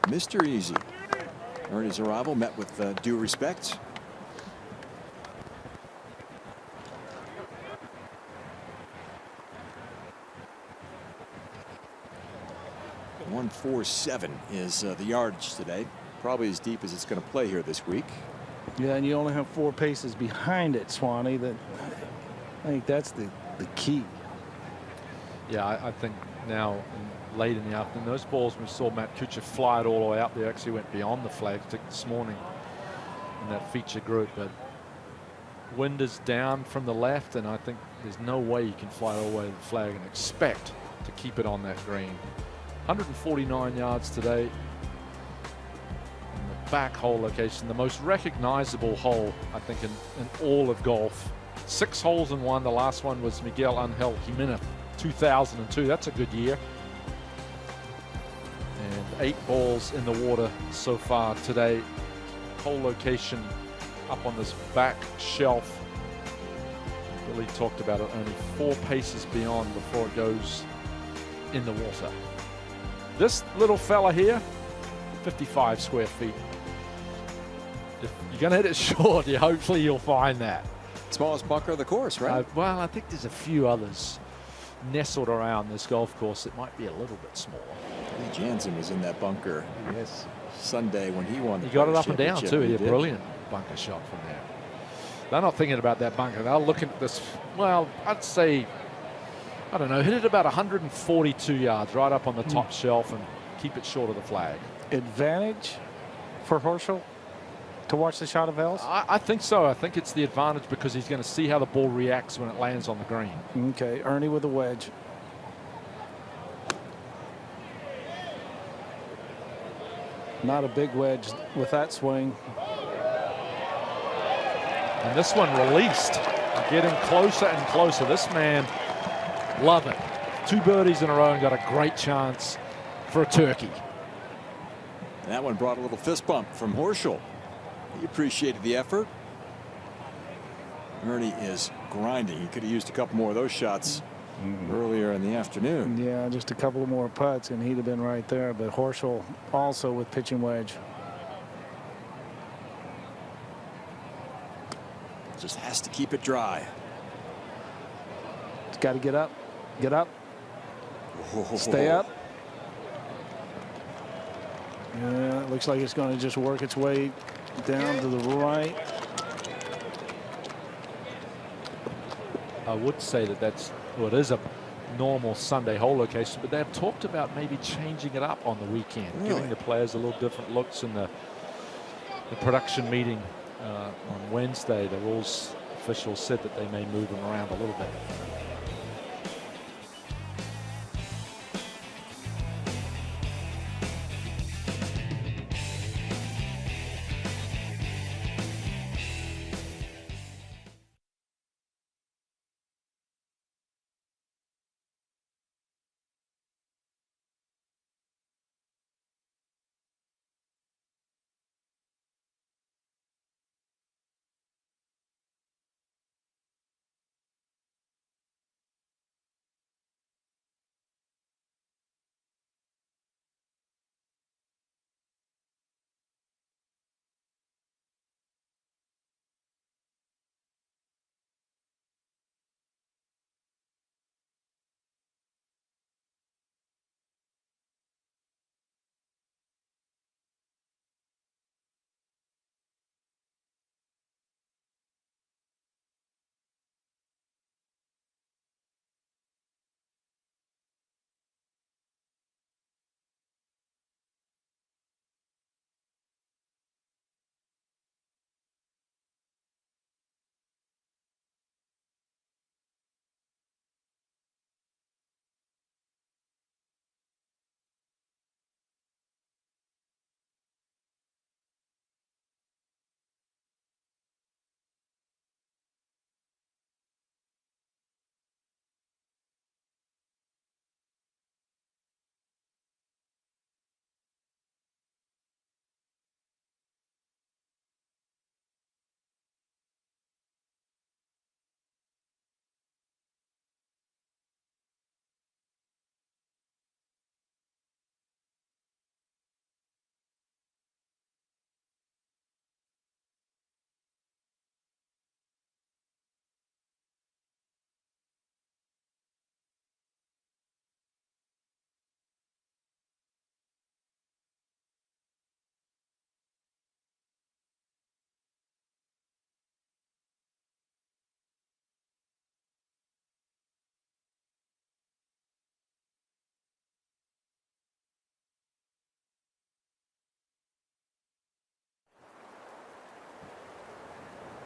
Mr. Easy. Ernie's arrival met with due respect. .147 is the yardage today. Probably as deep as it's going to play here this week. Yeah, and you only have 4 paces behind it, Swanee. I think that's the key. Yeah, I think now late in the afternoon, those balls we saw Matt Kuchar fly it all the way up there, actually went beyond the flag this morning in that feature group, but wind is down from the left, and I think there's no way you can fly it all the way to the flag and expect to keep it on that green. 149 yards today in the back hole location, the most recognizable hole I think in all of golf 6 holes in one. The last one was Miguel Angel Jimenez, 2002. That's a good year. And 8 balls in the water so far today. Hole location up on this back shelf. Billy talked about it, only 4 paces beyond before it goes in the water. This little fella here, 55 square feet. If you're going to hit it short, hopefully you'll find that. Smallest bunker of the course, right? Well, I think there's a few others nestled around this golf course that might be a little bit smaller. Lee Jansen was in that bunker. Yes. Sunday when he won the He got it up and down championship. too. He He had a did. brilliant bunker shot from there. They're not thinking about that bunker. They're looking at this, well, I'd say, I don't know, hit it about 142 yards right up on the top shelf and keep it short of the flag. Advantage for Horschel to watch the shot of Ellis? I think so. I think it's the advantage because he's going to see how the ball reacts when it lands on the green. Okay, Ernie with a wedge. Not a big wedge with that swing. And this one released, getting closer and closer. This man, love it. 2 birdies in a row and got a great chance for a turkey. And that one brought a little fist bump from Horschel. He appreciated the effort. Ernie is grinding. He could have used a couple more of those shots earlier in the afternoon. Yeah, just a couple more putts and he'd have been right there. But Horschel also with pitching wedge. Just has to keep it dry. It's got to get up. Get up. Stay up. Yeah, it looks like it's going to just work its way down to the right. I would say that that's, well, it is a normal Sunday hole location, but they have talked about maybe changing it up on the weekend, giving the players a little different looks in the production meeting on Wednesday. The rules officials said that they may move them around a little bit.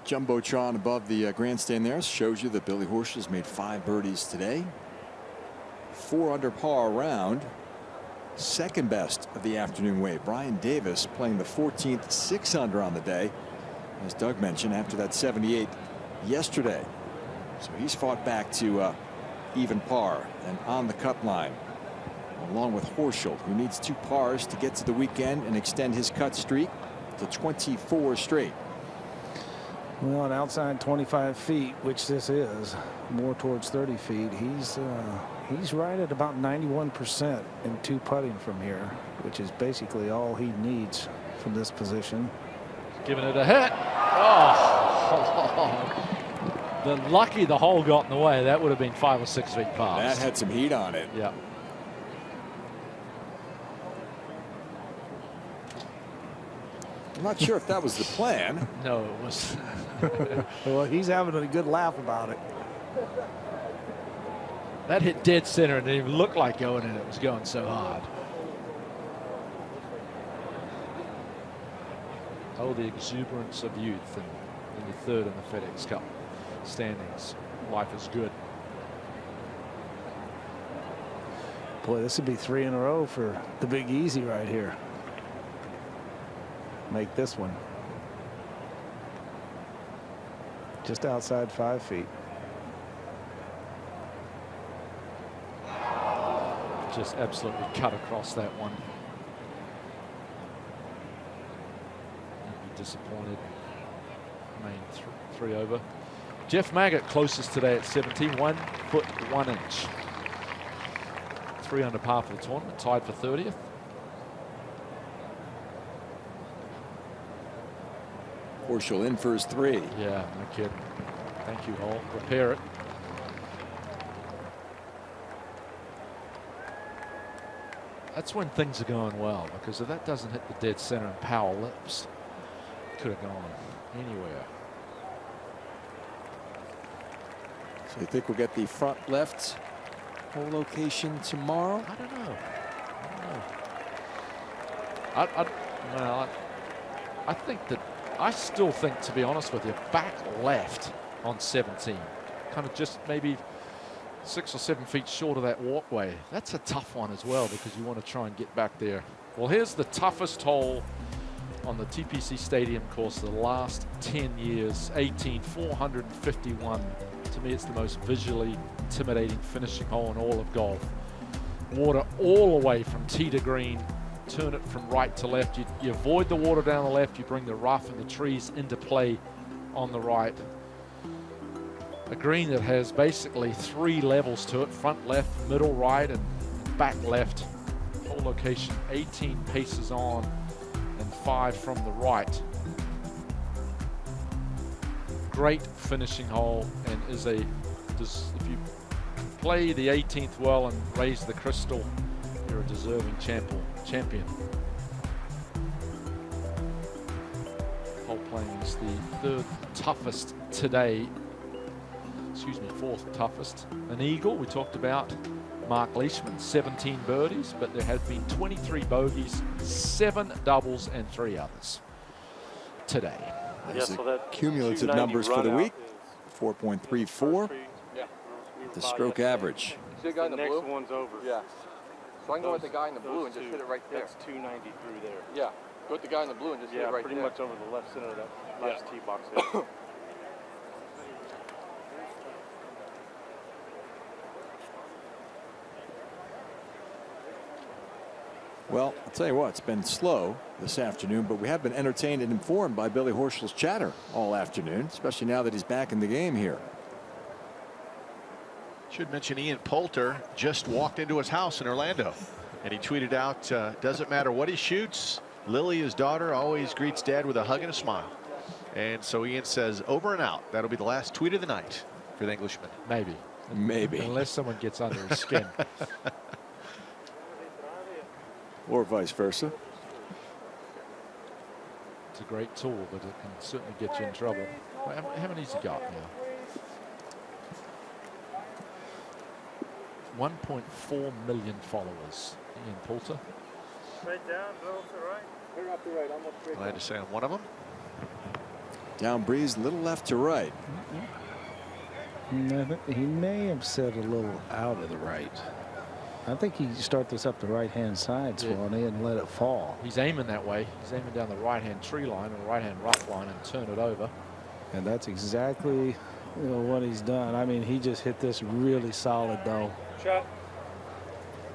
Jumbotron above the grandstand there shows you that Billy Horschel has made 5 birdies today. 4 under par around. Second best of the afternoon wave. Brian Davis playing the 14th, 6 under on the day. As Doug mentioned, after that 78 yesterday. So he's fought back to even par and on the cut line, along with Horschel, who needs 2 pars to get to the weekend and extend his cut streak to 24 straight. Well, an outside 25 feet, which this is, more towards 30 feet. He's right at about 91% in 2 putting from here, which is basically all he needs from this position. Giving it a hit. Oh, lucky the hole got in the way. That would have been 5 or 6 feet past. That had some heat on it. Yeah. I'm not sure if that was the plan. No, it was. Well, he's having a good laugh about it. That hit dead center and it didn't even look like going in. It was going so hard. Oh, the exuberance of youth in the 3rd in the FedEx Cup standings. Life is good. Boy, this would be 3 in a row for the Big Easy right here. Make this one. Just outside 5 feet. Just absolutely cut across that one. You'd be disappointed. Main 3 over. Jeff Maggott closest today at 17, 1 foot 1 inch. 3 under par for the tournament, tied for 30th. Horschel in for his 3. Yeah, no kidding. Thank you, Hall. Repair it. That's when things are going well, because if that doesn't hit the dead center and power lips, it could have gone anywhere. So you think we'll get the front left hole location tomorrow? I don't know. I think that, I still think, to be honest with you, back left on 17, kind of just maybe 6 or 7 feet short of that walkway. That's a tough one as well, because you want to try and get back there. Well, here's the toughest hole on the TPC Stadium course the last 10 years, 18, 451. To me, it's the most visually intimidating finishing hole in all of golf. Water all the way from tee to green. Turn it from right to left. You avoid the water down the left. You bring the rough and the trees into play on the right. A green that has basically 3 levels to it: front left, middle right, and back left. Hole location 18 paces on and 5 from the right. Great finishing hole, and is a, if you play the 18th well and raise the crystal, you're a deserving champion. Hole playing is the 3rd toughest today. Excuse me, 4th toughest. An eagle, we talked about Mark Leishman, 17 birdies, but there have been 23 bogeys, 7 doubles, and 3 others today. There's the cumulative numbers for the week: 4.34. Yeah. The stroke average. See the guy in the blue? Next one's over. Yeah. So I can go with the guy in the blue and just hit it right there. That's 290 through there. Yeah. Go with the guy in the blue and just hit it right there. Pretty much over the left center of that last tee box there. Well, I'll tell you what, it's been slow this afternoon, but we have been entertained and informed by Billy Horschel's chatter all afternoon, especially now that he's back in the game here. Should mention Ian Poulter just walked into his house in Orlando, and he tweeted out, doesn't matter what he shoots, Lily, his daughter, always greets Dad with a hug and a smile. And so Ian says, over and out. That'll be the last tweet of the night for the Englishman. Maybe. Unless someone gets under his skin. Or vice versa. It's a great tool, but it can certainly get you in trouble. How many's he got now? 1.4 million followers. Ian Poulter. Straight down, Bill, to the right. Clear up the right, almost straight Glad to say I'm one of them. Down breeze, a little left to right. He may have said a little out of the right. I think he start this up the right-hand side, Swanee, and let it fall. He's aiming that way. He's aiming down the right-hand tree line or right-hand rough line and turn it over. And that's exactly what he's done. I mean, he just hit this really solid, though. Shot.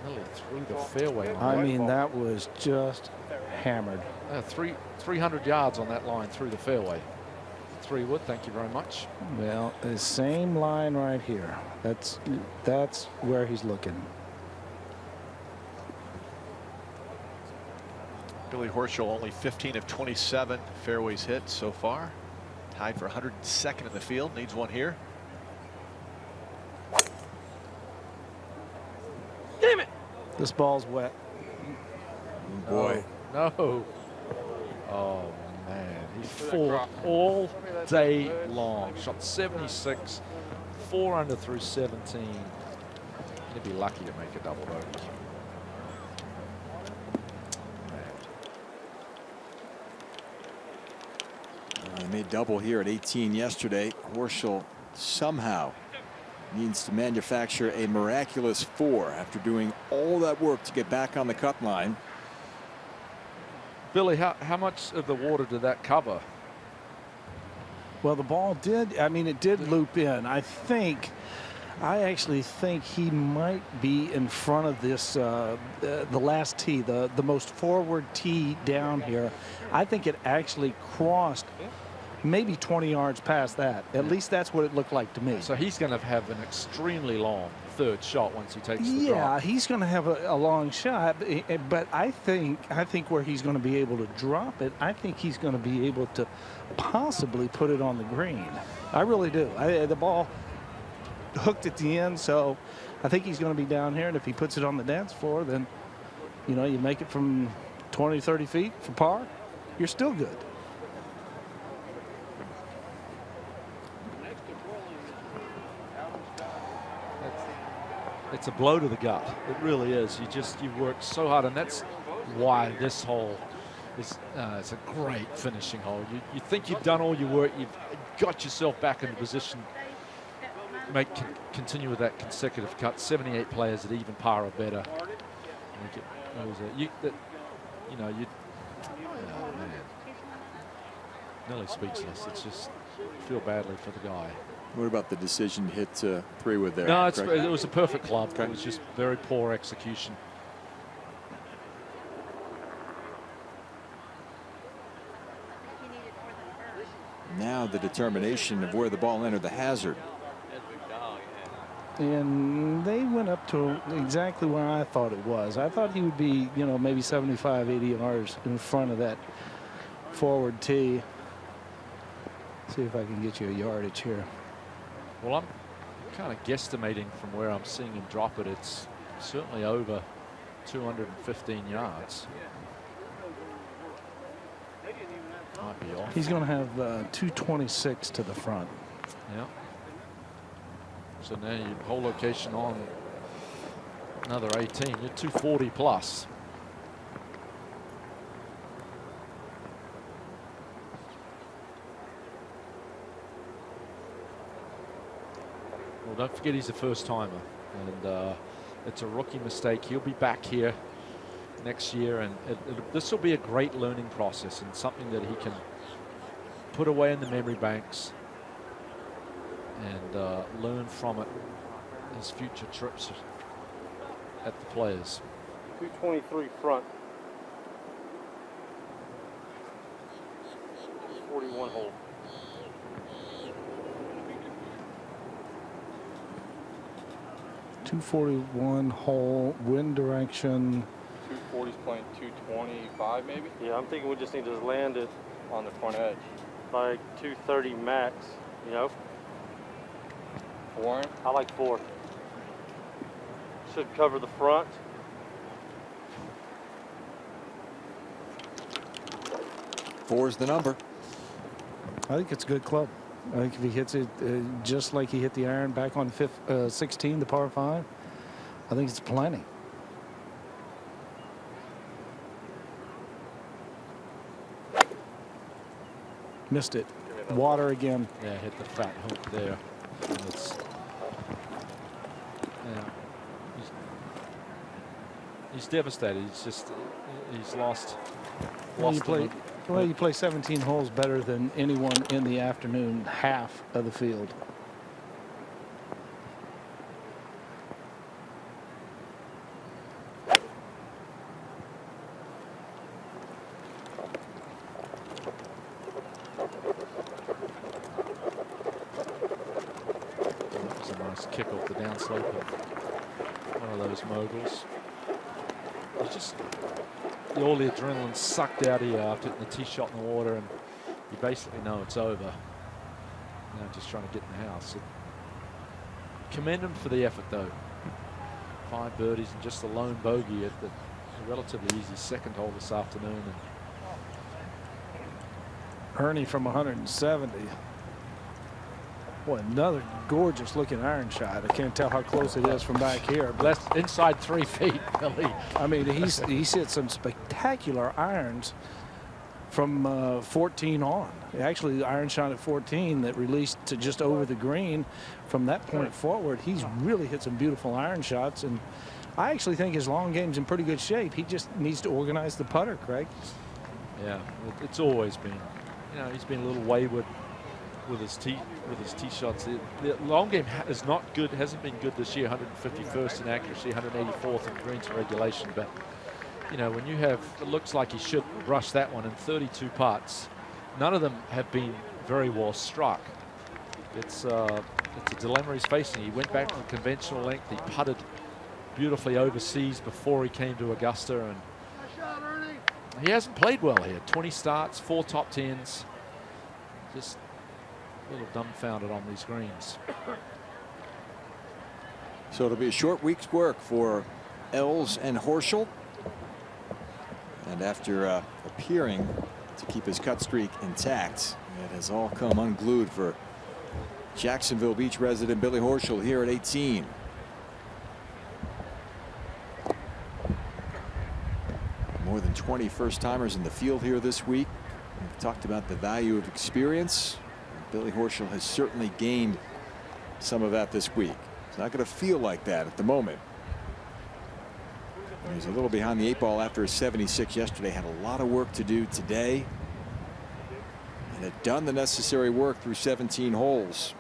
Really through the fairway. I mean, that was just hammered. 300 yards on that line through the fairway. 3-wood, thank you very much. Well, the same line right here. That's where he's looking. Billy Horschel only 15 of 27 fairways hit so far. Tied for 102nd in the field. Needs one here. Damn it! This ball's wet. Boy. No. Oh, man. He fought all day long. Shot 76, 4 under through 17. He'd be lucky to make a double bogey. He made double here at 18 yesterday. Horschel somehow needs to manufacture a miraculous 4 after doing all that work to get back on the cut line. Billy, how much of the water did that cover? Well, the ball did. I mean, it did loop in. I actually think he might be in front of this, the last tee, the most forward tee down here. I think it actually crossed maybe 20 yards past that. At least that's what it looked like to me. So he's going to have an extremely long third shot once he takes the drop. Yeah, he's going to have a long shot, but I think where he's going to be able to drop it, I think he's going to be able to possibly put it on the green. I really do. The ball hooked at the end, so I think he's going to be down here, and if he puts it on the dance floor, then you make it from 20, 30 feet for par, you're still good. It's a blow to the gut. It really is. You worked so hard, and that's why this hole is it's a great finishing hole. You think you've done all your work, you've got yourself back into position. Continue with that consecutive cut. 78 players at even par or better. Nearly speechless. It's just feel badly for the guy. What about the decision to hit 3-wood there? No, it was a perfect club. Okay. It was just very poor execution. Now the determination of where the ball entered the hazard. And they went up to exactly where I thought it was. I thought he would be, maybe 75, 80 yards in front of that forward tee. See if I can get you a yardage here. Well, I'm kind of guesstimating from where I'm seeing him drop it. It's certainly over 215 yards. Might be off. He's going to have 226 to the front. Yeah. So now your whole location on another 18. You're 240 plus. Well, don't forget he's a first timer, and it's a rookie mistake. He'll be back here next year, and this will be a great learning process and something that he can put away in the memory banks and learn from it his future trips at the Players. 223 front. 41 hole. .241 hole, wind direction. 240's playing 225 maybe? Yeah, I'm thinking we just need to land it on the front edge. Like 230 max, 4? I like 4. Should cover the front. Four's the number. I think it's a good club. I think if he hits it just like he hit the iron back on 16, the par 5, I think it's plenty. Missed it. Water again. Yeah, hit the fat hook there. And it's, he's devastated. He's lost. You play 17 holes better than anyone in the afternoon half of the field. Nice kick off the downslope of one of those moguls. It's just all the adrenaline sucked out of you after hitting the tee shot in the water, and you basically know it's over. Now just trying to get in the house. So commend him for the effort, though. 5 birdies and just the lone bogey at the relatively easy second hole this afternoon. And Ernie from 170. Boy, another gorgeous looking iron shot. I can't tell how close it is from back here. But that's inside 3 feet, Billy. I mean, he's hit some spectacular irons from 14 on. Actually, the iron shot at 14 that released to just over the green. From that point forward, he's really hit some beautiful iron shots. And I actually think his long game's in pretty good shape. He just needs to organize the putter, Craig. Yeah, it's always been. You know, he's been a little wayward with his tee shots. The long game is not good. Hasn't been good this year. 151st in accuracy, 184th in greens and regulation. But you know, when you have, it looks like he should brush that one in 32 putts. None of them have been very well struck. It's a dilemma he's facing. He went back to the conventional length. He putted beautifully overseas before he came to Augusta, and he hasn't played well here. 20 starts, 4 top 10s. Just a little dumbfounded on these greens. So it'll be a short week's work for Els and Horschel. And after appearing to keep his cut streak intact, it has all come unglued for Jacksonville Beach resident Billy Horschel here at 18. More than 20 first-timers in the field here this week. We've talked about the value of experience. Billy Horschel has certainly gained some of that this week. It's not going to feel like that at the moment. He's a little behind the 8 ball after a 76 yesterday. Had a lot of work to do today, and had done the necessary work through 17 holes.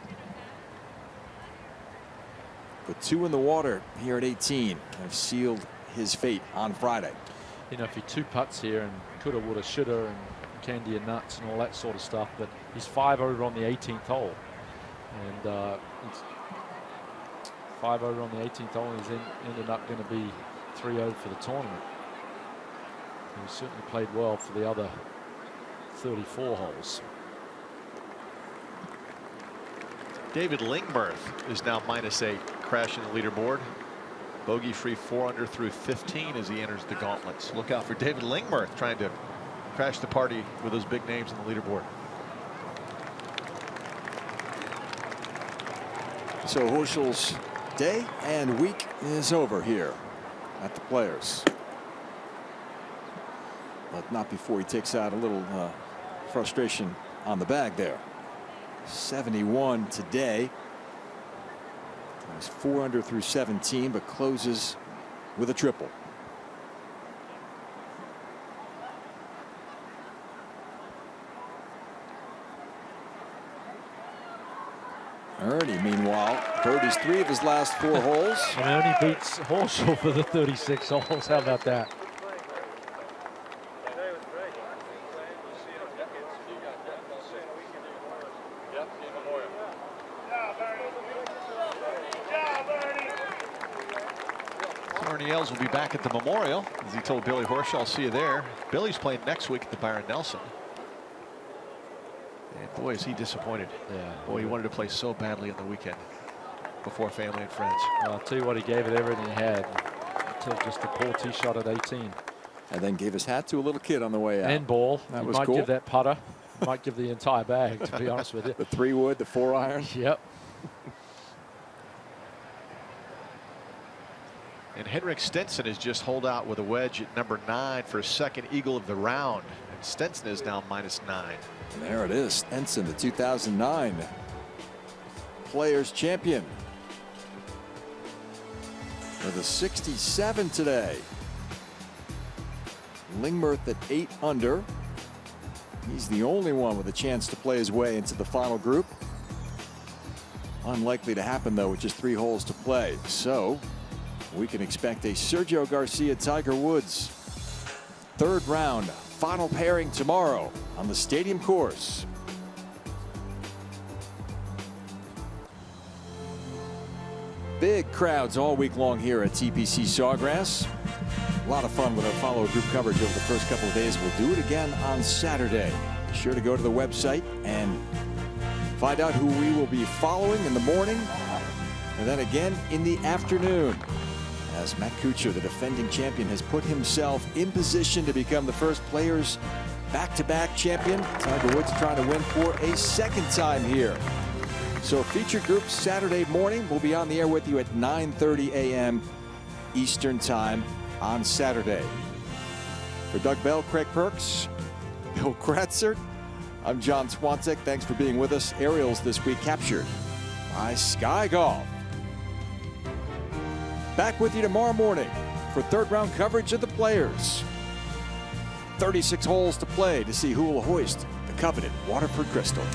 But 2 in the water here at 18 have sealed his fate on Friday. You know, if he 2 putts here and coulda, woulda, shoulda, and candy and nuts and all that sort of stuff, but he's 5 over on the 18th hole, and it's 5 over on the 18th hole, and he's ended up going to be 3 over for the tournament. He certainly played well for the other 34 holes. David Lingmerth is now -8, crashing the leaderboard. Bogey free 4 under through 15 as he enters the gauntlets. Look out for David Lingmerth trying to crash the party with those big names on the leaderboard. So Horschel's day and week is over here at the Players, but not before he takes out a little frustration on the bag there. 71 today. He's 4 under through 17, but closes with a triple. Ernie, meanwhile, birdies 3 of his last 4 holes. And Ernie beats Horschel for the 36 holes. How about that? Ernie Els will be back at the Memorial, as he told Billy Horschel, I'll see you there. Billy's playing next week at the Byron Nelson. And boy, is he disappointed. Yeah. Boy, he wanted to play so badly on the weekend before family and friends. Well, I'll tell you what, he gave it everything he had until just a poor tee shot at 18. And then gave his hat to a little kid on the way out. And ball. That he was might cool. give that putter. Might give the entire bag, to be honest with you. The 3-wood, the 4-iron. Yep. And Henrik Stenson has just holed out with a wedge at number 9 for a second eagle of the round. And Stenson is now -9. And there it is. Stenson, the 2009 Players champion, with a 67 today. Lingmerth at 8 under. He's the only one with a chance to play his way into the final group. Unlikely to happen, though, with just 3 holes to play. So we can expect a Sergio Garcia Tiger Woods 3rd round final pairing tomorrow on the Stadium course. big crowds all week long here at TPC Sawgrass. A lot of fun with our follow group coverage over the first couple of days. We'll do it again on Saturday. Be sure to go to the website and find out who we will be following in the morning and then again in the afternoon, as Matt Kuchar, the defending champion, has put himself in position to become the first Players back-to-back champion. Tiger Woods trying to win for a second time here. So feature group Saturday morning. We'll be on the air with you at 9:30 a.m. Eastern time on Saturday. For Doug Bell, Craig Perks, Bill Kratzer, I'm John Swantek. Thanks for being with us. Aerials this week captured by Sky Golf. Back with you tomorrow morning for third round coverage of the Players. 36 holes to play to see who will hoist the coveted Waterford Crystal.